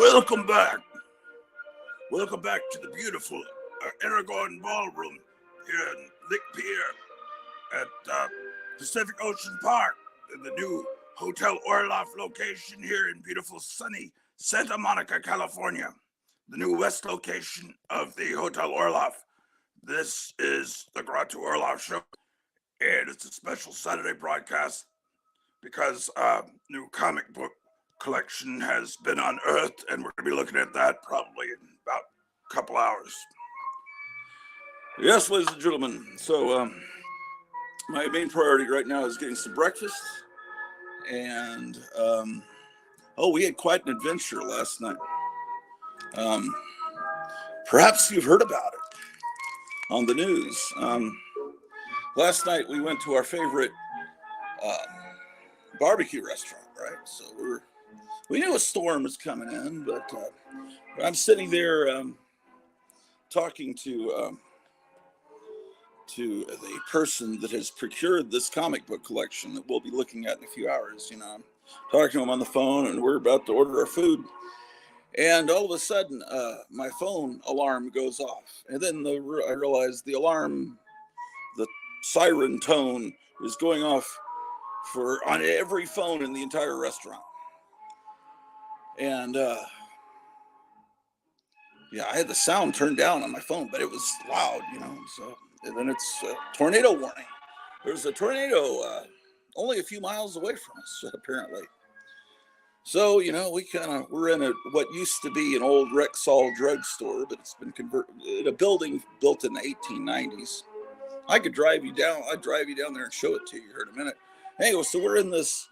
Welcome back. Welcome back to the beautiful Aragon Ballroom here in Lick Pier at Pacific Ocean Park, in the new Hotel Orloff location here in beautiful sunny Santa Monica, California. The new west location of the Hotel Orloff. This is the Grotto Orloff Show, and it's a special Saturday broadcast because new comic book collection has been unearthed, and we're going to be looking at that probably in about a couple hours. Yes, ladies and gentlemen, so my main priority right now is getting some breakfast, and we had quite an adventure last night. Perhaps you've heard about it on the news. Last night we went to our favorite barbecue restaurant, right? So we knew a storm was coming in, but I'm sitting there talking to the person that has procured this comic book collection that we'll be looking at in a few hours. You know, I'm talking to him on the phone, and we're about to order our food, and all of a sudden, my phone alarm goes off, and then I realize the alarm, the siren tone, is going off on every phone in the entire restaurant. And I had the sound turned down on my phone, but it was loud, you know. So, and then it's a tornado warning. There's a tornado only a few miles away from us, apparently. So, you know, we're in what used to be an old Rexall drugstore, but it's been converted in a building built in the 1890s. I'd drive you down there and show it to you here in a minute. Anyway, so we're in this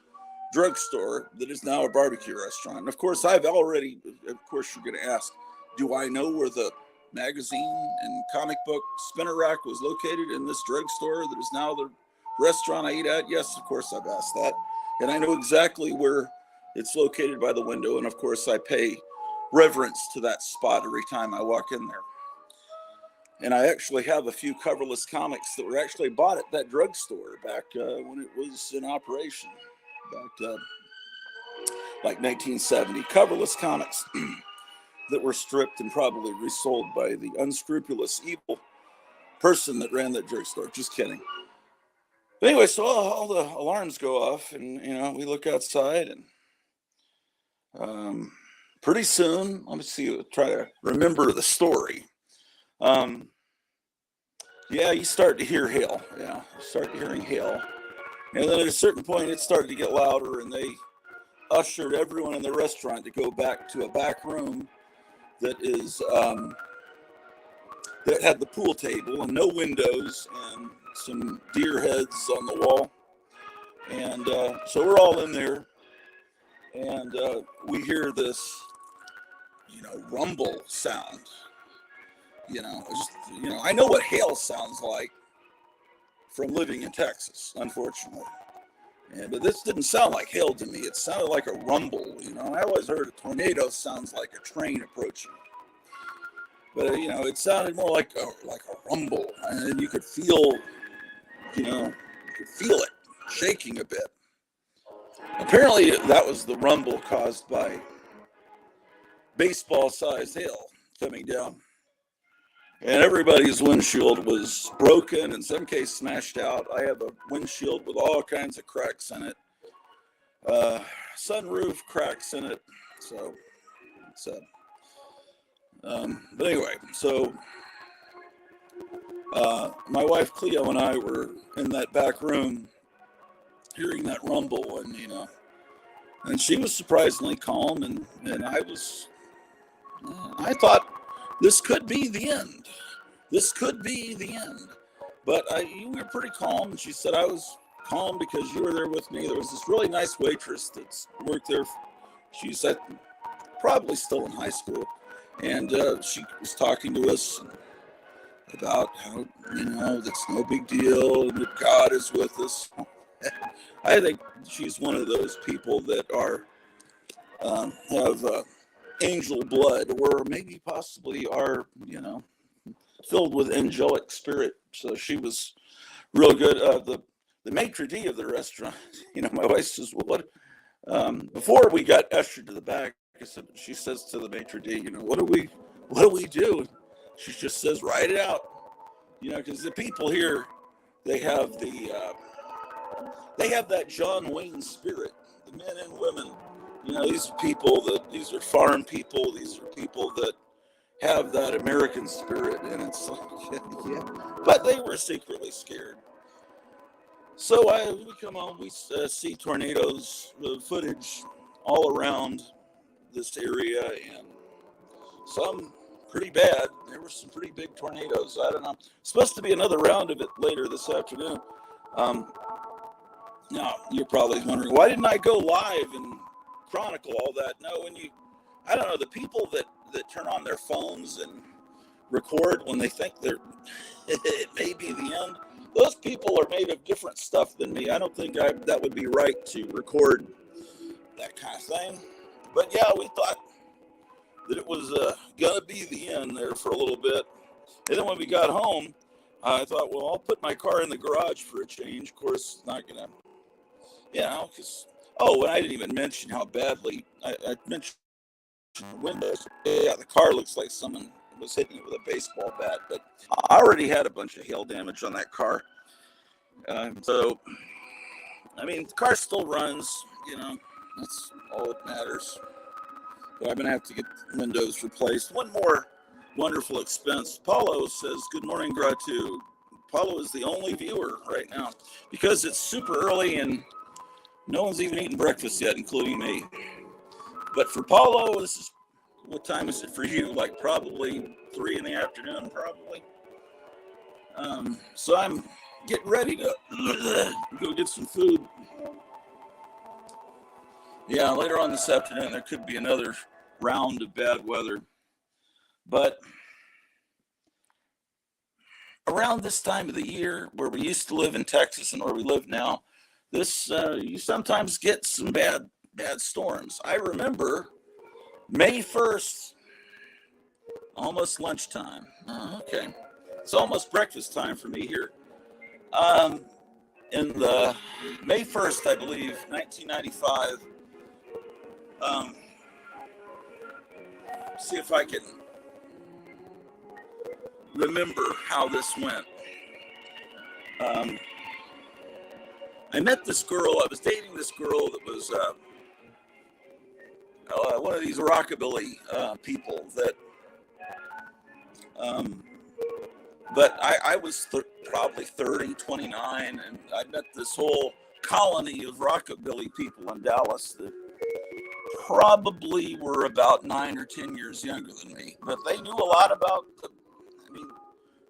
drugstore that is now a barbecue restaurant. And of course, you're going to ask, do I know where the magazine and comic book spinner rack was located in this drugstore that is now the restaurant I eat at? Yes, of course I've asked that. And I know exactly where it's located by the window. And of course I pay reverence to that spot every time I walk in there. And I actually have a few coverless comics that were actually bought at that drugstore back when it was in operation, about like 1970. Coverless comics that were stripped and probably resold by the unscrupulous, evil person that ran that drugstore. Just kidding. But anyway, so all the alarms go off, and you know, we look outside, and pretty soon, let me see, try to remember the story. You start to hear hail. Yeah, you start hearing hail. And then at a certain point, it started to get louder, and they ushered everyone in the restaurant to go back to a back room that had the pool table and no windows and some deer heads on the wall. And so we're all in there, and we hear this, rumble sound. I know what hail sounds like from living in Texas, unfortunately. But this didn't sound like hail to me. It sounded like a rumble. I always heard a tornado sounds like a train approaching. But, it sounded more like a rumble. And you could feel, it shaking a bit. Apparently, that was the rumble caused by baseball-sized hail coming down. And everybody's windshield was broken, in some cases smashed out. I have a windshield with all kinds of cracks in it. Sunroof cracks in it. So, but anyway, so my wife Cleo and I were in that back room hearing that rumble, and she was surprisingly calm, and I thought, this could be the end. This could be the end. But you were pretty calm. And she said, I was calm because you were there with me. There was this really nice waitress that's worked there. She's probably still in high school. And she was talking to us about how, that's no big deal, and that God is with us. I think she's one of those people that have angel blood, or maybe possibly are, filled with angelic spirit. So she was real good. The maitre d' of the restaurant, my wife says, well, what? Before we got ushered to the back, she says to the maitre d', what do we do? She just says, write it out. Because the people here, they have that John Wayne spirit. The men and women, these are farm people. These are people that have that American spirit, and it's like, yeah. But they were secretly scared. So we come home, we see tornadoes, footage all around this area, and some pretty bad. There were some pretty big tornadoes. I don't know. Supposed to be another round of it later this afternoon. Now, you're probably wondering, why didn't I go live and chronicle all that? No, I don't know, the people that turn on their phones and record when they think it may be the end, those people are made of different stuff than me. I don't think that would be right to record that kind of thing. But yeah, we thought that it was going to be the end there for a little bit. And then when we got home, I thought, well, I'll put my car in the garage for a change. Of course, it's not going to, because, and I didn't even mention how badly, I mentioned the windows. Yeah, the car looks like someone was hitting it with a baseball bat, but I already had a bunch of hail damage on that car. The car still runs, that's all that matters. But I'm going to have to get windows replaced. One more wonderful expense. Paulo says, good morning, Gratu. Paulo is the only viewer right now because it's super early and no one's even eaten breakfast yet, including me. But for Paulo, what time is it for you? Like probably 3 in the afternoon, probably. So I'm getting ready to go get some food. Yeah, later on this afternoon, there could be another round of bad weather. But around this time of the year, where we used to live in Texas and where we live now, you sometimes get some bad storms. I remember May 1st, almost lunchtime. Oh, okay. It's almost breakfast time for me here. In the May 1st, I believe, 1995. See if I can remember how this went. I met this girl. I was dating this girl that was one of these rockabilly people that, but I was probably 30, 29, and I met this whole colony of rockabilly people in Dallas that probably were about 9 or 10 years younger than me, but they knew a lot about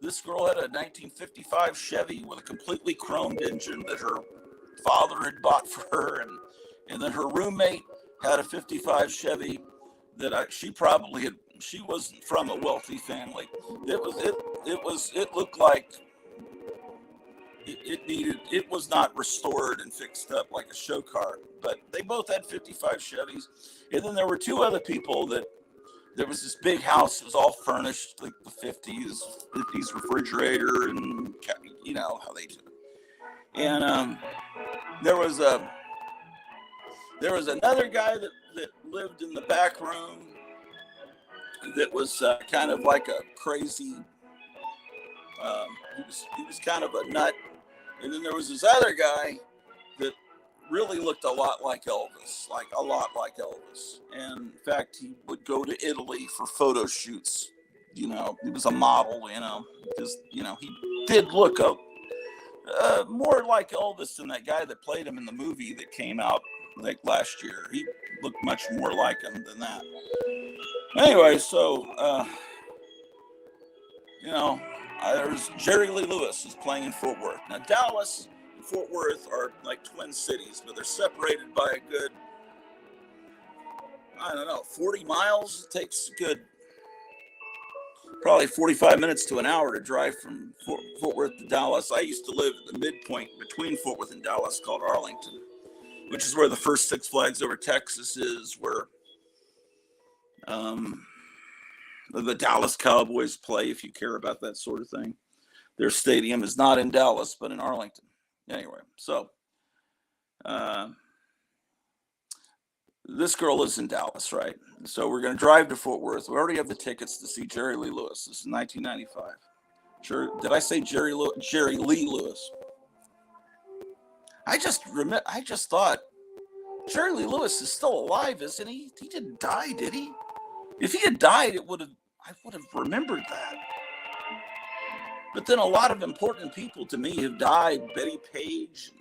this girl had a 1955 Chevy with a completely chromed engine that her father had bought for her, and then her roommate had a 55 Chevy that she wasn't from a wealthy family. It looked like it was not restored and fixed up like a show car, but they both had 55 Chevys. And then there were 2 other people that there was this big house. It was all furnished like the 50s refrigerator, and how they do. And there was another guy that lived in the back room that was kind of like a crazy. He was kind of a nut. And then there was this other guy that really looked a lot like Elvis. And in fact, he would go to Italy for photo shoots. He was a model, because, he did look more like Elvis than that guy that played him in the movie that came out like last year. He looked much more like him than that. Anyway, so, there's Jerry Lee Lewis is playing in Fort Worth. Now, Dallas and Fort Worth are like twin cities, but they're separated by a good, 40 miles. It takes probably 45 minutes to an hour to drive from Fort Worth to Dallas. I used to live at the midpoint between Fort Worth and Dallas called Arlington, which is where the first Six Flags Over Texas is, where the Dallas Cowboys play, if you care about that sort of thing. Their stadium is not in Dallas, but in Arlington. Anyway, so this girl lives in Dallas, right? So we're going to drive to Fort Worth. We already have the tickets to see Jerry Lee Lewis. This is 1995. Sure, did I say Jerry Lee Lewis? I just thought Jerry Lee Lewis is still alive, isn't he? He didn't die, did he? If he had died, I would have remembered that. But then a lot of important people to me have died. Betty Page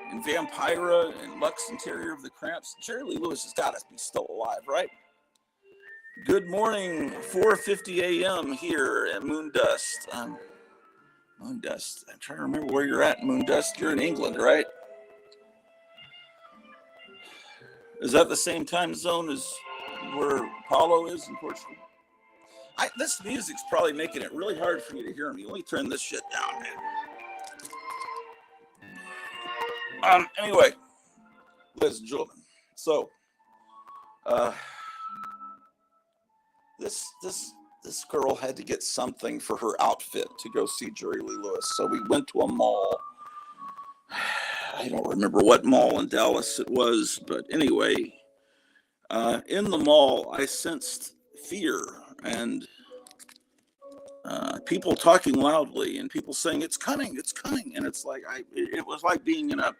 and Vampira and Lux Interior of the Cramps. Jerry Lee Lewis has got to be still alive, right? Good morning, 4:50 a.m. here at Moondust. Moondust. I'm trying to remember where you're at, Moondust. You're in England, right? Is that the same time zone as where Paulo is in Portugal? This music's probably making it really hard for you to hear me. Let me turn this shit down, man. Anyway, ladies and gentlemen, so this girl had to get something for her outfit to go see Jerry Lee Lewis. So we went to a mall. I don't remember what mall in Dallas it was, but anyway, in the mall, I sensed fear and people talking loudly and people saying, it's coming. And it's like, it was like being in a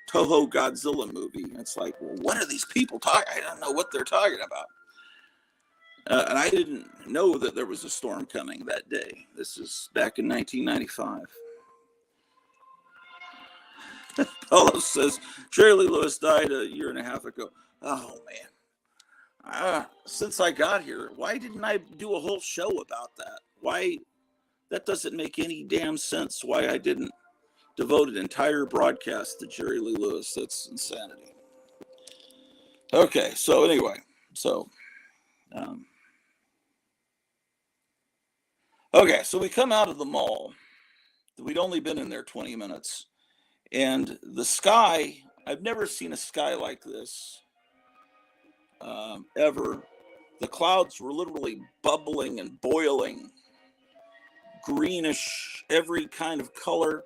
Toho Godzilla movie. It's like, well, what are these people talking? I don't know what they're talking about. And I didn't know that there was a storm coming that day. This is back in 1995. Paulo says, Jerry Lee Lewis died a year and a half ago. Oh, man. Since I got here, why didn't I do a whole show about that? Why? That doesn't make any damn sense why I didn't devote an entire broadcast to Jerry Lee Lewis. That's insanity. Okay, so anyway, okay, so we come out of the mall. We'd only been in there 20 minutes. And the sky, I've never seen a sky like this ever. The clouds were literally bubbling and boiling, greenish, every kind of color.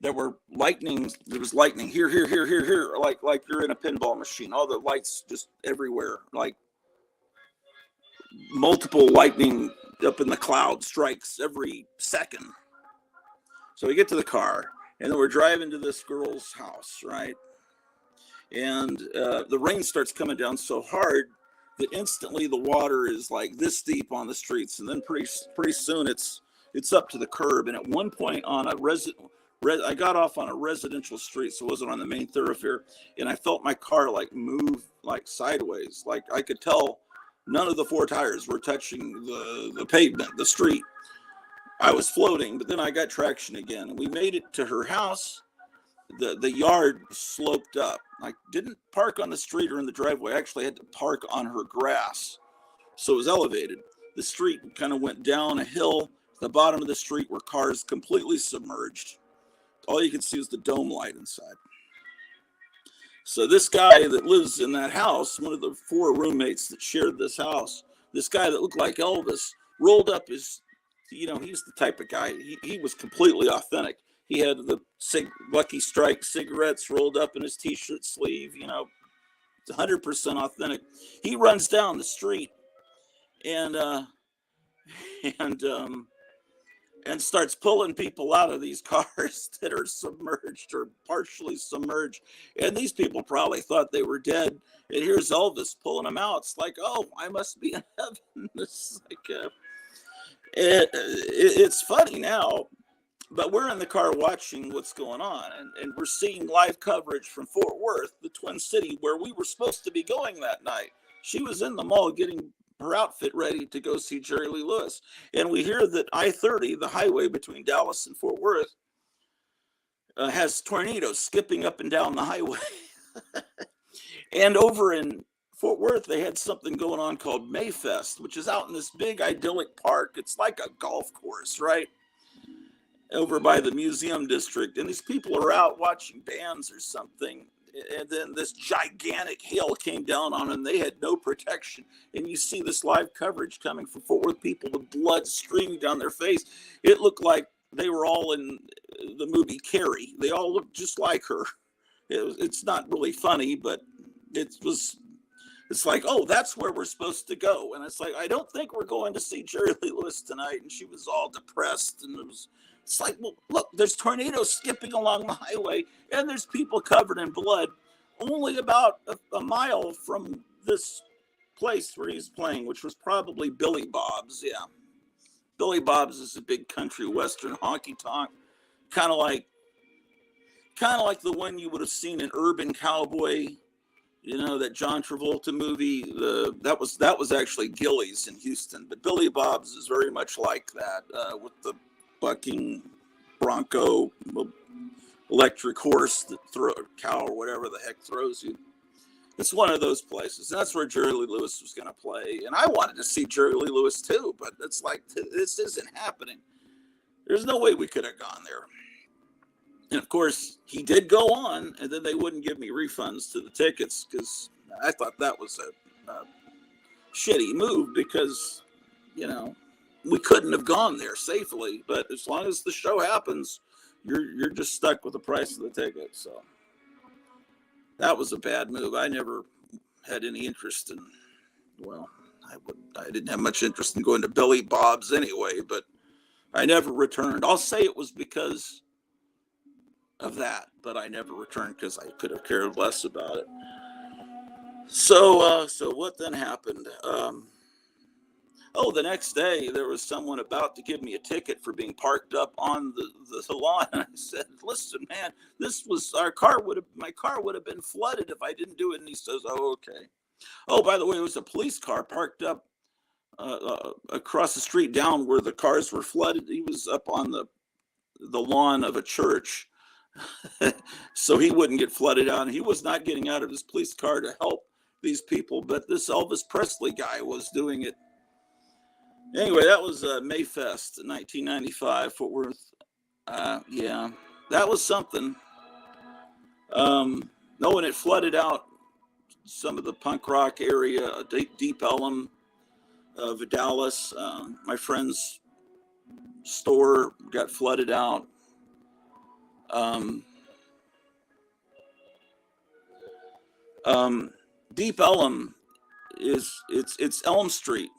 There were lightning. There was lightning here, like you're in a pinball machine. All the lights just everywhere, like multiple lightning up in the cloud strikes every second. So we get to the car, and then we're driving to this girl's house, right? And the rain starts coming down so hard that instantly the water is like this deep on the streets, and then pretty soon it's up to the curb. And at one point on I got off on a residential street, so it wasn't on the main thoroughfare, and I felt my car like move like sideways. Like I could tell none of the four tires were touching the pavement, the street. I was floating, but then I got traction again, and we made it to her house. The yard sloped up. I didn't park on the street or in the driveway. I actually had to park on her grass, so it was elevated. The street kind of went down a hill. The bottom of the street were cars completely submerged. All you could see was the dome light inside. So this guy that lives in that house, one of the four roommates that shared this house, this guy that looked like Elvis, rolled up his, he's the type of guy, he was completely authentic. He had the Lucky Strike cigarettes rolled up in his t-shirt sleeve, 100% authentic. He runs down the street and starts pulling people out of these cars that are submerged or partially submerged. And these people probably thought they were dead. And here's Elvis pulling them out. It's like, oh, I must be in heaven. It's like, it's funny now, but we're in the car watching what's going on. And we're seeing live coverage from Fort Worth, the Twin City, where we were supposed to be going that night. She was in the mall getting her outfit ready to go see Jerry Lee Lewis. And we hear that I-30, the highway between Dallas and Fort Worth, has tornadoes skipping up and down the highway. And over in Fort Worth, they had something going on called Mayfest, which is out in this big idyllic park. It's like a golf course, right? Over by the museum district. And these people are out watching bands or something. And then this gigantic hail came down on them. They had no protection. And you see this live coverage coming from Fort Worth, people with blood streaming down their face. It looked like they were all in the movie Carrie. They all looked just like her. It's not really funny, but it was it's like, oh, that's where we're supposed to go. And it's like, I don't think we're going to see Jerry Lee Lewis tonight. And she was all depressed. And it's like, well, look, there's tornadoes skipping along the highway, and there's people covered in blood only about a mile from this place where he's playing, which was probably Billy Bob's. Yeah. Billy Bob's is a big country western honky tonk, kind of like the one you would have seen in Urban Cowboy, that John Travolta movie. That was actually Gillies in Houston, but Billy Bob's is very much like that, with the bucking bronco electric horse that cow or whatever the heck throws you. It's one of those places. That's where Jerry Lee Lewis was going to play. And I wanted to see Jerry Lee Lewis too, but it's like, this isn't happening. There's no way we could have gone there. And of course, he did go on, and then they wouldn't give me refunds to the tickets because I thought that was a shitty move because, we couldn't have gone there safely. But as long as the show happens, you're just stuck with the price of the ticket. So that was a bad move. I never had any interest in, I didn't have much interest in going to Billy Bob's anyway, but I never returned. I'll say it was because of that, but I never returned because I could have cared less about it. So what then happened? The next day there was someone about to give me a ticket for being parked up on the lawn. And I said, listen, man, my car would have been flooded if I didn't do it. And he says, oh, okay. Oh, by the way, it was a police car parked up across the street down where the cars were flooded. He was up on the lawn of a church. So he wouldn't get flooded out. And he was not getting out of his police car to help these people, but this Elvis Presley guy was doing it. Anyway, that was Mayfest in 1995, Fort Worth. Yeah, that was something. And it flooded out some of the punk rock area, deep Ellum, Vidalis. My friend's store got flooded out. Deep Ellum it's Elm Street,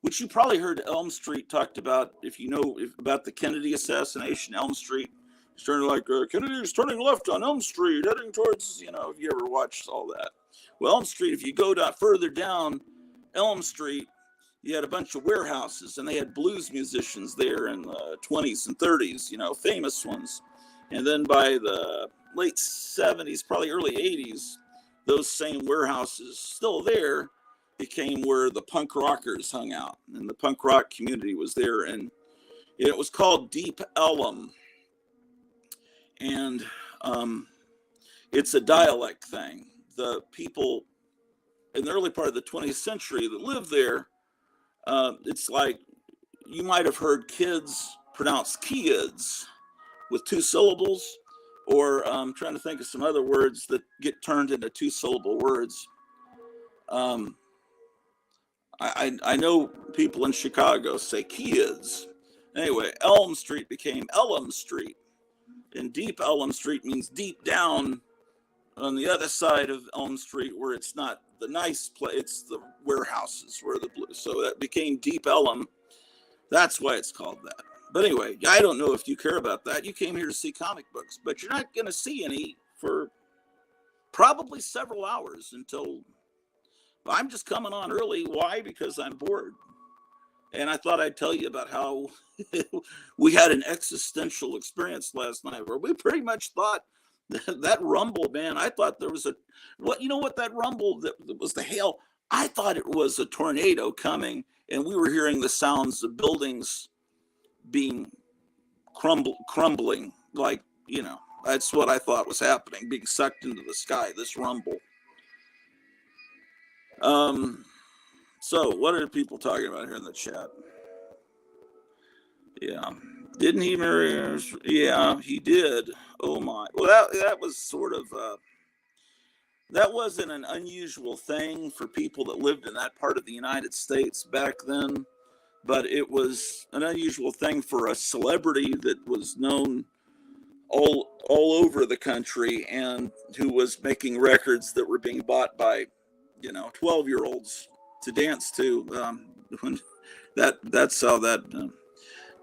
which you probably heard Elm Street talked about if you know about the Kennedy assassination. Elm Street is turning Kennedy is turning left on Elm Street, heading towards, if you ever watched all that. Well, Elm Street, if you go further down Elm Street, you had a bunch of warehouses, and they had blues musicians there in the 20s and 30s, famous ones. And then by the late 70s, probably early 80s, those same warehouses still there became where the punk rockers hung out, and the punk rock community was there, and it was called Deep Ellum. And it's a dialect thing. The people in the early part of the 20th century that lived there, it's like you might have heard kids pronounce kids with two syllables, or I'm trying to think of some other words that get turned into two-syllable words. I know people in Chicago say kids. Anyway, Elm Street became Ellum Street, and Deep Ellum Street means deep down on the other side of Elm Street, where it's not the nice place, it's the warehouses where the blue. So that became Deep Ellum. That's why it's called that. But anyway, I don't know if you care about that. You came here to see comic books, but you're not going to see any for probably several hours until I'm just coming on early. Why? Because I'm bored. And I thought I'd tell you about how we had an existential experience last night where we pretty much thought that rumble, man. I thought there was that rumble that was the hail. I thought it was a tornado coming, and we were hearing the sounds of buildings being crumbling, like, that's what I thought was happening, being sucked into the sky, this rumble. So what are people talking about here in the chat? Yeah. Didn't he marry? Yeah, he did. Oh my. Well, that was sort of, that wasn't an unusual thing for people that lived in that part of the United States back then, but it was an unusual thing for a celebrity that was known all over the country and who was making records that were being bought by 12-year-olds to dance to. That's how that.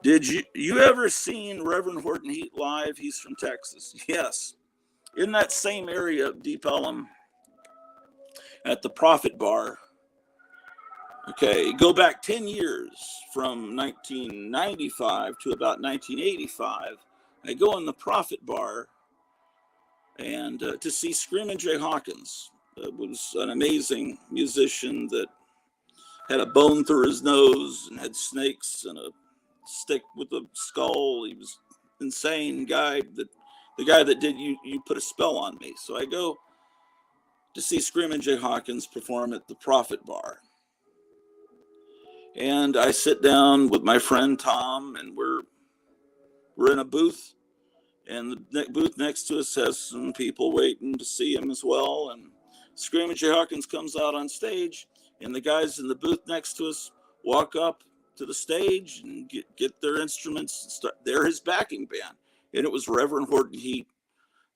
Did you ever seen Reverend Horton Heat live? He's from Texas. Yes, in that same area of Deep Ellum at the Prophet Bar. Okay, go back 10 years from 1995 to about 1985. I go in the Prophet Bar and to see Screamin' Jay Hawkins. It was an amazing musician that had a bone through his nose and had snakes and a stick with a skull. He was insane guy. The guy that did you put a spell on me. So I go to see Screamin' Jay Hawkins perform at the Prophet Bar. And I sit down with my friend Tom, and we're in a booth, and the booth next to us has some people waiting to see him as well. And Screamin' Jay Hawkins comes out on stage, and the guys in the booth next to us walk up to the stage and get their instruments. They're his backing band, and it was Reverend Horton Heat,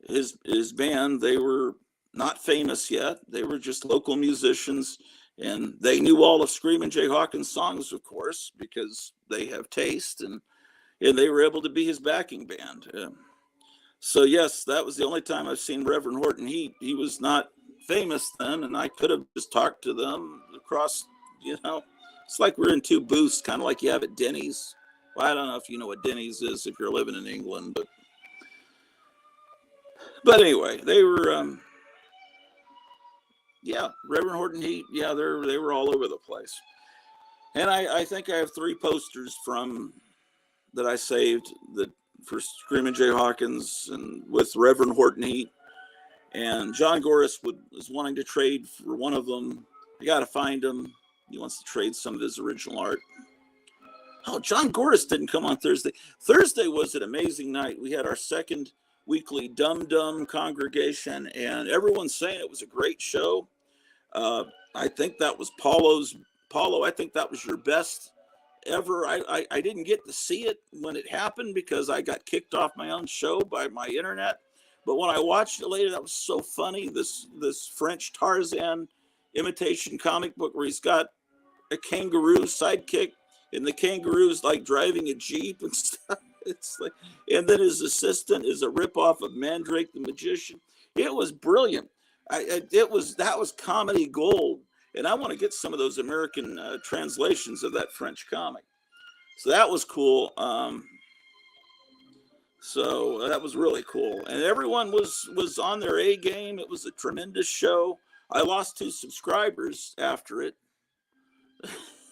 his band. They were not famous yet. They were just local musicians, and they knew all of Screamin' Jay Hawkins' songs, of course, because they have taste, and they were able to be his backing band. So yes, that was the only time I've seen Reverend Horton Heat. He was not famous then, and I could have just talked to them across, it's like we're in two booths, kind of like you have at Denny's. Well, I don't know if you know what Denny's is if you're living in England, but anyway, they were, Reverend Horton Heat, they were all over the place. And I think I have 3 posters that I saved that for Screamin' Jay Hawkins and with Reverend Horton Heat. And John Goris was wanting to trade for one of them. I got to find him. He wants to trade some of his original art. Oh, John Goris didn't come on Thursday. Thursday was an amazing night. We had our second weekly Dum Dum congregation, and everyone's saying it was a great show. I think that was Paulo, I think that was your best ever. I didn't get to see it when it happened because I got kicked off my own show by my internet. But when I watched it later, that was so funny. This French Tarzan imitation comic book where he's got a kangaroo sidekick, and the kangaroo's like driving a Jeep and stuff. It's like, and then his assistant is a ripoff of Mandrake the Magician. It was brilliant. That was comedy gold, and I want to get some of those American translations of that French comic. So that was cool. So that was really cool, and everyone was on their A game. It was a tremendous show. I lost 2 subscribers after it.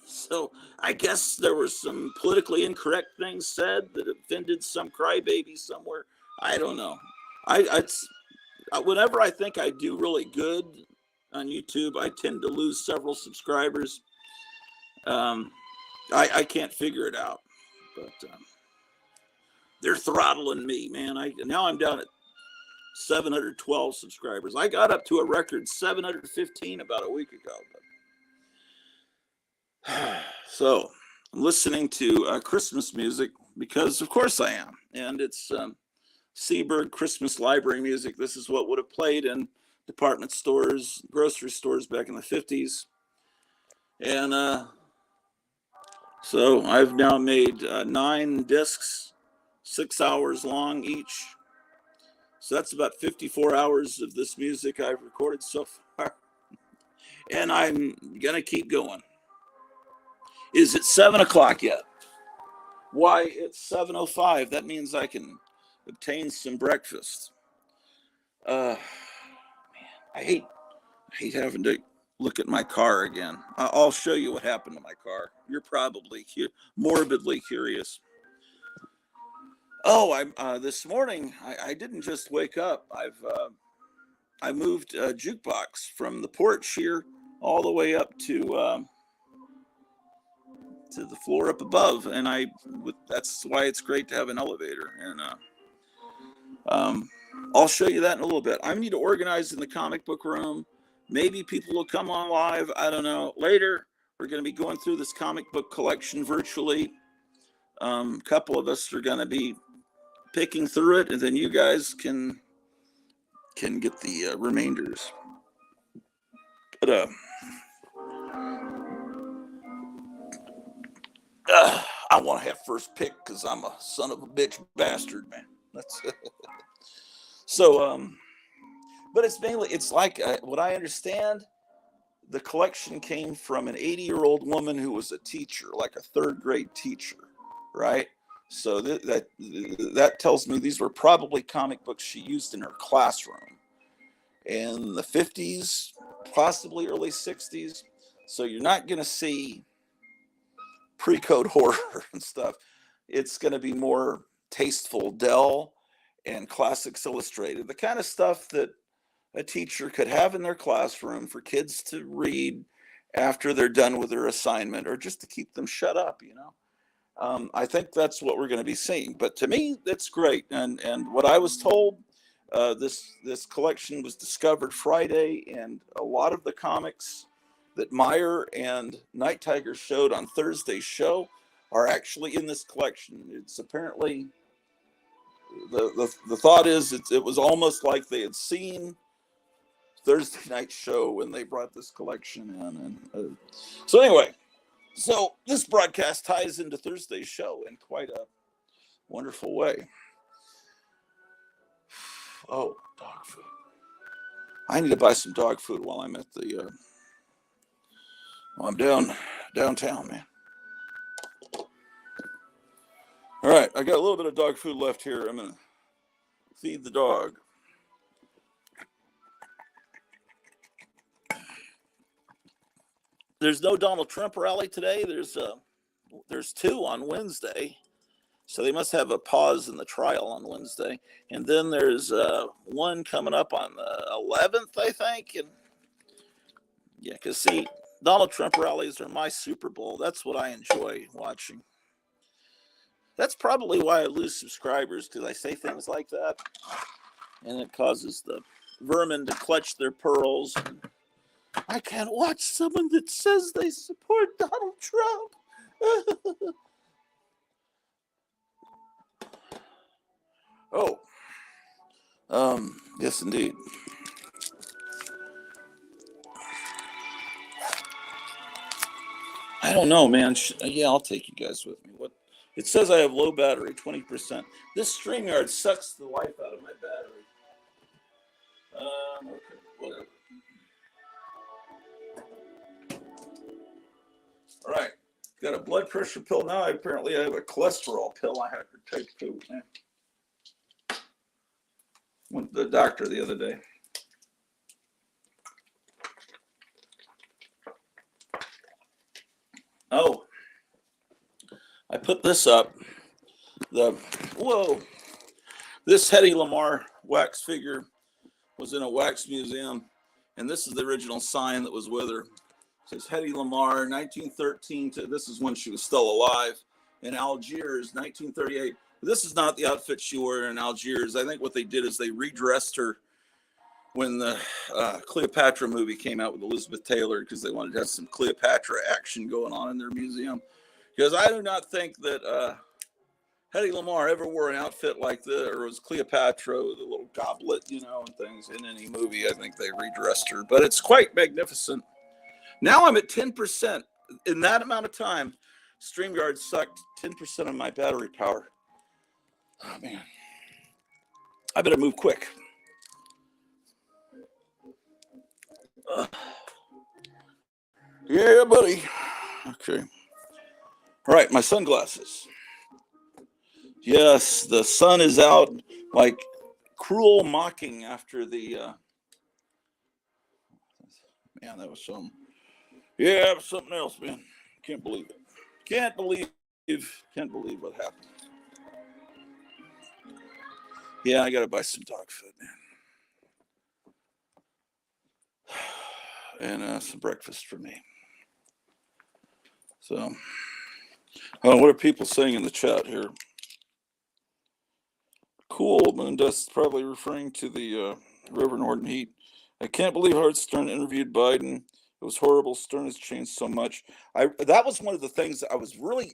So I guess there were some politically incorrect things said that offended some crybaby somewhere. I don't know. Whenever I think I do really good on YouTube, I tend to lose several subscribers. I can't figure it out, but they're throttling me, man. Now I'm down at 712 subscribers. I got up to a record 715 about a week ago. So I'm listening to Christmas music because, of course, I am, and it's Seabird Christmas library music. This is what would have played in department stores, grocery stores back in the 50s. And so I've now made 9 discs, 6 hours long each. So that's about 54 hours of this music I've recorded so far. And I'm going to keep going. Is it 7 o'clock yet? Why, it's 7:05. That means I can obtain some breakfast. Man, I hate having to look at my car again. I'll show you what happened to my car. You're probably morbidly curious. Oh, this morning I didn't just wake up. I moved a jukebox from the porch here all the way up to the floor up above, and that's why it's great to have an elevator. And I'll show you that in a little bit. I need to organize in the comic book room. Maybe people will come on live. I don't know. Later, we're going to be going through this comic book collection virtually. A couple of us are going to be picking through it, and then you guys can get the remainders. But I want to have first pick because I'm a son of a bitch bastard, man. That's so. But it's like what I understand. The collection came from an 80-year-old woman who was a teacher, like a third grade teacher, right? So that tells me these were probably comic books she used in her classroom in the 50s, possibly early 60s. So you're not going to see pre-code horror and stuff. It's going to be more tasteful Dell and Classics Illustrated, the kind of stuff that a teacher could have in their classroom for kids to read after they're done with their assignment, or just to keep them shut up, you know. I think that's what we're going to be seeing. But to me, that's great. And what I was told, this collection was discovered Friday, and a lot of the comics that Meyer and Night Tiger showed on Thursday's show are actually in this collection. It's apparently the thought is it was almost like they had seen Thursday night show when they brought this collection in. And so anyway, so this broadcast ties into Thursday's show in quite a wonderful way. Oh, dog food. I need to buy some dog food while I'm at the while I'm downtown, man. All right, I got a little bit of dog food left here. I'm gonna feed the dog. There's no Donald Trump rally today. There's two on Wednesday, so they must have a pause in the trial on Wednesday, and then there's one coming up on the 11th, I think. And yeah, because see, Donald Trump rallies are my Super Bowl. That's what I enjoy watching. That's probably why I lose subscribers, because I say things like that, and it causes the vermin to clutch their pearls. I can't watch someone that says they support Donald Trump. Oh, yes, indeed. I don't know, man. Yeah, I'll take you guys with me. What? It says I have low battery, 20%. This StreamYard sucks the life out of my battery. Okay, whatever. All right. Got a blood pressure pill now. Apparently, I have a cholesterol pill I have to take too. Man. Went to the doctor the other day. Oh, I put this up. Whoa. This Hedy Lamarr wax figure was in a wax museum, and this is the original sign that was with her. It says Hedy Lamarr, 1913 to, this is when she was still alive, in Algiers, 1938. This is not the outfit she wore in Algiers. I think what they did is they redressed her when the Cleopatra movie came out with Elizabeth Taylor, because they wanted to have some Cleopatra action going on in their museum. Because I do not think that Hedy Lamarr ever wore an outfit like this, or was Cleopatra with a little goblet, you know, and things in any movie. I think they redressed her, but it's quite magnificent. Now I'm at 10%. In that amount of time, StreamYard sucked 10% of my battery power. Oh, man. I better move quick. Yeah, buddy. Okay. All right, my sunglasses. Yes, the sun is out like cruel mocking after the man, that was something. Yeah, it was something else, man. Can't believe it. Can't believe what happened. Yeah, I gotta buy some dog food, man. And some breakfast for me. So what are people saying in the chat here? Cool, moon dust, probably referring to the Reverend Horton heat. I can't believe Howard Stern interviewed Biden. It was horrible. Stern has changed so much. That was one of the things that I was really.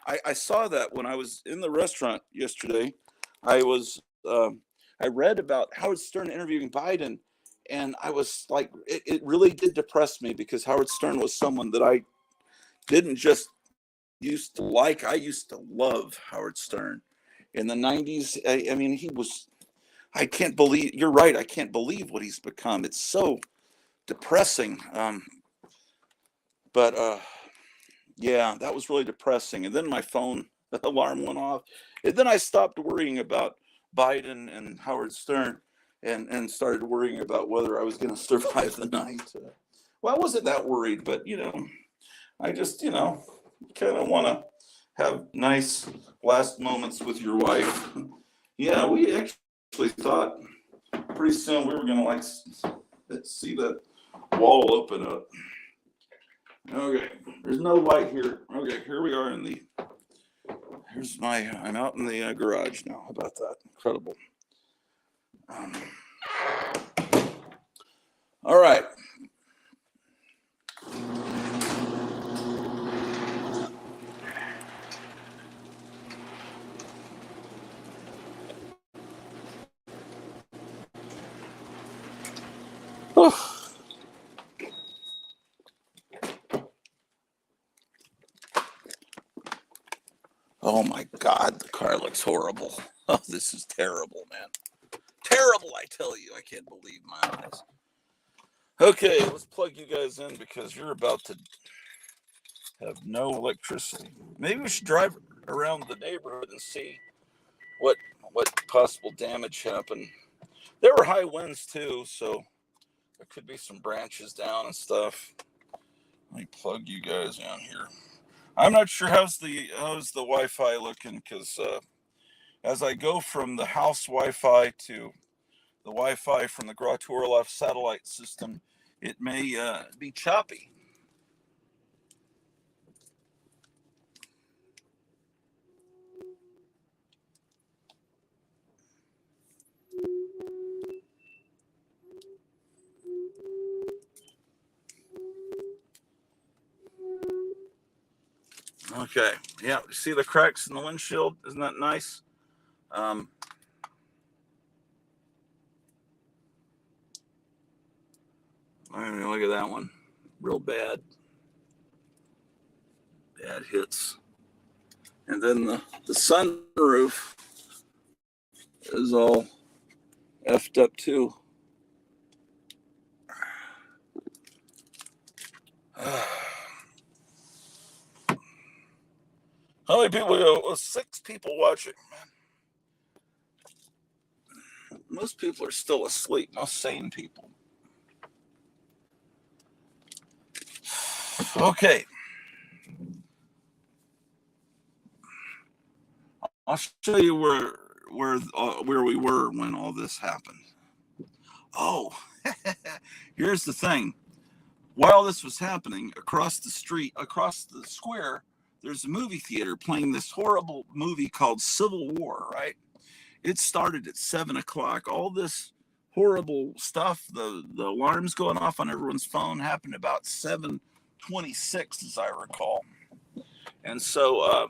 I saw that when I was in the restaurant yesterday. I read about Howard Stern interviewing Biden, And I was like, it really did depress me, because Howard Stern was someone that I didn't just used to like. I used to love Howard Stern in the 90s. I mean, I can't believe, you're right. I can't believe what he's become. It's so depressing. But yeah, that was really depressing. And then my phone alarm went off. And then I stopped worrying about Biden and Howard Stern, and started worrying about whether I was going to survive the night. Well, I wasn't that worried, but, I just, kind of want to have nice last moments with your wife. Yeah, we actually thought pretty soon we were going to see that wall open up. Okay, there's no light here. Okay, here we are I'm out in the garage now. How about that? Incredible. All right. Oh my God, the car looks horrible. Oh, this is terrible, man. Terrible, I tell you. I can't believe my eyes. Okay, let's plug you guys in, because you're about to have no electricity. Maybe we should drive around the neighborhood and see what possible damage happened. There were high winds too, so there could be some branches down and stuff. Let me plug you guys in here. I'm not sure how's the Wi-Fi looking, because as I go from the house Wi-Fi to the Wi-Fi from the Orloff satellite system, it may be choppy. Okay, yeah, you see the cracks in the windshield? Isn't that nice? I mean, look at that one. Real bad hits. And then the sunroof is all effed up too. How many people go? Well, 6 people watching, man. Most people are still asleep. Most sane people. Okay. I'll show you where we were when all this happened. Oh, here's the thing. While this was happening, across the street, across the square, there's a movie theater playing this horrible movie called Civil War, right? It started at 7 o'clock. All this horrible stuff, the alarms going off on everyone's phone, happened about 7:26, as I recall. And so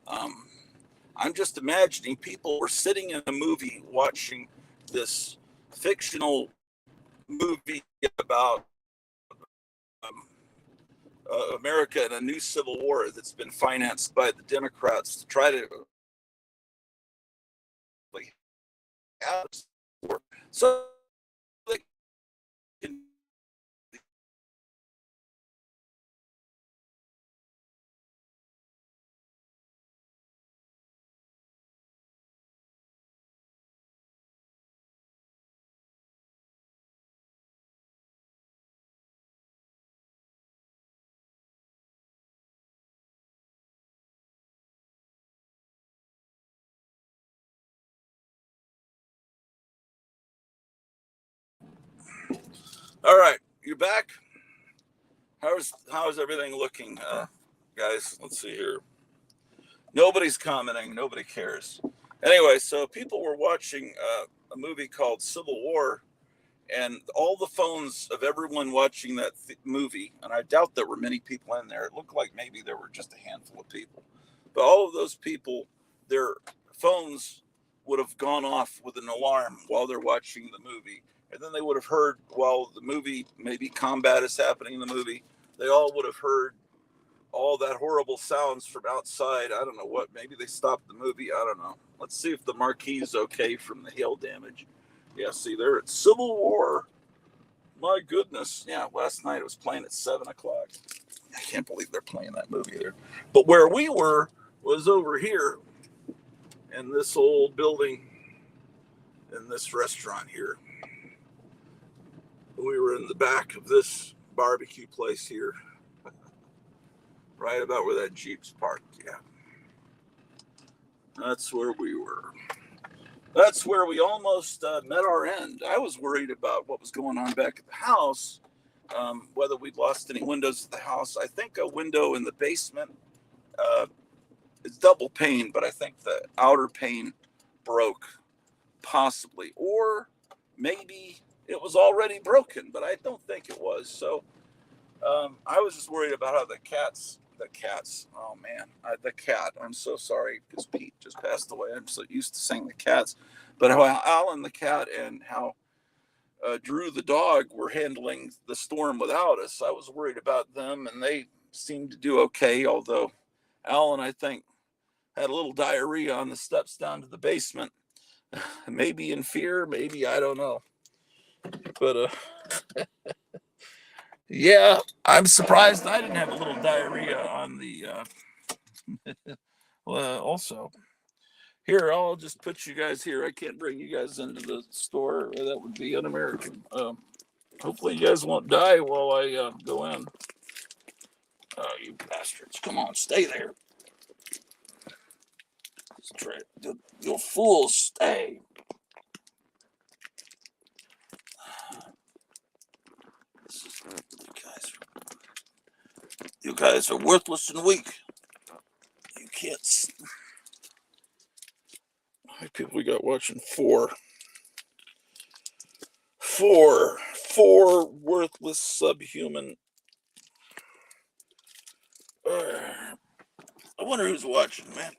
I'm just imagining people were sitting in a movie watching this fictional movie about America and a new civil war that's been financed by the Democrats to try to have this war. So they can, all right, you back? How's everything looking, guys? Let's see here. Nobody's commenting. Nobody cares. Anyway, so people were watching a movie called Civil War, and all the phones of everyone watching that movie, and I doubt there were many people in there. It looked like maybe there were just a handful of people, but all of those people, their phones would have gone off with an alarm while they're watching the movie. And then they would have heard, while the movie, maybe combat is happening in the movie, they all would have heard all that horrible sounds from outside. I don't know what, maybe they stopped the movie. I don't know. Let's see if the marquee is okay from the hail damage. Yeah, see, they're at Civil War. My goodness. Yeah, last night it was playing at 7 o'clock. I can't believe they're playing that movie there. But where we were was over here in this old building, in this restaurant here. We were in the back of this barbecue place here, right about where that Jeep's parked. Yeah, that's where we were. That's where we almost met our end. I was worried about what was going on back at the house, whether we'd lost any windows at the house. I think a window in the basement is double pane, but I think the outer pane broke, possibly. Or maybe it was already broken, but I don't think it was. So I was just worried about how the cats, oh man, the cat, I'm so sorry because Pete just passed away. I'm so used to saying the cats, but how Alan the cat and how Drew the dog were handling the storm without us. I was worried about them, and they seemed to do okay, although Alan, I think, had a little diarrhea on the steps down to the basement. Maybe in fear, maybe, I don't know. But yeah, I'm surprised I didn't have a little diarrhea on the well, also. Here, I'll just put you guys here. I can't bring you guys into the store. That would be un-American. Hopefully you guys won't die while I go in. Oh, you bastards. Come on, stay there. You fools, stay. You guys are worthless and weak. You can't. How many people we got watching? Four worthless subhuman. I wonder who's watching, man.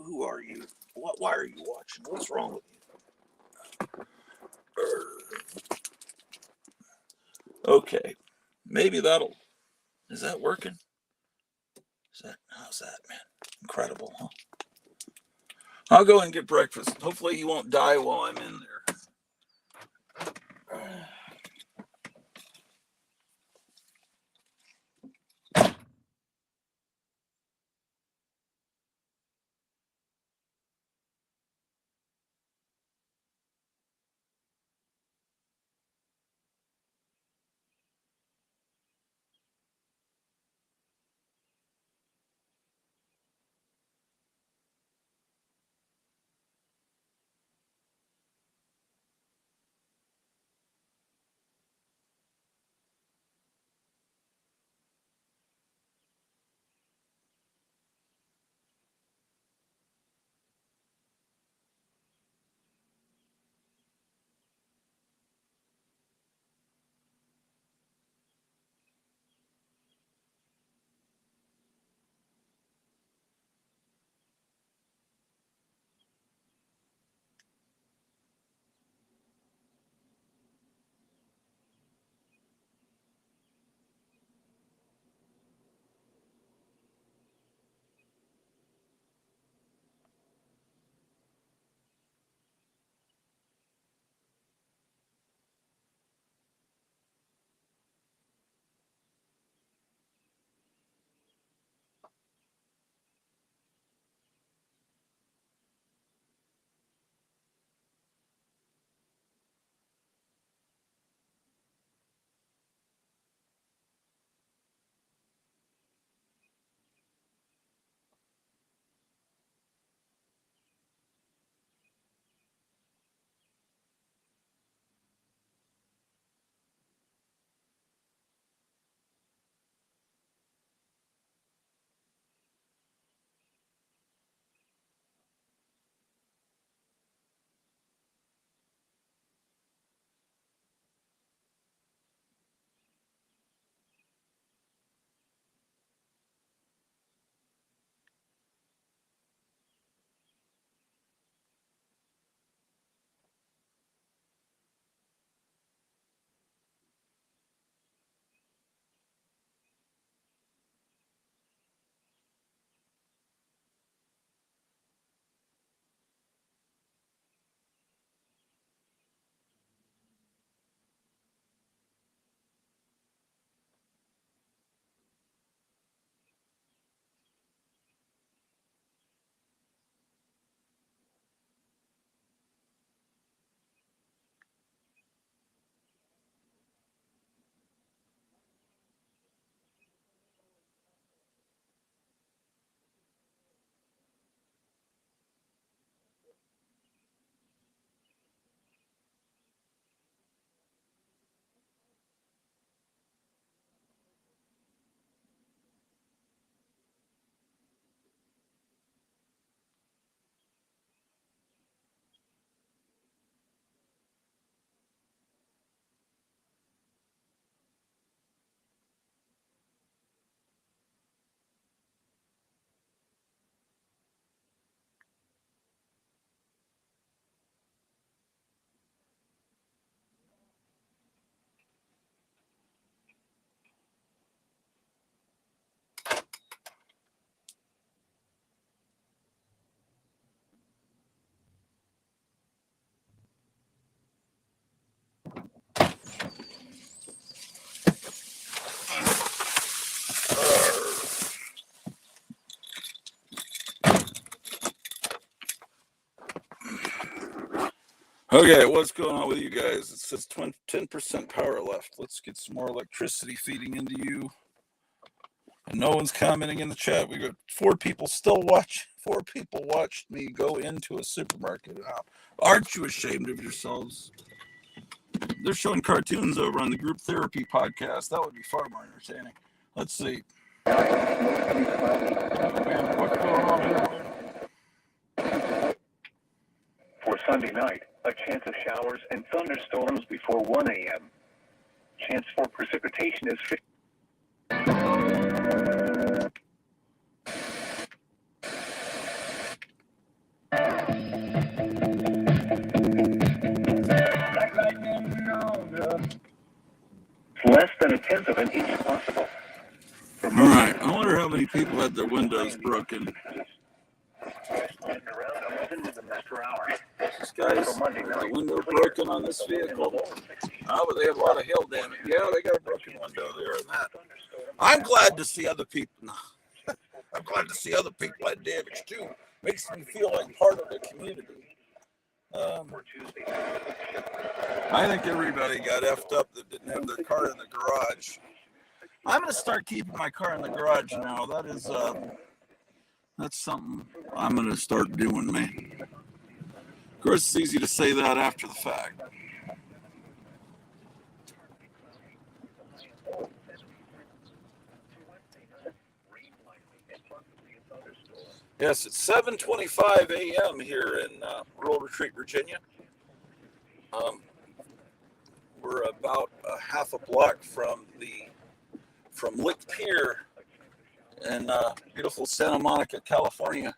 Who are you? Why are you watching? What's wrong with you? Okay, maybe that'll. Is that working? How's that, man? Incredible, huh? I'll go and get breakfast. Hopefully, you won't die while I'm in there. Okay, what's going on with you guys? It says 10% power left. Let's get some more electricity feeding into you. And no one's commenting in the chat. We got 4 people still watch. 4 people watched me go into a supermarket. Aren't you ashamed of yourselves? They're showing cartoons over on the group therapy podcast. That would be far more entertaining. Let's see. Man, what's going on here? For Sunday night, a chance of showers and thunderstorms before 1 a.m. Chance for precipitation is 50. Less than a tenth of an inch possible. All right. I wonder how many people had their windows broken. This guy's the window broken on this vehicle. Oh, but they have a lot of hail damage. Yeah, they got a broken window there and that. I'm glad to see other people. I'm glad to see other people had damage too. Makes me feel like part of the community. I think everybody got effed up that didn't have their car in the garage. I'm going to start keeping my car in the garage now. That's something I'm going to start doing, man. Of course, it's easy to say that after the fact. Yes, it's 7:25 a.m. here in Rural Retreat, Virginia. We're about a half a block from Lick Pier in beautiful Santa Monica, California.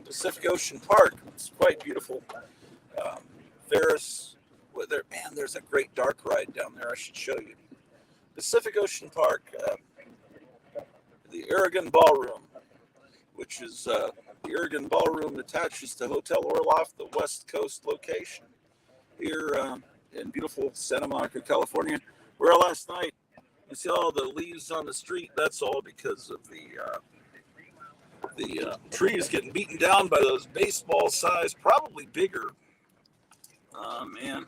Pacific Ocean Park. It's quite beautiful. Ferris, there's a great dark ride down there. I should show you. Pacific Ocean Park. The Aragon Ballroom, which is the Aragon Ballroom attaches to Hotel Orloff, the West Coast location here in beautiful Santa Monica, California. Where last night, you see all the leaves on the street. That's all because of the trees getting beaten down by those baseball size, probably bigger. Man,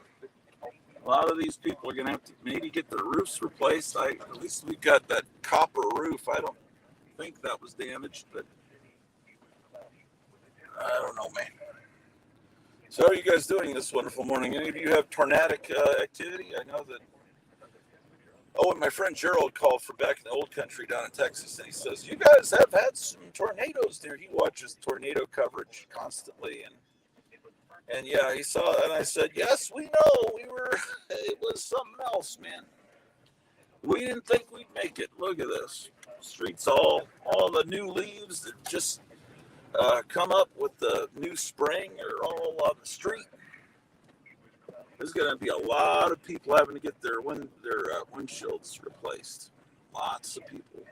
a lot of these people are going to have to maybe get their roofs replaced. At least we got that copper roof. I don't think that was damaged, but I don't know, man. So how are you guys doing this wonderful morning? Any of you have tornadic activity? I know that. Oh, and my friend Gerald called from back in the old country down in Texas, and he says, you guys have had some tornadoes there. He watches tornado coverage constantly, and yeah, he saw it, and I said, yes, we know. It was something else, man. We didn't think we'd make it. Look at this. Streets, all the new leaves that just come up with the new spring are all on the street. There's going to be a lot of people having to get their windshields replaced. Lots of people.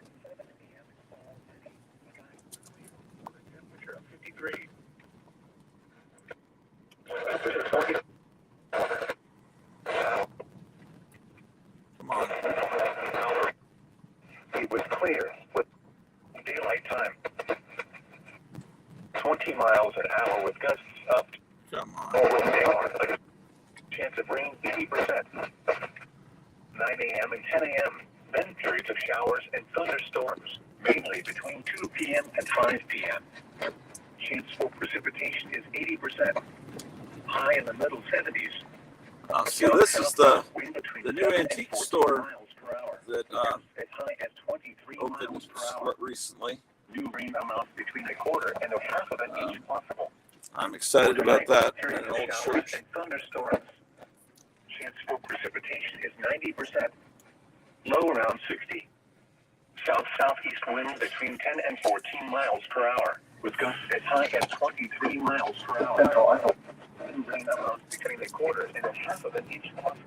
Come on. It was clear with daylight time. 20 miles an hour with gusts up. Come on. Over chance of rain 80%. 9 a.m. and 10 a.m. Then periods of showers and thunderstorms, mainly between 2 p.m. and 5 p.m. Chance for precipitation is 80%. High in the middle 70s. See, this is the new antique store that opened recently. New rain amounts between a quarter and a half of an inch possible. I'm excited about that. In an old church. And thunderstorms. Chance for precipitation is 90%. Low around 60. South-southeast winds between 10 and 14 miles per hour, with gusts as high as 23 miles per hour. New rain amounts between a quarter and a half of an inch possible.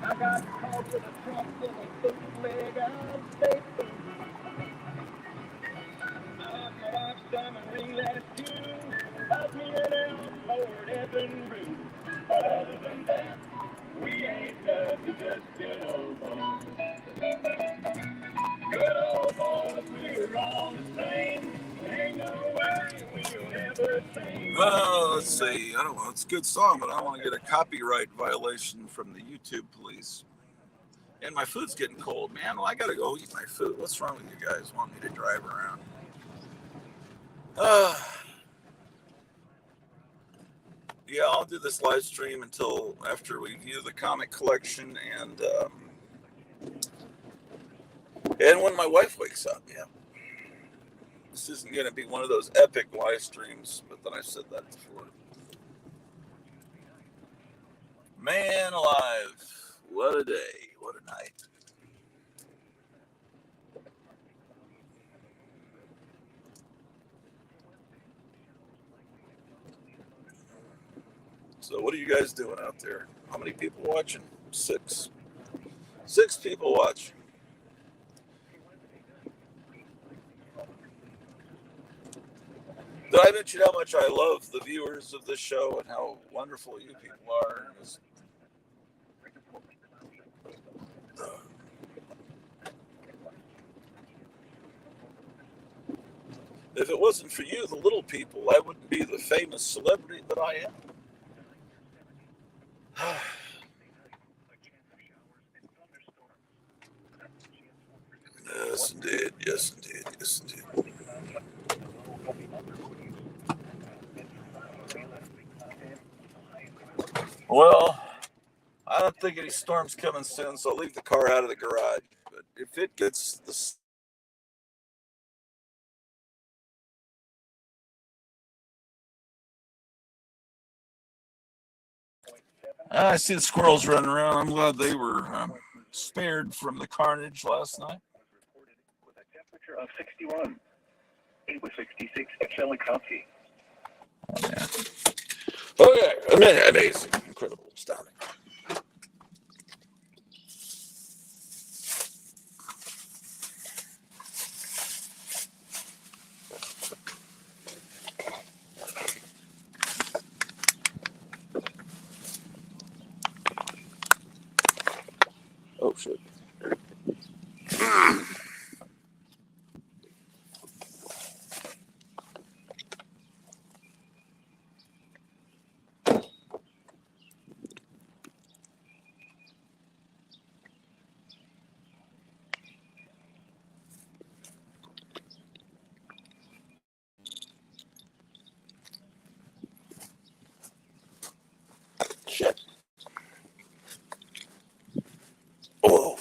I got caught with a truck full of bootleg out paper. I watched them and realized too. Up me and Ellum, Lord, Evan Root. But other than that, we ain't Well, let's see. I don't know. It's a good song, but I don't want to get a copyright violation from the YouTube police. And my food's getting cold, man. Well, I gotta go eat my food. What's wrong with you guys? Want me to drive around? Uh, yeah, I'll do this live stream until after we view the comic collection and when my wife wakes up. Yeah, this isn't gonna be one of those epic live streams, but then I've said that before. Man alive, what a day, what a night. So what are you guys doing out there? How many people watching? Six people watching. Did I mention how much I love the viewers of this show and how wonderful you people are? If it wasn't for you, the little people, I wouldn't be the famous celebrity that I am. Yes, indeed. Yes, indeed. Yes, indeed. Well, I don't think any storm's coming soon, so I'll leave the car out of the garage. But if it gets the I see the squirrels running around. I'm glad they were spared from the carnage last night. With a temperature of 61. It was 66 at Chillicothe. Oh, yeah. Amazing. Incredible. Astounding. Oh, shit. Shit. Oh.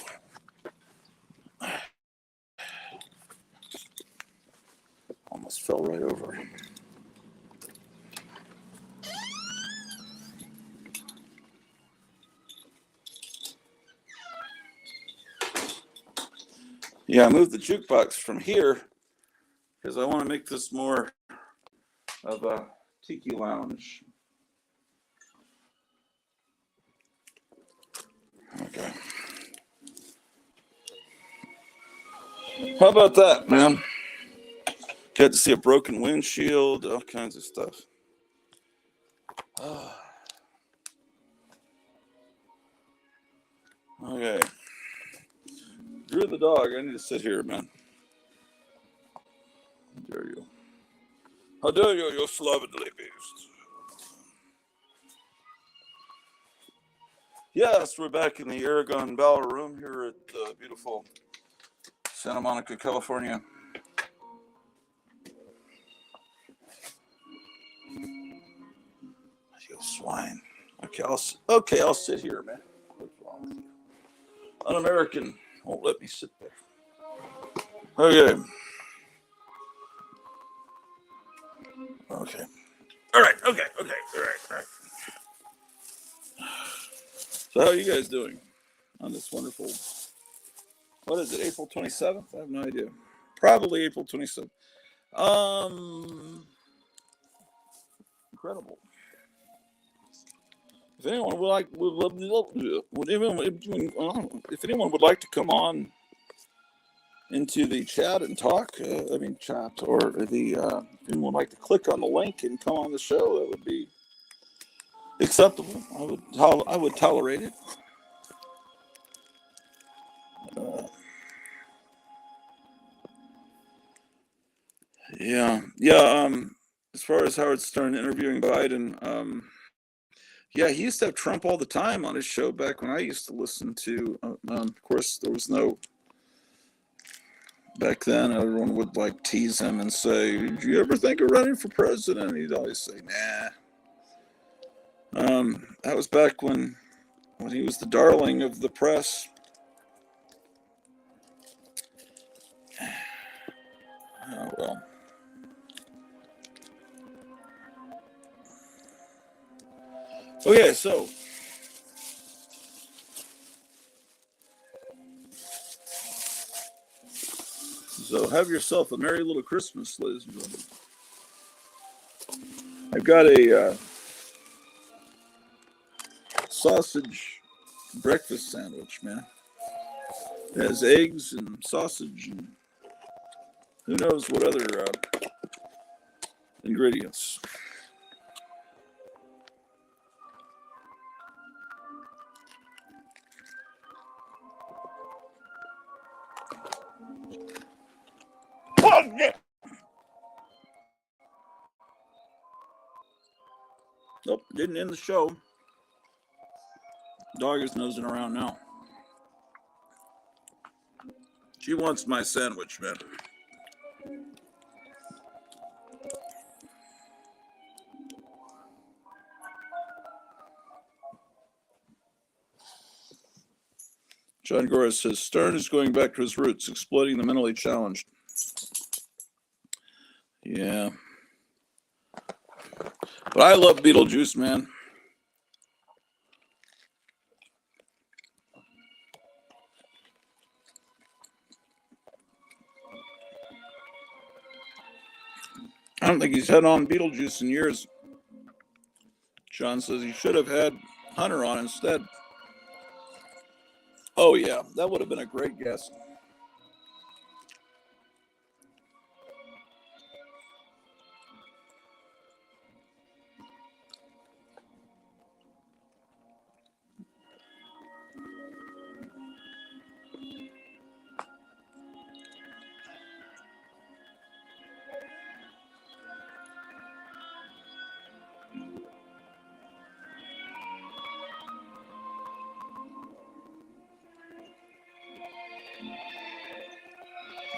Almost fell right over. Yeah, I moved the jukebox from here because I want to make this more of a tiki lounge. Okay. How about that, man? Got to see a broken windshield, all kinds of stuff. Okay. You're the dog. I need to sit here, man. How dare you? How dare you, you slovenly beast? Yes, we're back in the Aragon Ballroom here at beautiful Santa Monica, California. You swine. Okay, I'll sit here, man. What's wrong with you? Un-American won't let me sit there. Okay. Okay. All right. Okay. All right. So how are you guys doing on this wonderful? What is it? April 27th? I have no idea. Probably April 27th. Incredible. If anyone if anyone would like to come on into the chat and talk, chat, or if anyone would like to click on the link and come on the show, that would be acceptable. I would tolerate it. Yeah. as far as Howard Stern interviewing Biden, yeah, he used to have Trump all the time on his show back when I used to listen to. Of course, there was no. Back then, everyone would like tease him and say, "Did you ever think of running for president?" He'd always say, "Nah." That was back when he was the darling of the press. Oh well. Okay, so have yourself a merry little Christmas, ladies and gentlemen. I've got a sausage breakfast sandwich, man. It has eggs and sausage and who knows what other ingredients. Oh, yeah. Nope, didn't end the show. Dog is nosing around now. She wants my sandwich, man. John Gora says, Stern is going back to his roots, exploiting the mentally challenged. Yeah. But I love Beetlejuice, man. I don't think he's had on Beetlejuice in years. John says he should have had Hunter on instead. Oh, yeah, that would have been a great guess.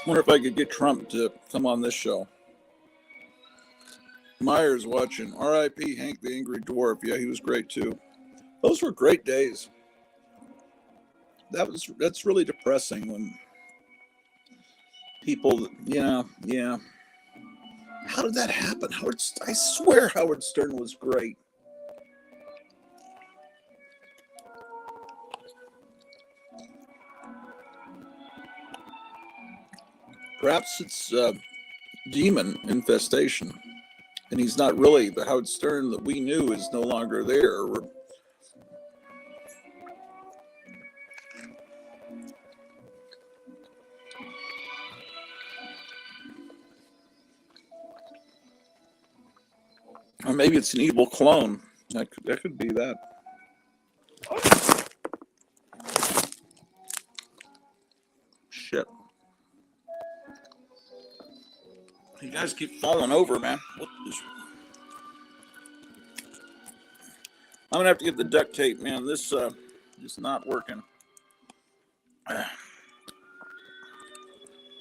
Wonder if I could get Trump to come on this show. Myers watching. R.I.P. Hank the Angry Dwarf. Yeah, he was great too. Those were great days. That's really depressing when people, yeah. How did that happen? I swear Howard Stern was great. Perhaps it's demon infestation, and he's not really the Howard Stern that we knew is no longer there. Or maybe it's an evil clone. That could be that. Shit. You guys keep falling over, man. I'm gonna have to get the duct tape, man. This is not working.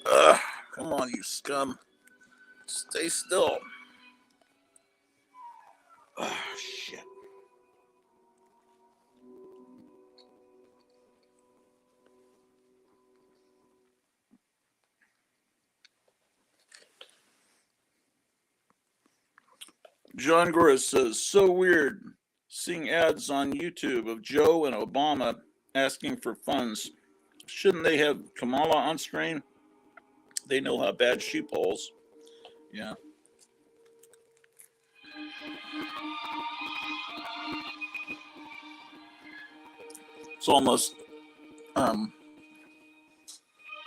Come on, you scum. Stay still. Oh, shit. John Gora says, so weird seeing ads on YouTube of Joe and Obama asking for funds. Shouldn't they have Kamala on screen? They know how bad she polls. Yeah. It's almost,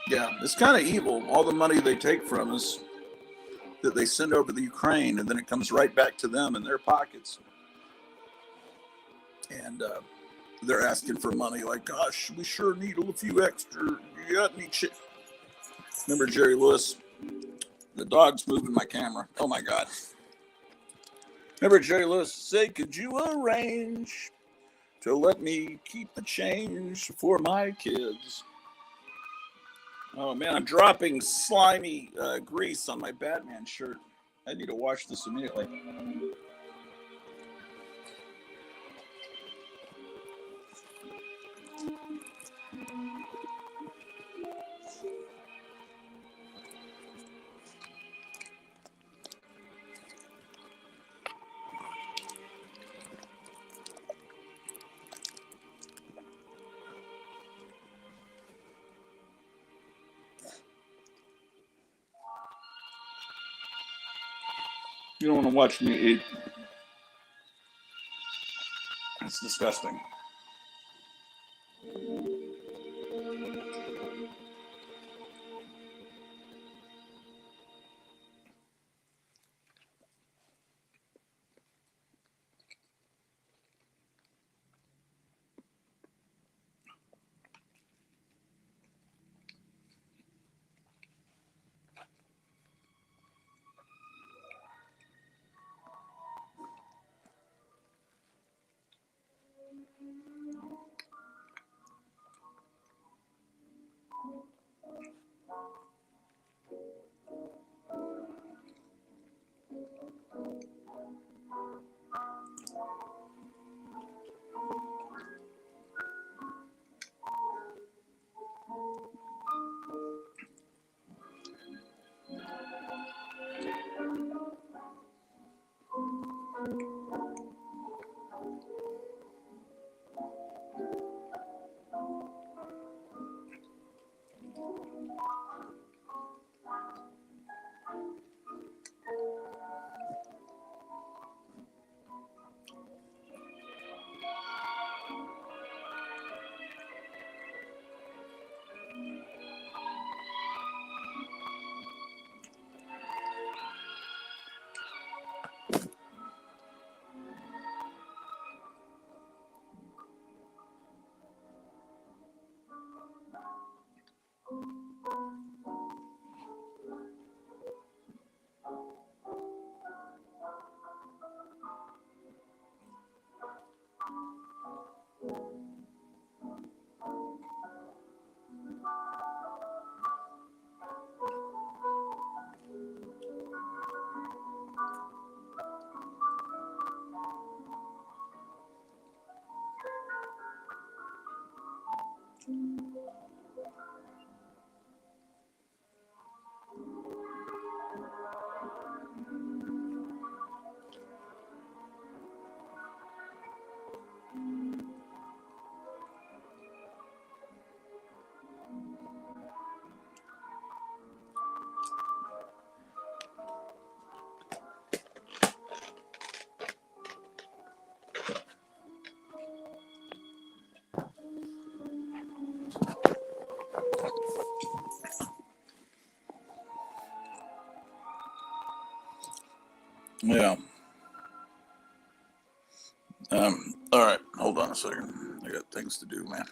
yeah, it's kind of evil. All the money they take from us that they send over to Ukraine, and then it comes right back to them in their pockets. And they're asking for money like, gosh, we sure need a few extra. You got any shit? Remember Jerry Lewis? The dog's moving my camera. Oh my God. Remember Jerry Lewis said, could you arrange to let me keep the change for my kids? Oh man, I'm dropping slimy grease on my Batman shirt. I need to wash this immediately. You don't want to watch me eat. It's disgusting. Yeah. All right. Hold on a second. I got things to do, man.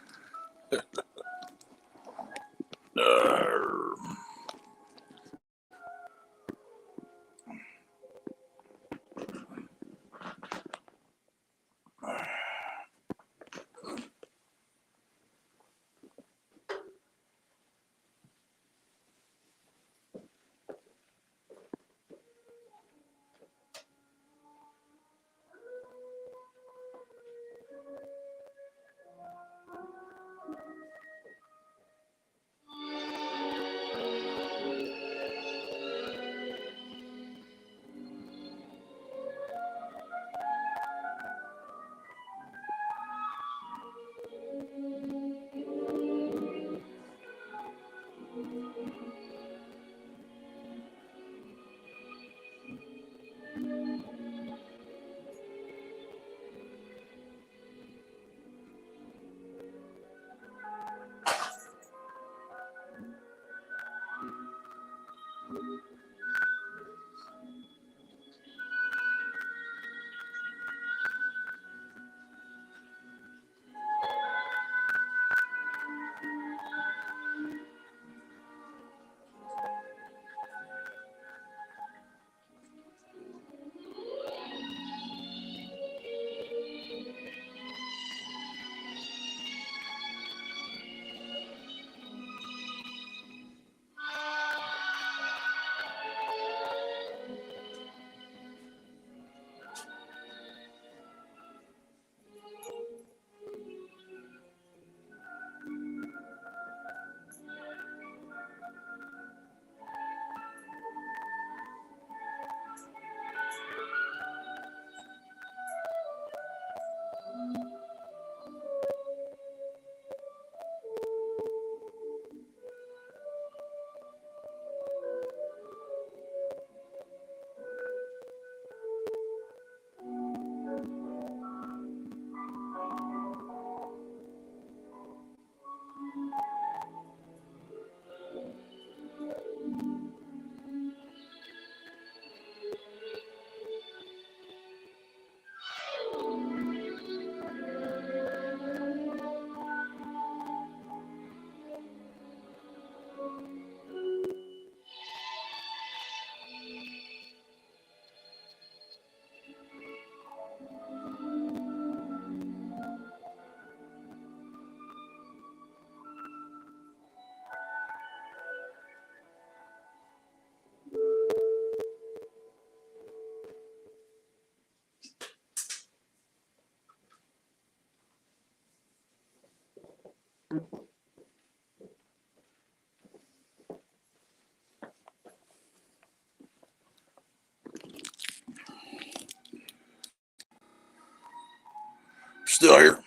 still here?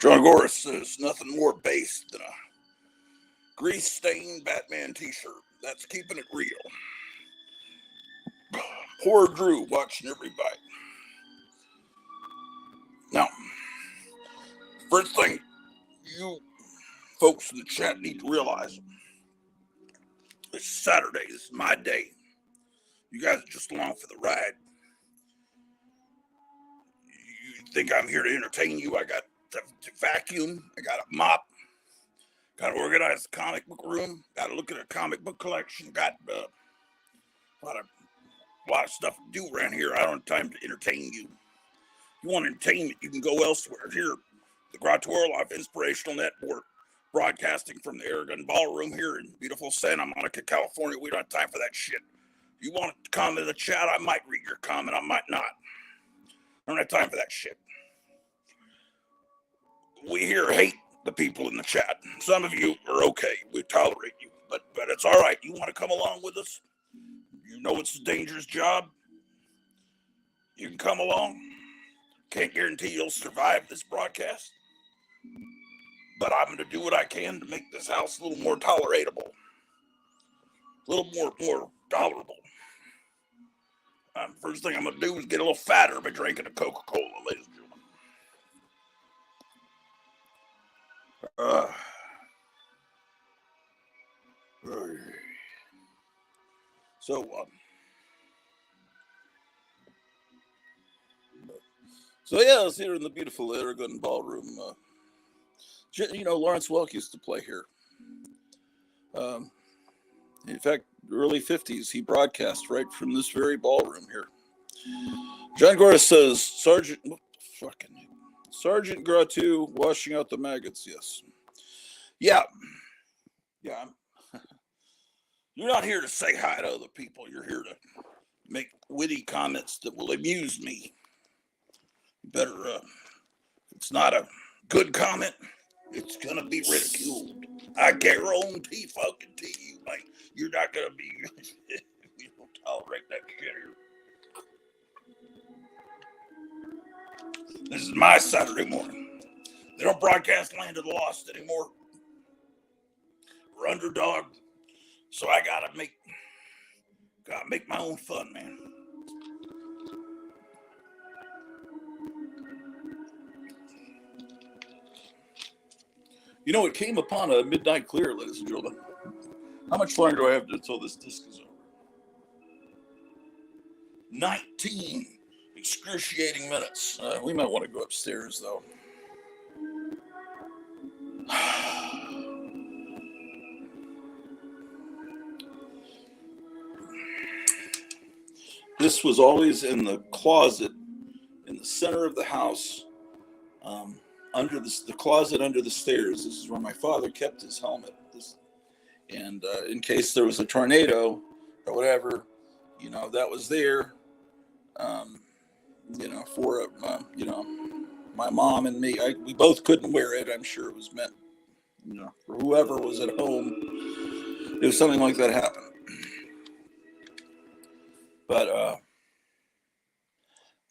John Goris says nothing more base than a grease-stained Batman t-shirt. That's keeping it real. Poor Drew watching every bite. Now, first thing you folks in the chat need to realize, it's Saturday. This is my day. You guys are just along for the ride. You think I'm here to entertain you? I got to vacuum. I got to mop. Got to organize the comic book room. Got to look at a comic book collection. Got a lot of stuff to do around here. I don't have time to entertain you. If you want entertainment, you can go elsewhere. Here, the Orloff Inspirational Network, broadcasting from the Aragon Ballroom here in beautiful Santa Monica, California. We don't have time for that shit. If you want to comment in the chat, I might read your comment. I might not. I don't have time for that shit. We here hate the people in the chat. Some of you are okay. We tolerate you, but it's all right. You want to come along with us? You know it's a dangerous job. You can come along. Can't guarantee you'll survive this broadcast, but I'm going to do what I can to make this house a little more tolerable, a little more tolerable. First thing I'm going to do is get a little fatter by drinking a Coca-Cola, ladies and gentlemen. So yeah, I was here in the beautiful Aragon Ballroom. Lawrence Welk used to play here. In fact, early 50s, he broadcast right from this very ballroom here. John Goris says, Sergeant Gratu washing out the maggots, yes. Yeah. You're not here to say hi to other people. You're here to make witty comments that will amuse me. Better, it's not a good comment. It's gonna be ridiculed. I guarantee fucking to you, like, you're not gonna be, we don't tolerate that shit here. This is my Saturday morning. They don't broadcast Land of the Lost anymore. We're underdog. So I gotta make my own fun, man. You know, it came upon a midnight clear, ladies and gentlemen. How much longer do I have until this disc is over? 19 excruciating minutes. We might want to go upstairs, though. This was always in the closet in the center of the house, under the closet under the stairs. This is where my father kept his helmet. And in case there was a tornado or whatever, that was there. For my mom and me. We both couldn't wear it. I'm sure it was meant, for whoever was at home if something like that happened. But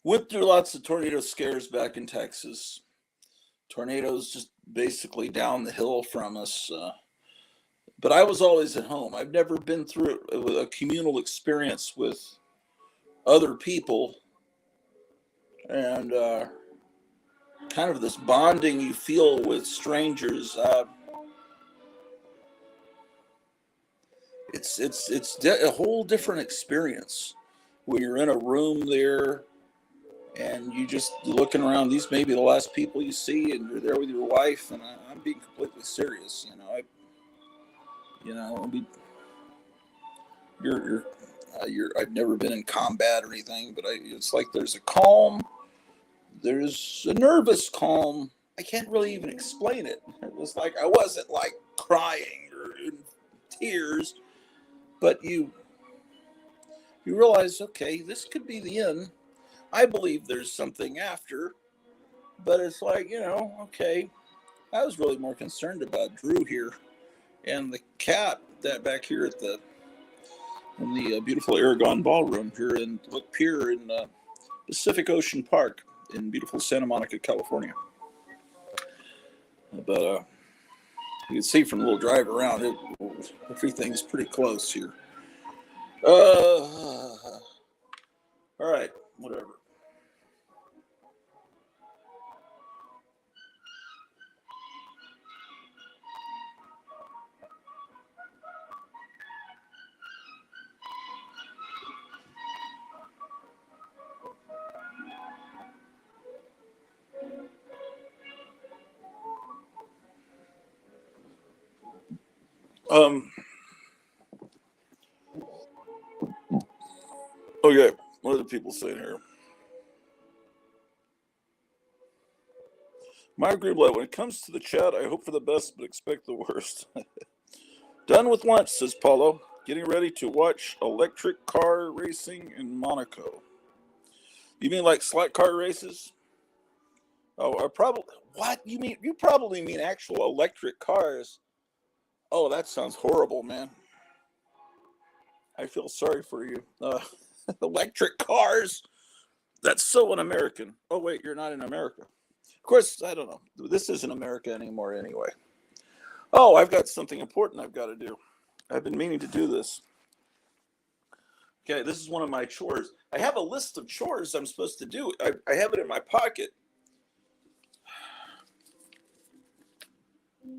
went through lots of tornado scares back in Texas. Tornadoes just basically down the hill from us. But I was always at home. I've never been through a communal experience with other people. And kind of this bonding you feel with strangers. It's a whole different experience when you're in a room there and you just looking around. These may be the last people you see, and you're there with your wife. And I'm being completely serious. I've never been in combat or anything, but it's like there's a calm. There's a nervous calm. I can't really even explain it. It was like I wasn't like crying or in tears, but you realize, okay, this could be the end. I believe there's something after, but it's like, okay. I was really more concerned about Drew here and the cat that back here at the in the beautiful Aragon Ballroom here in Pier in Pacific Ocean Park in beautiful Santa Monica, California. But you can see from the little drive around it, everything's pretty close here. All right, whatever. Okay, what are the people saying here? My Greenblatt, when it comes to the chat, I hope for the best, but expect the worst. Done with lunch, says Paulo. Getting ready to watch electric car racing in Monaco. You mean like slot car races? Oh, I probably. What you mean? You probably mean actual electric cars. Oh, that sounds horrible, man. I feel sorry for you. Electric cars. That's so un-American. Oh wait, you're not in America. Of course, I don't know. This isn't America anymore, anyway. Oh, I've got something important I've got to do. I've been meaning to do this. Okay, this is one of my chores. I have a list of chores I'm supposed to do. I have it in my pocket.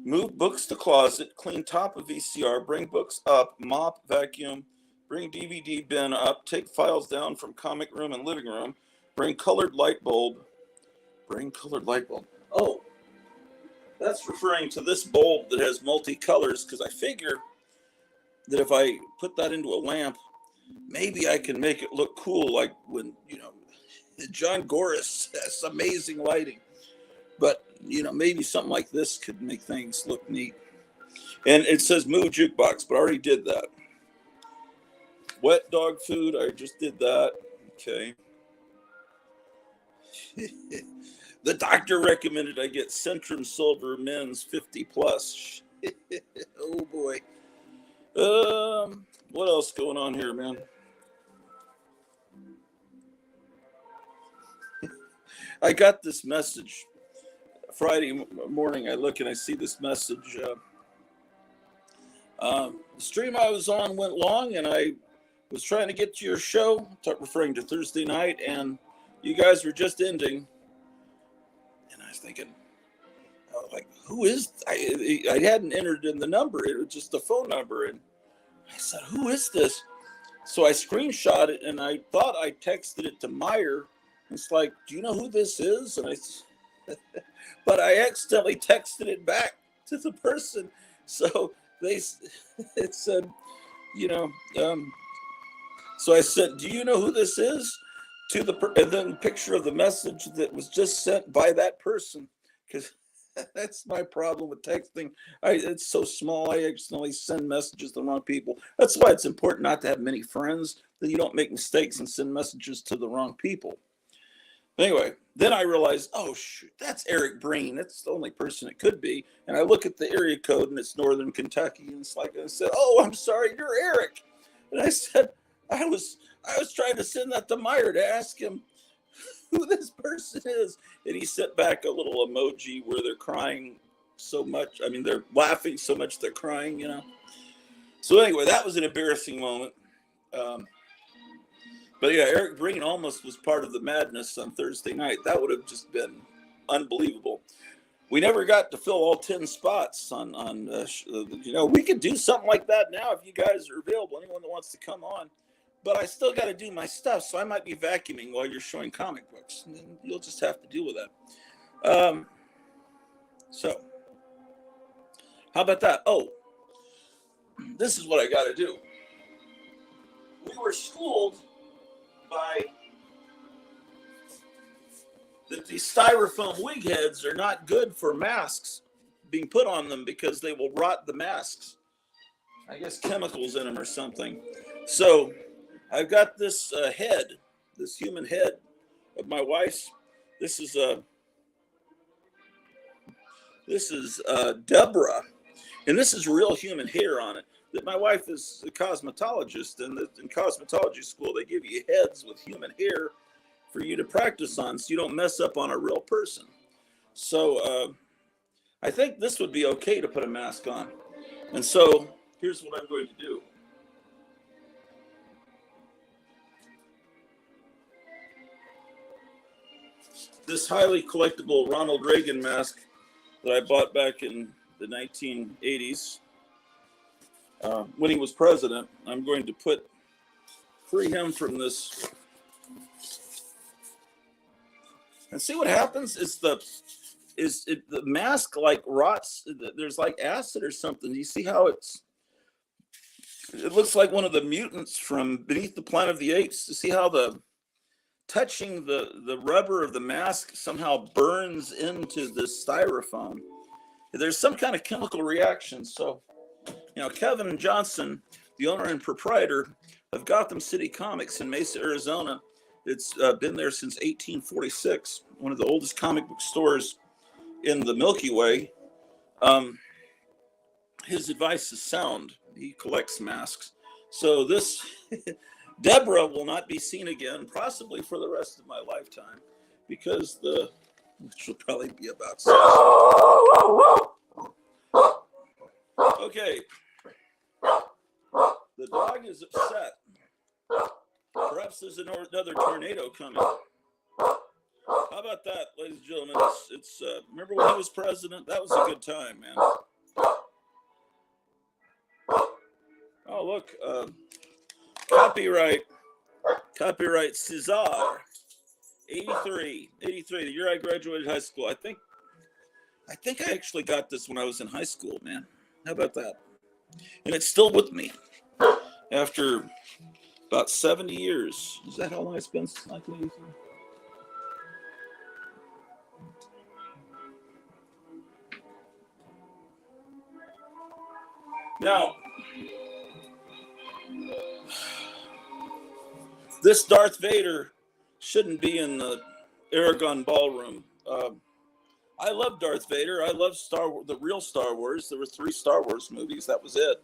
Move books to closet, clean top of VCR, bring books up, mop, vacuum, bring DVD bin up, take files down from comic room and living room, bring colored light bulb. Oh, that's referring to this bulb that has multicolors, because I figure that if I put that into a lamp, maybe I can make it look cool, like when, John Gores has amazing lighting. But, maybe something like this could make things look neat. And it says move jukebox, but I already did that. Wet dog food, I just did that. Okay. The doctor recommended I get Centrum Silver Men's 50 plus. Oh boy. What else going on here, man? I got this message Friday morning. I look and I see this message. The stream I was on went long, and I was trying to get to your show, referring to Thursday night, and you guys were just ending. And I was thinking, like, who is? I hadn't entered in the number. It was just a phone number, and I said, who is this? So I screenshot it, and I thought I texted it to Meyer. It's like, do you know who this is? And but I accidentally texted it back to the person. So it said, so I said, do you know who this is? And then a picture of the message that was just sent by that person, because that's my problem with texting. It's so small. I accidentally send messages to the wrong people. That's why it's important not to have many friends, that you don't make mistakes and send messages to the wrong people. Anyway, then I realized, oh, shoot, that's Eric Breen. That's the only person it could be. And I look at the area code, and it's Northern Kentucky. And it's like, I said, oh, I'm sorry, you're Eric. And I said, I was trying to send that to Meyer to ask him who this person is. And he sent back a little emoji where they're crying so much. I mean, they're laughing so much they're crying, So anyway, that was an embarrassing moment. But yeah, Eric Breen almost was part of the madness on Thursday night. That would have just been unbelievable. We never got to fill all 10 spots on we could do something like that now if you guys are available, anyone that wants to come on. But I still got to do my stuff, so I might be vacuuming while you're showing comic books. And then you'll just have to deal with that. So, how about that? Oh, this is what I got to do. We were schooled by that these styrofoam wig heads are not good for masks being put on them because they will rot the masks. I guess chemicals in them or something. So I've got this head, this human head of my wife's. This is Deborah, and this is real human hair on it. that my wife is a cosmetologist, and that in cosmetology school they give you heads with human hair for you to practice on, so you don't mess up on a real person. So I think this would be okay to put a mask on. And so here's what I'm going to do. This highly collectible Ronald Reagan mask that I bought back in the 1980s when he was president, I'm going to free him from this. And see what happens is the mask like rots. There's like acid or something. You see how it looks like one of the mutants from Beneath the Planet of the Apes. You see how touching the rubber of the mask somehow burns into the styrofoam. There's some kind of chemical reaction. So, Kevin Johnson, the owner and proprietor of Gotham City Comics in Mesa, Arizona, it's been there since 1846, one of the oldest comic book stores in the Milky Way. His advice is sound. He collects masks. So this Deborah will not be seen again, possibly for the rest of my lifetime, because which will probably be about 6. Okay. The dog is upset. Perhaps there's another tornado coming. How about that, ladies and gentlemen? It's remember when he was president? That was a good time, man. Oh, look. Copyright Cesar. 83, the year I graduated high school. I think I actually got this when I was in high school, man. How about that? And it's still with me after about 70 years. Is that how long it's been since 1983? Now, this Darth Vader shouldn't be in the Aragon Ballroom. I love Darth Vader. I love the real Star Wars. There were 3 Star Wars movies. That was it.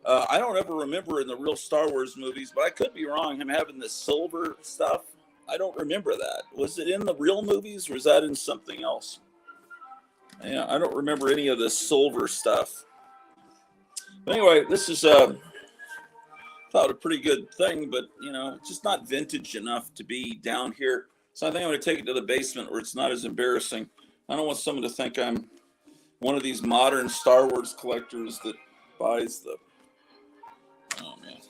I don't ever remember in the real Star Wars movies, but I could be wrong. Him having this silver stuff. I don't remember that. Was it in the real movies or was that in something else? Yeah, I don't remember any of this silver stuff. But anyway, this is thought a pretty good thing, but just not vintage enough to be down here. So I think I'm going to take it to the basement where it's not as embarrassing. I don't want someone to think I'm one of these modern Star Wars collectors that buys oh man,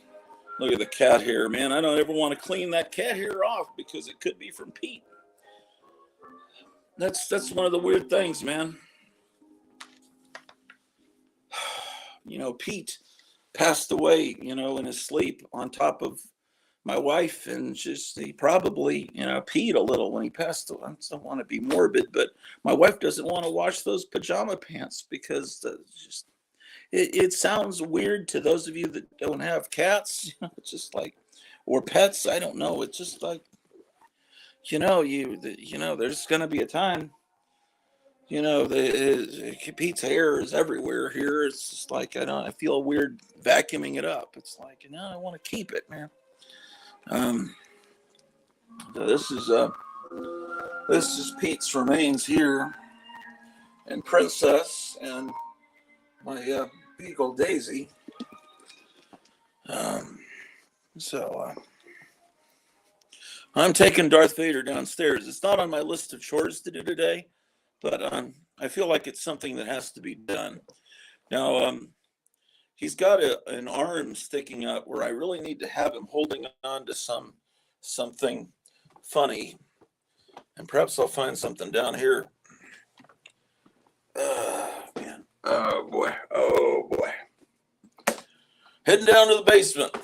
look at the cat hair, man. I don't ever want to clean that cat hair off because it could be from Pete. That's one of the weird things, man. Pete passed away, in his sleep on top of my wife, and he probably, peed a little when he passed away. I don't want to be morbid, but my wife doesn't want to wash those pajama pants because it sounds weird to those of you that don't have cats, it's just like, or pets. I don't know. It's just like, there's going to be a time, Pete's hair is everywhere here. It's just like, I feel weird vacuuming it up. It's like, I want to keep it, man. So this is Pete's remains here, and Princess, and my beagle Daisy. So I'm taking Darth Vader downstairs. It's not on my list of chores to do today, but I feel like it's something that has to be done. Now, he's got an arm sticking up where I really need to have him holding on to something funny. And perhaps I'll find something down here. Man. Oh, boy. Heading down to the basement.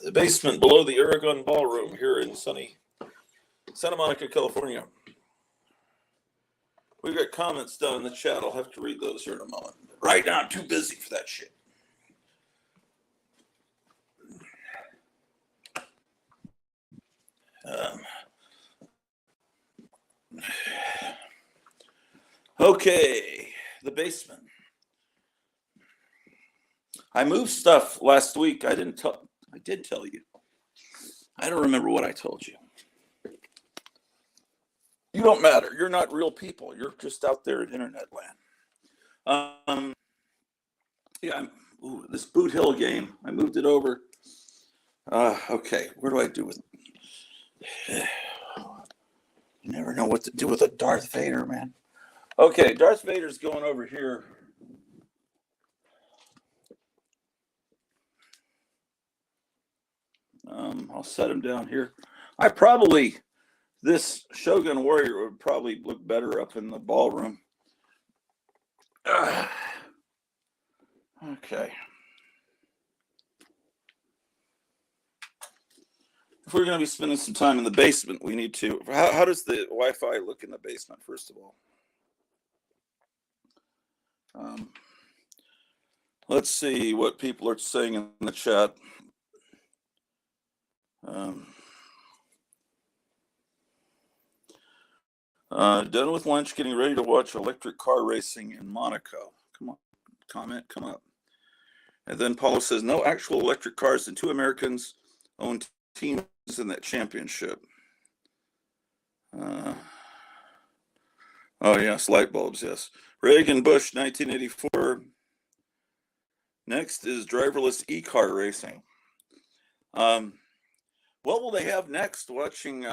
The basement below the Aragon Ballroom here in sunny Santa Monica, California. We've got comments down in the chat. I'll have to read those here in a moment. Right now, I'm too busy for that shit. Okay, the basement. I moved stuff last week. I did tell you. I don't remember what I told you. You don't matter. You're not real people. You're just out there in internet land. Yeah, this Boot Hill game. I moved it over. Okay, where do I do with it? You never know what to do with a Darth Vader, man. Okay, Darth Vader's going over here. I'll set him down here. This Shogun Warrior would probably look better up in the ballroom. Okay. If we're going to be spending some time in the basement, we need to. How does the Wi-Fi look in the basement, first of all? Let's see what people are saying in the chat. Done with lunch, getting ready to watch electric car racing in Monaco. Come on, comment, come up. And then Paulo says, no actual electric cars, and 2 Americans own teams in that championship. Oh, yes, light bulbs, yes. Reagan Bush, 1984. Next is driverless e-car racing. What will they have next? Watching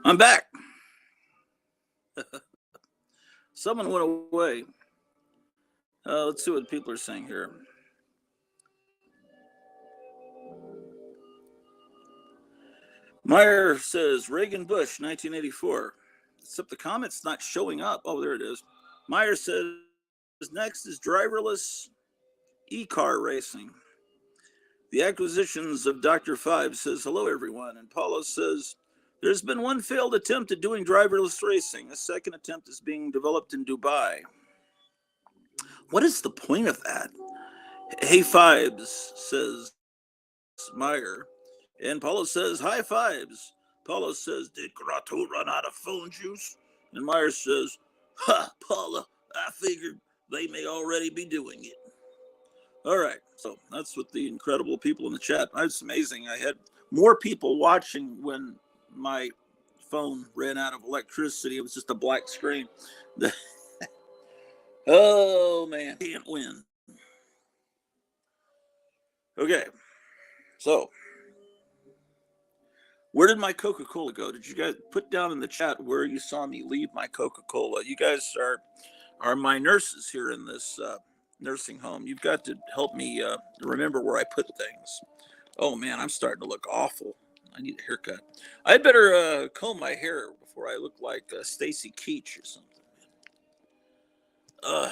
I'm back. Someone went away. Let's see what people are saying here. Meyer says Reagan Bush, 1984. Except the comment's not showing up. Oh, there it is. Meyer says next is driverless e-car racing. The acquisitions of Dr. Five says hello, everyone. And Paulo says there's been one failed attempt at doing driverless racing. A second attempt is being developed in Dubai. What is the point of that? Hey Fives, says Meyer. And Paulo says, high fives. Paulo says, did Grotto run out of phone juice? And Meyer says, ha, Paula, I figured they may already be doing it. All right, so that's what the incredible people in the chat. It's amazing. I had more people watching when my phone ran out of electricity. It was just a black screen. Oh, man, can't win. Okay, so where did my Coca-Cola go? Did you guys put down in the chat where you saw me leave my Coca-Cola? You guys are my nurses here in this nursing home. You've got to help me remember where I put things. Oh man, I'm starting to look awful. I need a haircut. I'd better comb my hair before I look like Stacy Keach or something. I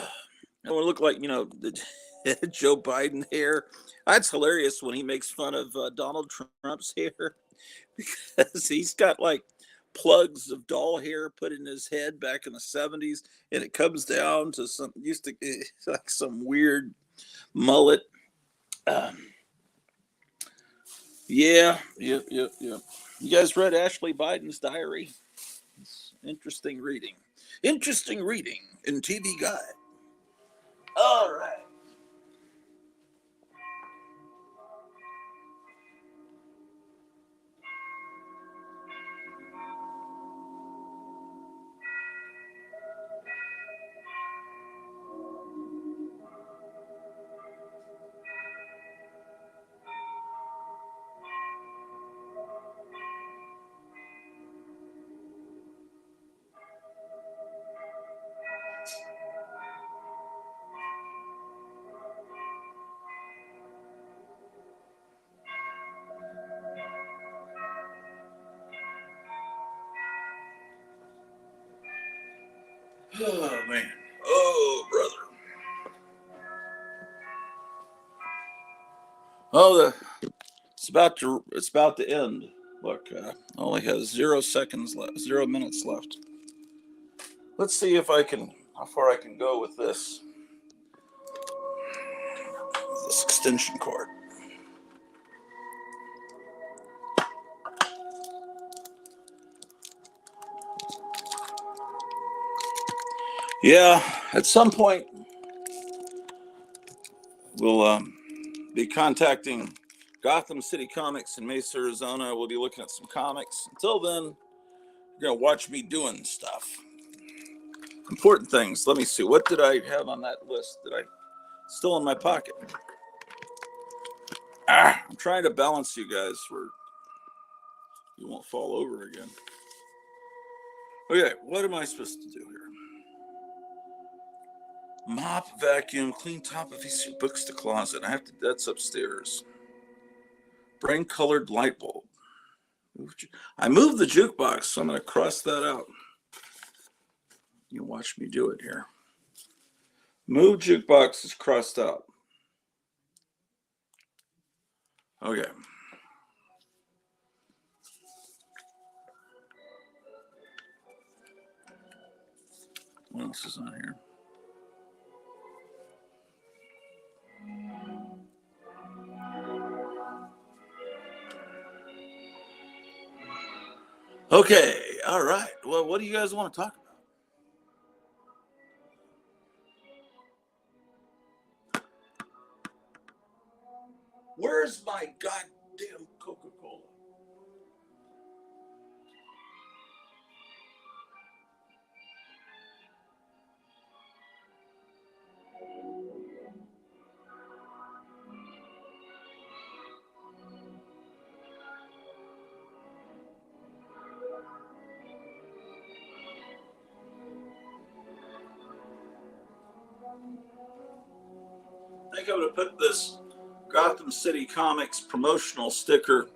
don't want to look like, the Joe Biden hair. That's hilarious when he makes fun of Donald Trump's hair. Because he's got like plugs of doll hair put in his head back in the 70s, and it comes down to like some weird mullet. Yeah. You guys read Ashley Biden's diary? It's interesting reading. Interesting reading in TV Guide. All right. Oh man. Oh brother. Oh, it's about to end. Look, only has 0 seconds left, 0 minutes left. Let's see if how far I can go with this extension cord. Yeah, at some point we'll be contacting Gotham City Comics in Mesa, Arizona. We'll be looking at some comics. Until then, you're gonna watch me doing stuff. Important things. Let me see. What did I have on that list? Still in my pocket? I'm trying to balance you guys where you won't fall over again. Okay, what am I supposed to do here? Mop, vacuum, clean top of your books to closet. That's upstairs. Brain colored light bulb. I moved the jukebox, so I'm going to cross that out. You watch me do it here. Move jukebox is crossed out. Okay. What else is on here? Okay, all right. Well, what do you guys want to talk about? Where's my goddamn Coca-Cola? I think I'm going to put this Gotham City Comics promotional sticker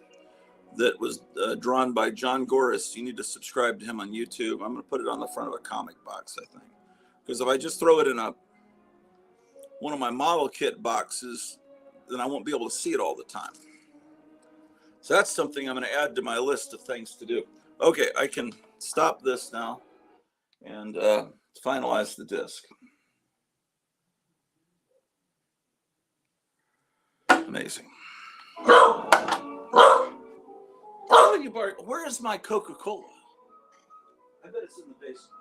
that was drawn by John Goris. You need to subscribe to him on YouTube. I'm going to put it on the front of a comic box, I think. Because if I just throw it in one of my model kit boxes, then I won't be able to see it all the time. So that's something I'm going to add to my list of things to do. Okay, I can stop this now and finalize the disc. Amazing. Oh, you bark. Where is my Coca-Cola? I bet it's in the basement.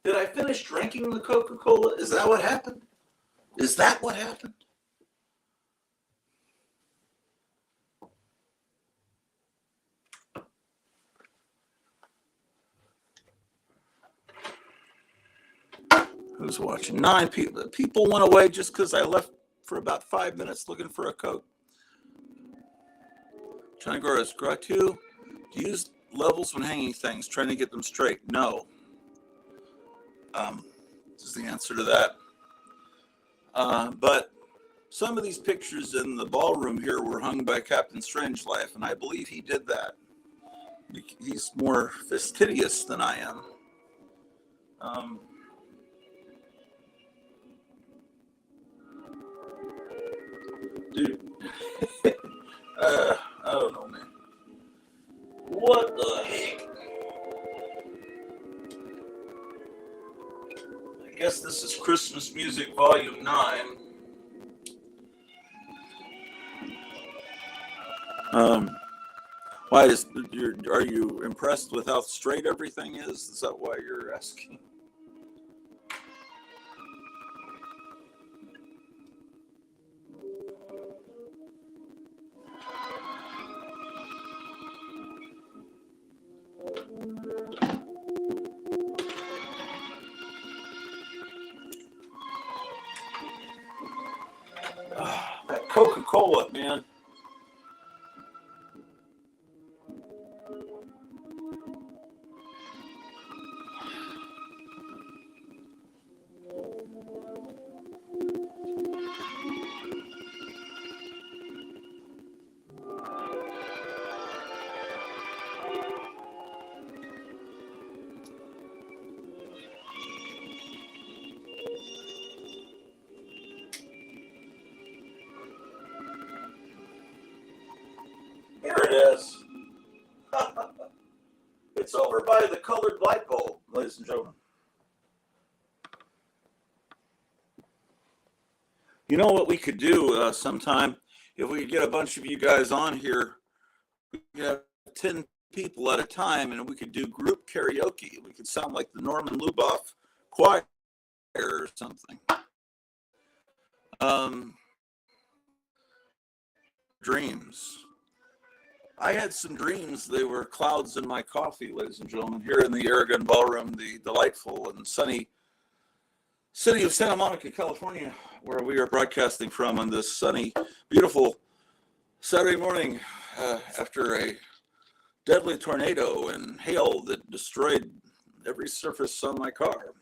Did I finish drinking the Coca-Cola? Is that what happened? Is that what happened? Who's watching? 9 people. People went away just because I left for about 5 minutes looking for a Coke. Trying to grow as gratu. Use levels when hanging things, trying to get them straight. No. This is the answer to that. But some of these pictures in the ballroom here were hung by Captain Strangelife, and I believe he did that. He's more fastidious than I am. Dude, I don't know, man. What the heck? I guess this is Christmas Music Volume 9. Why are you impressed with how straight everything is? Is that why you're asking? That Coca-Cola, man. Here it is. It's over by the colored light bulb, ladies and gentlemen. You know what we could do sometime? If we could get a bunch of you guys on here, we could have 10 people at a time, and we could do group karaoke. We could sound like the Norman Luboff choir or something. Dreams. I had some dreams. They were clouds in my coffee, ladies and gentlemen, here in the Aragon Ballroom, the delightful and sunny city of Santa Monica, California, where we are broadcasting from on this sunny, beautiful Saturday morning after a deadly tornado and hail that destroyed every surface on my car.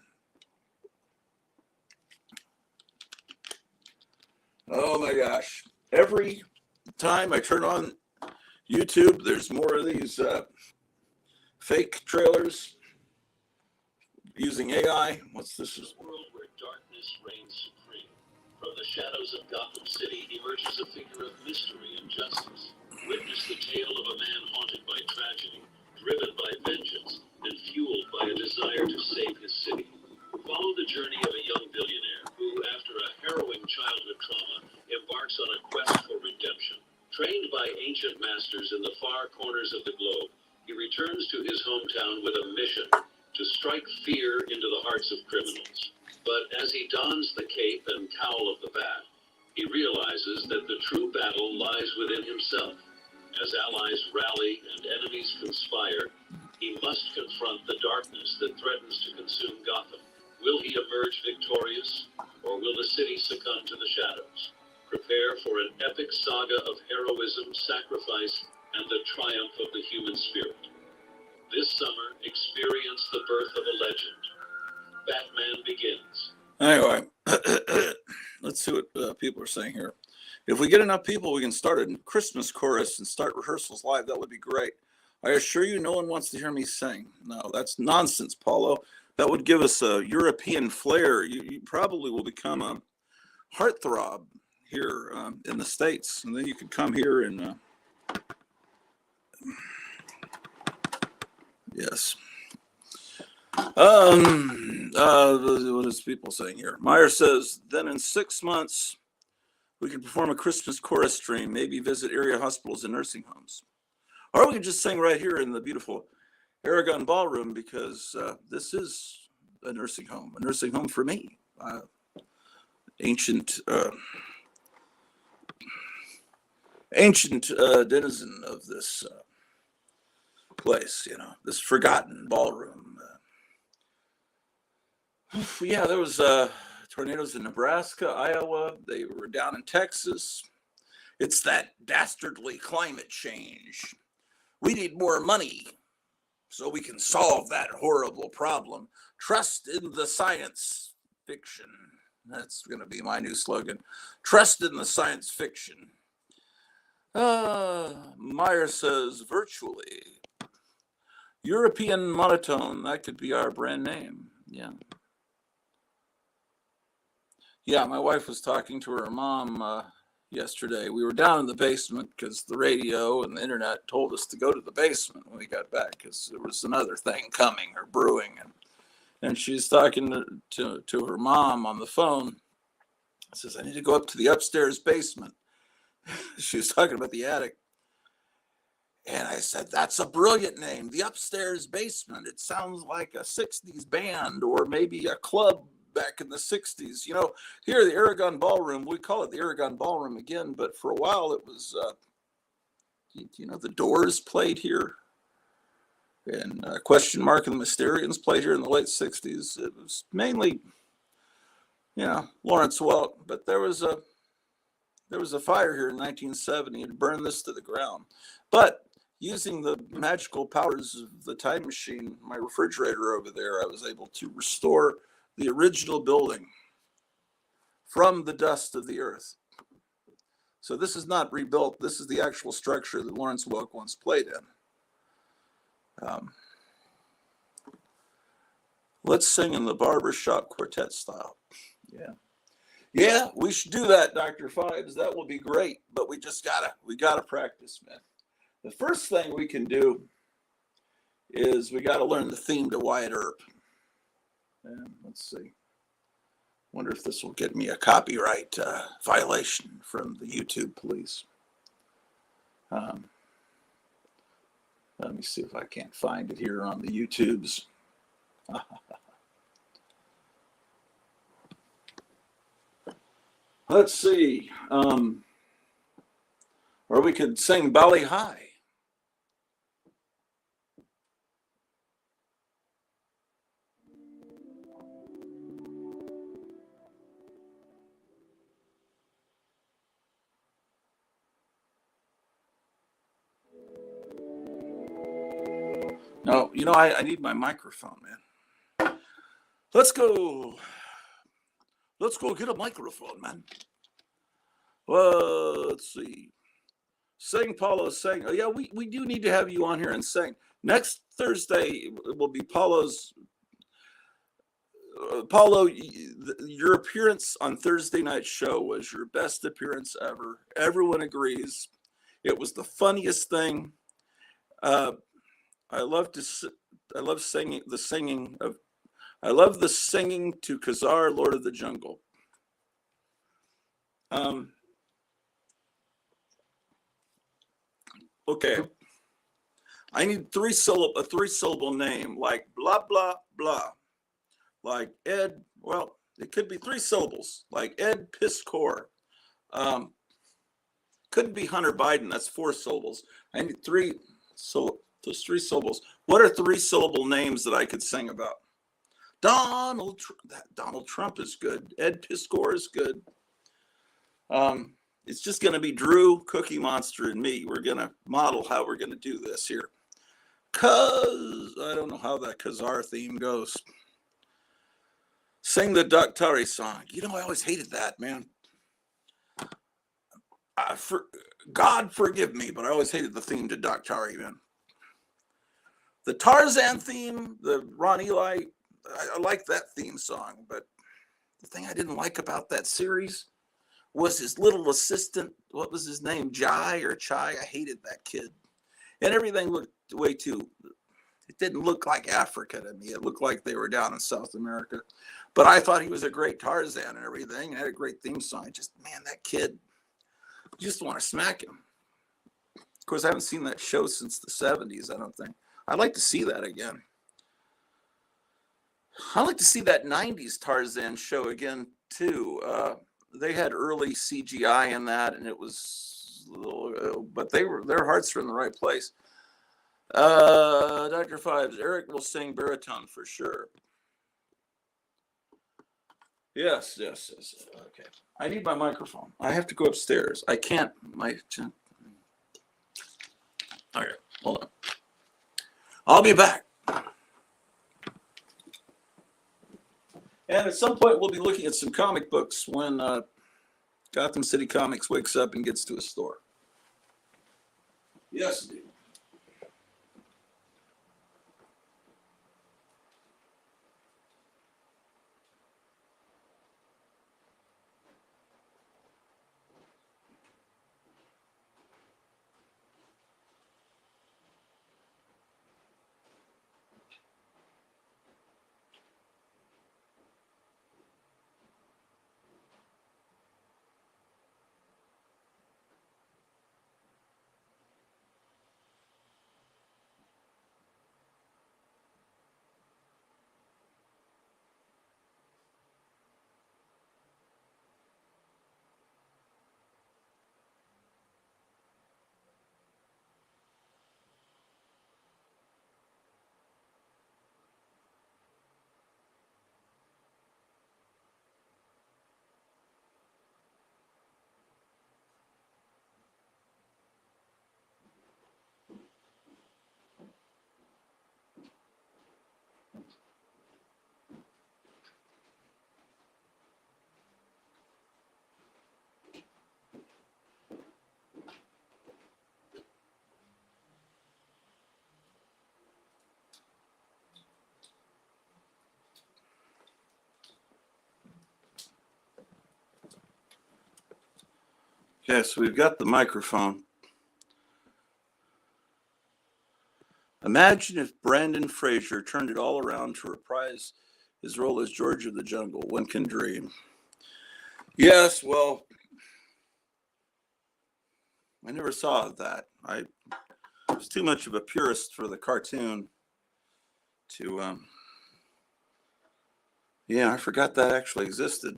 Oh my gosh. Every time I turn on YouTube, there's more of these fake trailers using AI. What's this? A world where darkness reigns supreme. From the shadows of Gotham City emerges a figure of mystery and justice. Witness the tale of a man haunted by tragedy, driven by vengeance, and fueled by a desire to save his city. Follow the journey of a young billionaire who, after a harrowing childhood trauma, embarks on a quest for redemption. Trained by ancient masters in the far corners of the globe, he returns to his hometown with a mission to strike fear into the hearts of criminals. But as he dons the cape and cowl of the bat, he realizes that the true battle lies within himself. As allies rally and enemies conspire, he must confront the darkness that threatens to consume Gotham. Will he emerge victorious, or will the city succumb to the shadows? Prepare for an epic saga of heroism, sacrifice, and the triumph of the human spirit. This summer, experience the birth of a legend. Batman Begins. Anyway, let's see what people are saying here. If we get enough people, we can start a Christmas chorus and start rehearsals live. That would be great. I assure you, no one wants to hear me sing. No, that's nonsense, Paulo. That would give us a European flair. You probably will become a heartthrob here in the States, and then you could come here and yes. What is people saying here? Meyer says, then in 6 months, we could perform a Christmas chorus stream, maybe visit area hospitals and nursing homes. Or we could just sing right here in the beautiful Aragon Ballroom, because this is a nursing home for me. Ancient denizen of this place, this forgotten ballroom. Yeah, there was tornadoes in Nebraska, Iowa. They were down in Texas. It's that dastardly climate change. We need more money so we can solve that horrible problem. Trust in the science fiction. That's going to be my new slogan. Trust in the science fiction. Meyer says, virtually. European monotone. That could be our brand name. Yeah. Yeah, my wife was talking to her mom yesterday. We were down in the basement because the radio and the internet told us to go to the basement when we got back because there was another thing coming or brewing. And she's talking to her mom on the phone. Says, I need to go up to the upstairs basement. She was talking about the attic. And I said, that's a brilliant name, the upstairs basement. It sounds like a 60s band or maybe a club back in the 60s. Here, the Aragon Ballroom, we call it the Aragon Ballroom again, but for a while it was, the Doors played here. And Question Mark and the Mysterians played here in the late 60s. It was mainly, Lawrence Welk, but there was a fire here in 1970 and burned this to the ground. But using the magical powers of the time machine, my refrigerator over there, I was able to restore the original building from the dust of the earth. So this is not rebuilt. This is the actual structure that Lawrence Welk once played in. Let's sing in the barbershop quartet style. Yeah, we should do that, Dr. Fives. That will be great. But we gotta practice, man. The first thing we can do is we got to learn the theme to Wyatt Earp. And let's see. Wonder if this will get me a copyright violation from the YouTube police. Let me see if I can't find it here on the YouTubes. Let's see. Or we could sing Bally High. No, I need my microphone, man. Let's go get a microphone, man. Well, let's see. Sing, Paulo, sing. Oh, yeah, we do need to have you on here and sing. Next Thursday will be Paulo's. Paulo, your appearance on Thursday night show was your best appearance ever. Everyone agrees. It was the funniest thing. I love singing I love the singing to Khazar, Lord of the Jungle. Okay. I need a three-syllable name, like blah, blah, blah. Like Ed, well, it could be 3 syllables, like Ed Piscor. Couldn't be Hunter Biden, that's 4 syllables. I need 3, so those 3 syllables. What are 3-syllable names that I could sing about? Donald Trump is good. Ed Piscor is good. It's just going to be Drew, Cookie Monster, and me. We're going to model how we're going to do this here. Cause I don't know how that Khazar theme goes. Sing the Dakhtari song. I always hated that, man. God forgive me, but I always hated the theme to Dakhtari, man. The Tarzan theme, the Ron Eli, I like that theme song, but the thing I didn't like about that series was his little assistant. What was his name? Jai or Chai? I hated that kid. And everything looked way too, it didn't look like Africa to me. It looked like they were down in South America. But I thought he was a great Tarzan and everything. And had a great theme song. Man, that kid, you just want to smack him. Of course, I haven't seen that show since the 70s, I don't think. I'd like to see that again. I'd like to see that 90s Tarzan show again, too. They had early CGI in that, and it was, but their hearts were in the right place. Dr. Fives, Eric will sing baritone for sure. Yes. Okay. I need my microphone. I have to go upstairs. I can't. Okay, hold on. I'll be back. And at some point, we'll be looking at some comic books when Gotham City Comics wakes up and gets to a store. Yes, indeed. Okay, so we've got the microphone. Imagine if Brandon Fraser turned it all around to reprise his role as George of the Jungle. One can dream. Yes, well, I never saw that. I was too much of a purist for the cartoon to, yeah, I forgot that actually existed.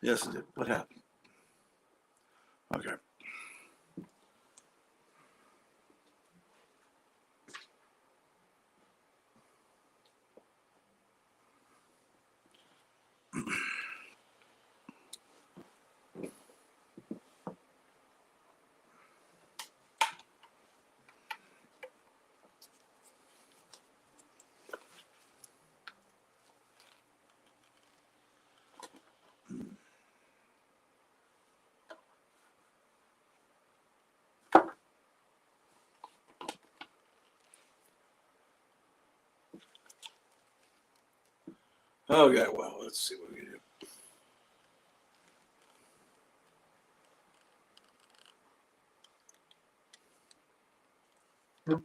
Yes, it did. What happened? Okay. Okay, well, let's see what we can do.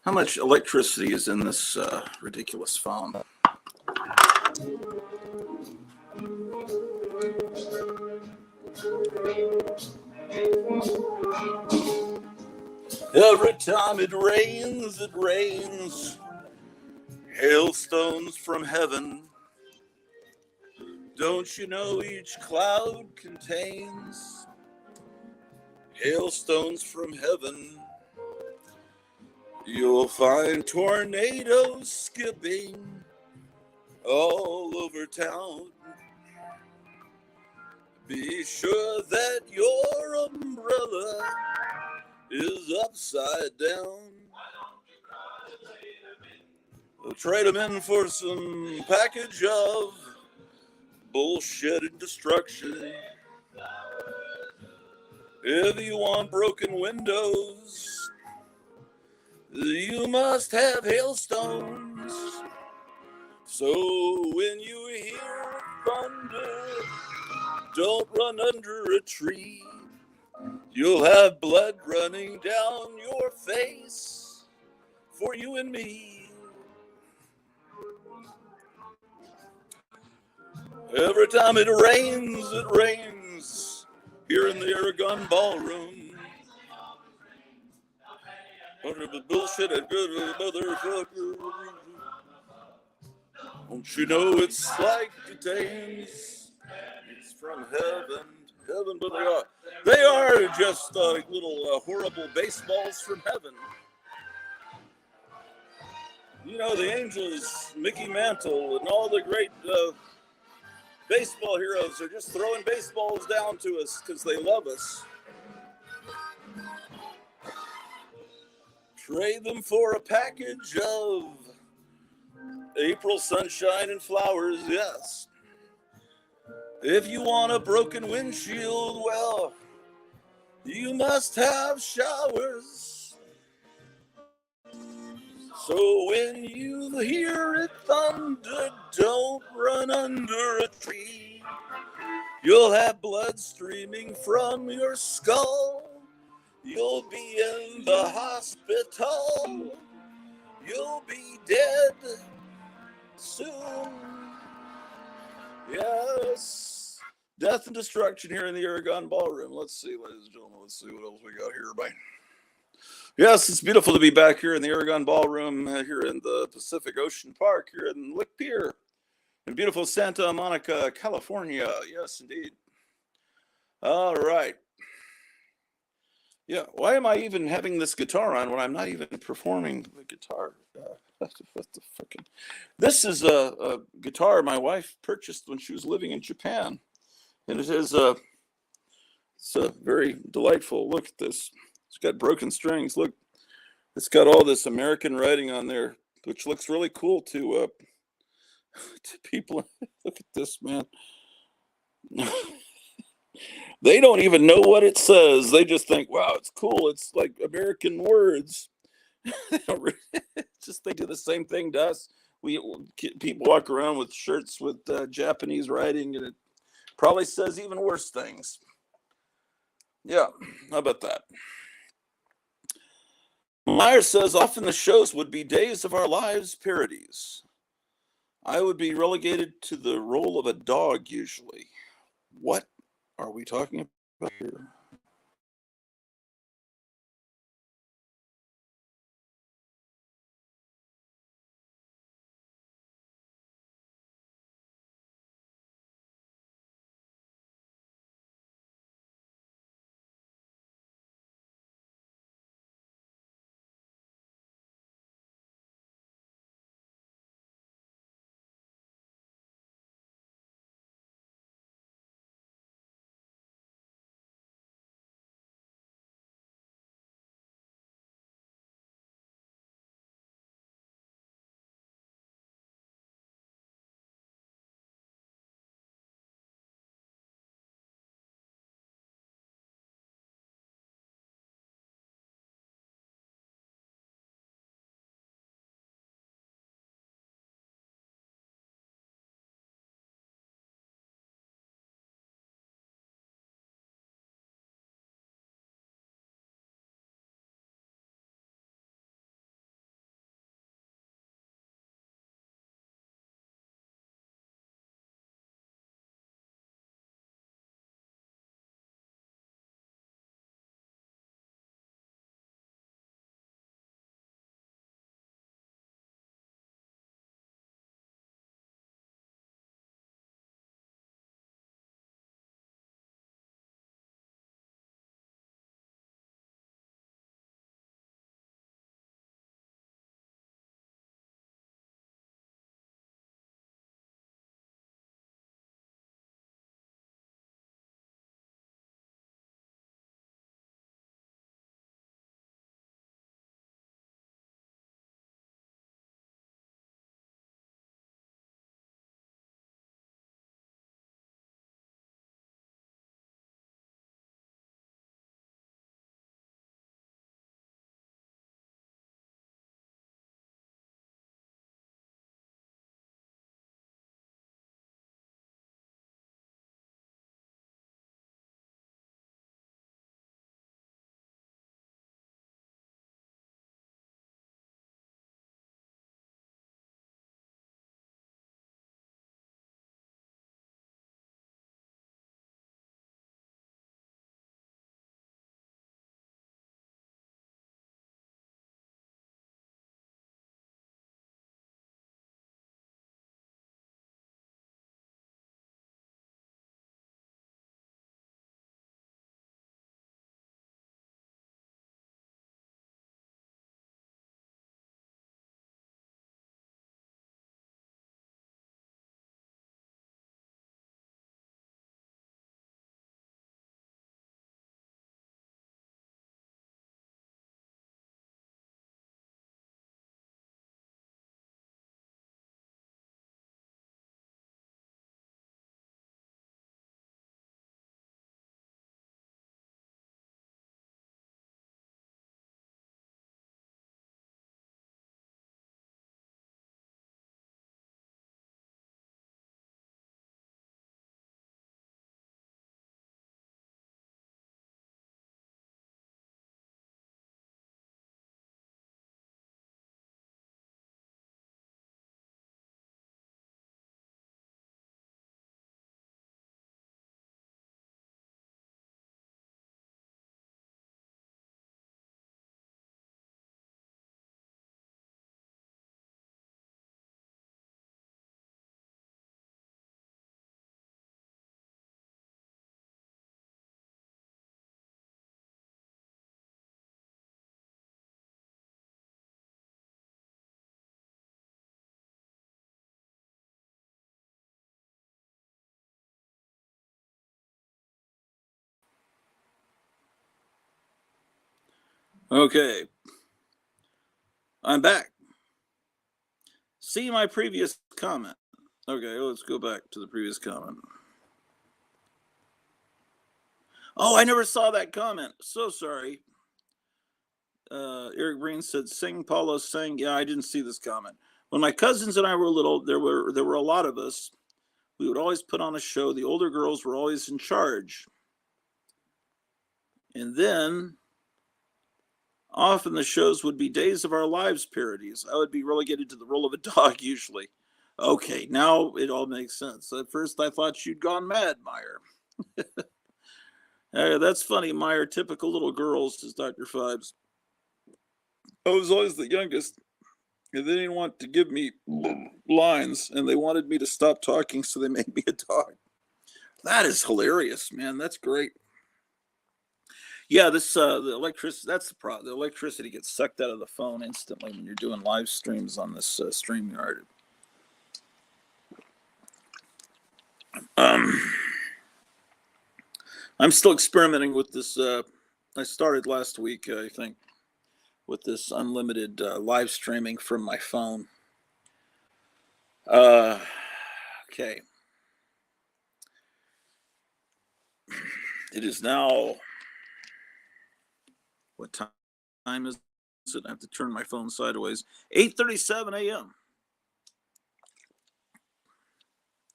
How much electricity is in this ridiculous phone? Every time it rains hailstones from heaven. Don't you know each cloud contains hailstones from heaven? You'll find tornadoes skipping all over town. Be sure that your umbrella is upside down. We'll trade them in for some package of bullshit and destruction. If you want broken windows, you must have hailstones. So when you hear thunder, don't run under a tree. You'll have blood running down your face for you and me. Every time it rains here in the Aragon Ballroom. Bullshit and good motherfucker. Don't you know it's like contains? It's from heaven, but they are just little horrible baseballs from heaven. You know, the Angels, Mickey Mantle, and all the great baseball heroes are just throwing baseballs down to us because they love us. Trade them for a package of April sunshine and flowers, yes. If you want a broken windshield, well, you must have showers. So when you hear it thunder, don't run under a tree. You'll have blood streaming from your skull. You'll be in the hospital. You'll be dead soon. Yes. Death and destruction here in the Aragon Ballroom. Let's see, ladies and gentlemen. Let's see what else we got here, everybody. Yes, it's beautiful to be back here in the Aragon Ballroom here in the Pacific Ocean Park here in Lick Pier in beautiful Santa Monica, California. Yes, indeed. All right. Yeah, why am I even having this guitar on when I'm not even performing the guitar? What the fucking... This is a guitar my wife purchased when she was living in Japan. And it is it's a very delightful. Look at this. It's got broken strings. Look, it's got all this American writing on there, which looks really cool to people. Look at this, man. They don't even know what it says. They just think, wow, it's cool. It's like American words. They do the same thing to us people walk around with shirts with Japanese writing, and it probably says even worse things. Yeah, how about that? Myers says often the shows would be Days of Our Lives parodies. I would be relegated to the role of a dog usually. What are we talking about here? Okay, I'm back. See my previous comment. Okay, let's go back to the previous comment. Oh, I never saw that comment. So sorry. Eric Breen said, sing Paulo sang. Yeah, I didn't see this comment. When my cousins and I were little, there were a lot of us. We would always put on a show. The older girls were always in charge. And then often the shows would be Days of Our Lives parodies. I would be relegated to the role of a dog usually. Okay, now it all makes sense. At first I thought you'd gone mad, Meyer. That's funny, Meyer. Typical little girls, says Dr. Fibes. I was always the youngest, and they didn't want to give me lines, and they wanted me to stop talking, so they made me a dog. That is hilarious, man. That's great. Yeah, this the electricity. That's the problem. The electricity gets sucked out of the phone instantly when you're doing live streams on this StreamYard. I'm still experimenting with this. I started last week, I think, with this unlimited live streaming from my phone. Okay. It is now. What time is it? I have to turn my phone sideways. 8:37 a.m.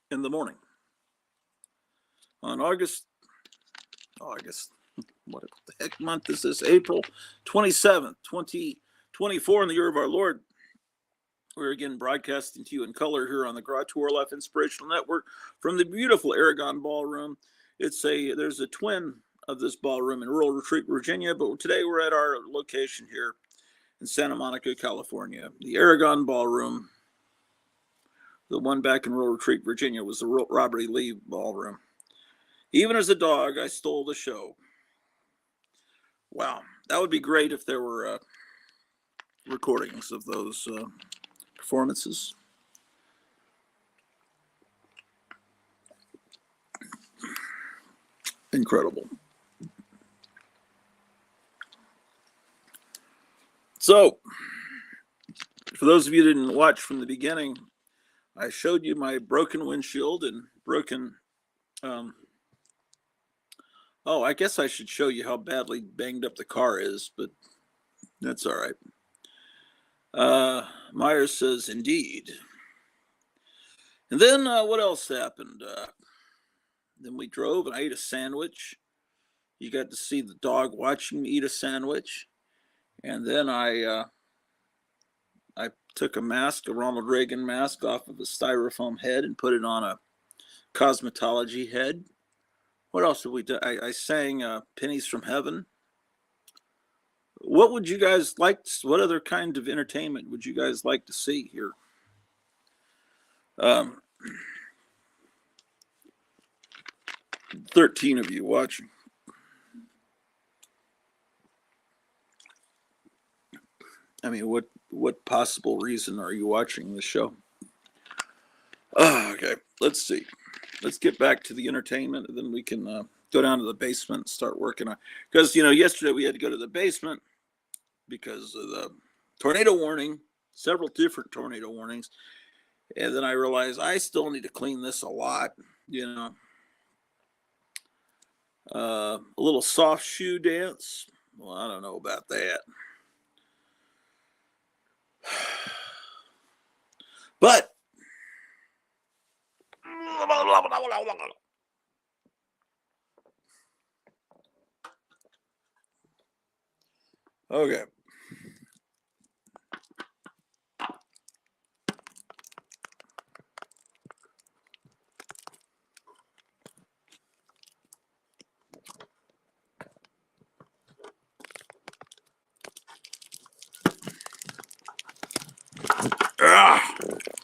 in the morning on August. What the heck month is this? April 27th, 2024, in the year of our Lord. We're again broadcasting to you in color here on the Orloff Inspirational Network from the beautiful Aragon Ballroom. There's a twin of this ballroom in Rural Retreat, Virginia, but today we're at our location here in Santa Monica, California. The Aragon Ballroom, the one back in Rural Retreat, Virginia, was the Robert E. Lee Ballroom. Even as a dog, I stole the show. Wow, that would be great if there were recordings of those performances. Incredible. So, for those of you who didn't watch from the beginning, I showed you my broken windshield and broken. I guess I should show you how badly banged up the car is, but that's all right. Myers says, indeed. And then what else happened? Then we drove and I ate a sandwich. You got to see the dog watching me eat a sandwich. And then I took a Ronald Reagan mask off of a styrofoam head and put it on a cosmetology head. What else did we do? I sang Pennies from Heaven. What would you guys like? What other kind of entertainment would you guys like to see here? 13 of you watching. I mean, what possible reason are you watching this show? Okay, let's see. Let's get back to the entertainment, and then we can go down to the basement and start working on. Because yesterday we had to go to the basement because of the tornado warning, several different tornado warnings, and then I realized I still need to clean this a lot. A little soft shoe dance. Well, I don't know about that. But okay.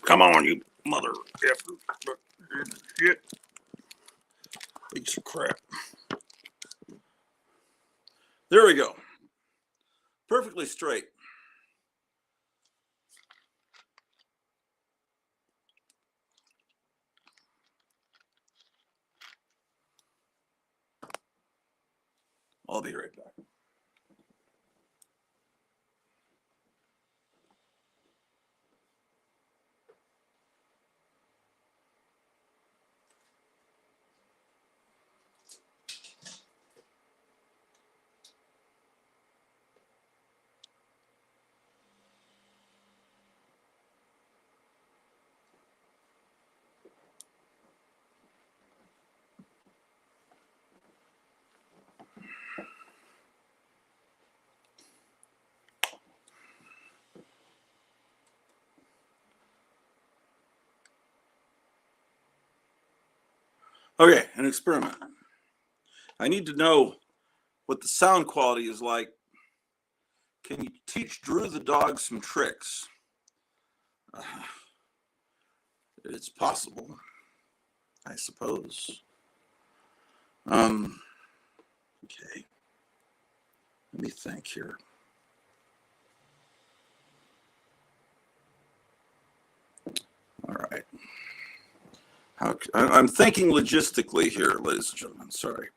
Come on, you mother effer. Shit. Piece of crap. There we go. Perfectly straight. I'll be right back. Okay, an experiment. I need to know what the sound quality is like. Can you teach Drew the dog some tricks? It's possible, I suppose. Okay. Let me think here. All right. I'm thinking logistically here, ladies and gentlemen. Sorry.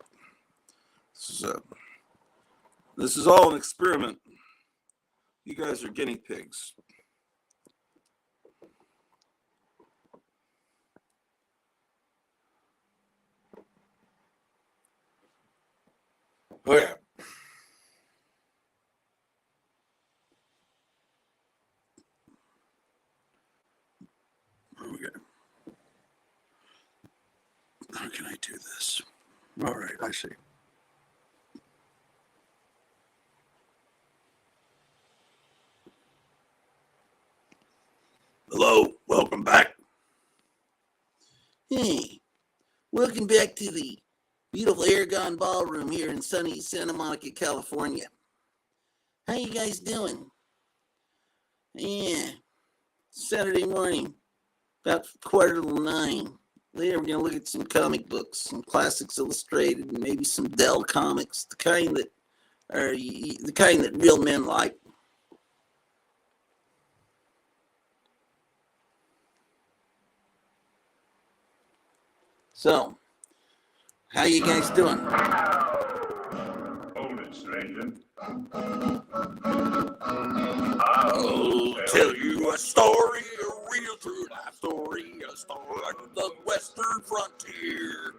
This is all an experiment. You guys are guinea pigs. Oh, yeah. Okay. How can I do this? All right, I see. Hello, welcome back. Hey, welcome back to the beautiful Aragon Ballroom here in sunny Santa Monica, California. How you guys doing? Yeah, Saturday morning, about 8:45. Later, we're gonna look at some comic books, some Classics Illustrated, and maybe some Dell comics, the kind that real men like. So, how you guys doing? Hold it, stranger. I'll tell you a story, a real true life story, a story of the Western frontier.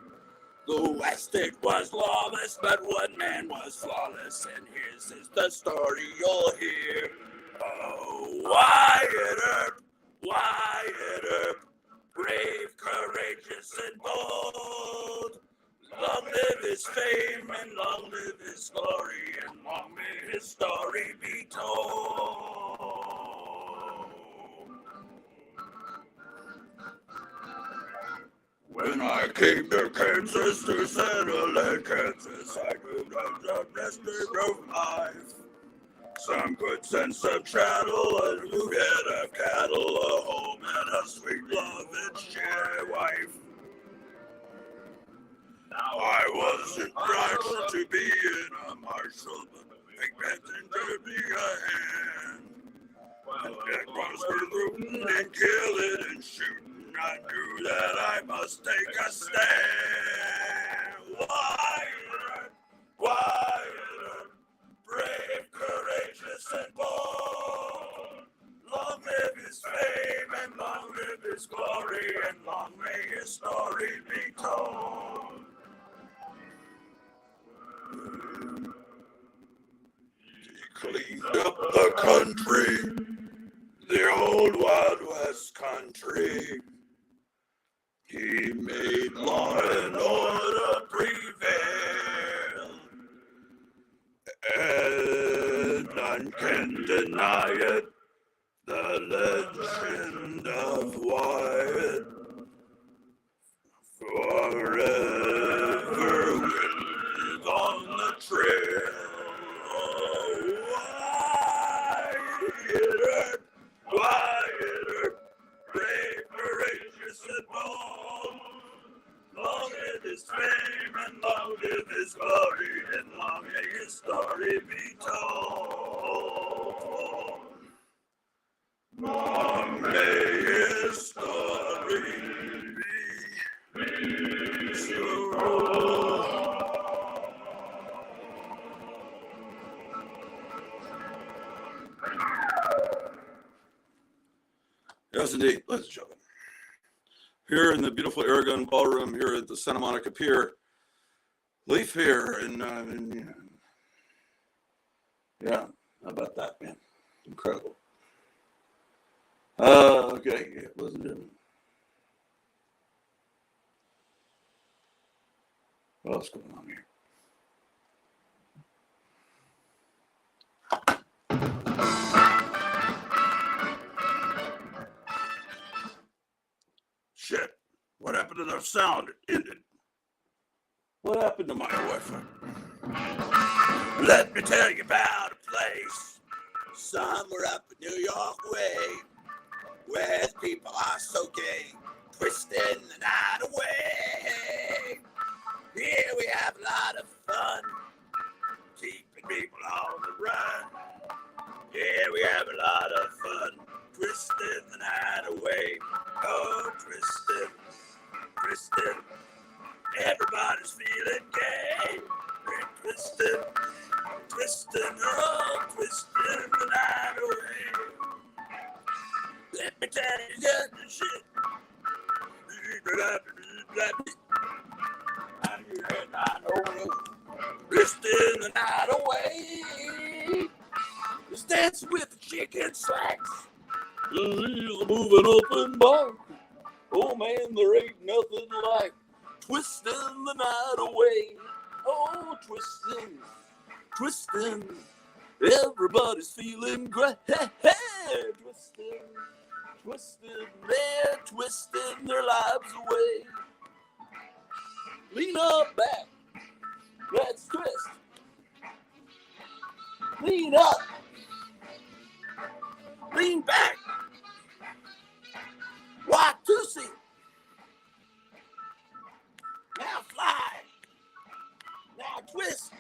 The West it was lawless, but one man was flawless, and his is the story you'll hear. Oh, Wyatt Earp, brave, courageous, and bold. Long live his fame, and long live his glory, and long may his story be told. When I came to Kansas to settle in Kansas, I moved on the nested of life. Some goods and some chattel, a new head of cattle, a home and a sweet loving share wife. I wasn't proud to be in a marshal, but Big Benton gave me a hand. And Jack was for looting and killing and shooting. I knew that I must take a stand. Wyatt, brave, courageous, and bold. Long live his fame and long live his glory, and long may his story be told. He cleaned up the country, the old Wild West country. He made law and order prevail, and none can deny it. The legend of Wyatt forever will live on the trail. Wyatt, brave, courageous, and bold. Long live his fame and long live his glory, and long may his story be told. Long may his story be told. Yes, indeed, ladies and gentlemen. Here in the beautiful Aragon Ballroom here at the Santa Monica Pier. Leaf here, and yeah, how about that, man? Incredible. Okay, yeah, wasn't it? What else going on here? Shit, what happened to the sound? It ended. What happened to my Wi-Fi? Let me tell you about a place somewhere up in New York way, where the people are so gay, twisting the night away. Here we have a lot of fun, keeping people on the run. Here we have a lot of fun, twisting the night away. Oh, twisting, twisting. Everybody's feeling gay. We're twisting, twisting, oh, twisting the night away. Let me tell you just the shit. I know, twisting the night away. Just dancing with the chicken slacks. He's moving up and back. Oh man, there ain't nothing like twisting the night away. Oh, twisting, twisting. Everybody's feeling great. Twisting, twisting. They're twisting their lives away. Lean up back. Let's twist. Lean up. Lean back. Walk to see. Now fly. Now twist.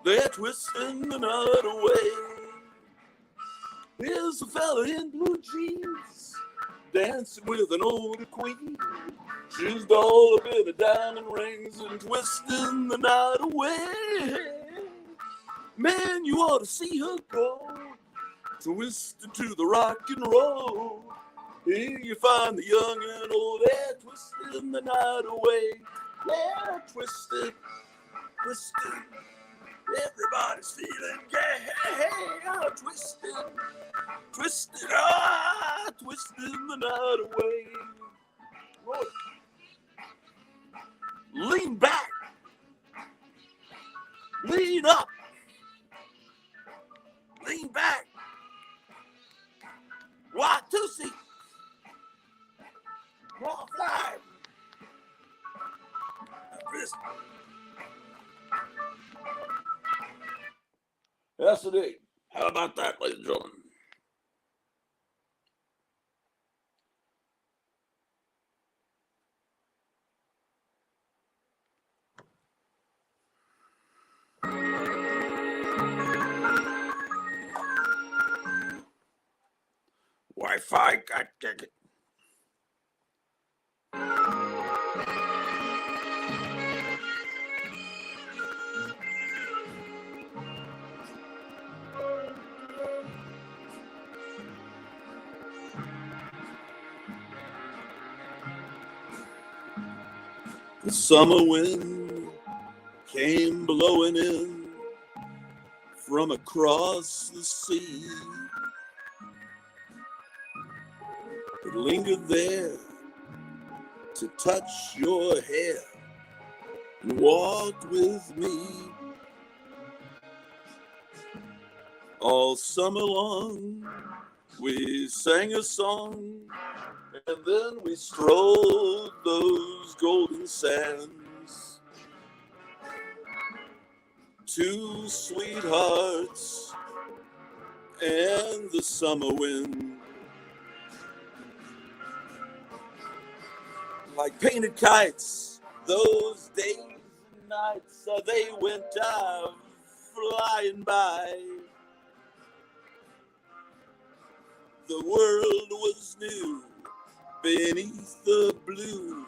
They're twisting the night away. Here's a fella in blue jeans dancing with an older queen. She's dolled up in the diamond rings and twisting the night away. Man, you ought to see her go, twisted to the rock and roll. Here you find the young and old, they're twisting the night away. Yeah, twisted, twisted. Everybody's feeling gay. Oh, twisted, twisted, ah, twisting the night away. Roy. Lean back. Lean up. Lean back. Walk to see. Walk live. That's the day. How about that, ladies and gentlemen? Wi-Fi got ticket. The summer wind came blowing in from across the sea. It lingered there to touch your hair and walk with me. All summer long we sang a song, and then we strolled those golden sands. Two sweethearts and the summer wind. Like painted kites, those days and nights, they went flying by. The world was new beneath the blue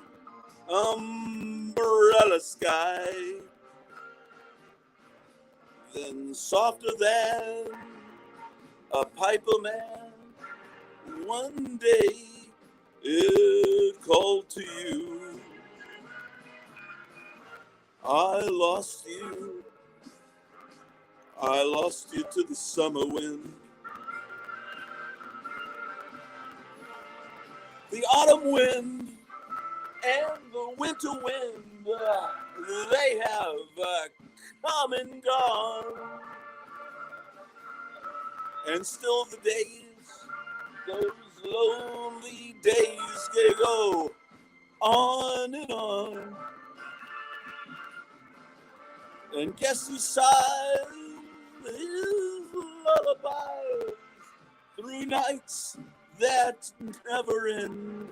umbrella sky. Then softer than a piper man, one day it called to you. I lost you to the summer wind. The autumn wind and the winter wind, they have come and gone. And still the days, those lonely days, they go on and on. And guess who sighs his lullaby through nights that never end?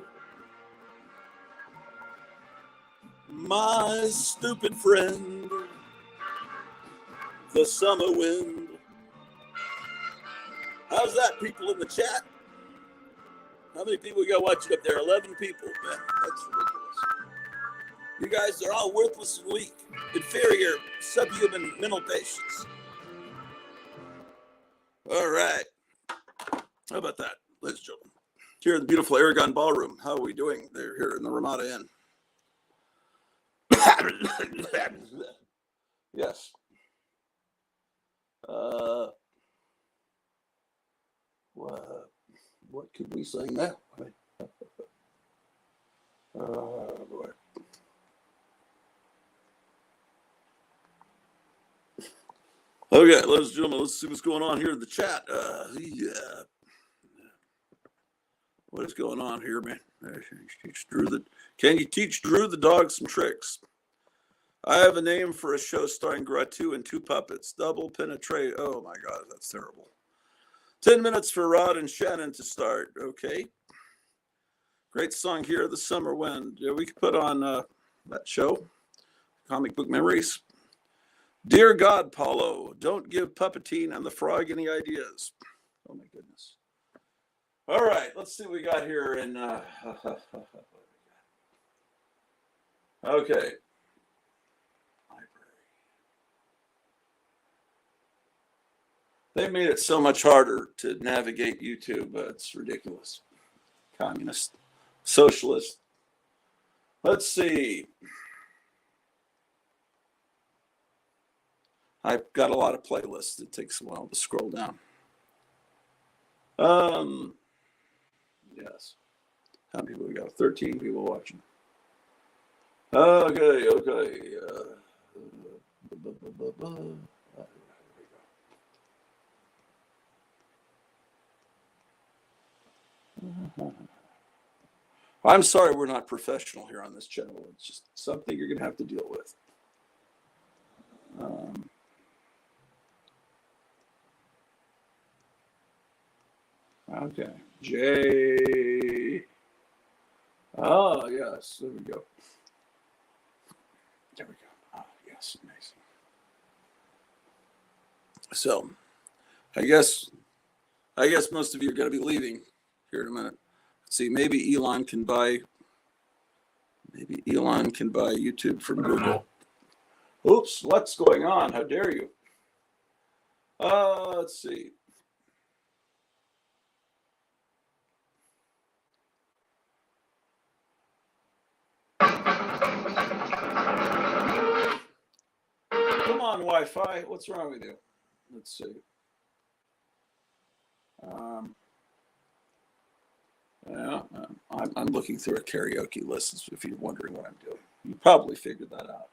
My stupid friend, the summer wind. How's that, people in the chat? How many people we got watching up there? 11 people. Man, that's ridiculous. You guys are all worthless and weak, inferior, subhuman mental patients. All right. How about that, ladies and gentlemen? Here in the beautiful Aragon Ballroom. How are we doing? They're here in the Ramada Inn. Yes. What could we sing now? Boy. Okay, ladies and gentlemen, let's see what's going on here in the chat. What is going on here, man? Can you teach Drew the dog some tricks? I have a name for a show starring Gratu and 2 puppets. Double penetrate. Oh my God, that's terrible. 10 minutes for Rod and Shannon to start. Okay. Great song here, The Summer Wind. Yeah, we could put on that show, Comic Book Memories. Dear God, Paulo, don't give Puppetine and the Frog any ideas. Oh my goodness. All right, let's see what we got here in okay. They made it so much harder to navigate YouTube. It's ridiculous. Communist, socialist. Let's see. I've got a lot of playlists. It takes a while to scroll down. Yes. How many people we got? 13 people watching. Okay. I'm sorry we're not professional here on this channel. It's just something you're going to have to deal with. Okay. Jay. Oh, yes. There we go. There we go. Oh, yes. Amazing. So, I guess most of you are going to be leaving here in a minute. Let's see, maybe Elon can buy YouTube from Google. Oops, what's going on? How dare you? Let's see. Come on, Wi-Fi. What's wrong with you? Let's see. Yeah, I'm looking through a karaoke list, if you're wondering what I'm doing. You probably figured that out.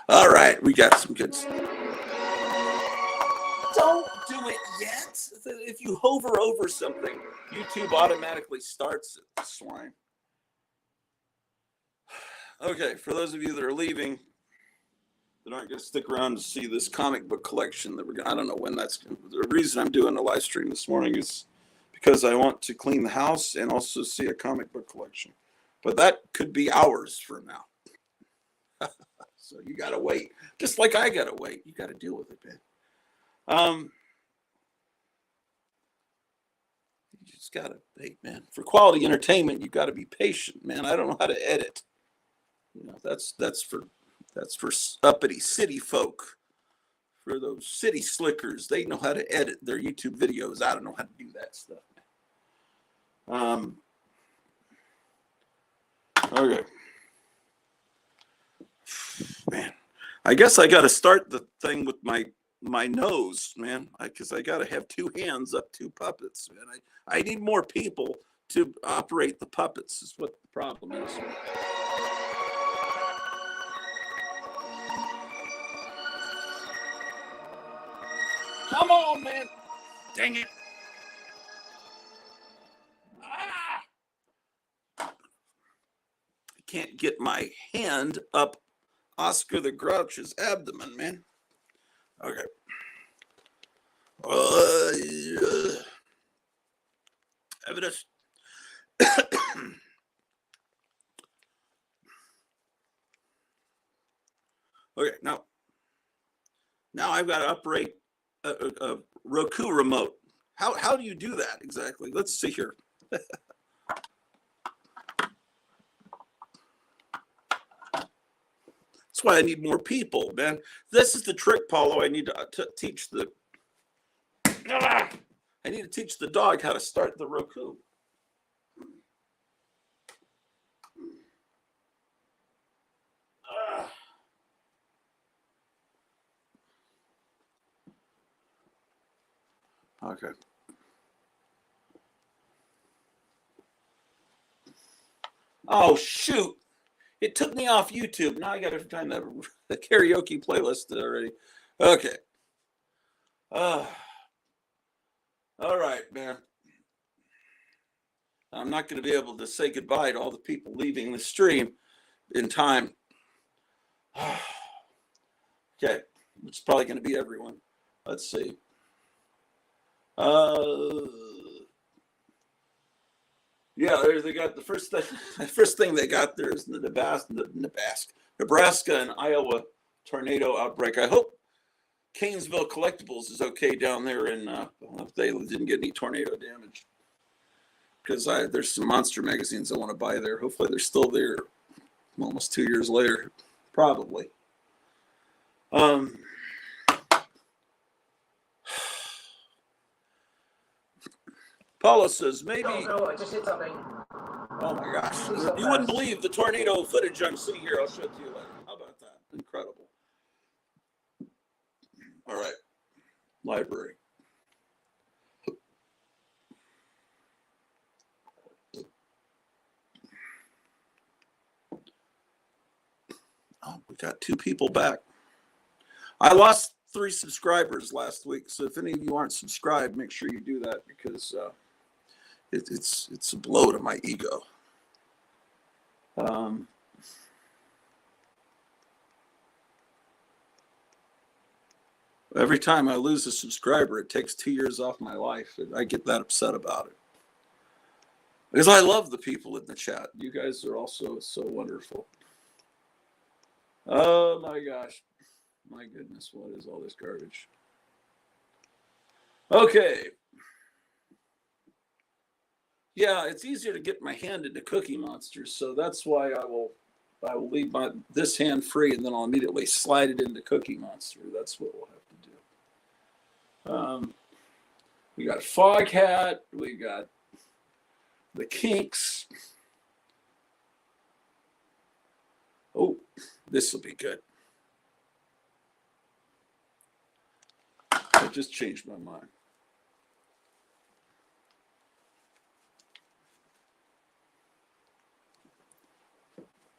All right, we got some good stuff. Don't do it yet. If you hover over something, YouTube automatically starts it, the swine. Okay, for those of you that are leaving, that aren't going to stick around to see this comic book collection that I don't know when that's going to. The reason I'm doing a live stream this morning is because I want to clean the house and also see a comic book collection. But that could be hours from now. So you got to wait. Just like I got to wait. You got to deal with it, man. You just got to wait, man. For quality entertainment, you got to be patient, man. I don't know how to edit. You know, that's for uppity city folk. For those city slickers, they know how to edit their YouTube videos. I don't know how to do that stuff. Okay. Man, I guess I got to start the thing with my nose, man, because I got to have 2 hands up 2 puppets, man. I need more people to operate the puppets is what the problem is. Come on, man. Dang it. can't get my hand up Oscar the Grouch's abdomen, man. Okay. Evidence. Okay, now I've got to operate a Roku remote. How do you do that exactly? Let's see here. That's why I need more people, man. This is the trick, Paulo. I need to teach the. I need to teach the dog how to start the Roku. Okay. Oh, shoot. It took me off YouTube. Now I got to find the karaoke playlist already. Okay. All right, man. I'm not going to be able to say goodbye to all the people leaving the stream in time. Okay. It's probably going to be everyone. Let's see. Yeah, they got the first thing. The first thing they got there is the Nebraska and Iowa tornado outbreak. I hope Canesville Collectibles is okay down there, and they didn't get any tornado damage. Because there's some monster magazines I want to buy there. Hopefully, they're still there. Almost 2 years later, probably. Paula says maybe. No, I just hit something. Oh my gosh! You wouldn't believe the tornado footage I'm seeing here. I'll show it to you later. How about that? Incredible. All right, library. Oh, we got 2 people back. I lost 3 subscribers last week, so if any of you aren't subscribed, make sure you do that because it's a blow to my ego. Every time I lose a subscriber, it takes 2 years off my life, and I get that upset about it. Because I love the people in the chat. You guys are also so wonderful. Oh my gosh. My goodness, what is all this garbage? Okay. Yeah, it's easier to get my hand into Cookie Monsters, so that's why I will leave this hand free, and then I'll immediately slide it into Cookie Monster. That's what we'll have to do. We got Foghat, we got the Kinks. Oh, this will be good. I just changed my mind.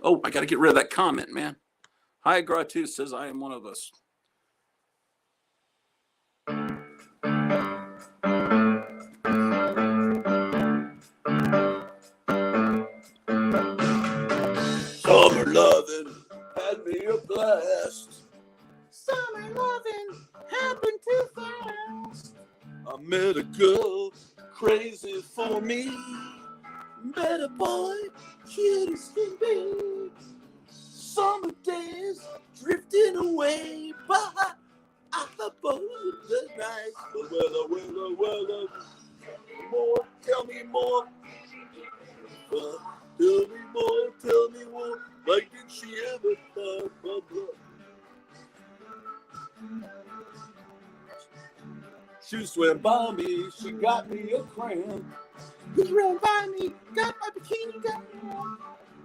Oh, I got to get rid of that comment, man. Hi, Gratu says I am one of us. Summer loving had me a blast. Summer loving happened too fast. I met a girl crazy for me. Met a boy cute as can be. Summer days drifting away by the boat the night. Well. More, tell me more. Tell me more. Like did she ever find my blood? She swam by me, she got me a cramp. He ran by me, got my bikini down.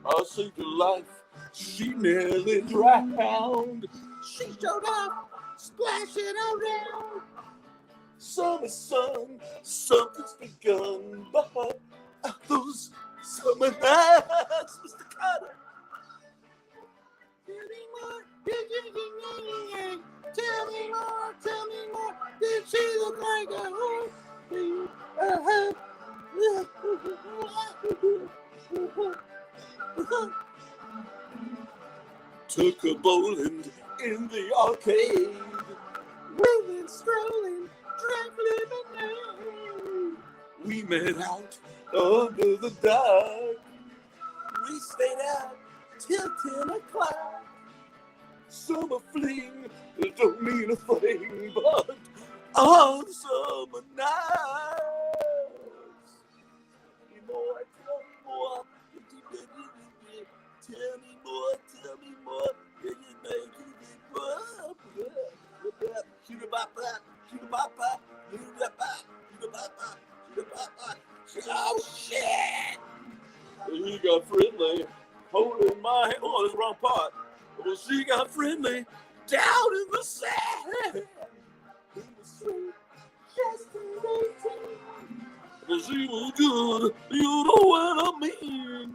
I saved her life, she nearly drowned. She showed up, splashing around. Summer sun, something's begun. But those summer nights, Mr. Carter. Tell me more. Did she look like a whore? took a bowling in the arcade. Women strolling, drinking lemonade. We met out under the dark. We stayed out till 10 o'clock. Summer fling don't mean a thing, but on summer nights. Tell me more, tell me more. Can you make it more? Shoot a bop bop, shoot a bop bop, shoot a bop bop, shoot a bop bop, shoot a bop bop. Oh shit! He got friendly, holding my hand. Oh, that's the wrong part. Well, she got friendly down in the sand. In the street, just in 18. But she was good, you know what I mean.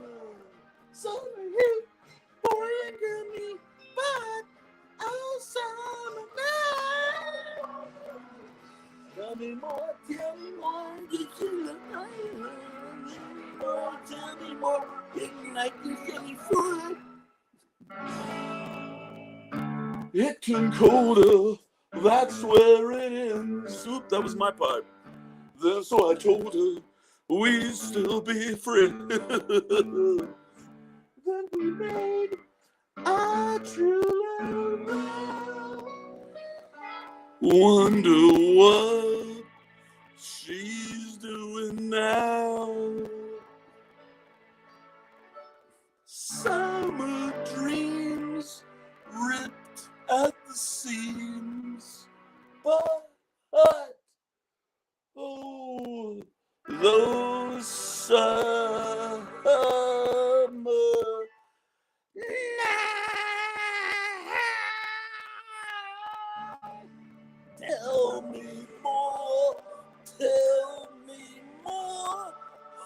So he bring me back on summer night. Tell me more, get you the more, tell me more, get like you California. It can colder, that's where it ends. Oop, that was my part. Then so I told her we'd still be friends. Then we made our true love. Wonder what she's doing now. Summer dreams ripped at the seams, but oh, those summer tell me more, tell me more.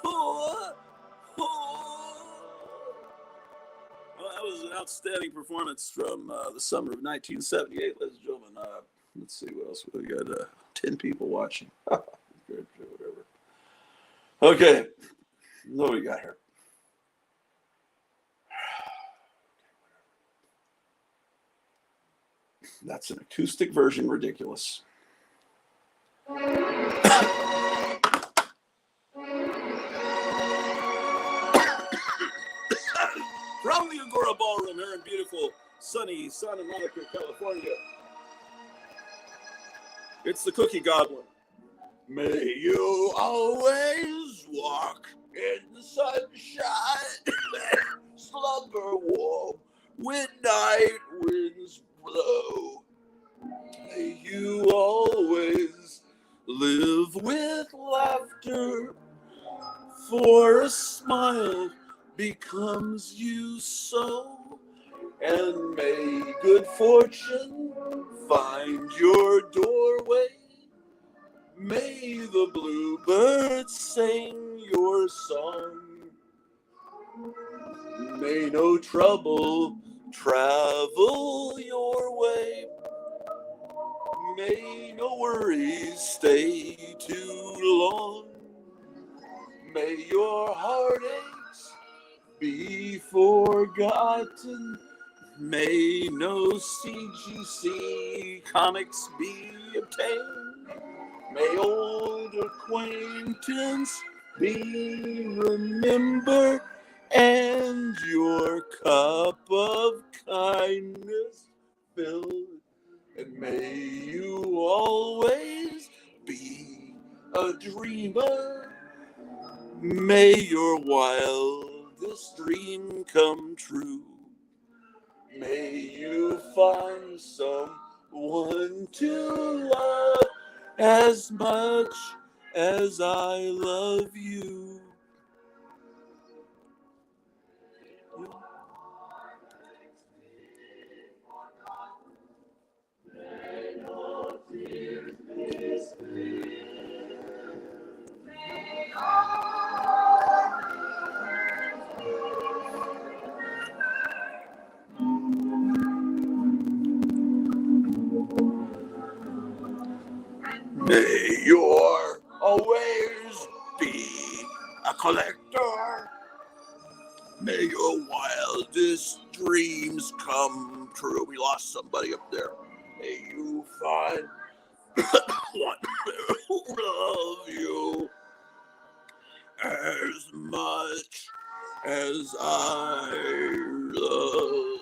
Oh. Well, that was an outstanding performance from the summer of 1978, ladies and gentlemen. Let's see what else we got. 10 people watching. Whatever. Okay, what do we got here? That's an acoustic version, ridiculous. From the Agora Ballroom here in beautiful, sunny Santa Monica, California. It's the Cookie Goblin. May you always walk in the sunshine, slumber warm when night winds blow. May you always live with laughter, for a smile becomes you so. And may good fortune find your doorway. May the bluebirds sing your song. May no trouble travel your way. May no worries stay too long. May your heartaches be forgotten. May no CGC comics be obtained. May old acquaintance be remembered, and your cup of kindness filled. And may you always be a dreamer. May your wildest dream come true. May you find someone to love as much as I love you. May you always be a collector. May your wildest wildest dreams come true. We lost somebody up there. May you find one who love you as much as I love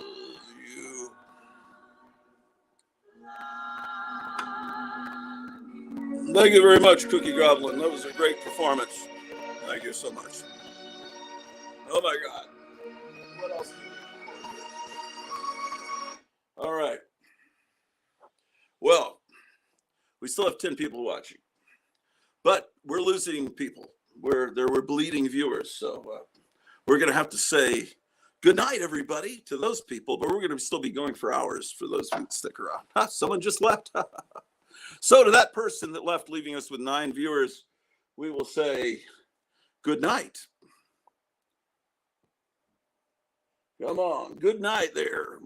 you. Thank you very much, Cookie Goblin. That was a great performance. Thank you so much. Oh my God. What else? All right. Well, we still have 10 people watching, but we're losing people. We're bleeding viewers. So we're going to have to say good night, everybody, to those people, but we're going to still be going for hours for those who stick around. Someone just left. So to that person that left, leaving us with 9 viewers, we will say good night. Come on, good night there.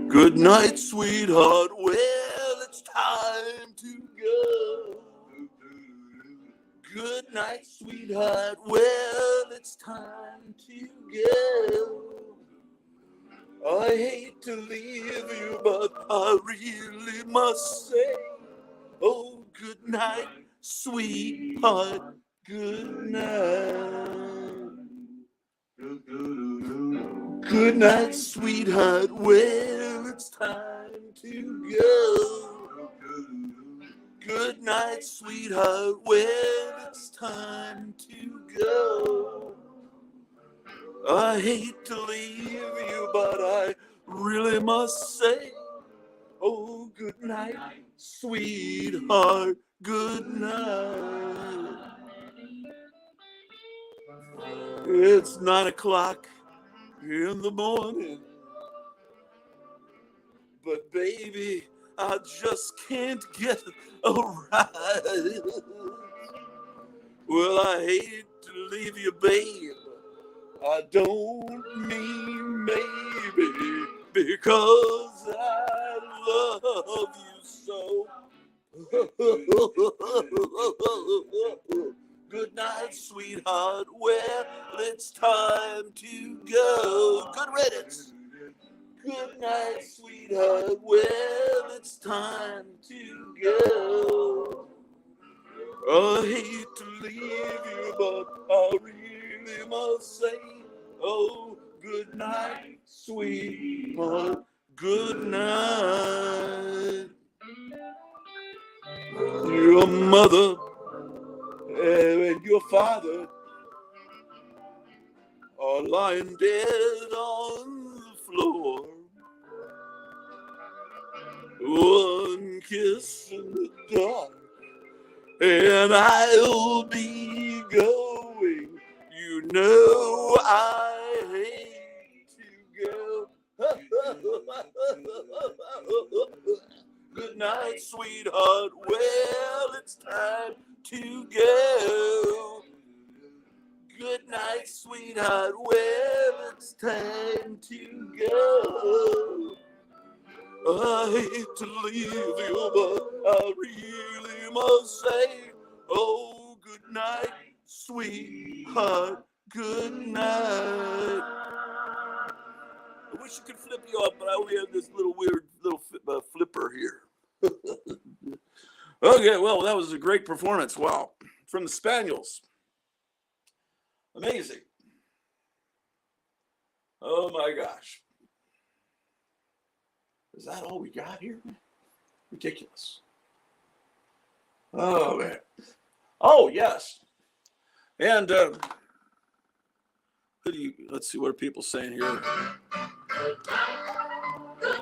Good night, sweetheart. Well, it's time to go. Good night, sweetheart. Well, it's time to go. I hate to leave you, but I really must say, oh, good night, sweetheart. Good night. Good night, sweetheart. Well, it's time to go. Good night, sweetheart. Well, it's time to go. I hate to leave you, but I really must say, oh, good night, sweetheart. Good night. It's 9 o'clock in the morning, but baby, I just can't get a ride. Well, I hate to leave you, babe. I don't mean maybe, because I love you so. Good night, sweetheart. Well, it's time to go. Good riddance. Good night, sweetheart. Well, it's time to go. I hate to leave you, but I really must say, oh, good night, sweetheart. Good night. Your mother and your father are lying dead on the floor. One kiss in the dark, and I'll be going. You know I hate to go. Good night, sweetheart. Well, it's time to go. Good night, sweetheart. Well, it's time to go. I hate to leave you, but I really must say, oh, good night, sweetheart. Good night. I wish you could flip you up, but I only have this little weird little flipper here. Okay, well, that was a great performance. Wow. From the Spaniels. Amazing. Oh my gosh. Is that all we got here? Ridiculous. Oh man. Oh yes. And let's see, what are people saying here?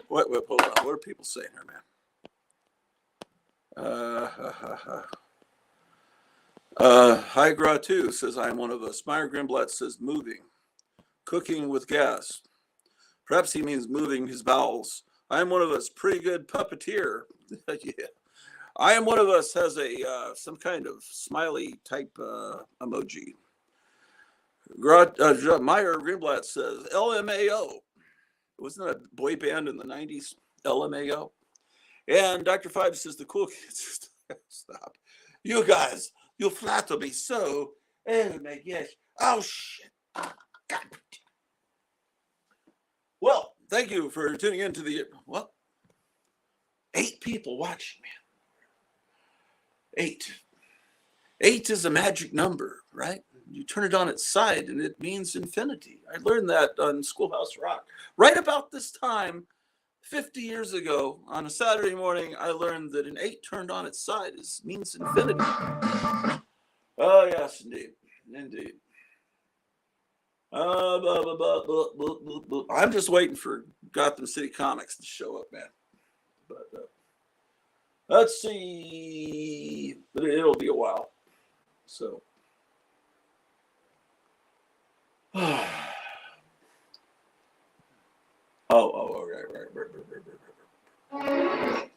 Wait, hold on. What are people saying here, man? Hygra 2 says, I'm one of us. Meyer Grimblatt says, moving. Cooking with gas. Perhaps he means moving his bowels. I am one of us. Pretty good puppeteer. Yeah. I am one of us has a some kind of smiley type emoji. Meyer Grimblatt says, LMAO. Wasn't that a boy band in the 90s? LMAO. And Dr. Five says, the cool kids. Stop. You guys, you flatter me so. Oh my gosh. Oh shit. God. Well, thank you for tuning in to the 8 people watching, man. 8. 8 is a magic number, right? You turn it on its side and it means infinity. I learned that on Schoolhouse Rock. Right about this time, 50 years ago, on a Saturday morning, I learned that an 8 turned on its side means infinity. Oh, yes, indeed. Indeed. I'm just waiting for Gotham City Comics to show up, man. But let's see. But it'll be a while. So. Right.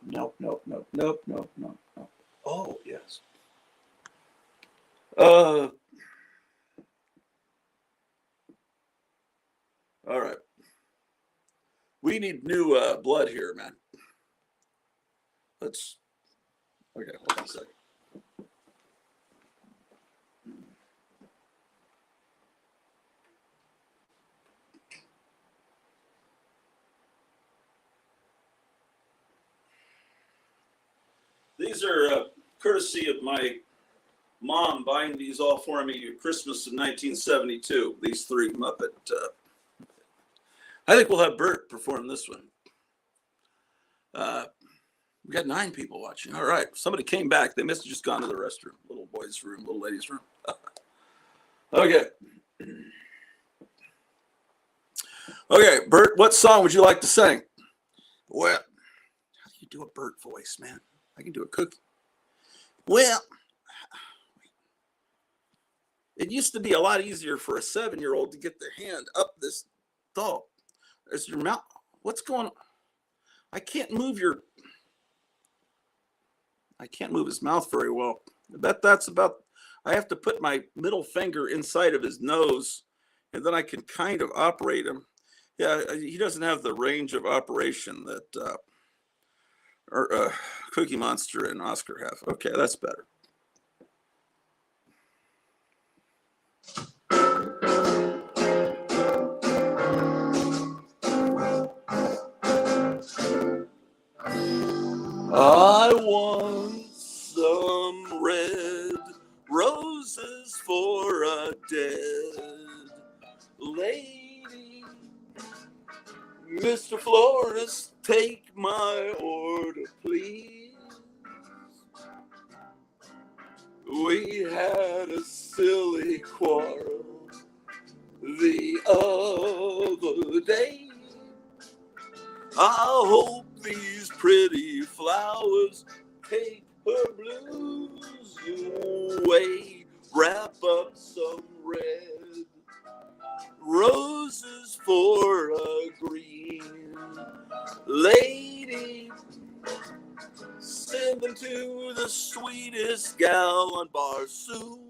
Nope. Oh, yes. All right. We need new blood here, man. Okay, hold on a second. These are courtesy of my mom buying these all for me at Christmas of 1972. These 3 Muppet. I think we'll have Bert perform this one. We got 9 people watching. All right. Somebody came back. They must have just gone to the restroom. Little boy's room, little lady's room. Okay. Okay, Bert, what song would you like to sing? Well, how do you do a Bert voice, man? I can do a cookie. Well, it used to be a lot easier for a 7-year-old to get their hand up this dog. Is your mouth? What's going on? I can't move his mouth very well. I bet that's about. I have to put my middle finger inside of his nose, and then I can kind of operate him. Yeah, he doesn't have the range of operation that Cookie Monster and Oscar have. Okay, that's better. I want some red roses for a dead lady. Mr. Florist, take my order, please. We had a silly quarrel the other day. I hope these pretty flowers take her blues away. Wrap up some red roses for a green lady. Send them to the sweetest gal on bar soon.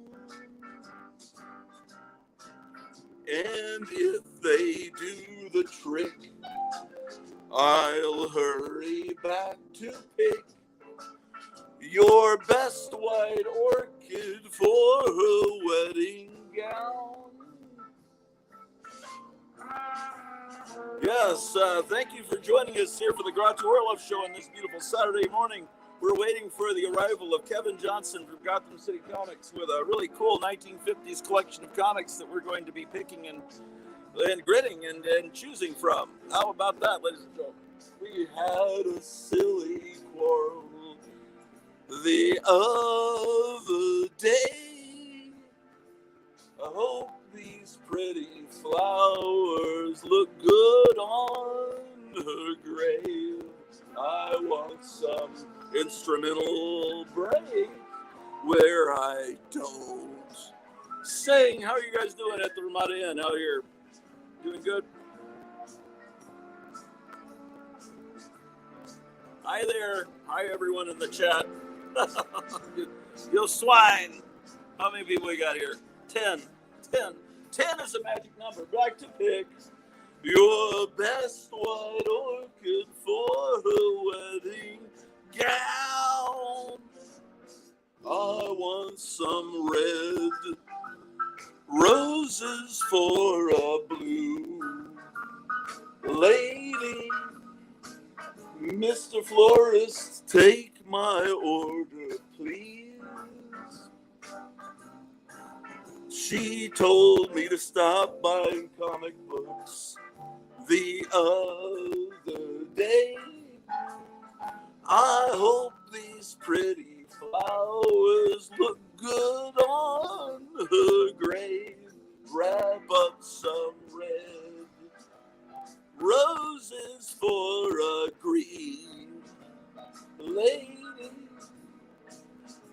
And if they do the trick, I'll hurry back to pick your best white orchid for her wedding gown. Yes, thank you for joining us here for the Groucho Orloff Show on this beautiful Saturday morning. We're waiting for the arrival of Kevin Johnson from Gotham City Comics with a really cool 1950s collection of comics that we're going to be picking and gritting and choosing from. How about that, ladies and gentlemen? We had a silly quarrel the other day. I hope these pretty flowers look good on her grave. I want some instrumental break where I don't sing. How are you guys doing at the Ramada Inn out here? Doing good? Hi there. Hi, everyone in the chat. You swine. How many people we got here? 10. 10. 10 is a magic number. Back to pick your best white orchid for her wedding gown. I want some red Roses for a blue lady. Mr. Florist, take my order, please. She told me to stop buying comic books the other day. I hope these pretty flowers look good on her grave. Wrap up some red roses for a green lady.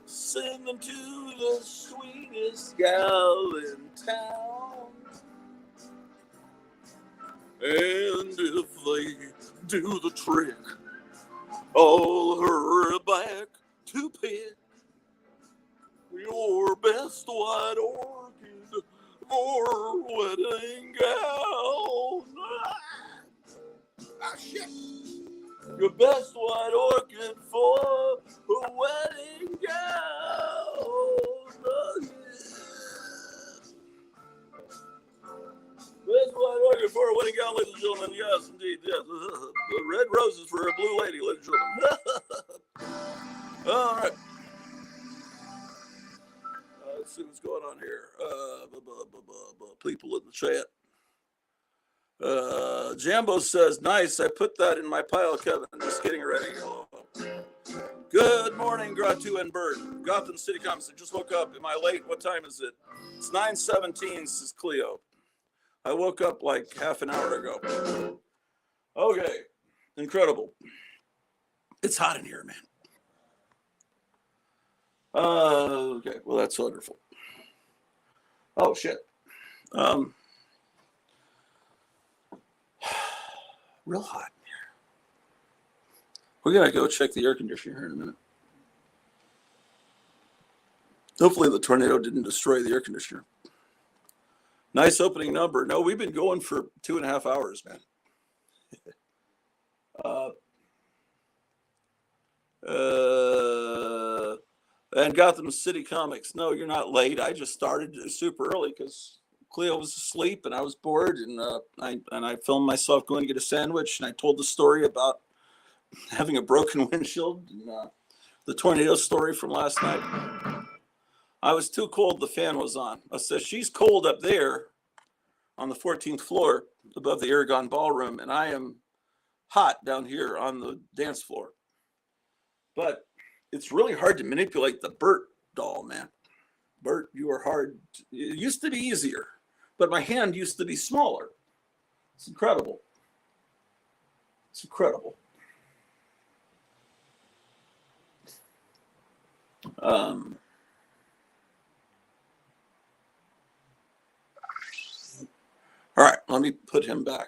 Send them to the sweetest gal in town. And if they do the trick, I'll hurry back to pick your best white orchid for wedding gown. Ah, shit. Your best white orchid for a wedding gown. Best white orchid for a wedding gown, ladies and gentlemen. Yes, indeed. Yes. Red roses for a blue lady, ladies and gentlemen. All right. Let's see what's going on here. People in the chat. Jambo says, nice. I put that in my pile, Kevin. Just getting ready. Good morning, Gratu and Bird. Gotham City Comics. I just woke up. Am I late? What time is it? It's 9:17, says Cleo. I woke up like half an hour ago. Okay. Incredible. It's hot in here, man. Okay. Well, that's wonderful. Oh, shit. Real hot in here. We're going to go check the air conditioner here in a minute. Hopefully the tornado didn't destroy the air conditioner. Nice opening number. No, we've been going for 2.5 hours, man. And Gotham City Comics. No, you're not late. I just started super early because Cleo was asleep and I was bored, and I filmed myself going to get a sandwich, and I told the story about having a broken windshield and the tornado story from last night. I was too cold. The fan was on. I said, she's cold up there on the 14th floor above the Aragon Ballroom, and I am hot down here on the dance floor. But it's really hard to manipulate the Bert doll, man. Bert, you are hard. It used to be easier, but my hand used to be smaller. It's incredible. It's incredible. All right, let me put him back.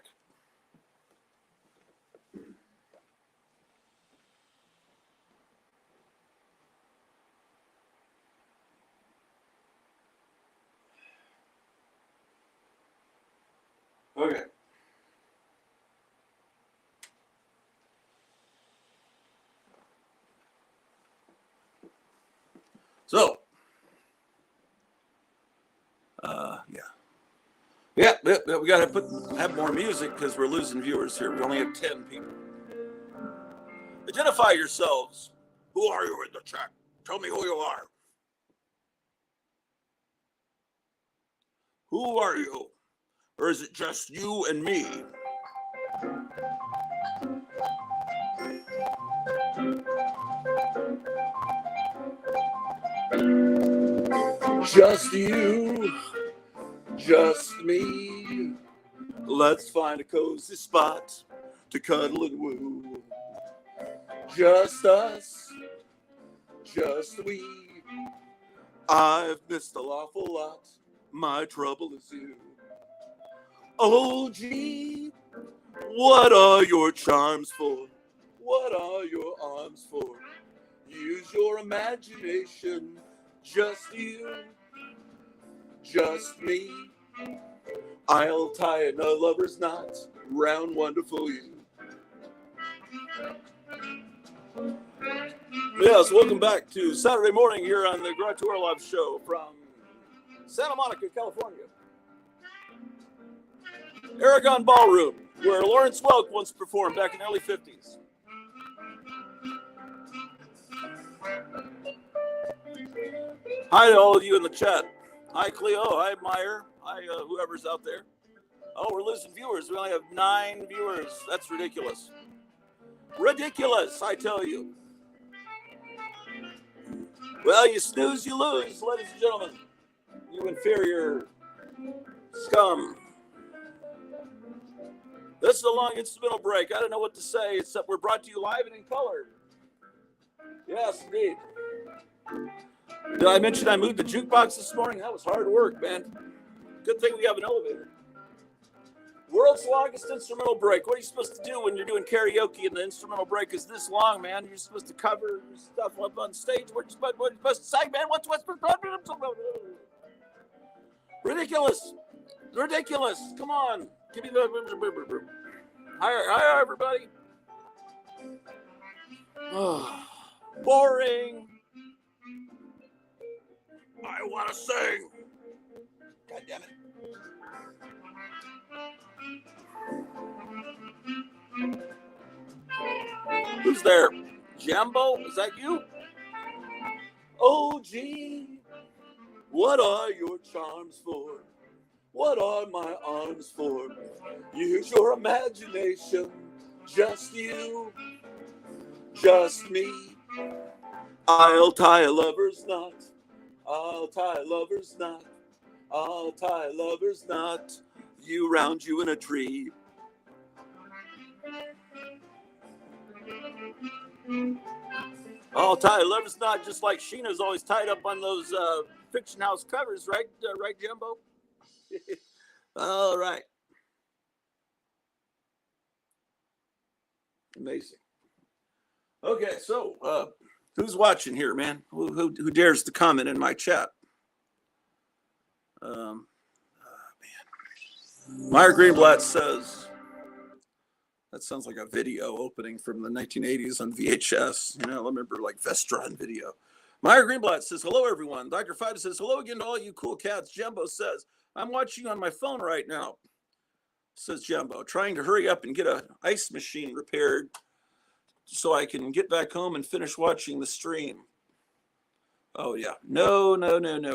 Okay. So, yeah, we got to have more music because we're losing viewers here. We only have 10 people. Identify yourselves. Who are you in the chat? Tell me who you are. Who are you? Or is it just you and me? Just you, just me. Let's find a cozy spot to cuddle and woo. Just us, just we. I've missed an awful lot. My trouble is you. Oh, gee, what are your charms for? What are your arms for? Use your imagination. Just you, just me. I'll tie a lover's knot round wonderful you. Yes, welcome back to Saturday morning here on the Orloff show from Santa Monica, California. Aragon Ballroom, where Lawrence Welk once performed back in the early 50s. Hi to all of you in the chat. Hi, Cleo. Hi, Meyer. Hi, whoever's out there. Oh, we're losing viewers. We only have 9 viewers. That's ridiculous. Ridiculous, I tell you. Well, you snooze, you lose, ladies and gentlemen. You inferior scum. This is a long instrumental break. I don't know what to say, except we're brought to you live and in color. Yes, indeed. Did I mention I moved the jukebox this morning? That was hard work, man. Good thing we have an elevator. World's longest instrumental break. What are you supposed to do when you're doing karaoke and the instrumental break is this long, man? You're supposed to cover stuff up on stage. What are you supposed to say, man? What's ridiculous? Ridiculous. Come on. Give me the... Hi, everybody. Oh, boring. I want to sing. God damn it. Who's there? Jambo? Is that you? Oh, gee, what are your charms for? What are my arms for? Use your imagination. Just you, just me. I'll tie a lover's knot. I'll tie a lover's knot. I'll tie a lover's knot. You round you in a tree. I'll tie a lover's knot just like Sheena's always tied up on those Fiction House covers, right? Right, Jumbo? All right. Amazing. Okay, so who's watching here, man? Who dares to comment in my chat? Man. Meyer Greenblatt says, that sounds like a video opening from the 1980s on VHS. You know, I remember like Vestron video. Meyer Greenblatt says, hello, everyone. Dr. Fida says, hello again to all you cool cats. Jumbo says, I'm watching on my phone right now, says Jumbo, trying to hurry up and get an ice machine repaired so I can get back home and finish watching the stream. Oh, yeah. No.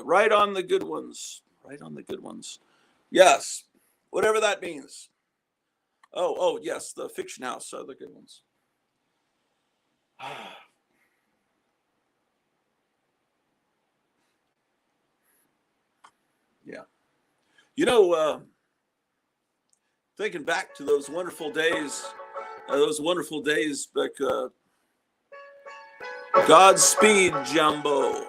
Right on the good ones. Right on the good ones. Yes. Whatever that means. Oh, yes. The Fiction House are the good ones. Yeah. You know, thinking back to those wonderful days back, Godspeed, Jumbo.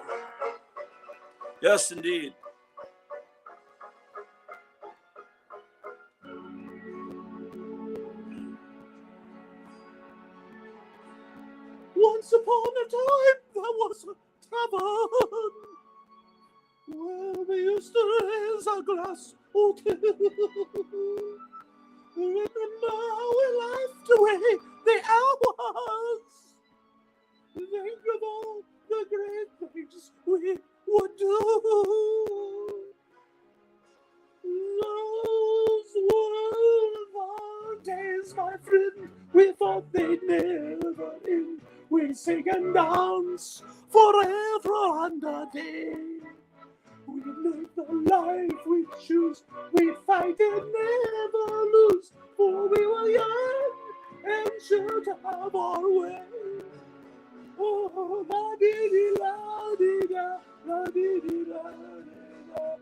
Yes, indeed. Once upon a time, there was a tavern where we used to raise a glass or two. And now we laughed away the hours. Think of all the great things we would do. Those were the days, my friend, we thought they'd never end. We sing and dance forever and a day. We live the life we choose, we fight and never lose, for we were young and sure to have our way. Oh, la-dee-dee-la-dee-da, la-dee-dee-la-dee-da.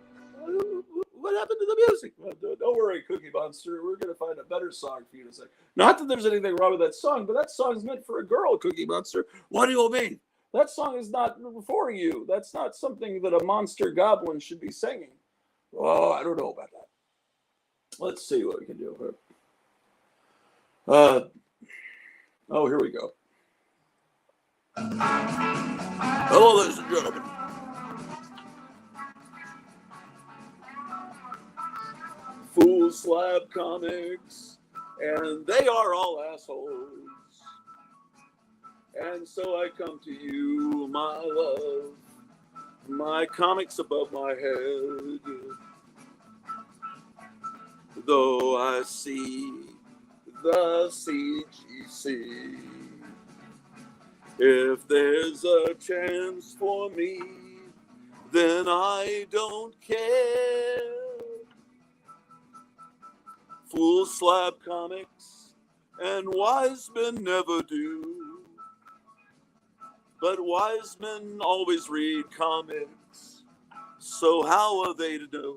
What happened to the music? Well, don't worry, Cookie Monster. We're going to find a better song for you to sing. Not that there's anything wrong with that song, but that song's meant for a girl, Cookie Monster. What do you mean? That song is not for you. That's not something that a monster goblin should be singing. Oh, I don't know about that. Let's see what we can do here. Here we go. Hello, ladies and gentlemen. Fool Slab Comics, and they are all assholes. And so I come to you, my love, my comics above my head. Though I see the CGC, if there's a chance for me, then I don't care. Fools slap comics, and wise men never do. But wise men always read comics, so how are they to know?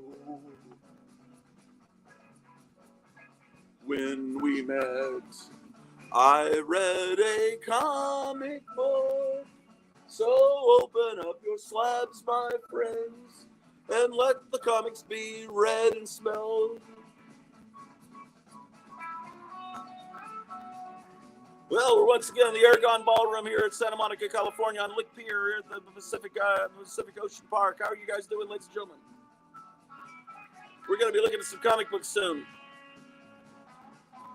When we met, I read a comic book. So open up your slabs, my friends, and let the comics be read and smelled. Well, we're once again in the Aragon Ballroom here at Santa Monica, California, on Lick Pier here at the Pacific Ocean Park. How are you guys doing, ladies and gentlemen? We're going to be looking at some comic books soon.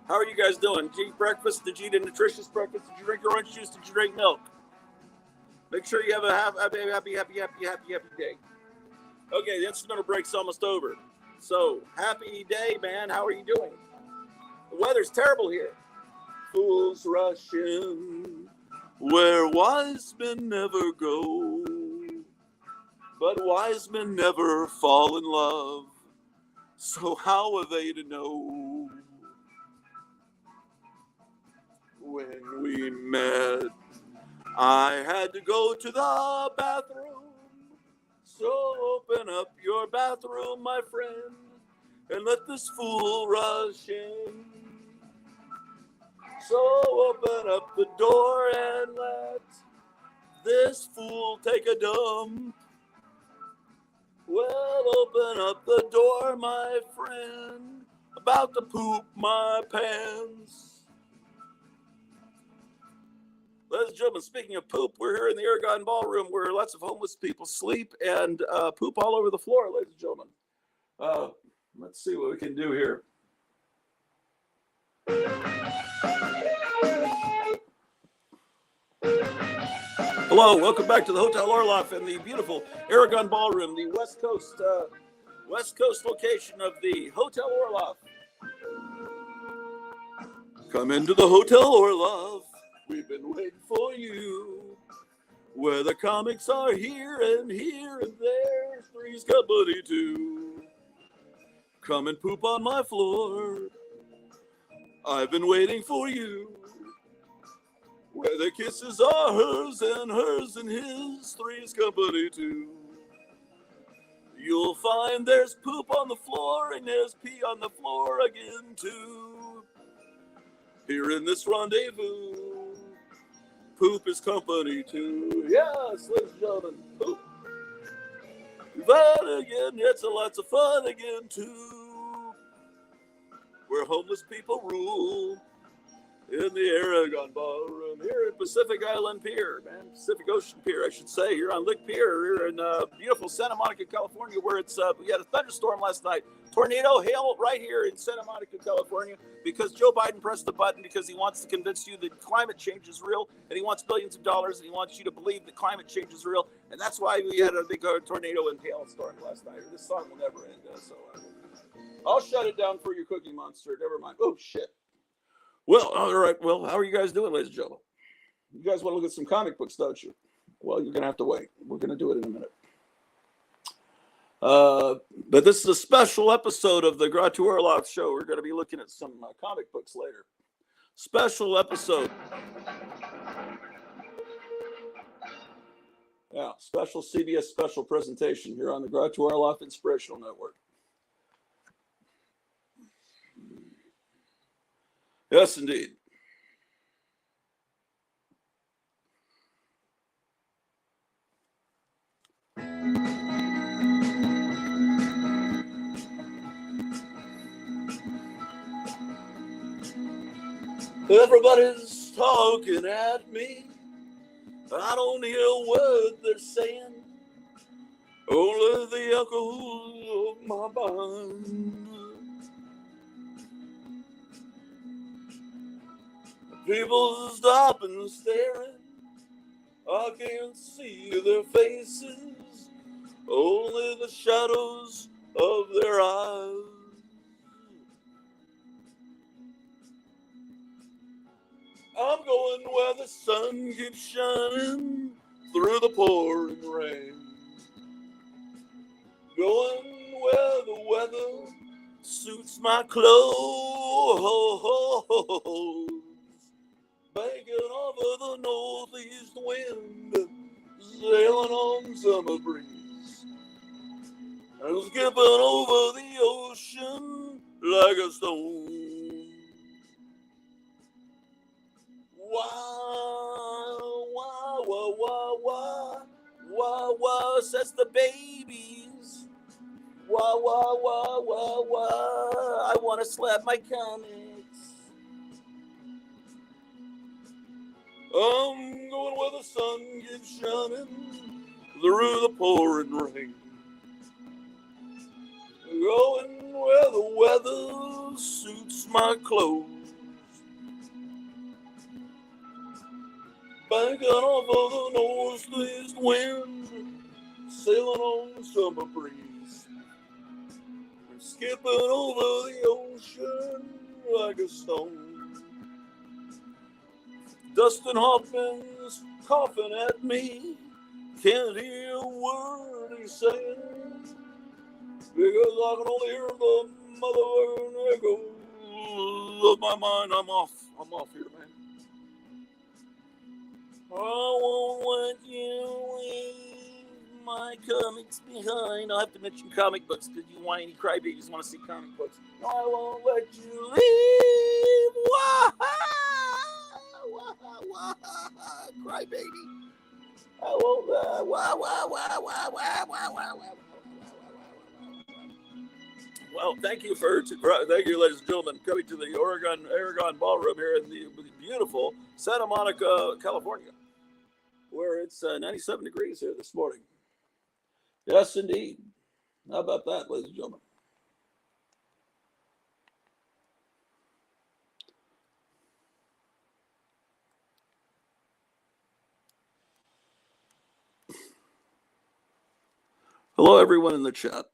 How are you guys doing? Did you eat breakfast? Did you eat a nutritious breakfast? Did you drink your orange juice? Did you drink milk? Make sure you have a happy day. Okay, the instrumental break's almost over. So, happy day, man. How are you doing? The weather's terrible here. Fools rush in where wise men never go, but wise men never fall in love. So how are they to know? When we met, I had to go to the bathroom. So open up your bathroom, my friend, and let this fool rush in. So open up the door and let this fool take a dump. Well, open up the door, my friend, about to poop my pants. Ladies and gentlemen, speaking of poop, we're here in the Aragon Ballroom where lots of homeless people sleep and poop all over the floor, ladies and gentlemen. Let's see what we can do here. Hello, welcome back to the Hotel Orloff and the beautiful Aragon Ballroom, the West Coast location of the Hotel Orloff. Come into the Hotel Orloff. We've been waiting for you. Where the comics are here and there. Three's company too. Come and poop on my floor. I've been waiting for you. Where the kisses are hers and his. Three's company too. You'll find there's poop on the floor and there's pee on the floor again too. Here in this rendezvous, poop is company too. Yes, ladies and gentlemen, poop. Fun again, it's a lots of fun again too. Where homeless people rule. In the Aragon Ballroom here at Pacific Island Pier, man. Pacific Ocean Pier, I should say, here on Lick Pier, here in beautiful Santa Monica, California, where it's we had a thunderstorm last night. Tornado, hail right here in Santa Monica, California, because Joe Biden pressed the button because he wants to convince you that climate change is real, and he wants billions of dollars, and he wants you to believe that climate change is real, and that's why we had a big tornado and hailstorm last night. This song will never end, so I'll shut it down for you, Cookie Monster. Never mind. Oh, shit. Well, all right. Well, how are you guys doing, ladies and gentlemen? You guys want to look at some comic books, don't you? Well, you're going to have to wait. We're going to do it in a minute. But this is a special episode of the Gratu Orloff Show. We're going to be looking at some comic books later. Special episode. Yeah, special CBS special presentation here on the Gratu Orloff Inspirational Network. Yes, indeed. Everybody's talking at me. I don't hear a word they're saying. Only the echoes of my mind. People stop and staring. I can't see their faces. only the shadows of their eyes. I'm going where the sun keeps shining through the pouring rain. Going where the weather suits my clothes. Banking over the northeast wind, sailing on summer breeze. And skipping over the ocean like a stone. Wah, wah, wah, wah, wah, wah, wah, says the babies. Wah, wah, wah, wah, wah, I want to slap my comics. I'm going where the sun keeps shining through the pouring rain. Going where the weather suits my clothes. Banking over the northeast wind, sailing on summer breeze. And skipping over the ocean like a stone. Dustin Hoffman's coughing at me. Can't hear a word he's saying. Because I can only hear the mother echoes of my mind. I'm off here, man. I won't let you leave my comics behind. I'll have to mention comic books because you whiny crybabies want to see comic books. I won't let you leave. Crybaby. I won't. Well, thank you, ladies and gentlemen, coming to the Aragon Ballroom here in the beautiful Santa Monica, California, where it's 97 degrees here this morning. Yes, indeed. How about that, ladies and gentlemen? Hello, everyone in the chat.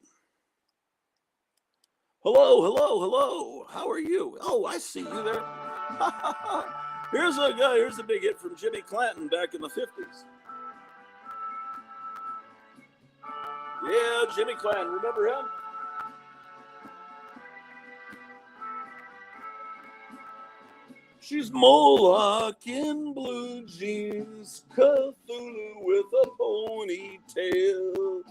Hello. How are you? Oh, I see you there. Here's a big hit from Jimmy Clanton back in the 50s. Yeah, Jimmy Clanton. Remember him? She's Moloch in blue jeans, Cthulhu with a ponytail.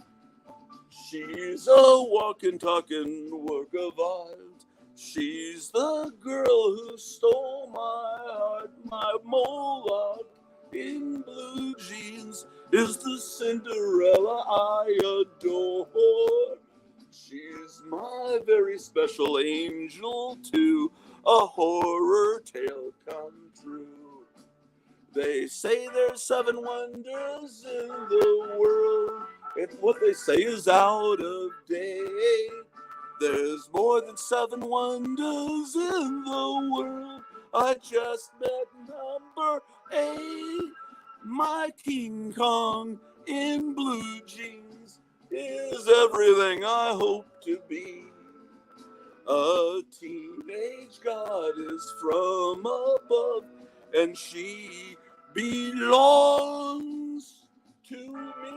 She's a walking, talking work of art. She's the girl who stole my heart. My Moloch in blue jeans is the Cinderella I adore. She's my very special angel too, a horror tale come true. They say there's 7 wonders in the world. If what they say is out of date, there's more than 7 wonders in the world. I just met number 8. My King Kong in blue jeans is everything I hope to be. A teenage goddess from above, and she belongs to me.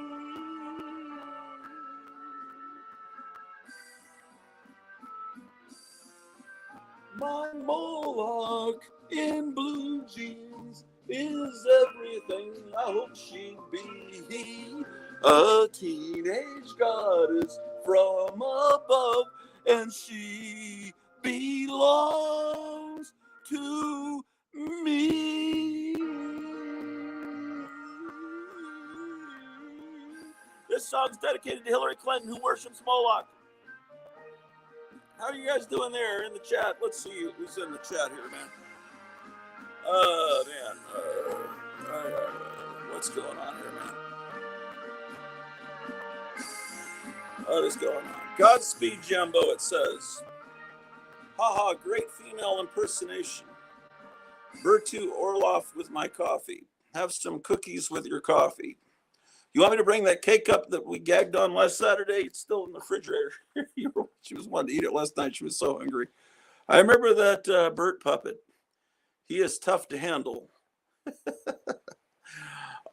My Moloch in blue jeans is everything I hope she'd be. A teenage goddess from above, and she belongs to me. This song's dedicated to Hillary Clinton, who worships Moloch. How are you guys doing there in the chat? Let's see who's in the chat here, man. What's going on here, man? What is going on? Godspeed, Jumbo, it says. Haha, great female impersonation. Bertu Orloff with my coffee. Have some cookies with your coffee. You want me to bring that cake up that we gagged on last Saturday? It's still in the refrigerator. She was wanting to eat it last night. She was so hungry. I remember that Bert puppet. He is tough to handle.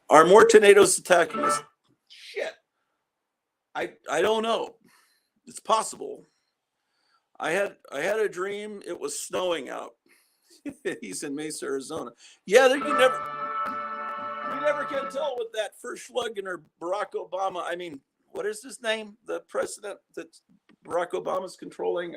Are more tornadoes attacking us? Shit. I don't know. It's possible. I had a dream it was snowing out. He's in Mesa, Arizona. Yeah, you never can tell with that first slugging or Barack Obama. I mean, what is his name? The president that Barack Obama's controlling,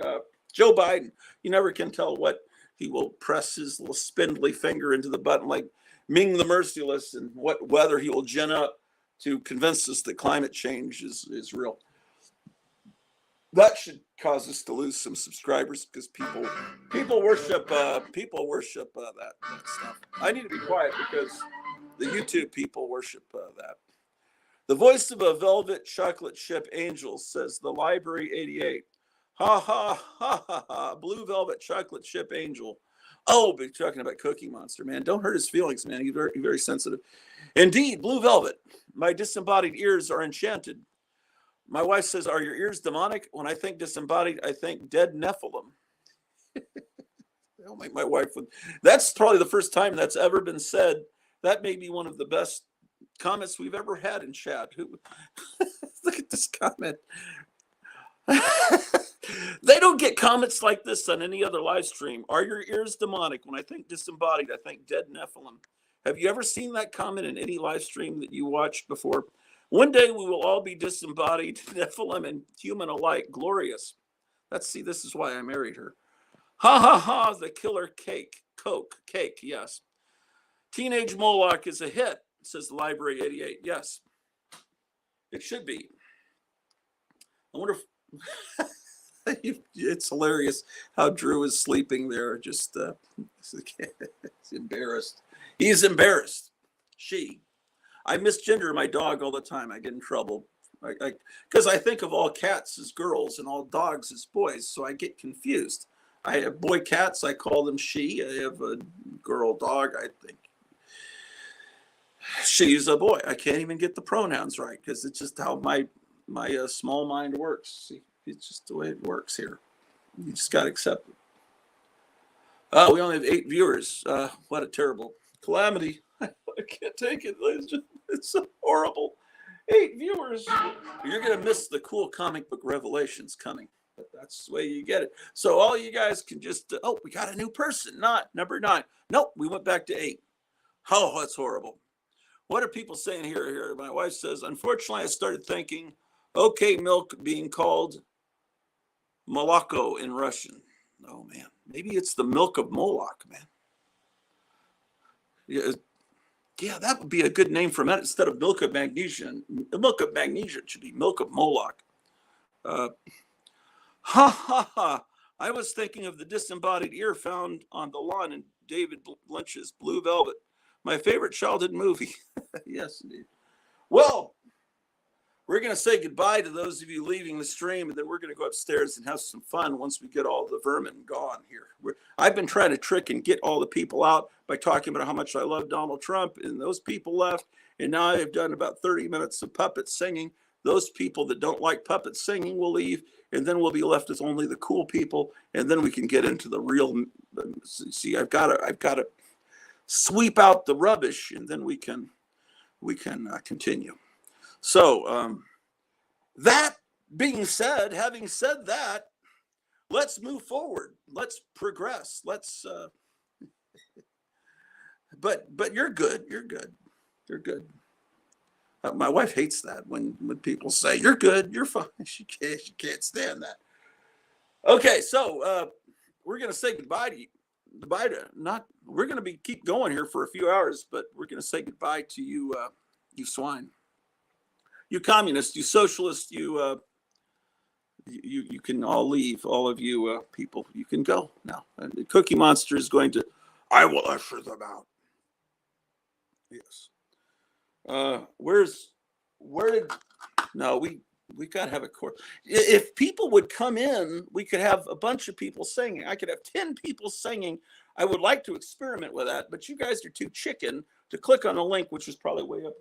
Joe Biden. You never can tell what he will press his little spindly finger into the button like Ming the Merciless, and what weather he will gin up to convince us that climate change is real. That should cause us to lose some subscribers because people worship that stuff. I need to be quiet because the YouTube people worship that. The voice of a velvet chocolate chip angel, says the Library 88. Ha ha ha ha ha! Blue velvet chocolate chip angel. Oh, but talking about Cookie Monster, man. Don't hurt his feelings, man. He's very, very sensitive. Indeed, blue velvet. My disembodied ears are enchanted. My wife says, are your ears demonic? When I think disembodied, I think dead Nephilim. My wife would. That's probably the first time that's ever been said. That may be one of the best comments we've ever had in chat. Look at this comment. They don't get comments like this on any other live stream. Are your ears demonic? When I think disembodied, I think dead Nephilim. Have you ever seen that comment in any live stream that you watched before? One day we will all be disembodied, Nephilim and human alike. Glorious. This is why I married her. Ha ha ha, the killer cake. Coke, cake, yes. Teenage Moloch is a hit, says the Library 88. Yes, it should be. I wonder if it's hilarious how Drew is sleeping there. Just he's embarrassed. He's embarrassed. I misgender my dog all the time. I get in trouble because I think of all cats as girls and all dogs as boys, so I get confused. I have boy cats. I call them she. I have a girl dog. I think she's a boy. I can't even get the pronouns right because it's just how my small mind works. See, it's just the way it works here. You just got to accept it. We only have 8 viewers. What a terrible calamity. I can't take it. It's so horrible. 8 viewers. You're going to miss the cool comic book revelations coming. But that's the way you get it. So all you guys can just, we got a new person. Not number 9. Nope, we went back to 8. Oh, that's horrible. What are people saying here? My wife says, unfortunately, I started thinking, okay, milk being called Moloko in Russian. Oh, man. Maybe it's the milk of Moloch, man. Yeah, that would be a good name for it. Instead of milk of magnesia. Milk of magnesia should be milk of Moloch. Ha ha ha. I was thinking of the disembodied ear found on the lawn in David Lynch's Blue Velvet. My favorite childhood movie. Yes, indeed. Well, we're going to say goodbye to those of you leaving the stream, and then we're going to go upstairs and have some fun once we get all the vermin gone here. I've been trying to trick and get all the people out by talking about how much I love Donald Trump, and those people left. And now I've done about 30 minutes of puppet singing. Those people that don't like puppet singing will leave, and then we'll be left with only the cool people, and then we can get into the real. See, I've got to sweep out the rubbish, and then we can continue. So that being said, having said that, let's move forward. Let's progress. Let's. But you're good. You're good. You're good. My wife hates that when people say you're good, you're fine. She can't stand that. Okay, so we're gonna say goodbye to you. We're going to keep going here for a few hours, but we're going to say goodbye to you, you swine, you communists, you socialists, you can all leave, all of you people, you can go now. And the Cookie Monster is going to, I will usher them out. Yes. We got to have a course. If people would come in, we could have a bunch of people singing. I could have 10 people singing. I would like to experiment with that, but you guys are too chicken to click on a link, which is probably way up.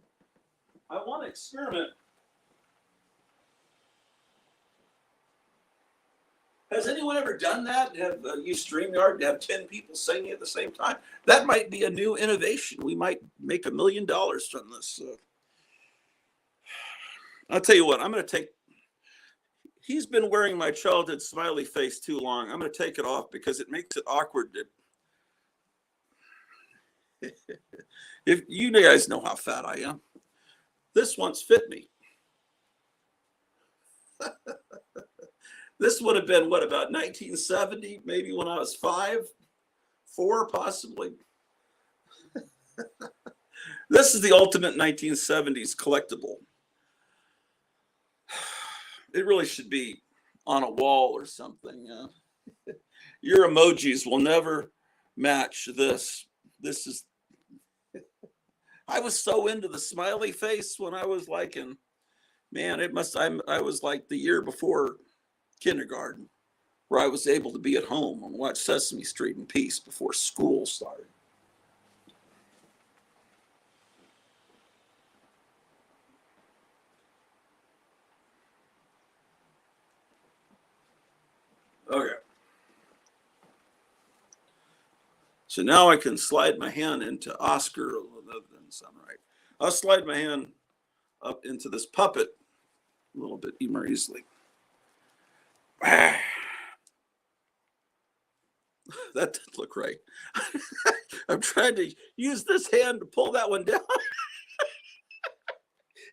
I want to experiment. Has anyone ever done that? Have used StreamYard to have 10 people singing at the same time? That might be a new innovation. We might make $1 million from this. I'll tell you what, I'm going to take. He's been wearing my childhood smiley face too long. I'm going to take it off because it makes it awkward. If you guys know how fat I am, this once fit me. This would have been what, about 1970, maybe when I was 5, 4, possibly. This is the ultimate 1970s collectible. It really should be on a wall or something. Your emojis will never match this. This is. I was so into the smiley face when I was like in, man, I was like the year before kindergarten, where I was able to be at home and watch Sesame Street in peace before school started. Okay. So now I can slide my hand into Oscar. That doesn't sound right. I'll slide my hand up into this puppet a little bit more easily. That didn't look right. I'm trying to use this hand to pull that one down.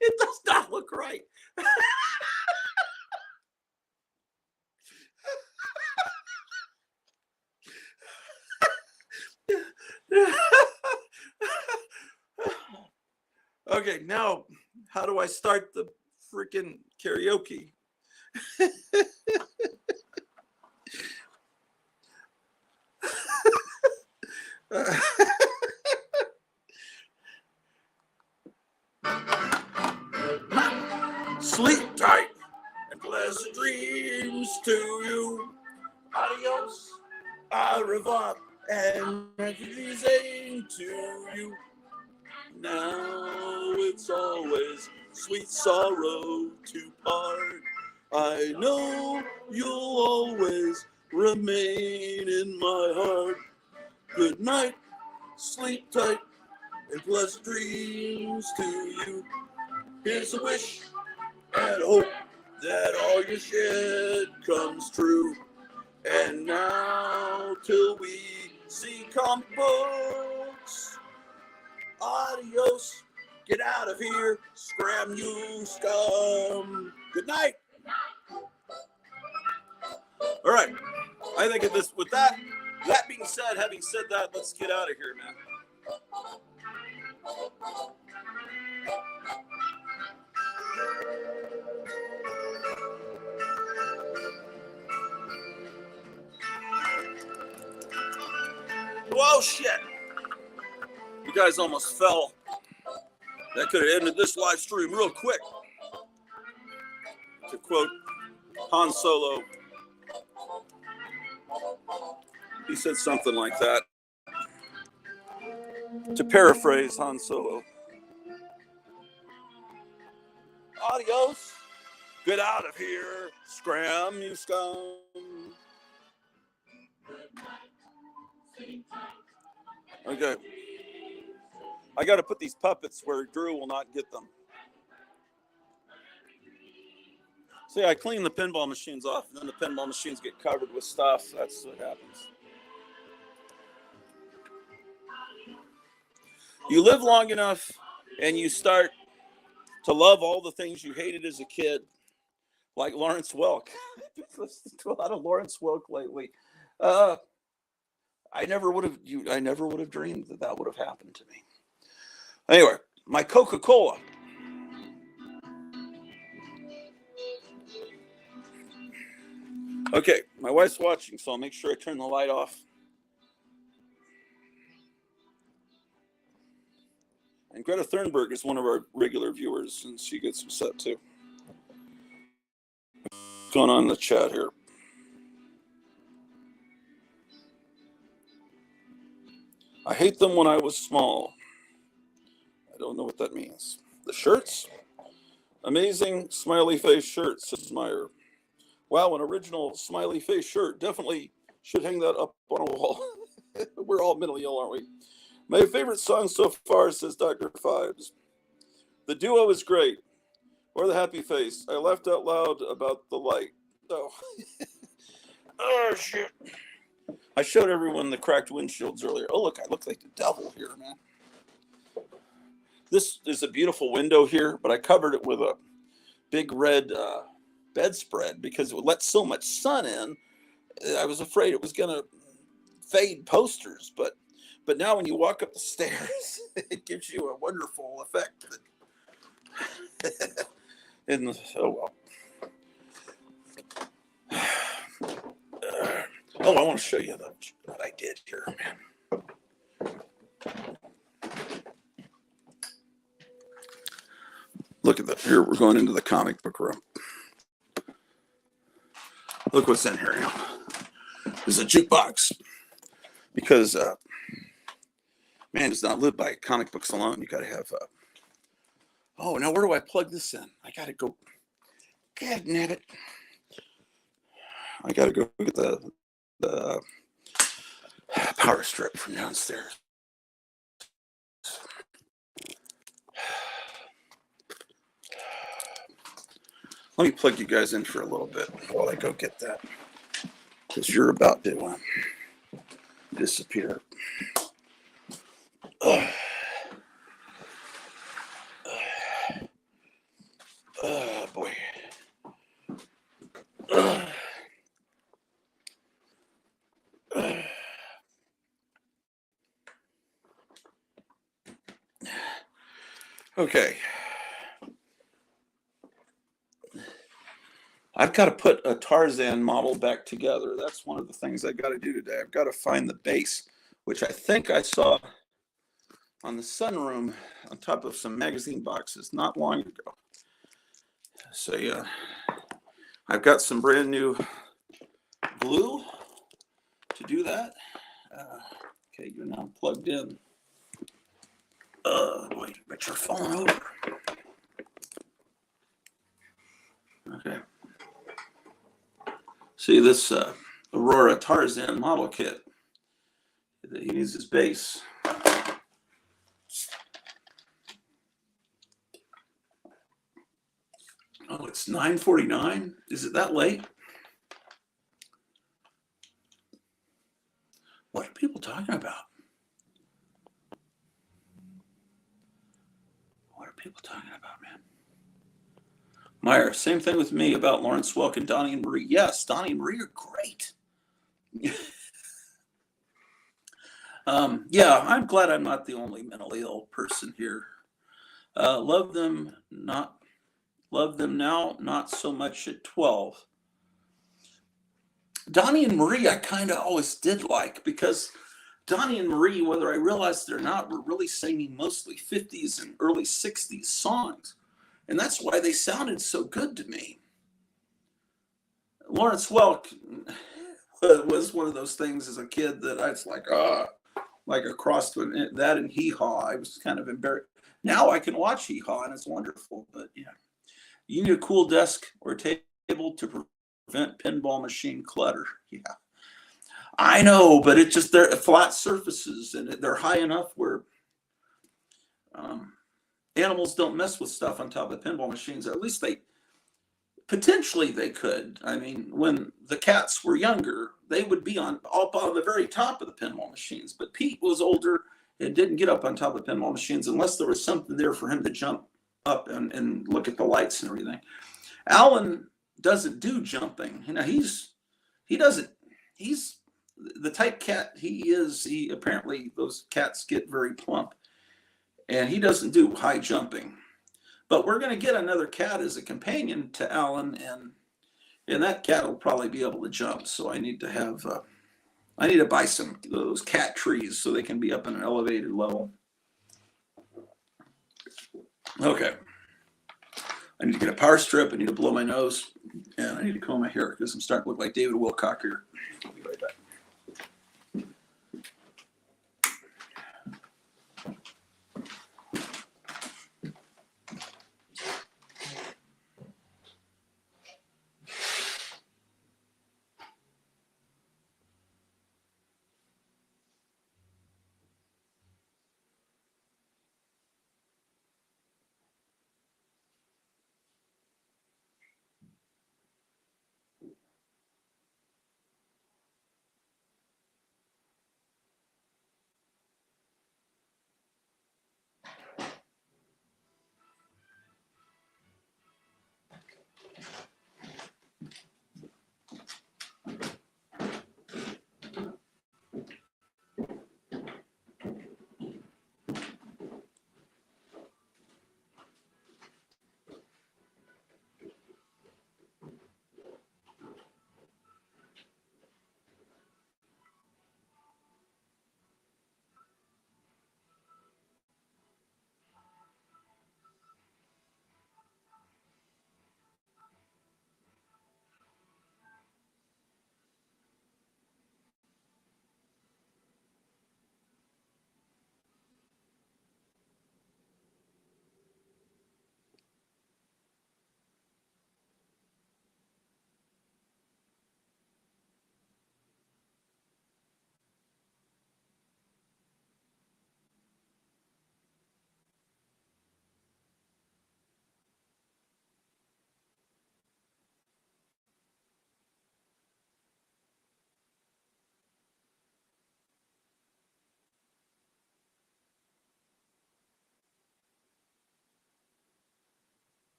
It does not look right. Okay, now how do I start the freaking karaoke? Sleep tight and pleasant dreams to you. Adios, au revoir, and Reminiscing to you. Now it's always sweet sorrow to part. I know you'll always remain in my heart. Good night, sleep tight, and pleasant dreams to you. Here's a wish and hope that all your shit comes true. And now till we see comic books. Adios, get out of here, scram you scum. Good night. All right, I think with that being said, having said that, let's get out of here, man. Whoa, shit. You guys almost fell. That could have ended this live stream real quick. To quote Han Solo, he said something like that. To paraphrase Han Solo. Adios. Get out of here. Scram, you scum. Okay. I got to put these puppets where Drew will not get them. See, I clean the pinball machines off, and then the pinball machines get covered with stuff. That's what happens. You live long enough, and you start to love all the things you hated as a kid, like Lawrence Welk. I've listened to a lot of Lawrence Welk lately. I never would have dreamed that would have happened to me. Anyway, my Coca-Cola. Okay, my wife's watching, so I'll make sure I turn the light off. And Greta Thunberg is one of our regular viewers, and she gets upset too. What's going on in the chat here? I hate them when I was small. I don't know what that means. The shirts, amazing smiley face shirts, says Meyer. Wow, an original smiley face shirt. Definitely should hang that up on a wall. We're all mentally ill, aren't we? My favorite song so far, says Dr. Fives. The duo is great. Or the happy face. I laughed out loud about the light. Oh, oh shit. I showed everyone the cracked windshields earlier. Oh, look, I look like the devil here, man. This is a beautiful window here, but I covered it with a big red bedspread because it would let so much sun in. I was afraid it was going to fade posters, but now when you walk up the stairs, it gives you a wonderful effect. And oh well. Oh, I want to show you what I did here, man. Look at that. Here, we're going into the comic book room. Look what's in here now. There's a jukebox. Because man does not live by comic books alone. You got to have. Oh, now where do I plug this in? I got to go. God nabbit. I got to go get the power strip from downstairs. Let me plug you guys in for a little bit while I go get that, because you're about to disappear. Oh boy. Okay. I've got to put a Tarzan model back together. That's one of the things I got to do today. I've got to find the base, which I think I saw on the sunroom on top of some magazine boxes not long ago. So yeah, I've got some brand new glue to do that. Okay, you're now plugged in. Boy, but you're falling over. Okay. See this Aurora Tarzan model kit. He needs his base. Oh, it's 9:49. Is it that late? What are people talking about? What are people talking about, man? Meyer, same thing with me about Lawrence Welk and Donnie and Marie. Yes, Donnie and Marie are great. Yeah, I'm glad I'm not the only mentally ill person here. Love them now, not so much at 12. Donnie and Marie, I kind of always did like, because Donnie and Marie, whether I realized it or not, were really singing mostly 50s and early 60s songs. And that's why they sounded so good to me. Lawrence Welk was one of those things as a kid that I was like across that and Hee Haw. I was kind of embarrassed. Now I can watch Hee Haw and it's wonderful. But yeah, you need a cool desk or table to prevent pinball machine clutter. Yeah, I know, but it's just they're flat surfaces and they're high enough where animals don't mess with stuff on top of pinball machines. Or at least they could. I mean, when the cats were younger, they would be up on the very top of the pinball machines. But Pete was older and didn't get up on top of pinball machines unless there was something there for him to jump up and look at the lights and everything. Alan doesn't do jumping. You know, he's the type cat he is. He apparently, those cats get very plump, and he doesn't do high jumping. But we're going to get another cat as a companion to Alan, and that cat will probably be able to jump. So I need to buy some of those cat trees so they can be up in an elevated level. Okay. I need to get a power strip. I need to blow my nose, and I need to comb my hair because I'm starting to look like David Wilcock here. I'll be right back.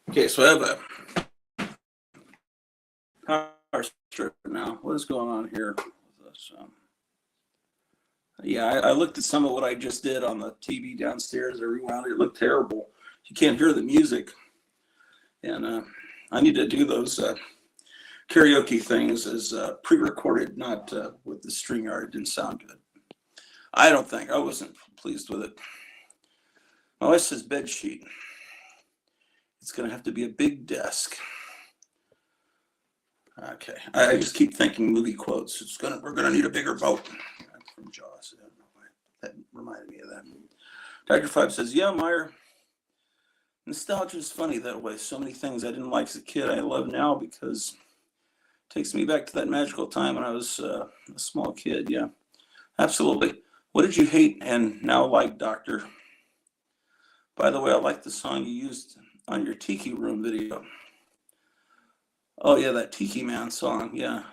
Okay, so I have a power strip now. What is going on here with this? Yeah, I looked at some of what I just did on the TV downstairs. I rewound it. It looked terrible. You can't hear the music. And I need to do those karaoke things as pre-recorded, not with the StreamYard. It didn't sound good. I don't think. I wasn't pleased with it. My wife says bed sheet. It's going to have to be a big desk. Okay. I just keep thinking movie quotes. We're gonna need a bigger boat. That's from Jaws. I don't know why that reminded me of that. Dr. Five says, yeah, Meyer, nostalgia is funny that way. So many things I didn't like as a kid I love now because it takes me back to that magical time when I was a small kid. Yeah, absolutely. What did you hate and now like, Doctor? By the way, I like the song you used on your Tiki Room video. Oh yeah, that Tiki Man song. Yeah,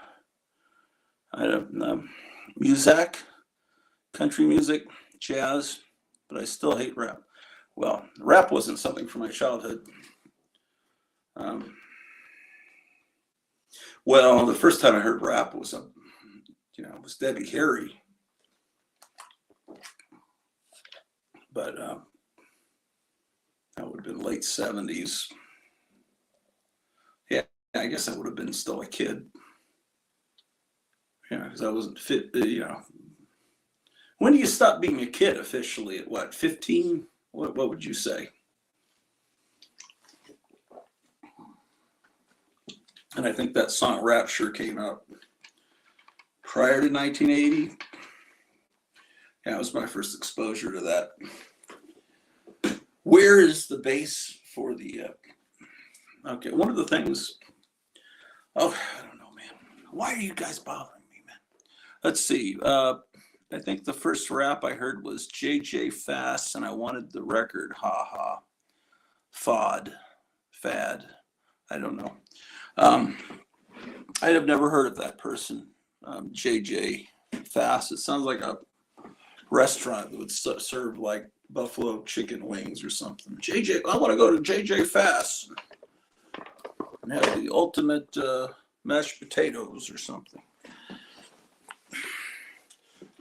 I don't know. Music, country music, jazz, but I still hate rap. Well, rap wasn't something from my childhood. Well, the first time I heard rap was it was Debbie Harry, but that would have been late '70s. Yeah, I guess I would have been still a kid. Yeah, because I wasn't fit. When do you stop being a kid officially? At what, 15? What would you say? And I think that song Rapture came out prior to 1980. Yeah, it was my first exposure to that. Where is the base for the okay, one of the things, oh, I don't know, man. Why are you guys bothering me, man? Let's see. I think the first rap I heard was JJ Fast, and I wanted the record. Ha ha. Fad. I don't know. I have never heard of that person, JJ Fast. It sounds like a restaurant that would serve like buffalo chicken wings or something. JJ, I want to go to JJ Fast and have the ultimate mashed potatoes or something.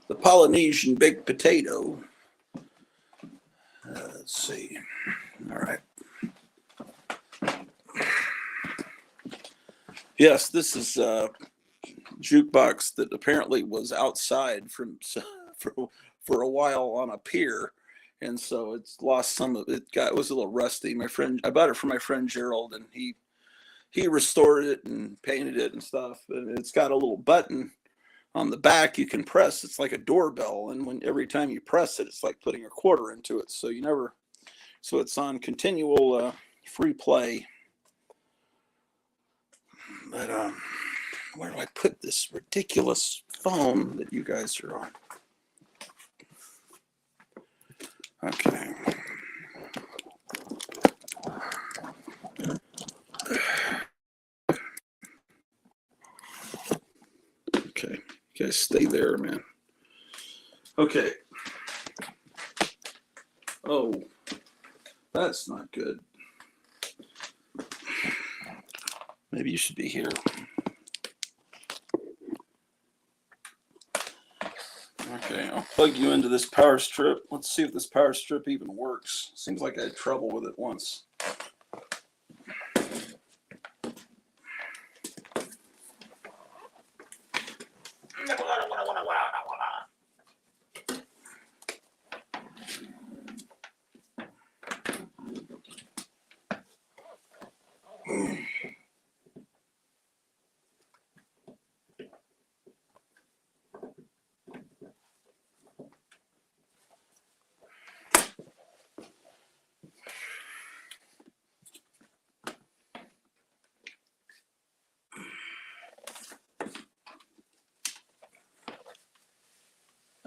The Polynesian baked potato. Let's see. All right. Yes, this is a jukebox that apparently was outside for a while on a pier, and so it's lost some of it. It was a little rusty. I bought it from my friend Gerald, and he restored it and painted it and stuff. And it's got a little button on the back you can press. It's like a doorbell, and every time you press it, it's like putting a quarter into it. So it's on continual free play. But where do I put this ridiculous phone that you guys are on? Okay. Okay. You guys stay there, man. Okay. Oh, that's not good. Maybe you should be here. Okay, I'll plug you into this power strip. Let's see if this power strip even works. Seems like I had trouble with it once.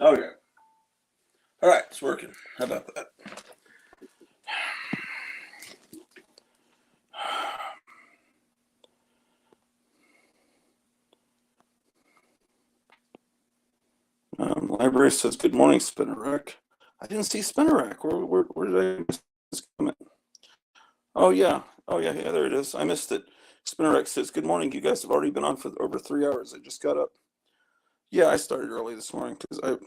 Okay. All right, it's working. How about that? Library says, good morning, Spinnerack. I didn't see Spinnerack. Where did I miss this comment? Oh, yeah. Oh, yeah, there it is. I missed it. Spinnerx says, good morning. You guys have already been on for over 3 hours. I just got up. Yeah, I started early this morning because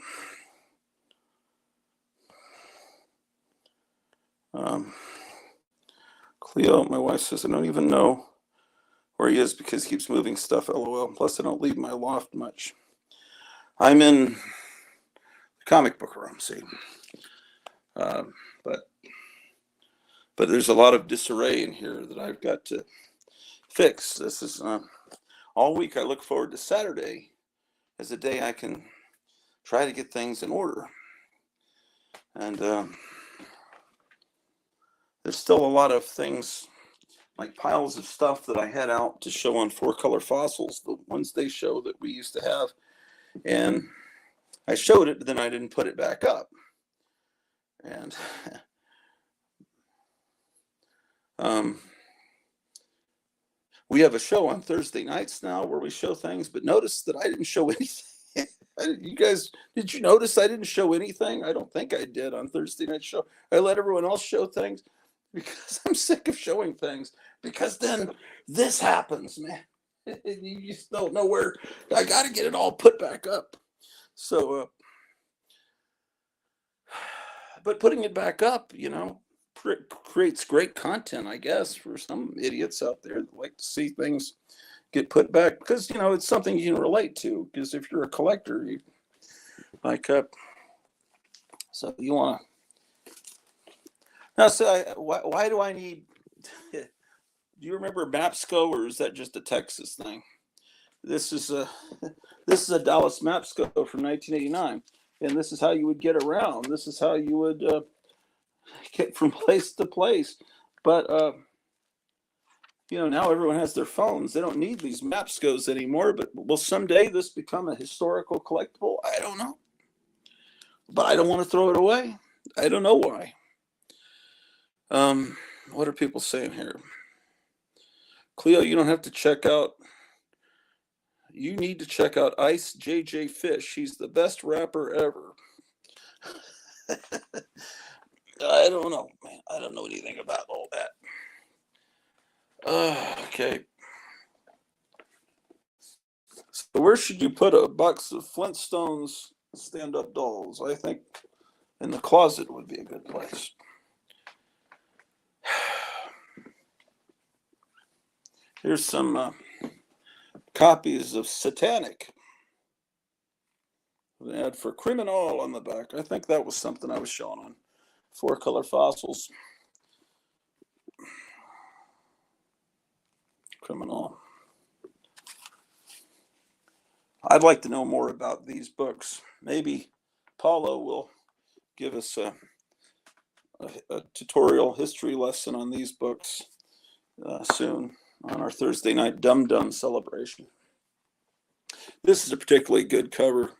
Cleo, my wife, says, I don't even know where he is because he keeps moving stuff, LOL. Plus, I don't leave my loft much. I'm in the comic book room, see. But there's a lot of disarray in here that I've got to fix. This is all week. I look forward to Saturday as a day I can try to get things in order. And there's still a lot of things, like piles of stuff that I had out to show on Four Color Fossils, the Wednesday show that we used to have. And I showed it, but then I didn't put it back up. And we have a show on Thursday nights now where we show things, but notice that I didn't show anything. You guys, did you notice I didn't show anything? I don't think I did on Thursday night show. I let everyone else show things because I'm sick of showing things, because then this happens, man. You just don't know where. I got to get it all put back up. So, but putting it back up, creates great content, I guess, for some idiots out there that like to see things get put back, because it's something you can relate to, because if you're a collector, you like so you want to now. So why do I need do you remember Mapsco, or is that just a Texas thing? This is a Dallas Mapsco from 1989, and this is how you would get around. This is how you would get from place to place. But now everyone has their phones. They don't need these Mapscos anymore. But will someday this become a historical collectible? I don't know. But I don't want to throw it away. I don't know why. What are people saying here? Cleo, you don't have to check out. You need to check out Ice JJ Fish. He's the best rapper ever. I don't know, man. I don't know anything about all that. Okay. So where should you put a box of Flintstones stand-up dolls? I think in the closet would be a good place. Here's some copies of Satanic. An ad for Criminal on the back. I think that was something I was showing on Four Color Fossils. Criminal. I'd like to know more about these books. Maybe Paulo will give us a tutorial history lesson on these books soon on our Thursday night Dum Dum celebration. This is a particularly good cover.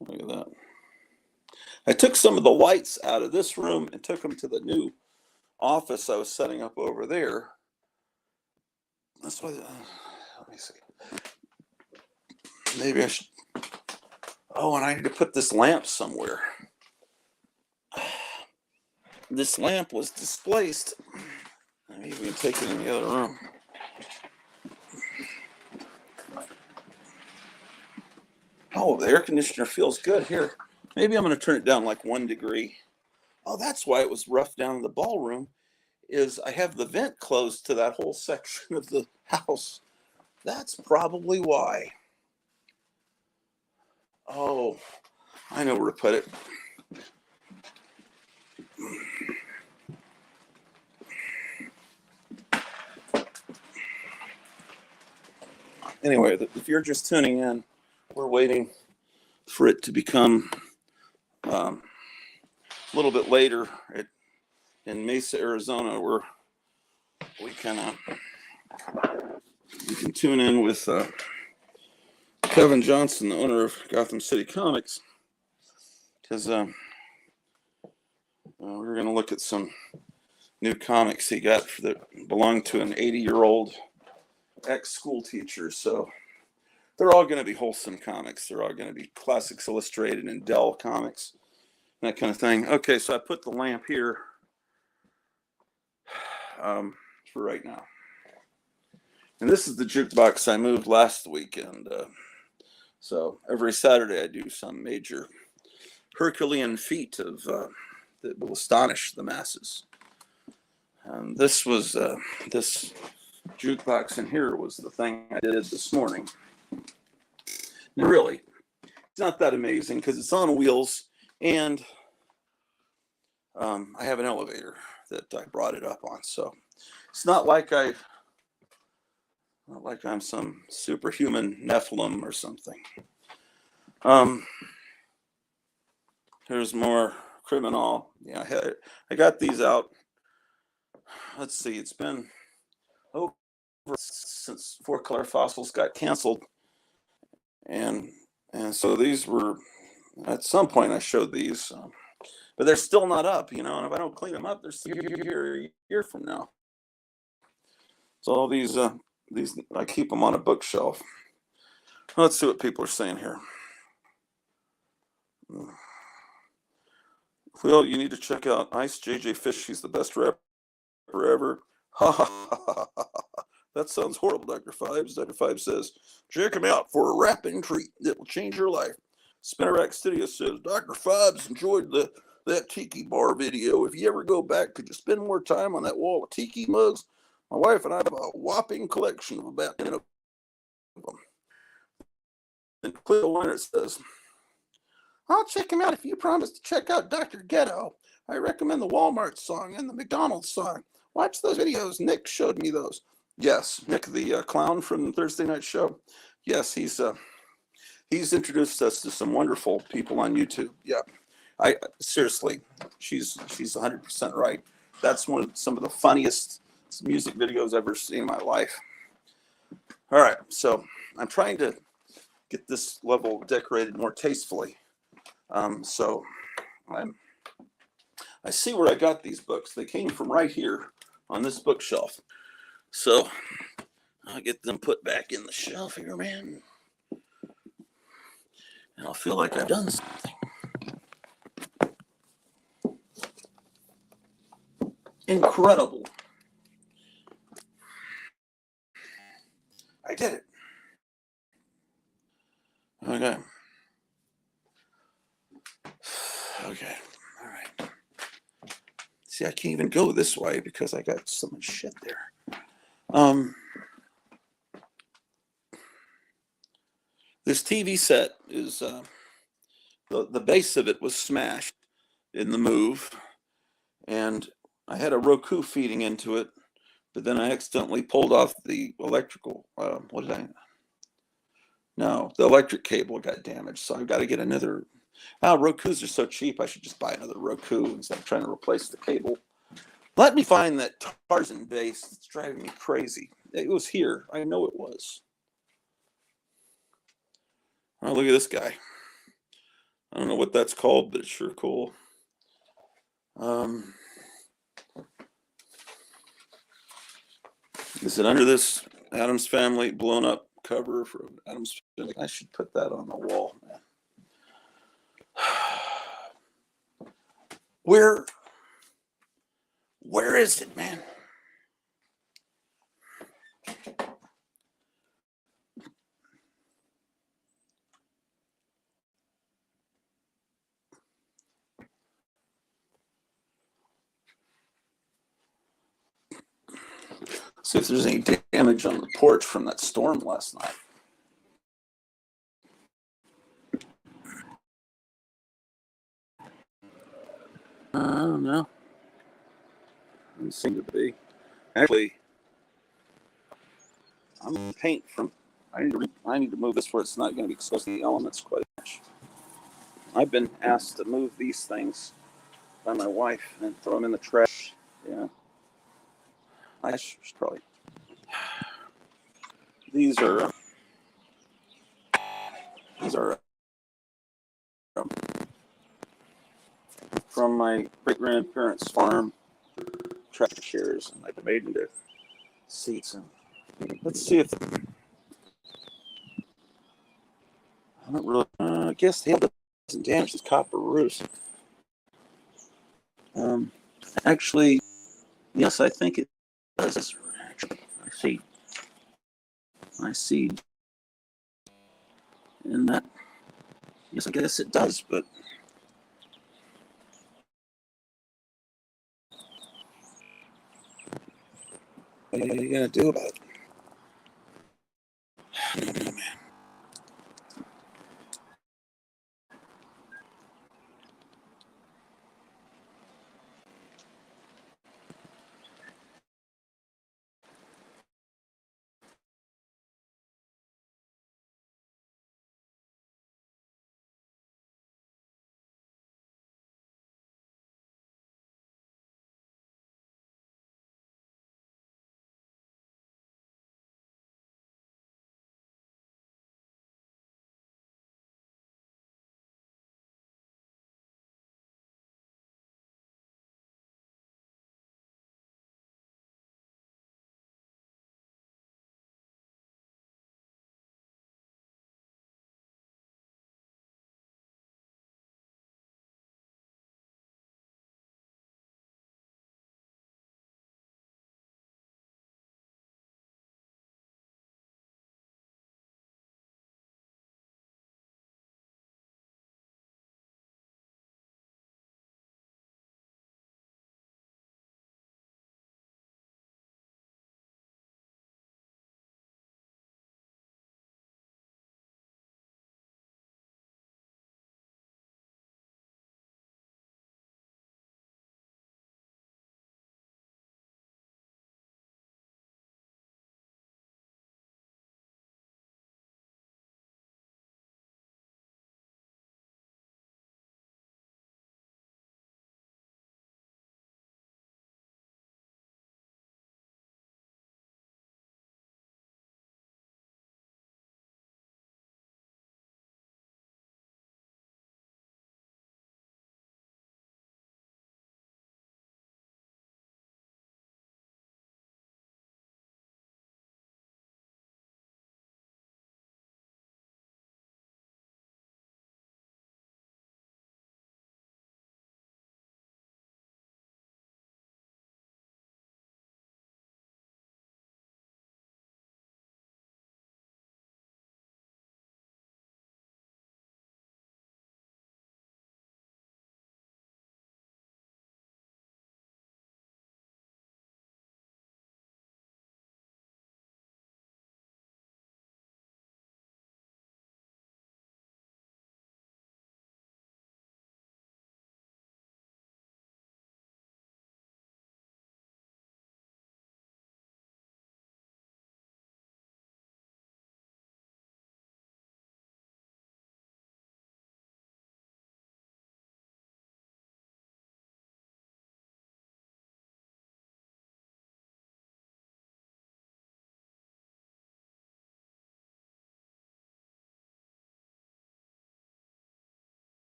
Look at that. I took some of the lights out of this room and took them to the new office I was setting up over there. That's why. Let me see. Maybe I should. Oh, and I need to put this lamp somewhere. This lamp was displaced. Maybe we can take it in the other room. Oh, the air conditioner feels good here. Maybe I'm going to turn it down like 1 degree. Oh, that's why it was rough down in the ballroom, is I have the vent closed to that whole section of the house. That's probably why. Oh, I know where to put it. Anyway, if you're just tuning in, we're waiting for it to become a little bit later in Mesa, Arizona, where we can you can tune in with Kevin Johnson, the owner of Gotham City Comics, because we're going to look at some new comics he got that belong to an 80-year-old ex-school teacher. So they're all going to be wholesome comics. They're all going to be Classics Illustrated and Dell comics, that kind of thing. Okay, so I put the lamp here. for right now. And this is the jukebox I moved last weekend. So every Saturday I do some major Herculean feat of that will astonish the masses. This was this jukebox in here was the thing I did this morning. Now, really, it's not that amazing because it's on wheels, and I have an elevator that I brought it up on. So it's not like I'm some superhuman Nephilim or something. Here's more criminal. Yeah, I got these out. Let's see, it's been over since Four Color Fossils got canceled, and so these were at some point I showed these, but they're still not up, and if I don't clean them up, they're still here a year from now. So all these I keep them on a bookshelf. Let's see what people are saying here. Well, you need to check out Ice JJ Fish. He's the best rapper ever. Ha ha ha ha ha. That sounds horrible, Dr. Fibes. Dr. Fibes says, check him out for a rapping treat that will change your life. Spinnerack Studio says, Dr. Fibes enjoyed that tiki bar video. If you ever go back, could you spend more time on that wall of tiki mugs? My wife and I have a whopping collection of about 10 of them. And Cleo Leonard says, I'll check him out if you promise to check out Dr. Ghetto. I recommend the Walmart song and the McDonald's song. Watch those videos. Nick showed me those. Yes, Nick, the clown from the Thursday night show. Yes, he's introduced us to some wonderful people on YouTube. Yeah, I seriously, she's 100% right. That's some of the funniest music videos I've ever seen in my life. All right, so I'm trying to get this level decorated more tastefully. So I see where I got these books. They came from right here on this bookshelf. So I'll get them put back in the shelf here, man. And I'll feel like I've done something. Incredible. I did it. Okay. Okay. All right. See, I can't even go this way because I got so much shit there. This TV set is the base of it was smashed in the move, and I had a Roku feeding into it, but then I accidentally pulled off the electrical. No, the electric cable got damaged, so I've got to get another. Rokus are so cheap, I should just buy another Roku instead of trying to replace the cable. Let me find that Tarzan base. It's driving me crazy. It was here. I know it was. Oh, look at this guy. I don't know what that's called, but it's sure cool. Is it under this Addams Family blown up cover for Addams Family? I should put that on the wall, man. Where is it, man? See if there's any damage on the porch from that storm last night. I don't know. Doesn't seem to be. Actually, I'm going to paint from. I need to move this where it's not going to be exposed to the elements quite much. I've been asked to move these things by my wife and throw them in the trash. Yeah, I should probably. These are from my great grandparents' farm tractor chairs, and I've made into seats. And let's see if I don't really. I guess the hail doesn't damage this copper roofs. Actually, yes, I think it does. I see. And that, yes, I guess it does, but what are you going to do about it? I don't know, man.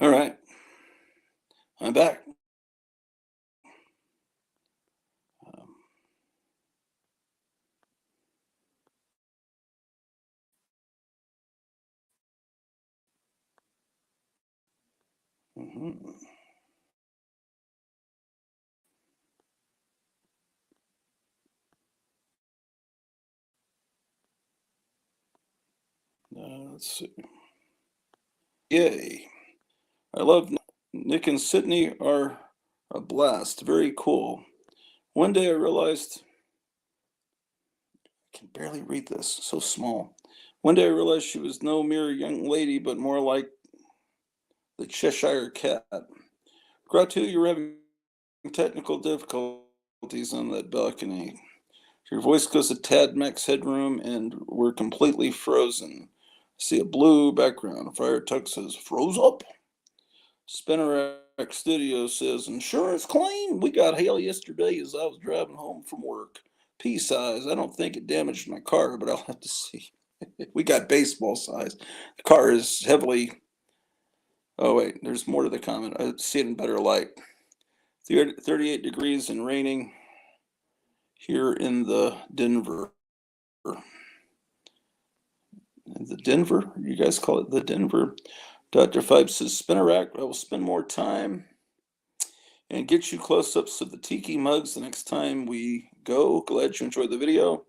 All right, I'm back. Um, mhm. Let's see. Yay. I love Nick and Sydney are a blast. Very cool. One day I realized I can barely read this, so small. One day I realized she was no mere young lady, but more like the Cheshire Cat. Gratu, you're having technical difficulties on that balcony. Your voice goes a tad max headroom, and we're completely frozen. I see a blue background. Fire Tuck says, froze up. Spinnerack Studio says, insurance claim? We got hail yesterday as I was driving home from work. Pea size. I don't think it damaged my car, but I'll have to see. We got baseball size. The car is heavily. Oh, wait, there's more to the comment. I see it in better light. 38 degrees and raining here in the Denver. The Denver? You guys call it the Denver? Dr. Five says, Spinnerack, I will spend more time and get you close-ups of the tiki mugs the next time we go. Glad you enjoyed the video.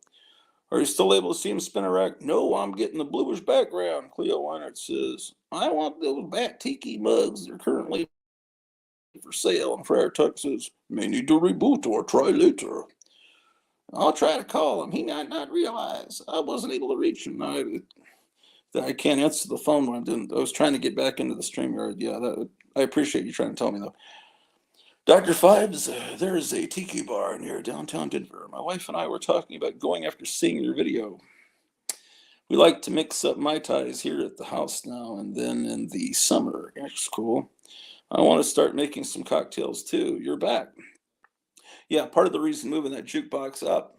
Are you still able to see him, Spinnerack? No, I'm getting the bluish background. Cleo Weinert says, I want those bat tiki mugs. They're currently for sale. And Friar Tuck says, may need to reboot or try later. I'll try to call him. He might not realize I wasn't able to reach him. I can't answer the phone when I was trying to get back into the StreamYard. Yeah, I appreciate you trying to tell me though. Dr. Fibes, there is a tiki bar near downtown Denver. My wife and I were talking about going after seeing your video. We like to mix up Mai Tais here at the house now and then in the summer. That's cool. I want to start making some cocktails too. You're back. Yeah, part of the reason moving that jukebox up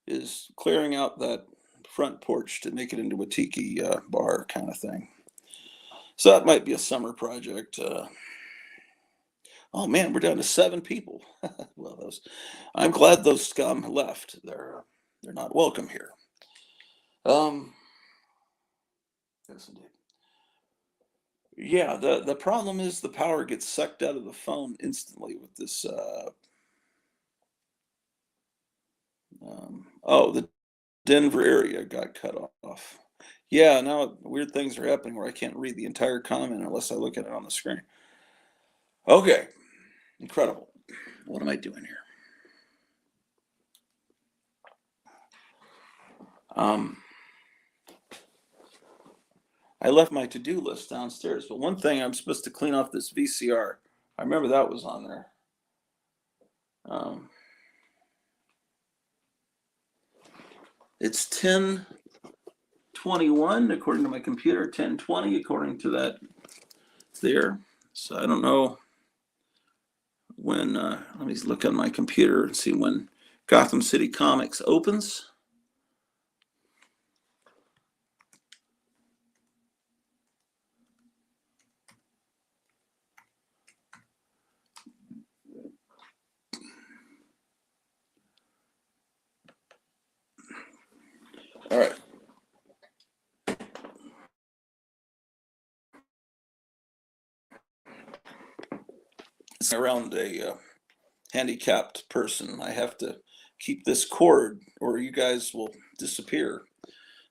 is clearing out that front porch to make it into a tiki bar kind of thing. So that might be a summer project. Oh man, we're down to 7 people. Well, I'm glad those scum left. They're not welcome here. Um, yes, indeed. Yeah, the problem is the power gets sucked out of the phone instantly with this. Oh, the Denver area got cut off. Yeah, now weird things are happening where I can't read the entire comment unless I look at it on the screen. Okay, incredible. What am I doing here? Um, I left my to-do list downstairs, but one thing I'm supposed to clean off this VCR. I remember that was on there. Um, it's 10:21 according to my computer, 10:20 according to that there. So I don't know when. Let me look on my computer and see when Gotham City Comics opens. All right. It's around a handicapped person. I have to keep this cord or you guys will disappear.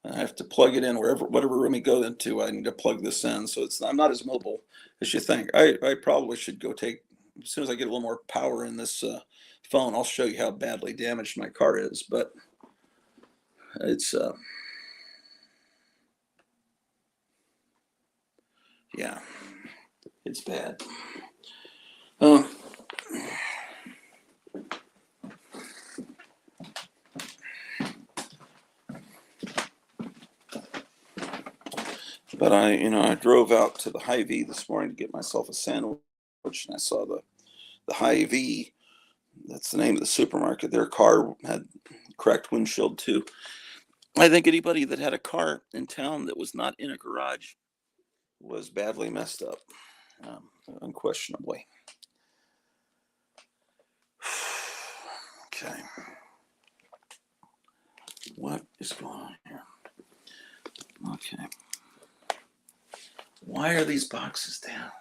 I have to plug it in whatever room we go into. I need to plug this in, so I'm not as mobile as you think. I probably should go take as soon as I get a little more power in this phone. I'll show you how badly damaged my car is, but it's yeah, it's bad. Um, but I drove out to the Hy-Vee this morning to get myself a sandwich, and I saw the Hy-Vee. That's the name of the supermarket. Their car had cracked windshield too. I think anybody that had a car in town that was not in a garage was badly messed up. unquestionably. Okay. What is going on here? Okay. Why are these boxes down?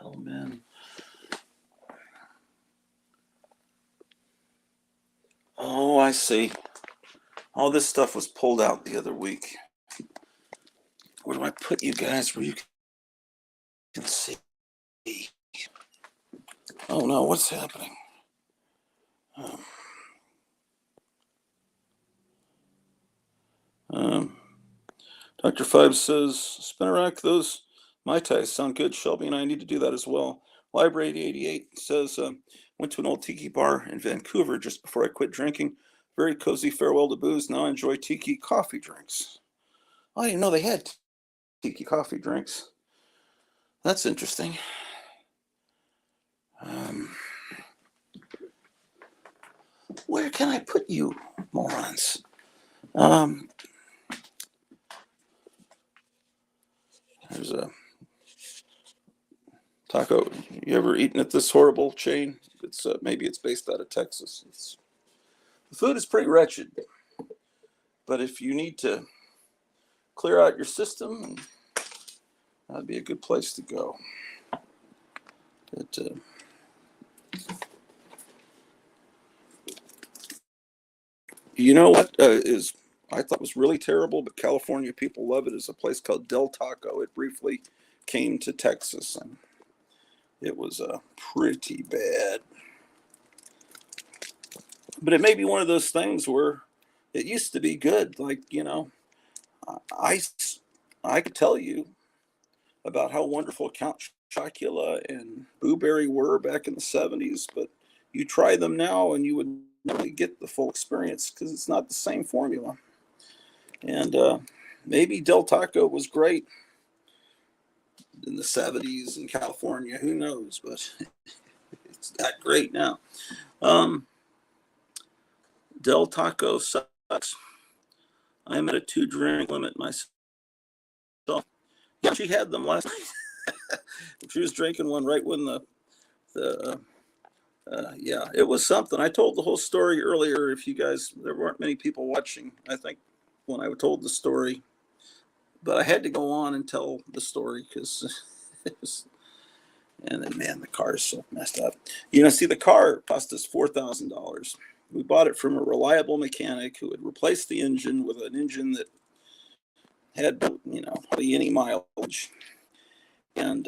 Ellum. Oh, I see. All this stuff was pulled out the other week. Where do I put you guys where you can see? Oh no, what's happening? Um, Dr. Five says, Spinnerack, those Mai Tais sound good. Shelby and I need to do that as well. Library 88 says, went to an old tiki bar in Vancouver just before I quit drinking. Very cozy farewell to booze. Now I enjoy tiki coffee drinks. I didn't know they had tiki coffee drinks. That's interesting. Where can I put you, morons? There's a taco. You ever eaten at this horrible chain? It's maybe it's based out of Texas. The food is pretty wretched, but if you need to clear out your system, that'd be a good place to go. You know what is I thought was really terrible, but California people love it. Is a place called Del Taco. It briefly came to Texas, and it was pretty bad. But it may be one of those things where it used to be good. Like, I could tell you about how wonderful Count Chocula and Blueberry were back in the 70s, but you try them now and you would not really get the full experience because it's not the same formula. And maybe Del Taco was great in the 70s in California. Who knows? But it's not great now. Del Taco sucks. I'm at a 2-drink limit myself. Yeah, she had them last night. She was drinking one right when yeah, it was something. I told the whole story earlier. If you guys, there weren't many people watching, I think, when I told the story, but I had to go on and tell the story because it was, and then, man, the car is so messed up. See, the car cost us $4,000. We bought it from a reliable mechanic who had replaced the engine with an engine that had, hardly any mileage. And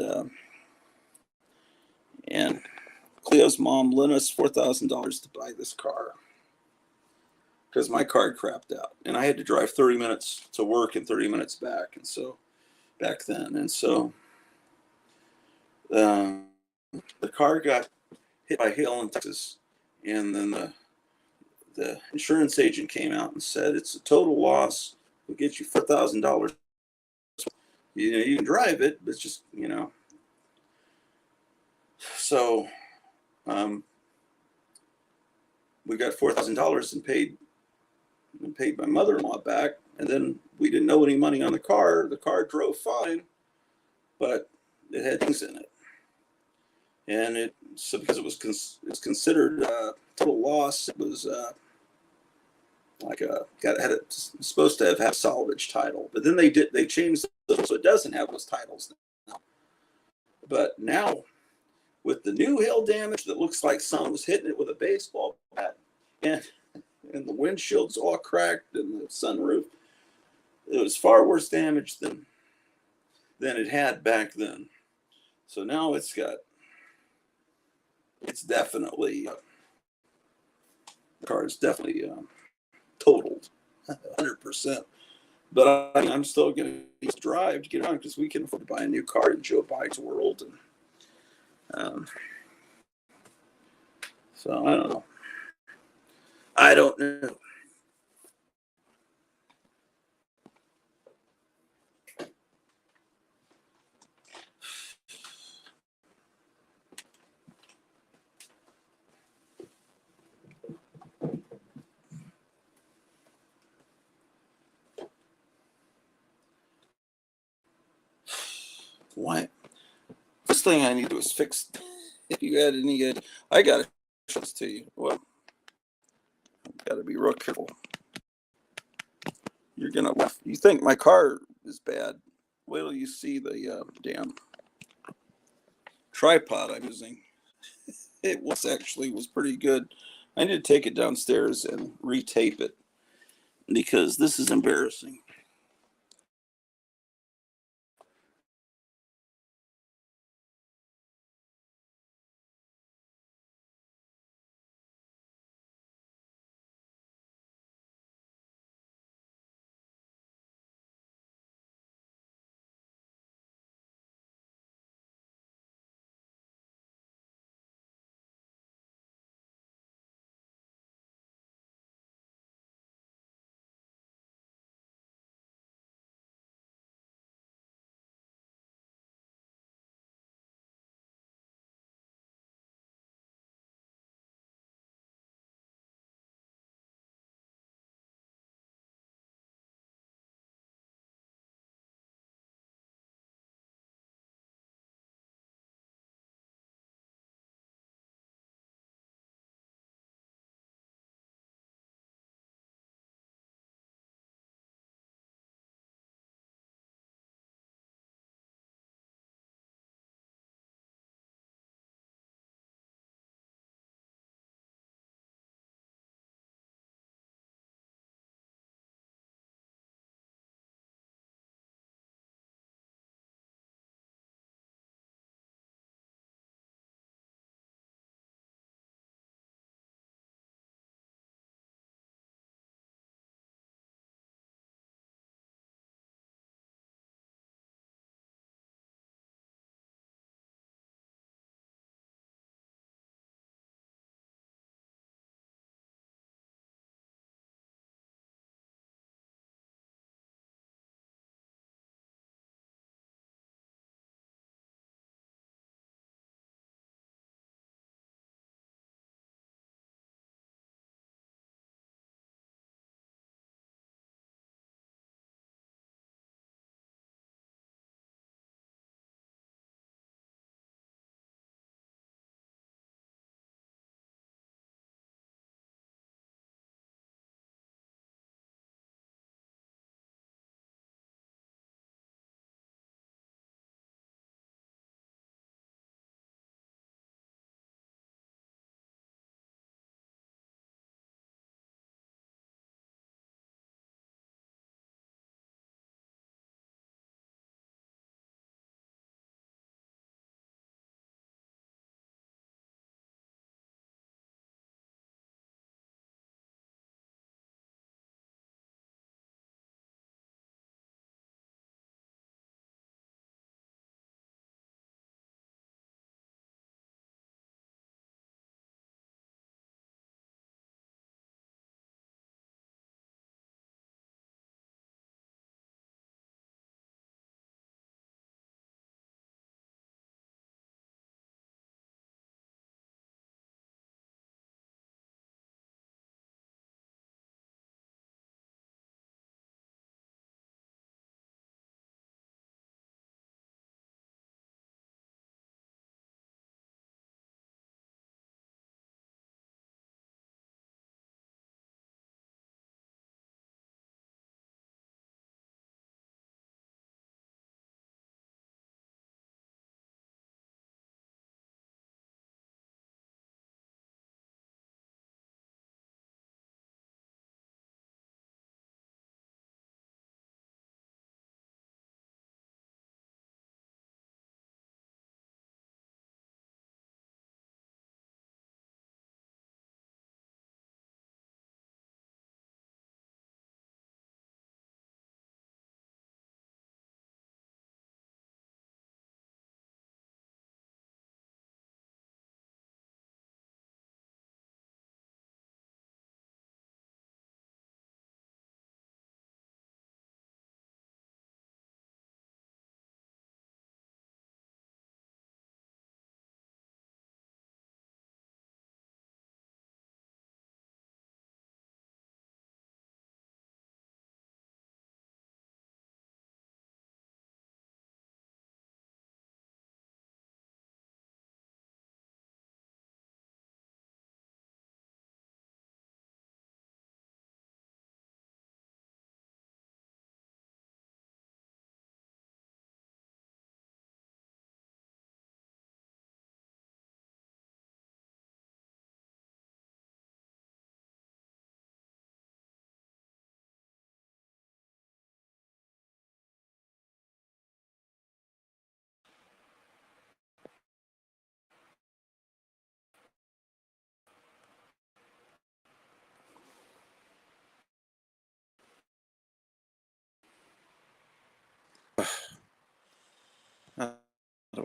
Cleo's mom lent us $4,000 to buy this car because my car crapped out, and I had to drive 30 minutes to work and 30 minutes back. And so back then, and so the car got hit by hail in Texas, and then the insurance agent came out and said it's a total loss. We'll get you $4,000. You can drive it, but it's just So we got $4,000 and paid my mother-in-law back, and then we didn't owe any money on the car. The car drove fine, but it had things in it, and because it was it's considered total loss. It was supposed to have had a salvage title, but then they changed it so it doesn't have those titles now. But now, with the new hail damage that looks like someone was hitting it with a baseball bat, and the windshield's all cracked and the sunroof, it was far worse damage than it had back then. So now it's definitely, the car is definitely totaled 100%. But I'm still going to drive to get on because we can afford to buy a new car in Joe Bide's world. And so I don't know. I don't know. Why? first thing I need to do is fix. If you had any, I got to show this to you. Well, got to be real careful. You're gonna laugh. You think my car is bad? Wait till you see the damn tripod I'm using. It was pretty good. I need to take it downstairs and retape it because this is embarrassing.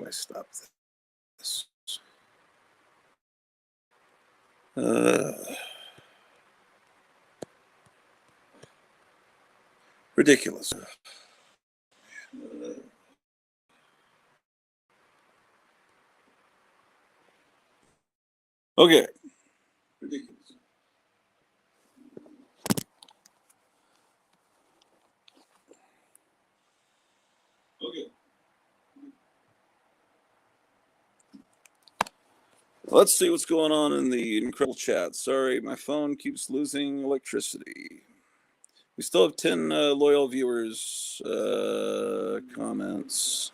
I stop this? Ridiculous. Okay. Ridiculous. Okay. Let's see what's going on in the incredible chat. Sorry, my phone keeps losing electricity. We still have 10 loyal viewers. Comments.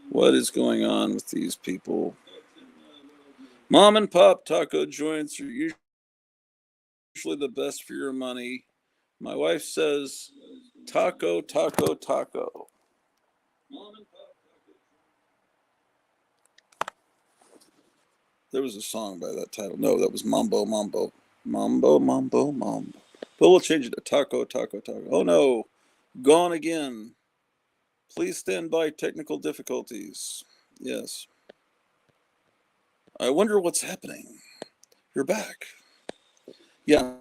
What is going on with these people? Mom and pop taco joints are usually the best for your money. My wife says taco, taco, taco. There was a song by that title. No, that was Mambo, Mambo. Mambo, Mambo, Mambo. But we'll change it to taco, taco, taco. Oh no, gone again. Please stand by, technical difficulties. Yes. I wonder what's happening. You're back. Yeah.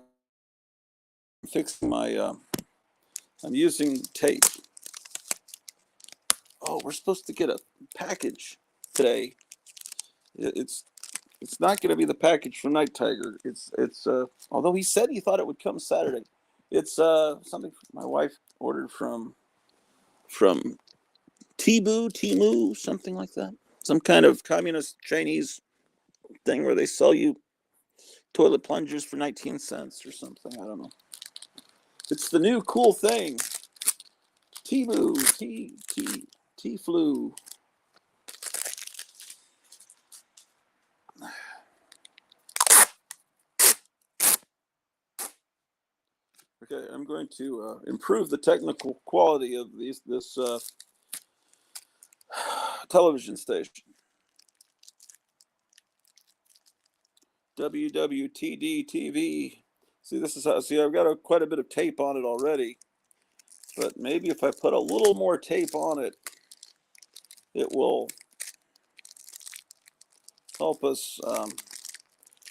I'm fixing my, I'm using tape. Oh, we're supposed to get a package today. It's not going to be the package from Night Tiger. It's although he said he thought it would come Saturday. It's something my wife ordered from Temu, something like that. Some kind of communist Chinese thing where they sell you toilet plungers for 19 cents or something. I don't know. It's the new cool thing. Temu, T-flu. Okay, I'm going to improve the technical quality of this television station. WWTD TV. See, this is how. See, I've got quite a bit of tape on it already, but maybe if I put a little more tape on it, it will help us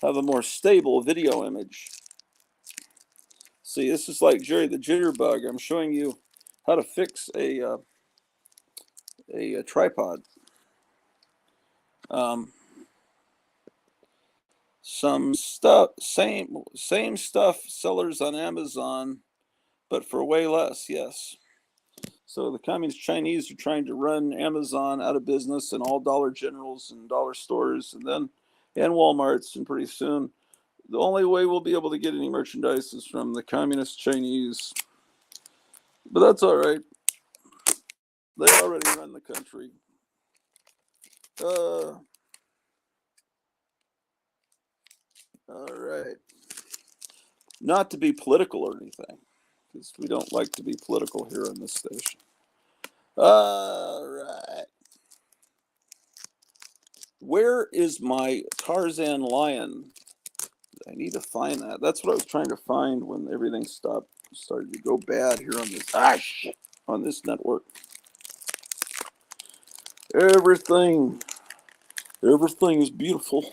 have a more stable video image. See, this is like Jerry the Jitterbug. I'm showing you how to fix a tripod. Some stuff, same stuff, sellers on Amazon, but for way less. Yes. So the communist Chinese are trying to run Amazon out of business and all Dollar Generals and dollar stores and Walmarts, and pretty soon the only way we'll be able to get any merchandise is from the communist Chinese. But that's all right. They already run the country. All right. Not to be political or anything, because we don't like to be political here on this station. All right. Where is my Tarzan lion? I need to find that. That's what I was trying to find when everything started to go bad here on this network. Everything is beautiful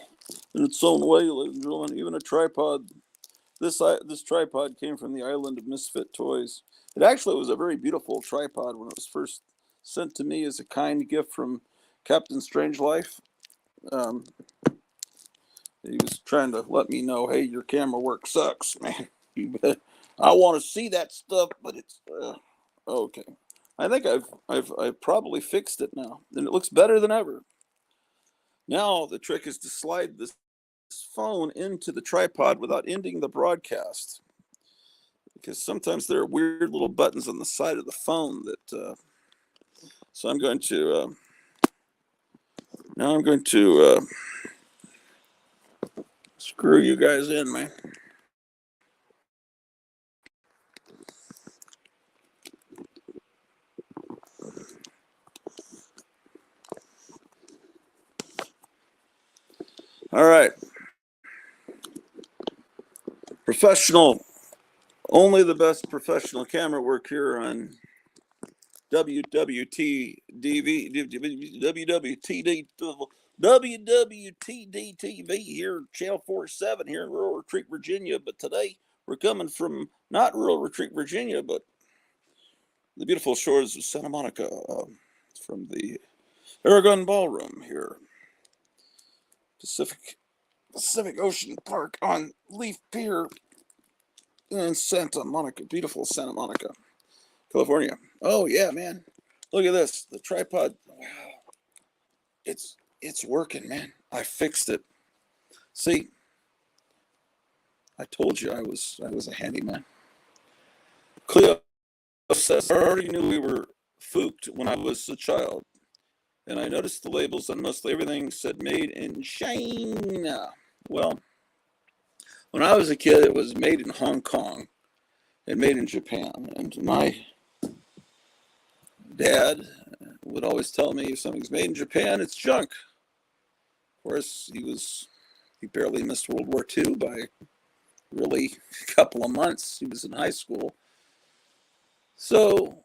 in its own way, ladies and gentlemen. Even a tripod. This tripod came from the island of Misfit Toys. It actually was a very beautiful tripod when it was first sent to me as a kind gift from Captain Strangelife. He was trying to let me know, hey, your camera work sucks, man. I want to see that stuff, but it's okay. I think I've probably fixed it now, and it looks better than ever. Now the trick is to slide this phone into the tripod without ending the broadcast, because sometimes there are weird little buttons on the side of the phone that. So I'm going to now I'm going to screw you guys in, man. All right. Professional, only the best professional camera work here on WWTD WWTD TV here, Channel 47 here in Rural Retreat, Virginia. But today we're coming from not Rural Retreat, Virginia, but the beautiful shores of Santa Monica, from the Aragon Ballroom here, Pacific Ocean Park on Leaf Pier in Santa Monica, beautiful Santa Monica, California. Oh yeah, man. Look at this. The tripod. Wow. It's working, man. I fixed it. See, I told you I was a handyman. Cleo says, I already knew we were fooked when I was a child. And I noticed the labels on mostly everything said made in China. Well, when I was a kid, it was made in Hong Kong and made in Japan. And my dad would always tell me if something's made in Japan, it's junk. Of course, he barely missed World War II by really a couple of months. He was in high school. So,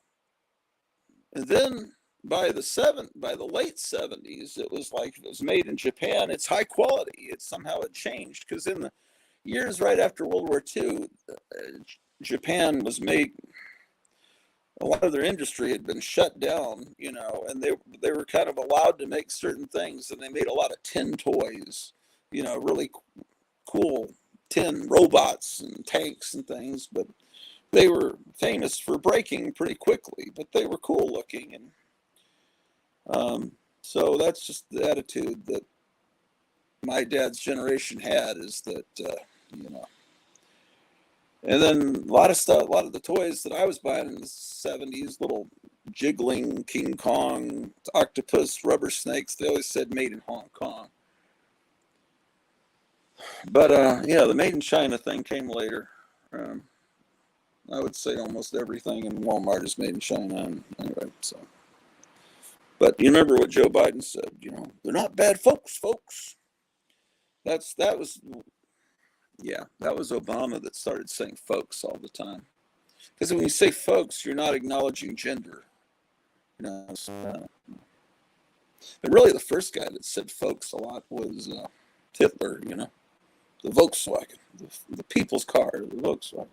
and then by the late 70s, it was like, it was made in Japan. It's high quality. Somehow it changed, because in the years right after World War II, Japan was made, a lot of their industry had been shut down, and they were kind of allowed to make certain things, and they made a lot of tin toys, really cool tin robots and tanks and things, but they were famous for breaking pretty quickly, but they were cool looking. And so that's just the attitude that my dad's generation had, is that, and then a lot of the toys that I was buying in the 70s, little jiggling King Kong, octopus, rubber snakes, they always said made in Hong Kong. But the made in China thing came later. I would say almost everything in Walmart is made in China. And anyway, so. But you remember what Joe Biden said, they're not bad folks. That was Obama that started saying folks all the time. Because when you say folks, you're not acknowledging gender. But really the first guy that said folks a lot was Hitler, the Volkswagen, the people's car, the Volkswagen.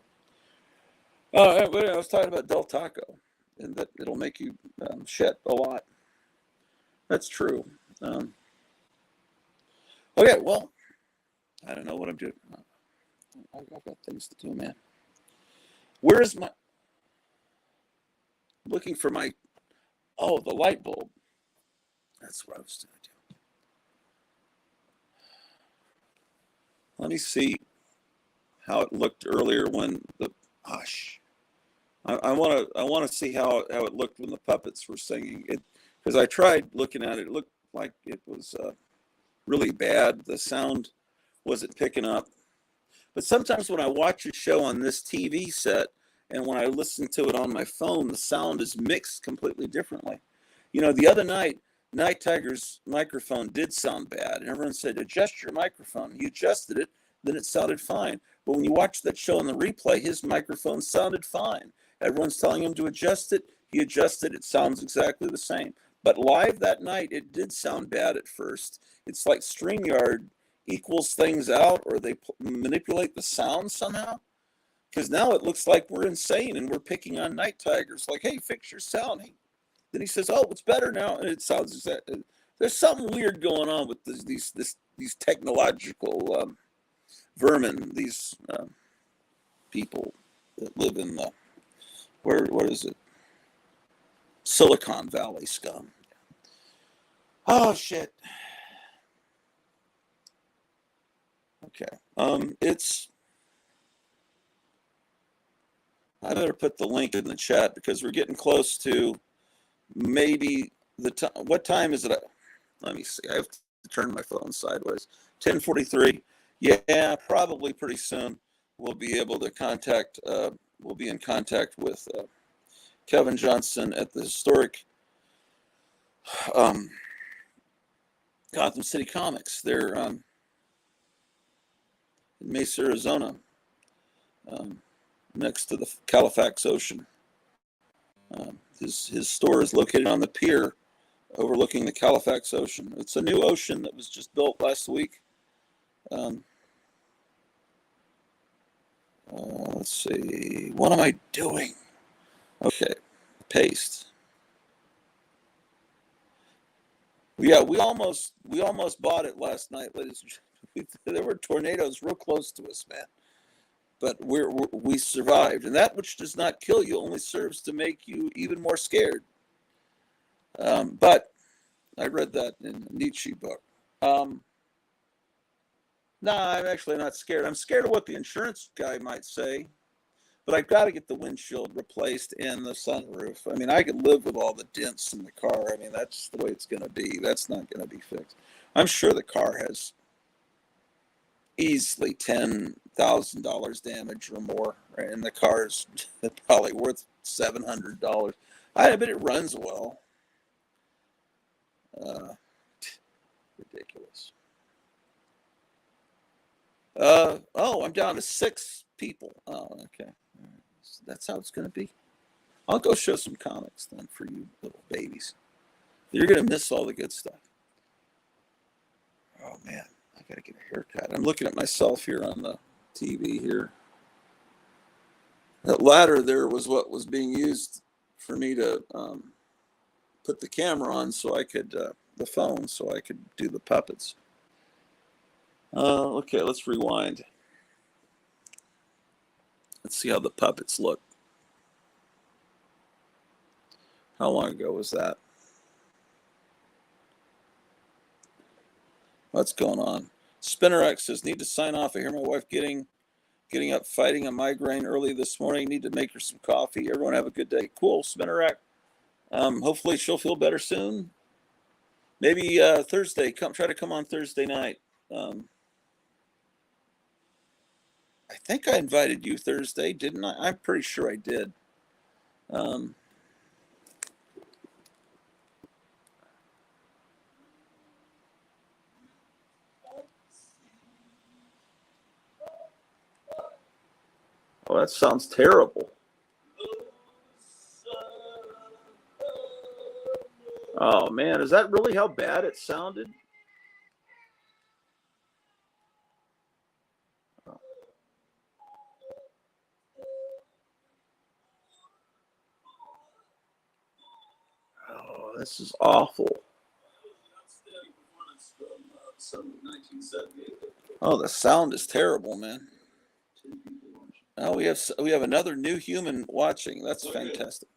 I was talking about Del Taco, and that it'll make you shit a lot. That's true. Okay, well, I don't know what I'm doing. I've got things to do, man. Where is my... Looking for my... Oh, the light bulb. That's what I was going to do. Let me see how it looked earlier when the... Gosh. I want to see how it looked when the puppets were singing it, because I tried looking at it. It looked like it was really bad. The sound wasn't picking up. But sometimes when I watch a show on this TV set and when I listen to it on my phone, the sound is mixed completely differently. The other night, Night Tiger's microphone did sound bad, and everyone said, adjust your microphone. He adjusted it, then it sounded fine. But when you watch that show on the replay, his microphone sounded fine. Everyone's telling him to adjust it. He adjusted it. Sounds exactly the same. But live that night, it did sound bad at first. It's like StreamYard equals things out, or they manipulate the sound somehow. Because now it looks like we're insane and we're picking on Night Tigers. Like, hey, fix your sound. Then he says, oh, it's better now. And it sounds exactly. There's something weird going on with these technological vermin, these people that live in the... What is it? Silicon Valley scum. Oh, shit. Okay. I better put the link in the chat because we're getting close to maybe the time. What time is it? Let me see. I have to turn my phone sideways. 10:43. Yeah, probably pretty soon we'll be able to contact... we'll be in contact with Kevin Johnson at the historic Gotham City Comics. They're in Mesa, Arizona, next to the Halifax Ocean. His store is located on the pier overlooking the Halifax Ocean. It's a new ocean that was just built last week. Let's see. What am I doing? Okay, paste. Yeah, we almost bought it last night, ladies and gentlemen. There were tornadoes real close to us, man. But we survived, and that which does not kill you only serves to make you even more scared. But I read that in a Nietzsche book. No, I'm actually not scared. I'm scared of what the insurance guy might say, but I've got to get the windshield replaced and the sunroof. I mean, I could live with all the dents in the car. I mean, that's the way it's going to be. That's not going to be fixed. I'm sure the car has easily $10,000 damage or more, right? And the car's probably worth $700. I bet it runs well. Ridiculous. Oh, I'm down to 6 people. Oh, okay. So that's how it's going to be. I'll go show some comics then for you little babies. You're going to miss all the good stuff. Oh, man. I got to get a haircut. I'm looking at myself here on the TV here. That ladder there was what was being used for me to put the camera on so I could, the phone, so I could do the puppets. Okay, let's rewind. Let's see how the puppets look. How long ago was that? What's going on? Spinner X says, need to sign off. I hear my wife getting up fighting a migraine early this morning. Need to make her some coffee. Everyone have a good day. Cool, Spinner X. Hopefully she'll feel better soon. Maybe Thursday. Try to come on Thursday night. I think I invited you Thursday, didn't I? I'm pretty sure I did. Oh, that sounds terrible. Oh, man. Is that really how bad it sounded? Oh, this is awful. Oh, the sound is terrible, man. Oh, we have another new human watching. That's fantastic.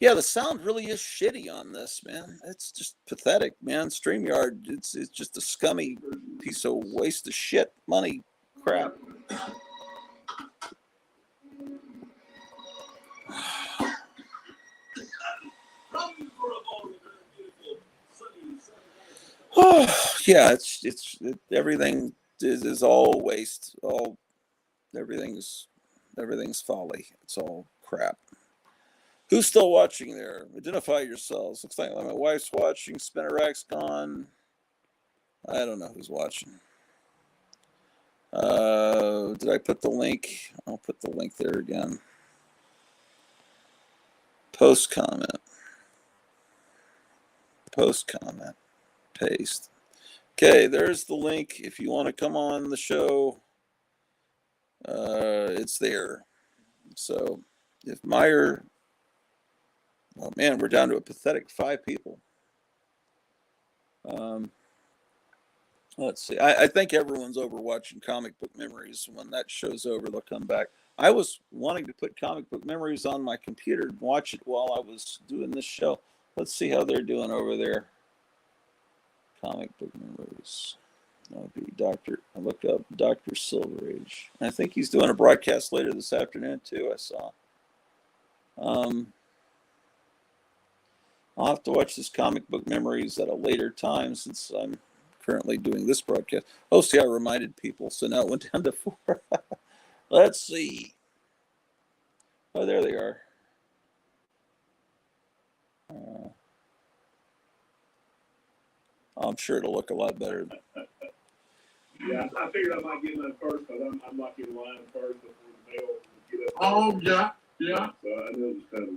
Yeah, the sound really is shitty on this, man. It's just pathetic, man. StreamYard, it's just a scummy piece of waste of shit money crap. Oh, yeah, everything is all waste. Everything's folly. It's all crap. Who's still watching there? Identify yourselves. Looks like my wife's watching. Spinner X gone. I don't know who's watching. Did I put the link? I'll put the link there again. Post comment. Paste. Okay, there's the link. If you want to come on the show, it's there. So if Meyer, oh man, we're down to a pathetic 5 people. Let's see. I think everyone's over watching Comic Book Memories. When that show's over, they'll come back. I was wanting to put Comic Book Memories on my computer and watch it while I was doing this show. Let's see how they're doing over there. Comic Book Memories. That would be I looked up Dr. Silver Age. I think he's doing a broadcast later this afternoon, too, I saw. I'll have to watch this Comic Book Memories at a later time since I'm currently doing this broadcast. Oh, see, I reminded people, so now it went down to 4. Let's see. Oh, there they are. I'm sure it'll look a lot better. Yeah, I figured I might get mine first because I'm like in line first before the mail. Oh, yeah. So I know it's kind of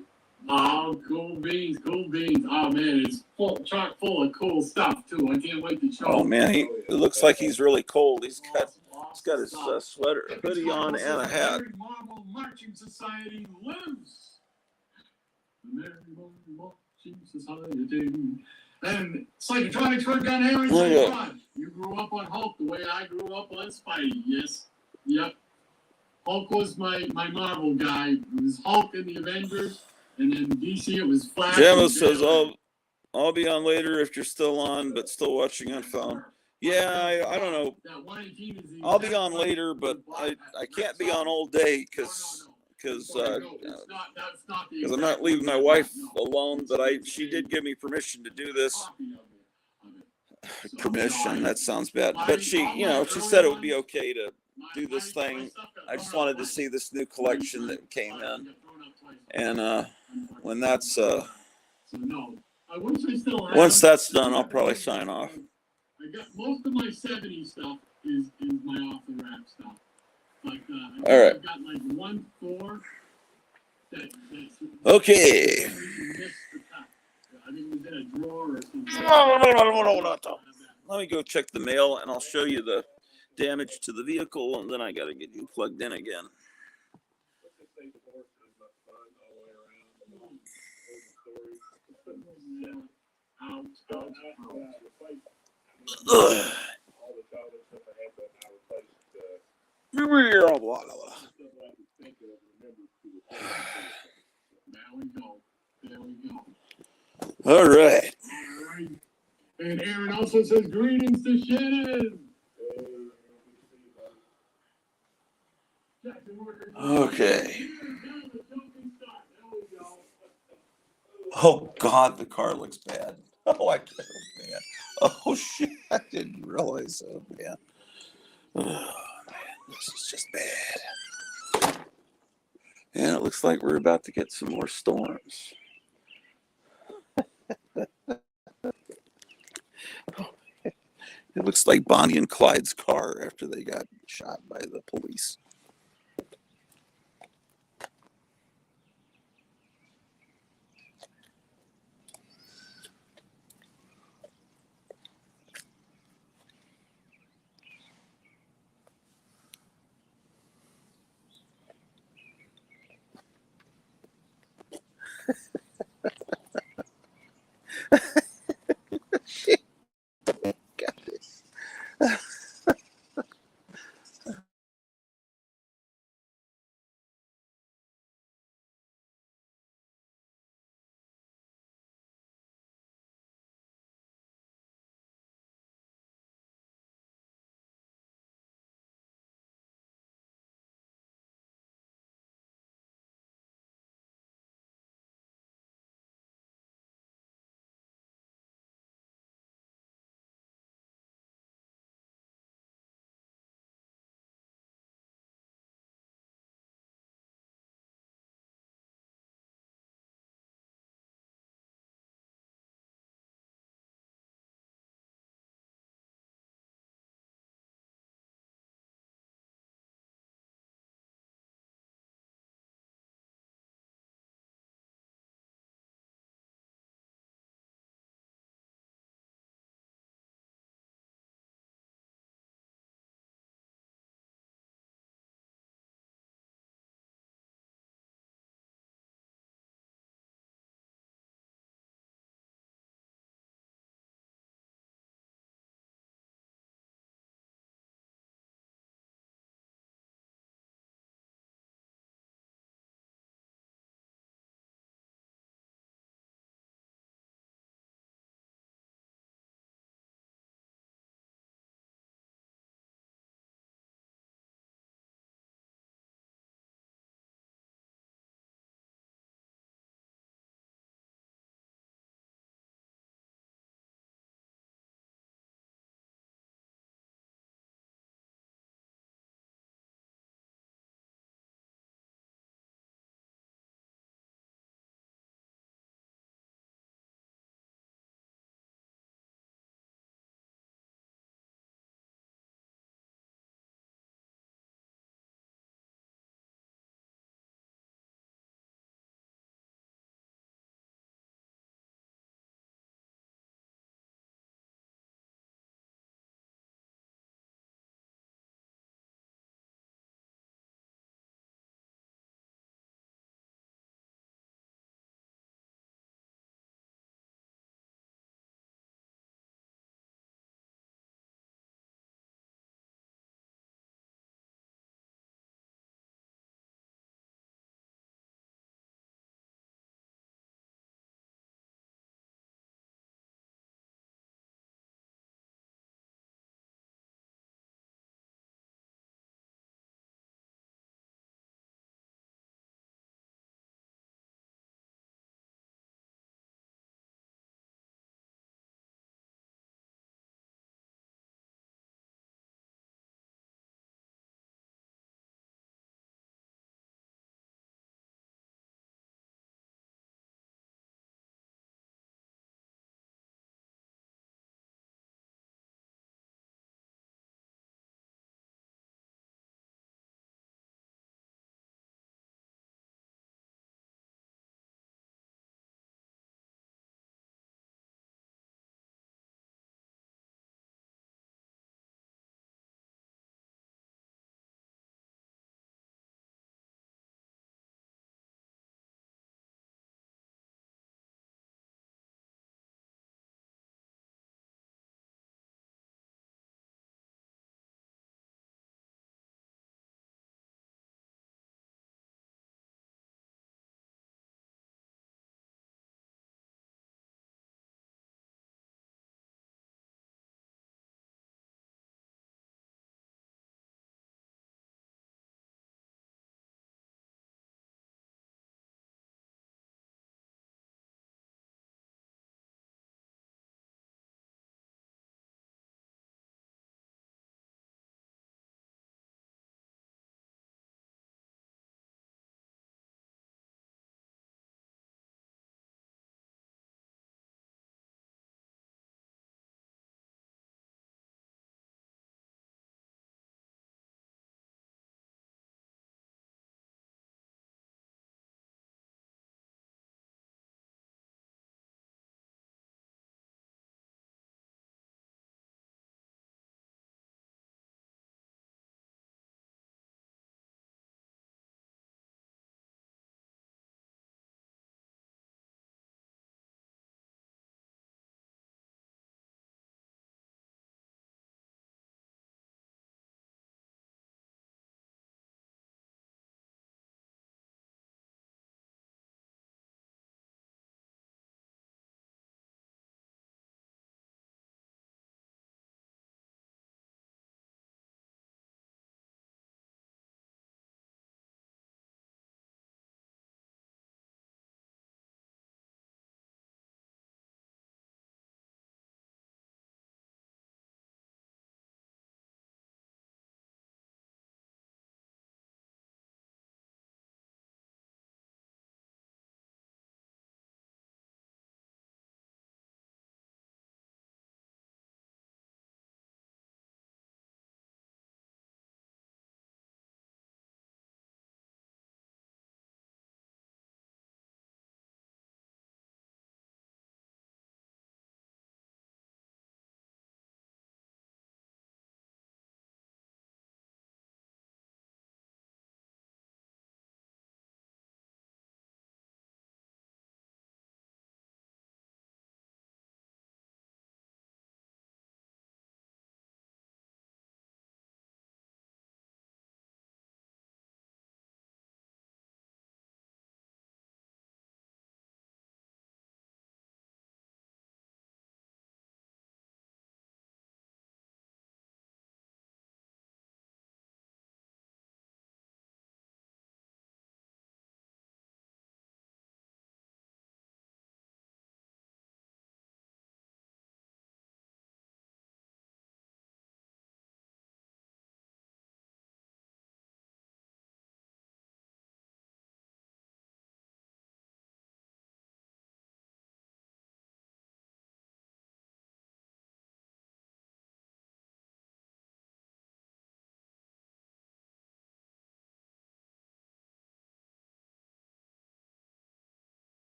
Oh, cool beans, cool beans. Oh man, it's chock full of cool stuff too. I can't wait to show. Oh man, it looks like he's really cold. He's got his sweater, hoodie on, and a hat. The Marble Marching Society lives. The Merry Marching Society. And it's like trying to trick on Harry. You grew up on Hulk the way I grew up on Spidey. Yes. Yep. Hulk was my Marvel guy. It was Hulk in the Avengers, and then DC it was Flash. Gemma says, I'll be on later if you're still on, but still watching on phone. Yeah, I don't know. I'll be on later, but I can't be on all day because I'm not leaving my wife alone. But she did give me permission to do this. Permission, that sounds bad. But she said it would be okay to do this thing. I just wanted to see this new collection that came in, and when that's once that's done, I'll probably sign off. I got most of my 70s stuff is my off the rack stuff. Like all right. I've got like 1/4 that's okay. I think it was in a drawer or something. Let me go check the mail, and I'll show you the damage to the vehicle, and then I got to get you plugged in again. All right. And Aaron also says greetings to Shannon. Okay. Oh God, the car looks bad. Oh, I can't, man. Oh shit, I didn't realize that, man. Oh man, this is just bad. And it looks like we're about to get some more storms. It looks like Bonnie and Clyde's car after they got shot by the police.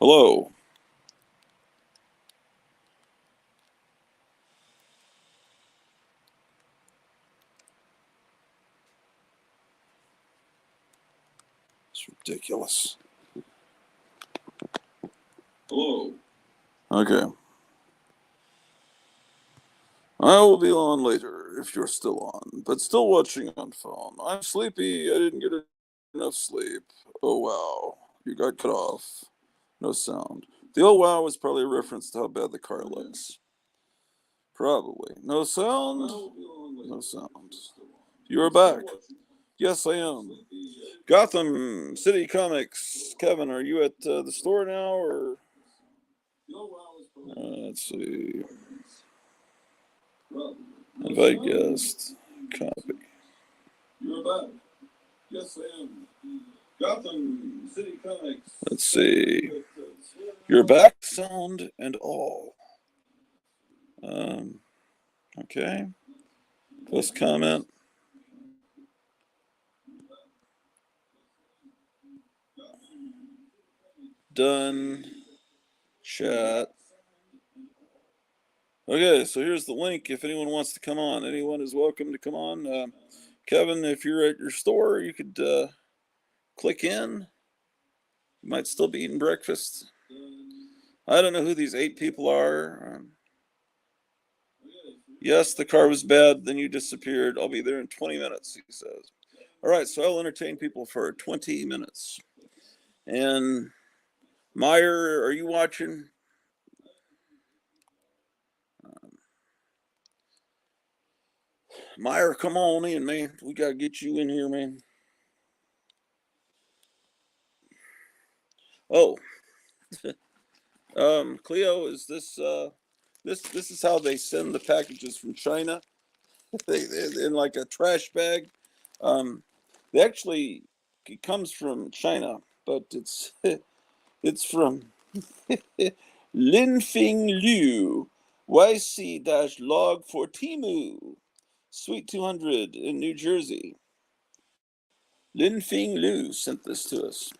Hello. It's ridiculous. Hello. Okay. I will be on later if you're still on, but still watching on phone. I'm sleepy. I didn't get enough sleep. Oh wow. You got cut off. No sound. The oh wow was probably a reference to how bad the car looks. Probably. No sound? No sound. You are back. Yes, I am. Gotham City Comics. Kevin, are you at the store now, or? Let's see. Invite guest. Copy. You're back. Yes, I am. Gotham City Comics. Let's see. You're back, sound and all. Okay. Post comment. Done. Chat. Okay, so here's the link if anyone wants to come on. Anyone is welcome to come on. Kevin, if you're at your store, you could click in. You might still be eating breakfast. I don't know who these 8 people are. Yes, the car was bad. Then you disappeared. I'll be there in 20 minutes, he says. All right, so I'll entertain people for 20 minutes. And Meyer, are you watching? Meyer, come on in, man. We got to get you in here, man. Oh, Cleo, is this this is how they send the packages from China? They in like a trash bag. They actually, it comes from China, but it's from Linfing Liu, YC-log for Timu, Suite 200 in New Jersey. Linfing Liu sent this to us.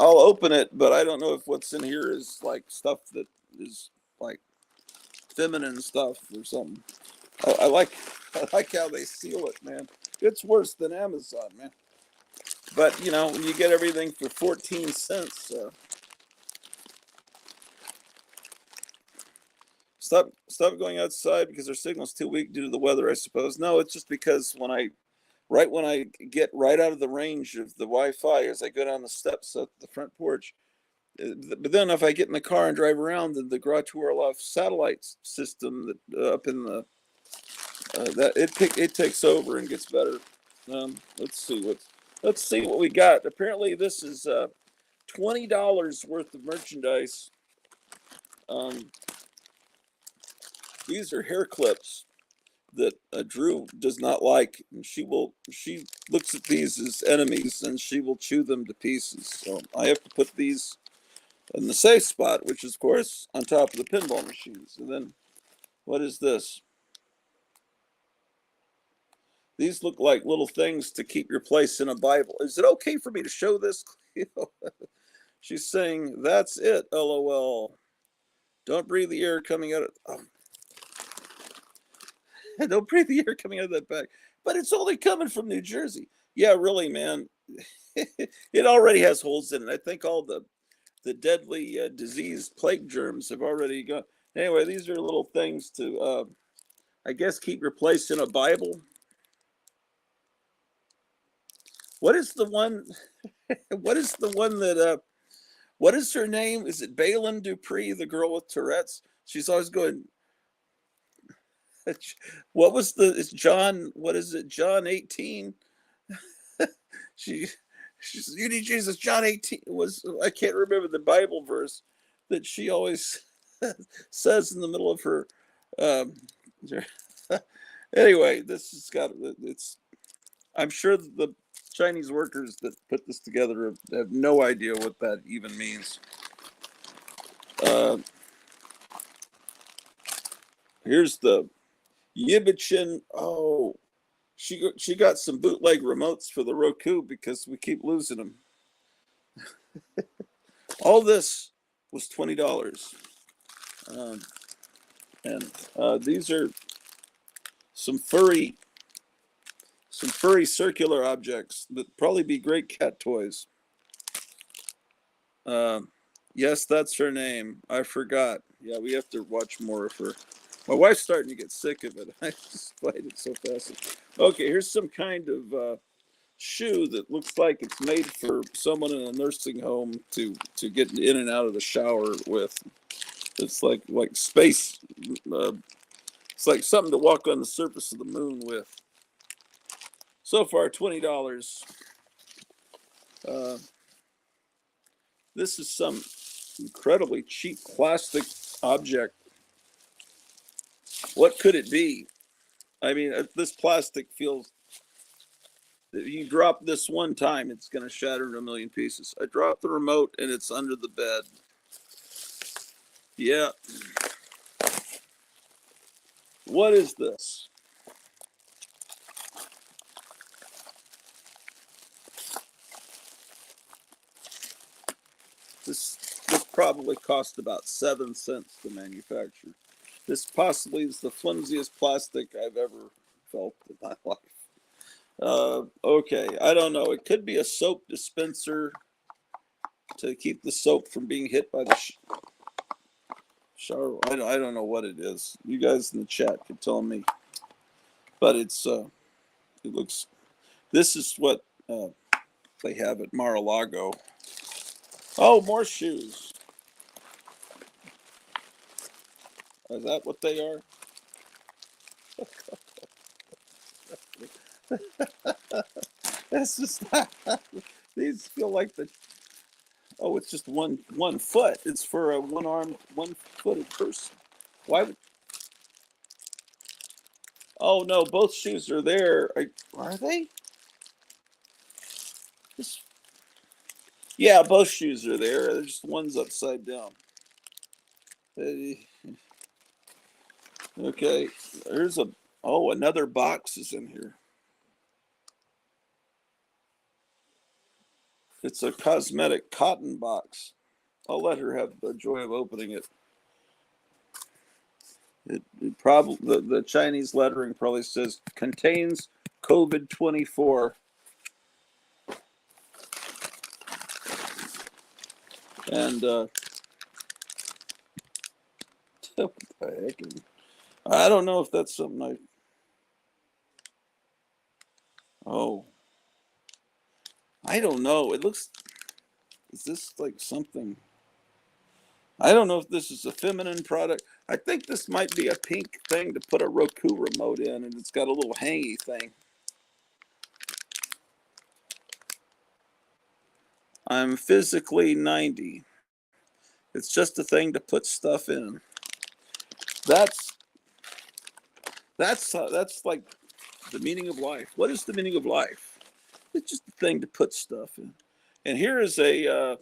I'll open it, but I don't know if what's in here is like stuff that is like feminine stuff or something. I like how they seal it, man. It's worse than Amazon, man. But you know, when you get everything for 14 cents, stop going outside because our signal's too weak due to the weather, I suppose. No, it's just because when I get right out of the range of the Wi-Fi as I go down the steps at the front porch. But then if I get in the car and drive around, the garage to Orloff satellite system that up in the that it takes over and gets better. Let's see what we got. Apparently, this is $20 worth of merchandise. These are hair clips that Drew does not like, and she looks at these as enemies, and she will chew them to pieces. So I have to put these in the safe spot, which is, of course, on top of the pinball machines. And then, what is this? These look like little things to keep your place in a Bible. Is it okay for me to show this? She's saying, that's it, LOL. Don't breathe the air coming out of... Oh. Don't breathe the air coming out of that bag. But it's only coming from New Jersey. Yeah, really, man. It already has holes in it. I think all the deadly disease plague germs have already gone. Anyway, these are little things to, I guess, keep your place in a Bible. What is the one? What is the one that? What is her name? Is it Balin Dupree, the girl with Tourette's? She's always going. What was the? It's John. What is it? John 18. She's you need Jesus. John 18 was. I can't remember the Bible verse that she always says in the middle of her. Anyway, this has got it's. I'm sure that the Chinese workers that put this together have no idea what that even means. Here's the Yibichin. Oh, she got some bootleg remotes for the Roku because we keep losing them. All this was $20. And these are some furry circular objects that probably be great cat toys. Yes, that's her name. I forgot. Yeah, we have to watch more of her. My wife's starting to get sick of it. I just find it so fast. Okay, here's some kind of shoe that looks like it's made for someone in a nursing home to get in and out of the shower with. It's like space. It's like something to walk on the surface of the moon with. So far, $20. This is some incredibly cheap plastic object. What could it be? I mean, this plastic feels. If you drop this one time, it's going to shatter in a million pieces. I dropped the remote and it's under the bed. Yeah. What is this? This probably cost about 7 cents to manufacture. This possibly is the flimsiest plastic I've ever felt in my life. Okay, I don't know. It could be a soap dispenser to keep the soap from being hit by the shower. I don't know what it is. You guys in the chat can tell me. But it's it looks. This is what they have at Mar-a-Lago. Oh, more shoes. Is that what they are? That's just these feel like the. Oh, it's just one foot. It's for a one-armed, one-footed person. Why would? Oh no, both shoes are there. Are they? This, yeah, both shoes are there. There's just one's upside down. Okay, there's another box is in here. It's a cosmetic cotton box. I'll let her have the joy of opening it. It probably the Chinese lettering probably says contains COVID-24. And what the heck? I don't know if that's something I don't know. It looks. Is this like something? I don't know if this is a feminine product. I think this might be a pink thing to put a Roku remote in, and it's got a little hangy thing. I'm physically 90. It's just a thing to put stuff in. That's like the meaning of life. What is the meaning of life? It's just a thing to put stuff in. And here is it's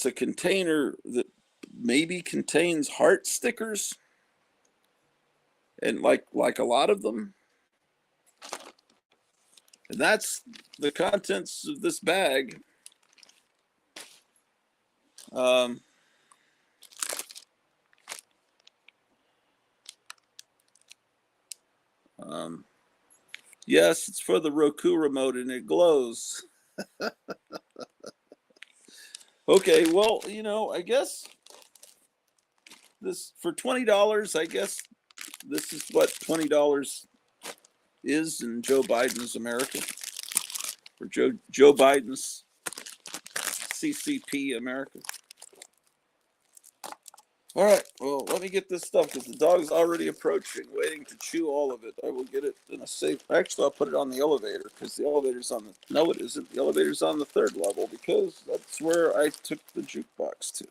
a container that maybe contains heart stickers, and like a lot of them. And that's the contents of this bag. Yes, it's for the Roku remote and it glows. Okay, well, I guess this for $20, I guess this is what $20 is in Joe Biden's America, or Joe Biden's CCP America. All right, well, let me get this stuff because the dog's already approaching, waiting to chew all of it. I will get it in a safe. Actually, I'll put it on the elevator because the elevator's on the. No, it isn't. The elevator's on the 3rd level because that's where I took the jukebox to.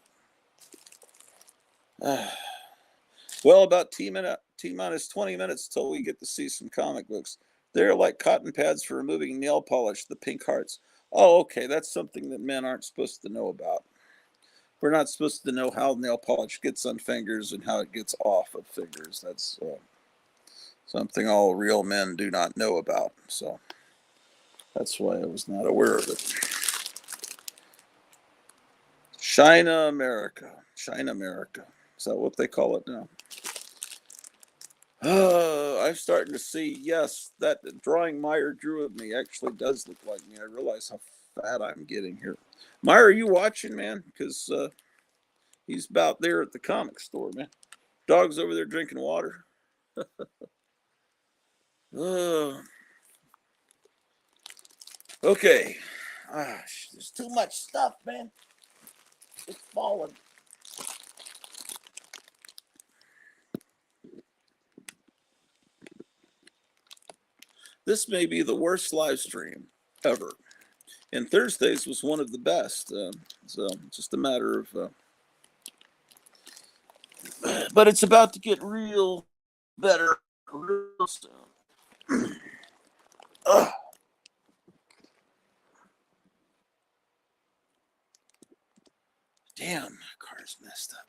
Well, about T-minus 20 minutes till we get to see some comic books. They're like cotton pads for removing nail polish, the pink hearts. Oh, okay, that's something that men aren't supposed to know about. We're not supposed to know how nail polish gets on fingers and how it gets off of fingers. That's something all real men do not know about. So, That's why I was not aware of it. China America. China America. Is that what they call it now? I'm starting to see, yes, that drawing Meyer drew of me actually does look like me. I realize how fat I'm getting here. Meyer, are you watching, man? Because he's about there at the comic store, man. Dog's over there drinking water. Okay. There's too much stuff, man. It's falling. This may be the worst live stream ever. And Thursdays was one of the best. So just a matter of... but it's about to get real better real soon. Damn, my car's messed up.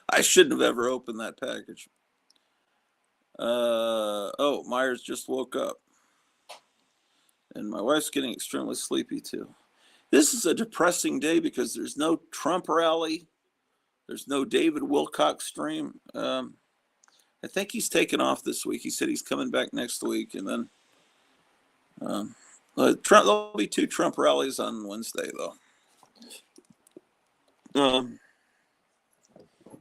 I shouldn't have ever opened that package. Oh, Myers just woke up. And my wife's getting extremely sleepy too. This is a depressing day because there's no Trump rally. There's no David Wilcox stream. I think he's taken off this week. He said he's coming back next week. And then there'll be 2 Trump rallies on Wednesday, though.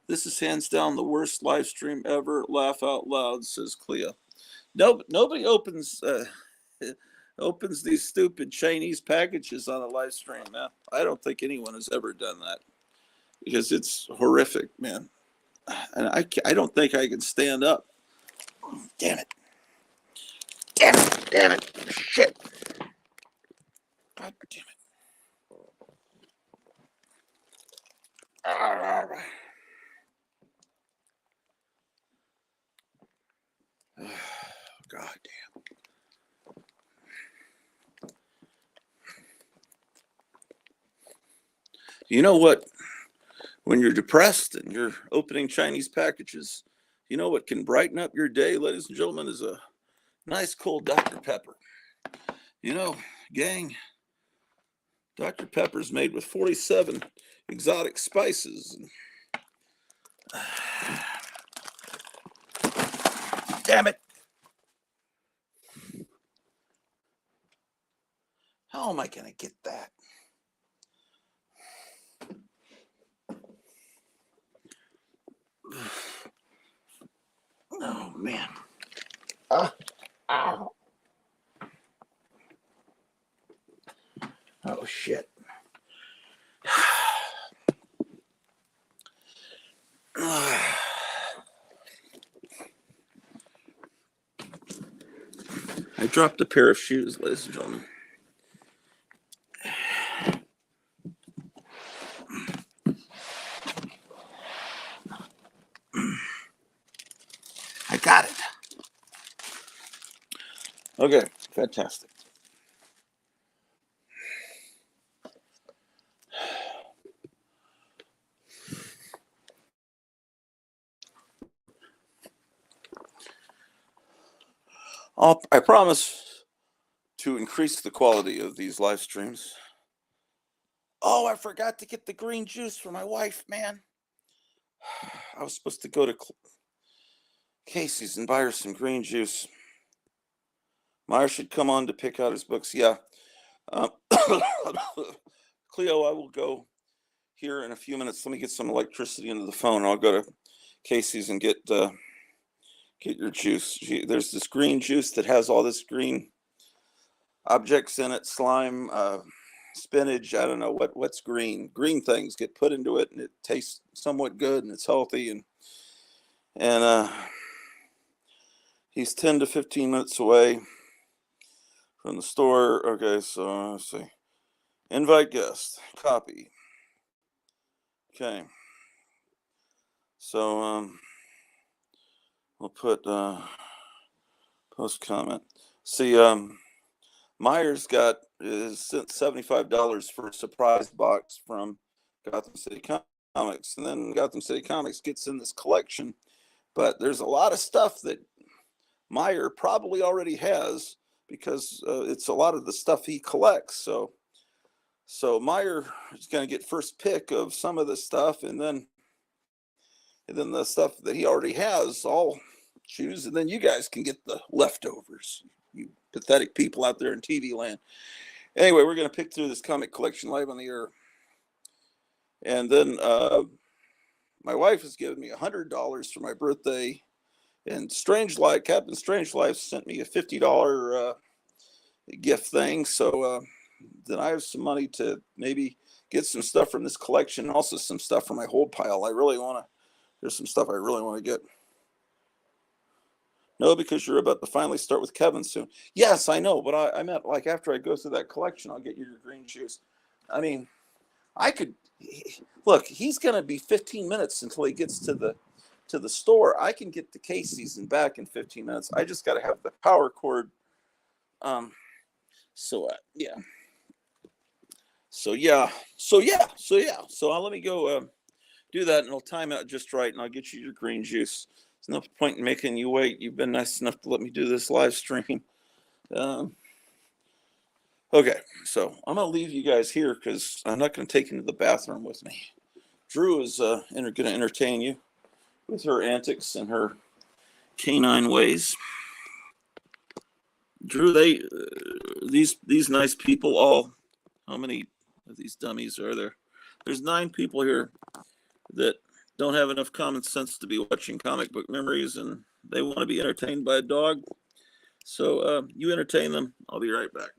This is hands down the worst live stream ever. Laugh out loud, says Clea. No, nobody opens these stupid Chinese packages on a live stream, man. I don't think anyone has ever done that because it's horrific, man. And I don't think I can stand up. Damn it. Damn it. Damn it. Shit. God damn it. God damn. You know what? When you're depressed and you're opening Chinese packages, you know what can brighten up your day, ladies and gentlemen, is a nice cold Dr. Pepper. You know, gang, Dr. Pepper's made with 47 exotic spices. Damn it. How am I going to get that? Oh, man. Ow. Oh, shit. I dropped a pair of shoes, ladies and gentlemen. I got it. Okay, fantastic. I promise to increase the quality of these live streams. Oh, I forgot to get the green juice for my wife, man. I was supposed to go to Casey's and buy her some green juice. Meyer should come on to pick out his books. Yeah. Cleo, I will go here in a few minutes. Let me get some electricity into the phone. I'll go to Casey's and get your juice. There's this green juice that has all this green objects in it, slime, spinach. I don't know what's green. Green things get put into it, and it tastes somewhat good, and it's healthy. And he's 10 to 15 minutes away from the store. Okay, so let's see. Invite guest. Copy. Okay. So we'll put post comment. See, Myers sent $75 for a surprise box from Gotham City Comics, and then Gotham City Comics gets in this collection. But there's a lot of stuff that Meyer probably already has because it's a lot of the stuff he collects. So Meyer is going to get first pick of some of the stuff, and then the stuff that he already has, I'll choose, and then you guys can get the leftovers. You pathetic people out there in TV land. Anyway, we're going to pick through this comic collection live on the air, and then my wife has given me $100 for my birthday, and Captain Strange Life sent me a $50 gift thing. So then I have some money to maybe get some stuff from this collection, also some stuff from my hold pile. There's some stuff I really want to get. No, because you're about to finally start with Kevin soon. Yes, I know, but I meant like after I go through that collection, I'll get you your green shoes. I mean, I could look. He's going to be 15 minutes until he gets to the store. I can get to Casey's and back in 15 minutes. I just got to have the power cord. So yeah. So let me go do that, and I'll time out just right, and I'll get you your green juice. There's no point in making you wait. You've been nice enough to let me do this live stream. Okay, so I'm going to leave you guys here because I'm not going to take you to the bathroom with me. Drew is going to entertain you with her antics and her canine ways. Drew, these nice people all, how many of these dummies are there? There's 9 people here that don't have enough common sense to be watching Comic Book Memories, and they want to be entertained by a dog. So you entertain them. I'll be right back.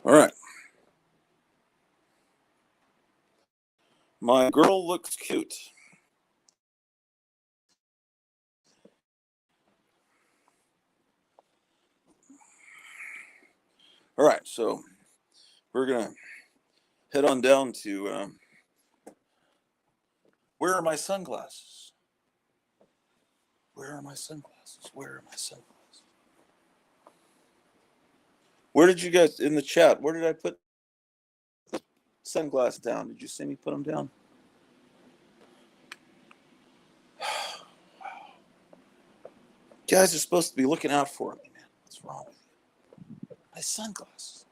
All right. My girl looks cute. All right, so we're going to head on down to where are my sunglasses? Where are my sunglasses? Where are my sunglasses? Where did you guys, in the chat, where did I put sunglasses down? Did you see me put them down? Guys are supposed to be looking out for me, man. What's wrong with you? My sunglasses.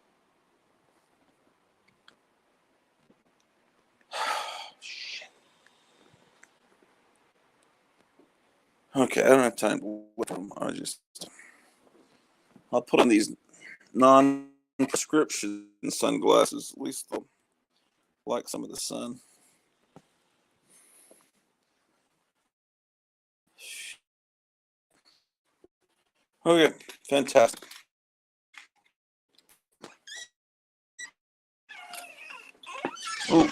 Shit. Okay, I don't have time to look at them. I'll put on these non-prescription sunglasses. At least they'll like some of the sun. Okay, fantastic. Oh.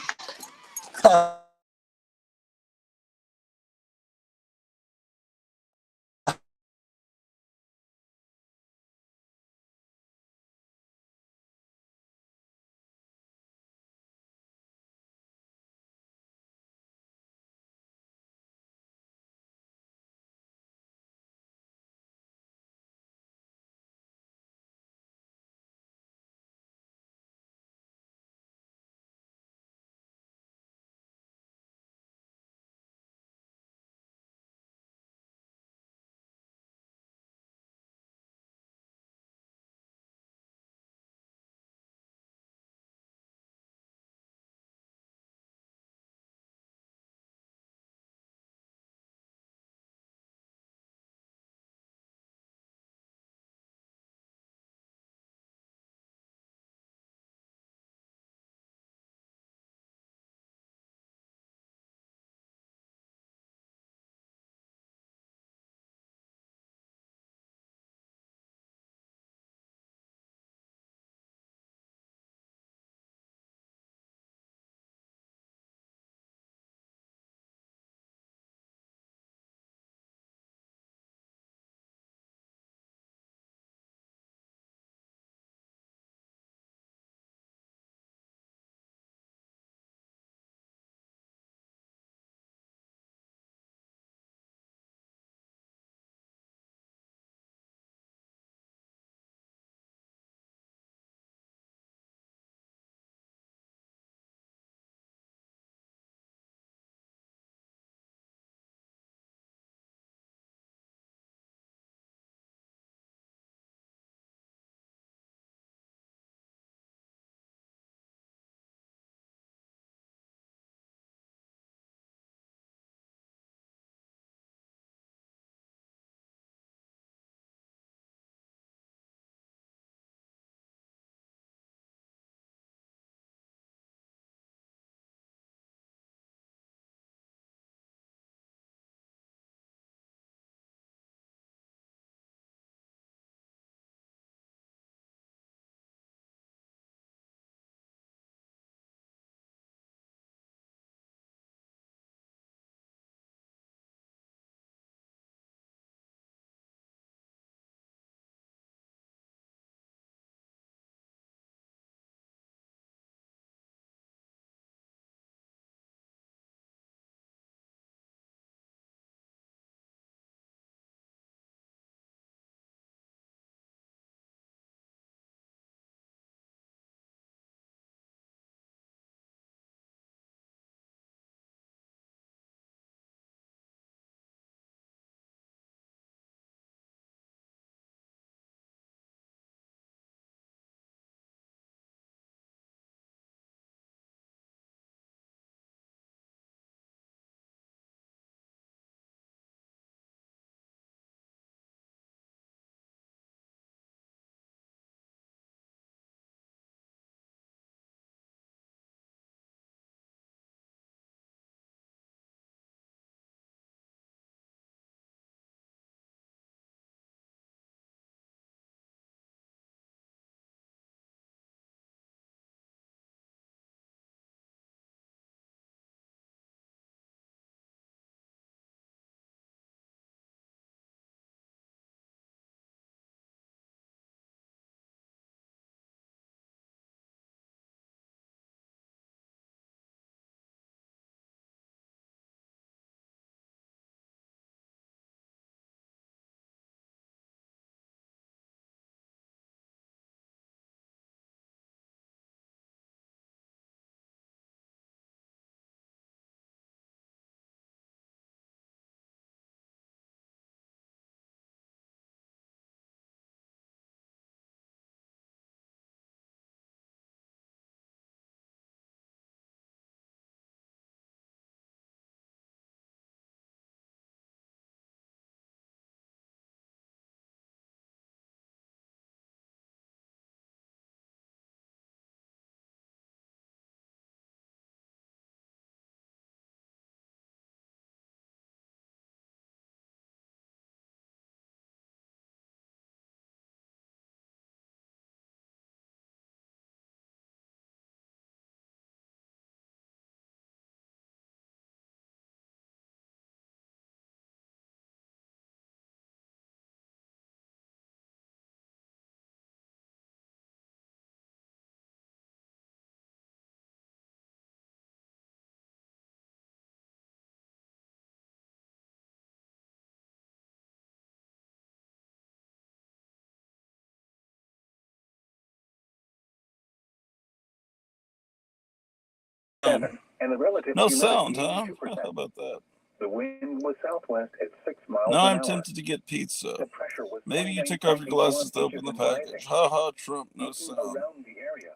7, and the relative No humidity sound, huh? 82%. How about that? The wind was southwest at 6 miles Now an I'm hour. tempted to get pizza. The pressure was Maybe you took off your 29.81 glasses to inches open the and package. rising. Ha ha, Trump, no Looking sound. around the area,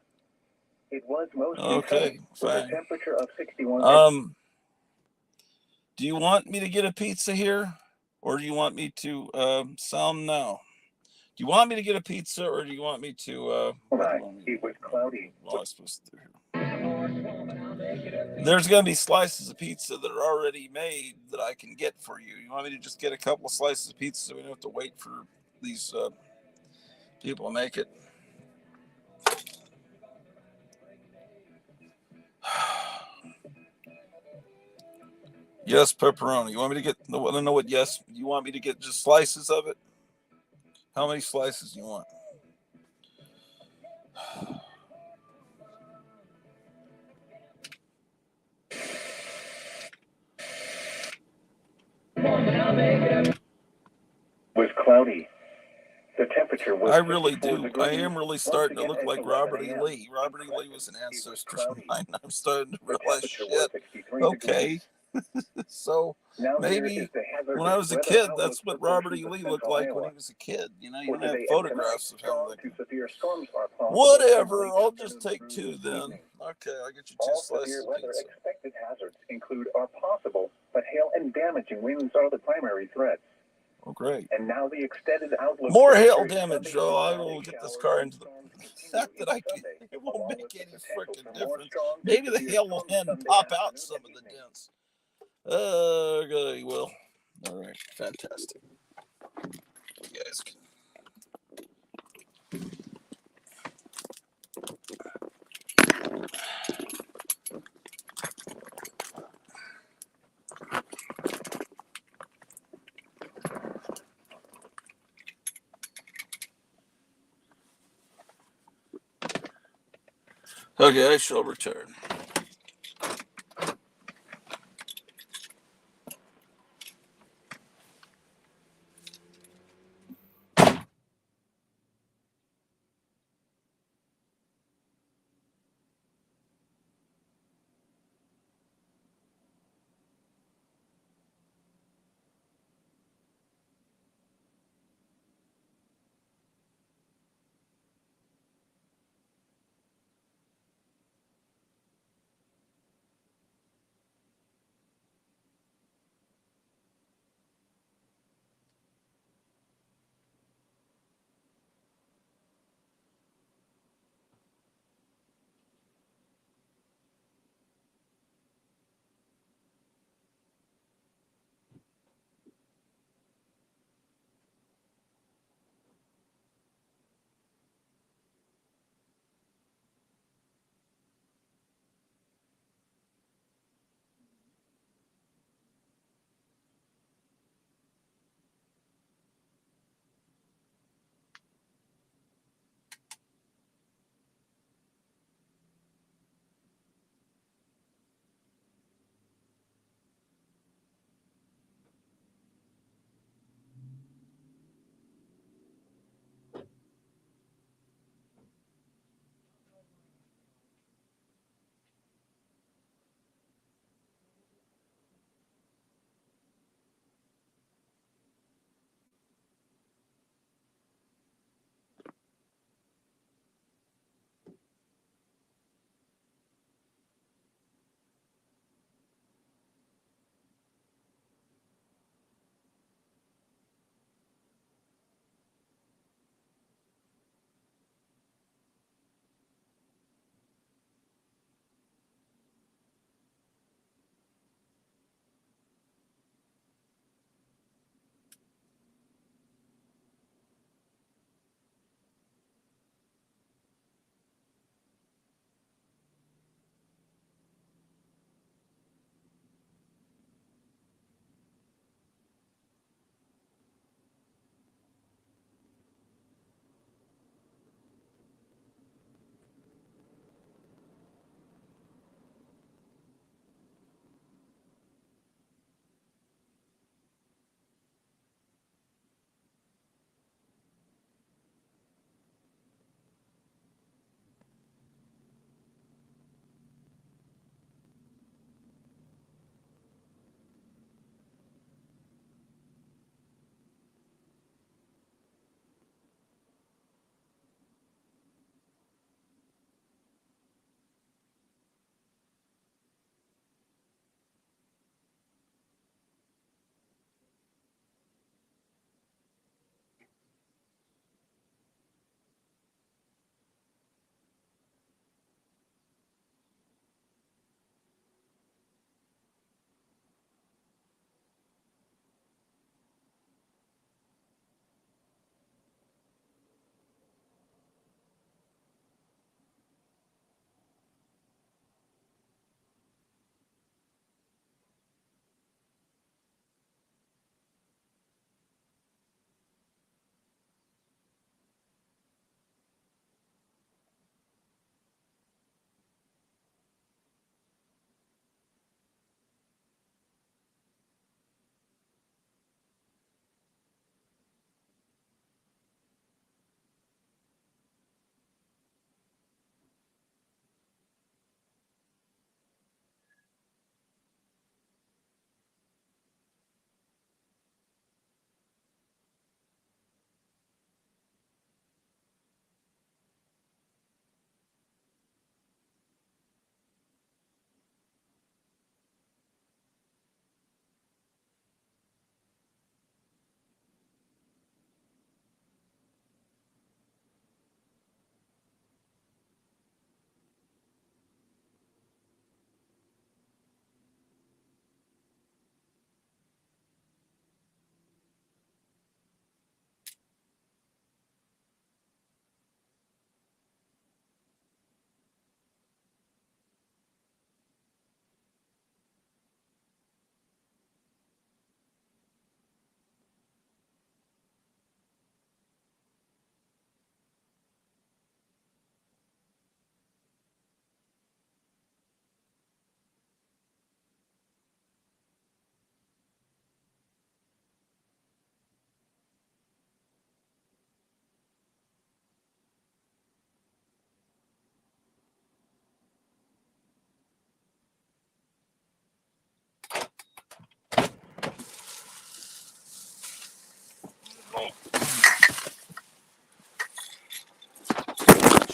it was mostly Okay, sunny, with a fine. temperature of 61. Do you want me to get a pizza here? Or do you want me to sound now? Do you want me to get a pizza or do you want me to It was cloudy. what am I supposed to do here? There's gonna be slices of pizza that are already made that I can get for you. You want me to just get a couple of slices of pizza so we don't have to wait for these people to make it? Yes, pepperoni. You want me to get? I don't know what. Yes, you want me to get just slices of it? How many slices do you want? Was cloudy. The temperature was I really 54 do. degrees. I am really Once starting to again look at like 11 Robert E. a.m. Lee. Robert E. Lee was an It was ancestor of cloudy. mine. I'm starting to The realize temperature was shit. 63 Okay. degrees. So Now here is maybe the hazardous when I was a weather kid, outlook that's for what Robert portions E. of Lee looked central like when Iowa. he was a kid. You know, you For don't have today and photographs tonight, of him. strong That to severe storms are possible. Whatever. From I'll late just afternoon take through 2 this then. evening. Okay, I'll get you 2 All slices severe of weather pizza. expected hazards include are possible, but hail and damaging winds are the primary threats. Oh, great. And now the extended outlook. More for hail Thursday, damage. Sunday, Oh, I Friday, will get this showers car and into the storms fact continue that into I can. Sunday, It won't along make with the any potential freaking for more difference. strong to Maybe the severe hail will storms end Sunday pop out afternoon some and of the evening. dents. Okay, well, all right, fantastic. You guys can. Okay, I shall return.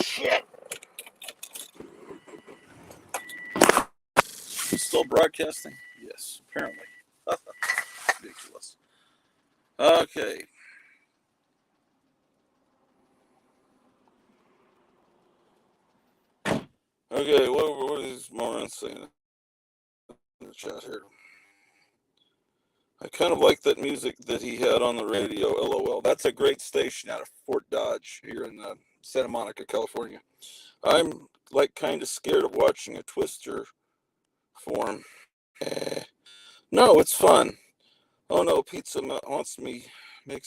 Shit. Still broadcasting? Yes, apparently. Ridiculous. Okay. Okay, what is Moran saying in the chat here? I kind of like that music that he had on the radio, LOL. That's a great station out of Fort Dodge here in Santa Monica, California. I'm like kind of scared of watching a Twister form. No, it's fun. Oh no, pizza makes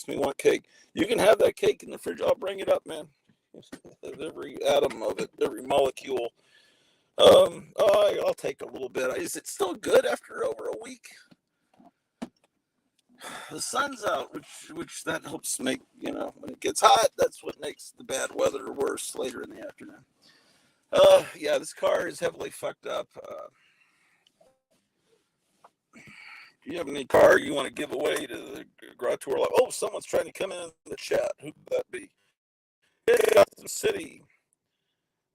me want cake. You can have that cake in the fridge. I'll bring it up, man. Every atom of it, every molecule. I'll take a little bit. Is it still good after over a week? The sun's out, which that helps make, when it gets hot, that's what makes the bad weather worse later in the afternoon. Yeah, this car is heavily fucked up. Do you have any car you want to give away to the garage tour? Oh, someone's trying to come in the chat. Who could that be? Hey, Gotham City.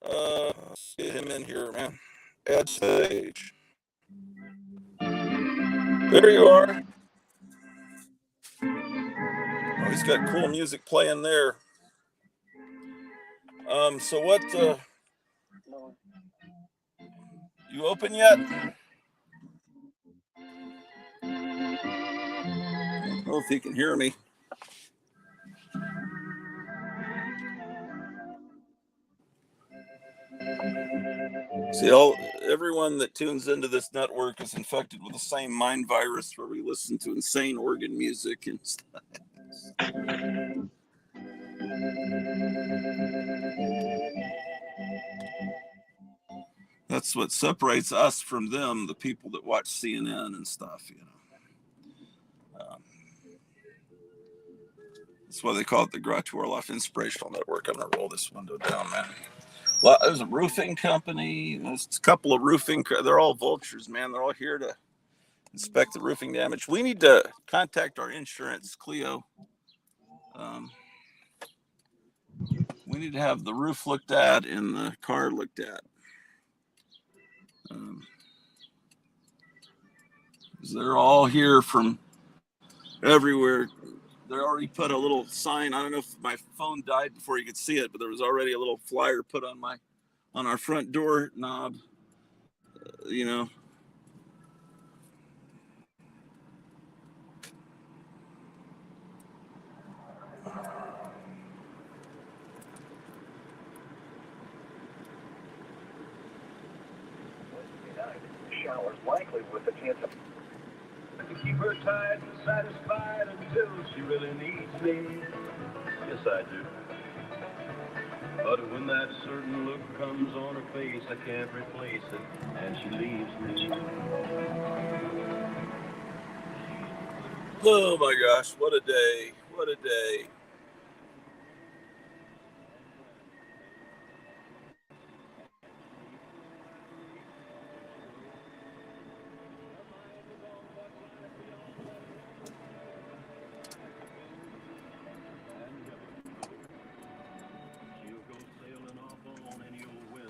Let's get him in here, man. Add stage. There you are. Oh, he's got cool music playing there. So what, you open yet? I don't know if he can hear me. See, everyone that tunes into this network is infected with the same mind virus where we listen to insane organ music and stuff. That's what separates us from them, the people that watch CNN and stuff, That's why they call it the Gratz Orloff Inspirational Network. I'm going to roll this window down, man. Well, there's a roofing company. There's a couple of roofing. They're all vultures, man. They're all here to inspect the roofing damage. We need to contact our insurance, Clio. We need to have the roof looked at and the car looked at. They're all here from everywhere. They already put a little sign. I don't know if my phone died before you could see it, but there was already a little flyer put on our front door knob. Showers likely with a chance of. To keep her tight and satisfied until she really needs me. Yes, I do. But when that certain look comes on her face, I can't replace it, and she leaves me. Oh my gosh, what a day. What a day.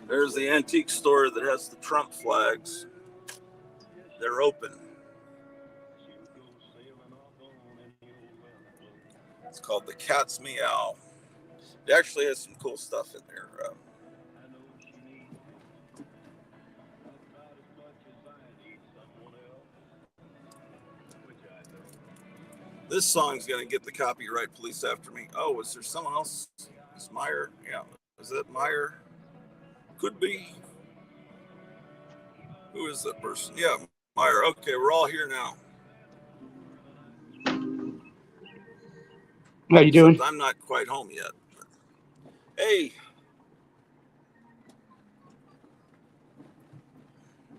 There's the antique store that has the Trump flags. They're open. It's called the Cat's Meow. It actually has some cool stuff in there. This song's going to get the copyright police after me. Oh, is there someone else? Is Meyer? Yeah. Is that Meyer? Could be. Who is that person? Yeah, Meyer. Okay, we're all here now. How you doing? Except I'm not quite home yet. Hey.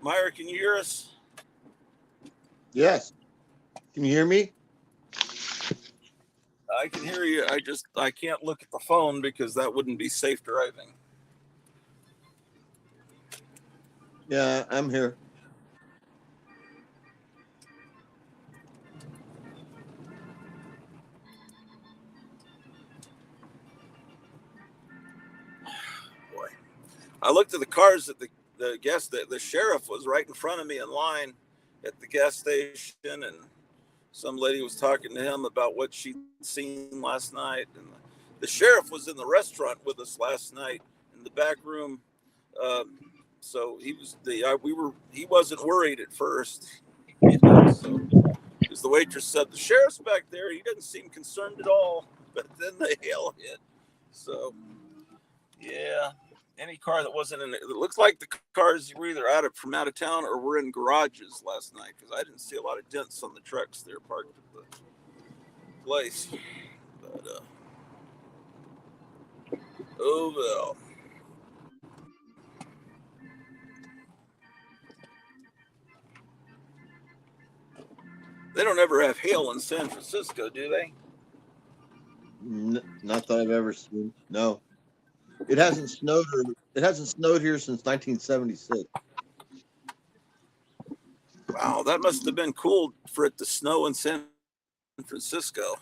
Meyer, can you hear us? Yes. Can you hear me? I can hear you. I can't look at the phone because that wouldn't be safe driving. Yeah, I'm here. I looked at the cars at the sheriff was right in front of me in line at the gas station, and some lady was talking to him about what she'd seen last night. And the sheriff was in the restaurant with us last night in the back room. So he wasn't worried at first, so because the waitress said the sheriff's back there, he doesn't seem concerned at all. But then the hail hit. So yeah, any car that wasn't in it looks like the cars were either from out of town or were in garages last night, because I didn't see a lot of dents on the trucks there parked at the place. But oh well. They don't ever have hail in San Francisco, do they? Not that I've ever seen. No, it hasn't snowed. It hasn't snowed here since 1976. Wow, that must have been cool for it to snow in San Francisco.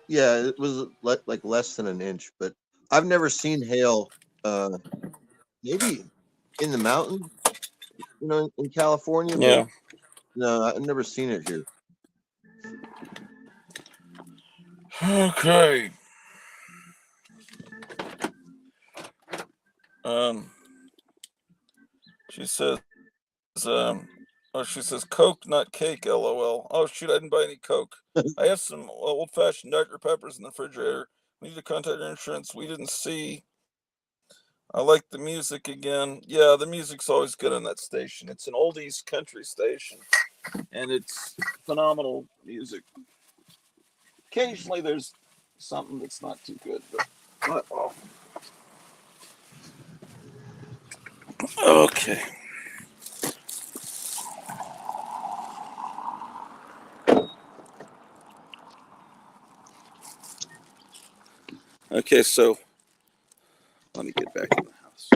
Yeah, it was like less than an inch, but I've never seen hail. Maybe in the mountains, in California. Yeah. But no, I've never seen it here. Okay. She says, she says Coke, not cake, LOL. Oh shoot, I didn't buy any Coke. I have some old-fashioned Dr. Peppers in the refrigerator. We need to contact our insurance. We didn't see. I like the music again. Yeah, the music's always good on that station. It's an oldies country station, and it's phenomenal music. Occasionally there's something that's not too good, but not often. Okay. Okay, so let me get back in the house.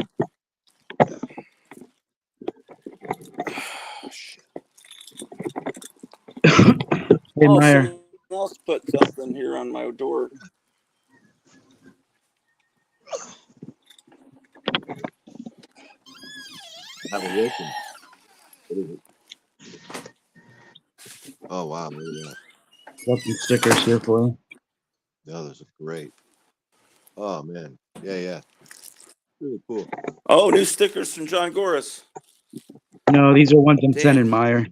Oh, shit. Hey, Meyer. Someone else put something here on my door. Have a listen. What is it? Oh wow, look at that. Got some stickers here for you. No, those are great. Oh man, yeah, really cool. Oh, new stickers from John Goris. No, these are ones I'm Damn. sending Meyer.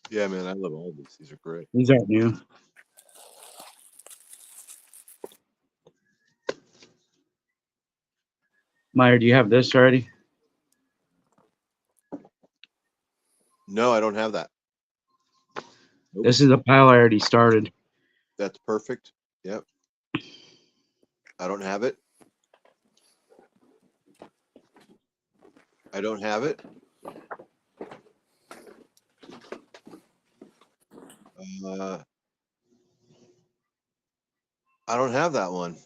Yeah, man, I love all these. These are great. These aren't new. Meyer, do you have this already? No, I don't have that. Nope. This is a pile I already started. That's perfect. Yep. I don't have it. I don't have it. I don't have that one.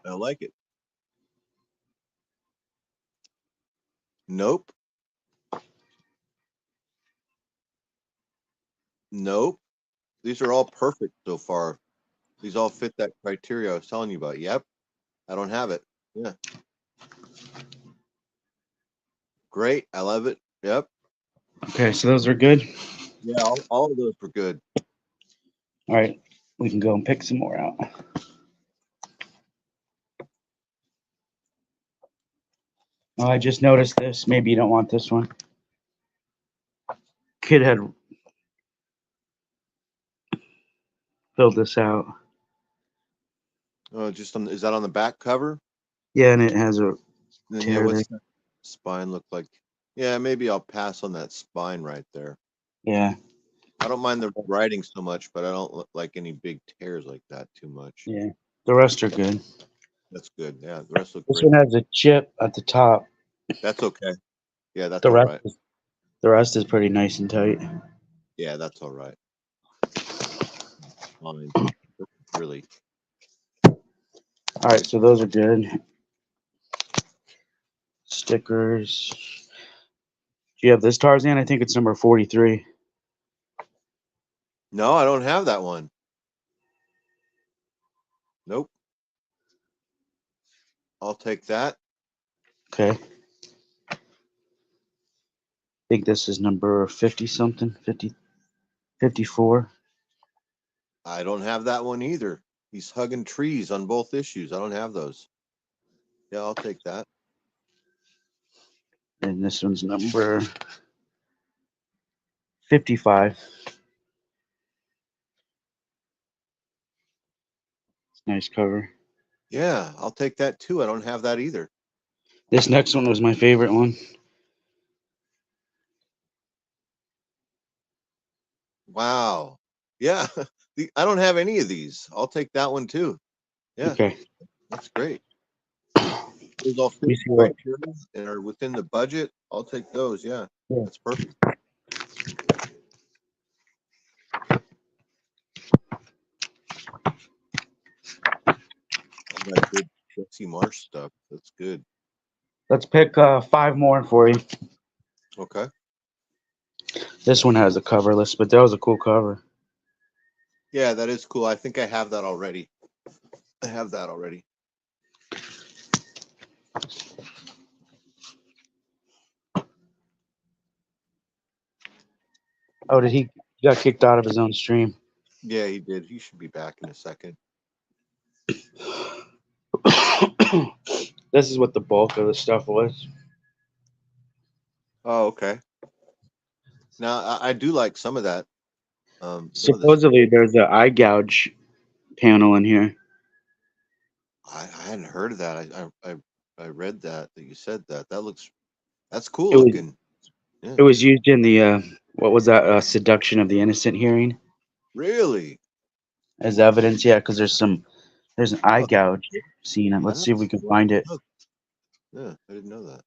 I like it. Nope. Nope. These are all perfect so far. These all fit that criteria I was telling you about. Yep. I don't have it. Yeah. Great. I love it. Yep. Okay, so those are good. Yeah, all of those were good. All right, we can go and pick some more out. Oh, I just noticed this. Maybe you don't want this one. Kid had filled this out. Oh, is that on the back cover? Yeah, and it has a And then, yeah, tear what's there. that spine look like? Yeah, maybe I'll pass on that spine right there. Yeah, I don't mind the writing so much, but I don't like any big tears like that too much. yeah. The rest are good. That's good. Yeah, the rest look This great. one has a chip at the top. That's okay. Yeah, that's The all rest, right. the rest is pretty nice and tight. Yeah, that's all right. Fine. Really. All right, so those are good. Stickers. Do you have this Tarzan? I think it's number 43. No, I don't have that one. Nope. I'll take that. Okay. I think this is number 50 something, 50, 54. I don't have that one either. He's hugging trees on both issues. I don't have those. Yeah, I'll take that. And this one's number 55. Nice cover. Yeah, I'll take that too. I don't have that either. This next one was my favorite one. Wow. Yeah, I don't have any of these. I'll take that one too. Yeah, Okay. that's great. Those all fit Let me see the what. criteria and are within the budget. I'll take those. Yeah, Yeah. that's perfect. All that good Jesse Marsh stuff. That's good. Let's pick 5 more for you. Okay. This one has a cover list, but that was a cool cover. Yeah, that is cool. I think I have that already. I have that already. Oh, did he got kicked out of his own stream? Yeah, he did. He should be back in a second. This is what the bulk of the stuff was. Oh, okay. Now I do like some of that. Some of this. Supposedly, there's an eye gouge panel in here. I hadn't heard of that. I read that you said that. That's cool It was looking. Yeah. it was used in the what was that seduction of the innocent hearing Really? as evidence. Yeah, because there's an eye Huh. gouge scene. Let's see if we can find it. Yeah, I didn't know that.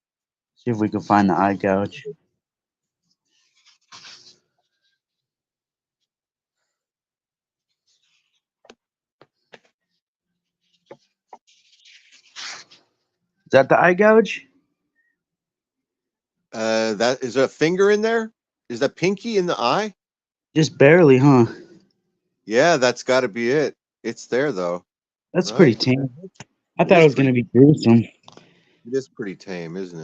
See if we can find the eye gouge. Is that the eye gouge? That is a finger in there? Is that pinky in the eye? Just barely, huh? Yeah, that's got to be it. It's there though, That's pretty right? tame. I It thought it is was gonna be gruesome. It is pretty tame, isn't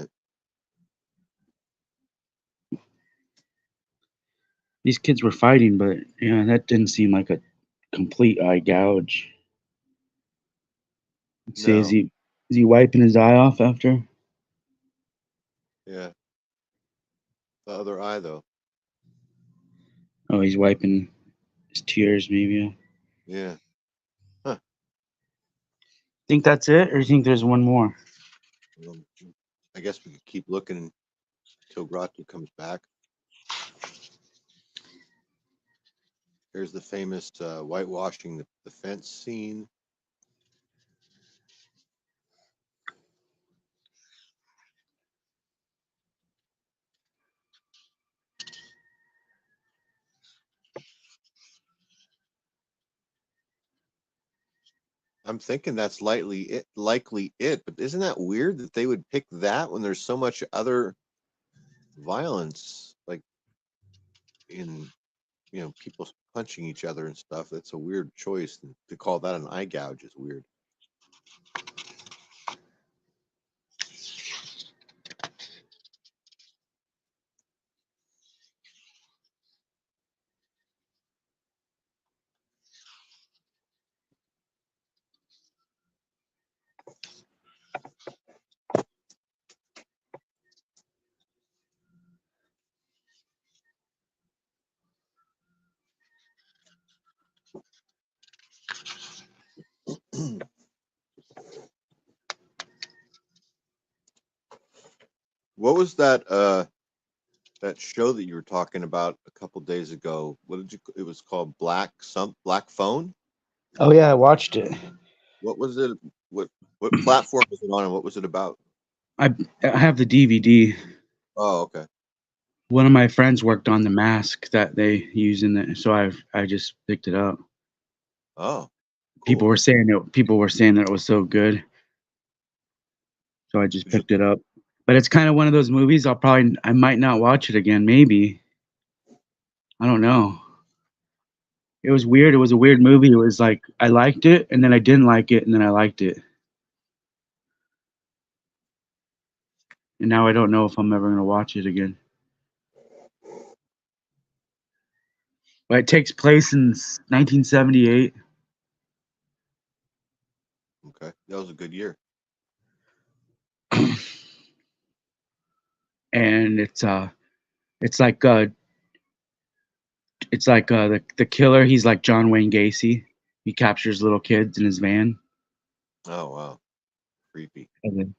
it? These kids were fighting, but yeah, that didn't seem like a complete eye gouge. Let's see, No. is he wiping his eye off after? Yeah. The other eye though. Oh, he's wiping his tears, maybe. Yeah. Think that's it, or you think there's one more? Um, I guess we could keep looking until Gratu comes back. Here's the famous whitewashing the fence scene. I'm thinking that's likely it, but isn't that weird that they would pick that when there's so much other violence, like in people punching each other and stuff? That's a weird choice. And to call that an eye gouge is weird. What was that show that you were talking about a couple days ago? It was called Black Phone? Oh yeah, I watched it. What was it? What platform was it on and what was it about? I have the DVD. Oh, okay. One of my friends worked on the mask that they use in it, so I just picked it up. Oh, cool. People were saying that it was so good, so I just picked it up. But it's kind of one of those movies I might not watch it again. Maybe, I don't know. It was weird. It was a weird movie. It was like I liked it, and then I didn't like it, and then I liked it. and now I don't know if I'm ever gonna watch it again. But it takes place in 1978. Okay, that was a good year. And it's like the killer. He's like John Wayne Gacy. He captures little kids in his van. Oh wow, creepy. And then,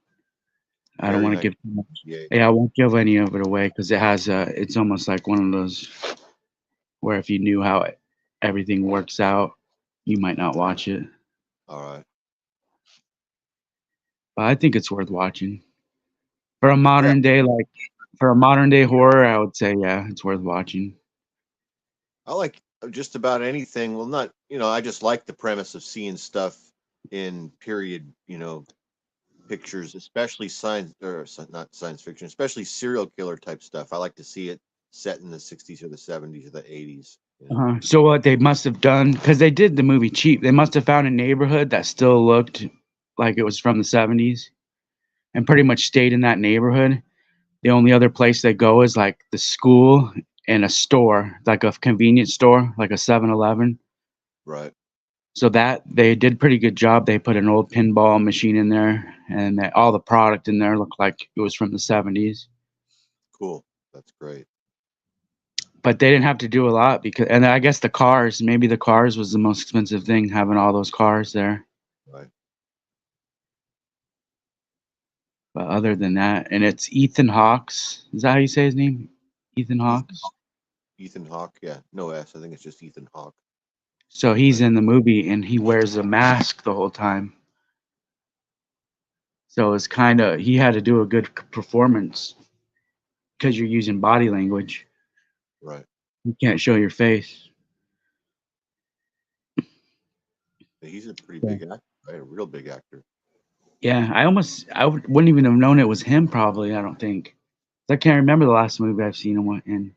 I don't Very want to nice. give too much. Yeah. Yeah, I won't give any of it away because it has it's almost like one of those where if you knew how everything works out, you might not watch it. All right. But I think it's worth watching. For a modern day, for a modern day horror, I would say, yeah, it's worth watching. I like just about anything. Well, not, I just like the premise of seeing stuff in period, pictures, especially not science fiction, especially serial killer type stuff. I like to see it set in the 60s or the 70s or the 80s. So what they must have done, because they did the movie cheap, they must have found a neighborhood that still looked like it was from the 70s and pretty much stayed in that neighborhood. The only other place they go is like the school and a store, like a convenience store, like a 7-Eleven. Right. So that they did pretty good job. They put an old pinball machine in there, and all the product in there looked like it was from the 70s. Cool. That's great. But they didn't have to do a lot and I guess maybe the cars was the most expensive thing, having all those cars there. Right. But other than that, and it's Ethan Hawke's. Is that how you say his name? Ethan Hawke's. Ethan Hawke. Yeah. No S. I think it's just Ethan Hawke. So he's in the movie and he wears a mask the whole time. So it's he had to do a good performance because you're using body language. Right. You can't show your face. He's a pretty big actor, right? A real big actor. Yeah, I wouldn't even have known it was him. Probably, I don't think. I can't remember the last movie I've seen him in.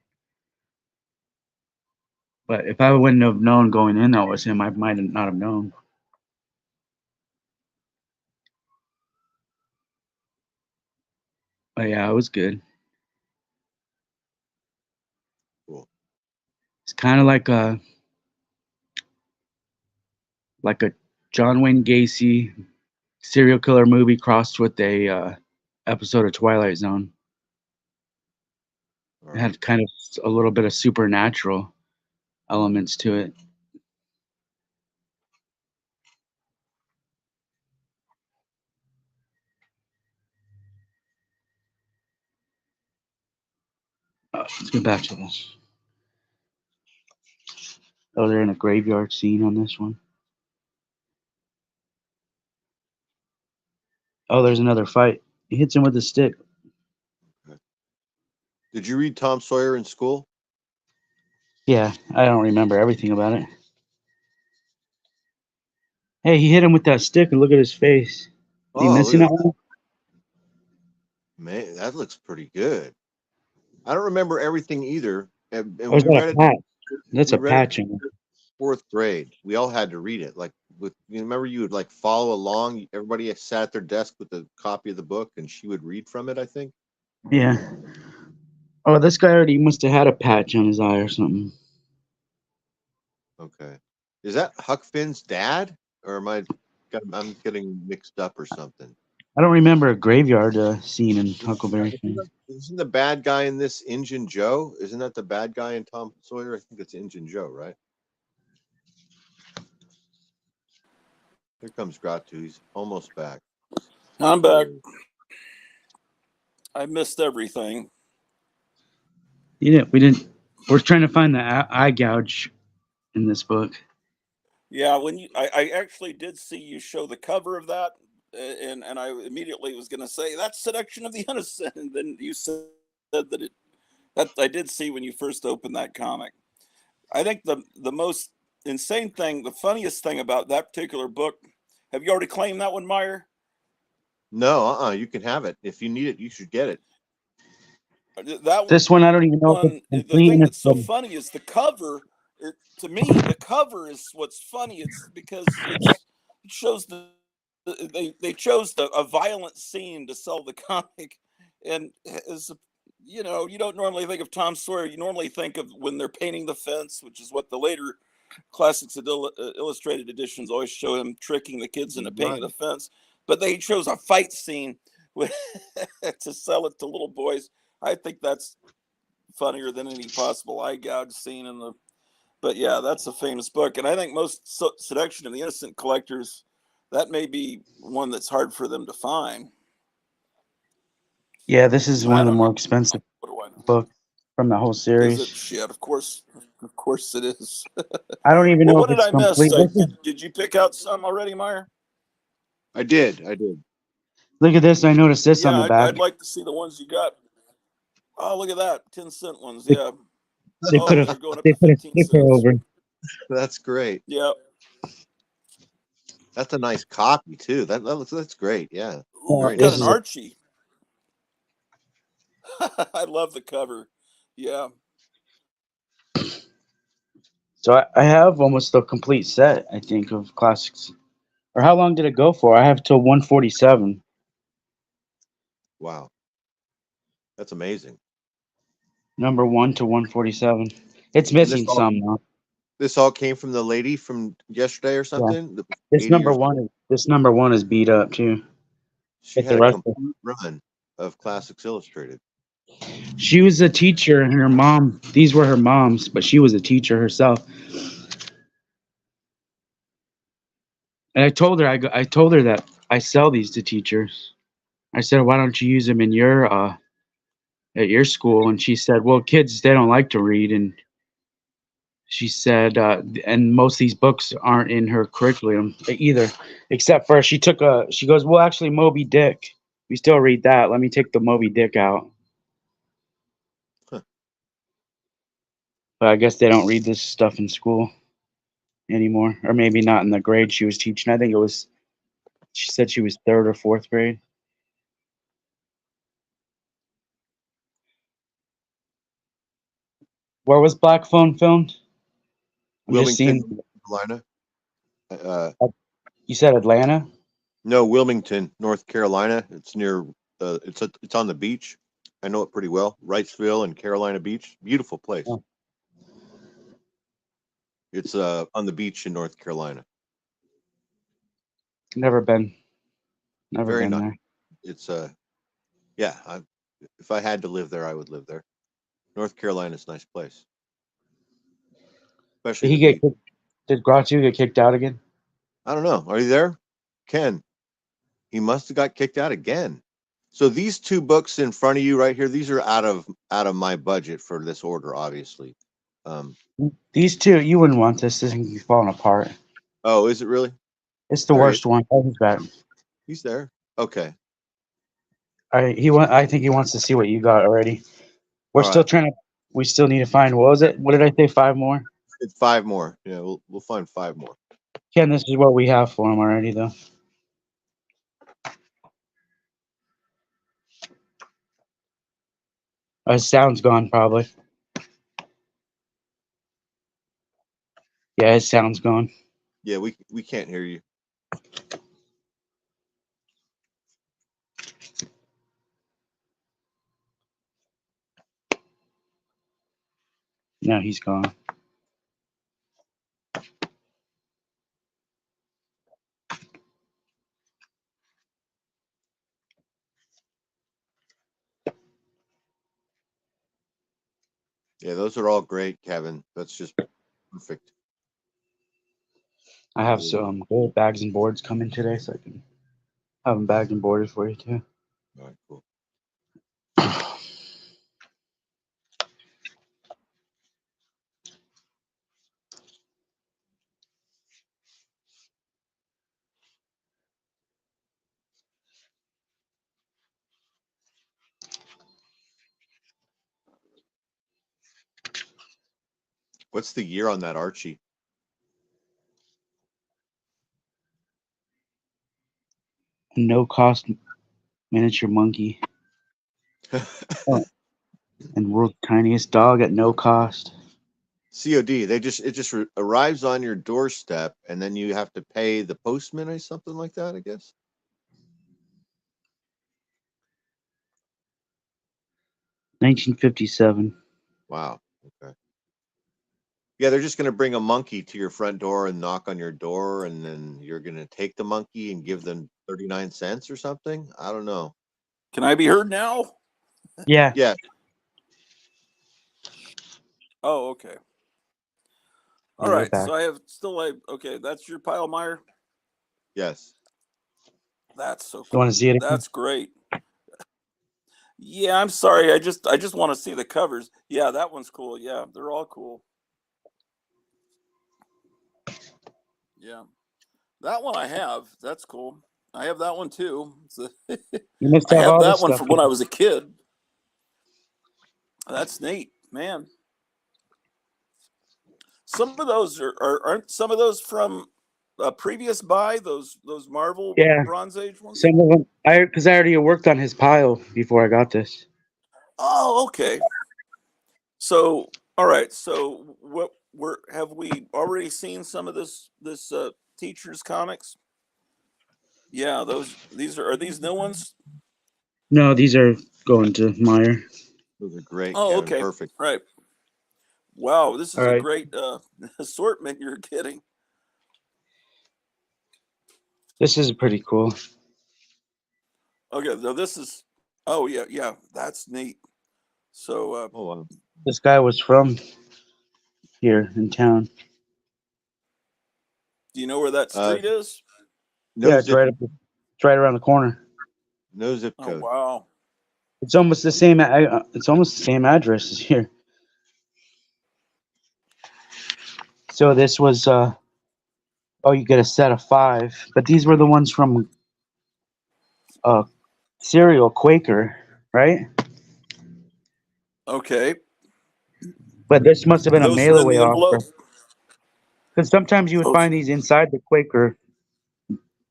But if I wouldn't have known going in that was him, I might not have known. But yeah, it was good. Cool. It's kind of like a John Wayne Gacy serial killer movie crossed with a episode of Twilight Zone. It had kind of a little bit of supernatural elements to it. Let's get back to this. Oh, they're in a graveyard scene on this one. Oh, there's another fight. He hits him with a stick. Did you read Tom Sawyer in school? Yeah, I don't remember everything about it. Hey, he hit him with that stick and look at his face. Are you missing that one? Man, that looks pretty good. I don't remember everything either. And Or is we that read a it. patch? That's we a read patch. it in fourth grade. We all had to read it. Like remember you would like follow along. Everybody sat at their desk with a copy of the book, and she would read from it. I think. Yeah. Oh, this guy already must have had a patch on his eye or something. Okay. Is that Huck Finn's dad, or I'm getting mixed up or something? I don't remember a graveyard scene in Huckleberry Finn. Isn't the bad guy in this Injun Joe? Isn't that the bad guy in Tom Sawyer? I think it's Injun Joe, right? Here comes Gratu. He's almost back. I'm back. I missed everything. Yeah, we didn't. We're trying to find the eye gouge in this book. Yeah, when I actually did see you show the cover of that, and I immediately was going to say that's Seduction of the Innocent, and then you said that I did see when you first opened that comic. I think the most insane thing, the funniest thing about that particular book. Have you already claimed that one, Meyer? No, you can have it. If you need it, you should get it. This one, I don't even know. The thing that's so funny is the cover. To me, the cover is what's funny. It's because it shows they chose a violent scene to sell the comic, and as you know, you don't normally think of Tom Sawyer. You normally think of when they're painting the fence, which is what the later classics illustrated editions always show him tricking the kids into painting the fence. But they chose a fight scene to sell it to little boys. I think that's funnier than any possible eye gouge scene in the. But yeah, that's a famous book, and I think most Seduction of the Innocent collectors, that may be one that's hard for them to find. Yeah, this is one I of the don't more know. expensive What do I know? books from the whole Is it series. shit? Of course it is. I don't even Well, know what if did it's I miss? complete. This is, Did you pick out some already, Meyer? I did. I did. look at this. I noticed this on Yeah, the back. I'd like to see the ones you got. Oh, look at that, 10-cent ones. Yeah. They put Oh, a they're going up they to put a 15 sticker cents. over. That's great. Yeah. That's a nice copy too. That's great. Yeah. Ooh, Very you got This an is nice. Archie. I love the cover. Yeah. so I have almost the complete set. I think of classics. Or how long did it go for? I have till 147. Wow. That's amazing. Number 1 to 147. It's And missing some though. this all came from the lady from yesterday or Yeah. something. That was This 80 number years one old. is this number one is beat up too. She But the had a rest of complete run of Classics Illustrated. she was a teacher and her mom, these were her moms, but she was a teacher herself. And I told her that I sell these to teachers. I said, why don't you use them in your at your school? And she said, well, kids, they don't like to read. And she said, and most of these books aren't in her curriculum either, except for she goes, well, actually, Moby Dick. We still read that. Let me take the Moby Dick out. Huh. But I guess they don't read this stuff in school anymore, or maybe not in the grade she was teaching. I think it was, she said she was third or fourth grade. Where was Black Phone filmed? I'm just Wilmington, seeing. North Carolina. Uh, You said Atlanta? no, Wilmington, North Carolina. It's near. It's on the beach. I know it pretty well. Wrightsville and Carolina Beach. Beautiful place. Oh, It's on the beach in North Carolina. never been. Never Very been nice. there. It's yeah. If I had to live there, I would live there. North Carolina's a nice place, especially Did he the get beach. kicked? Did Gratu get kicked out again? I don't know. Are you there, Ken? He must have got kicked out again. So these two books in front of you right here, these are out of my budget for this order, obviously. These two, you wouldn't want this. This thing is falling apart. Oh, is it really? It's the There he is. worst one. Oh, he's back. He's there. Okay. I think he wants to see what you got already. We're All still right. trying to. We still need to find. What was it? What did I say? 5 more. It's 5 more. Yeah, we'll find 5 more. Ken, this is what we have for him already, though. His sound's gone, probably. Yeah, his sound's gone. Yeah, we can't hear you. No, he's gone. Yeah, those are all great, Kevin. That's just perfect. I have some gold bags and boards coming today, so I can have them bagged and boarded for you too. All right, cool. What's the year on that Archie? No cost miniature monkey. Oh, and world's tiniest dog at no cost. COD. It just arrives on your doorstep, and then you have to pay the postman or something like that, I guess. 1957. Wow. Okay. Yeah, they're just going to bring a monkey to your front door and knock on your door, and then you're going to take the monkey and give them 39 cents or something. I don't know. Can I be heard now? Yeah. Yeah. Oh, okay. All Yeah, we're right. back. So I have still a okay. That's your pile, Meyer. Yes. That's so You cool. want to see it again? That's great. Yeah, I'm sorry. I just want to see the covers. Yeah, that one's cool. Yeah, they're all cool. Yeah, that one I have. That's cool. I have that one too. You must I have have all that this one stuff from here. when I was a kid. That's neat, man. Some of those aren't some of those from a previous buy. Those Marvel Yeah. Bronze Age ones. Some of them, because I already worked on his pile before I got this. Oh, okay. So, all right. So, have we already seen some of this teacher's comics? Yeah, these are these new ones? No, these are going to Meyer. Those are great, Oh, Kevin. okay. Perfect. Right. Wow, this All is a right. great assortment you're getting. This is pretty cool. Okay, so this is oh yeah, that's neat. So Oh, wow. This guy was from here in town. do you know where that street is? No Yeah, it's zip, it's right around the corner. no zip Oh code. wow. It's almost the same. It's almost the same address as here. So this was. Oh, you get a set of 5, but these were the ones from cereal Quaker, right? Okay. But this must have been a Those are mail in away the envelope. offer, because sometimes you would Okay. find these inside the Quaker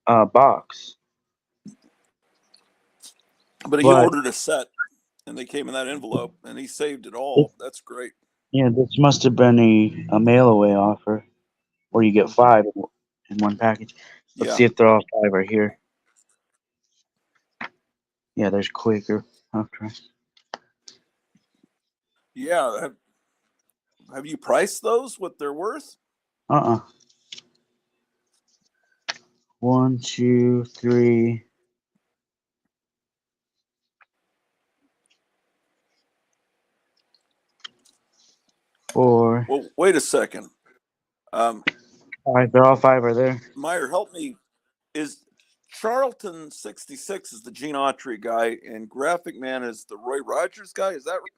box. But he But ordered a set and they came in that envelope and he saved it this, all. That's great. yeah, this must have been a mail away offer where you get 5 in one package. Let's Yeah. see if they're all 5 right here. Yeah, there's Quaker. Okay. Yeah. Have you priced those what they're worth? 1, 2, 3. Four, Well, wait a second. 5. They're all 5 are there. Meyer, help me. Is Charlton 66 is the Gene Autry guy and Graphic Man is the Roy Rogers guy? Is that right?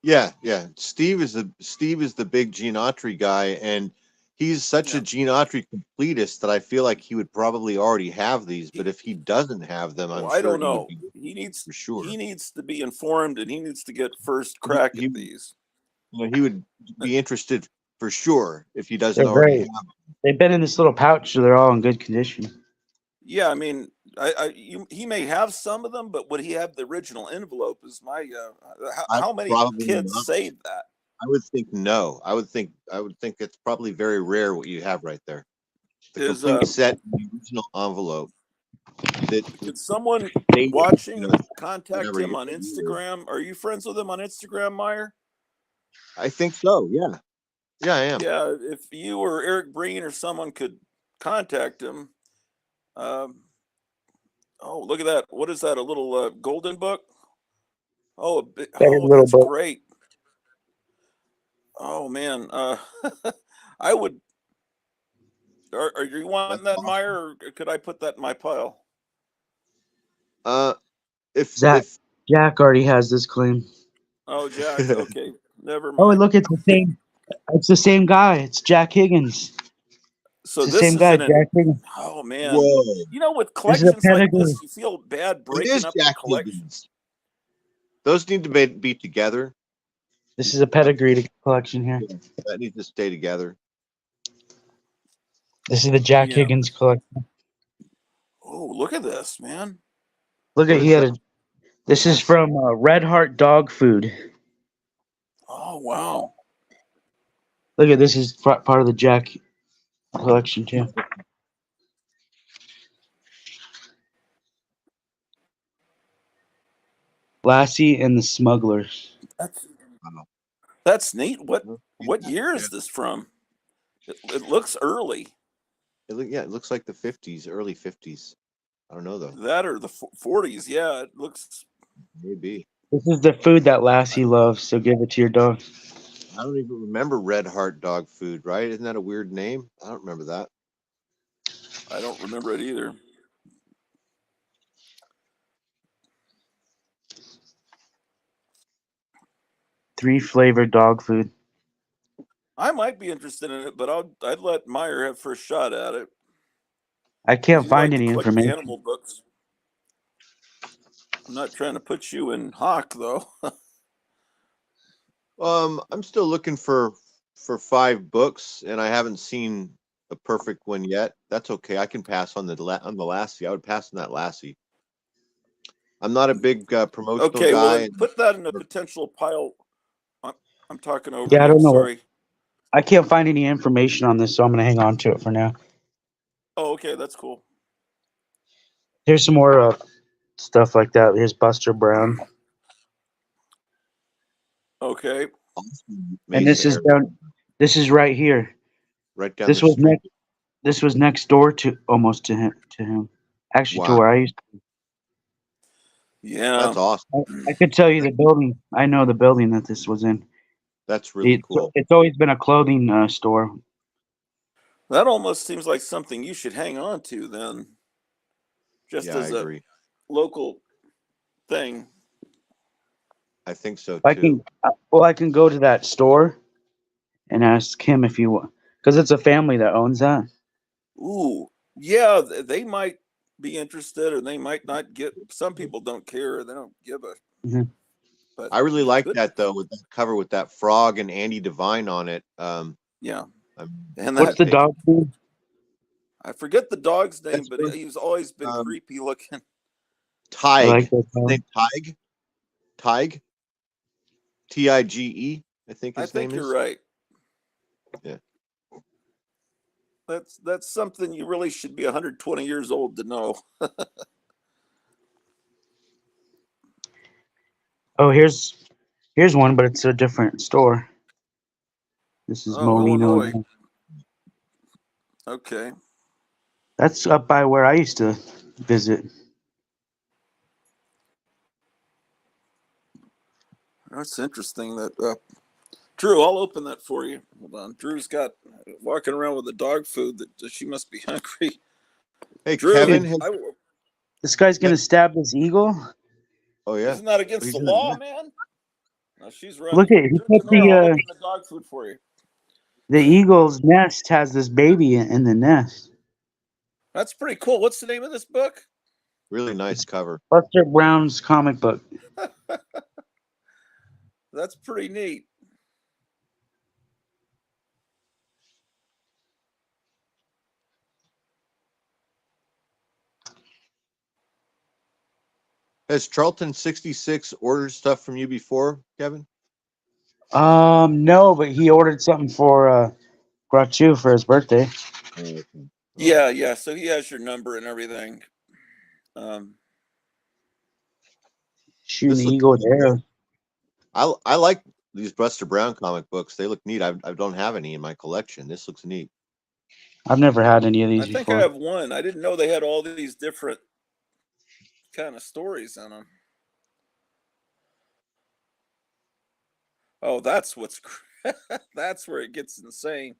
Yeah, yeah. Steve is the big Gene Autry guy, and he's such Yeah. a Gene Autry completist that I feel like he would probably already have these. But if he doesn't have them, I'm I sure don't he would know. be He needs for sure. to be informed and he needs to get first crack He at these. he would be interested for sure if he doesn't They're already great. have them. They've been in this little pouch, so they're all in good condition. Yeah, I mean, he may have some of them, but would he have the original envelope? Is my how many Probably kids not. save that? I would think no. I would think it's probably very rare what you have right there. The Is complete set in the original envelope. That could someone dated, watching contact whatever him year. on Instagram? Are you friends with him on Instagram, Meyer? I think so. Yeah, yeah, I am. Yeah, if you or Eric Breen or someone could contact him. Oh, look at that! What is that? A little golden book? Oh, Better oh, little that's book. great. Oh man, I would. Are you wanting that, Meyer, or could I put that in my pile? If Jack already has this claim. Oh, Jack. Okay, never Oh, and mind. look, it's the same. It's the same guy. It's Jack Higgins. So It's the this same is guy, in an. Jack Higgins. Oh man, whoa, you know, with This is a collections like pedigree. this, you feel bad it breaking is up the Jack collection. Higgins. Those need to be together. This is a pedigree collection here. Yeah, that needs to stay together. This is the Jack Yeah. Higgins collection. Oh, look at this, man. Look What at is he had that? a. This is from Red Heart Dog Food. Oh wow. Look at this is part of the Jack collection too. Lassie and the Smugglers. That's Wow. that's neat. What Yeah. year is this from? It looks early. It looks like the 50s, early 50s. I don't know though. That or the 40s. Yeah, it looks. Maybe. This is the food that Lassie loves, so give it to your dog. I don't even remember Red Heart dog food, right? Isn't that a weird name? I don't remember that. I don't remember it either. Three flavored dog food. I might be interested in it, but I'd let Meyer have first shot at it. I can't You find like to any collect the information. animal books. I'm not trying to put you in hock though. I'm still looking for 5 books, and I haven't seen a perfect one yet. That's okay. I can pass on the Lassie. I would pass on that Lassie. I'm not a big promotional Okay, well guy. then put that in a potential pile. I'm talking over Yeah, I you. don't know. Sorry. I can't find any information on this, so I'm going to hang on to it for now. Oh, okay, that's cool. Here's some more stuff like that. Here's Buster Brown. Okay. And this is down. This is right here. right down This the was street. next. This was next door to almost to him. Actually, to Wow. where I used. Yeah. That's awesome. I could tell you the building. I know the building that this was in. That's really cool. It's always been a clothing store. That almost seems like something you should hang on to then. Just Yeah, I as a agree. local thing. I think so I too. can go to that store and ask him if you want, because it's a family that owns that. Ooh, yeah, they might be interested, or they might not get. Some people don't care; they don't give a. Mhm. But I really like good. that though, with that cover with that frog and Andy Devine on it. Yeah, I'm and What's that the dog name? I forget the dog's name, That's but good. he's always been creepy looking. I Tige. like that His dog. name Tige. Tige. Tige. I think I his think name you're is. right. Yeah. That's something you really should be 120 years old to know. Oh, here's one, but it's a different store. This is Oh, Molino. Illinois. Okay. That's up by where I used to visit. That's interesting. That Drew, I'll open that for you. Hold on. Drew's got walking around with the dog food that she must be hungry. Hey, Drew, Kevin. This guy's gonna stab this eagle. Oh yeah. isn't that against the law, man? Now she's running. Look at he put I'll open the dog food for you. the eagle's nest has this baby in the nest. That's pretty cool. What's the name of this book? Really nice cover. Buster Brown's comic book. That's pretty neat. Has Charlton 66 ordered stuff from you before, Kevin? No, but he ordered something for Groucho for his birthday. Yeah. So he has your number and everything. Shooting This the looks eagle with arrows. I like these Buster Brown comic books. They look neat. I don't have any in my collection. This looks neat. I've never had any of these I think before. I have one. I didn't know they had all these different kind of stories in them. Oh, that's what's that's where it gets insane.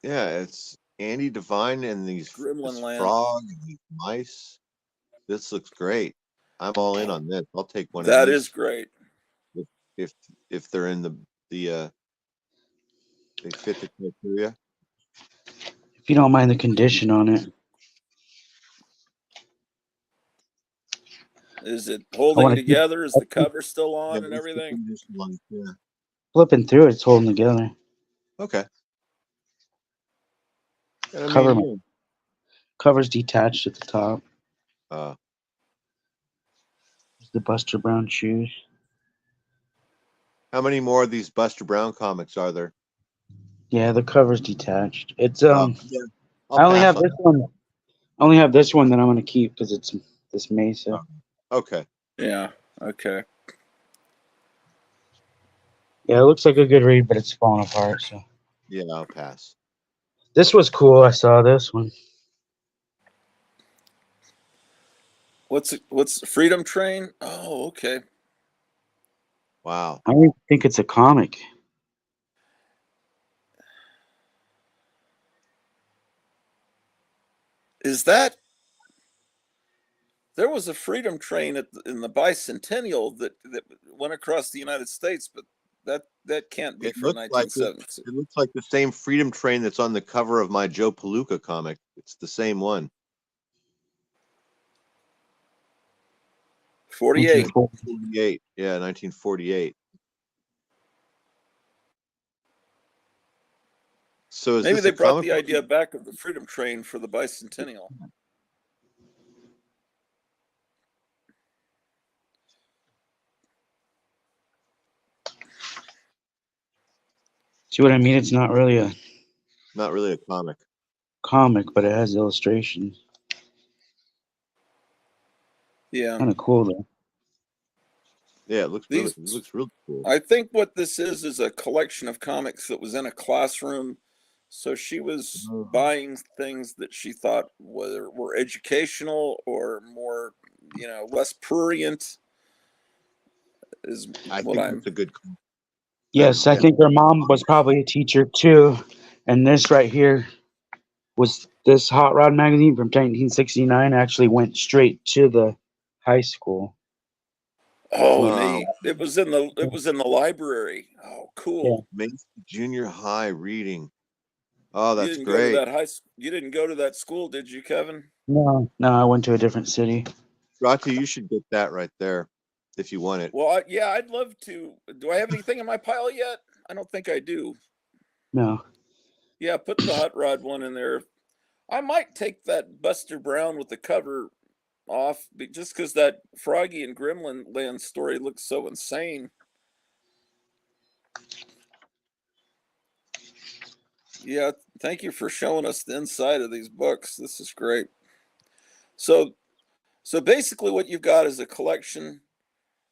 Yeah, it's Andy Devine and this Gremlin Land. frog and these mice. This looks great. I'm all in on this. I'll take one of That these. is great. If they're in the they fit the criteria. If you don't mind the condition on it. Is it holding together? Is the cover still on Yeah, and what's the everything? condition like? Yeah. Flipping through it, it's holding together. Okay. And I Cover mean, cover's detached at the top. uh, The Buster Brown shoes. how many more of these Buster Brown comics are there? Yeah, the cover's detached. It's Yeah, I only pass have on this one. I only have this one that I'm gonna keep because it's this Mesa. that. Okay. Yeah. Okay. Yeah, it looks like a good read, but it's falling apart. So Yeah, I'll pass. this was cool. I saw this one. What's Freedom Train? Oh, okay. Wow. I don't even think it's a comic. Is that there was a Freedom Train in the bicentennial that went across the United States, but that can't be It from looks like it. 1970. It looks like the same Freedom Train that's on the cover of my Joe Palooka comic. It's the same one. 48. 1948. Yeah, 1948. So is Maybe this they a brought comic? the idea back of the Freedom Train for the bicentennial. See what I mean? It's not really a Not really a comic. comic, but it has illustrations. Yeah. Kind of cool though. Yeah, it looks These really cool. I think what this is a collection of comics that was in a classroom. So she was buying things that she thought were educational or more, less prurient. Is I what think I'm. that's a good comic. Yes, I think her mom was probably a teacher too. And this right here was this Hot Rod magazine from 1969 actually went straight to the high school. Oh, Wow. neat! It was in the library. Oh, cool. Mason Junior High reading. Oh, You that's didn't go to great. that You didn't go to that school, did you, Kevin? No, I went to a different city. Rati, you should get that right there if you want it. Well, yeah, I'd love to. Do I have anything in my pile yet? I don't think I do. No. Yeah, put the hot rod one in there. I might take that Buster Brown with the cover off just because that Froggy and Gremlin Land story looks so insane. Yeah, thank you for showing us the inside of these books. This is great. So, so basically, what you've got is a collection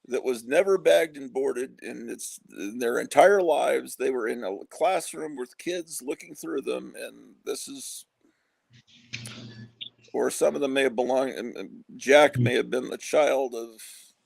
that was never bagged and boarded, and it's in their entire lives. They were in a classroom with kids looking through them, and this is, or some of them may have belonged. And Jack may have been the child of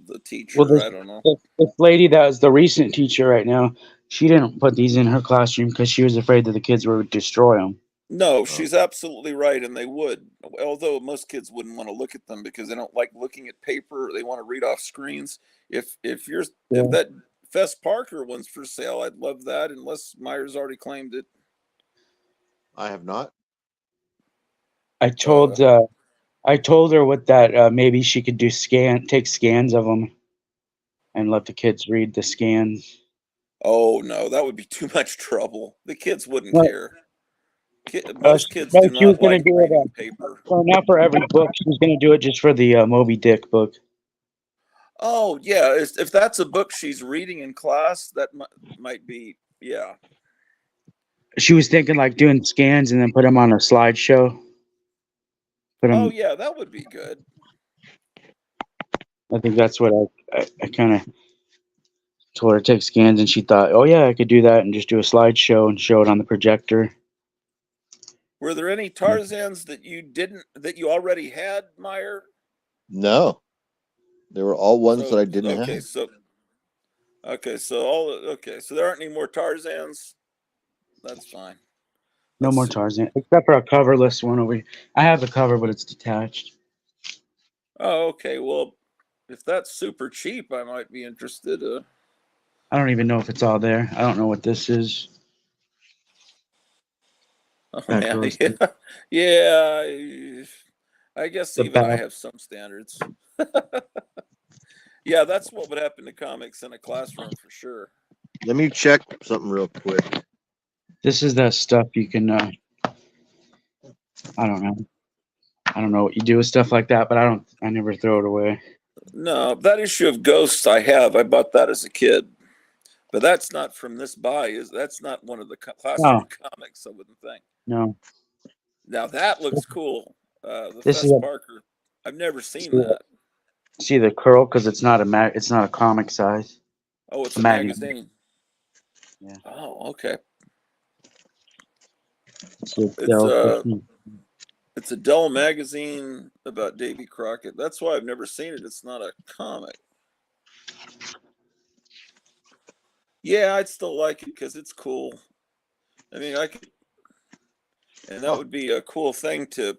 the Well, teacher. I don't know. this lady that is the recent teacher right now, she didn't put these in her classroom because she was afraid that the kids would destroy them. No, she's absolutely right, and they would. Although most kids wouldn't want to look at them because they don't like looking at paper. They want to read off screens. If Yeah. that Fess Parker one's for sale, I'd love that. Unless Myers already claimed it. I have not. I told her with that maybe she could take scans of them and let the kids read the scans. Oh no, that would be too much trouble. The kids wouldn't Well, care. Most kids do she was not gonna like do it. reading paper. So not for every book. She was gonna do it just for the Moby Dick book. Oh yeah, if that's a book she's reading in class, that might be yeah. She was thinking like doing scans and then put them on a slideshow. Oh yeah, that would be good. I think that's what I kind of told her to take scans, and she thought, oh yeah, I could do that and just do a slideshow and show it on the projector. Were there any Tarzans that you already had, Meyer? No. They were all ones that I didn't okay, have. so so there aren't any more Tarzans. That's fine. No more Tarzan, except for a coverless one over here. I have a cover, but it's detached. Oh, okay. Well, if that's super cheap, I might be interested. I don't even know if it's all there. I don't know what this is. Oh That man, goes yeah, yeah. I guess the even I back. have some standards. Yeah, that's what would happen to comics in a classroom for sure. Let me check something real quick. This is the stuff you can. I don't know. I don't know what you do with stuff like that, but I never throw it away. No, that issue of Ghosts I have. I bought that as a kid, but that's not from this buy. That's not one of the classroom comics. I wouldn't think. No. Now that looks cool. The This Fess is a Parker. I've never seen that. See the curl because it's not it's not a comic size. Oh, it's A a magazine. magazine. Yeah. Oh, okay. So It's Dell a it's a Dell magazine about Davy Crockett. That's why I've never seen it. It's not a comic. Yeah, I'd still like it because it's cool. I mean, I could, and that would be a cool thing to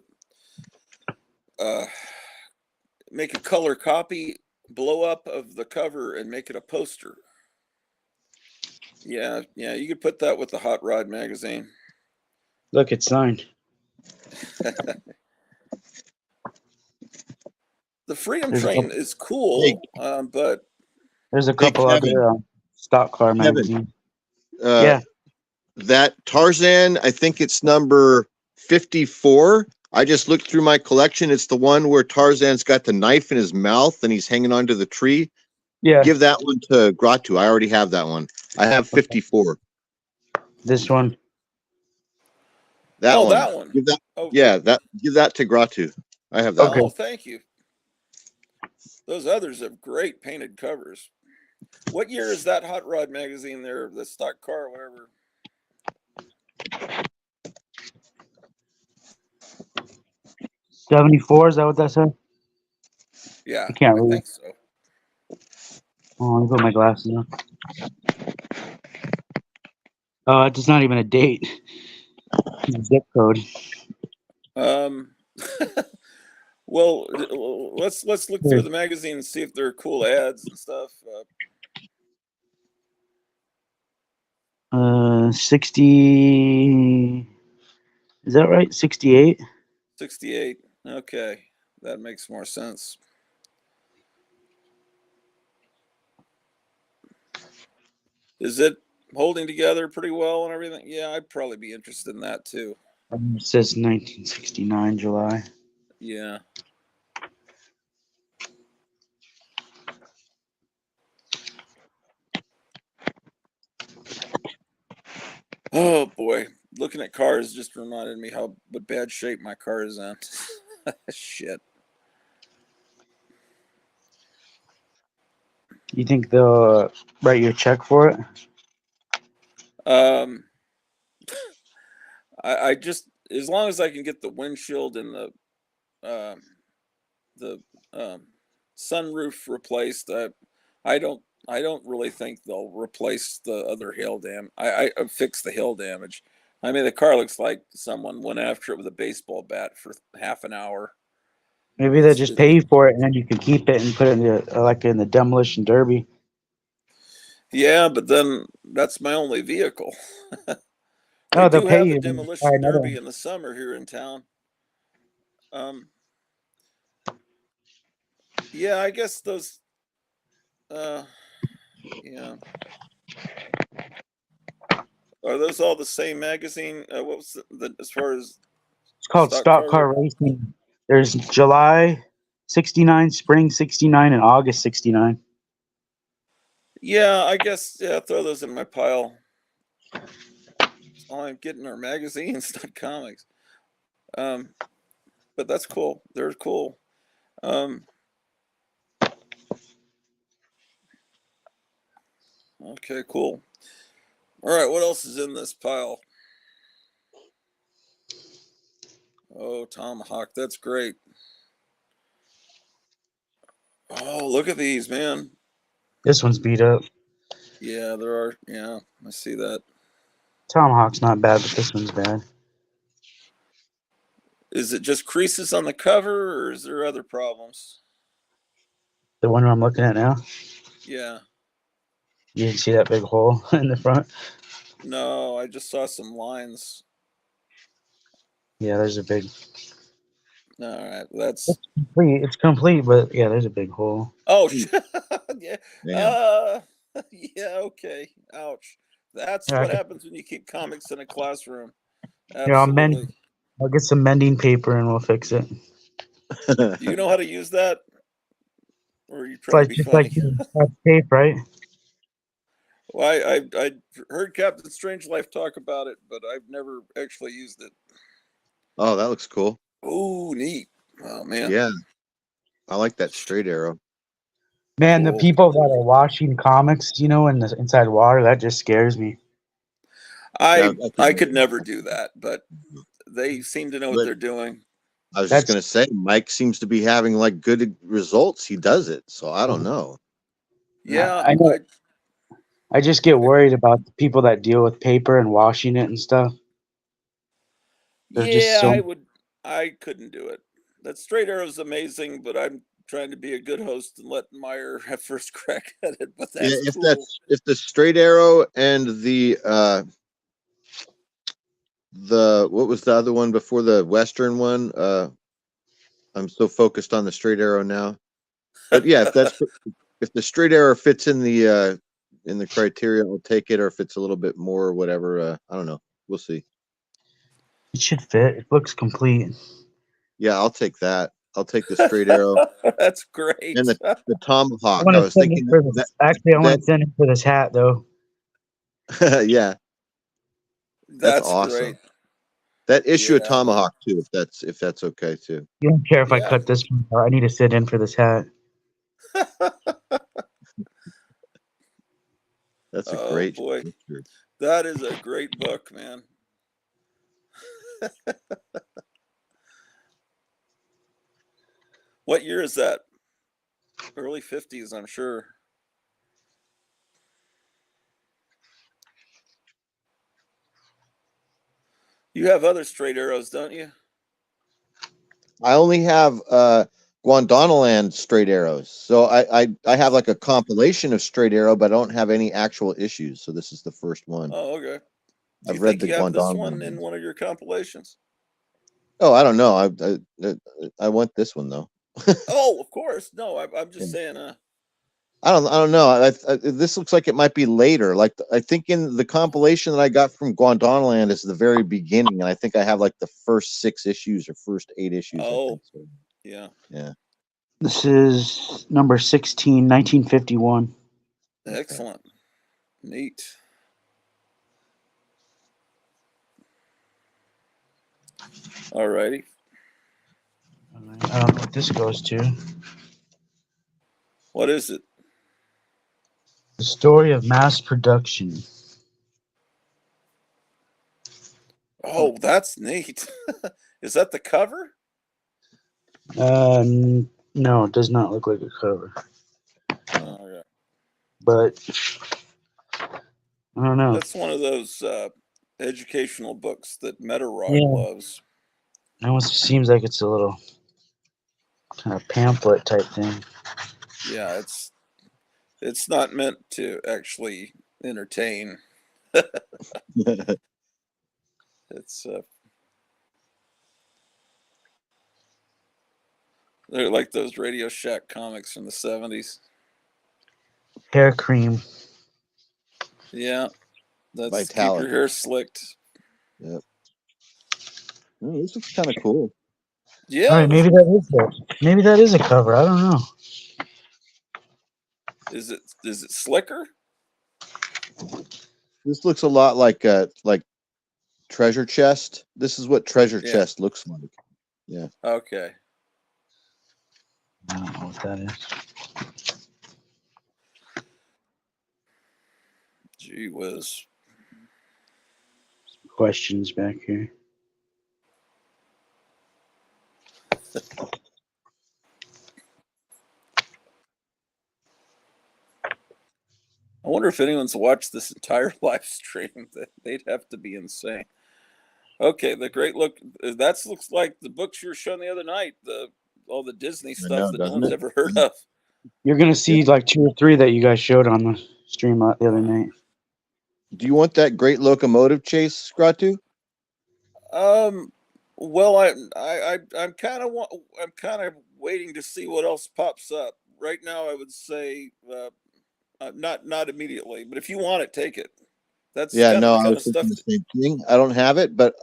make a color copy, blow up of the cover, and make it a poster. Yeah, yeah, you could put that with the Hot Rod magazine. Look, it's signed. The Freedom There's a Train couple, is cool, but there's a Hey, couple Kevin. other stock car Kevin. magazines. Uh, Yeah. that Tarzan, I think it's number 54. I just looked through my collection. It's the one where Tarzan's got the knife in his mouth and he's hanging onto the tree. Yeah. Give that one to Gratu. I already have that one. I have 54. This one. That oh, one. that one. Give that. Oh, Yeah, that. Give that to Gratu. I have that. Okay. Oh, thank you. Those others have great painted covers. What year is that Hot Rod magazine there? The stock car, or whatever. 74, is that what that said? Yeah, I can't I read. think so. Oh, let me put my glasses on. Oh, it's not even a date. It's a zip code. Well, let's look through the magazine and see if there are cool ads and stuff. 60. Is that right? 68? 68. Okay, that makes more sense. Is it holding together pretty well and everything? Yeah, I'd probably be interested in that too. It says 1969 July. Yeah. Oh boy, looking at cars just reminded me how what bad shape my car is in. Shit. You think they'll write you a check for it? I just, as long as I can get the windshield and the sunroof replaced, I don't I don't really think they'll replace the other hail dam. I fix the hail damage. I mean, the car looks like someone went after it with a baseball bat for half an hour. Maybe they'll just pay you for it and then you can keep it and put it in the, like in the demolition derby. Yeah, but then that's my only vehicle. They Oh, they'll do pay have a you. Buy demolition another derby one. in the summer here in town. Yeah, I guess those. Yeah. Are those all the same magazine? What was as far as It's called stock Stock car? Car Racing. There's July 69, spring 69, and August 69. Yeah, I guess, yeah, throw those in my pile. All I'm getting are magazines, not comics. But that's cool. They're cool. Okay, cool. All right, what else is in this pile? Oh, Tomahawk, that's great. Oh, look at these, man. This one's beat up. Yeah, there are. Yeah, I see that. Tomahawk's not bad, but this one's bad. Is it just creases on the cover, or is there other problems? The one I'm looking at now. Yeah. You didn't see that big hole in the front? No, I just saw some lines. Yeah, there's a big. All right, that's. It's complete, but yeah, there's a big hole. Oh, yeah. Damn. Yeah. Okay. Ouch. That's Yeah, what happens when you keep comics in a classroom. here, Absolutely. I'll get some mending paper and we'll fix it. Do you know how to use that, or are you It's trying to like be just like funny? tape, right? Well, I heard Captain Strangelove talk about it, but I've never actually used it. Oh, that looks cool. Oh, neat. Oh man. Yeah. I like that straight arrow. Man, the Cool. people that are washing comics, in the inside water, that just scares me. I I could never do that, but they seem to know what But they're doing. I was just That's gonna say, Mike seems to be having like good results. He does it, so I don't know. Yeah, I know. I just get worried about the people that deal with paper and washing it and stuff. There's just so I couldn't do it. That straight arrow is amazing, but I'm trying to be a good host and let Meyer have first crack at it. But Yeah, that's cool. if the straight arrow and the what was the other one before the Western one? I'm so focused on the straight arrow now. But yeah, if the straight arrow fits in the criteria, I'll take it. Or if it's a little bit more or whatever, I don't know. We'll see. it should fit. It looks complete. Yeah, I'll take that. I'll take the straight arrow That's great. and the I tomahawk. want I to was send in thinking for this. Actually, I want to send in for this hat though. yeah, that's That's awesome. great. That issue of Yeah. tomahawk too, if that's okay too. You don't care if I Yeah. cut this one out. I need to sit in for this hat. That's a Oh great boy. picture. That is a great book, man. What year is that? Early 50s, I'm sure. You have other straight arrows, don't you? I only have Guandanaland straight arrows. So I have like a compilation of straight arrow, but I don't have any actual issues. So this is the first one. Oh, okay. Do you I've read think the you have this Guandanaland one in ones. one of your compilations? Oh, I don't know. I want this one though. Oh, of course. No, I'm just Yeah. saying. I don't know. This looks like it might be later. Like I think in the compilation that I got from Guandanaland is the very beginning, and I think I have like the first 6 issues or first 8 issues. I Oh, think so. yeah. Yeah. This is number 16, 1951. Excellent. Neat. All righty. I don't know what this goes to. What is it? The story of mass production. Oh, that's neat. Is that the cover? No, it does not look like a cover. Oh, yeah. But I don't know. That's one of those educational books that Meta Rock Yeah. loves. It almost seems like it's a little kind of pamphlet type thing. Yeah, it's not meant to actually entertain. It's they're like those Radio Shack comics from the 70s. Hair cream. Yeah, that's keep Vitality. your hair slicked. Yep. Oh, this looks kind of cool. Yeah, All right, maybe that is a cover. I don't know. is it slicker? This looks a lot like Treasure Chest. This is what Treasure Yeah. Chest looks like. Yeah. Okay. I don't know what that is. Gee whiz. Questions back here. I wonder if anyone's watched this entire live stream. They'd have to be insane. Okay, the great look. That looks like the books you were showing the other night. All the Disney stuff know, that no doesn't one's it? ever heard of. You're gonna see like 2 or 3 that you guys showed on the stream the other night. Do you want that Great Locomotive Chase, Scratu? Well, I'm kind of waiting to see what else pops up. Right now, I would say not immediately, but if you want it, take it. That's Yeah, kind no, of the I kind was of stuff. thinking the same thing. I don't have it, but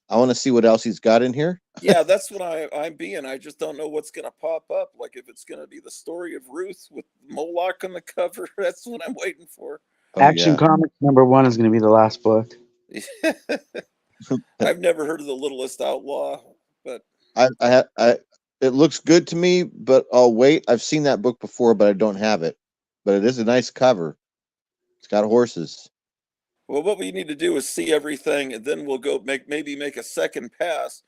I want to see what else he's got in here. Yeah, that's what I'm being. I just don't know what's going to pop up. Like if it's going to be the story of Ruth with Moloch on the cover. That's what I'm waiting for. Oh, Action yeah. Comics #1 is gonna be the last book. I've never heard of the Littlest Outlaw, but I It looks good to me, but I'll wait. I've seen that book before, but I don't have it. But it is a nice cover. It's got horses. Well, what we need to do is see everything, and then we'll go maybe make a second pass,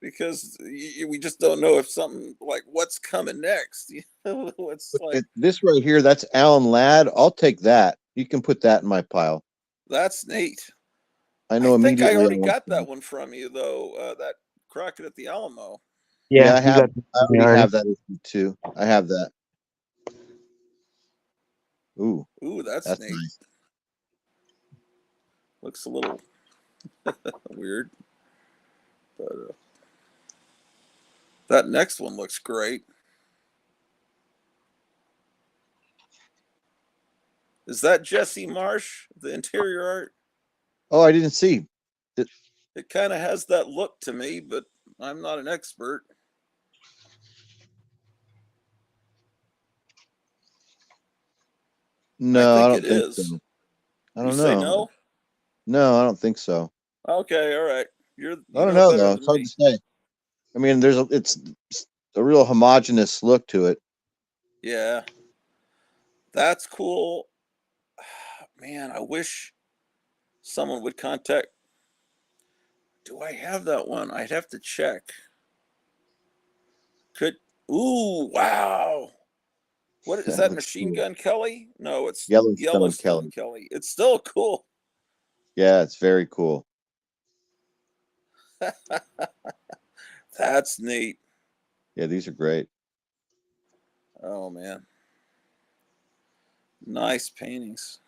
because we just don't know if something like what's coming next. You know, it's like This right here, that's Alan Ladd. I'll take that. You can put that in my pile. that's neat. I I know think I immediately. already got that one from you though. That Crockett at the Alamo. Yeah, I you have. got I already have that issue too. I have that. Ooh, Ooh, that's that's neat. nice. Looks a little weird, but that next one looks great. Is that Jesse Marsh, the interior art? Oh, I didn't see. It kind of has that look to me, but I'm not an expert. I No, I think don't it think is. so. I You don't say know. no? No, I don't think so. Okay, all right. I You don't know know better though. than It's hard me. to say. I mean, it's a real homogeneous look to it. Yeah, that's cool. Man, I wish someone would contact. Do I have that one? I'd have to check. Could. Ooh, wow. What is That that? looks Machine cool. Gun Kelly? No, it's Yellowstone Yellowstone Kelly. Kelly. It's still cool. Yeah, it's very cool. That's neat. Yeah, these are great. Oh man, nice paintings.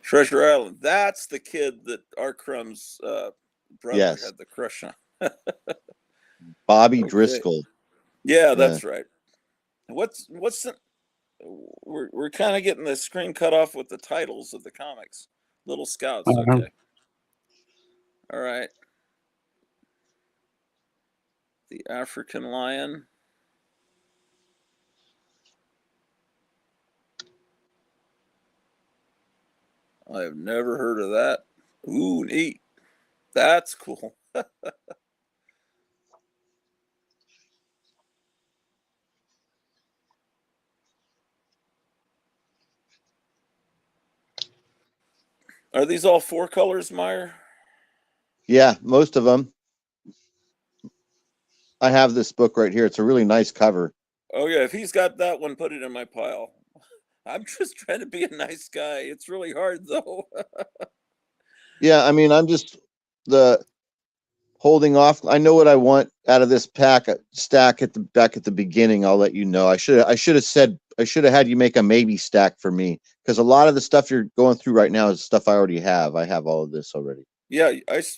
Treasure Island. That's the kid that R. Crumb's brother Yes, had the crush on. Bobby Okay. Driscoll. Yeah, Yeah. that's right. What's the we're kind of getting the screen cut off with the titles of the comics. Little Scouts. Okay. All right. The African Lion. I have never heard of that. Ooh, neat. That's cool. Are these all four colors, Meyer? Yeah, most of them. I have this book right here. It's a really nice cover. Oh yeah, if he's got that one, put it in my pile. I'm just trying to be a nice guy. It's really hard though. Yeah, I mean, I'm just the holding off. I know what I want out of this stack at the back at the beginning. I'll let you know. I should have had you make a maybe stack for me, because a lot of the stuff you're going through right now is stuff I already have. I have all of this already. Yeah,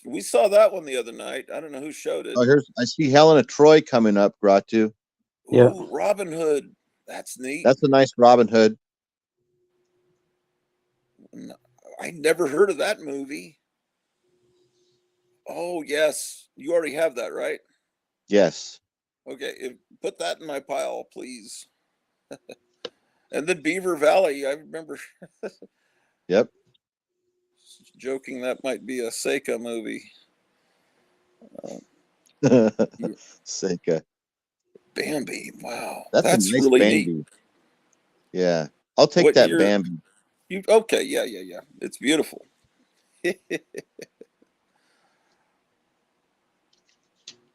we saw that one the other night. I don't know who showed it. Oh, I see Helena Troy coming up, Gratu. Yeah. Ooh, Robin Hood. That's neat. That's a nice Robin Hood. I never heard of that movie. Oh yes, you already have that, right? Yes. Okay, put that in my pile, please. And then Beaver Valley. I remember Yep. joking that might be a Seika movie. Seika. Bambi. Wow, That's a that's nice really neat. Bambi. Yeah. I'll take What that year? Bambi. You okay? Yeah, yeah, yeah. It's beautiful.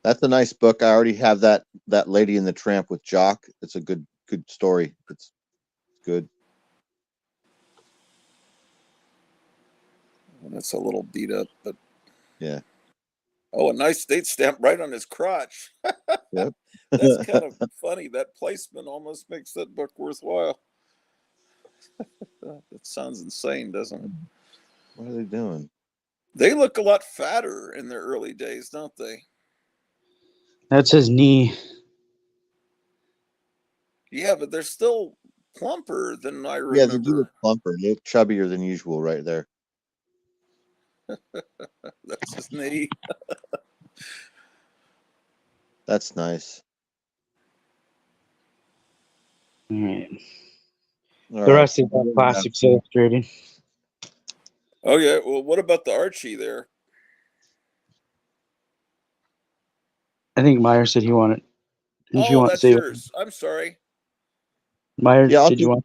That's a nice book. I already have that Lady and the Tramp with Jock. It's a good story. It's good. That's a little beat up, but Yeah. oh, a nice date stamp right on his crotch. Yep. That's kind of funny. That placement almost makes that book worthwhile. That sounds insane, doesn't it? What are they doing? They look a lot fatter in their early days, don't they? That's his knee. Yeah, but they're still plumper than I Yeah, they do look remember. plumper. They look chubbier than usual right there. That's his knee. That's nice. All right. All The right. rest is all Classics Illustrated. Oh yeah. Well, what about the Archie there? I think Meyer said he wanted. Did you Oh, want to that's say yours. I'm sorry. Meyer? Yeah, Did you want?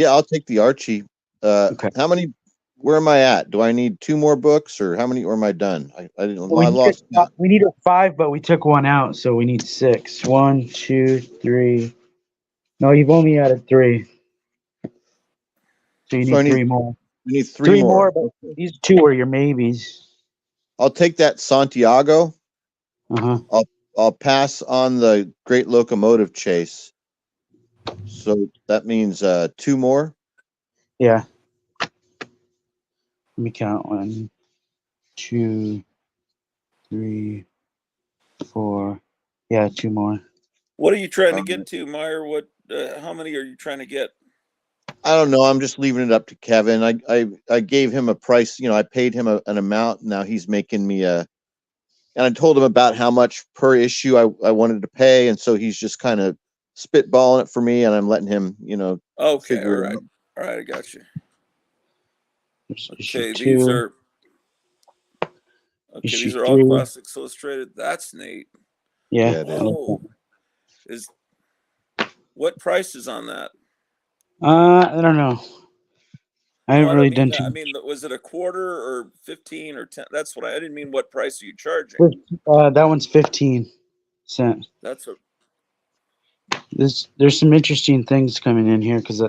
I'll take the Archie. Okay. How many? Where am I at? Do I need 2 more books, or how many? Or am I done? I didn't. Well, I lost count. we needed 5, but we took one out, so we need 6. 1, 2, 3. No, you've only added 3, so you So I need need 3 more. 3 3 more. more, but these 2 are your maybes. I'll take that Santiago. Uh huh. I'll pass on the Great Locomotive Chase. So that means 2 more. Yeah. Let me count. 1, 2, 3, 4. Yeah, 2 more. What are you trying to get to, Meyer? What? How many are you trying to get? I don't know. I'm just leaving it up to Kevin. I gave him a price. I paid him an amount. Now he's making me and I told him about how much per issue I wanted to pay, and so he's just kind of spitballing it for me, and I'm letting him, Okay. figure All it right. out. All right. I got you. There's issue Okay. 2, issue These are all 3. Classics Illustrated. That's neat. Yeah. Yeah, it is. Whoa. What price is on that? I don't know. I No, haven't I really don't mean done that. I too mean, was it a quarter or 15 or 10? That's what I didn't mean. What price are you charging? much. That one's 15 cents. That's a There's some interesting things coming in here because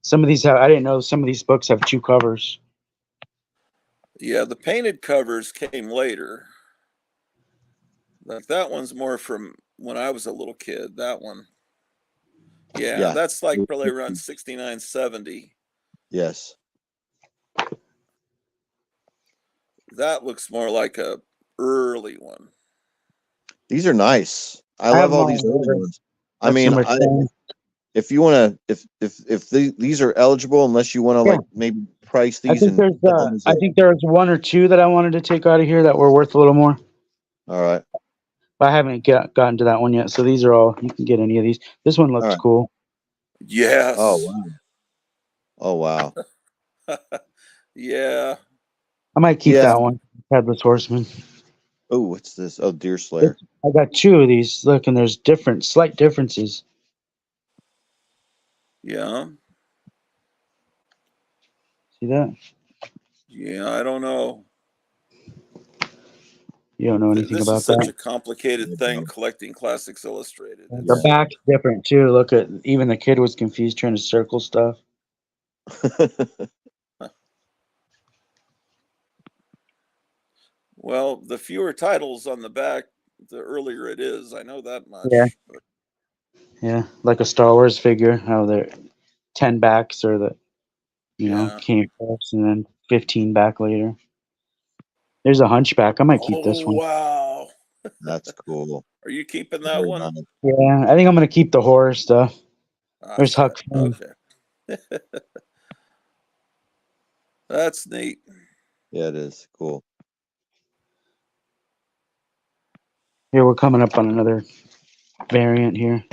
some of these I didn't know some of these books have 2 covers. yeah. The painted covers came later. Like that one's more from when I was a little kid. That one. Yeah, Yeah. that's like probably around 69, 70. Yes. That looks more like a early one. These are nice. I I have love them all all these in early order. ones. I That's mean, number 10. if you want to, if these are eligible, unless you want to Yeah. like maybe price I these think and I think there's 1 or 2 that I wanted to take out of here that were worth a little more. all right. But I haven't gotten to that one yet. So these are all you can get any of these. This one All looks right. cool. Yes. Oh wow. Oh wow. Yeah. I might keep Yeah. that one. Headless Horseman. Oh, what's this? Oh, Deer Slayer. I got 2 of these. Look, and there's slight differences. Yeah. See that? Yeah. I don't know. You don't know anything This is about such that. a complicated thing, collecting Classics Illustrated. The back's different too. Look at even the kid was confused trying to circle stuff. Well, the fewer titles on the back, the earlier it is. I know that much. Yeah. But Yeah, like a Star Wars figure. How they're 10 backs or yeah. came first and then 15 back later. There's a Hunchback. I might keep this Oh, one. wow. That's cool. Are you keeping that Very one? nice. Yeah, I think I'm gonna keep the horror stuff. Ah, There's Huck shit. Finn. Okay. That's neat. Yeah, it is cool. Here we're coming up on another variant here.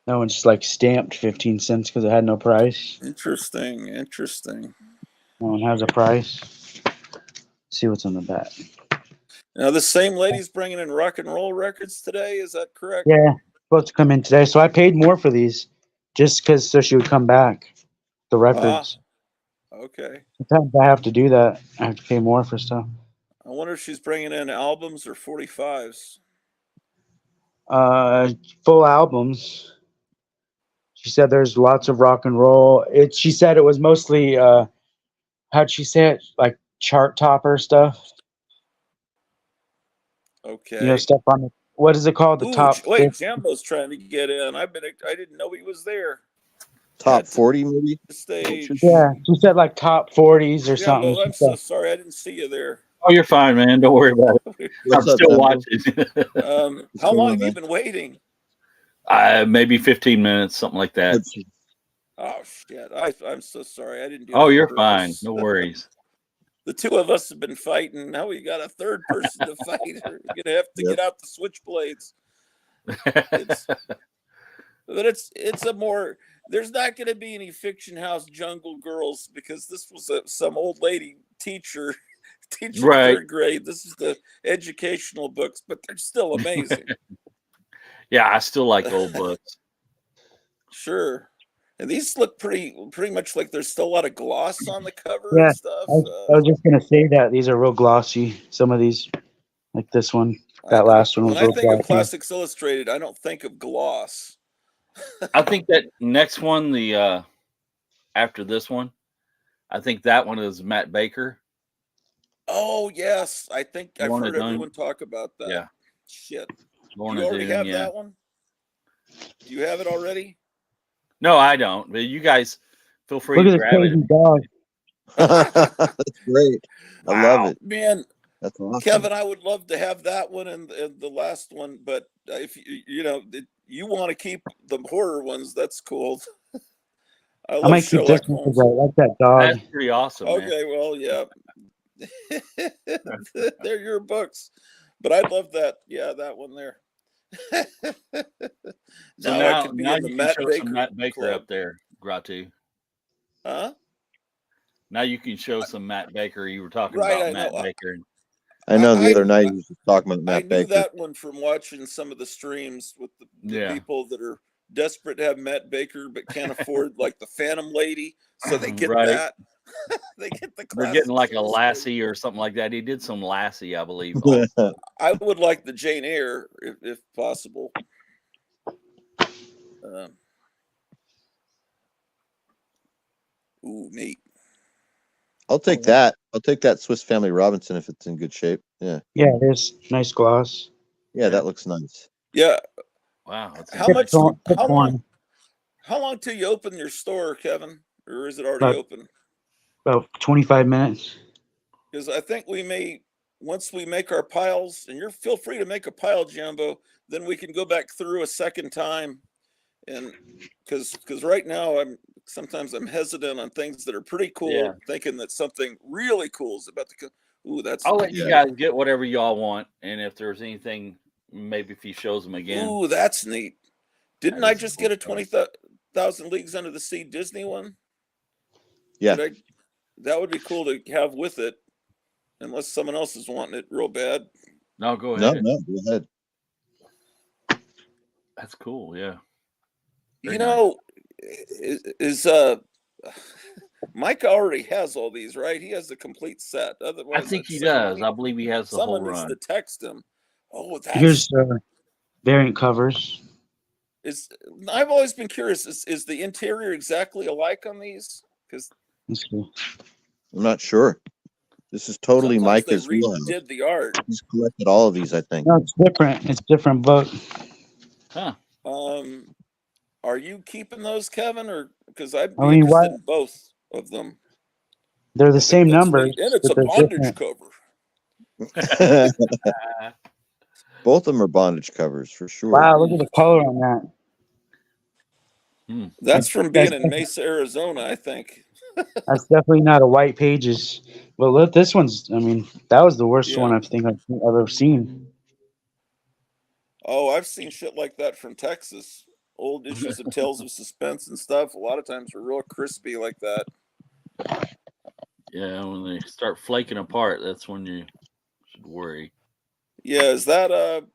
That one's just like stamped 15 cents because it had no price. Interesting. Interesting. That one has a price. See what's on the back. Now, the same lady's bringing in rock and roll records today. Is that correct? Yeah, supposed to come in today. So I paid more for these just because so she would come back. The records. Okay. Sometimes I have to do that. I have to pay more for stuff. I wonder if she's bringing in albums or 45s. Full albums. She said there's lots of rock and roll. She said it was mostly how'd she say it? Like chart topper stuff. Okay. Stuff on the what is it called? The Ooh, top wait, 50. Jambo's trying to get in. I didn't know he was there. Top At 40 maybe. the stage. Yeah, she said like top 40s or something. Jambo, I'm so sorry. I didn't see you there. Oh, you're fine, man. Don't worry about it. What's I'm up, still Jumbo? watching. How going long on, have you man? been waiting? Maybe 15 minutes, something like that. Oh shit! I'm so sorry. I didn't do Oh, that you're on fine. purpose. No worries. The two of us have been fighting. Now we got a third person to fight. We're gonna have to Yep. get out the switchblades. It's, but it's a more. There's not going to be any Fiction House Jungle Girls because this was some old lady teacher teaching Right. third grade. This is the educational books, but they're still amazing. Yeah, I still like old books. Sure. And these look pretty much like there's still a lot of gloss on the cover Yeah, and stuff. I was just gonna say that these are real glossy. Some of these, like this one, that last one was when I real think of glossy. Classics Illustrated, I don't think of gloss. I think that next one, the after this one, I think that one is Matt Baker. Oh yes, I think I've Lorna heard Doone. everyone talk about that. Yeah. Shit. Do Lorna you already Doone, have yeah. that one? Do you have it already? No, I don't. But you guys feel free Look to at this grab it. crazy dog. That's great. I love it. Man, That's awesome. Kevin, I would love to have that one and the last one, but if you want to keep the horror ones, that's cool. I love might keep this Sherlock one Holmes. because I like that dog. That's pretty awesome, man. Okay, well, yeah. They're your books. But I love that. Yeah, that one there. So now I now could be you in the can Matt show Baker some Matt Baker club. up there, Gratu. Huh? Now you can show some Matt Baker. You were talking Right, about I Matt know. Baker. I know the I- other night he was just talking about I Matt knew Baker. that one from watching some of the streams with the Yeah. people that are desperate to have Matt Baker but can't afford like the Phantom Lady, so they get Right. that. They get the. They're getting like a Classics Lassie or something like that. He did some Lassie, I believe. I would like the Jane Eyre if possible. Ooh, neat. I'll take that. I'll take that Swiss Family Robinson if it's in good shape. Yeah. Yeah, there's nice gloss. Yeah, that looks nice. Yeah. Wow. That's How much? Tip How one, long? How long till you open your store, Kevin? Or is it already About- open? about 25 minutes. Because I think we may, once we make our piles, and feel free to make a pile, Jumbo, then we can go back through a second time. And because right now sometimes I'm hesitant on things that are pretty cool, Yeah. thinking that something really cool is about to come. Ooh, that's I'll let you Yeah. guys get whatever y'all want, and if there's anything, maybe if he shows them again. ooh, that's neat. Didn't That I is just cool get a stuff. 20,000 Leagues Under the Sea Disney one? Yeah. That would be cool to have with it, unless someone else is wanting it real bad. No, go No, ahead. no, go ahead. That's cool. Yeah. You Very know, is Mike already has all these, right? He has the complete set. I Otherwise, think I'd he say does. I believe he has the whole someone needs run. to text him. Oh, Here's variant covers. I've always been curious. Is the interior exactly alike on these? Because Let's see. I'm not sure. This is totally sometimes they Micah's wheelhouse. redid the art. He's collected all of these, I think. No, it's different. It's a different book. Huh. Are you keeping those, Kevin, or because I'd be I mean, interested why- in both of them? They're the I think same that's numbers, neat. And it's but a they're bondage different. cover. Both of them are bondage covers for sure. Wow, look at the color on that. That's from being in That's- Mesa, Arizona, I think. That's definitely not a white pages. But look, this one's, I mean, that was the worst Yeah. one I think I've ever seen. Oh, I've seen shit like that from Texas. Old issues of Tales of Suspense and stuff. A lot of times are real crispy like that. Yeah, when they start flaking apart, that's when you should worry. Yeah, is that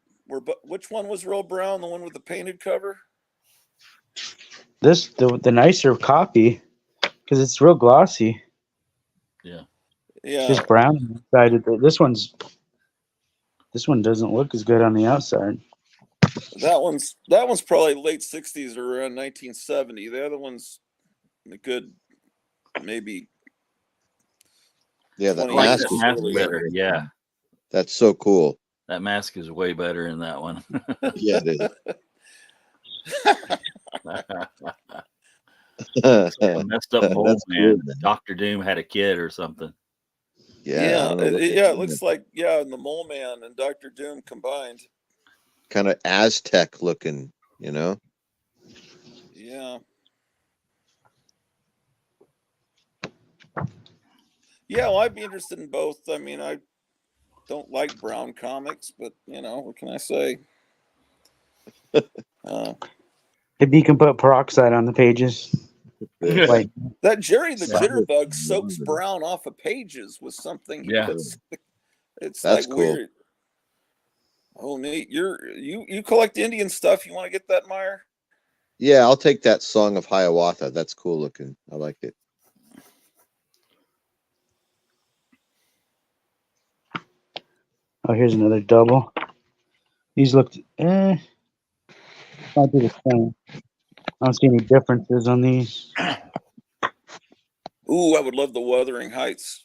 which one was real brown? The one with the painted cover? This, the nicer copy, because it's real glossy. Yeah. Yeah. Just brown on the side. This one doesn't look as good on the outside. That one's probably late 60s or around 1970. The other one's a good maybe. Yeah, that 20 mask That is mask earlier. better. Yeah. that's so cool. That mask is way better in that one. Yeah, it is. Messed up mold, That's man. cool, man. Dr. Doom had a kid or something. Yeah, I don't know what it looks like and the Mole Man and Dr. Doom combined. kind of Aztec looking, you know. Yeah. Yeah, well, I'd be interested in both. I mean, I don't like brown comics, but what can I say? Maybe you can put peroxide on the pages. Like, That Jerry the Yeah. Jitterbug soaks brown off of pages with something. Yeah. It's That's like cool. weird. Oh, Nate, you collect Indian stuff. You want to get that, Meyer? Yeah, I'll take that Song of Hiawatha. That's cool looking. I like it. oh, here's another double. These look, might be the same. I don't see any differences on these. Ooh, I would love the Wuthering Heights.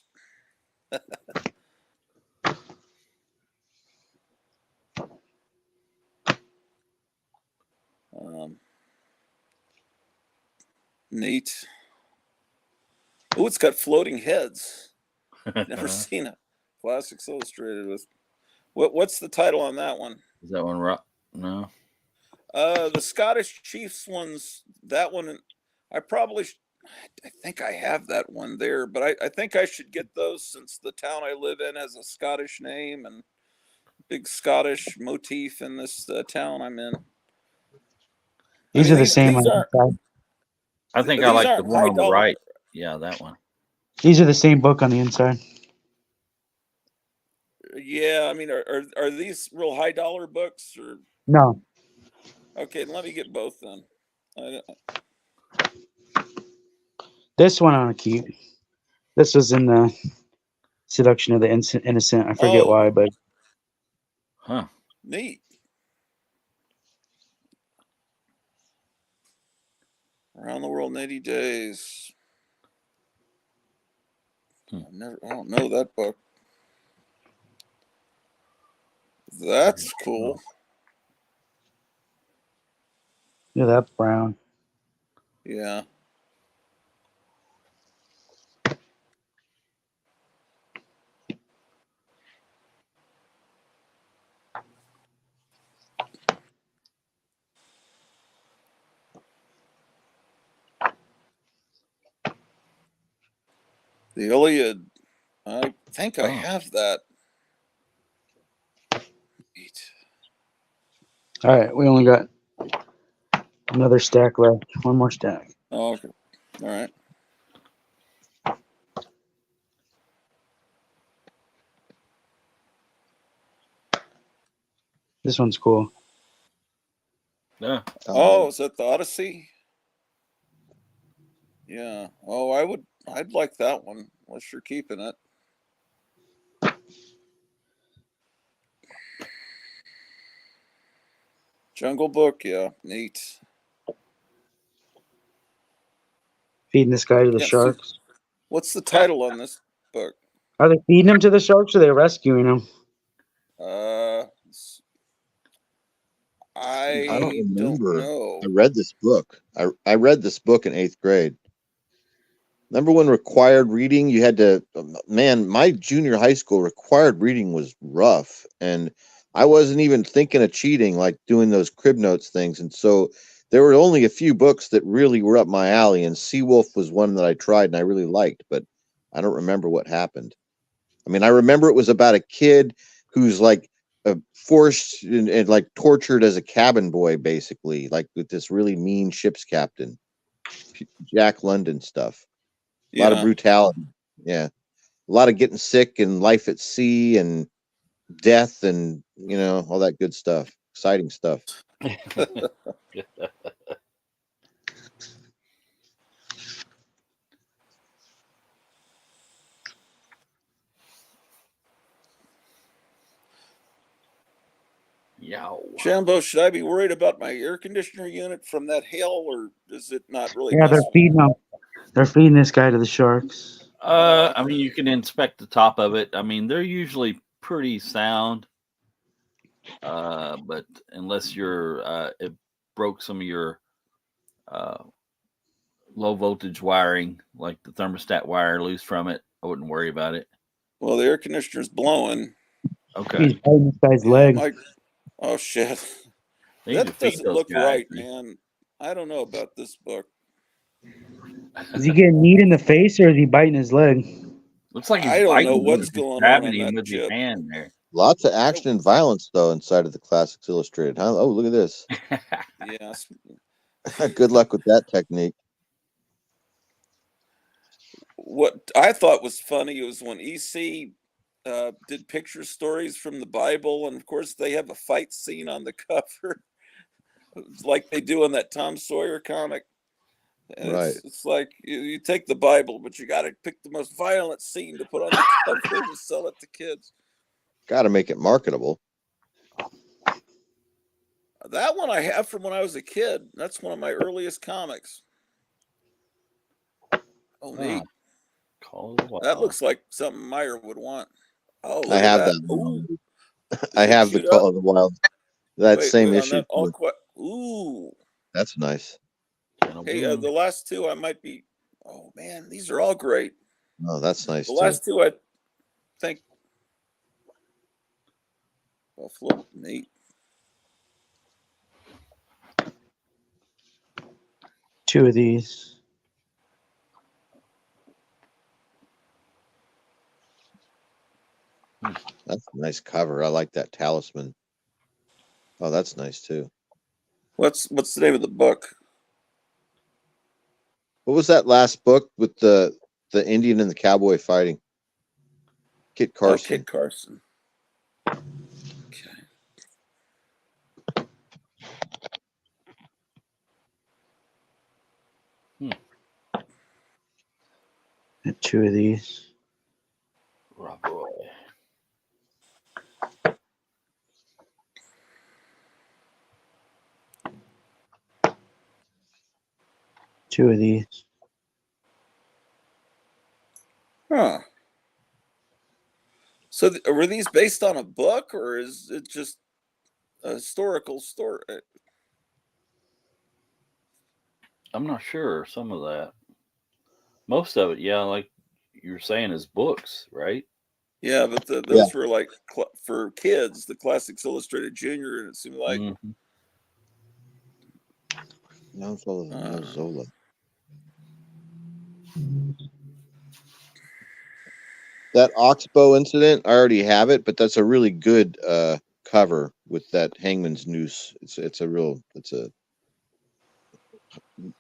Neat. Oh, it's got floating heads. Never seen it. Classics Illustrated with. What's the title on that one? Is that one right? No. The Scottish Chiefs ones. That one, I think I have that one there, but I think I should get those since the town I live in has a Scottish name and big Scottish motif in this town I'm in. These are the same These on the aren't. inside. I think These I like the aren't one on the high-dollar- right. Yeah, that one. These are the same book on the inside. Yeah, I mean, are these real $high books or? No, Okay, let me get both then. this one I want to keep. This was in the Seduction of the Innocent. I forget why, but Huh. Neat. Around the World in 80 Days. I don't know that book. That's cool. yeah, that's brown. Yeah. The Iliad. I think I have that. Neat. All right, we only got another stack left. One more stack. Oh, okay. All right. This one's cool. Yeah. Oh, is that the Odyssey? Yeah. Oh, I'd like that one. Unless you're keeping it. Jungle Book, yeah, neat. Feeding this guy to the Yeah, sharks. What's the title on this book? Are they feeding him to the sharks or are they rescuing him? I don't remember. know. I read this book. I read this book in 8th grade. Remember when required reading, you had to, man, my junior high school required reading was rough. And I wasn't even thinking of cheating, like doing those crib notes things. And so there were only a few books that really were up my alley. And Seawolf was one that I tried and I really liked, but I don't remember what happened. I mean, I remember it was about a kid who's like forced and like tortured as a cabin boy, basically, like with this really mean ship's captain, Jack London stuff. A lot of brutality. Yeah. A lot of getting sick and life at sea and death and, all that good stuff. Exciting stuff. Yeah. Shambo, should I be worried about my air conditioner unit from that hail, or is it not really? Yeah, they're feeding him. They're feeding this guy to the sharks. I mean, you can inspect the top of it. I mean, they're usually pretty sound. But unless it broke some of your low voltage wiring, like the thermostat wire loose from it, I wouldn't worry about it. Well, the air conditioner's blowing. Okay. He's biting this guy's leg. Oh shit! They need to That feed doesn't those look guys, right, man. man. I don't know about this book. Is he getting meat in the face or is he biting his leg? Looks like he's I don't know biting him, what's just going grabbing on him that with his chip. hand there. Lots of action and violence though inside of the Classics Illustrated, huh? Oh, look at this. Yes. Good luck with that technique. What I thought was funny was when EC did picture stories from the Bible, and of course they have a fight scene on the cover, like they do in that Tom Sawyer comic. And Right. it's like you take the Bible, but you got to pick the most violent scene to put on the cover to sell it to kids. Got to make it marketable. That one I have from when I was a kid. That's one of my earliest comics. Oh, neat. That looks like something Meyer would want. Oh, look I at have that. that. Ooh. I have the Call of the Wild. That same on issue. that all ooh. That's nice. Hey, the last two I might be. Oh man, these are all great. Oh, that's nice The too. last two I think. Buffalo, neat. Two of these. That's a nice cover. I like that talisman. Oh, that's nice too. What's the name of the book? What was that last book with the Indian and the cowboy fighting? Kit Carson. Oh, Kit Carson. Okay. Two of these. Two of these. Huh. So were these based on a book, or is it just a historical story? I'm not sure. Some of that. Most of it, yeah, like you were saying, is books, right? Yeah, but those were like for kids, the Classics Illustrated Junior, and it seemed like. Zola. That oxbow incident, I already have it, but that's a really good cover with that hangman's noose. It's a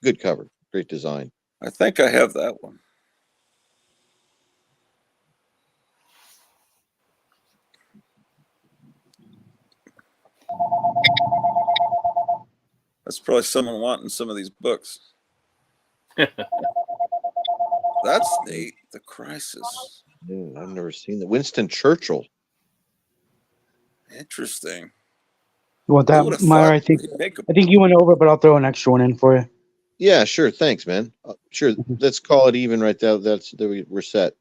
good cover. Great design. I think I have that one. That's probably someone wanting some of these books. That's neat. The Crisis. Dude, I've never seen that. Winston Churchill. Interesting. You want that, Meyer? I think you went over, but I'll throw an extra one in for you. Yeah, sure. Thanks, man. Sure. Let's call it even right there. We're set.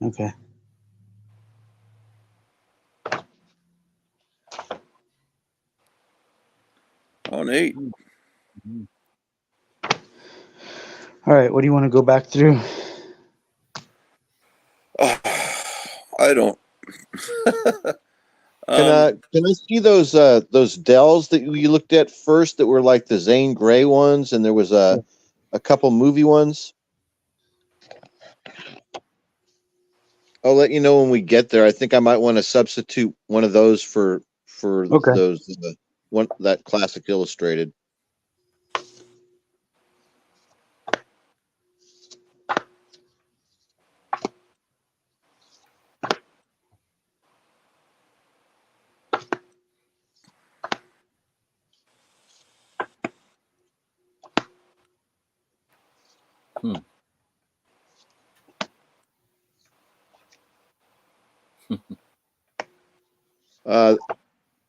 Okay. Oh, neat. All right. What do you want to go back through? I don't. Can I see those Dells that you looked at first that were like the Zane Grey ones, and there was a couple movie ones? I'll let you know when we get there. I think I might want to substitute one of those for those that Classic Illustrated.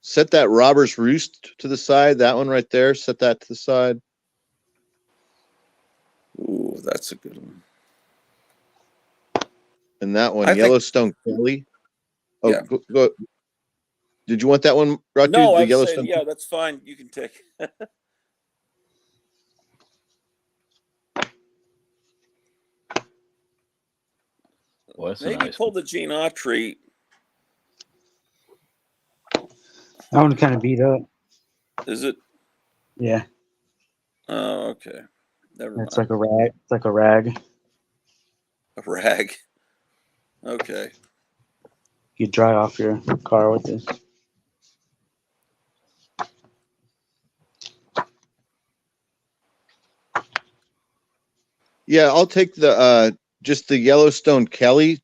Set that Robber's Roost to the side. That one right there. Set that to the side. Ooh, that's a good one. And that one, Yellowstone Kelly. Oh, yeah. Go. Did you want that one, Rocky? No, the I'd Yellowstone. say, yeah, that's fine. You can take. Well, maybe nice pull the Gene Autry. That one's kind of beat up. Is it? Yeah. Oh, okay. Never mind. It's like a rag. It's like a rag. A rag. Okay. You dry off your car with this. Yeah, I'll take the just the Yellowstone Kelly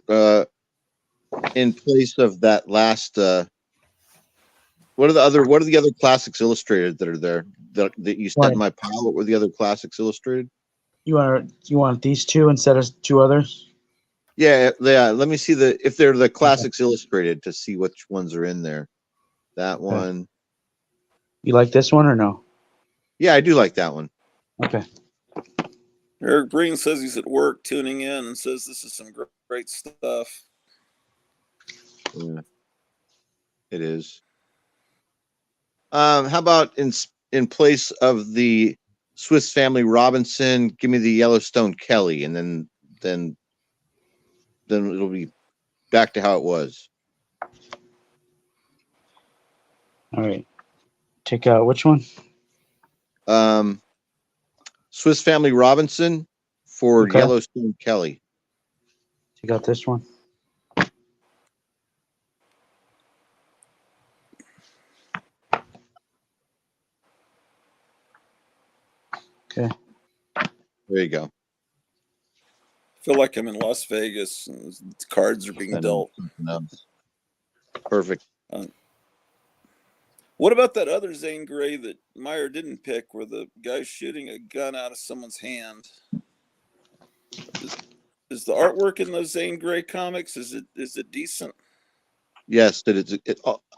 in place of that last what are the other classics illustrated that are there that you sent in my pile? What were the other classics illustrated? You want these two instead of two others? Yeah. Let me see if they're the classics illustrated to see which ones are in there. That one. You like this one or no? Yeah, I do like that one. Okay. Eric Breen says he's at work tuning in and says this is some great stuff. Yeah, it is. How about in place of the Swiss Family Robinson, give me the Yellowstone Kelly, and then it'll be back to how it was. All right. Take out which one? Swiss Family Robinson for Yellowstone Kelly. Take out this one. Okay. There you go. I feel like I'm in Las Vegas and cards are being dealt. Perfect. What about that other Zane Grey that Meyer didn't pick, where the guy's shooting a gun out of someone's hand? Is the artwork in those Zane Grey comics, is it decent? Yes,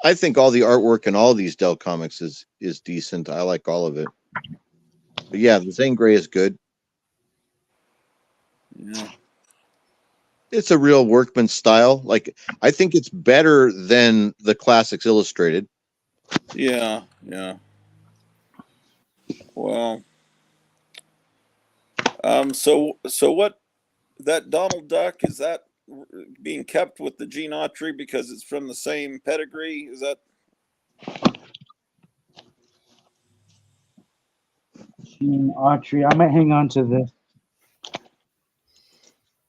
I think all the artwork in all these Dell comics is decent. I like all of it. But yeah, the Zane Grey is good. Yeah. It's a real workman style. Like, I think it's better than the Classics Illustrated. Yeah. Well, so what, that Donald Duck, is that being kept with the Gene Autry because it's from the same pedigree? Is that? Gene Autry. I might hang on to this.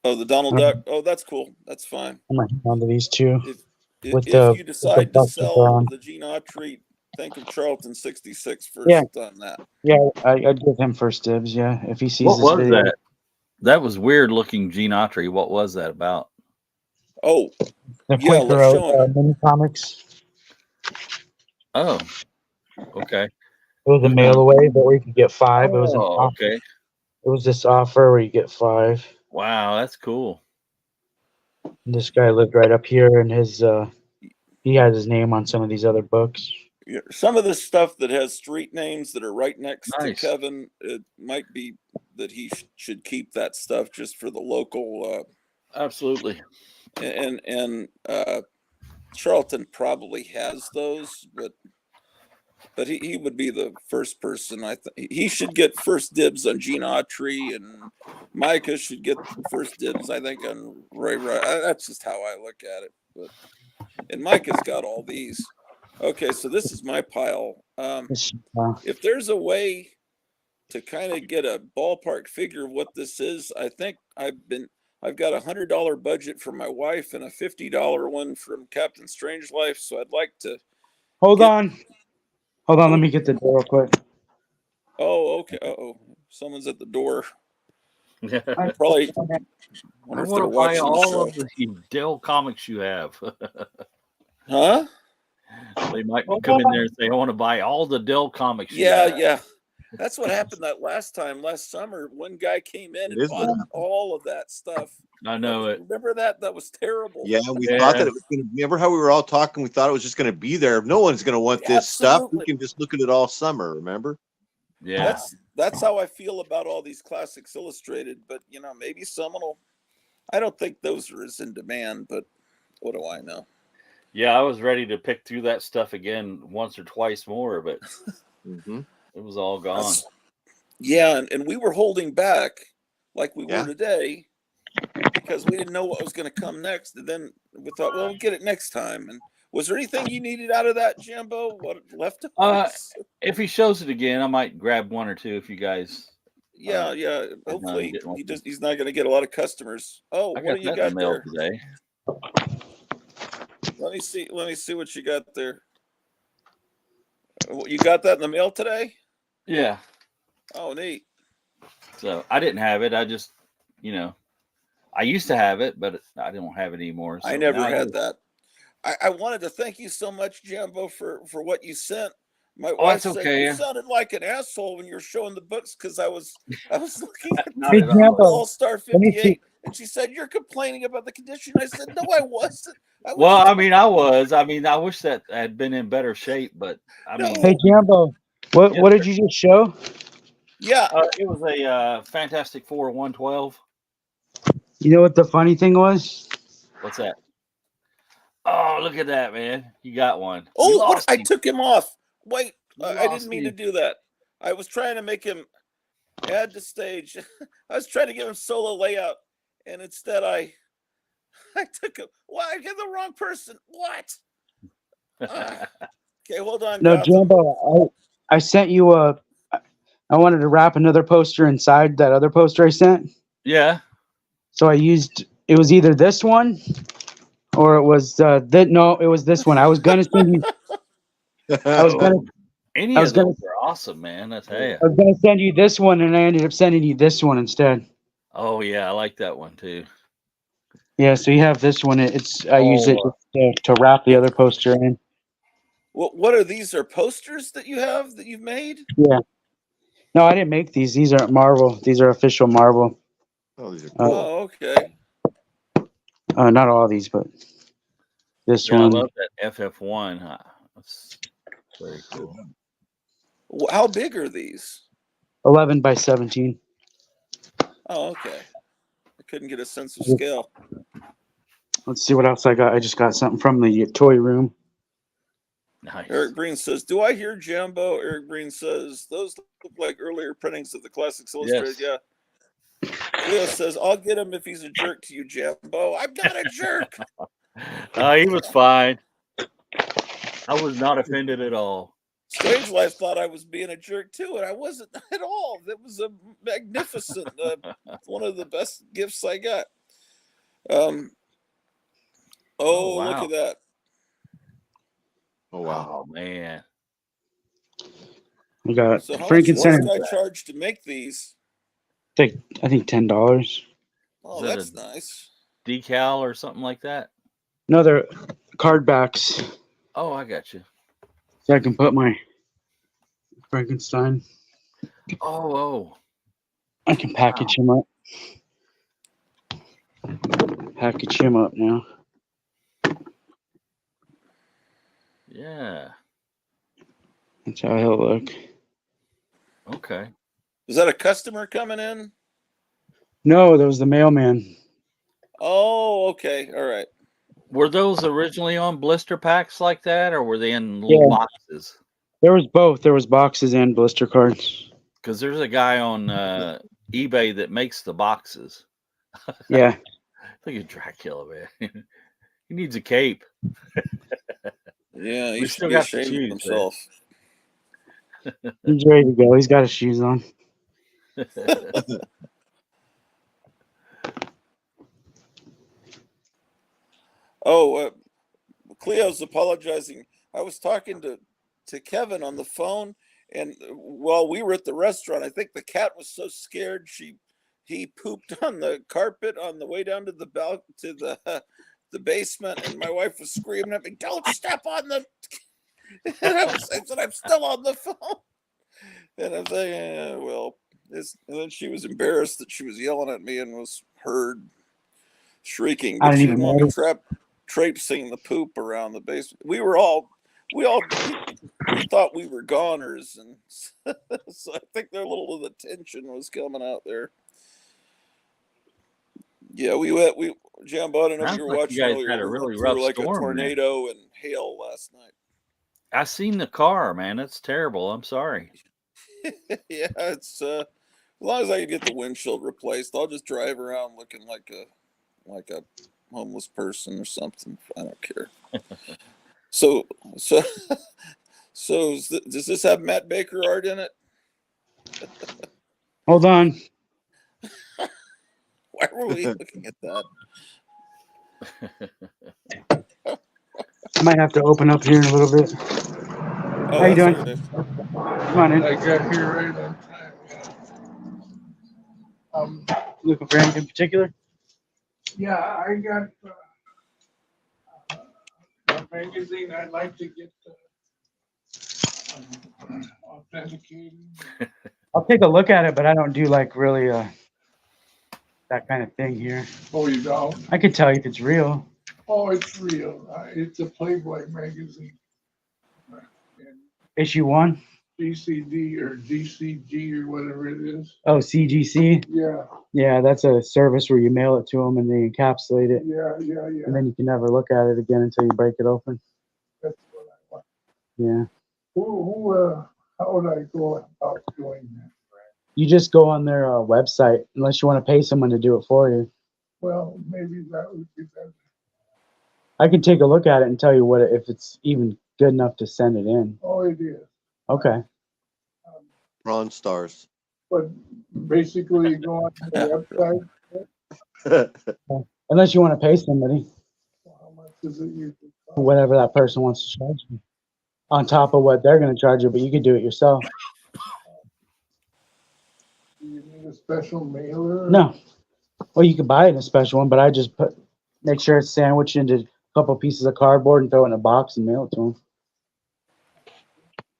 Oh, the Donald Duck. Oh, that's cool. That's fine. I might hang on to these two. If you decide to sell the Gene Autry, think of Charlton 66 first on that. Yeah, I'd give him first dibs. Yeah, if he sees What this was video. that? That was weird looking Gene Autry. What was that about? Oh, the yeah, let's show him. mini comics. Oh, okay. It was a mail away, but where you could get 5. It was an Oh, offer. okay. It was this offer where you get 5. Wow, that's cool. And this guy lived right up here, and he has his name on some of these other books. Yeah, some of the stuff that has street names that are right next to Nice. Kevin, it might be that he should keep that stuff just for the local. Absolutely. And Charlton probably has those, but he would be the first person. I think he should get first dibs on Gene Autry, and Micah should get first dibs, I think, on Ray. That's just how I look at it. And Micah's got all these. Okay, so this is my pile. If there's a way to kind of get a ballpark figure of what this is, I think I've got $100 budget for my wife and a $50 one from Captain Strangelife. So I'd like to. Hold on. Let me get the door real quick. Oh, okay. Someone's at the door. I Probably. want Wonder if to they're buy watching the all show. of the Dell comics you have. Huh? They might come in there and say, I want to buy all the Dell comics you Yeah, have. yeah. That's what happened that last summer. One guy came in and bought all of that stuff. I know it. Remember that? That was terrible. Yeah, we thought that it was going to. Remember how we were all talking? We thought it was just going to be there. No one's going to want this stuff. We can just look at it all summer. Remember? Yeah. That's how I feel about all these Classics Illustrated. But maybe someone will. I don't think those are as in demand. But what do I know? Yeah, I was ready to pick through that stuff again once or twice more, but it was all gone. Yeah, and we were holding back like we were today because we didn't know what was going to come next. And then we thought, well, we'll get it next time. And was there anything you needed out of that, Jimbo? What left? If he shows it again, I might grab one or two if you guys Yeah, yeah. Hopefully, he's not going to get a lot of customers. Oh, I what got do you that in the got mail there? today. Let me see. Let me see what you got there. You got that in the mail today? Yeah. Oh, neat. So I didn't have it. I just, you know, I used to have it, but I don't have it anymore. So I never now had that. I wanted to thank you so much, Jumbo, for what you sent. My Oh, wife that's said okay. you sounded like an asshole when you were showing the books because I was looking at Not Hey, at the all. Jumbo, All-Star let me see. 58, and she said you're complaining about the condition. I said no, I wasn't. I was Well, I mean, I was. I mean, I wish that I had been in better shape, but I mean, Hey, no. Jumbo, what Yes, what sir. did you just show? Yeah. It was a Fantastic Four 112. You know what the funny thing was? What's that? Oh, look at that, man! You got one. You Oh, what? lost I him. took him off. Wait, You I didn't lost mean to him. do that. I was trying to make him add to stage. I was trying to give him solo layout, and instead I took him. Well, I get the wrong person. What? Okay, hold on, No, Gotham. Jumbo, I sent you a. I wanted to wrap another poster inside that other poster I sent. Yeah. So I used. It was either this one or it was that. No, it was this one. I was gonna send you. I was gonna. Any I of was gonna. those are awesome, man. I tell you. I was gonna send you this one, and I ended up sending you this one instead. Oh yeah, I like that one too. Yeah, so you have this one. It's I use it Oh, to wrap the other poster in. What are these? Are posters that you have that you've made? Yeah. No, I didn't make these. These aren't Marvel. These are official Marvel. Oh, these are cool. Oh, okay. Not all these, but this yeah, I one. love that FF1. That's very cool. How big are these? 11 by 17. Oh, okay. I couldn't get a sense of scale. Let's see what else I got. I just got something from the toy room. Nice. Eric Breen says, "Do I hear Jambo?" Eric Breen says, "Those look like earlier printings of the Classics Illustrated." Yes. Yeah. Cleo says, "I'll get him if he's a jerk to you, Jambo." I'm not a jerk. He was fine. I was not offended at all. Strange Life thought I was being a jerk too, and I wasn't at all. That was a magnificent, one of the best gifts I got. Oh Oh, look wow. at that. Oh wow. Oh man. We got So how much did this Frankenstein. guy charge to make these? I think $10. Oh, Is that that's a nice. decal or something like that? No, they're card backs. Oh, I got you. So I can put my Frankenstein. Oh. I can package him up. Package him up now. Yeah. That's how he'll look. Okay. Is that a customer coming in? No, that was the mailman. Oh, okay. All right. Were those originally on blister packs like that, or were they in little Yeah. boxes? There was both. There was boxes and blister cards. Because there's a guy on eBay that makes the boxes. Yeah. Look at Dracula, man. He needs a cape. Yeah, he We should still be got the ashamed of shoes, himself. He's ready to go. He's got his shoes on. Oh, Cleo's apologizing. I was talking to Kevin on the phone, and while we were at the restaurant, I think the cat was so scared he pooped on the carpet on the way down to the basement, and my wife was screaming at me, "Don't step on the." And I said, "I'm still on the phone," and I'm saying, "Well," and then she was embarrassed that she was yelling at me and was heard shrieking, I but didn't she even didn't want me notice. traipsing the poop around the basement. We thought we were goners, and so I think their little of the tension was coming out there. Yeah, we Jambo, I don't know if Sounds you were like you watching guys earlier. had a We really went rough through like a storm then. tornado and hail last night. I seen the car, man. That's terrible. I'm sorry. Yeah, it's as long as I can get the windshield replaced, I'll just drive around looking like a homeless person or something. I don't care. So so does this have Matt Baker art in it? Hold on. Why were we looking at that? I might have to open up here in a little bit. Oh, How you that's doing? okay. Come on in. I got here right on time. Looking for anything in particular? Yeah, I got a magazine I'd like to get authenticated. I'll take a look at it, but I don't do like really that kind of thing here. Oh, you don't? I could tell you if it's real. Oh, it's real. It's a Playboy magazine. And Issue 1? DCD or DCG or whatever it is. Oh, CGC? Yeah, Yeah, that's a service where you mail it to them and they encapsulate it. yeah. And then you can never look at it again until you break it open. That's what I want. Yeah. How would I go about doing that? You just go on their website, unless you want to pay someone to do it for you. Well, maybe that would be better. I can take a look at it and tell you if it's even good enough to send it in. Oh, it is. Okay. Bronze stars. But basically, you go on the website. Unless you want to pay somebody, How much does it usually cost? whatever that person wants to charge you, on top of what they're going to charge you, but you could do it yourself. Do you need a special mailer? No. Well, you could buy it in a special one, but I just make sure it's sandwiched into a couple pieces of cardboard and throw it in a box and mail it to them.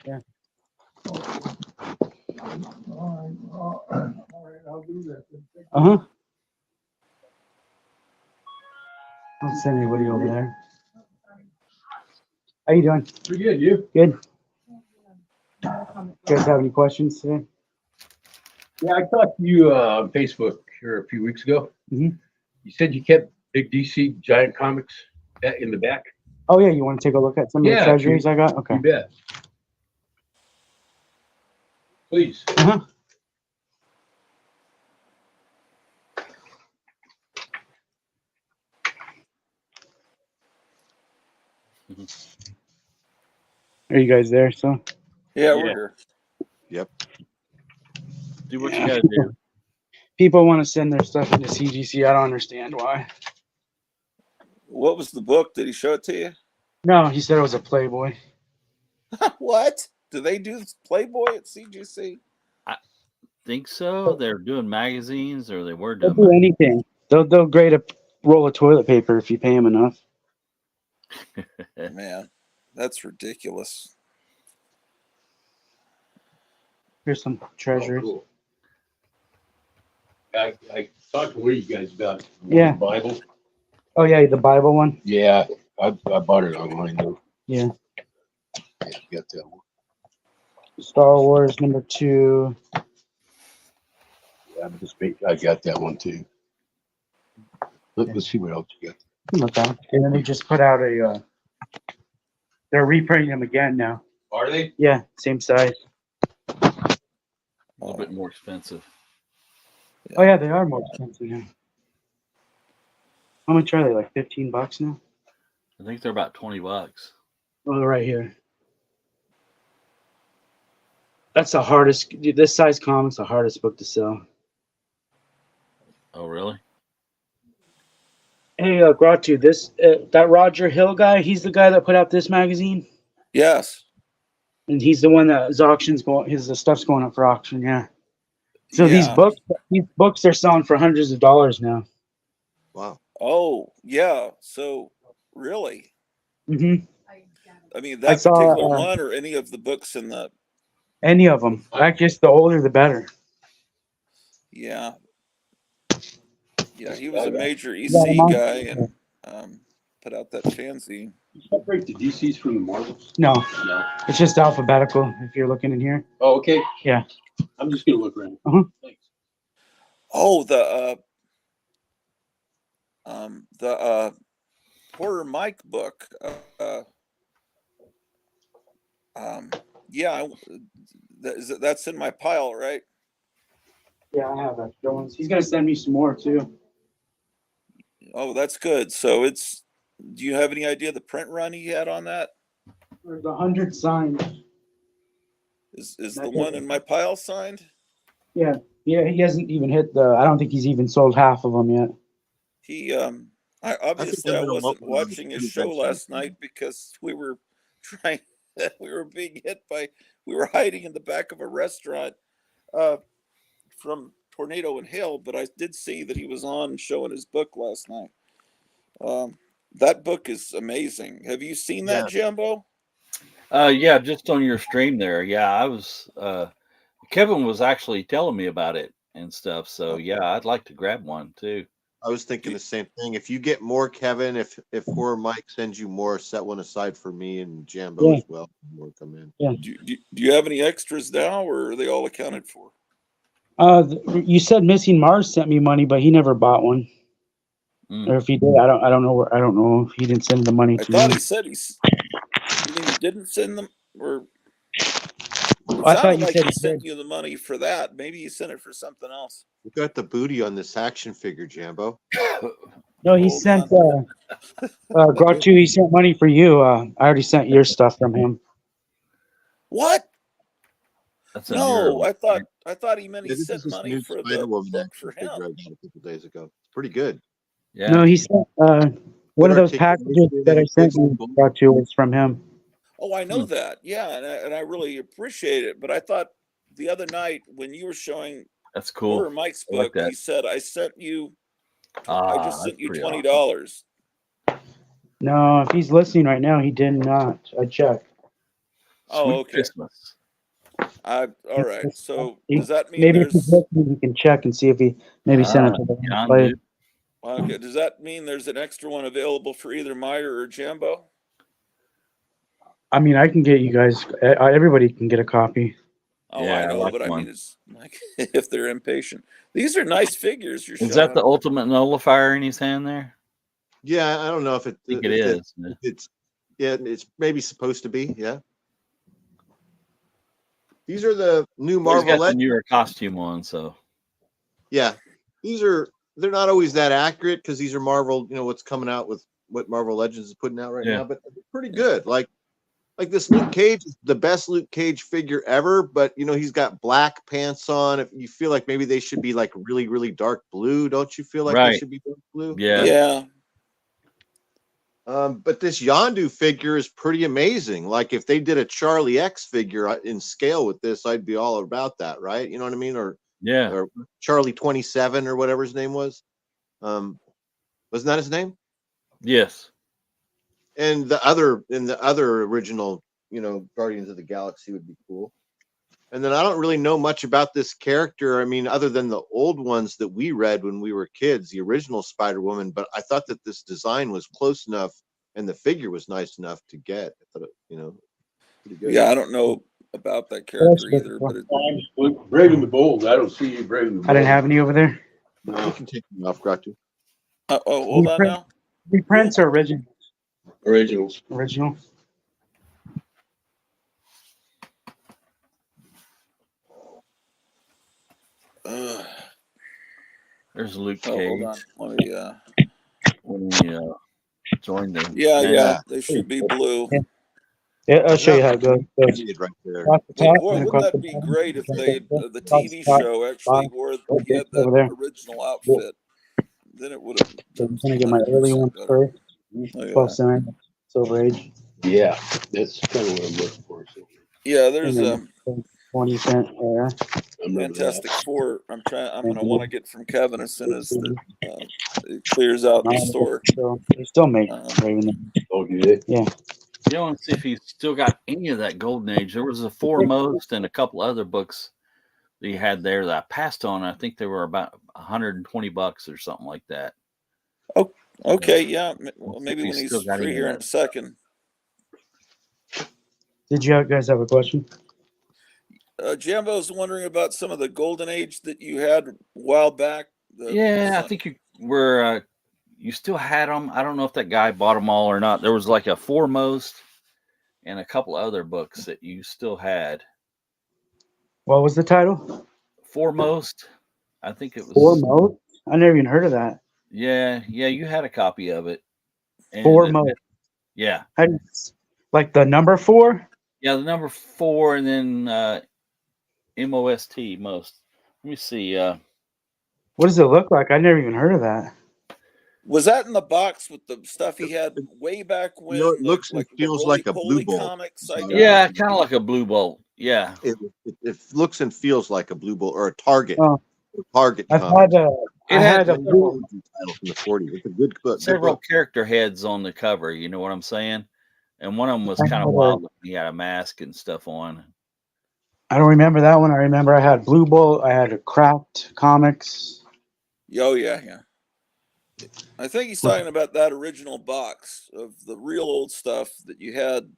Yeah. All right, I'll do that. Uh-huh. Don't send anybody over there. How you doing? Pretty good, you? Good. You guys have any questions today? Yeah, I talked to you on Facebook here a few weeks ago. Mhm. You said you kept big DC giant comics in the back. Oh, yeah. You want to take a look at some of the treasuries I got? Okay. You bet. Please. Uh-huh. Are you guys there? So Yeah, we're here. Yep. Do what you gotta do. people want to send their stuff into CGC. I don't understand why. What was the book? Did he show it to you? No, he said it was a Playboy. What? Do they do Playboy at CGC? Think so? They're doing magazines, or they were They'll doing do anything. They'll grade a roll of toilet paper if you pay them enough. Man, that's ridiculous. Here's some treasuries. Oh, cool. I talked to one of you guys about Yeah. the Bible. Oh yeah, the Bible one. Yeah, I bought it online though. Yeah. Yeah, got that one. Star Wars #2. Yeah, I got that one too. Let's see what else you got. Look at it. And then they just put out they're reprinting them again now. Are they? Yeah, same size. a little bit more expensive. Oh yeah, they are more expensive now. How much are they? Like $15 now? I think they're about $20. Oh, they're right here. That's the hardest. This size comic's the hardest book to sell. Oh, really? Hey, Gratu, that Roger Hill guy, he's the guy that put out this magazine? Yes. And he's the one that his stuff's going up for auction, yeah. So Yeah. these books are selling for hundreds of dollars now. Wow. Oh, yeah. So, really? Mm-hmm. I mean, that particular one or any of the books in the... Any of them. Just the older, the better. Yeah. Yeah, he was a major EC guy and put out that fanzine. You separate the DCs from the Marvels? No, No. it's just alphabetical if you're looking in here. Oh, okay. Yeah. I'm just gonna look around. Uh-huh. Thanks. Oh, the Porter Mike book. Yeah, that's in my pile, right? Yeah, I have extra ones. He's gonna send me some more too. Oh, that's good. So do you have any idea the print run he had on that? There's 100 signed. Is the one in my pile signed? Yeah, he hasn't even hit the. I don't think he's even sold half of them yet. He think I I'm gonna wasn't look around watching and his see show eventually. last night because we were trying we were being hit by we were hiding in the back of a restaurant uh, from tornado and hail, but I did see that he was on showing his book last night. Um, that book is amazing. Have you seen Yeah, that, Jumbo? Yeah, just on your stream there. Yeah, I was. Kevin was actually telling me about it and stuff. So yeah, I'd like to grab one too. I was thinking the same thing. If you get more, Kevin, if Horror Mike sends you more, set one aside for me and Jambo Yeah. as well. More come in. Yeah. Do you have any extras now, or are they all accounted for? You said Missing Mars sent me money, but he never bought one. Mm. Or if he did, I don't know. I don't know if he didn't send the money I to thought me. he said You mean he didn't send them, or it I thought sounded you like said he he sent did. you the money for that. Maybe he sent it for something else. We got the booty on this action figure, Jambo. No, he Hold sent. on. Groucho, he sent money for you. I already sent your stuff from him. What? That's a No, newer one. I thought he meant he Yeah, this is sent this money new for Spider the Woman book action for figure I him. got a couple days ago. It's pretty good. Yeah. No, he sent one Good of those packages articulation that I and sent takes the you. bull. Groucho was from him. Oh, I know that. Yeah, and I really appreciate it. But I thought the other night when you were showing That's cool. Horror Mike's I like book, that. he said I Ah, just that's sent you pretty $20. awesome. No, if he's listening right now, he did not. I checked. Oh, Sweet okay. Christmas. All right. So does that mean Maybe if he's there's listening, he can check and see if he maybe sent it to the wrong John, place. dude. okay? Does that mean there's an extra one available for either Meyer or Jambo? I mean, I can get you guys. Everybody can get a copy. Oh, Yeah, I I know, like but I one. mean, it's like if they're impatient. These are nice figures you're Is that the showing. ultimate nullifier in his hand there? Yeah, I don't know if I think it is. it's maybe supposed to be. Yeah. These are the new Well, he's Marvel got the Legends. newer costume on, so Yeah, they're not always that accurate because these are Marvel. You know what's coming out with what Marvel Legends is putting out right yeah. now, but they're pretty good. Like this Luke Cage is the best Luke Cage figure ever, but he's got black pants on. If you feel like maybe they should be like really, really dark blue, don't you feel like they Right. should be dark blue? Yeah. Yeah. But this Yondu figure is pretty amazing. Like if they did a Charlie X figure in scale with this, I'd be all about that, right? You know what I mean? Or Yeah. Charlie 27 or whatever his name was. Wasn't that his name? Yes. And the other original, Guardians of the Galaxy would be cool. And then I don't really know much about this character. I mean, other than the old ones that we read when we were kids, the original Spider-Woman, but I thought that this design was close enough and the figure was nice enough to get. I thought pretty good. Yeah, I don't know about that character either, but Brave and the Bold. I don't see you Brave and the Bold. I didn't have any over there. You can take them off, Gratu. hold on now. Reprints are original. Originals. Original. There's Luke Oh, Cage. hold on. Let me. When he joined the Yeah. They should be blue. Yeah, I'll show you how it goes. Right there. Across the top, Boy, and wouldn't across that the be bottom, great if across they the across TV top, show actually bottom, wore right he had there, that over there. original outfit? Then it would have So been I'm gonna get my early 100% ones better. first. Look at 12 that. cent, Silver Age. Yeah, that's kind of what I'm looking for. So Yeah, there's And then 20 cent. I remember Fantastic that. Four. I'm And gonna want to get from Kevin as soon as it clears out in the store. So they still make Raven. Oh, do they? Yeah. You want to see if he's still got any of that golden age. There was a Foremost and a couple other books that he had there that I passed on. I think they were about $120 or something like that. Oh, okay, yeah. Well, maybe He's when he's still got free any of here in that. a second. Did you guys have a question? Jambo's wondering about some of the golden age that you had a while back. Yeah, I think you were. You still had them. I don't know if that guy bought them all or not. There was like a Foremost and a couple other books that you still had. What was the title? Foremost. I think it was Foremost? I never even heard of that. Yeah, you had a copy of it. And Foremost. Yeah. Like the number 4? Yeah, the number 4 and then MOST most. Let me see. What does it look like? I never even heard of that. Was that in the box with the stuff he had way back when? It looks and feels like a blue bolt. Comics, I Yeah, kind of like a blue bolt. Yeah. It looks and feels like a blue bolt or a Target. Oh, Target I've comic. had It had a title from the 40s. It's a good book. several character heads on the cover. You know what I'm saying? And one of them was kind of wild. He had a mask and stuff on. I don't remember that one. I remember I had Blue Bolt. I had a Cracked Comics. Oh yeah. I think he's talking about that original box of the real old stuff that you had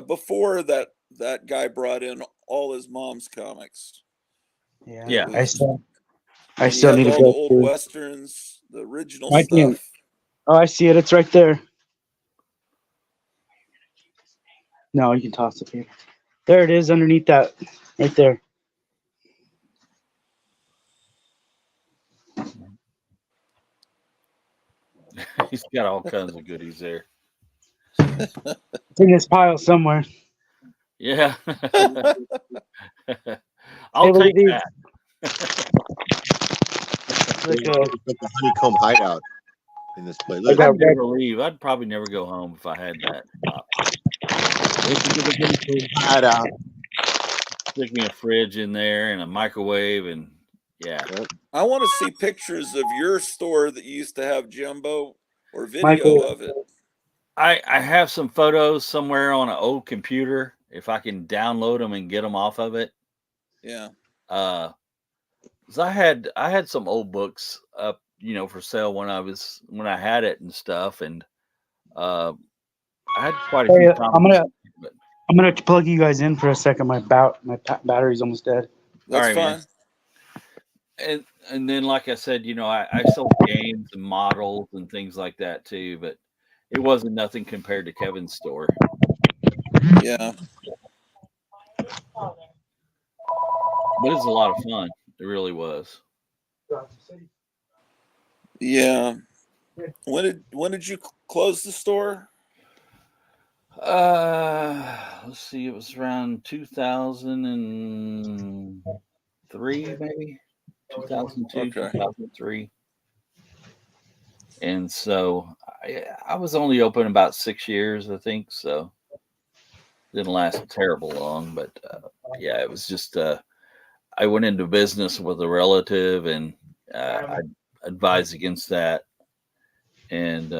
before that guy brought in all his mom's comics. Yeah. I still need to all go the old through westerns, the original Might be stuff. Oh, I see it. It's right there. No, you can toss the paper. There it is underneath that. Right there. He's got all kinds of goodies there. It's in this pile somewhere. Yeah. I'll Hey, take that. It's like a honeycomb hideout in this place. I'd never leave. I'd probably never go home if I had that box. Hideout. Stick me a fridge in there and a microwave, and yeah. I want to see pictures of your store that you used to have, Jumbo, or video Microwave. of it. I have some photos somewhere on an old computer. If I can download them and get them off of it. Yeah. 'Cause I had some old books up, for sale when I had it and stuff, and I had quite a few comics. I'm gonna plug you guys in for a second. My battery's almost dead. That's fine. Man. And then, like I said, I sold games and models and things like that too, but it wasn't nothing compared to Kevin's store. Yeah. But it's a lot of fun. It really was. Yeah. When did you close the store? Let's see. It was around 2003, maybe 2002, 2003. And so I was only open about 6 years, I think. So didn't last terrible long, but yeah, it was just I went into business with a relative, and I advise against that. And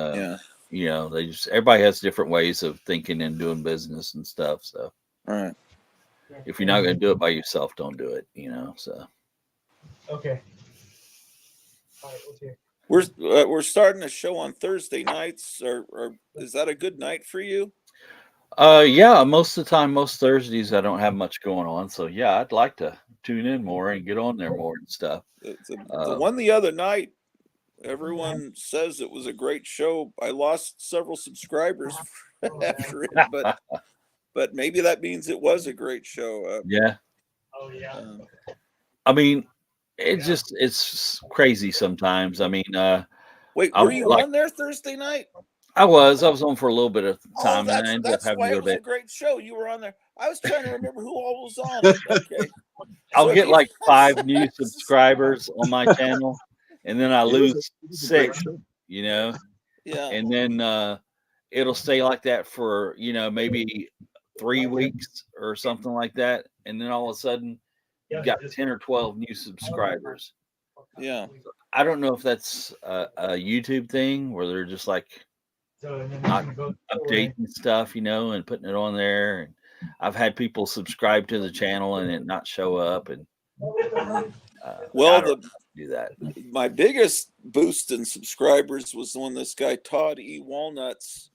everybody has different ways of thinking and doing business and stuff. So, all right, if you're not going to do it by yourself, don't do it. So. Okay. We're starting a show on Thursday nights, or is that a good night for you? Yeah, most of the time, most Thursdays, I don't have much going on. So yeah, I'd like to tune in more and get on there more and stuff. The one the other night, everyone says it was a great show. I lost several subscribers after it, but maybe that means it was a great show. Yeah. Oh yeah. I mean, it's crazy sometimes. I mean, wait, were you on there Thursday night? I was on for a little bit of time, and I ended up having why to go it was to a great show. You were on there. I was trying to remember who all was on. Okay. I'll get like 5 new subscribers on my channel, and then I lose 6. Yeah. And then it'll stay like that for maybe 3 weeks or something like that, and then all of a sudden you got 10 or 12 new subscribers. Yeah. I don't know if that's a YouTube thing where they're just like not updating stuff, and putting it on there. And I've had people subscribe to the channel and it not show up. And do that. My biggest boost in subscribers was when this guy Todd E. Walnuts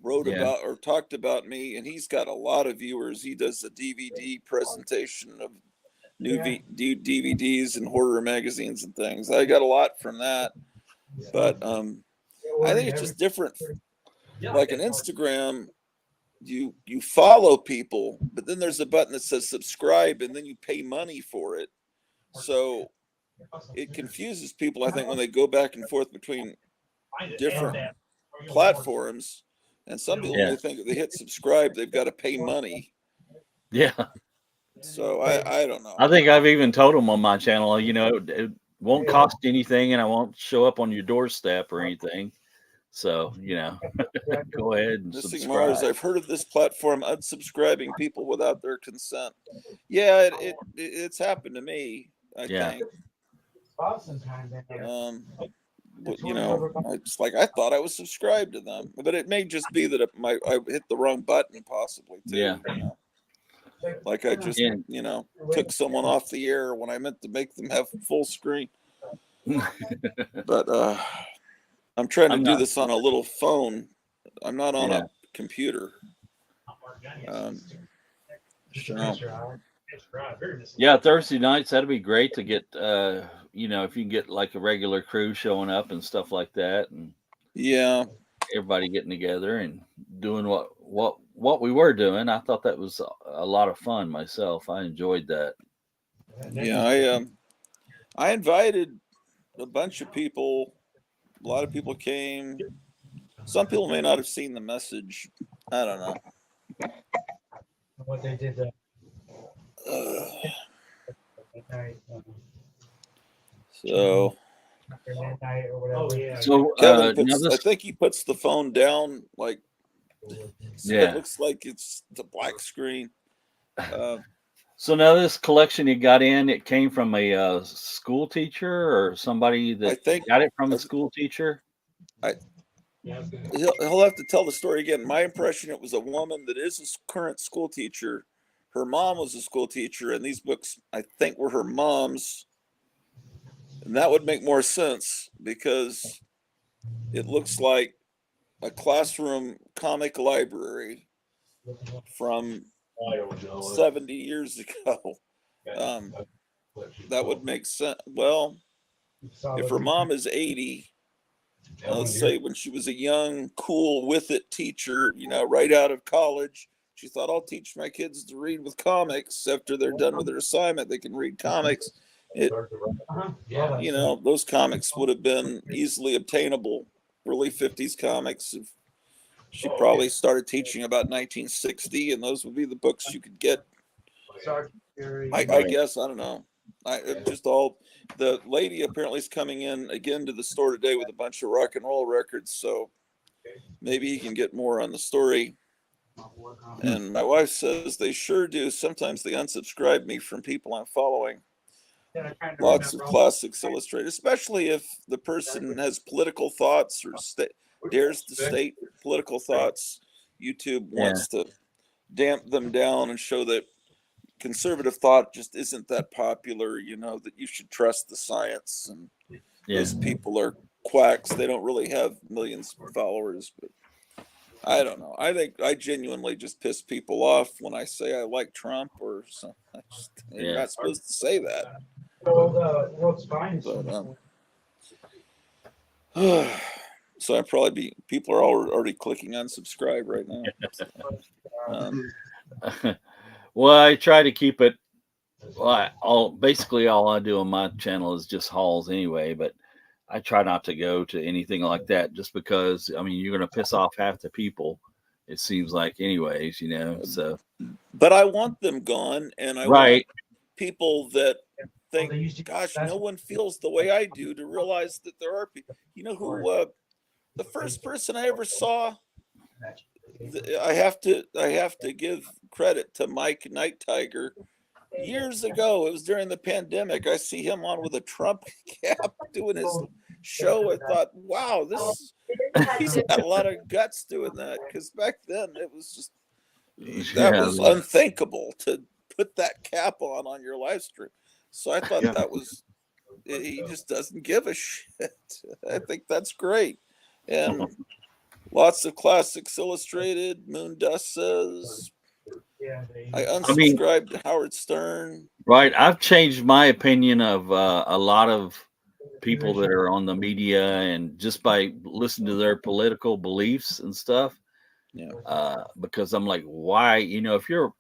wrote about or talked about me, and he's got a lot of viewers. He does a DVD presentation of new DVDs and horror magazines and things. I got a lot from that, but I think it's just different. Like an Instagram, you follow people, but then there's a button that says subscribe, and then you pay money for it. So it confuses people, I think, when they go back and forth between different platforms. And some people, when they think if they hit subscribe, they've got to pay money. Yeah. So I don't know. I think I've even told them on my channel, you know, it won't cost anything and I won't show up on your doorstep or anything. So, you know, go ahead and Missing Mars, subscribe. I've heard of this platform unsubscribing people without their consent. Yeah, it's happened to me, I Yeah. think. You know, it's like I thought I was subscribed to them, but it may just be that I hit the wrong button, possibly too. Yeah. You know, like I just And you know took someone off the air when I meant to make them have full screen. But I'm trying to I'm do not, this on a little phone. I'm not on yeah. a computer. So Yeah, Thursday nights, that'd be great to get, you know, if you can get like a regular crew showing up and stuff like that, and yeah, everybody getting together and doing what we were doing. I thought that was a lot of fun myself. I enjoyed that. yeah. I invited a bunch of people. A lot of people came. Some people may not have seen the message. I don't know. What they did that So night or whatever. Oh yeah. So Kevin now puts. I this, think he puts the phone down like so it yeah. looks like it's the black screen. So now this collection you got in, it came from a school teacher or somebody I that think got it from a school teacher. I he'll have to tell the story again. My impression, it was a woman that is a current school teacher. Her mom was a school teacher, and these books I think were her mom's, and that would make more sense because it looks like a classroom comic library from 70 years ago. That would make sense. Well, if her mom is 80, let's say when she was a young, cool, with it teacher, you know, right out of college, she thought, I'll teach my kids to read with comics. After they're done with their assignment, they can read comics. It, you know, those comics would have been easily obtainable, early 50s comics. She probably started teaching about 1960, and those would be the books you could get. I guess, I don't know. Just all the lady apparently is coming in again to the store today with a bunch of rock and roll records, so maybe he can get more on the story. And my wife says they sure do. Sometimes they unsubscribe me from people I'm following. Lots of classics illustrated, especially if the person has political thoughts or dares to state political thoughts. YouTube wants to damp them down and show that conservative thought just isn't that popular, you know, that you should trust the science, and those people are quacks. They don't really have millions of followers. But I don't know. I think I genuinely just piss people off when I say I like Trump or something. You're not supposed to say that. But, so I'd probably be, people are already clicking unsubscribe right now. Well, I try to keep it. Well, basically all I do on my channel is just hauls anyway, but I try not to go to anything like that just because, I mean, you're going to piss off half the people, it seems like, anyways, you know. So, but I want them gone, and I want people that think, gosh, no one feels the way I do, to realize that there are people. You know who? The first person I ever saw, I have to give credit to Mike Night Tiger. Years ago, it was during the pandemic. I see him on with a Trump cap doing his show. I thought, wow, he's got a lot of guts doing that, because back then it was just that was unthinkable to put that cap on your live stream. So I thought that was, he just doesn't give a shit. I think that's great. And lots of classics illustrated. Moon Dust says. I unsubscribed to Howard Stern. Right. I've changed my opinion of a lot of people that are on the media, and just by listening to their political beliefs and stuff. Yeah. Because I'm like, why, you know, if you're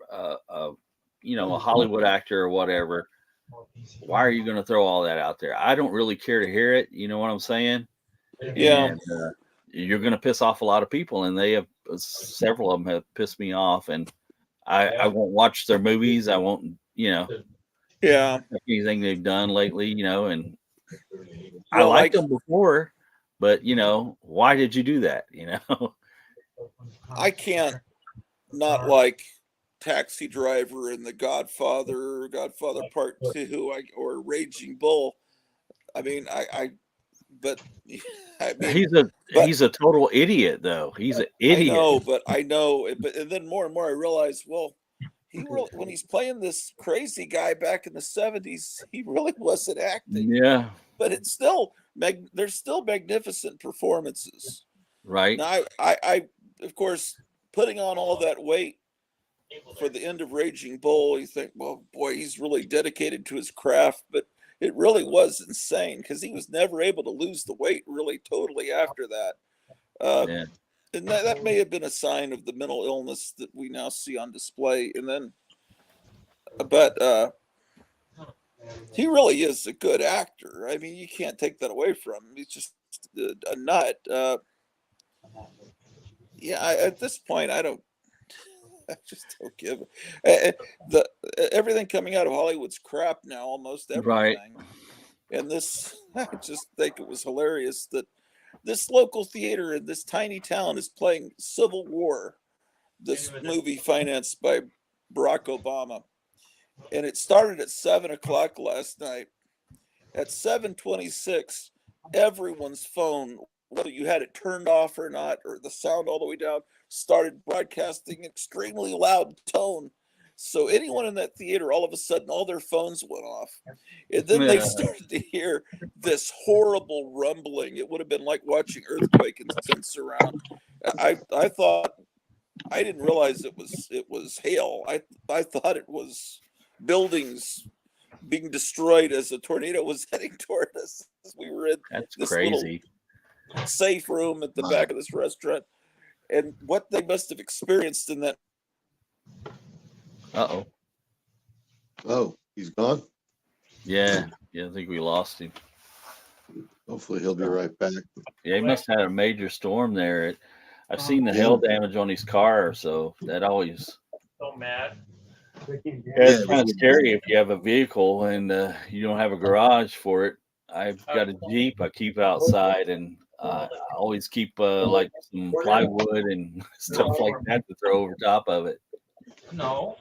you know, a Hollywood actor or whatever, why are you going to throw all that out there? I don't really care to hear it. You know what I'm saying? Yeah. And, you're going to piss off a lot of people, and they have, several of them have pissed me off, and I won't watch their movies. I won't you know, Yeah. anything they've done lately, and I Well, liked like them before, but why did you do that? I can't not like Taxi Driver and The Godfather, Godfather Part 2, or Raging Bull. I mean, but I mean, but he's a total idiot, though. He's an I idiot. know, but and then more and more I realized, well, he really, when he's playing this crazy guy back in the 70s, he really wasn't acting. Yeah, But it's still there's still magnificent performances. right. Now, I of course, putting on all that weight for the end of Raging Bull, you think, well, boy, he's really dedicated to his craft, but it really was insane because he was never able to lose the weight really totally after that. Yeah. And that may have been a sign of the mental illness that we now see on display. And then, but he really is a good actor. I mean, you can't take that away from him. He's just a nut. Yeah, at this point, I just don't give the everything coming out of Hollywood's crap now, almost Right. everything. And this, I just think it was hilarious that this local theater in this tiny town is playing Civil War, this movie financed by Barack Obama. And it started at 7 o'clock last night. At 7:26, everyone's phone, whether you had it turned off or not, or the sound all the way down, started broadcasting extremely loud tone. So anyone in that theater, all of a sudden, all their phones went off. And then they started to hear this horrible rumbling. It would have been like watching earthquake and sense around. I thought, I didn't realize it was hail. I thought it was buildings being destroyed as a tornado was heading toward us. We were in That's this crazy. little safe room at the back of this restaurant, and what they must have experienced in that. Uh-oh. Oh, he's gone. Yeah. I think we lost him. Hopefully he'll be right back. Yeah, he must have had a major storm there. I've seen the hail damage on his car, so that always. So mad. Yeah, it's kind of scary if you have a vehicle and you don't have a garage for it. I've got a Jeep I keep outside, and I always keep like some plywood and stuff like that to throw over top of it. No.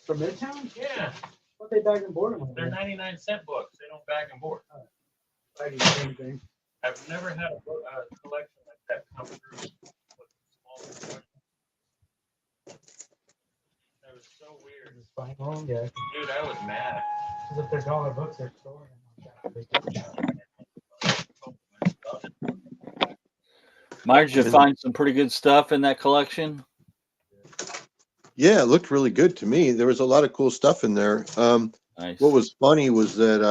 From Midtown? Yeah. What they bag and board them with? They're 99-cent books. They don't bag and board. I do the same thing. I've never had a collection like that come through. With small collection. That was so weird. Just find home, yeah. Dude, I was mad. Because if they're dollar books, they're storing them. Mike, did you find some pretty good stuff in that collection? Yeah, it looked really good to me. There was a lot of cool stuff in there. Nice. What was funny was that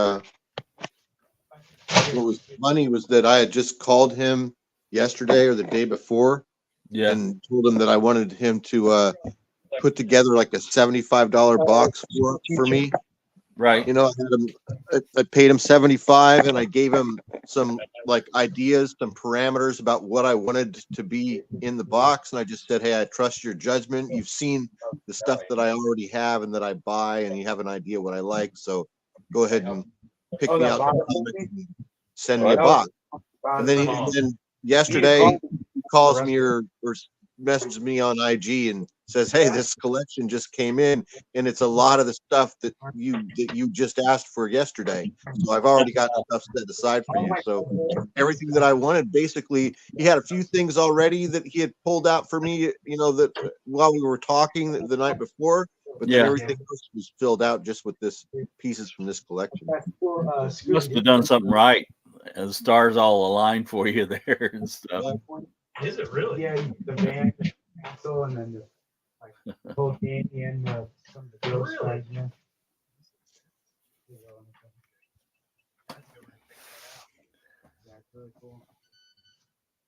I had just called him yesterday or the day before, and told him that I wanted him to put together like a $75 box for me. Right. I paid him $75, and I gave him some like ideas, some parameters about what I wanted to be in the box. And I just said, hey, I trust your judgment. You've seen the stuff that I already have and that I buy, and you have an idea what I like. So go ahead and pick me out and send me a box. And then yesterday he calls me or messages me on IG and says, hey, this collection just came in, and it's a lot of the stuff that you just asked for yesterday. So I've already got stuff set aside for you. So everything that I wanted, basically, he had a few things already that he had pulled out for me, that while we were talking the night before, but then everything else was filled out just with this pieces from this collection. You must have done something right. The stars all aligned for you there and stuff. Is it really? Yeah, the band, the console, and then the whole game and some of the girls' slides, yeah. That's really cool.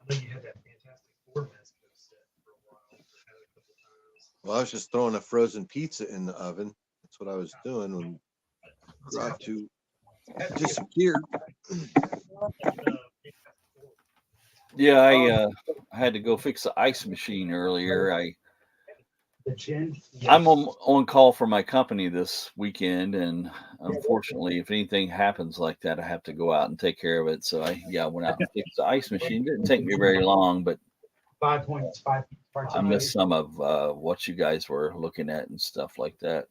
I know you had that Fantastic Four mask set for a while. Had it a couple times. Well, I was just throwing a frozen pizza in the oven. That's what I was doing when Ratu disappeared. Yeah, I had to go fix the ice machine earlier. I The chin. I'm on call for my company this weekend, and unfortunately, if anything happens like that, I have to go out and take care of it. So I went out and fixed the ice machine. It didn't take me very long, but 5.5 parts. I missed some of what you guys were looking at and stuff like that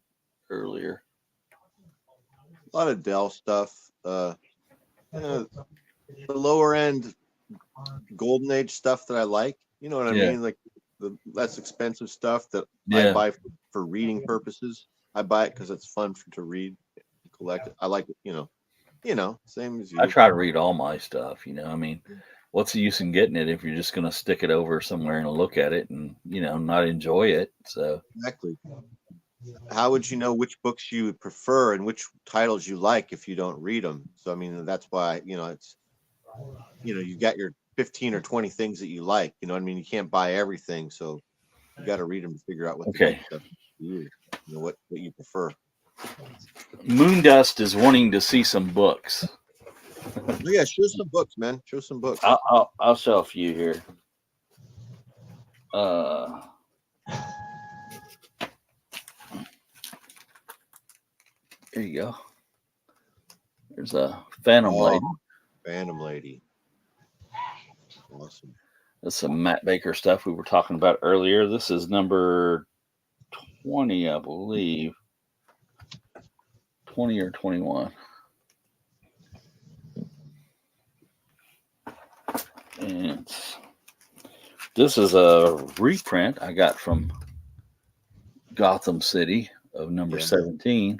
earlier. A lot of Dell stuff. The lower end golden age stuff that I like. You know what I mean? Like the less expensive stuff that I buy for reading purposes. I buy it because it's fun to read, collect it. I like it. Same as you. I try to read all my stuff. I mean, what's the use in getting it if you're just going to stick it over somewhere and look at it and not enjoy it? So exactly. How would you know which books you would prefer and which titles you like if you don't read them? So I mean, that's why it's you got your 15 or 20 things that you like. You know what I mean? You can't buy everything, so you got to read them to figure out what the good stuff is. What you prefer. Moondust is wanting to see some books. Yeah, show some books, man. Show some books. I'll show a few here. Here you go. There's a Phantom Lady. Phantom Lady. Awesome. That's some Matt Baker stuff we were talking about earlier. This is number 20, I believe. 20 or 21. And this is a reprint I got from Gotham City of number 17.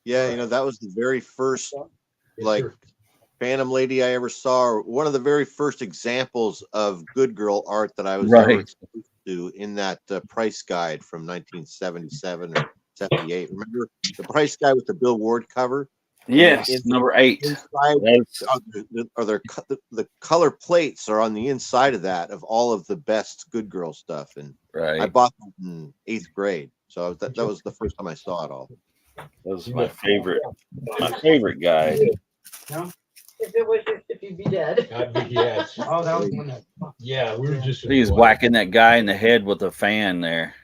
Yeah, that was the very first Phantom Lady I ever saw, or one of the very first examples of good girl art that I was ever exposed to in that price guide from 1977 or 78. Remember the price guide with the Bill Ward cover? Yes, number 8. The color plates are on the inside of that, of all of the best good girl stuff. And I bought that in 8th grade. So that was the first time I saw it all. That was my favorite guy. No? If you'd be dead. Yes. Oh, that was one that. Yeah, we were just. He's whacking that guy in the head with a fan there.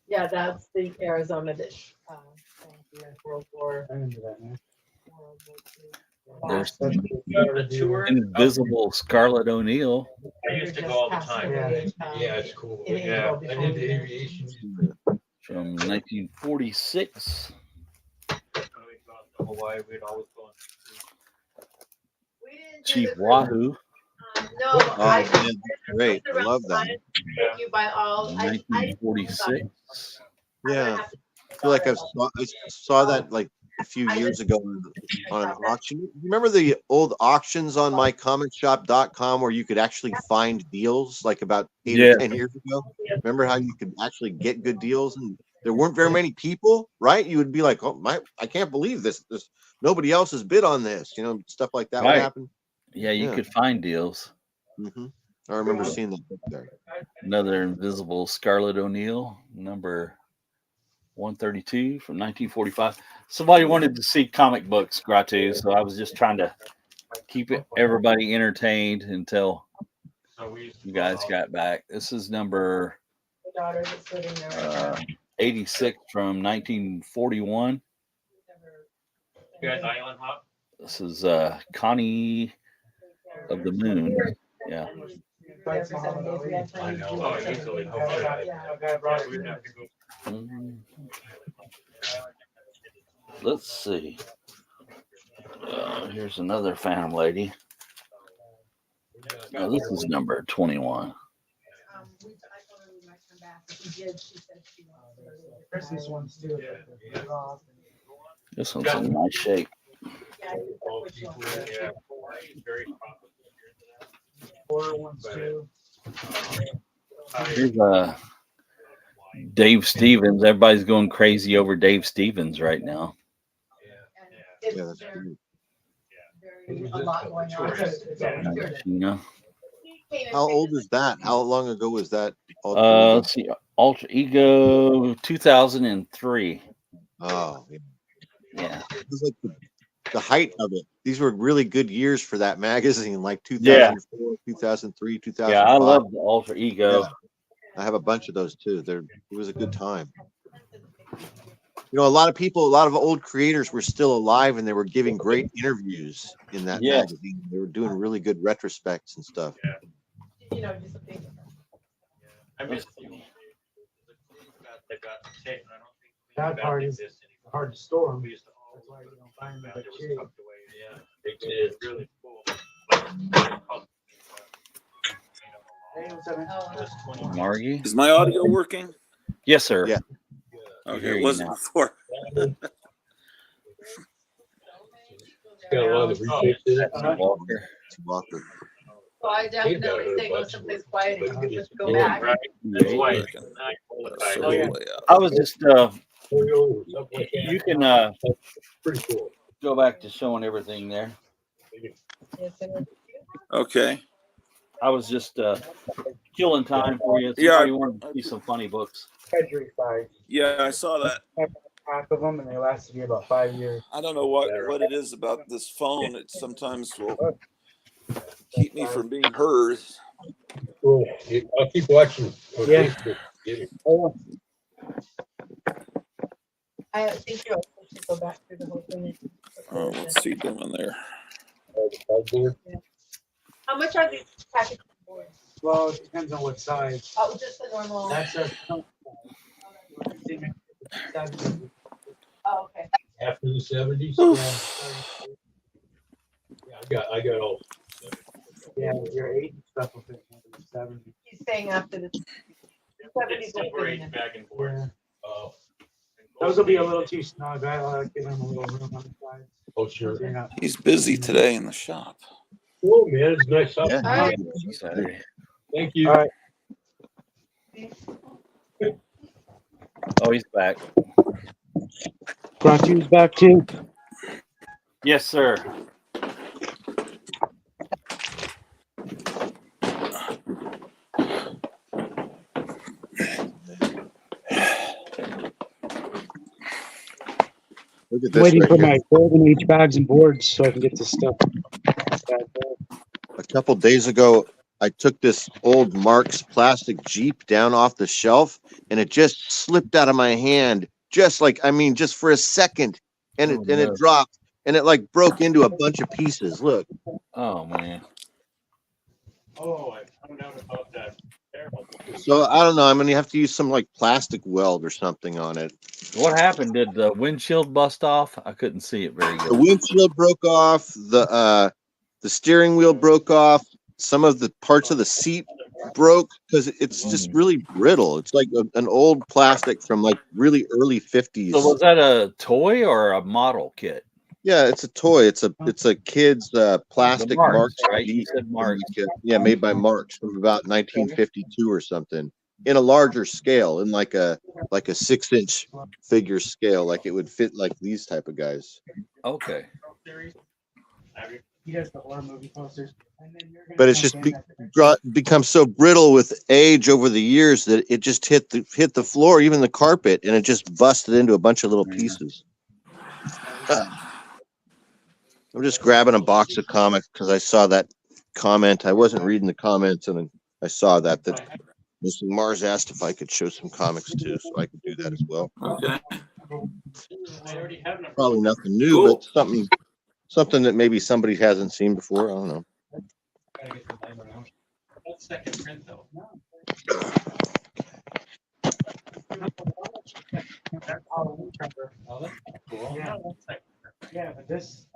Yeah, that's the Arizona dish. World War. I remember that, man. There's Invisible Scarlet O'Neil. I used to go all the time. Yeah, it's cool. Yeah, I did the aviation. From 1946. Hawaii, we'd always go on. Chief Wahoo. No, great. I love that. You buy all. 1946. Yeah. I feel like I saw that like a few years ago on an auction. You remember the old auctions on mycomicshop.com where you could actually find deals like about 8 or 10 years ago? Remember how you could actually get good deals and there weren't very many people, right? You would be like, oh I can't believe this. Nobody else has bid on this, stuff like that would happen. Yeah, you could find deals. Mm-hmm. I remember seeing that book there. Another Invisible Scarlet O'Neil, number 132 from 1945. Somebody wanted to see comic books, Gratu, so I was just trying to keep everybody entertained until you guys got back. This is number 86 from 1941. You guys island hop? This is Connie of the Moon. Yeah. I know. Oh, easily. Let's see. Here's another Phantom Lady. Oh, this is number 21. Christmas ones too. This one's in nice shape. Horror ones too. Here's Dave Stevens. Everybody's going crazy over Dave Stevens right now. Yeah, that's true. How old is that? How long ago was that? Let's see. Alter Ego 2003. Oh, yeah. It was like the height of it. These were really good years for that magazine, like Yeah. 2004, 2003, 2005. Yeah, I love the Alter Ego. Yeah. I have a bunch of those too. It was a good time. You know, a lot of old creators were still alive, and they were giving great interviews in that Yeah. magazine. They were doing really good retrospects and stuff. You know, just a big. I missed you. They got the tape, and I don't think That part is hard to store them. That's why you don't find them. Yeah, they did really cool. Margie? Is my audio working? Yes, sir. Yeah. Okay, hear it you wasn't now. before. Got a lot of Walker. Walker. So I definitely say go someplace quiet and just go Yeah. back. Right. That's why it's not So, Oh, yeah. I was just you you can pretty cool. go back to showing everything there. okay. I was just killing time for you. Yeah. Somebody wanted to see some funny books. Treasury size. Yeah, I saw that. Half of them, and they lasted me about 5 years. I don't know what it is about this phone. It sometimes will keep me from being heard. Cool. I'll keep watching on Yeah. Facebook. Get it. I think you should go back through the whole thing. Oh, what's he doing there? How much are these package boards? Well, it depends on what size. Oh, just the normal. That's a. Oh, okay. After the 70s. Yeah, I got all. Yeah, your 8 stuff will fit into the 70s. He's saying after the 70s. separate back and forth. Yeah. Oh, Those will be a little too snug. I like giving them a little room on the side. oh, sure. They're not- He's busy today in the shop. Cool, man. It's nice talking Yeah. to All right. you. Saturday. Thank you. All right. Oh, he's back. Brontu's back too. Yes, sir. Look at this Waiting right for here. my golden age bags and boards so I can get this stuff. A couple days ago, I took this old Marx plastic Jeep down off the shelf, and it just slipped out of my hand, just for a second, and it dropped, and it like broke into a bunch of pieces. Look. Oh man. Oh, I found out about that. Terrible. So I don't know. I'm gonna have to use some like plastic weld or something on it. What happened? Did the windshield bust off? I couldn't see it very The good. windshield broke off. The steering wheel broke off. Some of the parts of the seat broke because it's just really brittle. It's like an old plastic from like really early 50s. So was that a toy or a model kit? Yeah, it's a toy. It's a kid's plastic Marx, Marx right? You Jeep. said Marx. Yeah, made by Marx from about 1952 or something. In a larger scale, in like a 6-inch figure scale, like it would fit like these type of guys. Okay. He does the horror movie posters. And then you're gonna But it's jump just in become so brittle with age over the years that it just hit the floor, even the carpet, and it just busted into a bunch of little pieces. I'm just grabbing a box of comics because I saw that comment. I wasn't reading the comments, and I saw that Mr. Mars asked if I could show some comics too, so I could do that as well. Okay. Probably nothing new, Cool. but something that maybe somebody hasn't seen before. I don't know. That's second print though. Oh, that's cool. Yeah. Yeah, but this.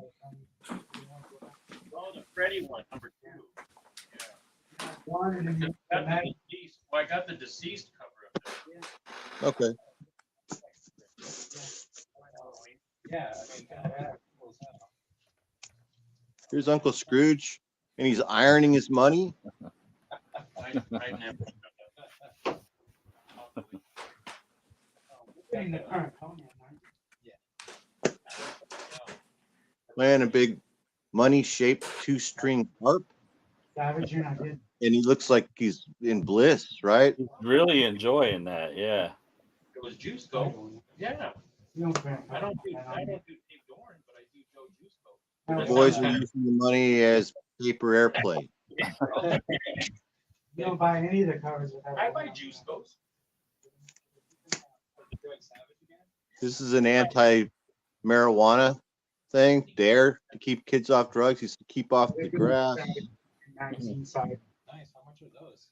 Oh, the Freddy one, number 2. One and then I got the deceased cover of it. Okay. yeah, I mean, Here's Uncle Scrooge, and he's ironing his money. I never. getting the current Conan, aren't you? Playing a big money-shaped 2-string harp, Savage, you're not good. and he looks like he's in bliss, right? Really enjoying that, yeah. It was Juice Go. Yeah. You don't I don't do Tim Dorn, but I do Joe Juice Go. The boys are using the money as paper airplane. You don't buy any of the covers without. I buy juice those. This is an anti-marijuana thing. Dare to keep kids off drugs. He's to keep off the grass. Magazine side. Nice. How much are those?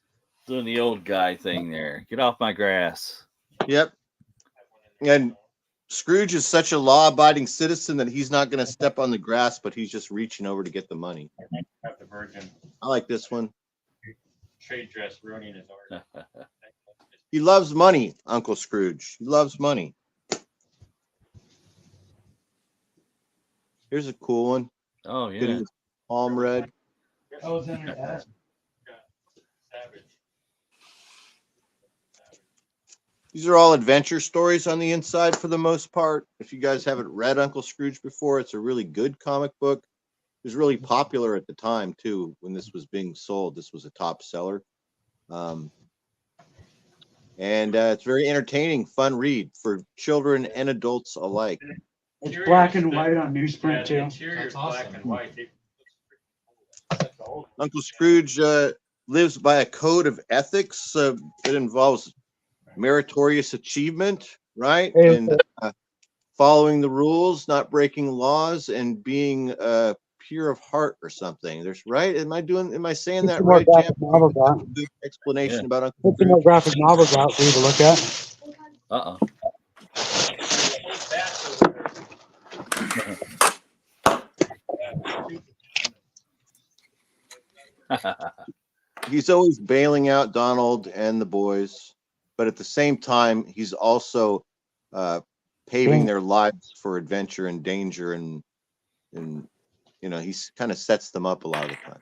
Doing the old guy thing there. Get off my grass. Yep. And Scrooge is such a law-abiding citizen that he's not going to step on the grass, but he's just reaching over to get the money. Have the virgin I like this one. trade dress ruining his art. He loves money, Uncle Scrooge. He loves money. Here's a cool one. Oh, yeah. Getting his palm read. Oh, it's under that. Savage. These are all adventure stories on the inside for the most part. If you guys haven't read Uncle Scrooge before, it's a really good comic book. It was really popular at the time, too, when this was being sold. This was a top seller. And it's very entertaining, fun read for children and adults alike. It's black and white on newsprint, The too. interior is black and white. Uncle Scrooge lives by a code of ethics that involves meritorious achievement, right? Hey, And following the rules, not breaking laws, and being pure of heart or something. There's right. Am I saying that right, Jim? Novels out. Good explanation Yeah. about Uncle Put some more Scrooge. graphic novels out for you to look at. Uh-oh. He's always bailing out Donald and the boys, but at the same time, he's also paving their lives for adventure and danger, and you know, he's kind of sets them up a lot of the time.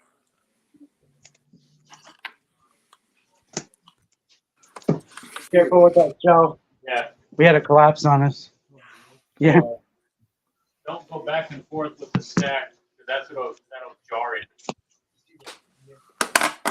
Careful with that shelf. Yeah. We had a collapse on us. Yeah. Don't go back and forth with the stack, because that'll jar it.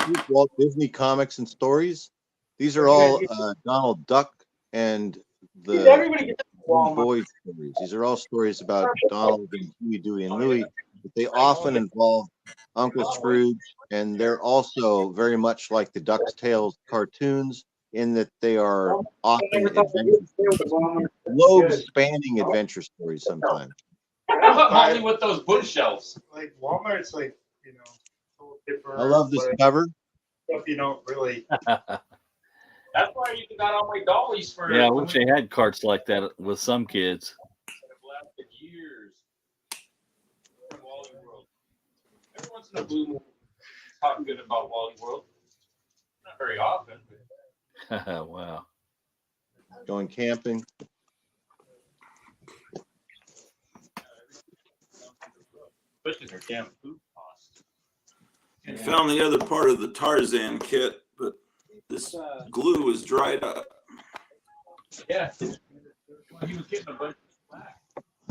These Walt Disney comics and stories. These are all Donald Duck and the Everybody gets boys stories. These are all stories about Donald and Huey, Dewey, and Louie, but they often involve Uncle Scrooge, and they're also very much like the DuckTales cartoons in that they are often globe-spanning adventure stories sometimes. Only with those bookshelves. Like Walmart's like, you know, I love this cover. stuff you don't really. That's why you got all my dollies for. Yeah, I wish they had carts like that with some kids. That have lasted years. From Wally World. Every once in a blue moon, talk good about Wally World. Not very often. But Wow. Going camping. especially their damn food costs. I found the other part of the Tarzan kit, but this glue is dried up. Yeah. He was getting a bunch of slack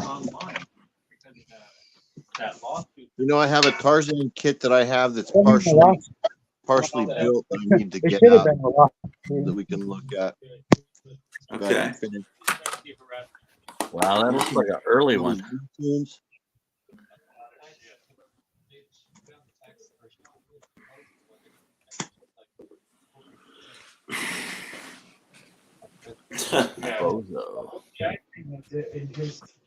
online because of that lawsuit. You know, I have a Tarzan kit that I have that's partially built that I need to It get should have out been a lot. that we can look at. Okay. Wow, that looks like an early one. Bozo.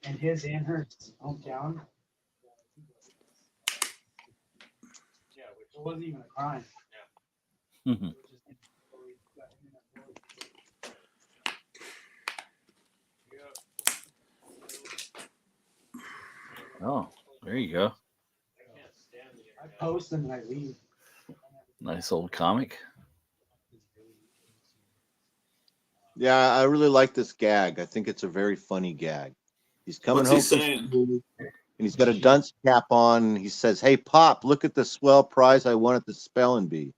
In his and her hometown. Yeah, which wasn't even a crime. Mhm. Oh, there you go. I post them and I leave. Nice old comic. Yeah, I really like this gag. I think it's a very funny gag. He's coming What's he home saying? from school, and he's got a dunce cap on. And he says, "Hey, Pop, look at the swell prize I won at the spelling bee."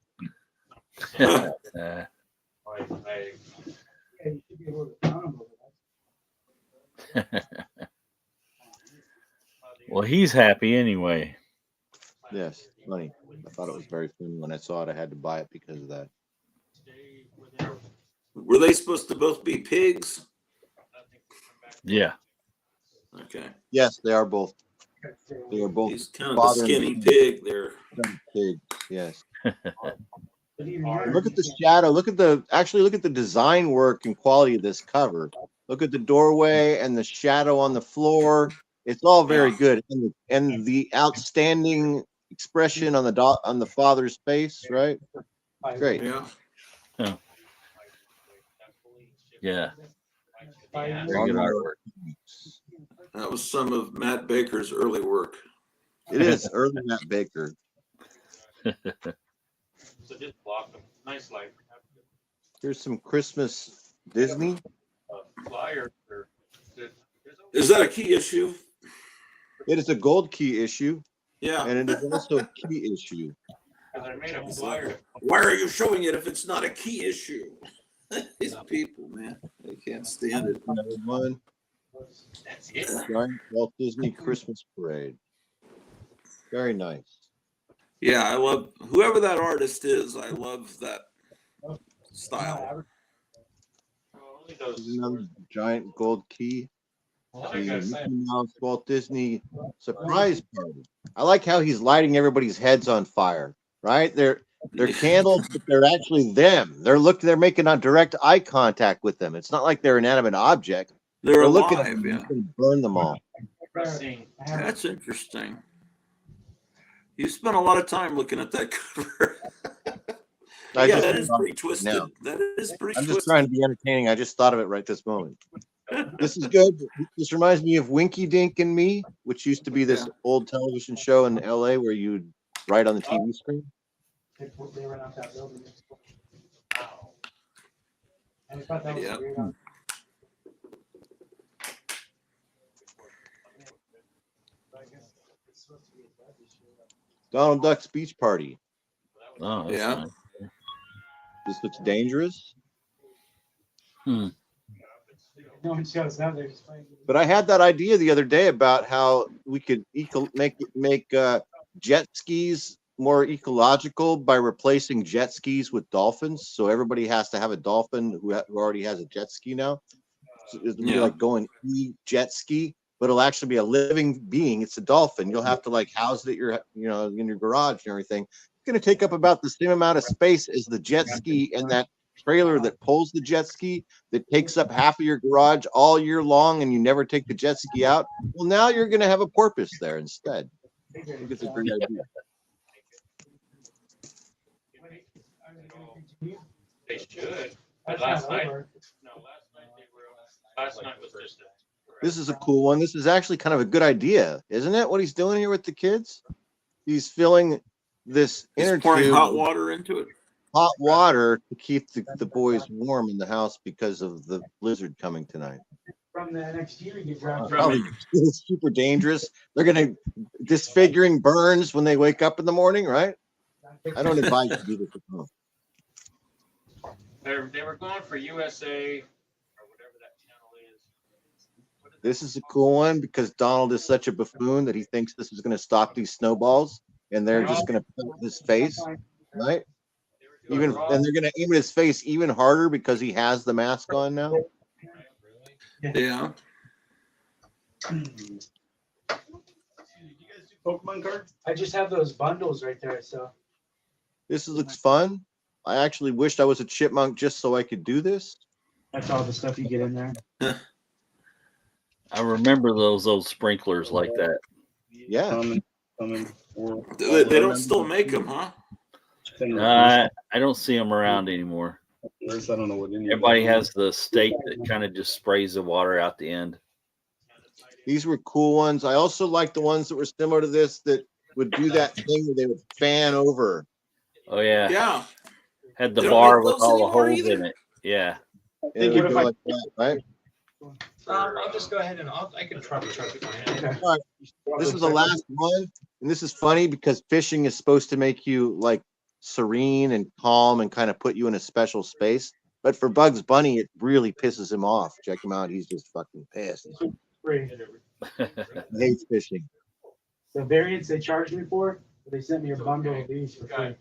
Uh, Yeah, you should be able to count them over that. well, he's happy anyway. Yes, funny. I thought it was very funny when I saw it. I had to buy it because of that. Were they supposed to both be pigs? Yeah. Okay. Yes, they are both They are both He's kind of a father skinny and pig there. son pig. Yes. Look at the shadow. Look at the design work and quality of this cover. Look at the doorway and the shadow on the floor. It's all very Yeah. good, and the outstanding expression on the father's face. Right. Great. Yeah. Huh. Yeah. Yeah. Very good artwork. That was some of Matt Baker's early work. It is early Matt Baker. So just block them. Nice light. Here's some Christmas Disney. Flyer. Is that a key issue? It is a gold key issue, Yeah. and it is also a key issue. Because I made a flyer. Why are you showing it if it's not a key issue? These people, man, they can't stand it. Number one, That's it. Giant Walt Disney Christmas Parade. Very nice. Yeah, I love whoever that artist is. I love that style. Only those. Here's another giant gold key. I The gotta Mickey say, Mouse Walt Disney surprise party. I like how he's lighting everybody's heads on fire. Right? They're candles, but they're actually them. They're making a direct eye contact with them. It's not like they're an inanimate object. They're looking at alive. them. Yeah, He's gonna burn them all. pressing. that's interesting. You spent a lot of time looking at that cover. I Yeah, just that is thought of pretty it twisted. now. That is pretty I'm twisted. just trying to be entertaining. I just thought of it right this moment. This is good. This reminds me of Winky Dink and Me, which used to be this old television show in LA where you'd write on the TV screen. They went out that building. I thought that was Yeah. weird. Donald Duck's beach party. Oh, that's Yeah. nice. This looks dangerous. Hmm. No one shows up. They're just playing. But I had that idea the other day about how we could make jet skis more ecological by replacing jet skis with dolphins. So everybody has to have a dolphin who already has a jet ski now. So it'll be Yeah. like going jet ski, but it'll actually be a living being. It's a dolphin. You'll have to like house it at your in your garage and everything. It's going to take up about the same amount of space as the jet ski and that trailer that pulls the jet ski that takes up half of your garage all year long, and you never take the jet ski out. Well, now you're going to have a porpoise there instead. I think it's a great idea. They should. But last night was just This is a cool one. This is actually kind of a good idea, isn't it? What he's doing here with the kids, he's filling this He's inner pouring tube hot water into it. hot water to keep the boys warm in the house because of the blizzard coming tonight. From the next year, you get dropped. Probably it's super dangerous. They're gonna disfiguring burns when they wake up in the morning, right? I don't advise you to do this at home. They were going for USA or whatever that channel is. This is a cool one because Donald is such a buffoon that he thinks this is going to stop these snowballs, and they're just going to put his face, right? And they're going to aim at his face even harder because he has the mask on now. Yeah. Pokemon cards? I just have those bundles right there, so. This looks fun. I actually wished I was a chipmunk just so I could do this. That's all the stuff you get in there. I remember those old sprinklers like that. Yeah. They don't still make them, huh? I don't see them around anymore. I don't know what any of Everybody has the stake that kind of just sprays the water out the end. These were cool ones. I also like the ones that were similar to this that would do that thing where they would fan over. Oh yeah. Yeah. Had the They don't bar make with those all the anymore holes either? in it. Yeah. And it would go like that, right? I'll just go ahead and I can try to find it. All right. This is the last one, and this is funny because fishing is supposed to make you like serene and calm and kind of put you in a special space. But for Bugs Bunny, it really pisses him off. Check him out; he's just fucking pissed. Free. He hates fishing. The variants they charged me for, they sent me a bundle of these for free.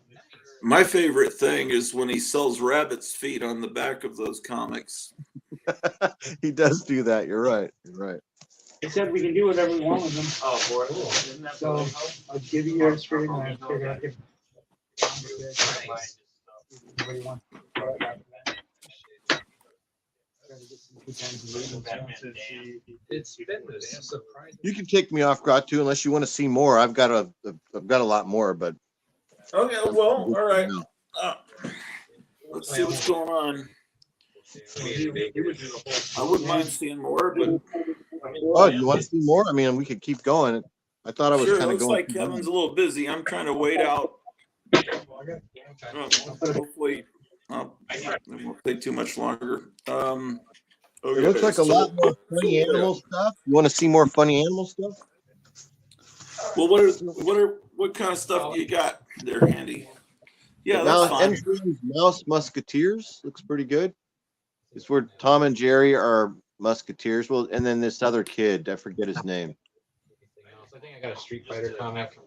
My favorite thing is when he sells rabbit's feet on the back of those comics. He does do that. You're right. You're right. He said we can do whatever we want with them. Oh, boy. Isn't that So really I'll give you your screen and I figure I can. nice? Everybody wants to try that. Gotta get some people to It's been a surprise. You can take me off, Gratu, unless you want to see more. I've got a lot more, but Okay, well, all right. Let's see what's going on. I wouldn't mind seeing more, but oh, you want to see more? I mean, we could keep going. I thought I was sure. kind of Looks going. like Kevin's a little busy. I'm trying to wait out. Hopefully, it won't take too much longer. It Okay, looks like a lot more funny yeah. animal stuff. You want to see more funny animal stuff? Well, what kind of stuff do you got there, Handy? Yeah, Now, that's fine. MGM's Mouse Musketeers looks pretty good. It's where Tom and Jerry are musketeers. Well, and then this other kid, I forget his name. I think I got a Street Fighter comic.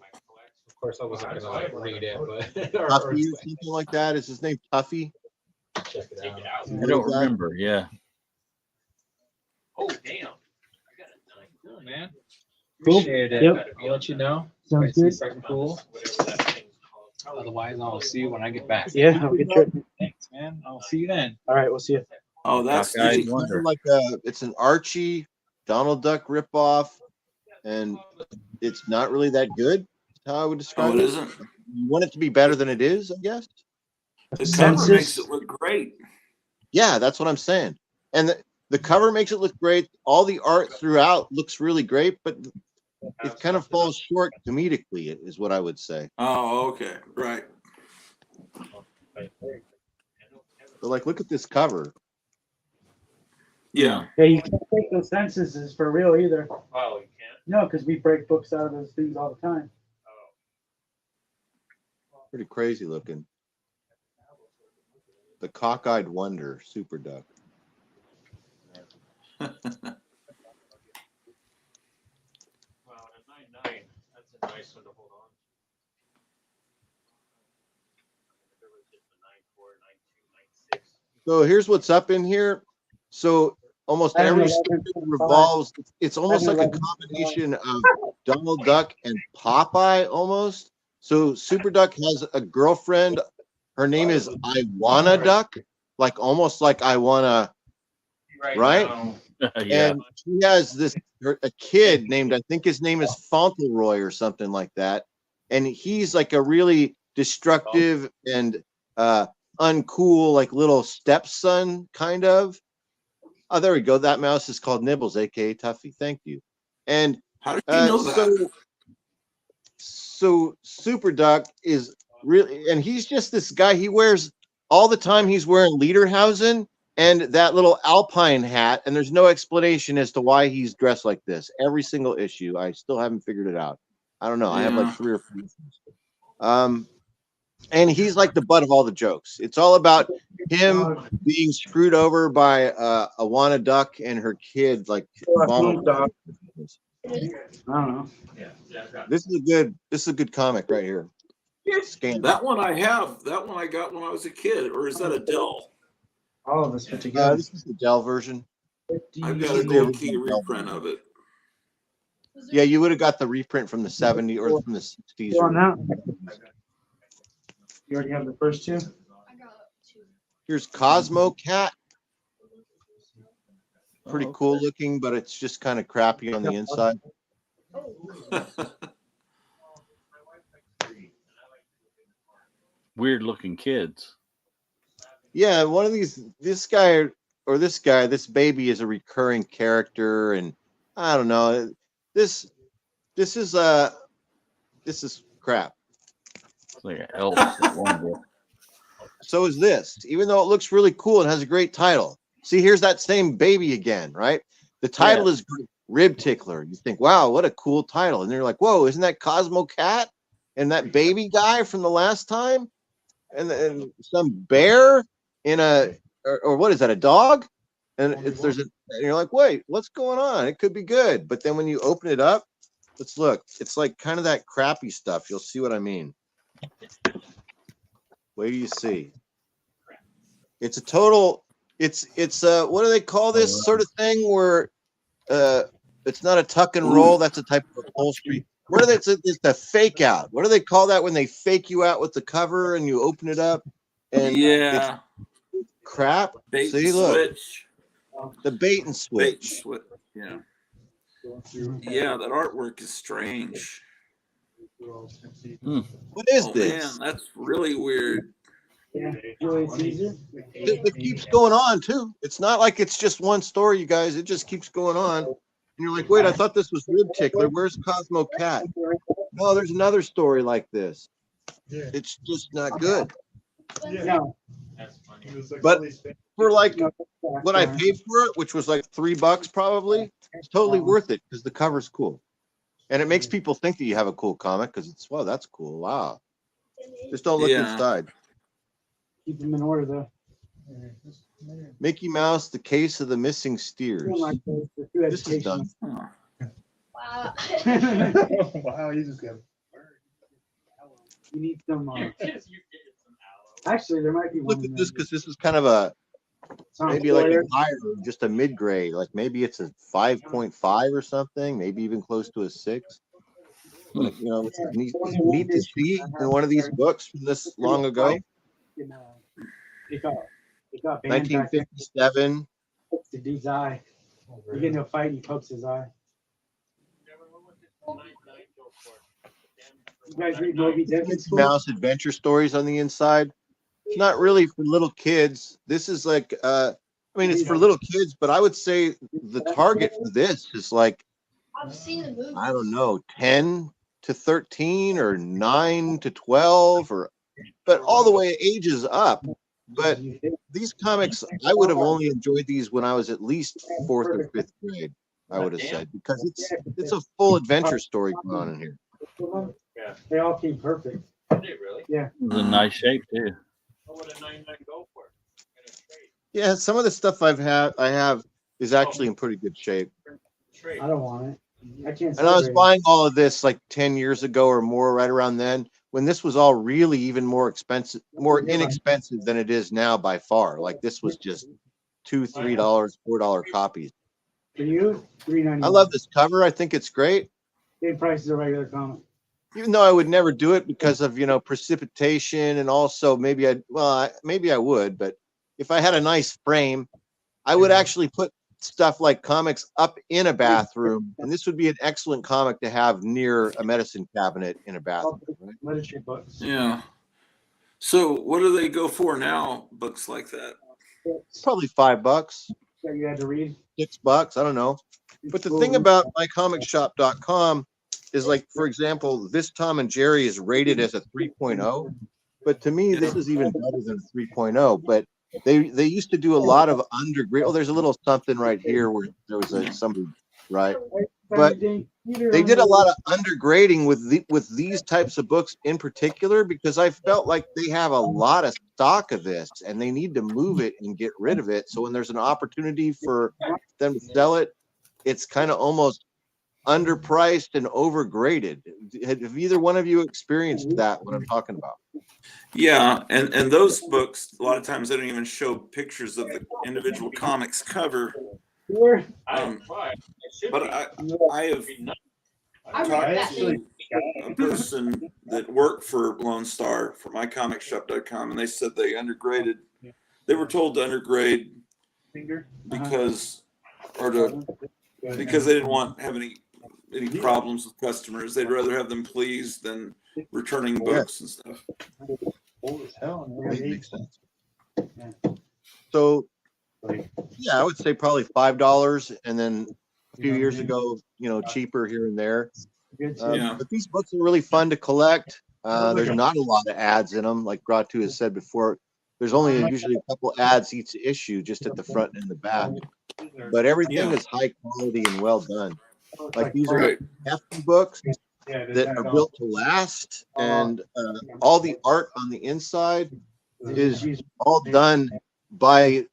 Of course, I wasn't gonna read it, but Tuffy or something like that. Is his name Tuffy? check it out. I don't remember. Yeah. Oh, damn. Cool, man. Cool. Appreciate it. Yep. I'll let you know. Sounds if I see good. something cool. Otherwise, I'll see you when I get back. Yeah, have a good trip. Thanks, man. I'll see you then. All right, we'll see you. Oh, that's Cockeyed neat. wonder. Like it's an Archie Donald Duck ripoff, and it's not really that good. That's how I would describe Oh, it it. isn't. You want it to be better than it is, I guess. The cover makes it look great. Yeah, that's what I'm saying. And the cover makes it look great. All the art throughout looks really great, but it kind of falls short comedically, is what I would say. Oh, okay, right. But like, look at this cover. Yeah. Yeah, you can't take those censuses for real either. Oh, you can't? No, because we break books out of those things all the time. Pretty crazy looking. The Cockeyed Wonder, Super Duck. Wow, a 9.9. That's a nice one to hold on. There was just a 9.4, 9.2, 9.6. So here's what's up in here. So almost every story revolves. It's almost like a combination of Donald Duck and Popeye, almost. So Super Duck has a girlfriend. Her name is I Wanna Duck, like almost like I Wanna, right? Yeah. And she has a kid named, I think his name is Fauntleroy or something like that. And he's like a really destructive and uncool, like little stepson, kind of. Oh, there we go. That mouse is called Nibbles, aka Tuffy. Thank you. And how did you know that? So Super Duck is really, and he's just this guy. He wears all the time. He's wearing Lederhosen and that little Alpine hat, and there's no explanation as to why he's dressed like this. Every single issue, I still haven't figured it out. I don't know. I have like 3 or 4. And he's like the butt of all the jokes. It's all about him being screwed over by Awana Duck and her kid, like I don't know. This is a good comic right here. Scan. That one I have. That one I got when I was a kid. Or is that a Dell? All of us put together. This is the Dell version. I've got a gold key reprint of it. Yeah, you would have got the reprint from the 70s or from the 60s. You on that? You already have the first 2? Here's Cosmo Cat. Pretty cool looking, but it's just kind of crappy on the inside. Weird looking kids. Yeah, one of these, this baby is a recurring character, and I don't know. This is crap. It's like an elf. So is this, even though it looks really cool and has a great title. See, here's that same baby again, right? The title is Rib Tickler. You think, wow, what a cool title. And they're like, whoa, isn't that Cosmo Cat and that baby guy from the last time? And some bear in or what is that, a dog? And and you're like, wait, what's going on? It could be good. But then when you open it up, let's look. It's like kind of that crappy stuff. You'll see what I mean. Wait do you see? It's a total. It's what do they call this sort of thing where It's not a tuck and roll. That's a type of upholstery. What are they? It's the fake out. What do they call that when they fake you out with the cover and you open it up and it's crap? Bait See, and look, switch. the bait and switch. Bait and switch. Yeah. Yeah, that artwork is strange. What is this? Man, that's really weird. It keeps going on too. It's not like it's just one story, you guys. It just keeps going on. And you're like, wait, I thought this was Rib Tickler. Where's Cosmo Cat? No, there's another story like this. It's just not good. But for like what I paid for it, which was like $3 probably, it's totally worth it because the cover's cool. And it makes people think that you have a cool comic because it's, wow, that's cool. Wow. Just don't look inside. Keep them in order though. Mickey Mouse, the case of the missing steers. This is done. Wow. Wow, you just got. You need some. Actually, there might be one. Look at this because this is kind of a maybe like a higher, just a mid grade. Like maybe it's a 5.5 or something. Maybe even close to a 6. But, you know, it's neat to see in one of these books from this long ago. It got 1957. The dude's eye. You get into a fight, he pokes his eye. You guys read Moby Dick in school? Mouse adventure stories on the inside. It's not really for little kids. This is like, I mean, it's for little kids, but I would say the target for this is like, I've seen the movie. I don't know, 10 to 13 or 9 to 12, or, but all the way ages up. But these comics, I would have only enjoyed these when I was at least 4th or 5th grade, I would have said, because it's a full adventure story going on in here. Yeah. They all came perfect. Did they really? Yeah. It's in nice shape too. What would a 99 go for? Yeah, some of the stuff I have is actually in pretty good shape. I don't want it. I can't. And I was buying all of this like 10 years ago or more, right around then, when this was all really even more expensive, more inexpensive than it is now by far. Like this was just $2, $3, $4 copies. For you, $3.99. I love this cover. I think it's great. Same price as a regular comic. Even though I would never do it because of, you know, precipitation, and also maybe maybe I would, but if I had a nice frame, I would actually put stuff like comics up in a bathroom, and this would be an excellent comic to have near a medicine cabinet in a bathroom. Right? Literature books. Yeah. So what do they go for now? Books like that? Probably $5. That you had to read. $6. I don't know. But the thing about mycomicshop.com is, like, for example, this Tom and Jerry is rated as a 3.0, but to me this is even better than a 3.0. But they used to do a lot of undergrade. Oh, there's a little something right here where there was somebody, right? But they did a lot of undergrading with these types of books in particular, because I felt like they have a lot of stock of this and they need to move it and get rid of it. So when there's an opportunity for them to sell it, it's kind of almost underpriced and overgraded. Have either one of you experienced that, what I'm talking about? Yeah, and those books, a lot of times they don't even show pictures of the individual comics cover. But I have talked to a person that worked for Lone Star for mycomicshop.com, and they said they undergraded. They were told to undergrade because they didn't want to have any problems with customers. They'd rather have them pleased than returning books and stuff. Makes sense. So yeah, I would say probably $5, and then a few years ago, you know, cheaper here and there. But these books are really fun to collect. There's not a lot of ads in them, like Gratu has said before. There's only usually a couple ads each issue, just at the front and the back. But everything is high quality and well done. Like these are hefty books that are built to last, and all the art on the inside is all done by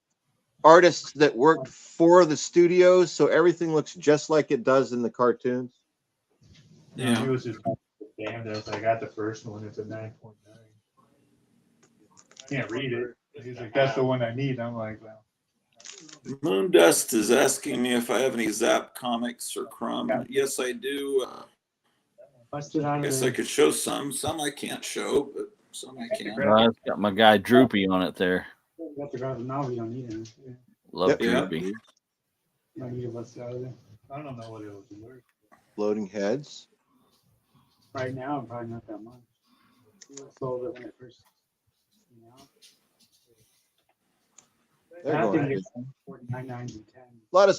artists that worked for the studios, so everything looks just like it does in the cartoons. Yeah, he was just damned. I got the first one. It's a 9.9. Can't read it. He's like, that's the one I need. I'm like, well. Moondust is asking me if I have any Zap comics or Crumb. Yes, I do. Busted out I of guess there. I could show some. Some I can't show, but some I can. It's got my guy Droopy on it there. Got the graphic novel, you don't need it. Yeah. Love Yep. Droopy. You don't need to bust it out of there. I don't know what it would be worth. Floating heads. Right now, probably not that much. We sold it when it first came out. They're I going think good. it's 49, 9, and 10. A lot of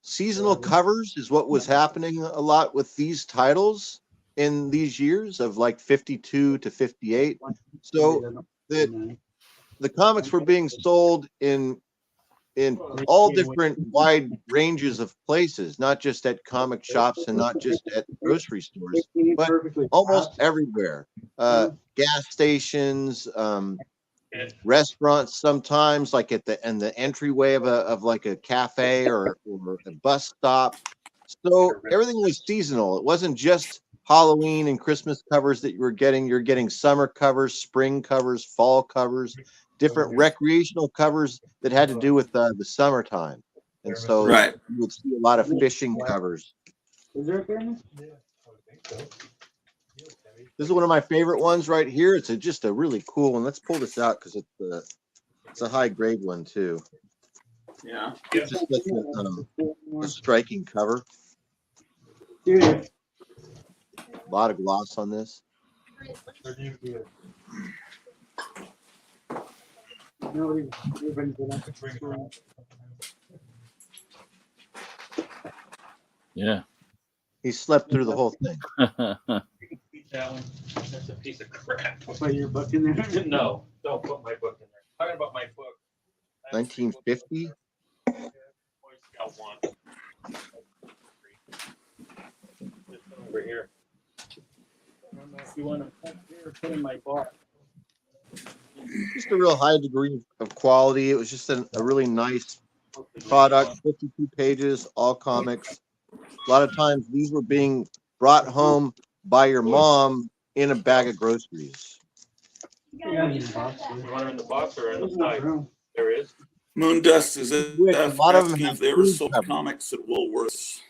seasonal covers is what was happening a lot with these titles in these years of like 52 to 58. So that the comics were being sold in all different wide ranges of places, not just at comic shops and not just at grocery stores, but almost everywhere. Gas stations, restaurants, sometimes like at the entryway of like a cafe or a bus stop. So everything was seasonal. It wasn't just Halloween and Christmas covers that you were getting. You're getting summer covers, spring covers, fall covers, different recreational covers that had to do with the summertime. And so Right. you would see a lot of fishing covers. Is there a fairness? Yeah, I would think so. This is one of my favorite ones right here. It's just a really cool one. Let's pull this out because it's a high grade one too. Yeah. It's just like a striking cover. Dude. A lot of gloss on this. Yeah. He slept through the whole thing. That one, that's a piece of crap. Put your book in there? No, don't put my book in there. Talking about my book. 1950. Boy Scout one. This one over here. I don't know if you want to put here or put in my book. Just a real high degree of quality. It was just a really nice product. 52 pages, all comics. A lot of times these were being brought home by your mom in a bag of groceries. Yeah, You want her in the box or in the side? There is. Moondust is A lot of them asking have if they ever food sold covers. comics at Woolworths.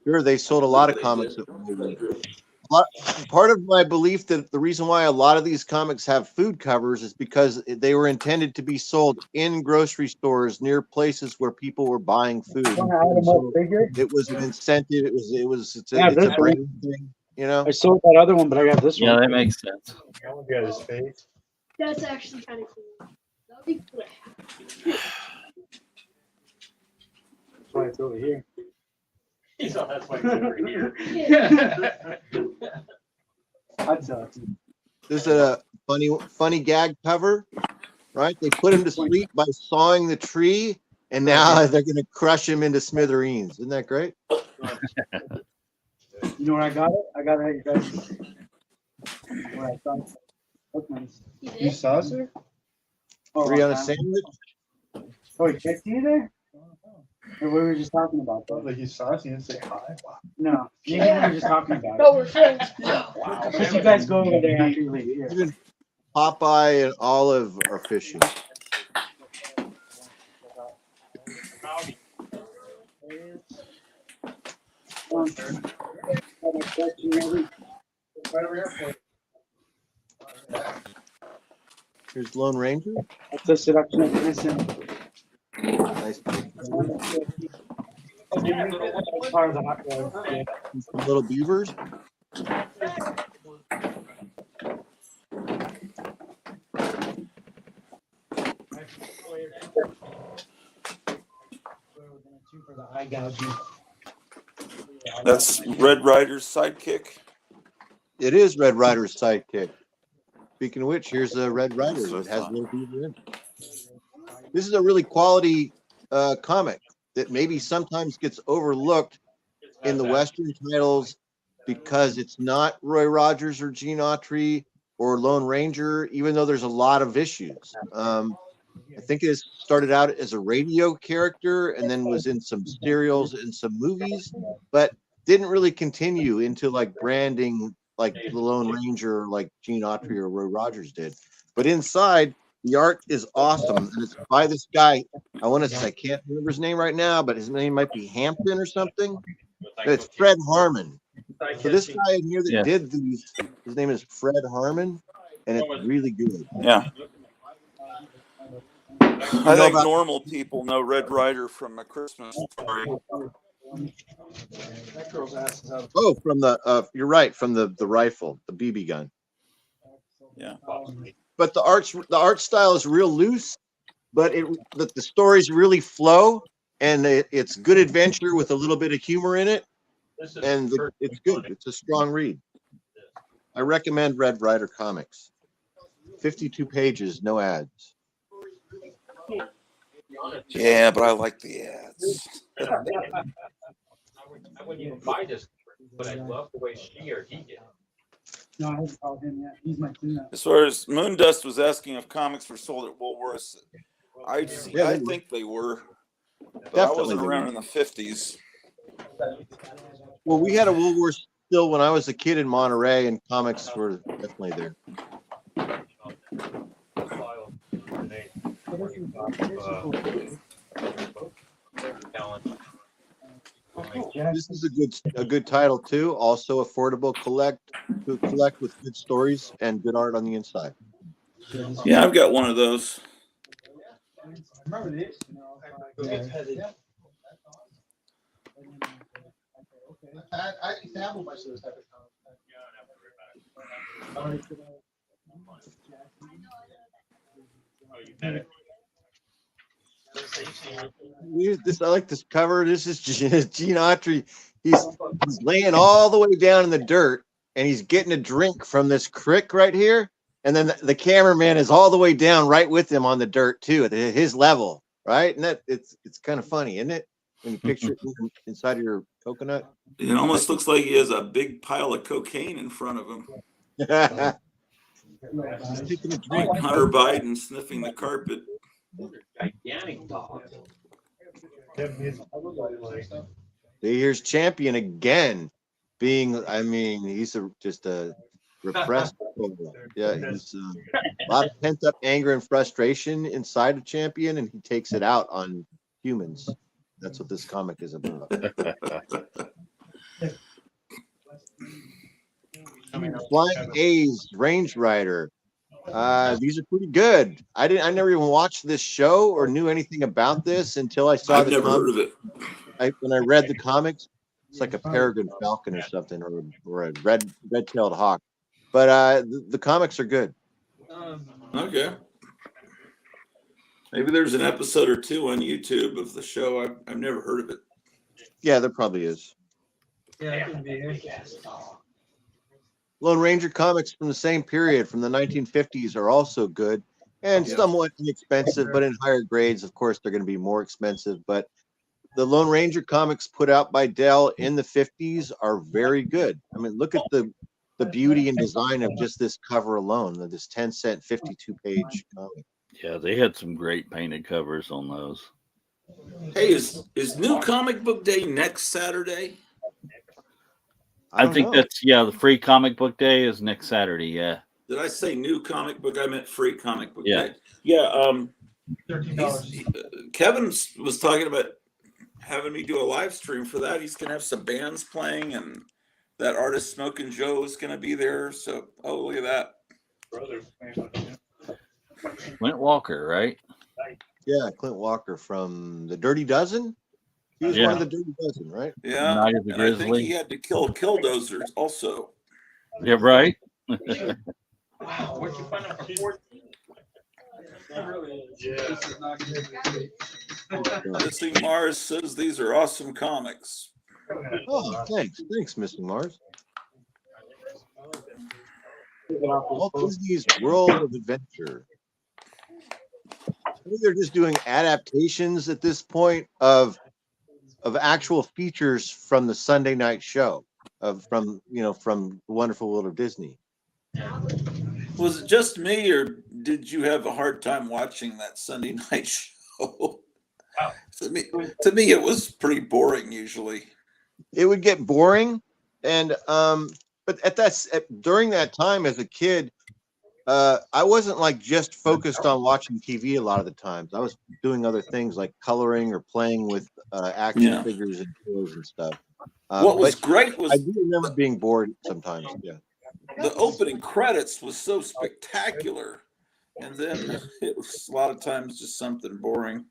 Sure, they sold a lot of comics at Woolworths. Part of my belief that the reason why a lot of these comics have food covers is because they were intended to be sold in grocery stores near places where people were buying food. So it was an incentive. It's a brand thing, you know. I sold that other one, but I got this one. Yeah, that makes sense. That one got his face. That's actually kind of cool. That'll be cool. That's why it's over here. So that's why it's over here. That's There's a funny gag cover, right? They put him to sleep by sawing the tree, and now they're going to crush him into smithereens. Isn't that great? You know where I got it? I got it at your guys. Where I saw it. That's nice. You saw it, sir? Three on a sandwich. Oh, you can't see it there? Or what were we just talking about? Though? Like you saw us, you didn't say hi. No, maybe we were just talking about No, it. we're friends. Wow. You guys go over there after you leave. Here. Even Popeye and Olive are fishing. Here's Lone Ranger. That's the seduction of innocence. Nice. Part of the hot dog. Yeah. Some little beavers. That's Red Rider's sidekick. It is Red Rider's sidekick. Speaking of which, here's a Red Rider that has little beaver in it. This is a really quality comic that maybe sometimes gets overlooked in the Western titles because it's not Roy Rogers or Gene Autry or Lone Ranger, even though there's a lot of issues. I think it started out as a radio character and then was in some serials and some movies, but didn't really continue into like branding like the Lone Ranger, like Gene Autry or Roy Rogers did. But inside, The art is awesome, and it's by this guy. I can't remember his name right now, but his name might be Hampton or something. But it's Fred Harmon. So this guy in here that did these, his name is Fred Harmon, and it's really good. Yeah. I think normal people know Red Ryder from A Christmas Story. Oh, from the you're right, from the rifle, the BB gun. Yeah. But the art style is real loose, but the stories really flow, and it's good adventure with a little bit of humor in it, and it's good. It's a strong read. I recommend Red Ryder Comics. 52 pages, no ads. Yeah, but I like the ads. I wouldn't even buy this, but I love the way she or he did. No, I haven't called him yet. He's my cleanup. As far as Moondust was asking if comics were sold at Woolworths, I think they were. But definitely I wasn't around in the 50s. Well, we had a Woolworths still when I was a kid in Monterey, and comics were definitely there. This is a good title too. Also affordable. Collect with good stories and good art on the inside. Yeah, I've got one of those. Remember these? I used to have a bunch of those type of comics. I like this cover. This is Gene Autry. He's laying all the way down in the dirt, and he's getting a drink from this crick right here. And then the cameraman is all the way down right with him on the dirt too, at his level, right? And it's kind of funny, isn't it? When you picture it inside of your coconut. It almost looks like he has a big pile of cocaine in front of him. He's taking a drink. Like Hunter Biden sniffing the carpet. Gigantic dog. Here's Champion again, he's just a repressed. Yeah, he's a lot of pent up anger and frustration inside of Champion, and he takes it out on humans. That's what this comic is about. Flying A's Range Rider. These are pretty good. I never even watched this show or knew anything about this until I saw the never heard of it. When I read the comics, it's like a peregrine falcon or something, or a red-tailed hawk. But the comics are good. Okay. Maybe there's an episode or two on YouTube of the show. I've never heard of it. Yeah, there probably is. Yeah, it can be. Lone Ranger comics from the same period, from the 1950s, are also good and somewhat inexpensive, but in higher grades, of course, they're going to be more expensive. But the Lone Ranger comics put out by Dell in the 50s are very good. I mean, look at the beauty and design of just this cover alone, this 10-cent, 52-page comic. Yeah, they had some great painted covers on those. Hey, is New Comic Book Day next Saturday? I think that's the free comic book day is next Saturday. Yeah. Did I say New Comic Book? I meant free comic book day. Yeah. Kevin was talking about having me do a live stream for that. He's gonna have some bands playing, and that artist Smokin' Joe is gonna be there. So, look at that. Clint Walker, right? Yeah, Clint Walker from the Dirty Dozen. He was one of the Dirty Dozen, right? Yeah, Night of the and I think Grizzly. he had to kill Killdozers also. Yeah, right. Wow, where'd you find out for 14? Missing Mars says these are awesome comics. Oh, thanks, Missing Mars. Walt Disney's World of Adventure. I think they're just doing adaptations at this point of actual features from the Sunday night show from The Wonderful World of Disney. Was it just me, or did you have a hard time watching that Sunday night show? To me, it was pretty boring usually. It would get boring, and but during that time as a kid, I wasn't like just focused on watching TV a lot of the times. I was doing other things like coloring or playing with action Yeah. figures and toys and stuff. What was But great I was do remember being bored sometimes. Yeah. the opening credits was so spectacular, and then it was a lot of times just something boring.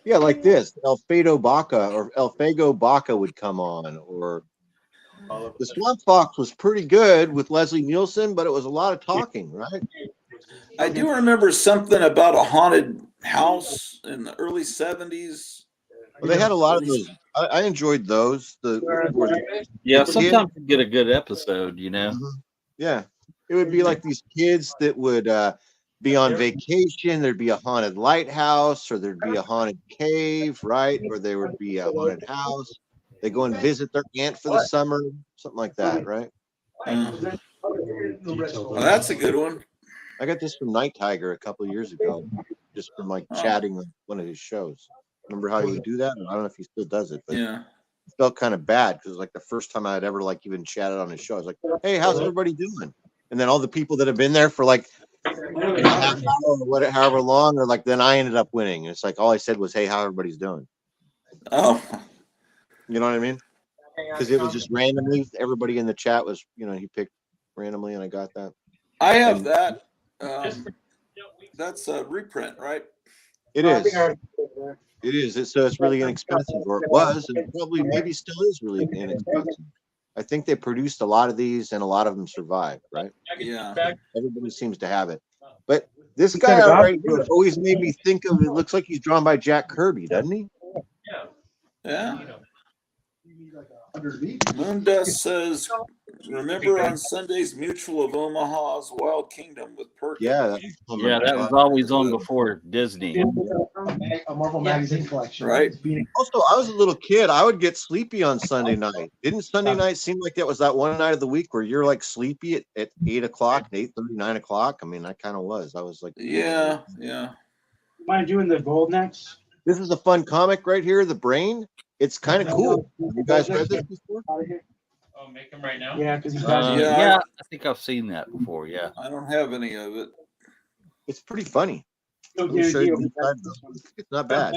Yeah, like this. Alfredo Baca or Alfago Baca would come on, or the Swamp Fox was pretty good with Leslie Nielsen, but it was a lot of talking, right? I do remember something about a haunted house in the early 70s. Well, they had a lot of those. I enjoyed those. Yeah, the sometimes you get a good episode, you know. Yeah, it would be like these kids that would be on vacation. There'd be a haunted lighthouse, or there'd be a haunted cave, right? Or there would be a haunted house. They go and visit their aunt for the summer, something like that, right? Well, that's a good one. I got this from Night Tiger a couple of years ago, just from like chatting on one of his shows. Remember how he would do that? I don't know if he still does it, but yeah, it felt kind of bad because it was like the first time I'd ever like even chatted on his show. I was like, "Hey, how's everybody doing?" And then all the people that have been there for like a half hour or however long, or like then I ended up winning. It's like all I said was, "Hey, how everybody's doing?" Oh, you know what I mean? Because it was just randomly. Everybody in the chat was, he picked randomly, and I got that. I have that. That's a reprint, right? It is. It is. So it's really inexpensive, or it was, and probably maybe still is really inexpensive. I think they produced a lot of these, and a lot of them survived, right? Yeah. Everybody seems to have it. But this guy right here always made me think of. It looks like he's drawn by Jack Kirby, doesn't he? Yeah. Moondust says, remember on Sundays, Mutual of Omaha's Wild Kingdom with Perkins? Yeah. Yeah, that was always on before Disney. A Marvel magazine collection. Right. Also, I was a little kid. I would get sleepy on Sunday night. Didn't Sunday night seem like that was that one night of the week where you're like sleepy at 8 o'clock, 8:30, 9 o'clock? I mean, I kind of was. I was like, yeah. Mind doing the gold next? This is a fun comic right here, The Brain. It's kind of cool. Have you guys read this before? Oh, make them right now? Yeah, because yeah, I think I've seen that before. Yeah, I don't have any of it. It's pretty funny. Let me show you. It's not bad.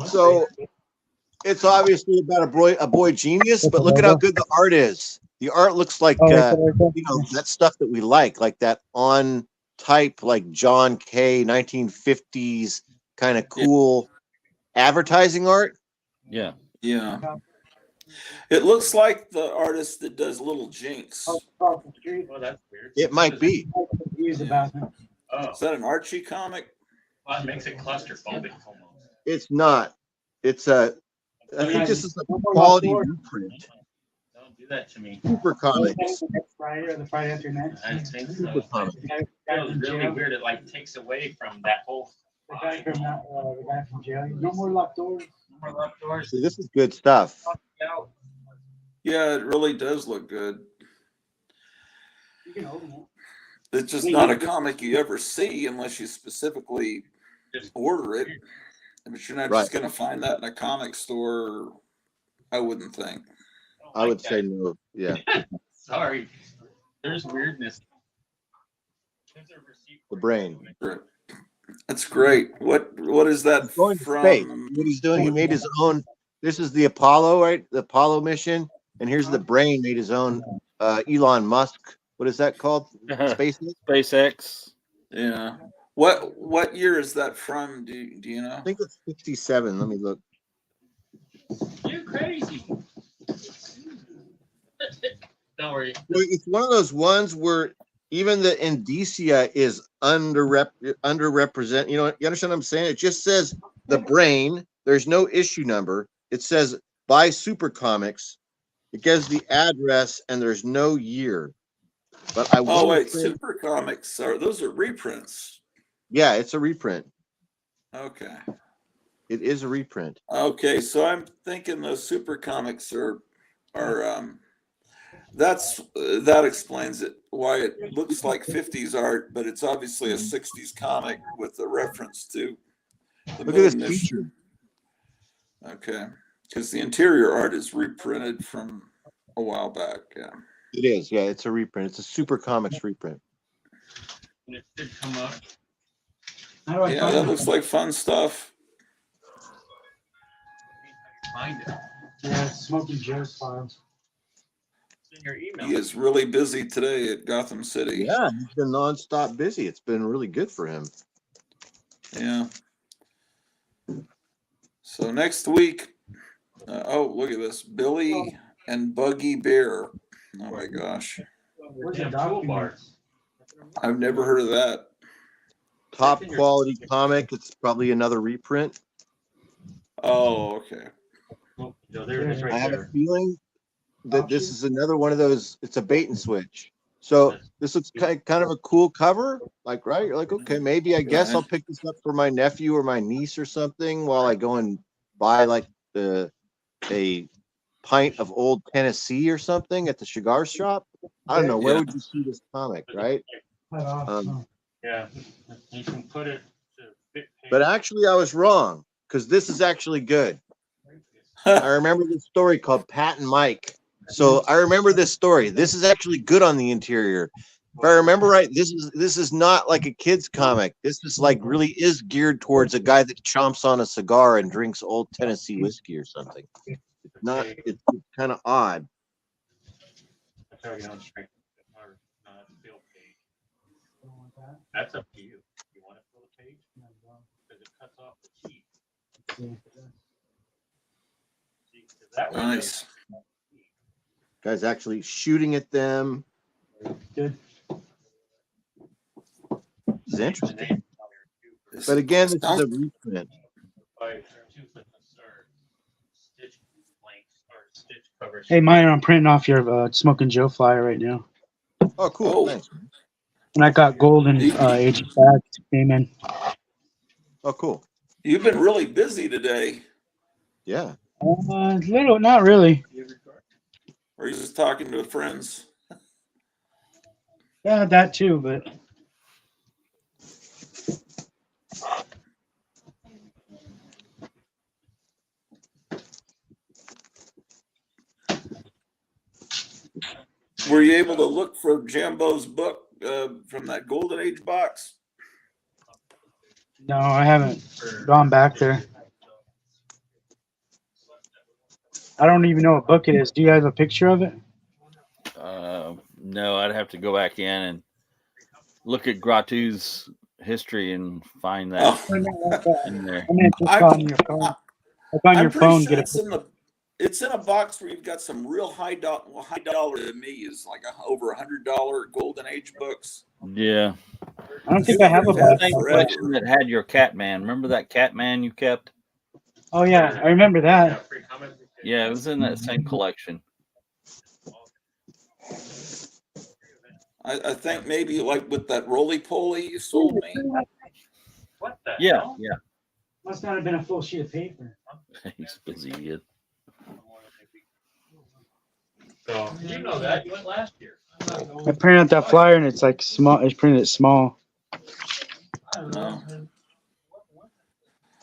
So it's obviously about a boy genius, but look at how good the art is. The art looks like that stuff that we like that on type, like John Kay 1950s kind of cool advertising art. Yeah. It looks like the artist that does Little Jinx. Well, that's weird. It might be. Yeah. Is that an Archie comic? Well, it makes it claustrophobic almost. It's not. It's I think this is a quality reprint. Don't do that to me. Super Comics. Next Friday or the Friday after next. I think so. Super Comics. It feels really weird. It like takes away from that whole. The guy from jail. No more locked doors. No more locked doors. See, this is good stuff. Yeah, it really does look good. You can open it. It's just not a comic you ever see unless you specifically order it. But you're not just going to find that in a comic store, I wouldn't think. I would say no. Yeah. Sorry. There's weirdness. The Brain. That's great. What is that Going to space. What he's doing, he made his own. This is the Apollo, right? The Apollo mission. And here's the Brain made his own Elon Musk. What is that called? SpaceX. Yeah. What year is that from? Do you know? I think it's 67. Let me look. You're crazy. Don't worry. It's one of those ones where even the indicia is underrepresented. You understand what I'm saying? It just says the Brain. There's no issue number. It says buy Super Comics. It gives the address and there's no year. But Super Comics those are reprints. Yeah, it's a reprint. Okay. It is a reprint. Okay, so I'm thinking those Super Comics are that explains it, why it looks like 50s art, but it's obviously a 60s comic with a reference to the Look at this mission. feature. Okay, because the interior art is reprinted from a while back. Yeah. It is. Yeah, it's a reprint. It's a Super Comics reprint. And it did come up. How do I Yeah, find that it? looks like fun stuff. Find it. Yeah, it's Smoking Joe's files. It's in your email. He is really busy today at Gotham City. Yeah, he's been nonstop busy. It's been really good for him. Yeah. So next week, oh, look at this. Billy and Buggy Bear. Oh my gosh. Where's They the have toolbars. documents? I've never heard of that. Top quality comic. It's probably another reprint. Oh, okay. Oh, no, there it is right I have a there. feeling that this is another one of those. It's a bait and switch. So this looks kind of a cool cover. Like, right? You're like, okay, maybe I guess I'll pick this up for my nephew or my niece or something while I go and buy like a pint of Old Tennessee or something at the cigar shop. I don't know. Where would you see this comic, right? Yeah, you can put it to fit page. But actually, I was wrong because this is actually good. I remember this story called Pat and Mike. So I remember this story. This is actually good on the interior. If I remember right, this is not like a kid's comic. This is like really is geared towards a guy that chomps on a cigar and drinks Old Tennessee whiskey or something. It's not. It's kind of odd. That's already on screen. Or, fill page. That's up to you. You want to fill the page? Because it cuts off the key. See, 'cause that way Nice. Guy's actually shooting at them. Good. This is interesting. But again, this is a reprint. Hey, Minor, I'm printing off your Smoking Joe flyer right now. Oh, cool. Thanks. And I got golden Age bags came in. Oh, cool. You've been really busy today. Yeah. Little, not really. Or you just talking to friends? Yeah, that too, but. Were you able to look for Jambo's book from that Golden Age box? No, I haven't gone back there. I don't even know what book it is. Do you have a picture of it? No, I'd have to go back in and look at Gratu's history and find that in there. I mean, just on your phone. Like on your phone, get a it's in a box where you've got some real high dollar to me is like over $100 Golden Age books. Yeah. I don't think I have a box. Same collection that had your Catman. Remember that Catman you kept? Oh yeah, I remember that. Yeah, it was in that same collection. I think maybe like with that roly-poly you sold me. What the Yeah, hell? yeah. Must not have been a full sheet of paper. He's busy. Kid. So you know that you went last year. I printed out that flyer and it's like small. I printed it small. No.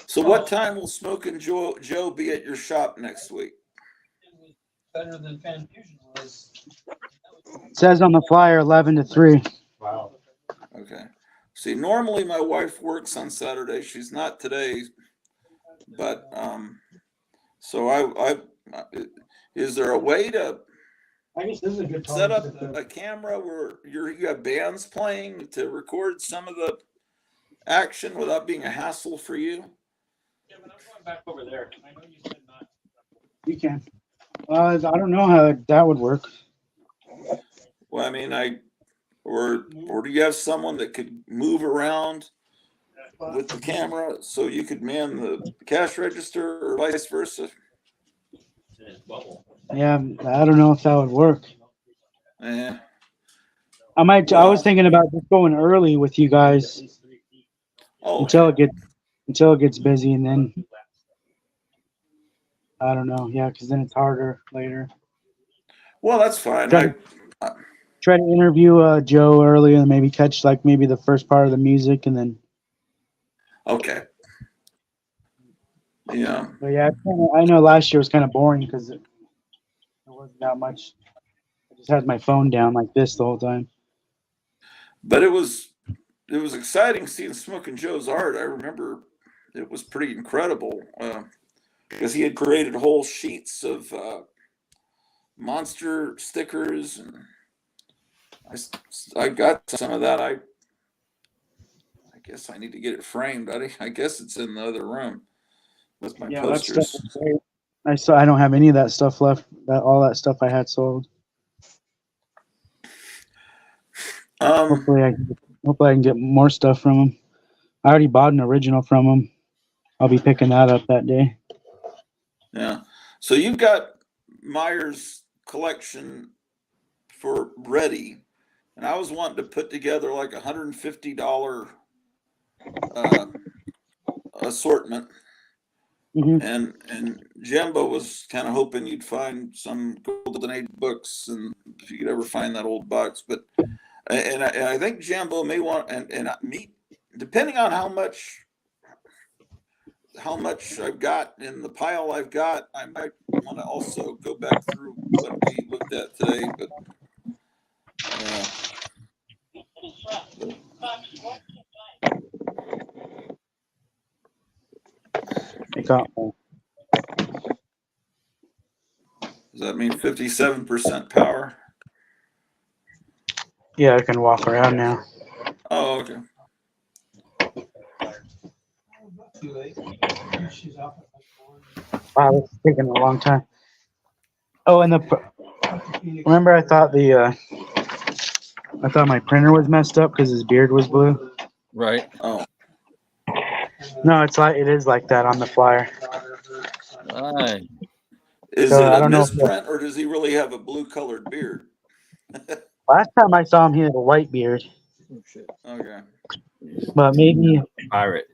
So what time will Smoking Joe be at your shop next week? Better than Fan Fusion was. It says on the flyer 11 to 3. Wow. Okay. See, normally my wife works on Saturday. She's not today, but so I is there a way to I guess this is a good time set up to put a camera where you have bands playing to record some of the action without being a hassle for you? Yeah, but I'm going back over there. I know you said not. You can. I don't know how that would work. Well, I mean, or do you have someone that could move around with the camera so you could man the cash register or vice versa? Yeah, I don't know if that would work. Yeah. I might. I was thinking about just going early with you guys until it gets busy, and then I don't know. Yeah, because then it's harder later. Well, that's fine. Try to interview Joe early and maybe catch maybe the first part of the music and then. Okay. Yeah. But yeah, I know last year was kind of boring because it wasn't that much just had my phone down like this the whole time. But it was exciting seeing Smoking Joe's art. I remember it was pretty incredible because he had created whole sheets of monster stickers, and I got some of that. I guess I need to get it framed. I guess it's in the other room with my Yeah, that stuff posters. is great. I don't have any of that stuff left. All that stuff I had sold. Hopefully I can get more stuff from him. I already bought an original from him. I'll be picking that up that day. Yeah. So you've got Meyer's collection for ready, and I was wanting to put together like $150 assortment. Mm-hmm. And Jimbo was kind of hoping you'd find some Golden Age books, and if you could ever find that old box. But I think Jimbo may want and me, depending on how much I've got in the pile I've got, I might want to also go back through what we looked at today. But does that mean 57% power? Yeah, I can walk around now. Oh, okay. Wow, this is taking a long time. Oh, and remember I thought my printer was messed up because his beard was blue. Right. Oh. No, it is like that on the flyer. Right. Is So it I a don't know misprint, or does he really have a blue-colored beard? Last time I saw him, he had a white beard. Oh, shit. Okay. But maybe Pirate.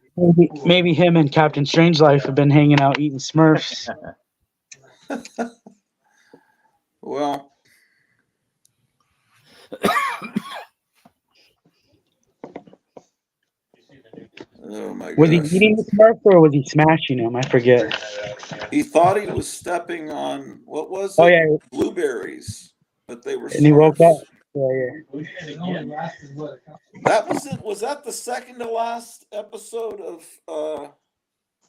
Maybe him and Captain Strangelove have been hanging out eating Smurfs. Well, oh my gosh. Was he eating the Smurf or was he smashing him? I forget. He thought he was stepping on, what was it? Oh, yeah. Blueberries, but they were And he woke Smurfs. up. Yeah. That was it. Was that the second to last episode of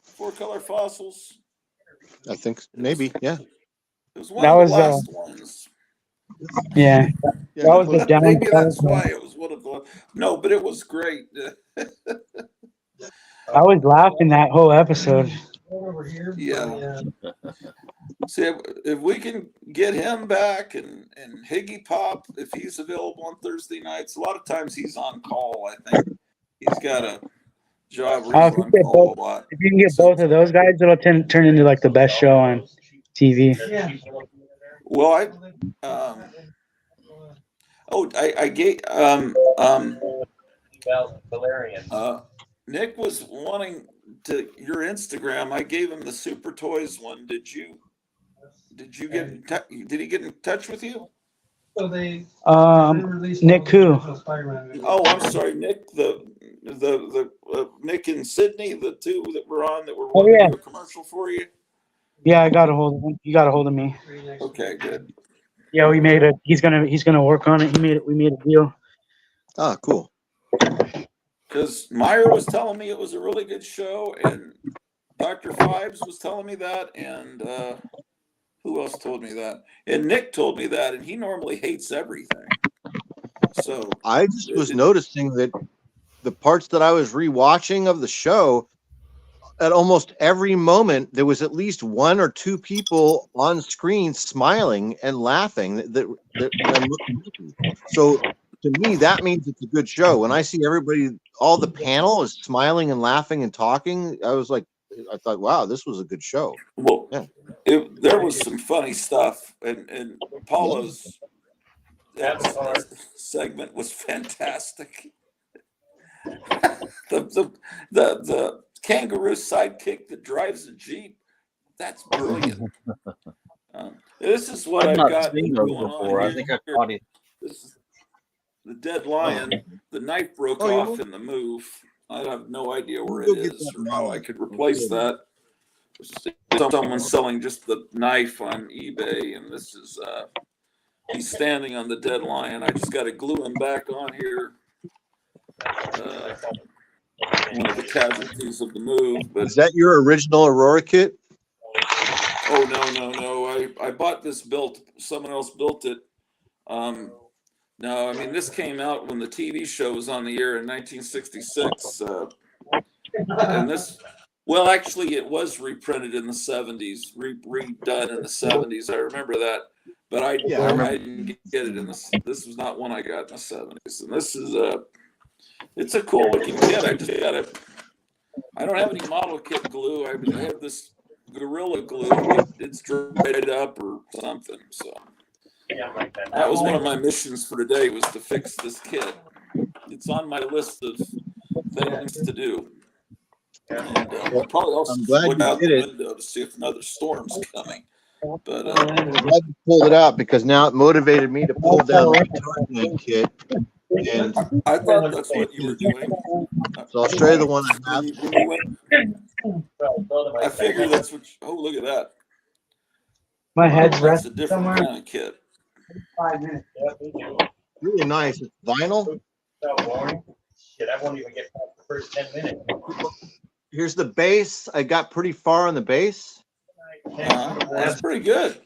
Four Color Fossils? I think maybe, yeah. It was one of the last ones. Yeah. That was the down. Maybe that's why it was one of the. No, but it was great. I was laughing that whole episode. Yeah. See, if we can get him back and Higgy Pop, if he's available on Thursday nights, a lot of times he's on call. I think he's got a job where he's on call a lot. If you can get both of those guys, it'll turn into like the best show on TV. Well, I gave Nick was wanting to your Instagram. I gave him the Super Toys one. Did you get did he get in touch with you? So they Nick who? Oh, I'm sorry, Nick. The Nick and Sydney, the two that were on that were wanting to do a commercial for you. Yeah, I got a hold of him. He got a hold of me. Okay, good. Yeah, we made it. He's gonna work on it. We made a deal. Ah, cool. Because Meyer was telling me it was a really good show, and Dr. Fibes was telling me that, and who else told me that? And Nick told me that, and he normally hates everything. So I just was noticing that the parts that I was rewatching of the show, at almost every moment, there was at least one or two people on screen smiling and laughing. That so to me, that means it's a good show. When I see everybody, all the panel is smiling and laughing and talking, I thought, wow, this was a good show. Well, yeah, there was some funny stuff, and Paulo's segment was fantastic. the kangaroo sidekick that drives a Jeep, that's brilliant. This is what I've got seen going those on before. here. I think I caught it. This is the dead lion. The knife broke off in the move. I have no idea where it is or how I could replace that. Someone's selling just the knife on eBay, and this is he's standing on the dead lion. I just got to glue him back on here. One of the casualties of the move. But is that your original Aurora kit? oh no! I bought this built. Someone else built it. No, I mean this came out when the TV show was on the air in 1966, and this. Well, actually, it was reprinted in the 70s, redone in the 70s. I remember that, but I didn't get it in the. This was not one I got in the 70s, and this is it's a cool looking kit. I just got it. I don't have any model kit glue. I have this Gorilla glue. It's dried up or something. So that was one of my missions for today, was to fix this kit. It's on my list of things to do. And I'll probably also look out the window to see if another storm's coming. But I'm glad you pulled it out, because now it motivated me to pull down my Tarzan kit. And I thought that's what you were doing. So I'll show you the one I have. I figure that's what. Oh, look at that. My head's That's a resting different somewhere. kind of kit. 5 minutes. Really nice. It's vinyl. Shit, I won't even get past the first 10 minutes. Here's the base. I got pretty far on the base. That's pretty good.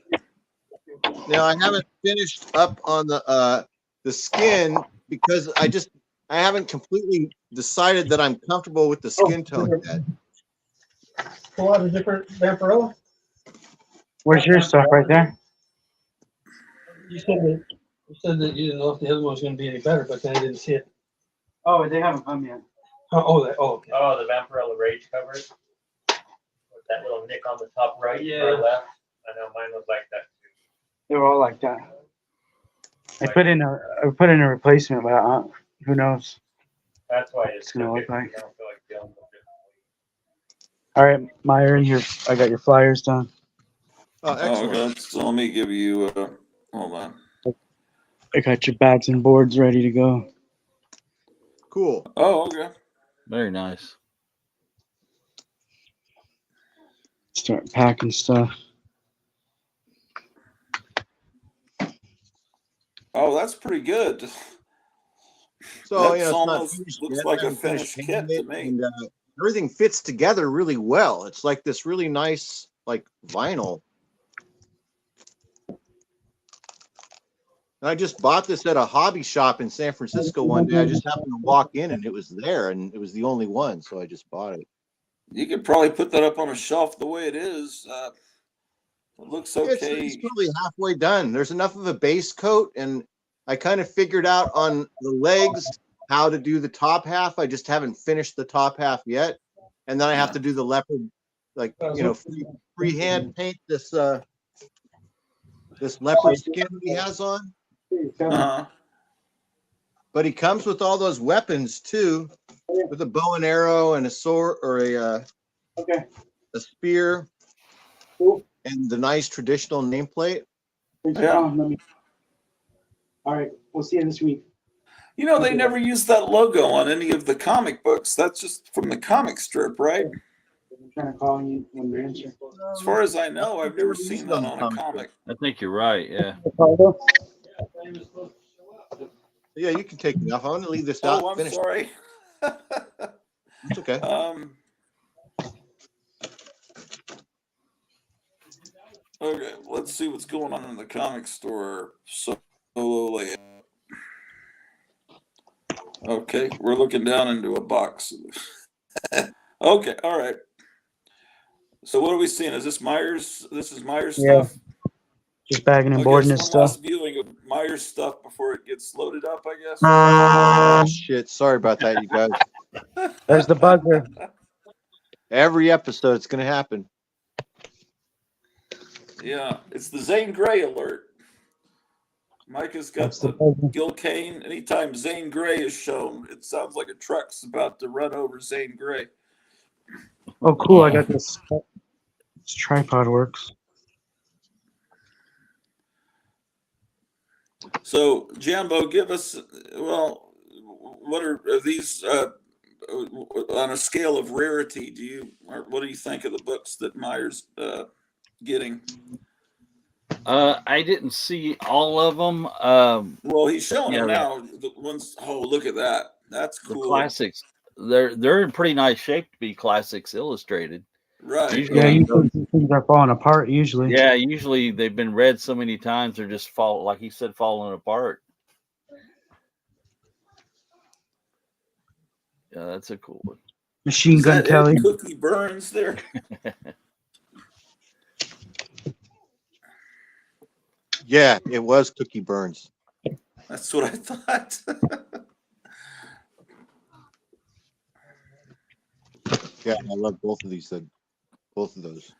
Now I haven't finished up on the skin, because I haven't completely decided that I'm comfortable with the skin tone yet. A lot of different Vampirella. Where's your stuff right there? You said that you didn't know if the other one was going to be any better, but then I didn't see it. Oh, they haven't come yet. Okay. Oh, the Vampirella Rage covers with that little nick on the top right or left. I know mine was like that too. They were all like that. I put in a replacement, but who knows? That's why It's gonna look like. I don't feel like dealing with it. All right, Meyer, I got your flyers done. Oh, excellent. Okay. So let me give you. Hold on. I got your bats and boards ready to go. Cool. Oh, okay. Very nice. Start packing stuff. Oh, that's pretty good. So That's it's not almost finished looks yet. like I a haven't finished kit to it, me. and everything fits together really well. It's like this really nice, like vinyl. I just bought this at a hobby shop in San Francisco one day. I just happened to walk in and it was there, and it was the only one, so I just bought it. You could probably put that up on a shelf the way it is. It looks okay. It's probably halfway done. There's enough of a base coat, and I kind of figured out on the legs how to do the top half. I just haven't finished the top half yet, and then I have to do the leopard, like freehand paint this this leopard skin that he has on. But he comes with all those weapons too, with a bow and arrow and a sword or a spear, and the nice traditional nameplate. All right, we'll see you this week. You know, they never use that logo on any of the comic books. That's just from the comic strip, right? I'm trying to call you when you answer. As far as I know, I've never seen that on a comic. I think you're right. Yeah. Yeah, you can take it off. I want to leave this out. Oh, I'm sorry. It's okay. Okay, let's see what's going on in the comic store. Solo layout. Okay, we're looking down into a box. Okay, all right. So what are we seeing? Is this Myers? This is Myers stuff? Just bagging and boarding his stuff. Last viewing of Myers stuff before it gets loaded up, I guess. Shit, sorry about that, you guys. There's the buzzer. Every episode, it's going to happen. Yeah, it's the Zane Grey alert. Mike has got the Gil Kane. Anytime Zane Grey is shown, it sounds like a truck's about to run over Zane Grey. Oh, cool. I got this. This tripod works. So, Jambo, give us, well, what are these, on a scale of rarity, what do you think of the books that Meyer's getting? I didn't see all of them. Well, he's showing yeah, them now. The ones. Oh, look at that. That's the cool. classics. They're in pretty nice shape to be classics illustrated. Right. Usually, Yeah, Right. usually these things are falling apart. Usually. yeah, usually they've been read so many times they're just like he said, falling apart. Yeah, that's a cool one. Machine Is Gun that Kelly. Ed Cookie Burns there? Yeah, it was Cookie Burns. That's what I thought. Yeah, I love both of these. Both of those.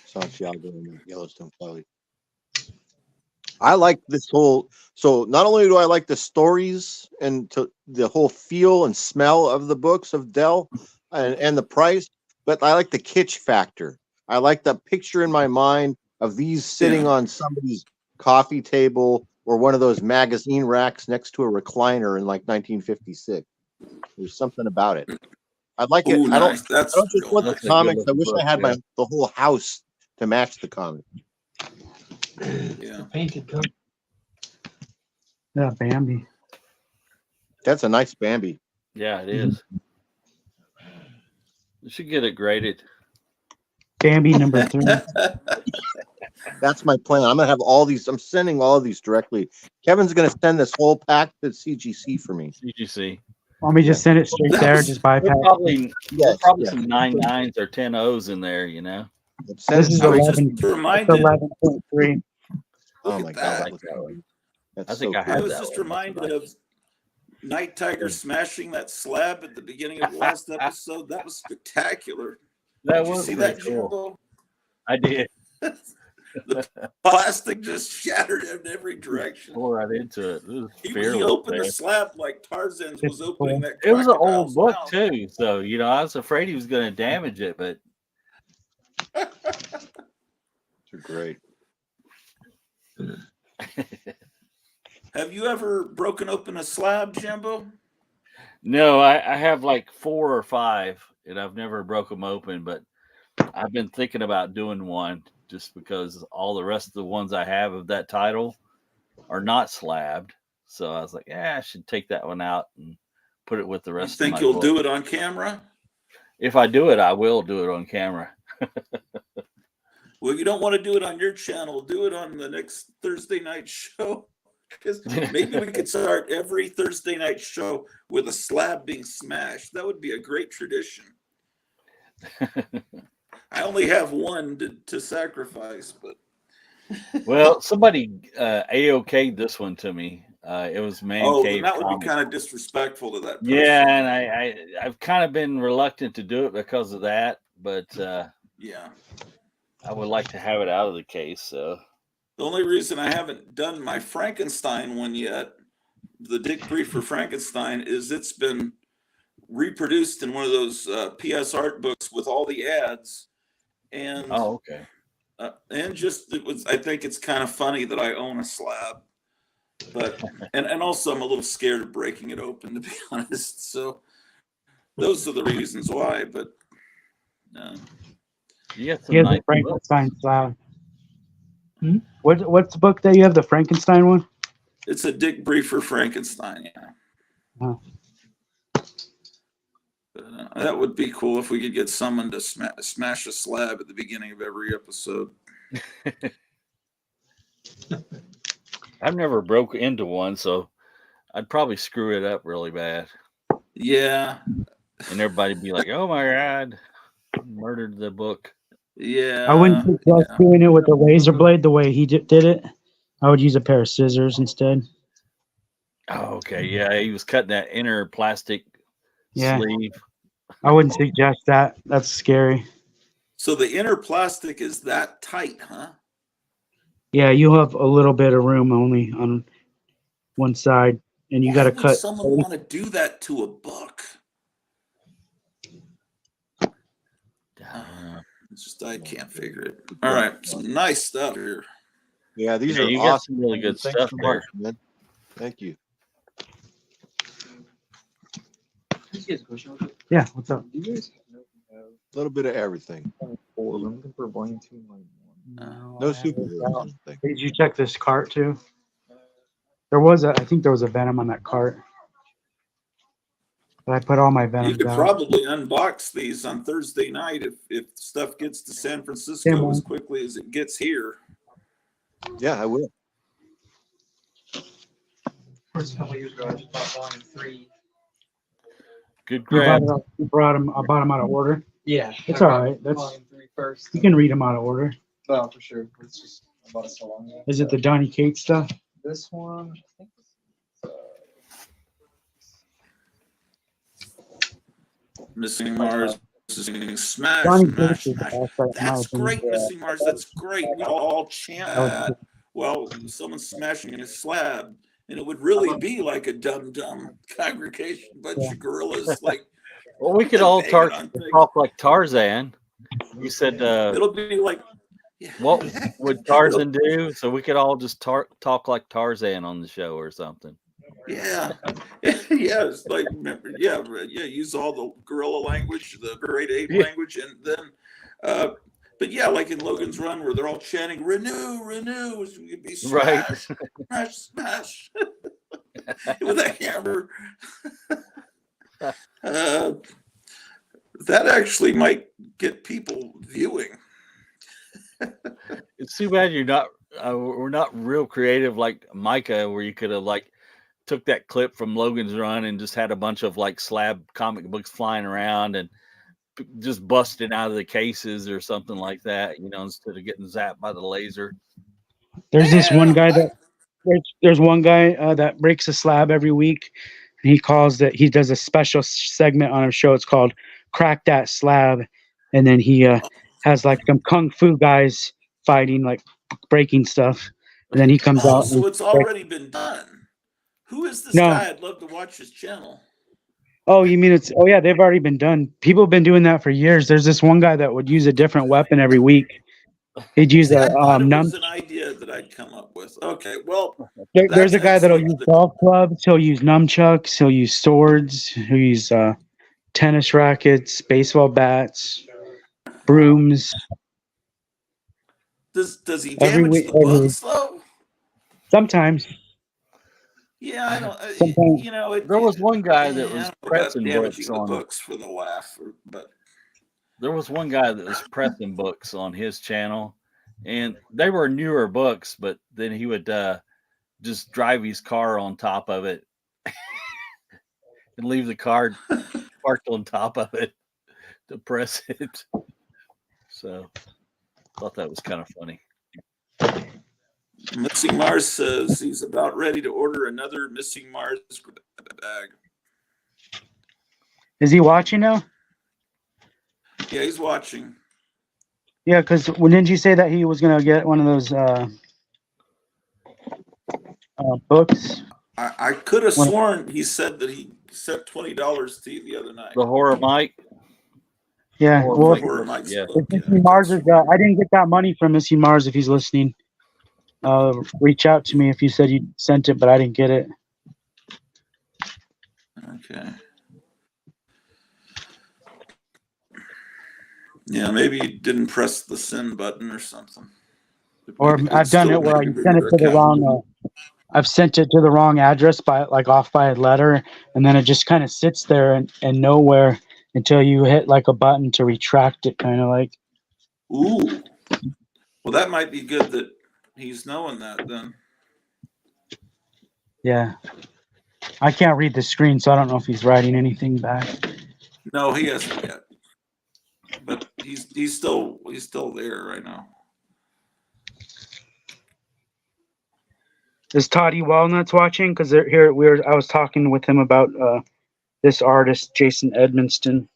Santiago and Yellowstone Kelly. I like this whole. So not only do I like the stories and the whole feel and smell of the books of Dell and the price, but I like the kitsch factor. I like the picture in my mind of these sitting on somebody's coffee table or one of those magazine racks next to a recliner in like 1956. There's something about it. I'd like it. Ooh, I don't. nice. That's I don't just real want nice. the comics. I wish book, I had yeah. the whole house to match the comic. Yeah. Painted cover. Yeah, Bambi. That's a nice Bambi. Yeah, it is. You should get it graded. Bambi number 3. That's my plan. I'm gonna have all these. I'm sending all of these directly. Kevin's gonna send this whole pack to CGC for me. CGC. Want me to just send it straight there? Just bypass. There's probably some 9.9s or 10.0s in there, you know. This is I was 11. just reminded. 11.3. Oh my that. god, that's I think so I cool. had I was that just one. reminded of Night Tiger smashing that slab at the beginning of the last episode. That was spectacular. That Did you was see pretty that, cool. Jimbo? I did. The plastic just shattered in every direction. Tore right into it. It was He fearless, opened the man. slab like Tarzan's was opening that. It was an old crocodile's book mouth. too, so you know I was afraid he was going to damage it, but They're great. Have you ever broken open a slab, Jimbo? no, I have like 4 or 5, and I've never broke them open. But I've been thinking about doing one just because all the rest of the ones I have of that title are not slabbed. So I was like, yeah, I should take that one out and put it with the You rest of think my you'll book. do it on camera? If I do it, I will do it on camera. Well, you don't want to do it on your channel. Do it on the next Thursday night show. Because maybe we could start every Thursday night show with a slab being smashed. That would be a great tradition. I only have one to sacrifice, but Well, somebody AOK'd this one to me. It was Man then Cave that would Comics. be kind of disrespectful to that person. Yeah, and I've kind of been reluctant to do it because of that, but Yeah. I would like to have it out of the case. So The only reason I haven't done my Frankenstein one yet, the Dick Brief for Frankenstein, is it's been reproduced in one of those PS art books with all the ads, and okay. And just I think it's kind of funny that I own a slab, but and also I'm a little scared of breaking it open, to be honest. So those are the reasons why. But you got some He has nice the Frankenstein slab. What's the book that you have? The Frankenstein one? it's a Dick Brief for Frankenstein. Yeah. Oh. That would be cool if we could get someone to smash a slab at the beginning of every episode. I've never broke into one, so I'd probably screw it up really bad. Yeah. And everybody'd be like, "Oh my god, murdered the book." Yeah. I wouldn't suggest doing it with a razor blade the way he did it. I would use a pair of scissors instead. Oh, okay. Yeah, he was cutting that inner plastic sleeve. I wouldn't suggest that. That's scary. So the inner plastic is that tight, huh? Yeah, you have a little bit of room only on one side, and you got to Why would cut. someone want to do that to a book? It's just I can't figure it. All right, some nice stuff here. Yeah, these Yeah, are you got awesome. some really good Thanks stuff so there. much, man. Thank you. Yeah, what's up? A little bit of everything. I'm looking for volume 2 and 1. No, No I have it superheroes. I out. don't think. Did you check this cart too? I think there was a Venom on that cart. But I put all my You Venoms could out. probably unbox these on Thursday night if stuff gets to San Francisco as quickly as it gets here. Yeah, I will. First a couple of years ago, I just bought volume 3. Good You grab. brought them. I bought them out of order. Yeah. It's I all bought right. That's volume 3 first. you can read them out of order. Well, for sure. It's just, I bought it so long ago. Is it the Donny Cates stuff? This one, I think Missing Mars, smash, Donny smash, Cates is the smash. best, in my That's opinion. great, Missing Mars. That's great. We all chant. Well, someone's smashing a slab, and it would really be like a dumb congregation, bunch of gorillas. Like, Well, we could all banging on things. talk like Tarzan. You said, It'll be like, what would Tarzan do? So we could all just talk like Tarzan on the show or something. yeah, it's like, remember, use all the gorilla language, the great ape language, and then, but yeah, like in Logan's Run, where they're all chanting "Renew, renew," so you'd be smash, smash, smash with a hammer. That actually might get people viewing. It's too bad we're not real creative like Micah, where you could have like took that clip from Logan's Run and just had a bunch of like slab comic books flying around and just busted out of the cases or something like that, instead of getting zapped by the laser. There's this one guy there's one guy that breaks a slab every week, and he does a special segment on a show. It's called Crack That Slab, and then he has like some kung fu guys fighting, like breaking stuff, and then he comes out. So it's already been done. Who is this guy? I'd love to watch his channel. Oh, you mean oh yeah, they've already been done. People have been doing that for years. There's this one guy that would use a different weapon every week. He'd use I thought it was an idea that I'd come up with. Okay, well, there's a guy that'll use golf clubs. He'll use nunchucks. He'll use swords. He'll use tennis rackets, baseball bats, brooms. Does he damage the books though? Sometimes. Yeah, I don't. There was one guy that was pressing damaging books the books for the laugh, but there was one guy that was pressing books on his channel, and they were newer books, but then he would just drive his car on top of it and leave the car parked on top of it to press it. So I thought that was kind of funny. Missing Mars says he's about ready to order another Missing Mars bag. Is he watching now? Yeah, he's watching. Yeah, because didn't you say that he was gonna get one of those books? I could have sworn he said that he sent $20 to you the other night. The Horror Mike. Yeah, well, yeah. Missing Mars is. I didn't get that money from Missing Mars. If he's listening, reach out to me if you said you sent it, but I didn't get it. Okay. Yeah, maybe you didn't press the send button or something. Or I've done it where I sent it to the wrong. I've sent it to the wrong address off by a letter, and then it just kind of sits there and nowhere until you hit like a button to retract it, kind of like. Ooh. Well, that might be good that he's knowing that then. Yeah. I can't read the screen, so I don't know if he's writing anything back. No, he hasn't yet. But he's still there right now. Is Toddy Walnuts watching? Because I was talking with him about this artist, Jason Edmonston.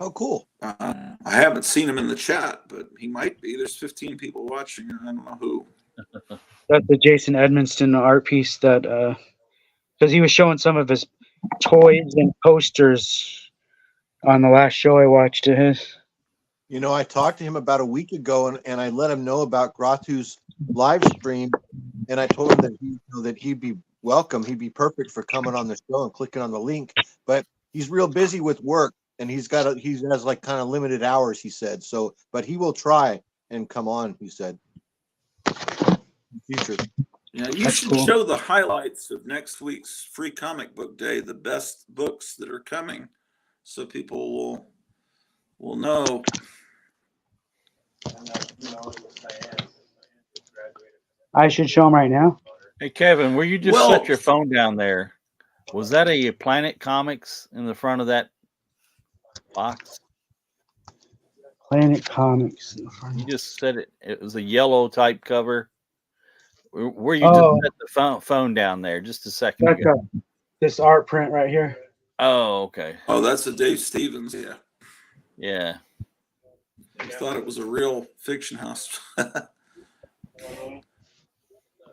Oh, cool. I haven't seen him in the chat, but he might be. There's 15 people watching, and I don't know who. That's the Jason Edmonston art piece that, because he was showing some of his toys and posters on the last show I watched of his. I talked to him about a week ago, and I let him know about Gratu's live stream, and I told him that he'd be welcome. He'd be perfect for coming on the show and clicking on the link. But he's real busy with work, and he has like kind of limited hours, he said. So, but he will try. and come on, he said. Future. Yeah, you That's should cool. show the highlights of next week's free comic book day, the best books that are coming, so people will know. I should show them right now. Hey, Kevin, where you just Well, set your phone down there? Was that a Planet Comics in the front of that box? Planet Comics. You just said it. It was a yellow type cover. Where you Oh. just set the phone down there just a second That's ago. this art print right here. Oh, okay. Oh, that's a Dave Stevens. Yeah. Yeah. I thought it was a real fiction house.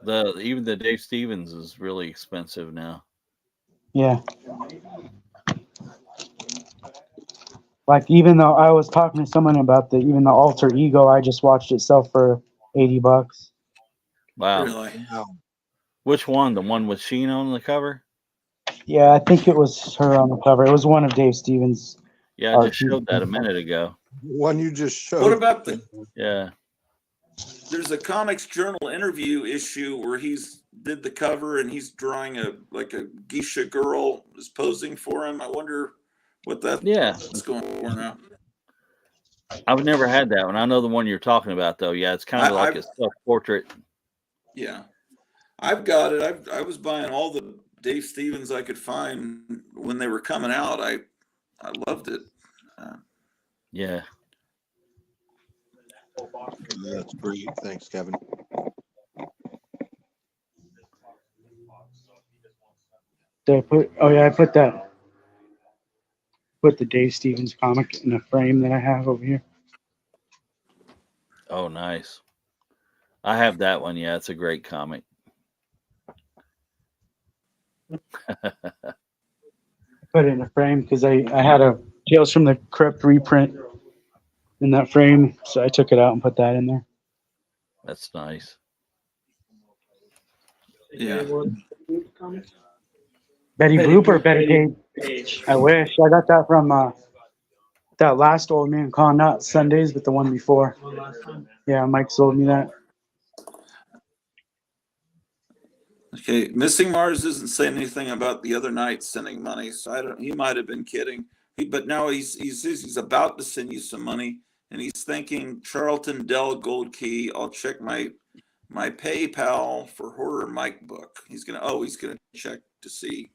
Even the Dave Stevens is really expensive now. Yeah. Like, even though I was talking to someone about even the alter ego, I just watched it sell for $80. Wow. Really? Which one? The one with Sheen on the cover? Yeah, I think it was her on the cover. It was one of Dave Stevens. Yeah, I just showed that a minute ago. One you just showed. What about Yeah. There's a Comics Journal interview issue where he's did the cover and he's drawing a geisha girl is posing for him. I wonder what that's going for now. I've never had that one. I know the one you're talking about, though. Yeah, it's kind of like a self-portrait. Yeah, I've got it. I was buying all the Dave Stevens I could find when they were coming out. I loved it. Yeah. That's great. Thanks, Kevin. Did I put? Oh yeah, I put the Dave Stevens comic in a frame that I have over here. Oh, nice. I have that one. Yeah, it's a great comic. Put it in a frame because I had a Tales from the Crypt reprint in that frame, so I took it out and put that in there. That's nice. Yeah. Betty Boop or Betty Page? I wish. I got that from that last Old Man Con, not Sundays, but the one before. Yeah, Mike sold me that. Okay, Missing Mars doesn't say anything about the other night sending money, so I don't. He might have been kidding. But now he's about to send you some money, and he's thinking Charlton Dell Gold Key. I'll check my PayPal for Horror Mike book. He's gonna check to see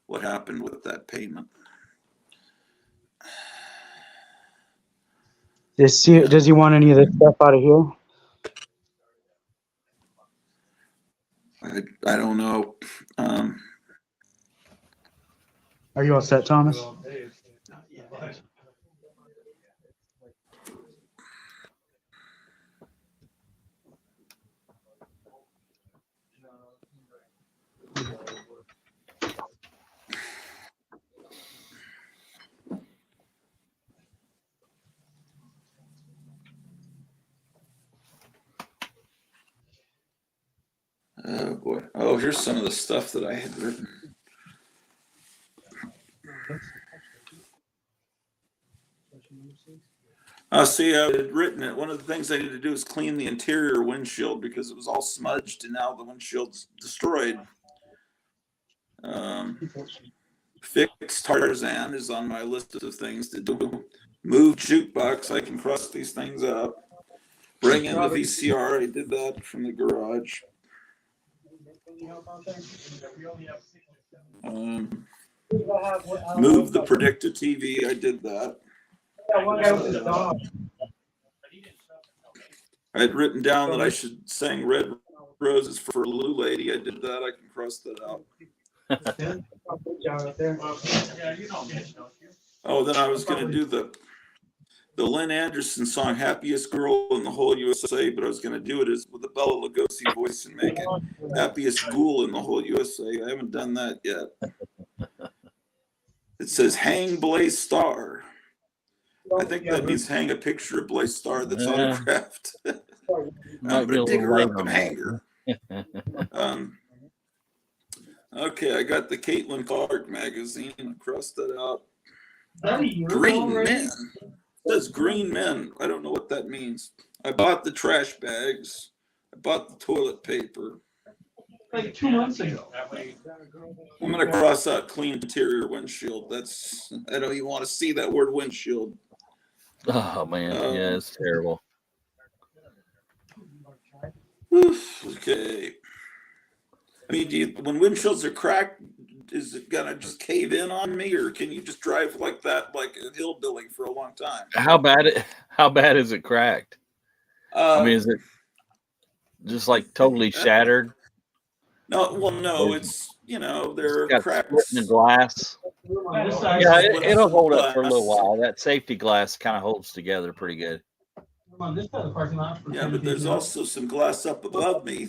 what happened with that payment. Does he want any of this stuff out of here? I don't know. Are you all set, Thomas? Oh boy. Oh, here's some of the stuff that I had written. See, I had written it. One of the things I need to do is clean the interior windshield because it was all smudged and now the windshield's destroyed. Fix Tarzan is on my list of things to do. Move jukebox. I can cross these things up. Bring in the VCR. I did that from the garage. Move the Predicta TV. I did that. I had written down that I should sing Red Roses for Lou Lady. I did that. I can cross that out. Oh, then I was going to do the Lynn Anderson song "Happiest Girl in the Whole USA," but I was going to do it as with the Bela Lugosi voice and make it "Happiest Ghoul in the Whole USA." I haven't done that yet. It says "Hang Blaze Star." I think that means hang a picture of Blaze Star that's autographed. I'm going to dig her up and hang her. Okay, I got the Caitlin Clark magazine. I crossed that out. Green Men. says green men. I don't know what that means. I bought the trash bags. I bought the toilet paper. Like 2 months ago. I'm gonna cross out clean interior windshield. That's, I don't even want to see that word windshield. Oh man, yeah, it's terrible. Okay. I mean, when windshields are cracked, is it gonna just cave in on me, or can you just drive like that, like a hillbilly for a long time? How bad is it cracked? I mean, is it just like totally shattered? No, well, no, it's, there are Got cracks. split in the glass. Yeah, it'll hold up for a little while. That safety glass kind of holds together pretty good. On this side of the parking lot. Yeah, but there's also some glass up above me.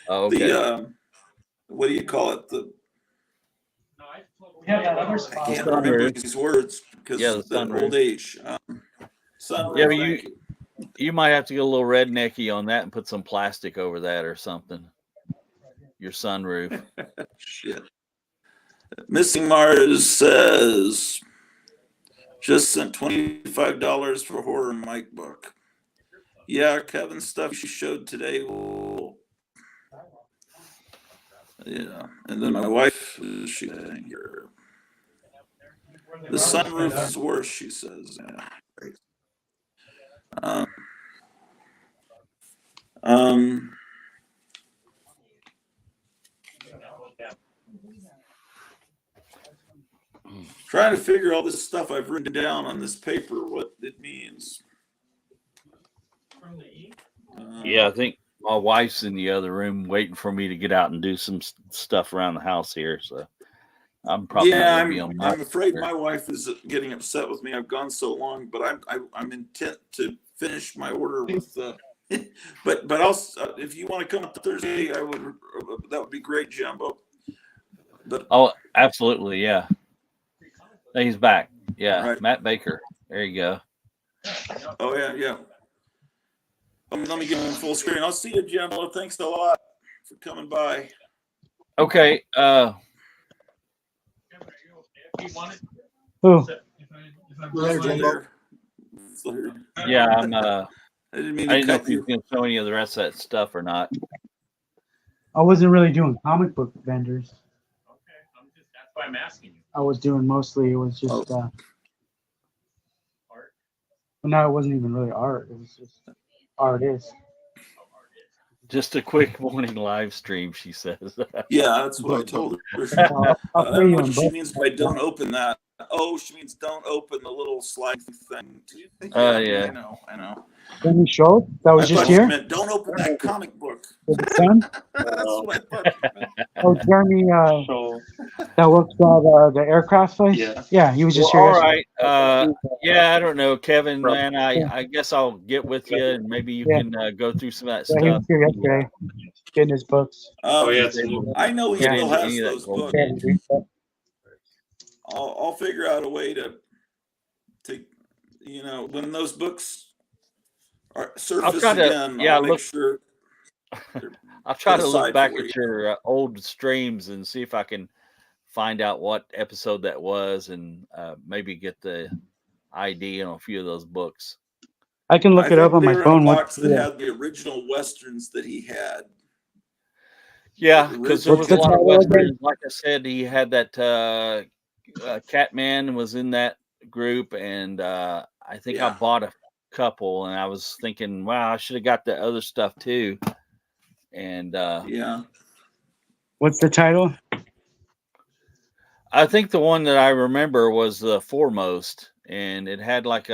Oh, okay. The what do you call it? We have that other spot. I can't remember these words because of the old age. Sunroof. Yeah, but you might have to get a little rednecky on that and put some plastic over that or something. Your sunroof. Shit. Missing Mars says just sent $25 for horror mic book. Yeah, Kevin's stuff she showed today will. Yeah, and then my wife, she here. The sunroof is worse, she says. Yeah. Trying to figure all this stuff I've written down on this paper, what it means. Yeah, I think my wife's in the other room waiting for me to get out and do some stuff around the house here. So I'm probably not gonna be on my. I'm afraid my wife is getting upset with me. I've gone so long, but I'm intent to finish my order with. But also, if you want to come up Thursday, I would. That would be great, Jumbo. But Absolutely, yeah. He's back. Yeah, right. Matt Baker. There you go. Oh yeah. Let me get him full screen. I'll see you, Jumbo. Thanks a lot for coming by. Okay. Who? Yeah, I'm. I didn't mean I to didn't know cut if you you. was going to show any of the rest of that stuff or not. I wasn't really doing comic book vendors. That's why I'm asking you. I was doing mostly, it was just Art. well, no, it wasn't even really art. It was just artists. Just a quick morning live stream, she says. Yeah, that's what I told her. I'll I pay don't you know in what she both. means by don't open that. Oh, she means don't open the little slide thing. Yeah. I know. When you showed, that was I just thought she here. meant don't open that comic book. With the sun. That's what I thought she meant. Oh, Jeremy, that works at the aircraft place. Yeah, he was just here. All yesterday. right. Yeah, I don't know, Kevin, man. I guess I'll get with you and maybe you can go through some of that Yeah, he stuff. was here yesterday, getting his books. I know he Get still into has any of that those gold. books. I'll figure out a way to when those books are surface again. I'll make sure. I'll try to Put look aside back for at you. your old streams and see if I can find out what episode that was and maybe get the ID on a few of those books. I can look it up on my phone. Box that had the original westerns that he had. Yeah, because there was a lot of title again? westerns. Like I said, he had that Catman was in that group, and I think I bought a couple, and I was thinking, wow, I should have got the other stuff too. And What's the title? I think the one that I remember was the Foremost, and it had like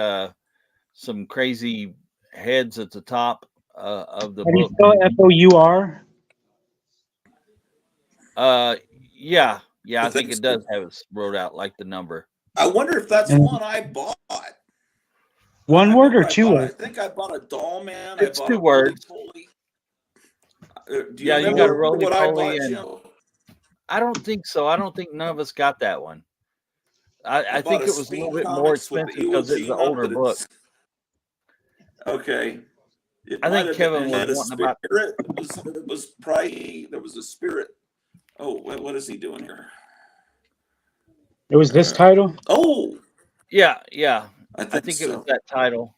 some crazy heads at the top of the How do you book. spell FOUR? Yeah, I think it does have it wrote out like the number. I wonder if that's one I bought. One word or two I words? think I bought a Doll Man. It's I bought two a words. Roly-Poly. Do Yeah, you got a remember what I Roly-Poly, bought, and Jim? I don't think so. I don't think none of us got that one. I think bought it was a Speed little bit more Comics with the expensive because it was Iwo an Jima, older but book. Okay. It I might think have Kevin been, was it had a wanting about. spirit. It was probably, there was a spirit. Oh, what is he doing here? It was this title? Oh, Yeah. I I think think it was so. that title.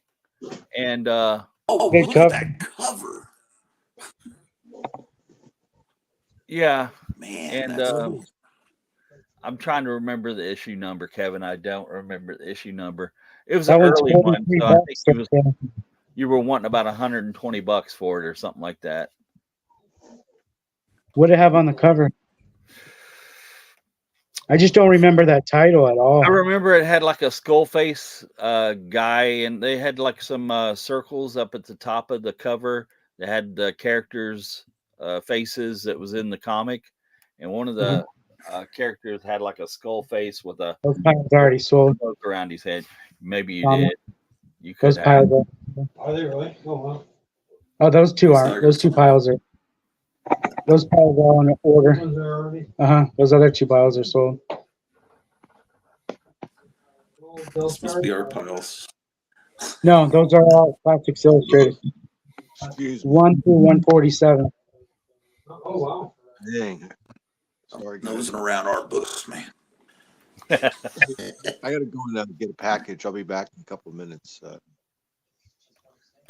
And Oh, Good look at cover. that cover. yeah, Man, and that's cool. I'm trying to remember the issue number, Kevin. I don't remember the issue number. It was That an one's early one, $43 so I think right there. you were wanting about $120 for it or something like that. What did it have on the cover? I just don't remember that title at all. I remember it had like a skull face guy, and they had like some circles up at the top of the cover that had the characters' faces that was in the comic, and one of the characters had like a skull face with a Those piles already sold. cloak around his head. Maybe you did. You could Those have. piles Are they really? Oh, wow. Oh, those two are. Those two piles are. Those piles are on order. Ones are already. Those other two piles are sold. This must be our piles. No, those are all Classics Illustrated. Excuse me. 1 through 147. Oh, wow. Dang. Sorry, guys. Nosing around our books, man. I gotta go in and get a package. I'll be back in a couple of minutes.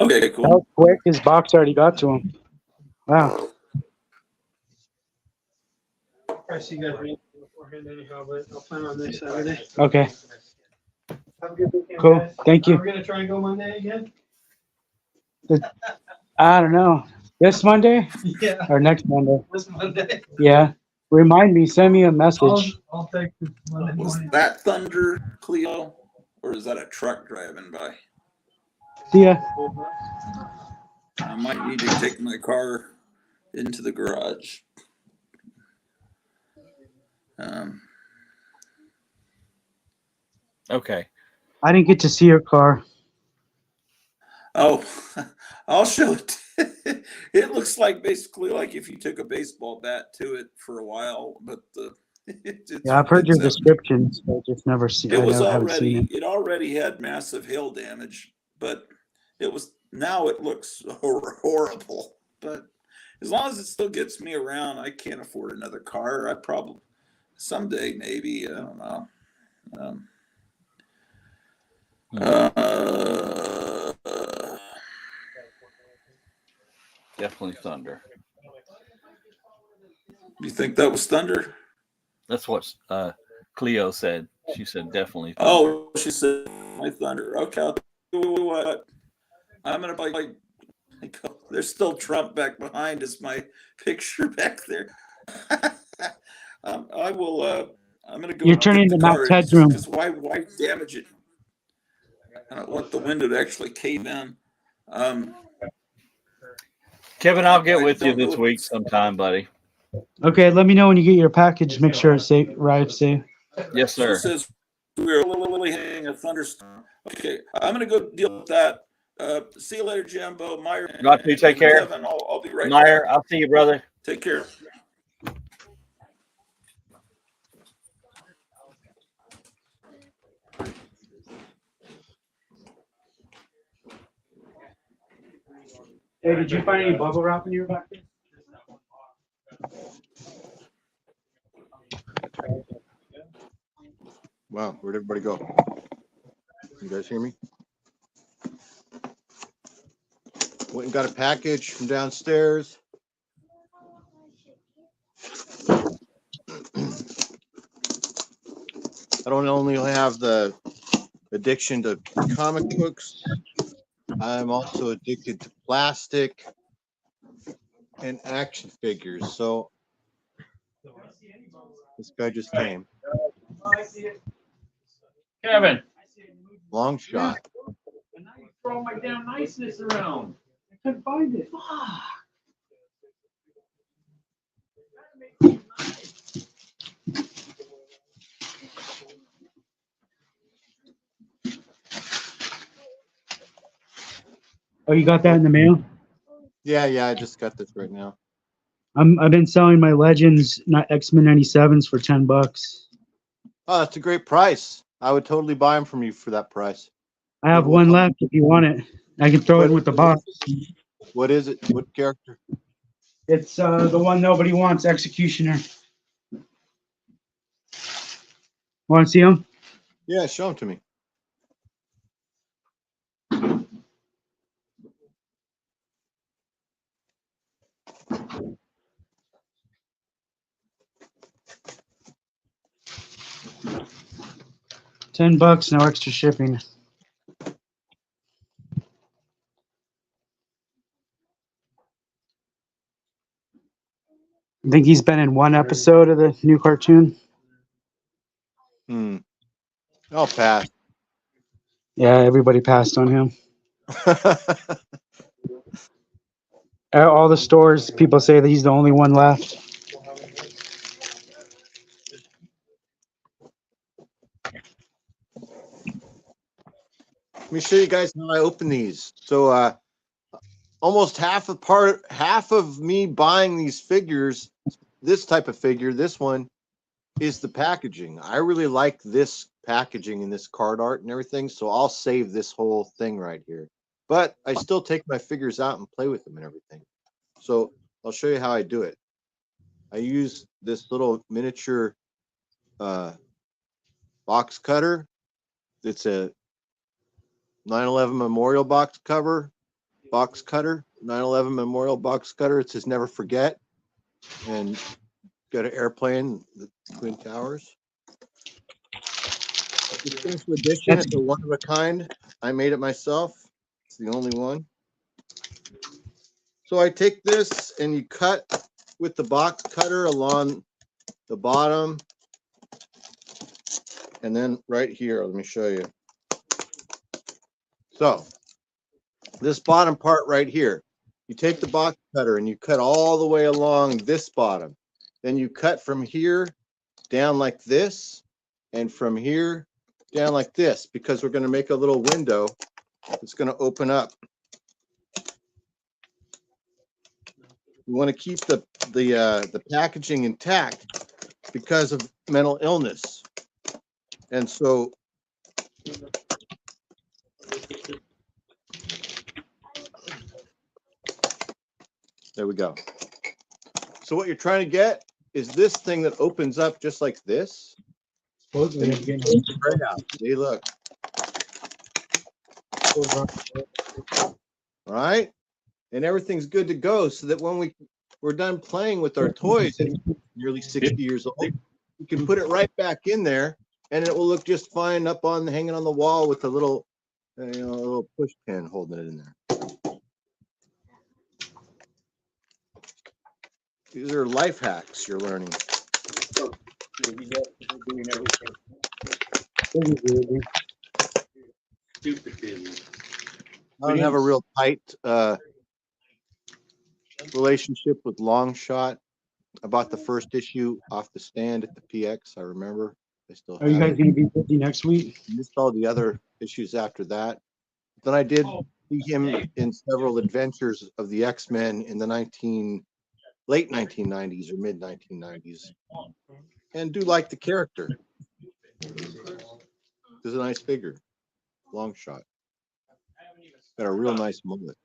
Okay, That cool. was quick. His box already got to him. Wow. I see you guys read beforehand anyhow, but I'll plan on next Saturday. Okay. Have a good weekend, Cool. guys. Thank you. Are we gonna try and go Monday again? I don't know. This Monday Yeah. or next Monday? This Monday. Yeah. Remind me. Send me a message. I'll take this Monday Was morning. that Thunder, Cleo? Or is that a truck driving by? See ya. I might need to take my car into the garage. Okay. I didn't get to see your car. Oh, I'll show it. It looks like basically like if you took a baseball bat to it for a while, but Yeah, I've heard your descriptions, but just never seen. it I was never haven't seen already it. it already had massive hail damage, but it was now it looks horrible. But as long as it still gets me around, I can't afford another car. I probably someday maybe, I don't know. Definitely Thunder. You think that was Thunder? That's what Cleo said. She said definitely Thunder. Oh, she said my Thunder. Okay, I'll do what? I'm gonna buy. There's still Trump back behind us. My picture back there. I will. I'm gonna go. You're turning to Matt's headroom. Because why damage it? I don't want the window to actually cave in. Kevin, I'll get with you this week sometime, buddy. Okay, let me know when you get your package. Make sure it's safe, arrives safe. Yes, sir. It says we're literally having a thunderstorm. Okay, I'm gonna go deal with that. See you later, Jimbo. Meyer. Got to take care. Kevin, I'll be right Meyer, back. I'll see you, brother. Take care. Hey, did you find any bubble wrap in your package? Wow, where'd everybody go? You guys hear me? Went and got a package from downstairs. I don't only have the addiction to comic books, I'm also addicted to plastic and action figures. So this guy just came. Kevin. Long shot. And now you throw my damn niceness around. I couldn't find it. Oh, you got that in the mail? Yeah, I just got this right now. I've been selling my Legends, not X-Men 97s for $10. Oh, that's a great price. I would totally buy them from you for that price. I have one left if you want it. I can throw it in with the box. What is it? What character? It's the one nobody wants, Executioner. Want to see him? Yeah, show them to me. $10, no extra shipping. I think he's been in one episode of the new cartoon. I'll pass. Yeah, everybody passed on him. At all the stores, people say that he's the only one left. Let me show you guys how I open these. So almost half of me buying these figures, this type of figure, this one, is the packaging. I really like this packaging and this card art and everything, so I'll save this whole thing right here. But I still take my figures out and play with them and everything. So I'll show you how I do it. I use this little miniature box cutter. It's a 9/11 memorial box cutter, 9/11 memorial box cutter. It says never forget, and got an airplane, the Twin Towers. It's a special edition. It's a one of a kind. I made it myself. It's the only one. So I take this and you cut with the box cutter along the bottom, and then right here, let me show you. So this bottom part right here, you take the box cutter and you cut all the way along this bottom. Then you cut from here down like this, and from here down like this, because we're going to make a little window that's going to open up. We want to keep the packaging intact because of mental illness. And so there we go. So what you're trying to get is this thing that opens up just like this. And you can get it right out. See, look. All right. And everything's good to go, so that when we're done playing with our toys at nearly 60 years old, you can put it right back in there, and it will look just fine up on hanging on the wall with a little, a little push pin holding it in there. These are life hacks you're learning. I don't have a real tight relationship with Longshot. I bought the first issue off the stand at the PX. I remember. I still Are you guys going to be 50 next week? I missed all the other issues after that. Then I did see him in several adventures of the X-Men in the late 1990s or mid 1990s, and do like the character. This is a nice figure. Longshot. Got a real nice mullet.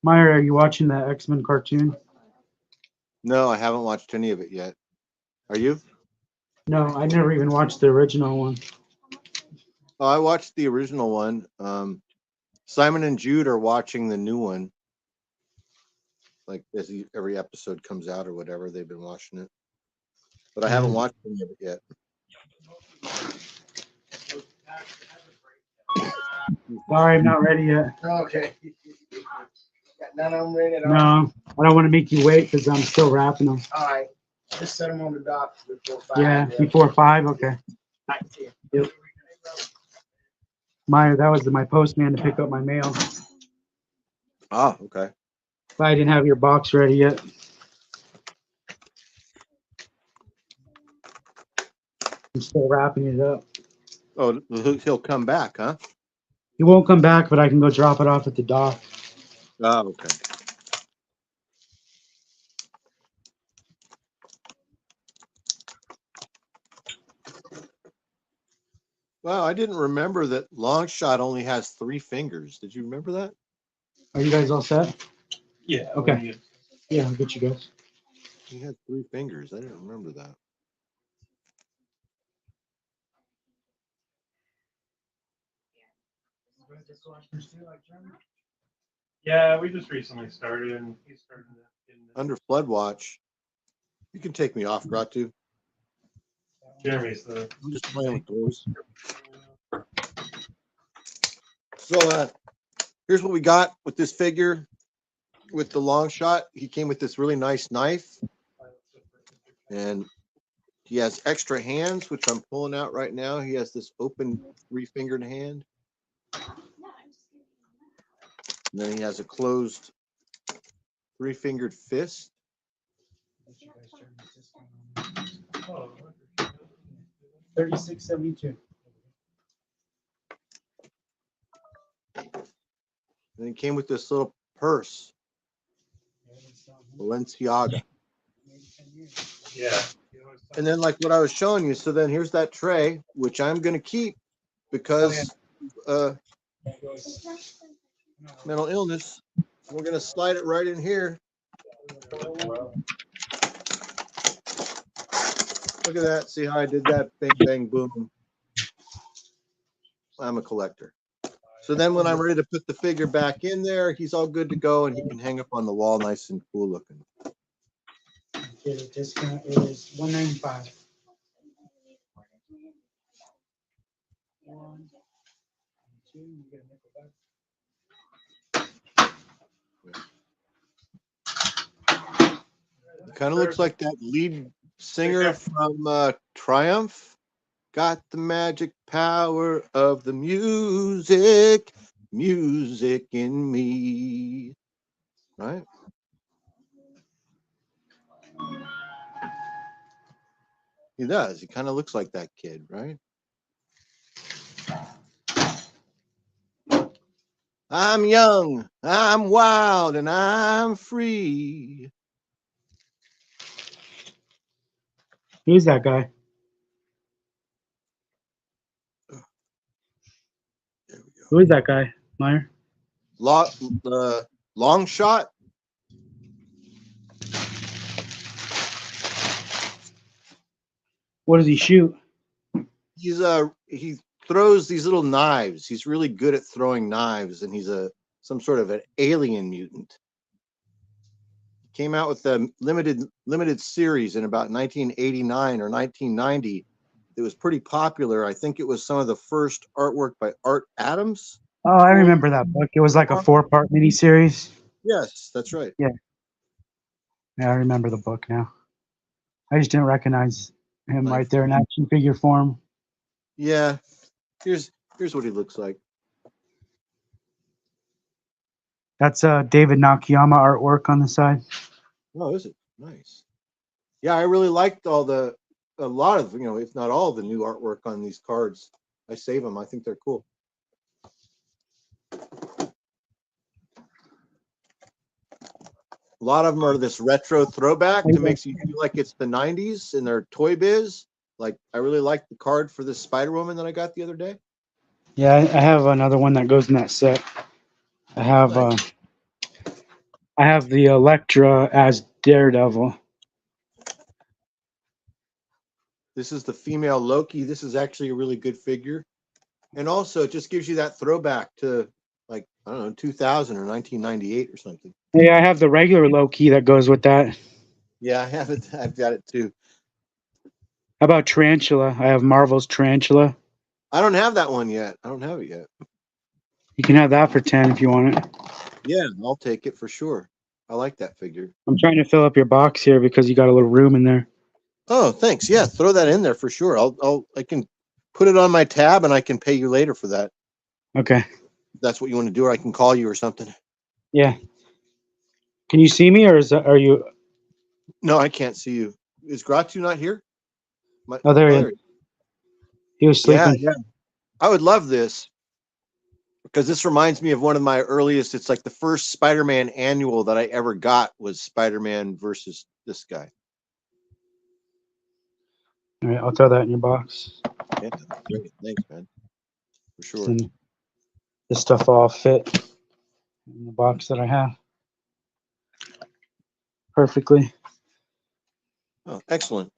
Meyer, are you watching that X-Men cartoon? No, I haven't watched any of it yet. Are you? No, I never even watched the original one. Oh, I watched the original one. Simon and Jude are watching the new one. Like as every episode comes out or whatever, they've been watching it. But I haven't watched any of it yet. Sorry, I'm not ready yet. Okay. Got none of them ready at all? No, I don't want to make you wait because I'm still wrapping them. All right. Just set them on the dock before 5. Yeah, before 5? Okay. Yep. Meyer, that was my postman to pick up my mail. Ah, okay. But I didn't have your box ready yet. I'm still wrapping it up. Oh, he'll come back, huh? He won't come back, but I can go drop it off at the dock. Oh, okay. Well, I didn't remember that Longshot only has 3 fingers. Did you remember that? Are you guys all set? Yeah. Okay. Yeah, I'll get you guys. He had 3 fingers. I didn't remember that. Yeah, we just recently started, and he started in Under flood watch. You can take me off, Gratu. Jeremy's the. I'm just playing with those. So here's what we got with this figure. With the long shot, he came with this really nice knife, and he has extra hands, which I'm pulling out right now. He has this open 3-fingered hand, and then he has a closed 3-fingered fist. $36.72. And he came with this little purse, Balenciaga. Yeah. And then, like what I was showing you, so then here's that tray, which I'm going to keep because mental illness. We're going to slide it right in here. Look at that. See how I did that? Bang, bang, boom. I'm a collector. So then when I'm ready to put the figure back in there, he's all good to go, and he can hang up on the wall nice and cool looking. Okay, the discount is $195. One, two, you get a nickel back. Kind of looks like that lead singer from Triumph. Got the magic power of the music, music in me. Right? He does. He kind of looks like that kid, right? I'm young, I'm wild, and I'm free. Who's that guy? Who is that guy, Meyer? Long shot. What does he shoot? He throws these little knives. He's really good at throwing knives, and he's some sort of an alien mutant. Came out with a limited series in about 1989 or 1990. It was pretty popular. I think it was some of the first artwork by Art Adams. Oh, I remember that book. It was like a 4-part miniseries. Yes, that's right. Yeah. Yeah, I remember the book now. I just didn't recognize him right there in action figure form. Yeah. Here's what he looks like. That's David Nakayama artwork on the side. Oh, is it? Nice. Yeah, I really liked a lot of, if not all the new artwork on these cards. I save them. I think they're cool. A lot of them are this retro throwback that makes you feel like it's the 90s in their Toy Biz. Like, I really like the card for this Spider-Woman that I got the other day. Yeah, I have another one that goes in that set. I have the Elektra as Daredevil. This is the female Loki. This is actually a really good figure. And also, it just gives you that throwback to, like, I don't know, 2000 or 1998 or something. Yeah, I have the regular Loki that goes with that. Yeah, I have it. I've got it too. How about Tarantula? I have Marvel's Tarantula. I don't have that one yet. I don't have it yet. You can have that for 10 if you want it. Yeah, I'll take it for sure. I like that figure. I'm trying to fill up your box here because you got a little room in there. Oh, thanks. Yeah, throw that in there for sure. I can put it on my tab and I can pay you later for that. Okay. If that's what you want to do, or I can call you or something. Yeah. Can you see me, or are you? No, I can't see you. Is Gratu not here? Oh, there he is. He was sleeping. Yeah. I would love this because this reminds me of one of my earliest. It's like the first Spider-Man annual that I ever got was Spider-Man versus this guy. All right, I'll throw that in your box. Yeah, great. Thanks, man. For sure. And this stuff all fit in the box that I have perfectly. Oh, excellent.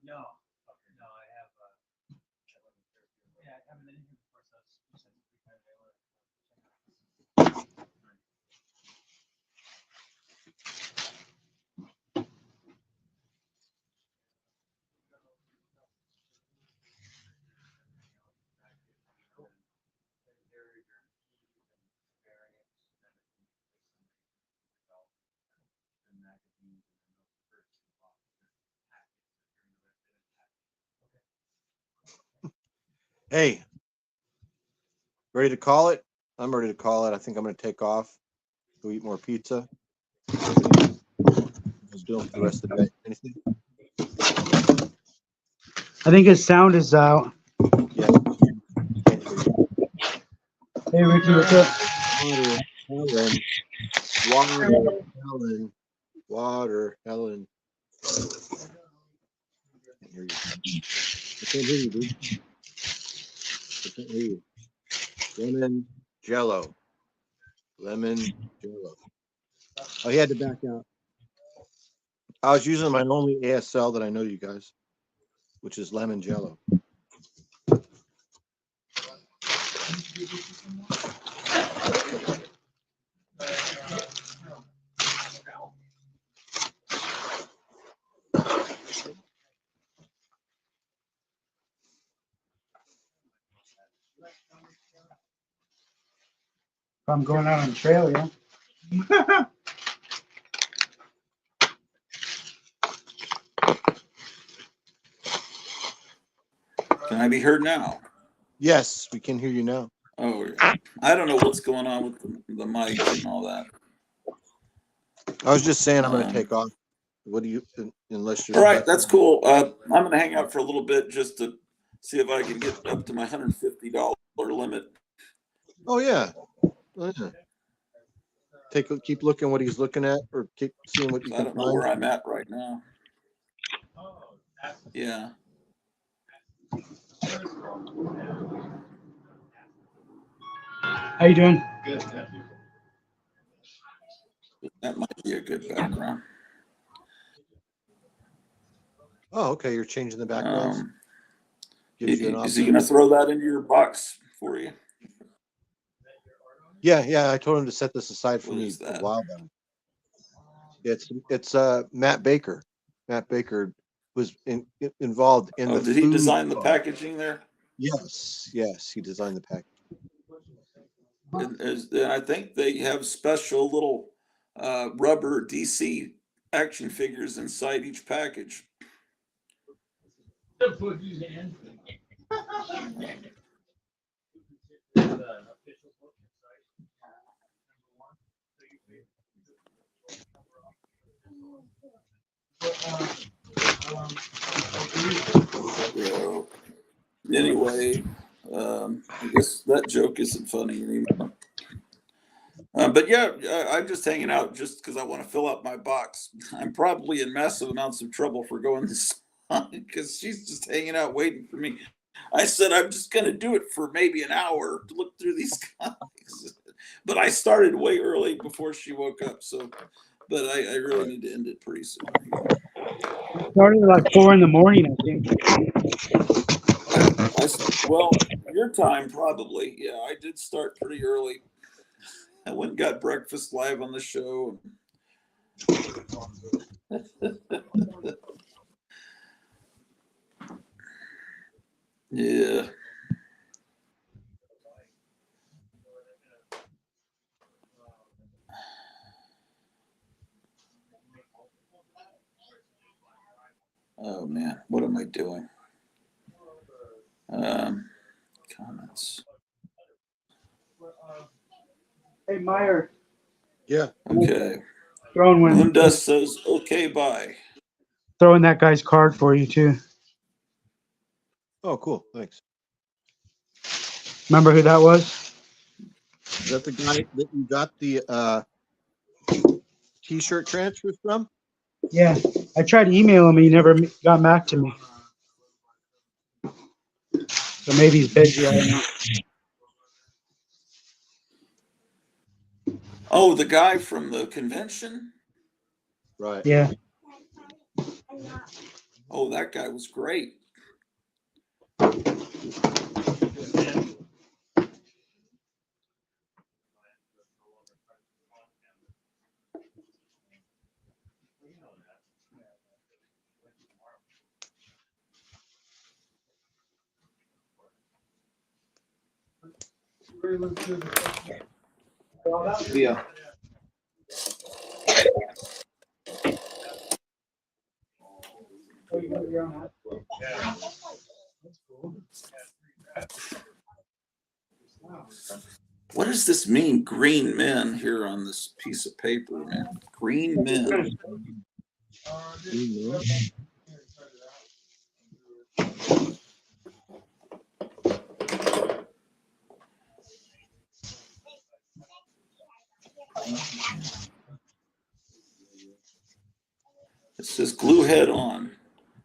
No, no, I have. Yeah, I haven't been in here before, so it's kind of. Hey, ready to call it? I'm ready to call it. I think I'm going to take off. Go eat more pizza. Let's do it for the rest of the day. Anything? I think his sound is out. Yeah. Hey, Ricky, what's up? Water, Helen. I can't hear you. I can't hear you, dude. I can't hear you. Lemon Jello. Lemon Jello. Oh, he had to back out. I was using my only ASL that I know, you guys, which is Lemon Jello. If I'm going out on the trail, yeah. Can I be heard now? Yes, we can hear you now. Oh, I don't know what's going on with the mic and all that. I was just saying I'm going to take off. What do you, unless you're... All right, that's cool. I'm going to hang out for a little bit just to see if I can get up to my $150 limit. Oh, yeah. Keep looking what he's looking at, or keep seeing what you can I don't know where I'm at right now. Yeah. How you doing? Good. That might be a good background. Oh, okay. You're changing the backgrounds. Is he going to throw that into your box for you? Yeah. I told him to set this aside for me a while back. It's Matt Baker. Matt Baker was involved in the. Did he design the packaging there? Yes, he designed the package. And I think they have special little rubber DC action figures inside each package. So, anyway, I guess that joke isn't funny anymore. But yeah, I'm just hanging out just because I want to fill up my box. I'm probably in massive amounts of trouble for going this long because she's just hanging out waiting for me. I said I'm just going to do it for maybe an hour to look through these comics. But I started way early before she woke up. So, but I really need to end it pretty soon. Started at like 4 in the morning, I think. Well, your time probably. Yeah, I did start pretty early. I went and got breakfast live on the show. Yeah. Oh man, what am I doing? Comments. Hey, Meyer. Yeah. Okay. Throwing one. Linda says, okay, bye. Throwing that guy's card for you, too. Oh, cool. Thanks. Remember who that was? Is that the guy that you got the T-shirt transfers from? Yeah. I tried to email him. He never got back to me. So maybe he's busy. I don't know. Oh, the guy from the convention? Right. Yeah. Oh, that guy was great. Yeah. What does this mean, green men, here on this piece of paper, man? Green men. It says glue head on.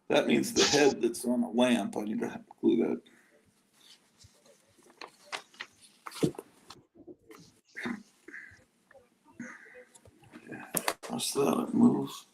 That means the head that's on a lamp. I need to glue that. What's that? It moves.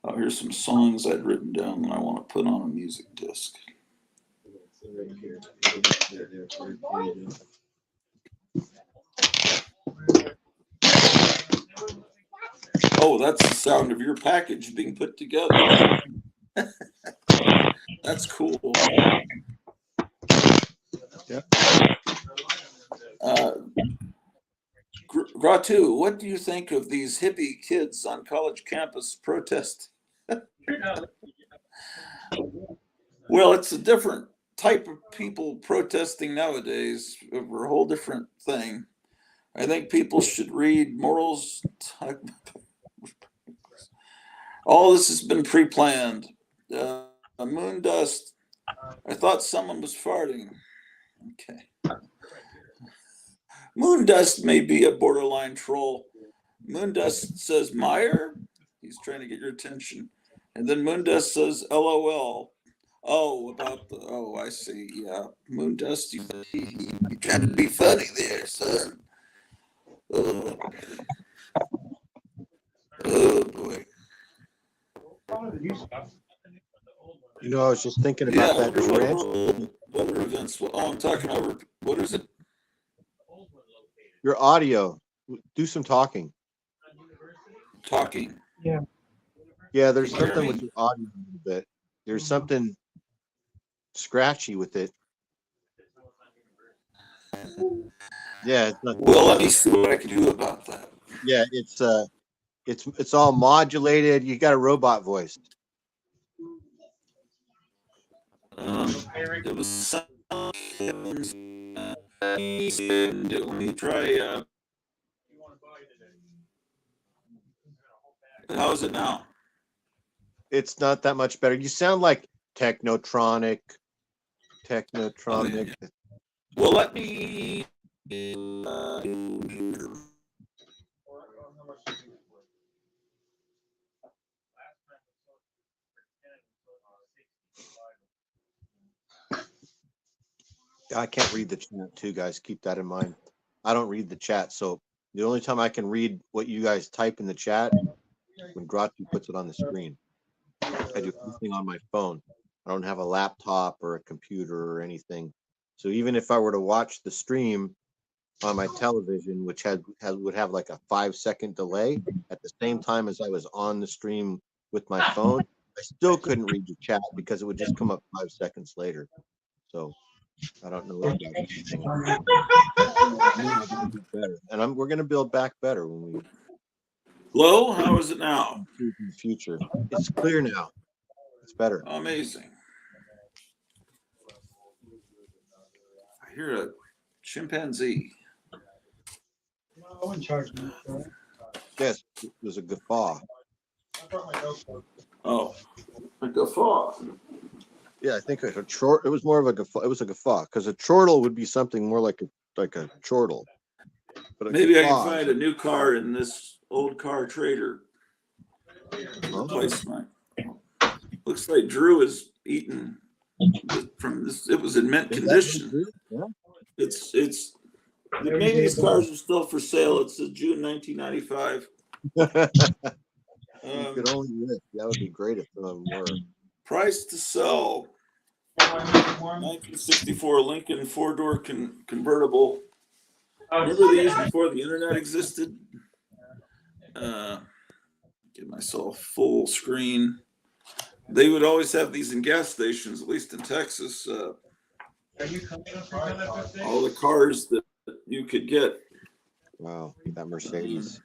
Oh, here's some songs I'd written down that I want to put on a music disc. Oh, that's the sound of your package being put together. That's cool. Yep. Gratu, what do you think of these hippie kids on college campus protest? Well, it's a different type of people protesting nowadays over a whole different thing. I think people should read morals. All this has been pre-planned. Moon dust. I thought someone was farting. Okay. Moon dust may be a borderline troll. Moon dust says Meyer. He's trying to get your attention. And then Moon dust says LOL. Oh, about the, oh, I see. Yeah. Moon dust, you trying to be funny there, son. Oh boy. You know, I was just thinking about that tarantula. Weather events. Oh, I'm talking over. What is it? Your audio. Do some talking. Talking. Yeah. Yeah, there's something with your audio a little bit. There's something scratchy with it. Yeah, it's not. Well, let me see what I can do about that. Yeah, it's all modulated. You got a robot voice. It was some. Let me try. How's it now? It's not that much better. You sound like technotronic. Oh, yeah. Well, let me. I can't read the chat too, guys. Keep that in mind. I don't read the chat, so the only time I can read what you guys type in the chat when Gratu puts it on the screen. I do everything on my phone. I don't have a laptop or a computer or anything. So even if I were to watch the stream on my television, which would have like a 5-second delay at the same time as I was on the stream with my phone, I still couldn't read the chat because it would just come up 5 seconds later. So I don't know what better. And we're gonna build back better when we. Hello, how is it now? In the future, it's clear now. It's better. Amazing. I hear a chimpanzee. I wouldn't charge me. Yes, it was a guffaw. Oh, a guffaw. Yeah, I think it was more of a guffaw. It was a guffaw because a chortle would be something more like a chortle. But Maybe I can find a new car in this old car trader. Replace mine. Looks like Drew is eating from this. It was in mint condition. Yeah. It's maybe these cars are still for sale. It's June 1995. You could only wish. That would be great if some of them were. Price to sell. 1964 Lincoln four-door convertible. Remember these before the internet existed? Get myself full screen. They would always have these in gas stations, at least in Texas. All the cars that you could get. Wow, that Mercedes.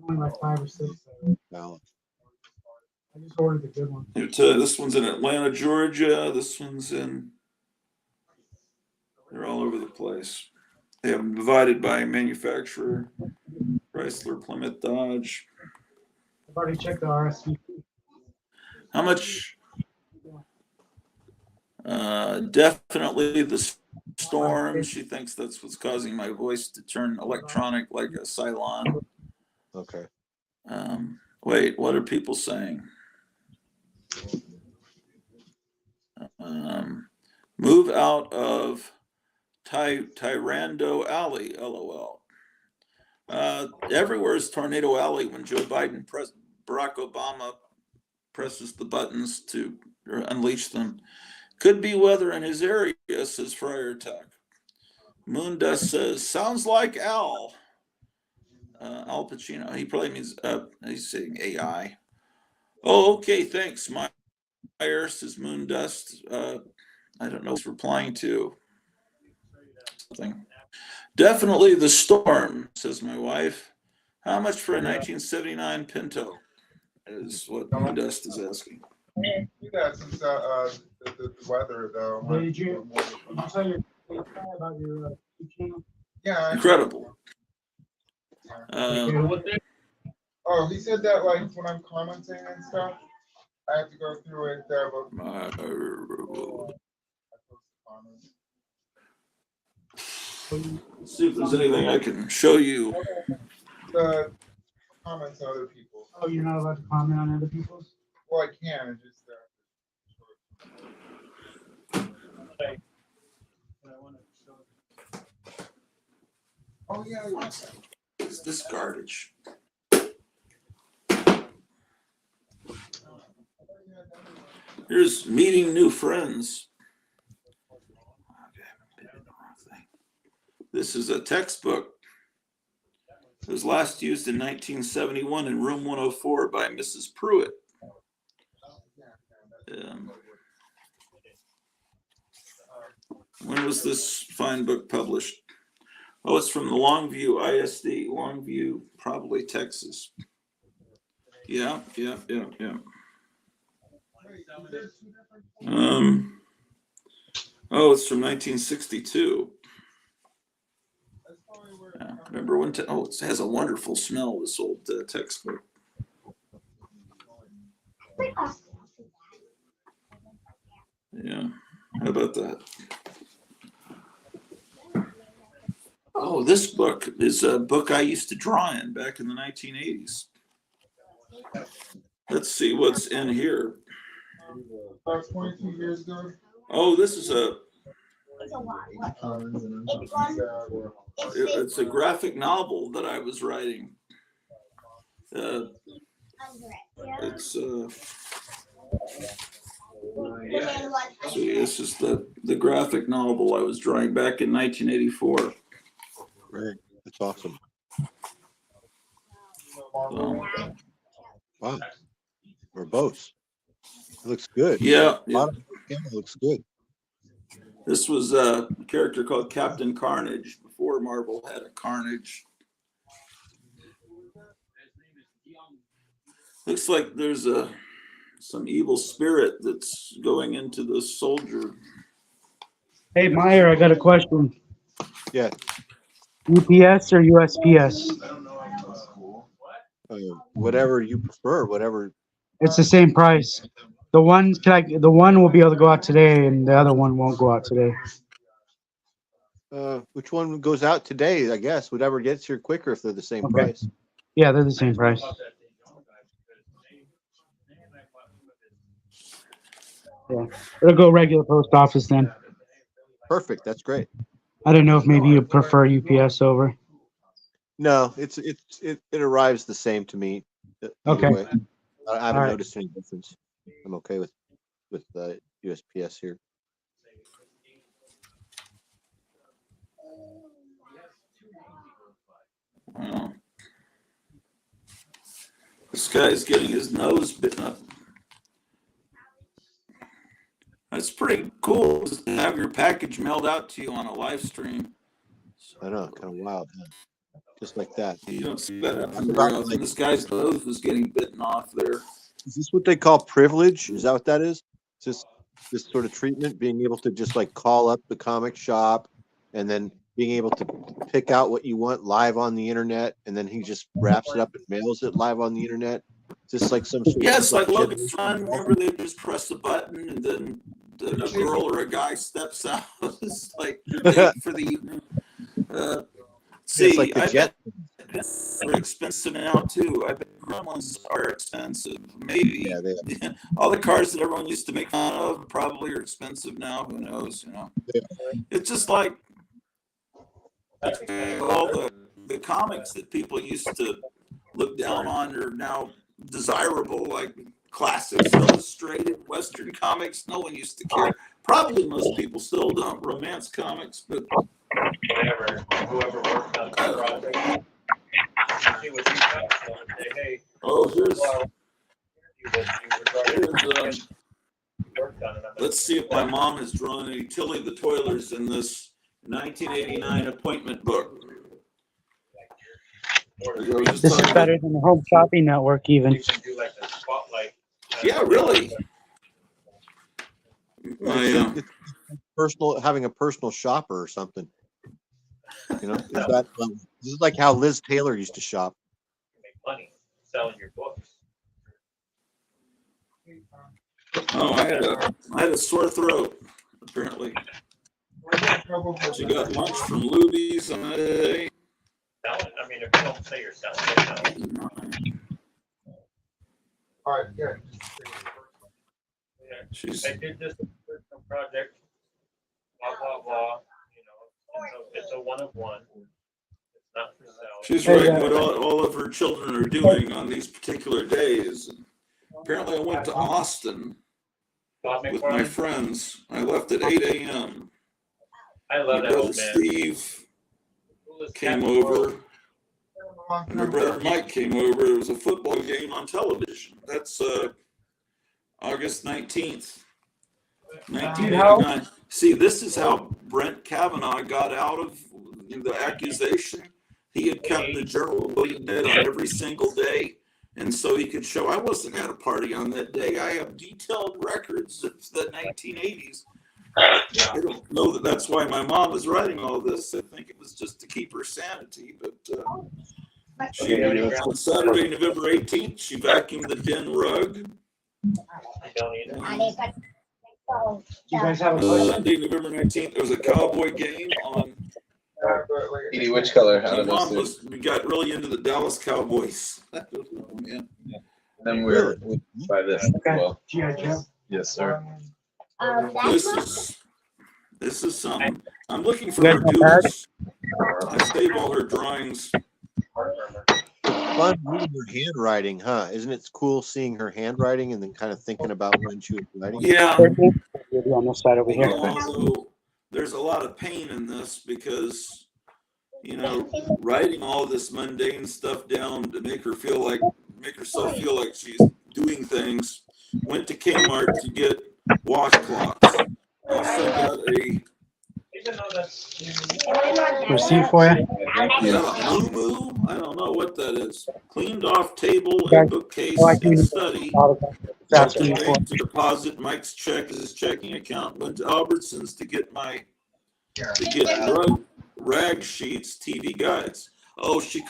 Only like 5 or 6. Wow. I just ordered the good one. This one's in Atlanta, Georgia. This one's in. They're all over the place. They have them divided by manufacturer. Chrysler, Plymouth, Dodge. I've already checked the RSVP. How much? Definitely the storm. She thinks that's what's causing my voice to turn electronic like a Cylon. Okay. Wait, what are people saying? Move out of Tyrando Alley, LOL. Everywhere is Tornado Alley when Joe Biden, Barack Obama presses the buttons to unleash them. Could be weather in his area, says Friar Tuck. Moondust says, sounds like Al. Al Pacino. He probably means, he's saying AI. Oh, okay, thanks, Meyer, says Moondust. I don't know what he's replying to. Something. Definitely the storm, says my wife. How much for a 1979 Pinto? Is what Moondust is asking. You got some the weather though. Did you tell your about your YouTube channel? Yeah. Incredible. Oh, he said that like when I'm commenting and stuff, I have to go through it. Let's see if there's anything I can show you. The comments on other people. Oh, you're not allowed to comment on other people's? Well, I can. It just. Oh yeah. Is this garbage? Here's meeting new friends. This is a textbook. It was last used in 1971 in room 104 by Mrs. Pruitt. When was this fine book published? Oh, it's from the Longview ISD, Longview, probably Texas. Yeah. Oh, it's from 1962. Yeah, remember when? It has a wonderful smell. This old textbook. Yeah, how about that? Oh, this book is a book I used to draw in back in the 1980s. Let's see what's in here. About 22 years ago. Oh, this is it's a graphic novel that I was writing. It's see, this is the graphic novel I was drawing back in 1984. Great, that's awesome. Wow, verbose. It looks good. Yeah. It looks good. This was a character called Captain Carnage before Marvel had a Carnage. Looks like there's some evil spirit that's going into the soldier. Hey, Meyer, I got a question. Yeah. UPS or USPS? Whatever you prefer, whatever. It's the same price. The one will be able to go out today, and the other one won't go out today. which one goes out today? I guess whatever gets here quicker if they're the same Okay. price. Yeah, they're the same price. Yeah, it'll go regular post office then. Perfect. That's great. I don't know if maybe you prefer UPS over. No, it arrives the same to me either Okay. way. I haven't All right. noticed any difference. I'm okay with USPS here. Wow. This guy's getting his nose bitten up. That's pretty cool to have your package mailed out to you on a live stream. I know, kind of wild, huh? Just like that. You don't see that happen very often. This guy's nose was getting bitten off there. Is this what they call privilege? Is that what that is? Just this sort of treatment, being able to just like call up the comic shop and then being able to pick out what you want live on the internet, and then he just wraps it up and mails it live on the internet. Just like some sort Yeah, of it's like Logan's Run. Remember, they just press a button and then a girl or a guy steps out. It's like your date for the evening. See, it's like the jet. They're expensive now too. I bet gremlins are expensive. Maybe. Yeah, they are. All the cars that everyone used to make fun of probably are expensive now. Who knows? You know, it's just like all the comics that people used to look down on are now desirable, like classics, illustrated Western comics. No one used to care. Probably most people still don't. Romance comics, but whoever worked on the project, see what you got, so say, hey, oh, let's see if my mom has drawn any Tilly the Toilers in this 1989 appointment book. This is better than the Home Shopping Network, even. you can do like the spotlight. Yeah, really. It's personal, having a personal shopper or something. You know, this is like how Liz Taylor used to shop. Make money selling your books. Oh, I had a sore throat, apparently. She got lunch from Luby's on that day. Selling, I mean, if you don't say you're selling it, All right, good. Yeah. I did this personal project, blah, blah, blah. You know, it's a one of one. It's not for sale. She's writing what all of her children are doing on these particular days. Apparently, I went to Austin with my friends. I left at 8 a.m. I love My that brother old man. Steve came over, and my brother Mike came over. It was a football game on television. That's August 19th, 1989. See, this is how Brent Kavanaugh got out of the accusation. He had kept the journal what he did on every single day. And so he could show, I wasn't at a party on that day. I have detailed records of the 1980s. I don't know that that's why my mom was writing all this. I think it was just to keep her sanity. But she, on Saturday, November 18th, she vacuumed the den rug. You guys have a question? Sunday, November 19th, there was a Cowboy game on. Edie, which color out My of mom those we got really into the Dallas Cowboys. Yeah. then we're by this as well. Yes, sir. This is something. I'm looking for her doodles. I save all her drawings. Fun reading her handwriting, huh? Isn't it cool seeing her handwriting and then kind of thinking about when she was writing? Yeah. On this side over here. Although there's a lot of pain in this because, you know, writing all this mundane stuff down to make herself feel like she's doing things. Went to Kmart to get washcloths. Also got a receipt for you. Moo? I don't know what that is. Cleaned off table and bookcase and study. Went to the bank to deposit Mike's check, his checking account. Went to Albertsons to get rag sheets, TV guides. Oh, she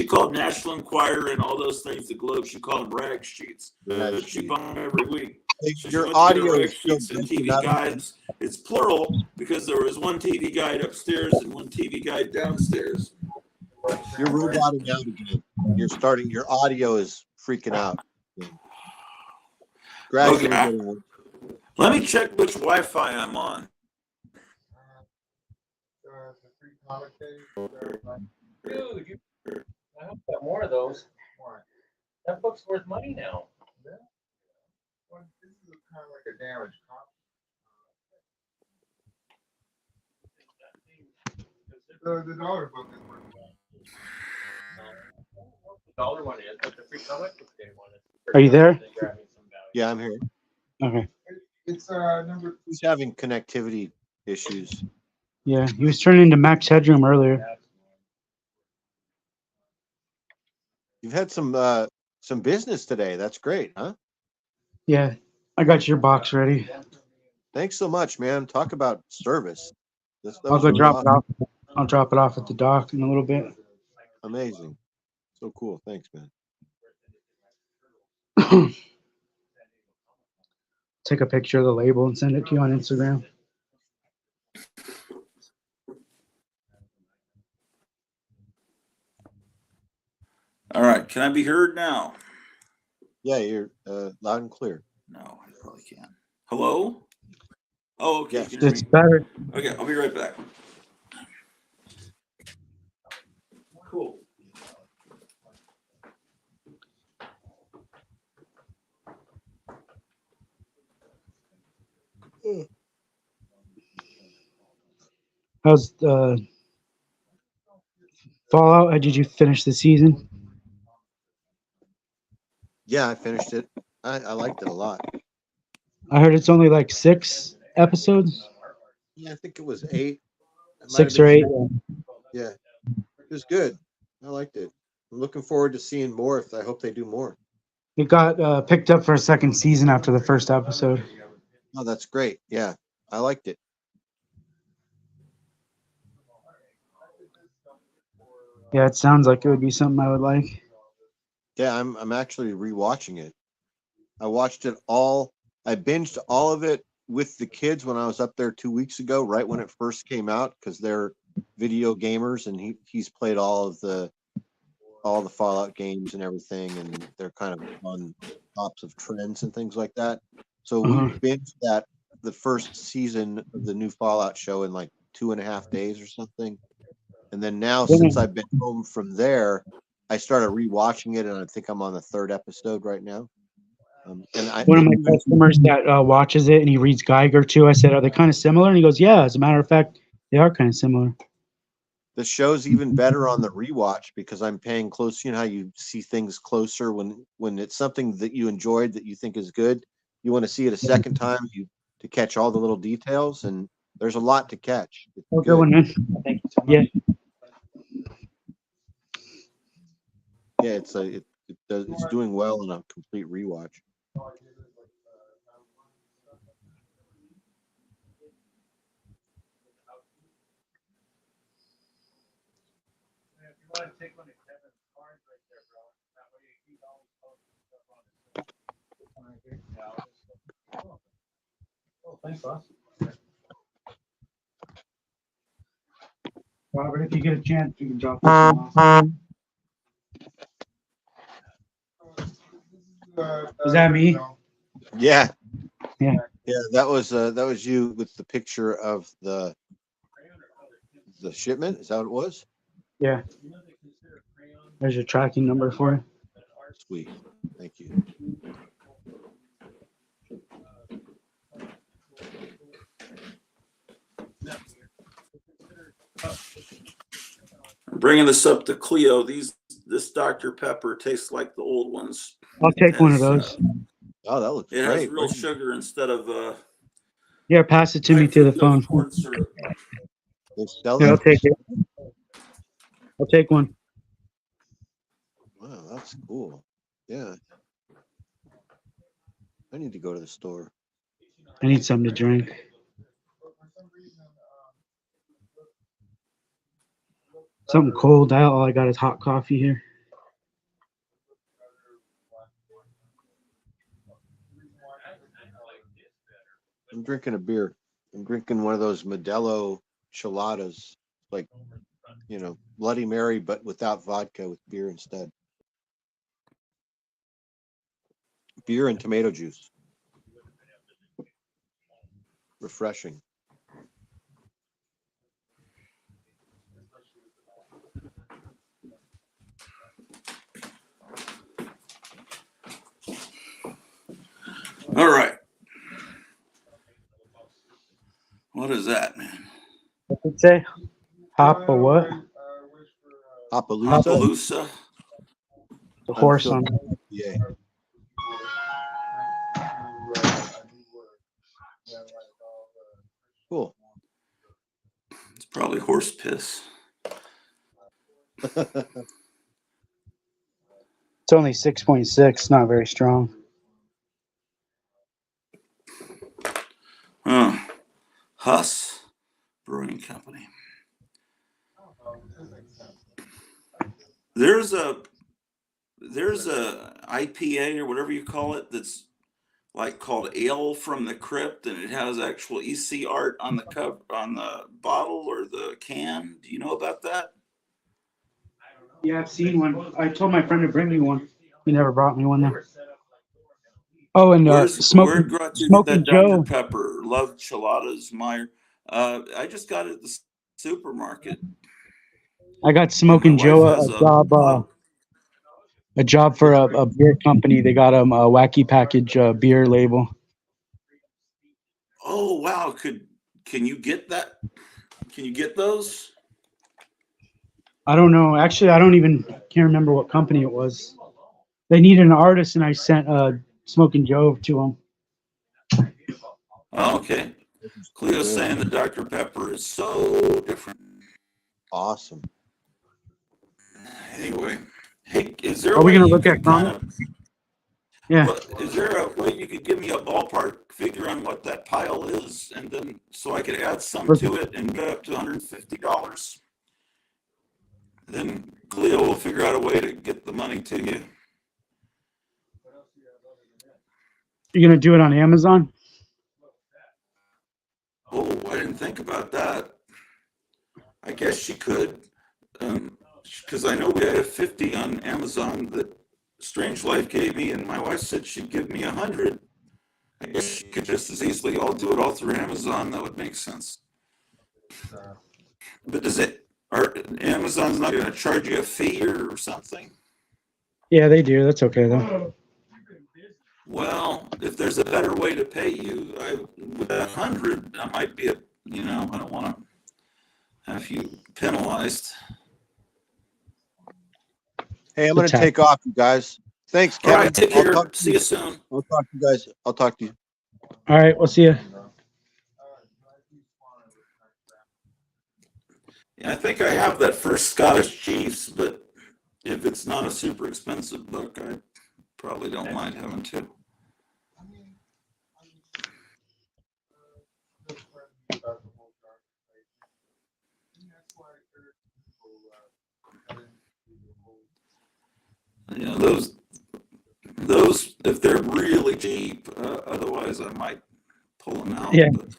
called National Enquirer and all those things, the Globe. She called them rag sheets. She bought them every week. So your audio is still and TV guides It's plural because there was one TV guide upstairs and one TV guide downstairs. You're roboting out again. Your audio is freaking out. Gradually Okay. getting worse. Let me check which Wi-Fi I'm on. Dude, I hope you got more of those. That book's worth money now. Yeah. Well, this is kind of like a damaged copy. The dollar book is worth The dollar one is, but the free comic book day one is. Are you there? Yeah, I'm here. Okay. It's number. He's having connectivity issues. Yeah, he was turning into Max Headroom earlier. You've had some business today. That's great, huh? Yeah, I got your box ready. Thanks so much, man. Talk about service. That I'll was go really drop it awesome. off. I'll drop it off at the dock in a little bit. Amazing. So cool. Thanks, man. Take a picture of the label and send it to you on Instagram. All right. Can I be heard now? Yeah, you're loud and clear. No, I probably can't. Hello? Oh, okay. Yes. You can hear It's me? better. Okay, I'll be right back. Cool. How's Fallout? How did you finish the season? Yeah, I finished it. I liked it a lot. I heard it's only like 6 episodes. Yeah, I think it was 8. It might have 6 been or 8. 7. Yeah, it was good. I liked it. I'm looking forward to seeing more. I hope they do more. It got picked up for a second season after the first episode. Oh, that's great. Yeah, I liked it. Yeah, it sounds like it would be something I would like. Yeah, I'm actually rewatching it. I watched it all. I binged all of it with the kids when I was up there 2 weeks ago, right when it first came out, because they're video gamers and he's played all the Fallout games and everything, and they're kind of on tops of trends and things like that. So we binged the first season of the new Fallout show in like 2.5 days or something. And then now, since I've been home from there, I started rewatching it, and I think I'm on the 3rd episode right now. One of my customers that watches it and he reads Geiger too. I said, "Are they kind of similar?" And he goes, "Yeah, as a matter of fact, they are kind of similar." The show's even better on the rewatch because I'm paying close. You know how you see things closer when it's something that you enjoyed that you think is good. You want to see it a second time to catch all the little details, and there's a lot to catch. It's Oh, good. good one, man. Yeah. Yeah, it's doing well in a complete rewatch. Thanks, boss. Robert, if you get a chance, you can drop this one off. Is that me? Yeah. Yeah. Yeah, that was you with the picture of the shipment. Is that what it was? Yeah. There's your tracking number for it. Sweet. Thank you. I'm bringing this up to Cleo. This Dr. Pepper tastes like the old ones. I'll take one of those. Oh, that looks It great. has real sugar instead of Yeah, pass it to me through the phone. corn syrup. They sell Yeah, I'll that? take it. I'll take one. Wow, that's cool. Yeah. I need to go to the store. I need something to drink. Something cold. All I got is hot coffee here. I'm drinking a beer. I'm drinking one of those Modelo Cheladas, like, Bloody Mary, but without vodka, with beer instead. Beer and tomato juice. Refreshing. All right. What is that, man? What's it say? Hop or what? Appaloosa. Appaloosa. The horse on. Yeah. Cool. It's probably horse piss. It's only 6.6. Not very strong. Huss Brewing Company. There's a IPA or whatever you call it that's like called Ale from the Crypt, and it has actual EC art on the cup, on the bottle or the can. Do you know about that? Yeah, I've seen one. I told my friend to bring me one. He never brought me one though. Oh, and Where Smoking did you get that Dr. Joe. Pepper? Love Chiladas, Meyer. I just got it at the supermarket. I got Smoking My wife Joe has a job for a beer company. They got him a wacky package beer label. Oh wow! Can you get that? Can you get those? I don't know. Actually, I can't remember what company it was. They needed an artist, and I sent Smoking Joe to them. Oh, okay. Cleo's saying the Dr. Pepper is so different. Awesome. Anyway, hey, is there Are a we way gonna you look can at kind comics? of? Yeah. Well, is there a way you could give me a ballpark figure on what that pile is, and then so I could add some to it and get up to $150? Then Cleo will figure out a way to get the money to you. You're gonna do it on Amazon? Oh, I didn't think about that. I guess she could, because I know we had a 50 on Amazon that Strange Life gave me, and my wife said she'd give me 100. I guess she could just as easily do it all through Amazon. That would make sense. But Amazon's not going to charge you a fee or something? Yeah, they do. That's okay though. Well, if there's a better way to pay you, with 100, I might be I don't want to have you penalized. Hey, I'm going to take off, you guys. Thanks, Kevin. All right, take care. See you soon. I'll talk to you guys. I'll talk to you. All right, we'll see you. Yeah, I think I have that first Scottish Chiefs, but if it's not a super expensive book, I probably don't mind having two. Yeah, those if they're really cheap. Otherwise, I might pull them out. Yeah. But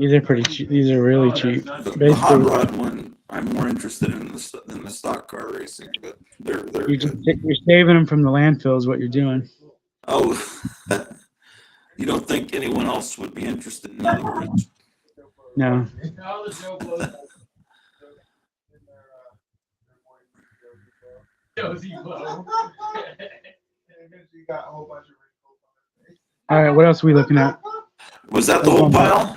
These are pretty cheap. These are really cheap. the hot rod one, I'm more interested in the stock car racing, but they're good. You're saving them from the landfill is what you're doing. Oh, you don't think anyone else would be interested? In other words, no. All right, what else are we looking at? Was that the whole pile?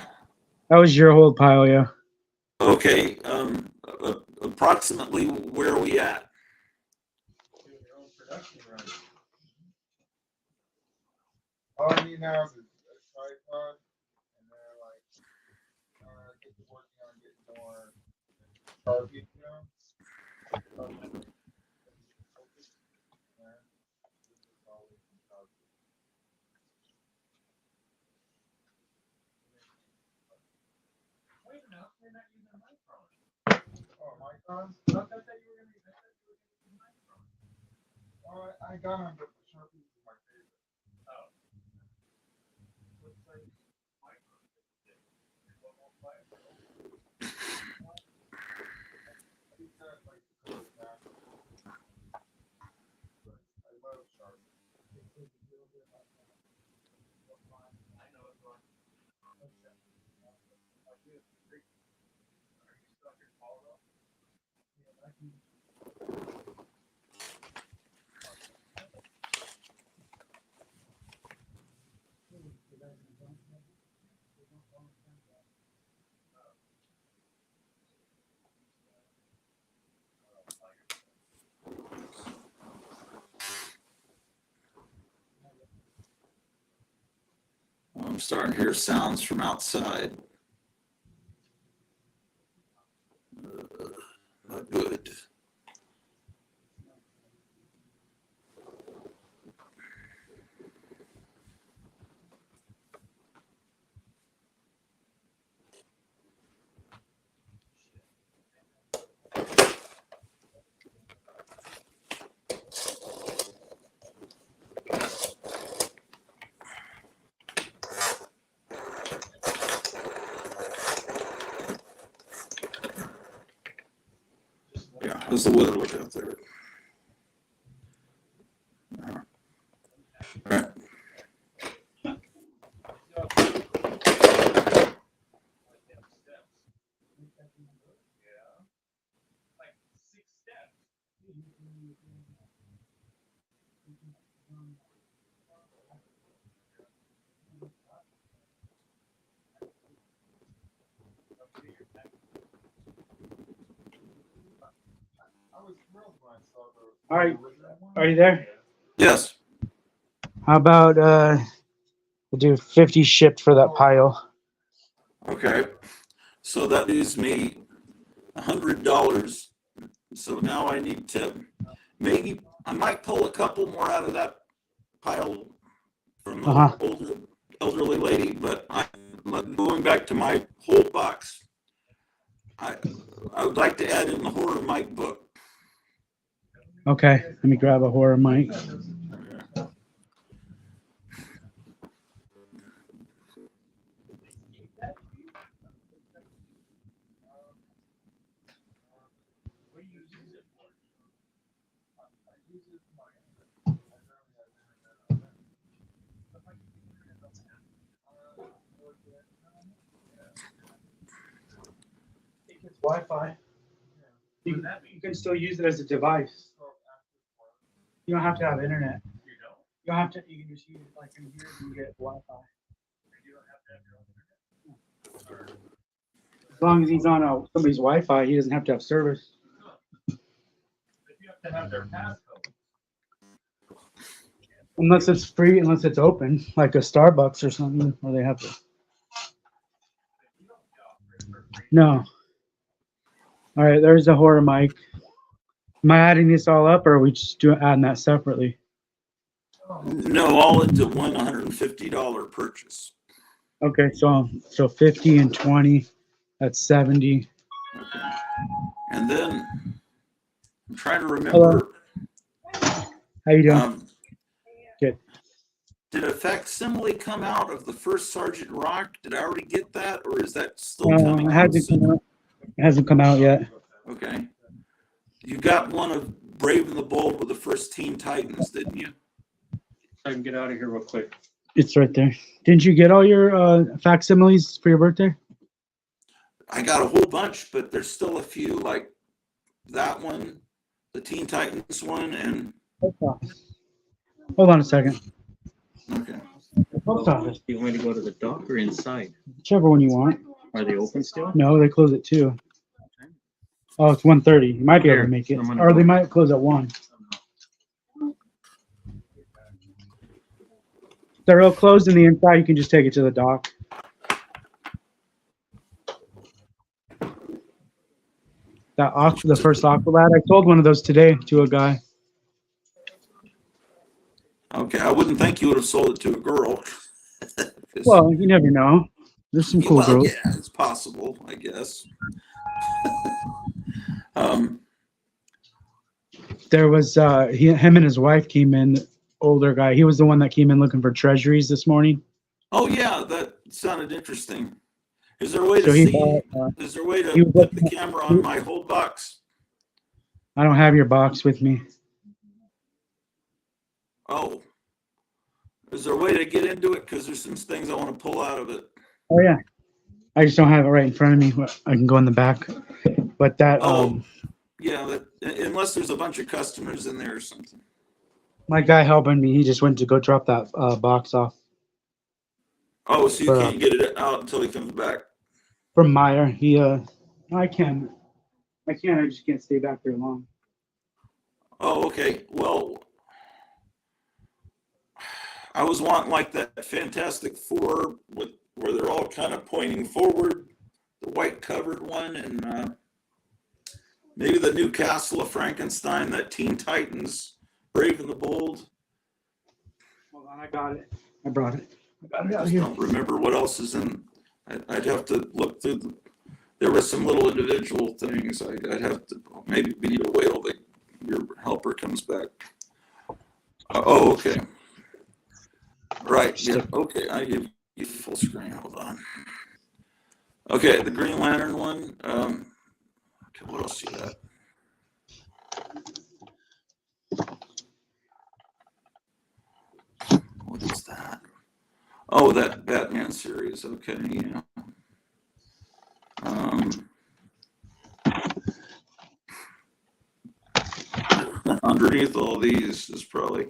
That was your whole pile, yeah. Okay, approximately where are we at? All I need now is a tripod, and then get working on getting more Sharpie, Oh, microns? I got them, but Sharpie is my favorite. I'm starting to hear sounds from outside. Not good. Yeah, how's the weather look out there? All right. All right, are you there? Yes. How about we'll do 50 shipped for that pile. Okay. So that leaves me $100. So now I need to maybe I might pull a couple more out of that pile from the elderly lady, but I'm going back to my whole box. I would like to add in the horror Mike book. Okay, let me grab a horror mic. It's Wi-Fi. You can still use it as a device. You don't have to have internet. You don't have to. You can just use it like in here. You can get Wi-Fi. As long as he's on somebody's Wi-Fi, he doesn't have to have service. Unless it's free, unless it's open, like a Starbucks or something, where they have to. No. All right, there's the horror mic. Am I adding this all up, or are we just adding that separately? No, all into one $150 purchase. Okay, so 50 and 20, that's 70. Okay. And then I'm trying to remember. Hello. How you doing? Good. Did a facsimile come out of the first Sergeant Rock? Did I already get that, or is that still coming out? It hasn't come out yet. Okay. You got one of Brave and the Bold with the first Teen Titans, didn't you? I can get out of here real quick. It's right there. Didn't you get all your facsimiles for your birthday? I got a whole bunch, but there's still a few, like that one, the Teen Titans one, and. Hold on a second. Okay. Post office. Do you want me to go to the dock or inside? Whichever one you want. Are they open still? No, they close at 2. Oh, it's 1:30. You might be able to make it, or they might close at 1. They're all closed in the inside. You can just take it to the dock. The first Aqualad. I sold one of those today to a guy. Okay, I wouldn't think you would have sold it to a girl. Well, you never know. There's some cool girls. Yeah, it's possible, I guess. There was him and his wife came in. Older guy. He was the one that came in looking for treasuries this morning. Oh yeah, that sounded interesting. Is there a way So to he see? bought, Is there a way he to was put the looking camera on my whole box? I don't have your box with me. Oh, is there a way to get into it? Because there's some things I want to pull out of it. Oh yeah, I just don't have it right in front of me. I can go in the back, but that Yeah, unless there's a bunch of customers in there or something. my guy helping me, he just went to go drop that box off Oh, so you can't get it out until he comes back. from Meyer. He no, I can. I just can't stay back there long. Oh, okay. Well, I was wanting like that Fantastic Four where they're all kind of pointing forward, the white covered one, and maybe the new Castle of Frankenstein, that Teen Titans, Brave and the Bold. Hold on, I got it. I brought it. I just don't remember what else is in. I'd have to look through. There were some little individual things. I'd have to. Maybe we need to wait till your helper comes back. Oh, okay. Right. Yeah. Okay. I give you full screen. Hold on. Okay. The Green Lantern one. Okay. What else you got? What is that? Oh, that Batman series. Okay. Yeah. Underneath all these is probably,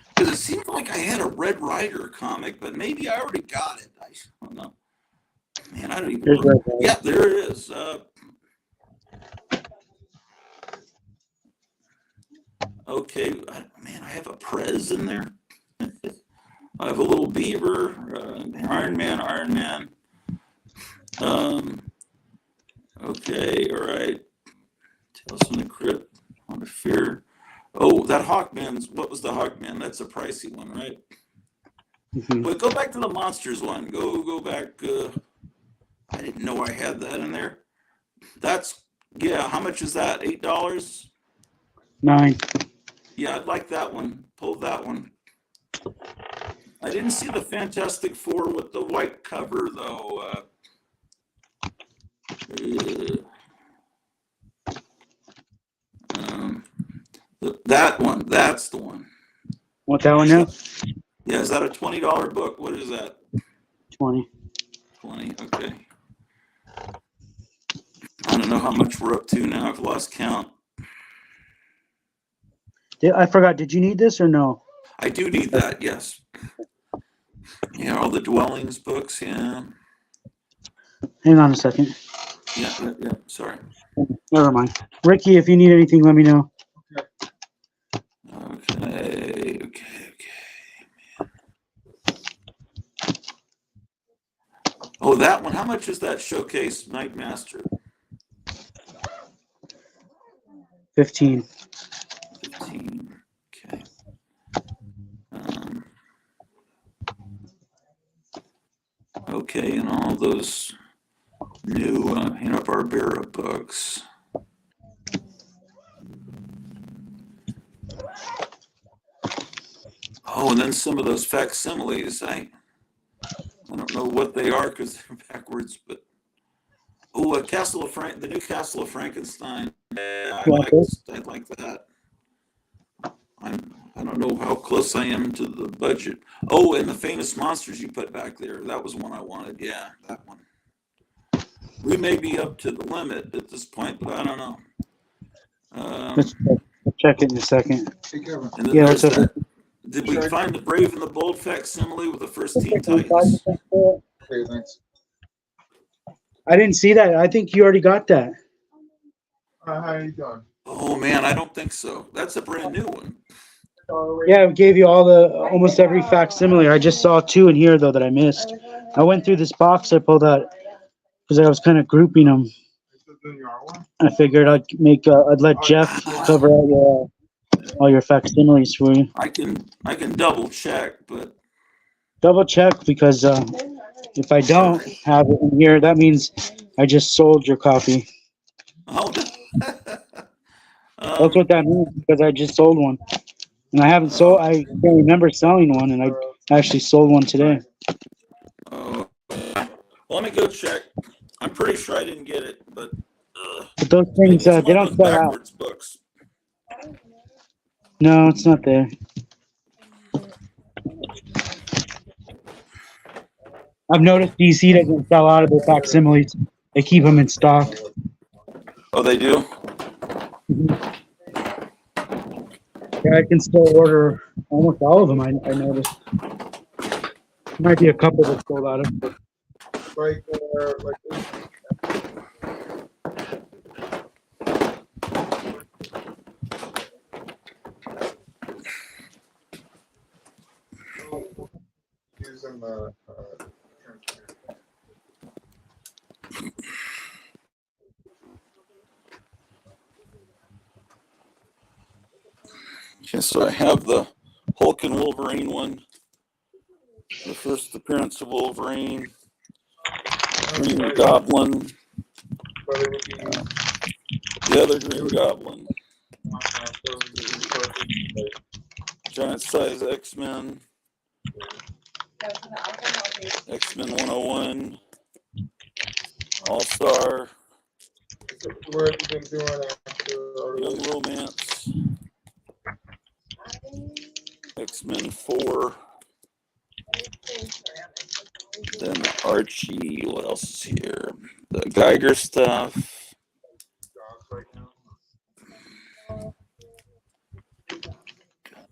because it seemed like I had a Red Rider comic, but maybe I already got it. I don't know. Man, I don't even remember. Yeah, there it is. Okay, man, I have a Prez in there. I have a little beaver, Iron Man. Okay, all right. Tales from the Crypt, on the Fear. Oh, that Hawkman's, what was the Hawkman? That's a pricey one, right? Mm-hmm. But go back to the Monsters one. Go back. I didn't know I had that in there. That's, yeah, how much is that? $8? $9. Yeah, I'd like that one. Pull that one. I didn't see the Fantastic Four with the white cover, though. That one, that's the one. Want that one now? Yeah, is that a $20 book? What is that? 20. 20, okay. I don't know how much we're up to now. I've lost count. I forgot. Did you need this or no? I do need that, yes. Yeah, all the Dwellings books, yeah. Hang on a second. Yeah, sorry. Never mind. Ricky, if you need anything, let me know. Okay. Oh, that one. How much is that Showcase Nightmaster? 15. 15. Okay. Okay, and all those new Hanna-Barbera books. Oh, and then some of those facsimiles. I don't know what they are because they're backwards, but the new Castle of Frankenstein. Yeah, I'd like that. I don't know how close I am to the budget. Oh, and the Famous Monsters you put back there. That was one I wanted. Yeah, that one. We may be up to the limit at this point, but I don't know. Let's check it in a second. And then there's that. Did we find the Brave and the Bold facsimile with the first Teen Titans? Okay, thanks. I didn't see that. I think you already got that. How you doing? Oh man, I don't think so. That's a brand new one. Yeah, it gave you almost every facsimile. I just saw 2 in here though that I missed. I went through this box I pulled out because I was kind of grouping them. I figured I'd let Jeff cover all your facsimiles for you. I can double check, but double check because if I don't have it in here, that means I just sold your copy. Oh, that's what that means because I just sold one, and I haven't sold. I can't remember selling one, and I actually sold one today. Well, let me go check. I'm pretty sure I didn't get it, but But those maybe things, it's they one of don't those sell out. backwards books. No, it's not there. I've noticed DC doesn't sell out of their facsimiles. They keep them in stock. Oh, they do? Yeah, I can still order almost all of them. I noticed. There might be a couple that sold out of. But Like using the Okay, so I have the Hulk and Wolverine one. The first appearance of Wolverine. Green Goblin. The other Green Goblin. Giant size X-Men. X-Men 101. All-Star. Where have you been doing after Young Romance. X-Men 4. Then Archie. What else is here? The Geiger stuff.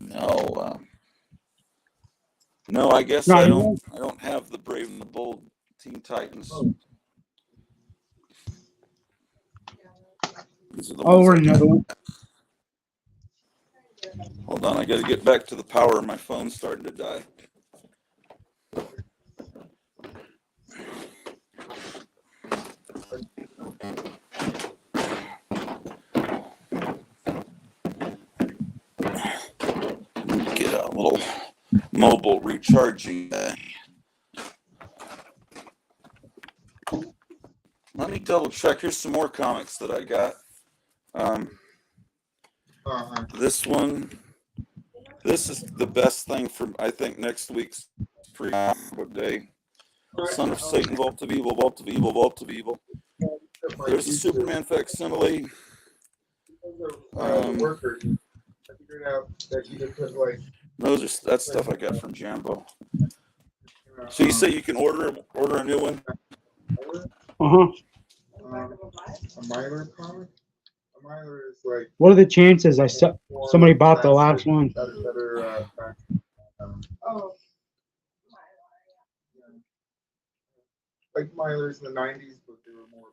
No. No, I guess I don't have the Brave and the Bold Teen Titans. These are the I'll ones order I another one. Hold on, I got to get back to the power. My phone's starting to die. Get a little mobile recharging thing. Let me double check. Here's some more comics that I got. This one. This is the best thing for, I think, next week's free book day. Son of Satan, Vault of Evil, Vault of Evil, Vault of Evil. There's a Superman facsimile. That's stuff I got from Jambo. So you say you can order a new one? Uh-huh. A Myler comic? A Myler is like What are the chances somebody bought the last one? Like Mylers in the 90s, but they were more.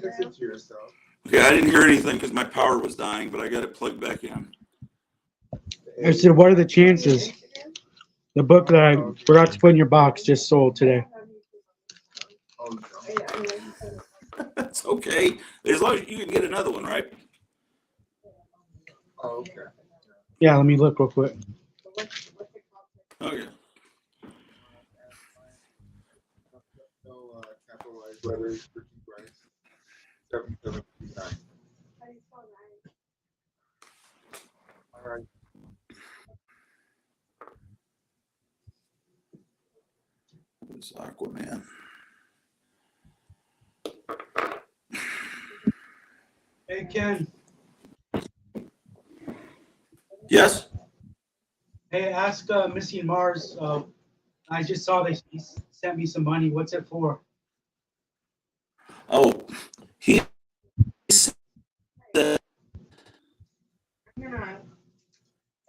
Text it to yourself. Okay, I didn't hear anything because my power was dying, but I got it plugged back in. I said, what are the chances? The book that I forgot to put in your box just sold today. That's okay. As long as you can get another one, right? Oh, okay. Yeah, let me look real quick. Okay. No capitalized letters for two price. 7729. All right. It's Aquaman. Hey, Ken. Yes. Hey, ask Missy Mars. I just saw he sent me some money. What's it for? Oh, he said. Yeah.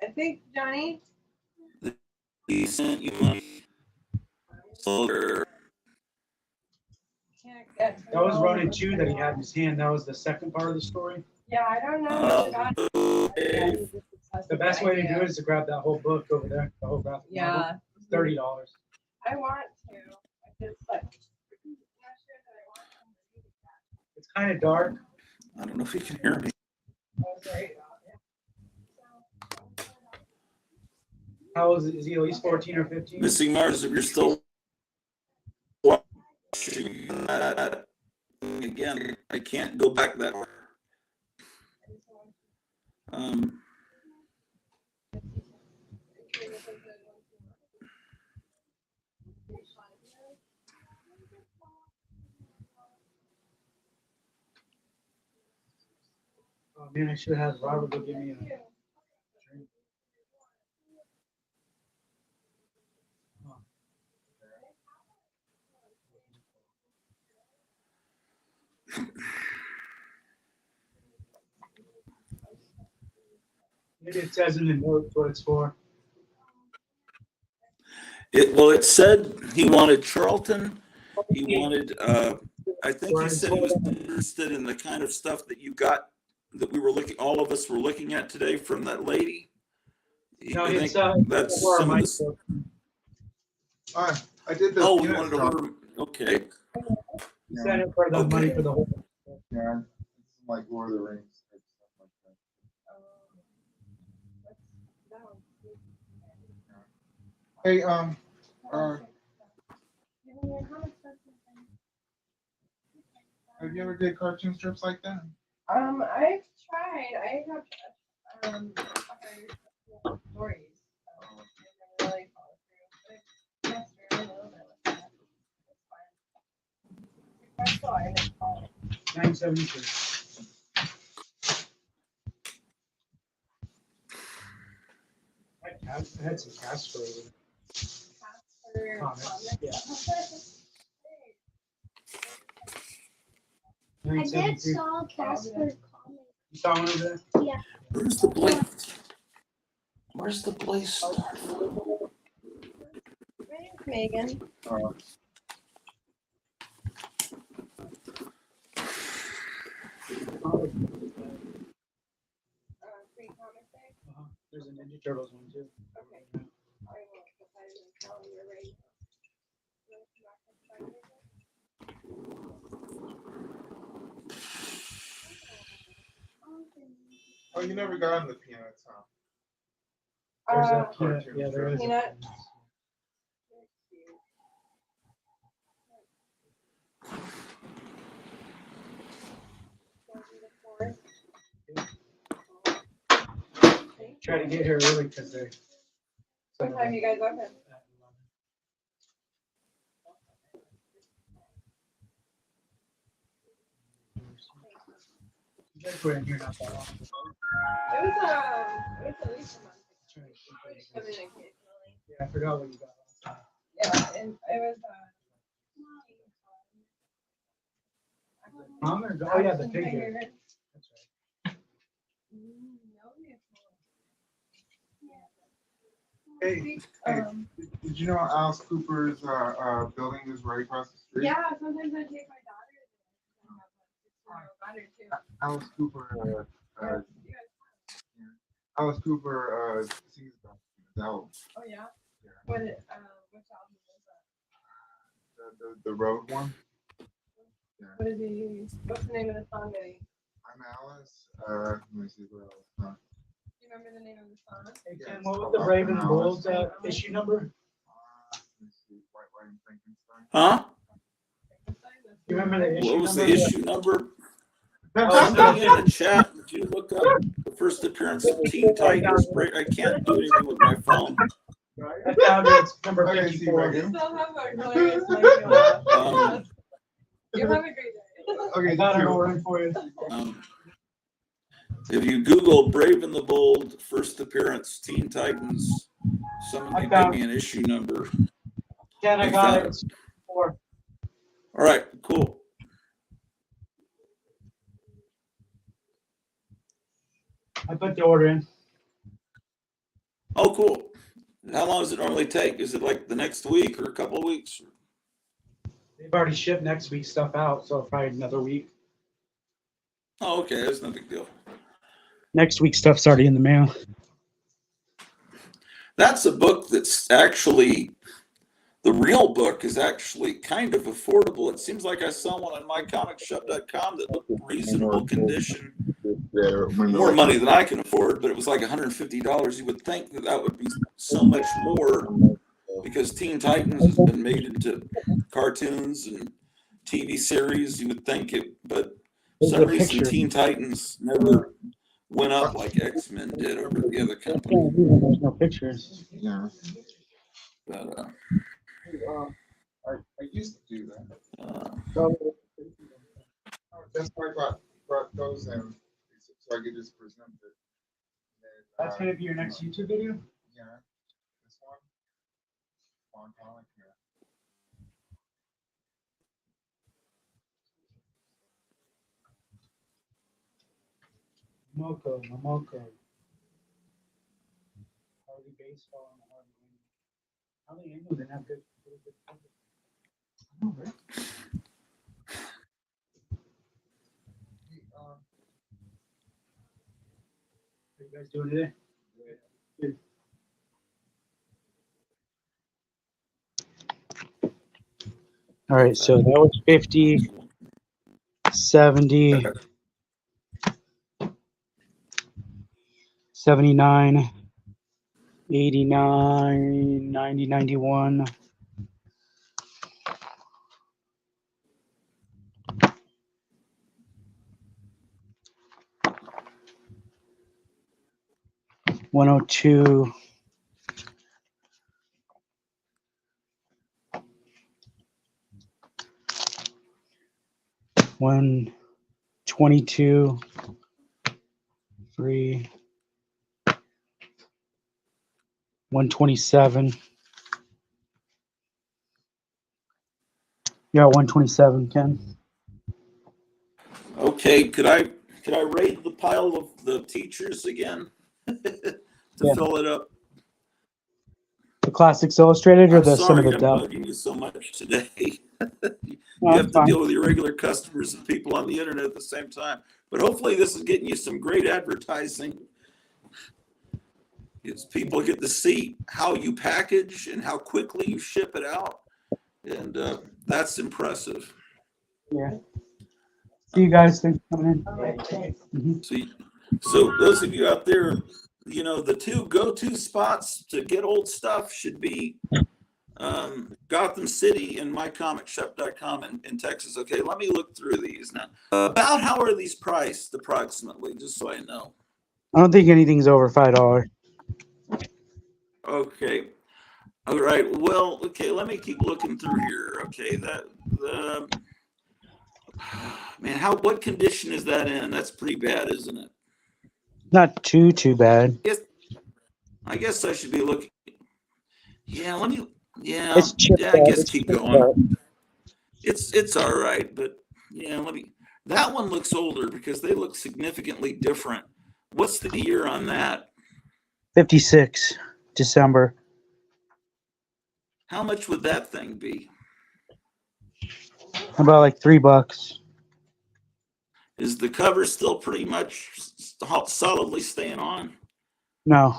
I think, Johnny. He sent you money. That was Ronin 2 that he had in his hand. That was the second part of the story. Yeah, I don't know much about it. The best way to do it is to grab that whole book over there. The whole graphic novel. It's $30. I want to. I just like. It's kind of dark. I don't know if you can hear me. How old is he? At least 14 or 15? Missing Mars, if you're still watching again, I can't go back that far. Oh man, I should have had Robert go give me a drink. Maybe it says in the notes what it's for. It said he wanted Charlton. He wanted. I think he said he was interested in the kind of stuff that you got, that we were looking. All of us were looking at today from that lady. No, I it's think that's for some of my this. I did the Oh, you peanuts wanted to drop. order? Okay. Send it for the money for the whole. Yeah, it's like Lord of the Rings. Type stuff like that. Hey, have you ever did cartoon strips like that? I've tried. I have stories. I really follow through. But I messed around a little bit with that. It's fine. I didn't follow. 972. I had some Casper. Comics. Yeah. I did saw Casper comic. You saw one of them? Yeah. Where's the blaze? Where's the blaze star? My name's Megan. Free comic day. There's a Ninja Turtles one too. Okay. I will put that in the calendar right Oh, you never got on the peanuts, huh? There's a Cartoon peanut. Yeah, there is. Peanut. Try to get here early because they're. What time you guys open? You guys were in here not that long. It was at least a month. Come in occasionally. Yeah, I forgot what you got last time. Yeah, and it was Oh yeah, the figure. That's right. Hey, did you know Alice Cooper's building is right across the street? Yeah, sometimes I take my daughter. Alice Cooper, Alice Cooper sings the album. Oh yeah. Which album is that? The road one. Yeah. What is he? What's the name of the song that he? I'm Alice. Let me see what else. Do you remember the name of the song? Hey Ken, what was the Brave and the Bold issue number? Let me see. White and Frankenstein. Huh? You remember the issue What was number? the issue number? Somebody in the chat, did you look up the first appearance of Teen Titans? I can't do anything with my phone. I found it. It's number 54. You still have a glorious life. You have a great day. Okay, I don't know where I'm for you. If you Google Brave and the Bold first appearance Teen Titans, somebody give me an issue number. Ken, I got it. It's 4. All right, cool. I put the order in. Oh, cool. How long does it normally take? Is it like the next week or a couple of weeks? They've already shipped next week's stuff out, so probably another week. Oh, okay. That's no big deal. Next week's stuff's already in the mail. That's a book that's actually, the real book is actually kind of affordable. It seems like I saw one on mycomicshop.com that looked reasonable condition. More money than I can afford, but it was like $150. You would think that that would be so much more because Teen Titans has been made into cartoons and TV series. You would think it, but for some reason Teen Titans never went up like X-Men did over the other company. There's no pictures. Yeah. But I used to do that. That's why I brought those in. So so I could just present it. That's gonna be your next YouTube video? Yeah, this one. Comic here. Momoko. Harley baseball and Harley England didn't have good coverage. I know, right? What are you guys doing today? Good. All right, so that was 50, 70, 79, 89, 90, 91. $102, $122, 3, 127. Yeah, 127, Ken. Okay, could I raid the pile of the teachers again to fill it up? The Classics Illustrated or I'm the Some of sorry the I'm Depth? bugging you so much today. You No, have it's to fine. deal with your regular customers and people on the internet at the same time. But hopefully this is getting you some great advertising. Because people get to see how you package and how quickly you ship it out. And that's impressive. Yeah. See you guys. Thanks for coming in. So those of you out there, you know, the two go-to spots to get old stuff should be Gotham City and mycomicshop.com in Texas. Okay, let me look through these now. About how are these priced approximately, just so I know? I don't think anything's over $5. Okay. All right. Well, okay, let me keep looking through here. Okay, man, what condition is that in? That's pretty bad, isn't it? Not too bad. I guess I should be looking. Yeah, It's chipped I out. guess It's keep chipped going. out. It's all right, but yeah, that one looks older because they look significantly different. What's the year on that? 56, December. How much would that thing be? About like $3. Is the cover still pretty much solidly staying on? No.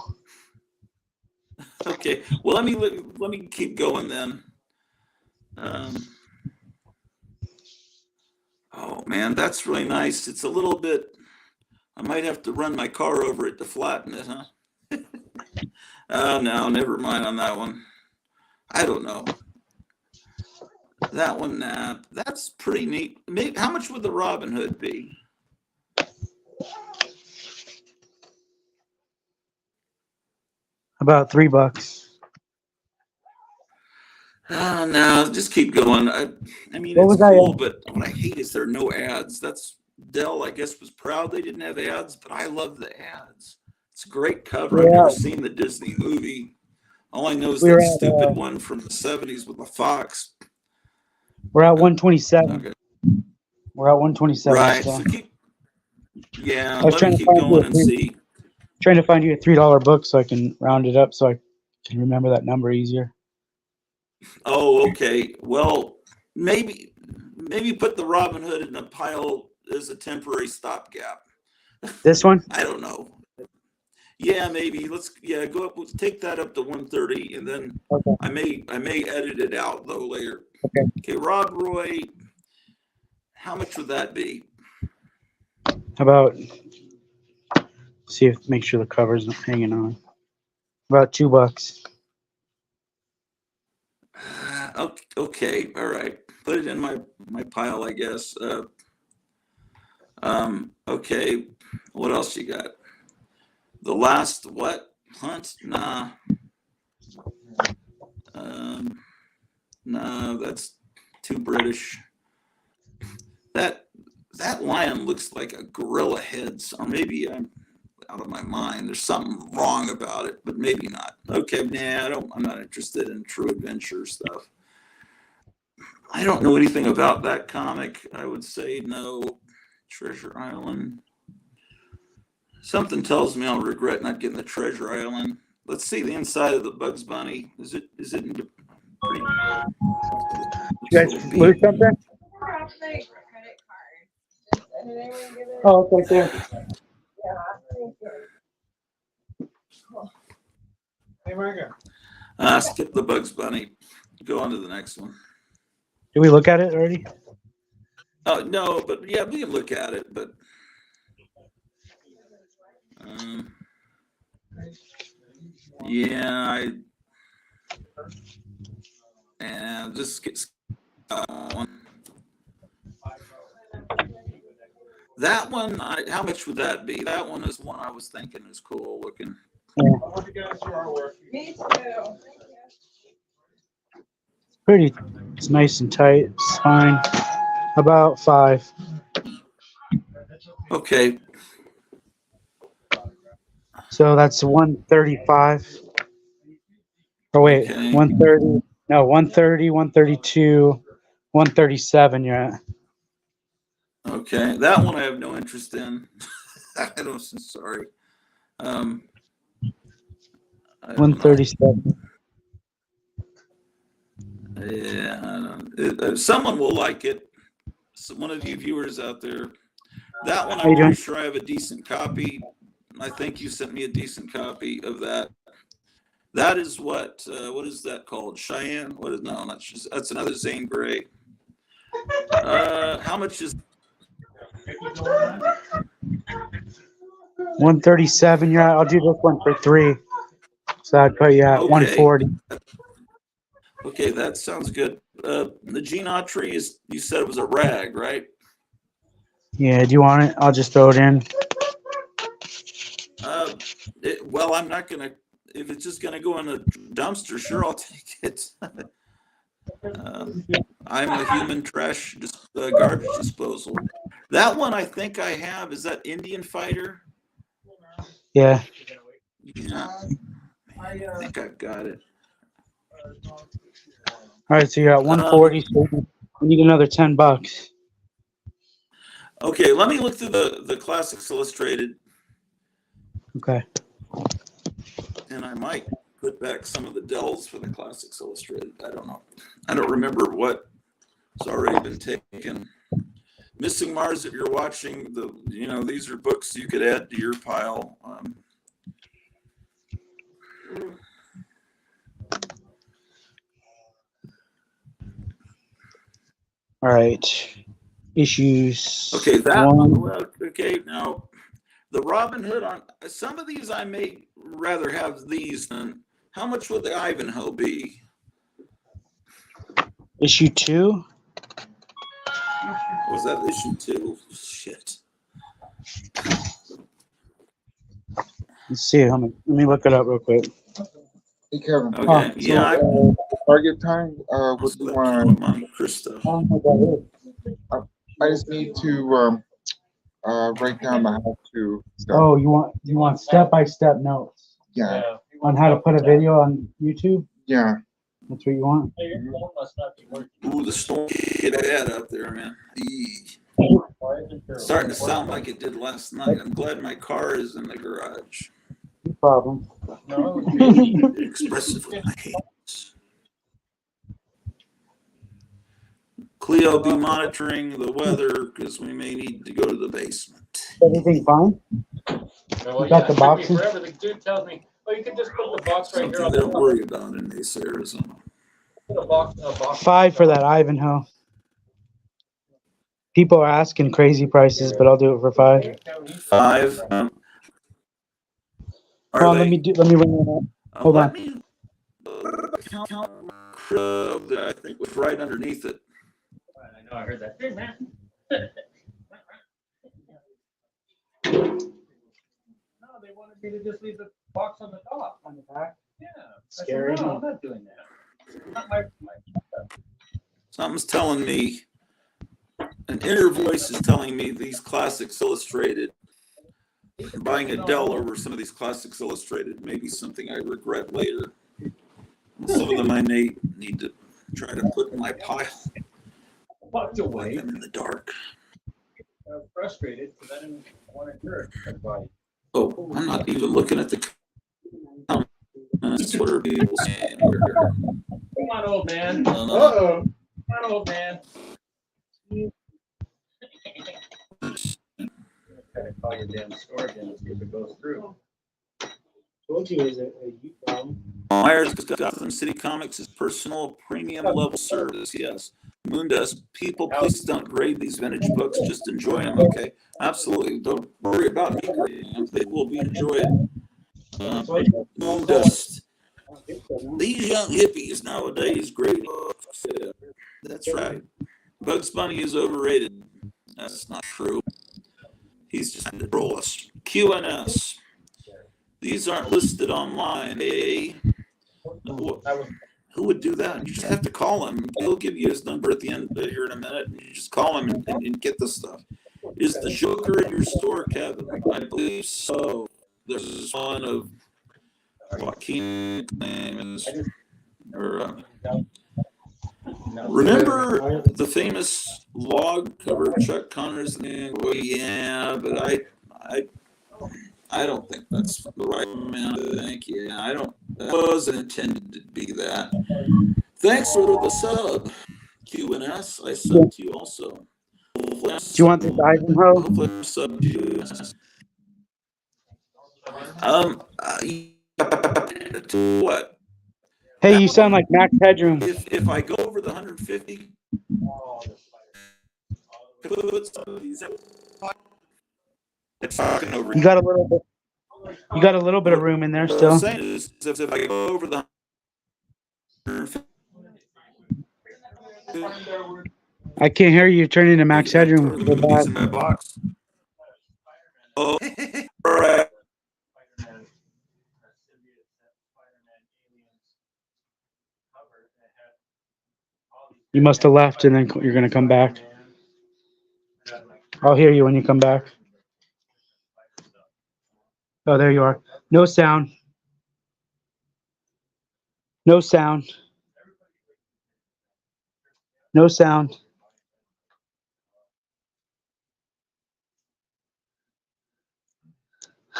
Okay. Well, let me keep going then. Oh man, that's really nice. It's a little bit. I might have to run my car over it to flatten it, huh? Oh no, never mind on that one. I don't know. That one, that's pretty neat. Maybe, how much would the Robin Hood be? About $3. Oh no, just keep going. I mean, What it's was I cool, at? but what I hate is there are no ads. That's Dell, I guess, was proud they didn't have ads, but I love the ads. It's a great cover. I've Yeah. never seen the Disney movie. All I know is We're that at, stupid one from the 70s with the fox. We're at 127. Okay. We're at 127. Right. So. So yeah, I was let trying me to keep find you going and see. trying to find you a $3 book so I can round it up so I can remember that number easier. Oh, okay. Well, maybe put the Robin Hood in a pile as a temporary stopgap. This one? I don't know. Yeah, maybe. Go up. Let's take that up to 130, and then okay. I may edit it out though later. Okay. Rob Roy, how much would that be? How about make sure the cover's not hanging on. About $2. Okay, all right. Put it in my pile, I guess. Okay. What else you got? The Last what? Hunt? Nah. No, that's too British. That lion looks like a gorilla head, or maybe I'm out of my mind. There's something wrong about it, but maybe not. Okay, nah, I'm not interested in true adventure stuff. I don't know anything about that comic. I would say no. Treasure Island. Something tells me I'll regret not getting the Treasure Island. Let's see the inside of the Bugs Bunny. Is it pretty? You guys lose something? Oh, it's right there. Hey, Micah. Skip the Bugs Bunny. Go on to the next one. Did we look at it already? Oh no, but yeah, we can look at it. But yeah, and just get one. That one, how much would that be? That one is one I was thinking is cool looking. Me too. Pretty. It's nice and tight. It's fine. About 5. Okay. So that's 135. Oh wait, Okay. 130. No, 130, 132, 137. You're at. Okay, that one I have no interest in. I don't. Sorry. 137. Yeah, someone will like it. So one of you viewers out there. That one, How you I'm pretty doing? sure I have a decent copy. I think you sent me a decent copy of that. That is what is that called? Cheyenne? What is no? Not that's another Zane Grey. How much is? 137. You're at. I'll do this one for 3. So I'd put you at Okay. 140. Okay, that sounds good. The Gene Autry is. You said it was a rag, right? Yeah. Do you want it? I'll just throw it in. Well, I'm not gonna. If it's just gonna go in a dumpster, sure, I'll take it. I'm a human trash garbage disposal. That one I think I have. Is that Indian Fighter? Yeah. Yeah. I think I've got it. All right. So you're at 140. So we need another $10. Okay, let me look through the Classics Illustrated. Okay. And I might put back some of the Dells for the Classics Illustrated. I don't know. I don't remember what's already been taken. Missing Mars, if you're watching, these are books you could add to your pile. All right. Issues. Okay, that 1. well, okay, now the Robin Hood on some of these I may rather have these than how much would the Ivanhoe be? Issue 2. Was that issue 2? Shit. Let's see. Let me look it up real quick. Hey, Kevin. Okay, yeah. Target time. What do you want? Krista. I just need to write down my how-to stuff. Oh, you want step-by-step notes? Yeah. On how to put a video on YouTube? Yeah. That's what you want? Ooh, the storm hit bad out there, man. Starting to sound like it did last night. I'm glad my car is in the garage. No problem. Expressive with my hands. Cleo, be monitoring the weather because we may need to go to the basement. Everything fine? Well, You got the it took me boxes? forever. The dude tells me, "Oh, you can just put the box right here Something on they the don't top." worry about in this Arizona. Put a box. 5 for that Ivanhoe. People are asking crazy prices, but I'll do it for 5. 5. Hold on, let me ring it up. Hold on. I think was right underneath it. I know, I heard that. Hey, man. No, they wanted me to just leave the box on the top. On the back? Yeah. Scary. I said, no, I'm not doing that. It's not my stuff. Something's telling me An inner voice is telling me these Classics Illustrated, buying a Dell over some of these Classics Illustrated may be something I regret later. Some of them I may need to try to put in my pile. Walked away. I'm in the dark. I was frustrated because I didn't want to hear it. That's why. Oh, I'm not even looking at the comments. What are people saying here? Come on, old man. Uh-oh. Come on, old man. Gotta call your damn store again and see if it goes through. Told you it was a you problem. Myers Gotham City Comics is personal premium level service. Yes. Moondust, people, please don't grade these vintage books. Just enjoy them, okay? Absolutely. Don't worry about me grading them. They will be enjoyed. Moondust. These young hippies nowadays grade books. Yeah, that's right. Bugs Bunny is overrated. That's not true. He's just trying to troll us. QNS. These aren't listed online, eh? Who would do that? You just have to call him. He'll give you his number at the end here in a minute. You just call him and get the stuff. Is the Joker in your store, Kevin? I believe so. There's one of Joaquin. Name is, or, remember the famous log cover Chuck Connor's name? Well, yeah, but I don't think that's the right amount. Thank you. That wasn't intended to be that. Thanks for the sub, QNS. I subbed to you also. Do you want this Ivanhoe? Hopefully I subbed you. What? Hey, you sound like Max Headroom. If I go over the 150, You got a little bit. You got a little bit of room in there what I'm still. saying is if I go over the 150, I can't hear you turning to Max Headroom. Go back. in my box. Oh, all right. You must have left, and then you're gonna come back. I'll hear you when you come back. Oh, there you are. No sound. No sound. No sound.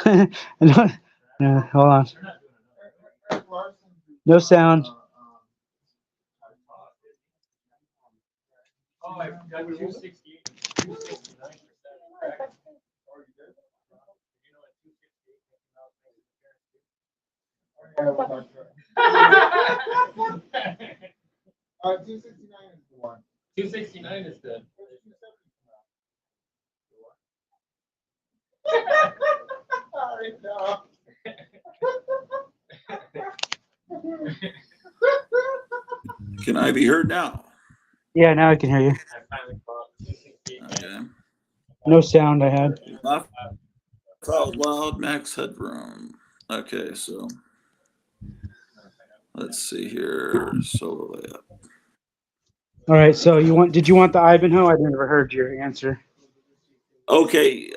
Yeah, hold on. No sound. Oh, I got 268, 269%. All right, 269 is the one. 269 is the. I know. Can I be heard now? Yeah, now I can hear you. Okay. No sound I had. Not called loud Max Headroom. Okay, so let's see here. Solo layup. All right, so did you want the Ivanhoe? I never heard your answer. Okay,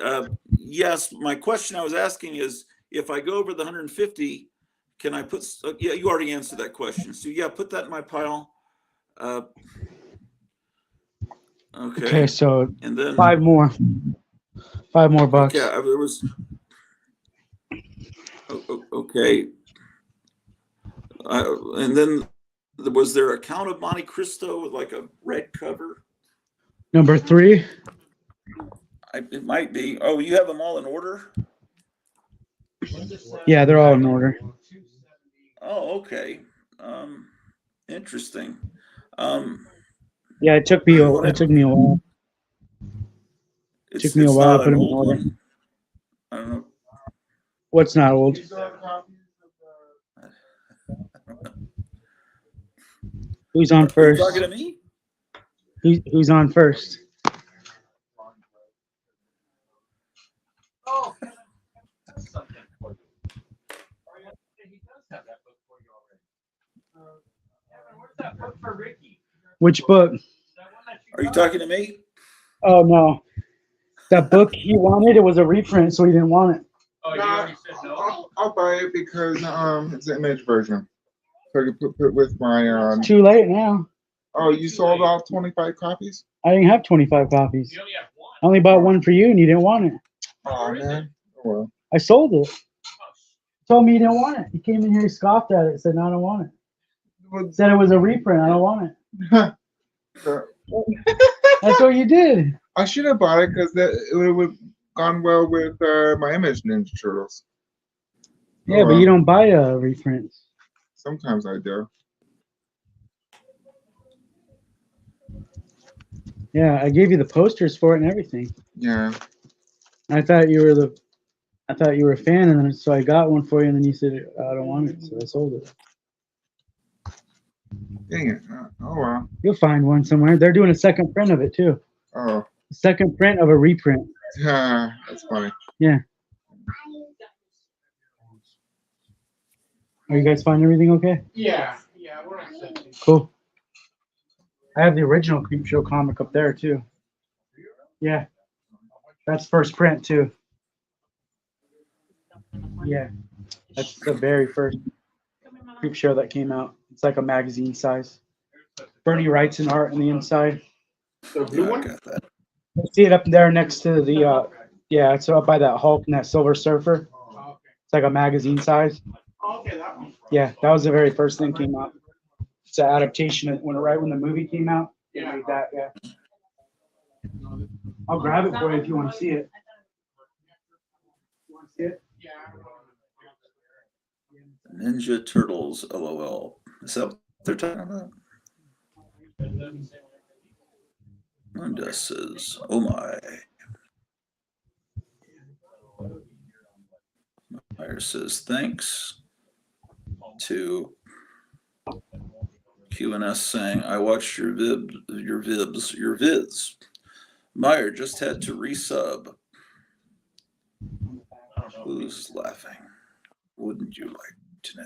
yes, my question I was asking is if I go over the 150, can I put, yeah, you already answered that question. So yeah, put that in my pile. Okay, so and then 5 more. 5 more bucks. Okay, there was, okay. And then was there a Count of Monte Cristo with like a red cover? Number 3. It might be. Oh, you have them all in order? Yeah, they're all in order. Oh, okay. Interesting. Yeah, it took me a while. It took me a while It's to put not them an in old order. one. I don't know. What's not old? Who's on Are you first? talking to me? Who's on first? Oh, that's something for you. He does have that book for you already. Where's that book for Ricky? Which book? Are you talking to me? Oh no, that book he wanted, it was a reprint, so he didn't want it. Oh, you already said no? I'll buy it because it's an image version. So I can put with my It's too late now. Oh, you sold off 25 copies? I didn't have 25 copies. You only have one. I only bought one for you, and you didn't want it. Oh man. Oh, well. I sold it. Told me you didn't want it. He came in here, he scoffed at it, said, "No, I don't want it." Said it was a reprint. I don't want it. That's what you did. I should have bought it because it would have gone well with my image Ninja Turtles. Yeah, but you don't buy reprints. Sometimes I do. Yeah, I gave you the posters for it and everything. Yeah. I thought you were a fan, and then so I got one for you, and then you said I don't want it, so I sold it. Dang it. Oh well. You'll find one somewhere. They're doing a second print of it too. Oh. A second print of a reprint. That's funny. Yeah. Are you guys finding everything okay? Yeah, we're not set. Cool. I have the original Creepshow comic up there too. Yeah. That's first print too. Yeah. That's the very first Creepshow that came out. It's like a magazine size. Bernie writes in art on the inside. The blue one? Got that. You see it up there next to the yeah, it's up by that Hulk and that Silver Surfer. It's like a magazine size. Yeah, that was the very first thing came out. It's an adaptation of right when the movie came out. They made that, yeah. I'll grab it for you if you want to see it. You want to see it? Ninja Turtles, LOL. Is that what they're talking about? Linda says, "Oh my." Meyer says, "Thanks." To QNS saying, "I watched your vids. Meyer just had to resub." Who's laughing? Wouldn't you like to know?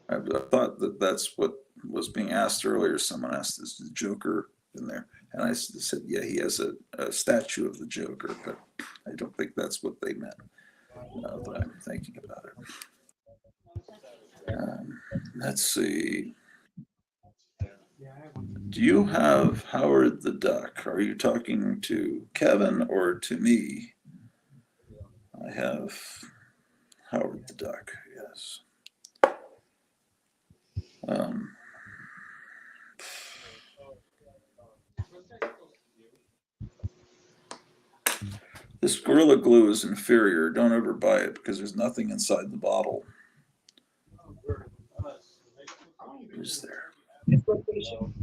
I thought that's what was being asked earlier. Someone asked, "Is the Joker in there?" And I said, "Yeah, he has a statue of the Joker, but I don't think that's what they meant." Now that I'm thinking about it. Let's see. Do you have Howard the Duck? Are you talking to Kevin or to me? I have Howard the Duck, yes. This Gorilla Glue is inferior. Don't ever buy it because there's nothing inside the bottle. Is there?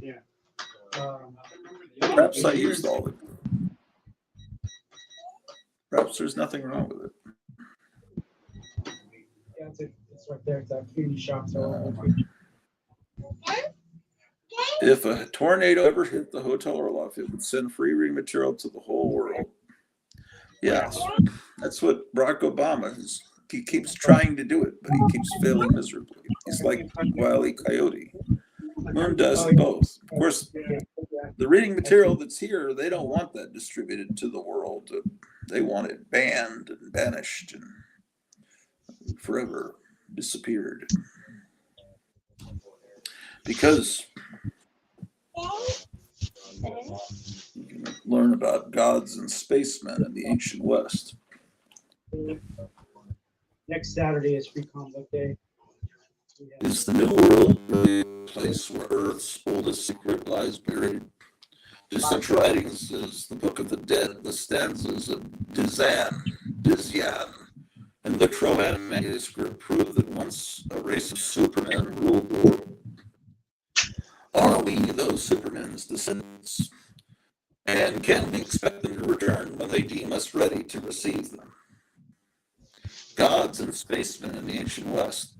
Yeah. Perhaps I used all of it. Perhaps there's nothing wrong with it. Yeah, it's right there. It's that beauty shop. If a tornado ever hit the Hotel Orloff, it would send free reading material to the whole world. Yes, that's what Barack Obama is. He keeps trying to do it, but he keeps failing miserably. He's like Wile E. Coyote. Moon does both. Of course, the reading material that's here, they don't want that distributed to the world. They want it banned and banished and forever disappeared. Because you can learn about gods and spacemen in the ancient West. Next Saturday is Free Comic Day. Is the New World really a place where Earth's oldest secret lies buried? To such writings as the Book of the Dead, the stanzas of Dizan, and the Trohan manuscript prove that once a race of supermen ruled the world. Are we those supermen's descendants? And can we expect them to return when they deem us ready to receive them? Gods and spacemen in the ancient West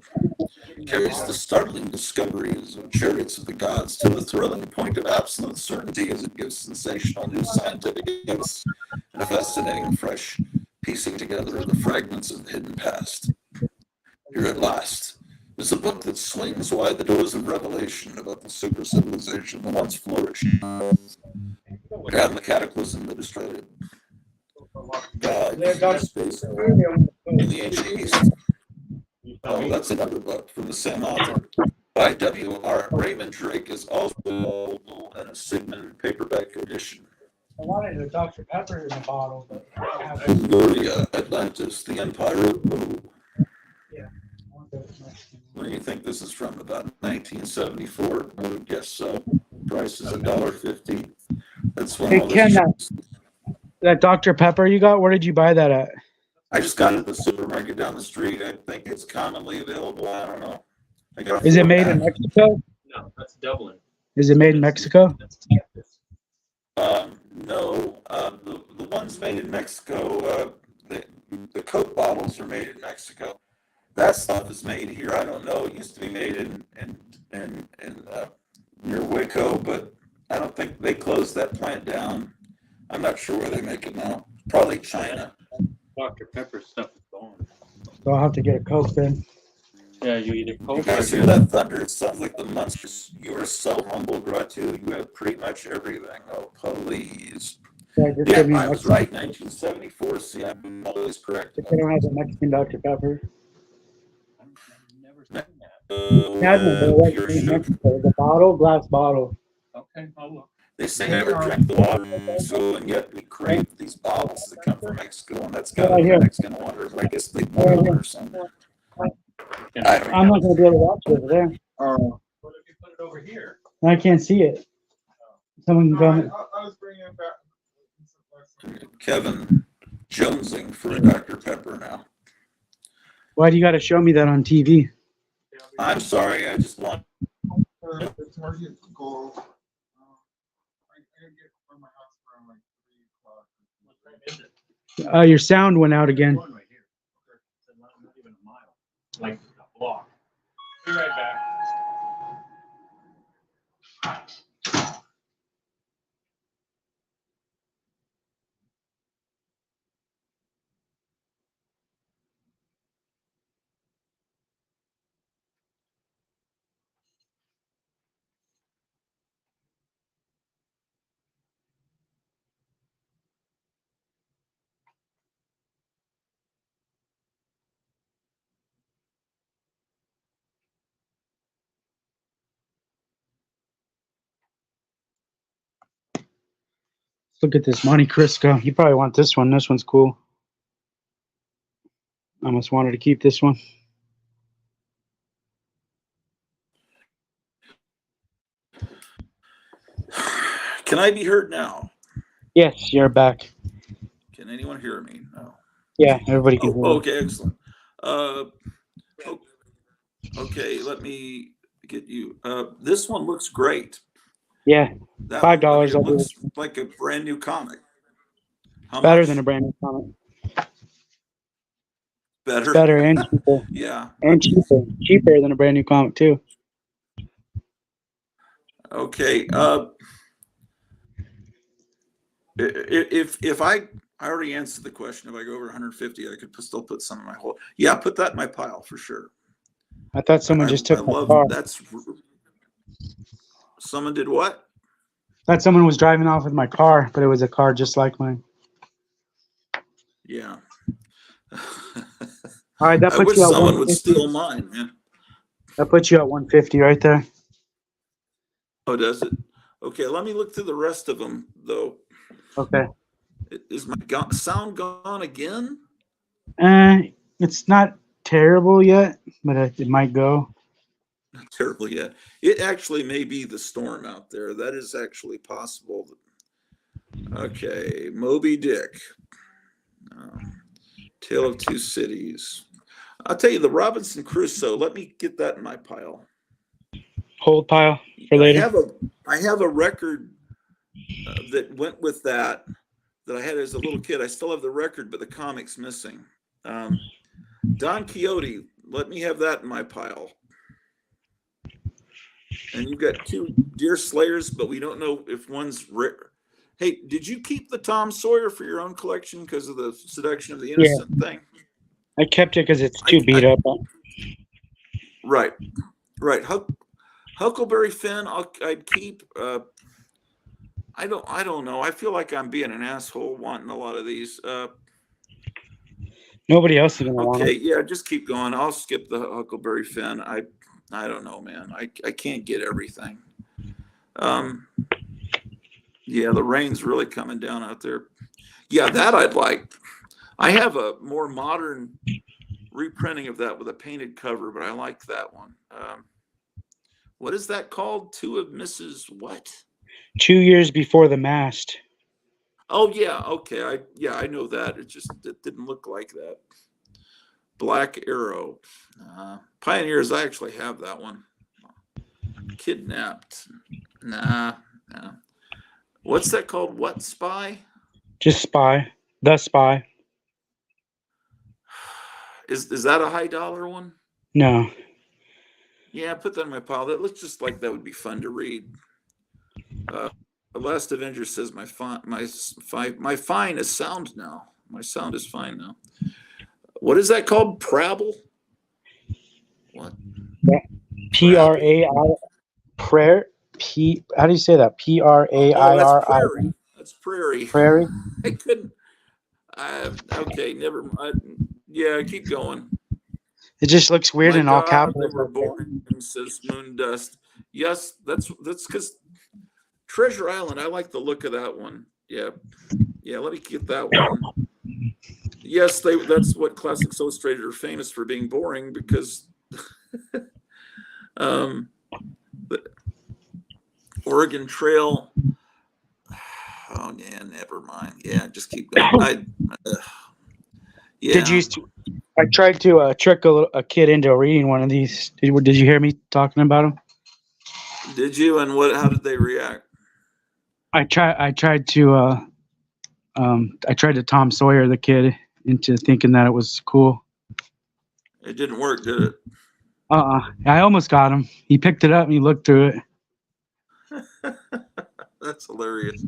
carries the startling discoveries of chariots of the gods to the thrilling point of absolute certainty as it gives sensational new scientific evidence and a fascinating fresh piecing together of the fragments of the hidden past. Here at last, It's a book that swings wide the doors of revelation about the super civilization that once flourished. God and the cataclysm that destroyed it. God in space in the ancient East. Oh, that's another book from the same author. By W.R. Raymond Drake is also available in a Sigmund paperback edition. I wanted a Dr. Pepper in a bottle, but I have it. Gloria, Atlantis, the Empire of Blue. Yeah. What do you think this is from? About 1974? I would guess so. Price is $1.50. That's when Hey, all Ken, this. that Dr. Pepper you got, where did you buy that at? I just got it at the supermarket down the street. I think it's commonly available. I don't know. I got Is it a made in pack. Mexico? No, that's Dublin. Is it made in Mexico? No, the ones made in Mexico, the Coke bottles are made in Mexico. That stuff is made here. I don't know. It used to be made in near Waco, but I don't think they closed that plant down. I'm not sure where they make it now. Probably China. Dr. Pepper stuff is gone. So I'll have to get a Coke then. Yeah, you either You Coke guys or hear that thunder? It sounds like the monsters. You are so humble, Gratu. You have pretty much everything. Oh, please. Yeah, just Yeah, give me I was Mexican. right. 1974. See, I'm always correct. If they don't have a Mexican Dr. Pepper. never seen that. Yeah, no, but it was Pure made in sugar. Mexico. The bottle, glass bottle. Okay, I'll look. They say never drink the water from Mexico, and yet we crave these bottles that come from Mexico, and that's got to Right be here. Mexican water. I guess they boil Right it here. or something. Can I don't I'm know. not going to be able to watch it over there. What if you put it over here? I can't see it. Someone can come. I'll just bring it back. Kevin jonesing for a Dr. Pepper now. Why do you got to show me that on TV? I'm sorry. I just want. The target goal. I gotta get from my house around like 3 o'clock. Your sound went out again. One right here. Okay. Not even a mile. Like a block. Be right back. Look at this Monte Cristo. You probably want this one. This one's cool. I almost wanted to keep this one. Can I be heard now? Yes, you're back. Can anyone hear me? No. Yeah, everybody can hear you. Okay, excellent. Okay, let me get you. This one looks great. Yeah, That $5. It I'll do looks it. like a brand new comic. How Better much? than a brand new comic. Better. It's better and cheaper. Yeah. And cheaper. Cheaper than a brand new comic too. Okay. If I already answered the question, if I go over 150, I could still put some in my hole. Yeah, put that in my pile for sure. I thought someone just took my car. Someone did what? I thought someone was driving off with my car, but it was a car just like mine. Yeah. All right, that I puts wish you at someone would 150. steal mine, man. That puts you at 150 right there. Oh, does it? Okay, let me look through the rest of them, though. Okay. Is my sound gone again? It's not terrible yet, but it might go. Not terrible yet. It actually may be the storm out there. That is actually possible. Okay, Moby Dick. Tale of Two Cities. I'll tell you, the Robinson Crusoe. Let me get that in my pile. Hold pile for later. I have a record that went with that I had as a little kid. I still have the record, but the comic's missing. Don Quixote. Let me have that in my pile. And you've got two Deer Slayers, but we don't know if one's rare. Hey, did you keep the Tom Sawyer for your own collection because of the Seduction of the Innocent thing? I kept it because it's too beat up. Right. Huckleberry Finn, I'd keep. I don't know. I feel like I'm being an asshole wanting a lot of these. Nobody else is gonna want Okay, it. yeah, just keep going. I'll skip the Huckleberry Finn. I don't know, man. I can't get everything. Yeah, the rain's really coming down out there. Yeah, that I'd like. I have a more modern reprinting of that with a painted cover, but I like that one. What is that called? Two of Mrs. What? 2 years before the mast. Oh yeah, okay. I know that. It didn't look like that. Black Arrow. Pioneers, I actually have that one. Kidnapped. Nah. What's that called? What Spy? Just Spy. The Spy. Is that a high dollar one? No. Yeah, put that in my pile. That looks just like that would be fun to read. The Last Avenger says my fine is sound now. My sound is fine now. What is that called? Prabble? What? P-R-A-I. Prayer. How do you say that? P-R-A-I-R-I. Oh, that's prairie. Prairie. I couldn't. Okay, never mind. Yeah, keep going. It just looks weird My in all God, capitals. they were boring, says Moondust. Yes, that's because Treasure Island. I like the look of that one. Yeah. Let me get that one. Yes, that's what Classics Illustrated are famous for, being boring, because the Oregon Trail. Oh yeah, never mind. Yeah, just keep going. Yeah. I tried to trick a kid into reading one of these. Did you hear me talking about them? Did you? And how did they react? I tried to Tom Sawyer the kid into thinking that it was cool. It didn't work, did it? I almost got him. He picked it up and he looked through it. That's hilarious.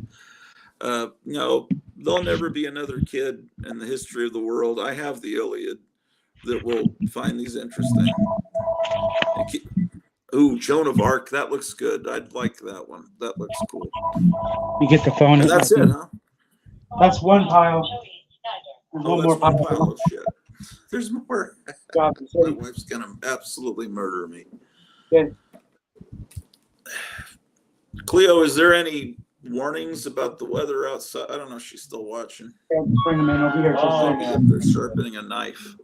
No, there'll never be another kid in the history of the world. I have the Iliad that will find these interesting. Ooh, Joan of Arc. That looks good. I'd like that one. That looks cool. You get the phone. And that's it, huh? That's one pile. There's one more one pile. pile of shit. There's more. My wife's gonna absolutely murder me. Good. Cleo, is there any warnings about the weather outside? I don't know if she's still watching. Bring them in over here. Maybe if they're sharpening a knife.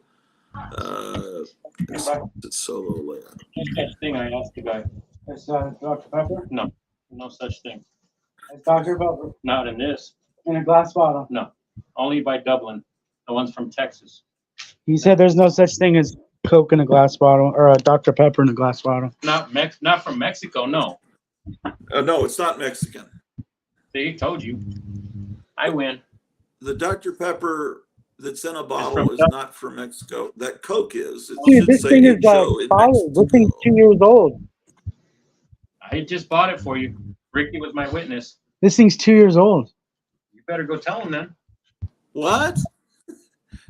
It's solo layout. No such thing, I asked the guy. It's Dr. Pepper? No, no such thing. It's Dr. Pepper. Not in this. In a glass bottle? No, only by Dublin. The one's from Texas. He said there's no such thing as Coke in a glass bottle or a Dr. Pepper in a glass bottle. Not from Mexico, no. No, it's not Mexican. They told you. I win. The Dr. Pepper that's in a bottle is not from Mexico. That Coke is. Dude, this thing is expired. This thing's 2 years old. I just bought it for you. Ricky was my witness. This thing's 2 years old. You better go tell him then. What?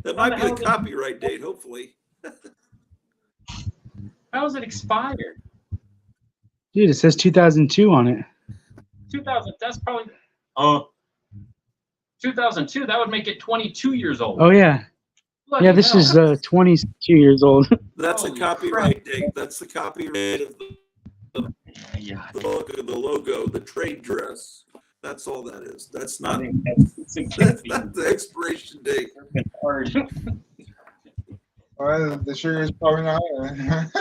That might be the copyright date, hopefully. How is it expired? Dude, it says 2002 on it. 2000. That's probably 2002. That would make it 22 years old. Oh yeah. Bloody yeah, this hell. is 22 years old. That's a copyright date. That's the copyright of the logo, the trade dress. That's all that is. That's not that's not the expiration date. Well, the sugar is probably not higher.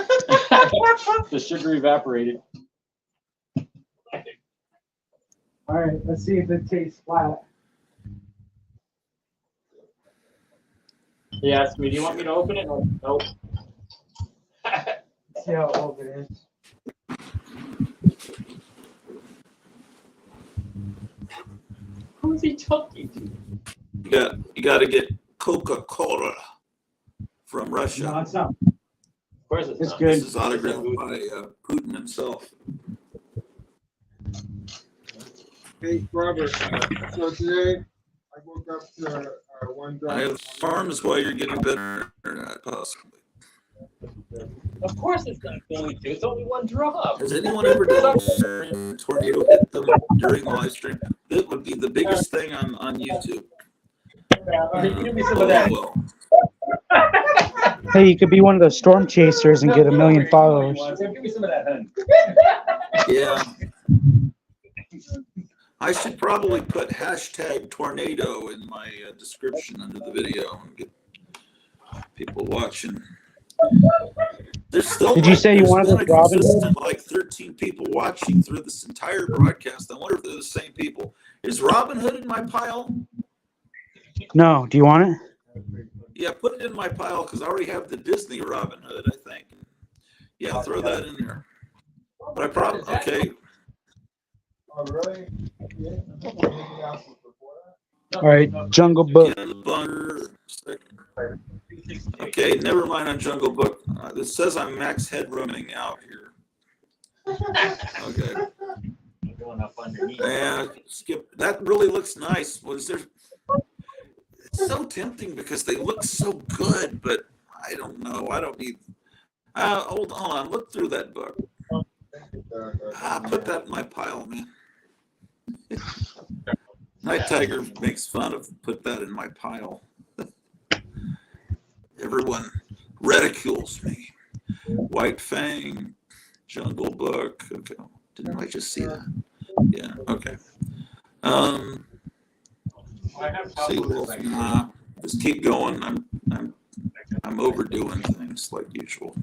The sugar evaporated. All right, let's see if it tastes flat. He asked me, do you want me to open it? Nope. See how old it is. Who is he talking to? You got to get Coca-Cola from Russia. No, it's not. Of course it's not. Good. This is autographed by Putin himself. Hey, Robert. So today I woke up to one I drop. have farms while you're getting better internet, possibly. Of course it's not going to. It's only one drop. Has anyone ever done a tornado hit them during the live stream? It would be the biggest thing on YouTube. Give me some of that. Well, Hey, you could be one of the storm chasers and get 1 million followers. Give me some of that, hun. yeah. I should probably put hashtag tornado in my description under the video and get people watching. There's still Did you say you wanted a this Robin Hood? consistent, like 13 people watching through this entire broadcast. I wonder if they're the same people. Is Robin Hood in my pile? No, do you want it? Yeah, put it in my pile because I already have the Disney Robin Hood, I think. Yeah, throw that in there. But I probably, okay. Oh, really? Yeah. Anything else before that? All right, Jungle Book. Yeah, the bunker. Okay, never mind on Jungle Book. This says I'm max headrooming out here. Okay. Yeah, skip. That really looks nice. Was there? It's so tempting because they look so good, but I don't know. I don't need. Hold on. Look through that book. Put that in my pile, man. Night Tiger makes fun of put that in my pile. Everyone ridicules me. White Fang, Jungle Book. Okay, didn't I just see that? Yeah. Okay. See, nah, just keep going. I'm overdoing things like usual.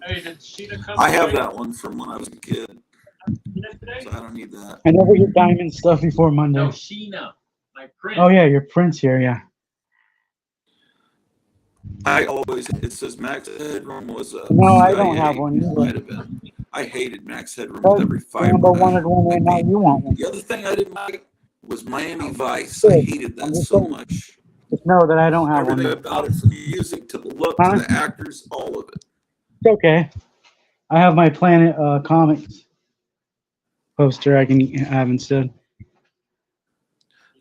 Hey, did Sheena come I have today? that one from when I was a kid, so I don't need that. I never get diamond stuff before Monday. No, Sheena, my prince. Oh yeah, your prince here, yeah. I always, it says Max Headroom was a. No, I don't have one either. Might have been. I hated Max Headroom with every fiber. Number wanted one, and now you want one. The other thing I didn't like was Miami Vice. I hated that so much. Just know that I don't have Everything one. about it, from the music to the look to the actors, all of it. It's okay. I have my Planet Comics poster I can have instead.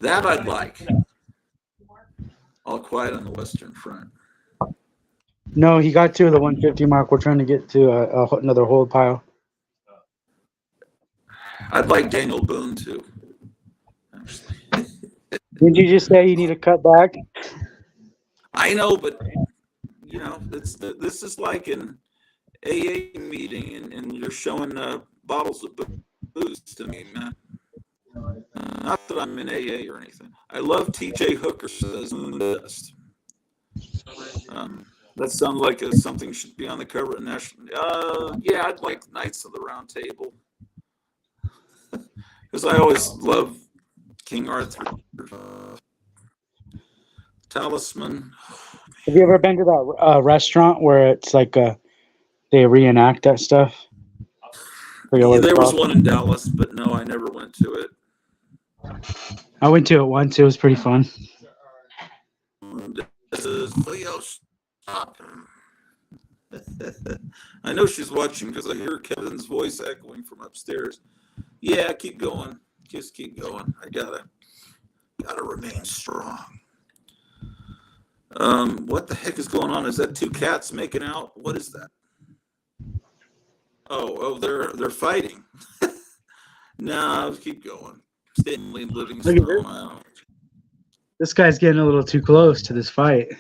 That I'd like. All Quiet on the Western Front. No, he got to the 150 mark. We're trying to get to another hold pile. I'd like Daniel Boone too. Actually. Did you just say you need to cut back? I know, but you know, this is like an AA meeting, and you're showing bottles of booze to me, man. Not that I'm in AA or anything. I love T.J. Hooker says best. That sounds like something should be on the cover of National. Yeah, I'd like Knights of the Round Table because I always love King Arthur. Talisman. Have you ever been to that restaurant where it's like they reenact that stuff? Yeah, there was one in Dallas, but no, I never went to it. I went to it once. It was pretty fun. This is Leo. Stop. I know she's watching because I hear Kevin's voice echoing from upstairs. Yeah, keep going. Just keep going. I gotta remain strong. What the heck is going on? Is that two cats making out? What is that? Oh, they're fighting. No, keep going. Stanley Livingstone. This guy's getting a little too close to this fight.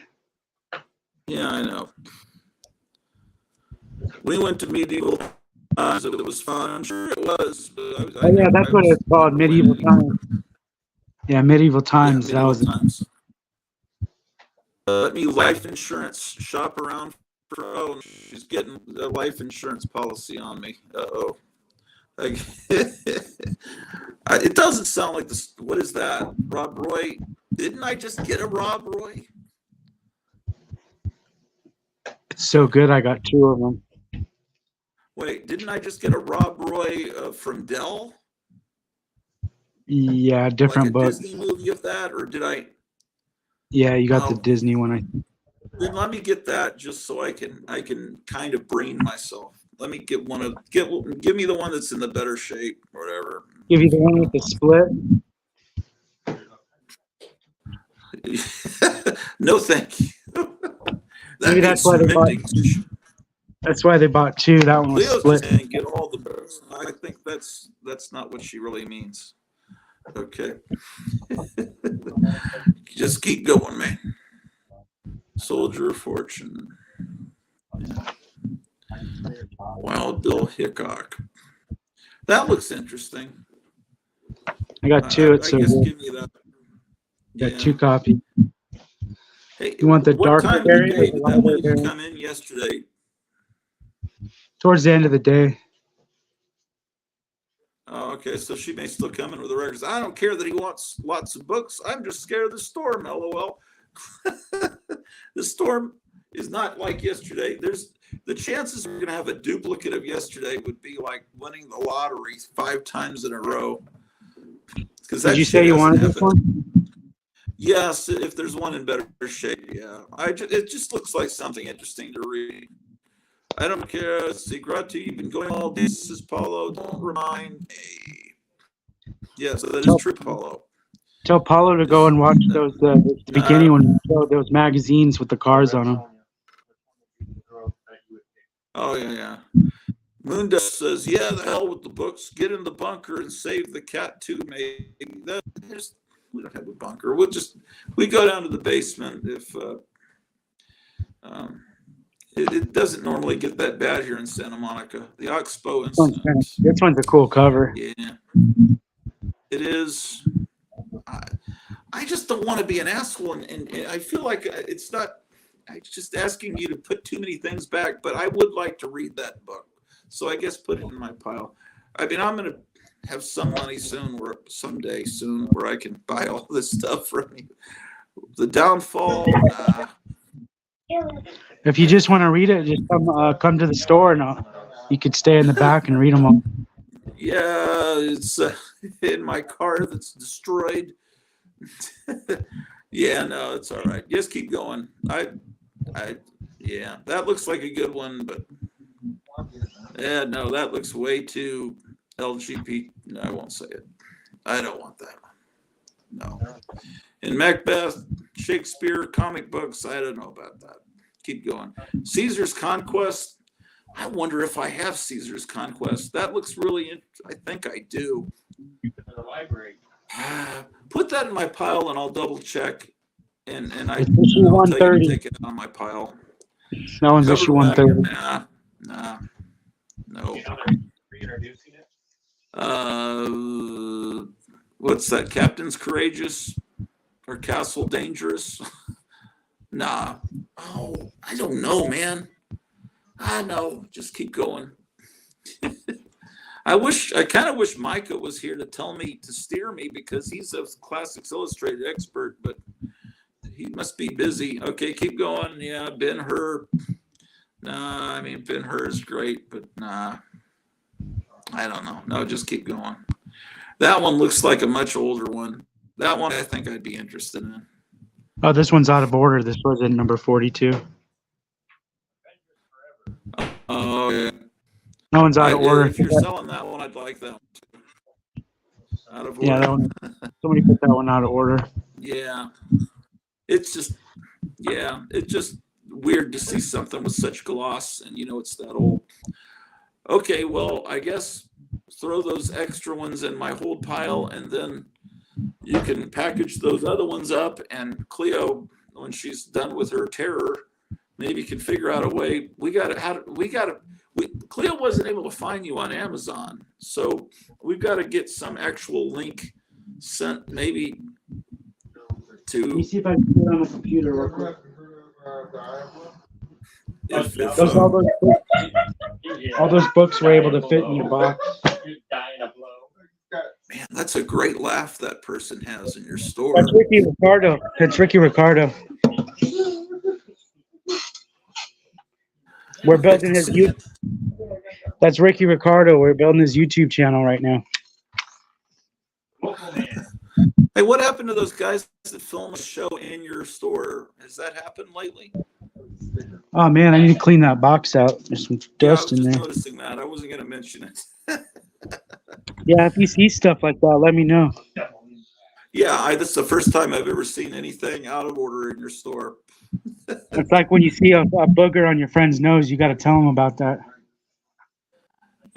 Yeah, I know. We went to medieval times. It was fun. I'm sure it was. But yeah, that's what it's called, medieval times. Yeah, medieval times. Yeah, that was times. Let me life insurance shop around for. Oh, she's getting a life insurance policy on me. Uh-oh. It doesn't sound like this. What is that? Rob Roy? Didn't I just get a Rob Roy? it's so good. I got 2 of them. Wait, didn't I just get a Rob Roy from Dell? Yeah, different like a book. Disney movie of that, or did I? Yeah, you got the Disney one. Then let me get that just so I can kind of brain myself. Let me get give me the one that's in the better shape or whatever. Give you the one with the split. No, thank you. Maybe that's why they bought. That's why they bought two. That one was Cleo's split. just saying get all the books. I think that's not what she really means. Okay. Just keep going, man. Soldier of Fortune. Yeah. Wild Bill Hickok. That looks interesting. I got two. I guess give me that. Got two copies. Hey, You want the what darker time of the variant or day the did that lighter lady variant? come in yesterday? Towards the end of the day. Oh, okay, so she may still come in with the records. I don't care that he wants lots of books. I'm just scared of the storm, LOL. The storm is not like yesterday. There's the chances we're going to have a duplicate of yesterday would be like winning the lottery 5 times in a row. Did you say you wanted this one? Yes, if there's one in better shape, yeah. It just looks like something interesting to read. I don't care. Sigrati, you've been going all day. This is Paulo. Don't remind me. Yes, that is true, Paulo. Tell Paulo to go and watch those the beginning when we showed those magazines with the cars on them. Oh yeah. Moondust says, "Yeah, the hell with the books. Get in the bunker and save the cat too. Maybe we don't have a bunker. We go down to the basement if it doesn't normally get that bad here in Santa Monica. The Oxbow incident. This one's a cool cover. Yeah, it is. I just don't want to be an asshole, and I feel like it's not. I'm just asking you to put too many things back, but I would like to read that book. So I guess put it in my pile. I mean, I'm going to have some money someday soon where I can buy all this stuff from you. The Downfall. If you just want to read it, just come to the store and you could stay in the back and read them all. Yeah, it's in my car that's destroyed. Yeah, no, it's all right. Just keep going. Yeah, that looks like a good one, but yeah, no, that looks way too LGBT. No, I won't say it. I don't want that one. No. In Macbeth, Shakespeare, comic books, I don't know about that. Keep going. Caesar's Conquest. I wonder if I have Caesar's Conquest. That looks really I think I do. The library. Put that in my pile and I'll double check. And I'll tell you to take it on my pile. That one's issue 130. Nah. No. Reintroducing it? What's that? Captain's Courageous or Castle Dangerous? Nah. Oh, I don't know, man. I know. Just keep going. I kind of wish Micah was here to steer me because he's a Classics Illustrated expert, but he must be busy. Okay, keep going. Yeah, Ben-Hur. Nah, I mean, Ben-Hur is great, but nah. I don't know. No, just keep going. That one looks like a much older one. That one I think I'd be interested in. Oh, this one's out of order. This was in number 42. Oh, yeah. That one's out of order. If you're selling that one, I'd like that one too. Out of order. Yeah, that one. Somebody put that one out of order. Yeah. It's just weird to see something with such gloss and it's that old. Okay, well, I guess throw those extra ones in my hold pile and then you can package those other ones up, and Cleo, when she's done with her terror, maybe can figure out a way. Cleo wasn't able to find you on Amazon, so we've got to get some actual link sent maybe to. Let me see if I can do it on the computer real quick. All those books were able to fit in your box. Man, that's a great laugh that person has in your store. That's Ricky Ricardo. We're building his YouTube. That's Ricky Ricardo. We're building his YouTube channel right now. Hey, what happened to those guys that film a show in your store? Has that happened lately? Oh man, I need to clean that box out. There's some dust in there. I was just noticing that. I wasn't going to mention it. Yeah, if you see stuff like that, let me know. Yeah, this is the first time I've ever seen anything out of order in your store. It's like when you see a booger on your friend's nose, you got to tell them about that.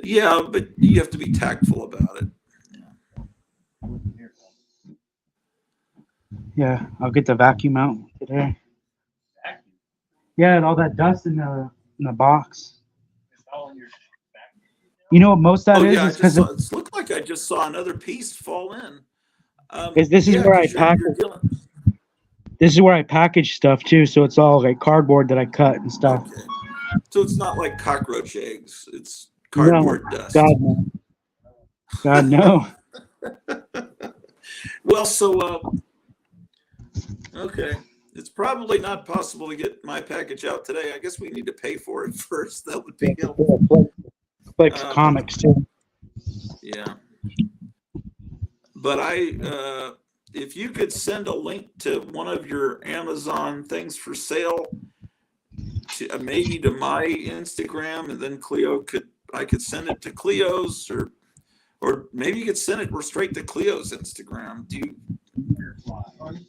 Yeah, but you have to be tactful about it. Yeah, I'll get the vacuum out today. Yeah, and all that dust in the box. You know what most of that Oh is? yeah, I Is just because saw. It looked like I just saw another piece fall in. this is Yeah, where I because you're package. dealing. This is where I package stuff too, so it's all like cardboard that I cut and stuff. Okay, so it's not like cockroach eggs; it's No, cardboard dust. God no. God no. Well, so okay, it's probably not possible to get my package out today. I guess we need to pay for it first. That would be helpful. Flicks comics too. Yeah, but if you could send a link to one of your Amazon things for sale, maybe to my Instagram, and then I could send it to Cleo's, or maybe you could send it straight to Cleo's Instagram.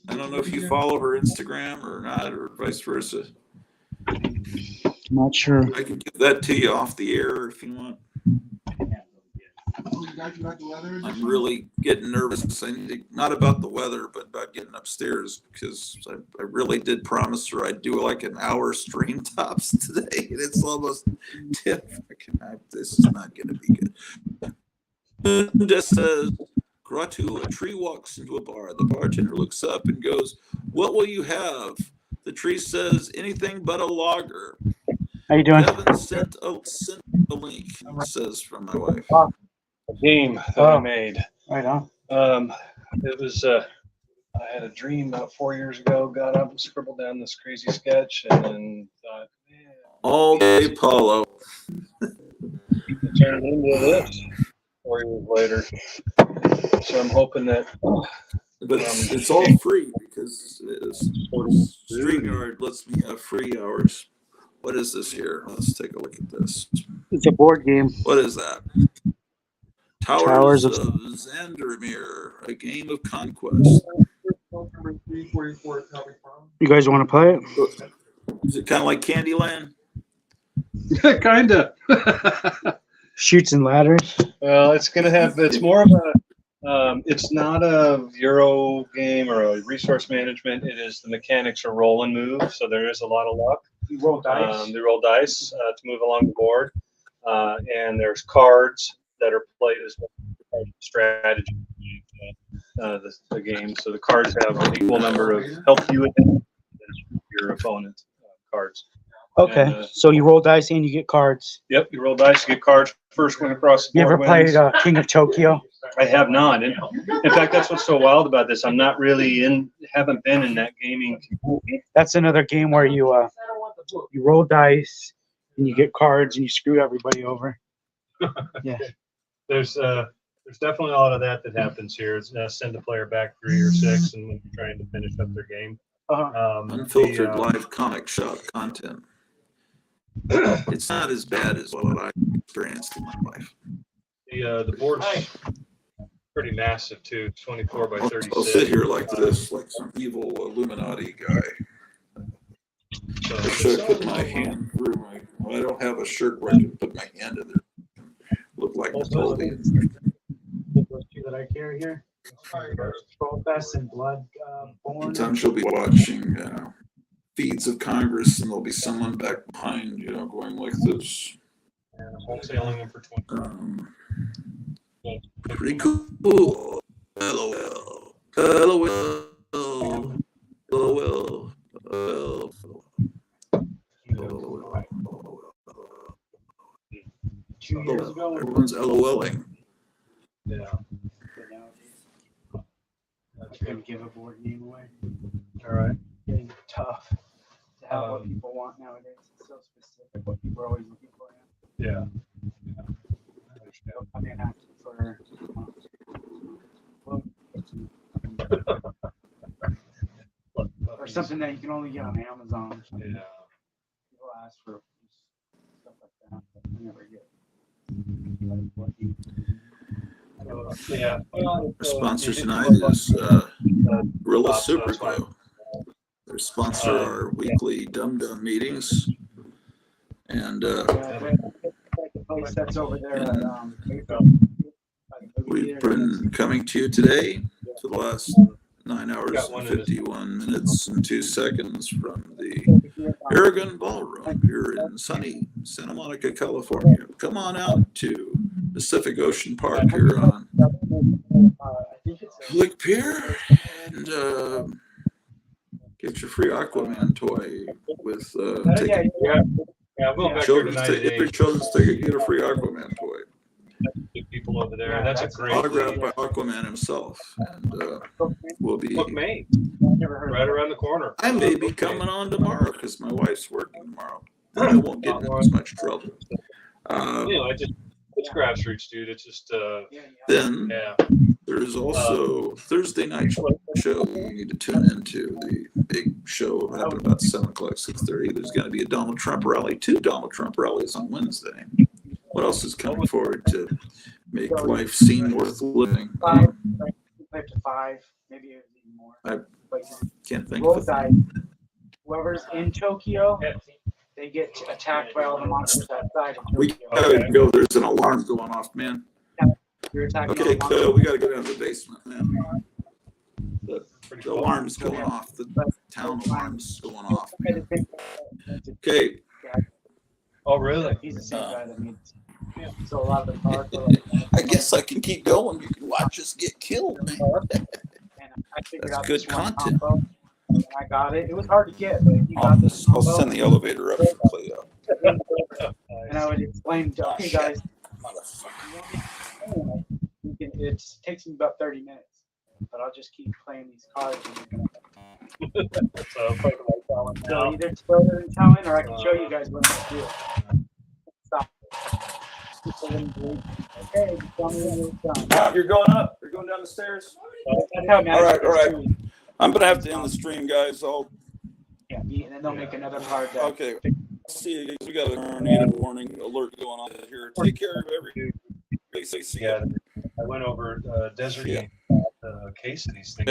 I don't know if you follow her Instagram or not, or vice versa. I'm not sure. I can give that to you off the air if you want. I'm really getting nervous. Not about the weather, but about getting upstairs, because I really did promise her I'd do like an hour stream tops today, and it's almost 10. This is not going to be good. Just says, Gratu, a tree walks into a bar. The bartender looks up and goes, "What will you have?" The tree says, "Anything but a lager." How you doing? Kevin sent a link, says from my wife. A game that I made. Right on. It was I had a dream about 4 years ago, got up and scribbled down this crazy sketch, and then thought, man, all day Paulo. It turned into this 4 years later. So I'm hoping that but it's all free, because StreamYard lets me have free hours. What is this here? Let's take a look at this. It's a board game. What is that? Towers of Zandermere, a game of conquest. You guys want to play it? Is it kind of like Candyland? Kinda. Shoots and ladders. Well, it's more of a, it's not a Euro game or a resource management. It is the mechanics are roll and move, so there is a lot of luck. You roll dice. They roll dice to move along the board, and there's cards that are played as strategy. The game. So the cards have an equal number of help you with your opponent cards. Okay, And, so you roll dice and you get cards. Yep, you roll dice, you get cards. First one across the You board ever played wins. King of Tokyo? I have not. And in fact, that's what's so wild about this. I'm not really haven't been in that gaming. That's another game where you roll dice and you get cards and you screw everybody over. Yeah. There's definitely a lot of that happens here. It's, send a player back 3 or 6, and when you're trying to finish up their game. Unfiltered live comic shop content. It's not as bad as what I experienced in my life. The board's pretty massive too. 24 by 36. I'll sit here like this, like some evil Illuminati guy. So I should have put my hand through my. Well, I don't have a shirt where I can put my hand in there. Look like Napoleon. Those two that I carry here. Troll Fest and Blood Born. Sometimes you'll be watching feeds of Congress, and there'll be someone back behind, going like this. And I'm wholesaling them for 20. Pretty cool. LOL. LOL. LOL. Everyone's LOLing. Yeah. That's going to give a board game away. All right. Getting tough to have what people want nowadays. It's so specific what people are always looking for. Yeah. I mean, for or something that you can only get on Amazon or something. Yeah. People ask for stuff like that, but I never get. Yeah. Our sponsor tonight is Gorilla Super Glue. sponsor our weekly Dum Dum meetings. And place that's over there at, we've been coming to you today for the last 9 hours and 51 minutes and 2 seconds from the Aragon Ballroom here in sunny Santa Monica, California. Come on out to Pacific Ocean Park here on Lake Pier and get your free Aquaman toy with ticket. Yeah, I'm going back there Children's tonight. ticket, every children's ticket, get a free Aquaman toy. People over there. That's a great Autographed by Aquaman himself, and we'll be. Look, Maine, right around the corner. I may be coming on tomorrow because my wife's working tomorrow. And I won't get in as much trouble. It's grassroots, dude. It's just then there's also Thursday night show you need to tune into. The big show happened about 7 o'clock, 6:30. There's going to be a Donald Trump rally, 2 Donald Trump rallies on Wednesday. What else is coming forward to make life seem worth living? 5 to 5, maybe even more. I can't think Roll of dice. Whoever's in Tokyo, they get attacked by all the monsters outside. We gotta go. There's an alarm going off, man. Okay, we gotta go down to the basement, man. The alarm's going off. The town alarm's going off, man. Okay. Oh, really? He's the same guy that means. So a lot of the cars are like, I guess I can keep going. You can watch us get killed, man. And I figured That's out good this one content. combo, and I got it. It was hard to get, but you got this I'll combo. send the elevator up for Cleo. And I would explain to okay, guys. It takes me about 30 minutes, but I'll just keep playing these cards. So either Twitter and telling, or I can show you guys what I'm gonna do. Stop. Okay, tell me when you're done. You're going up. You're going down the stairs. That's how magic All right. is too. I'm gonna have to end the stream, guys. Yeah, and then they'll make another card. That Okay. See you guys. We got a tornado warning alert going on here. Take care of everything. See ya. I went over Desert Case of these things.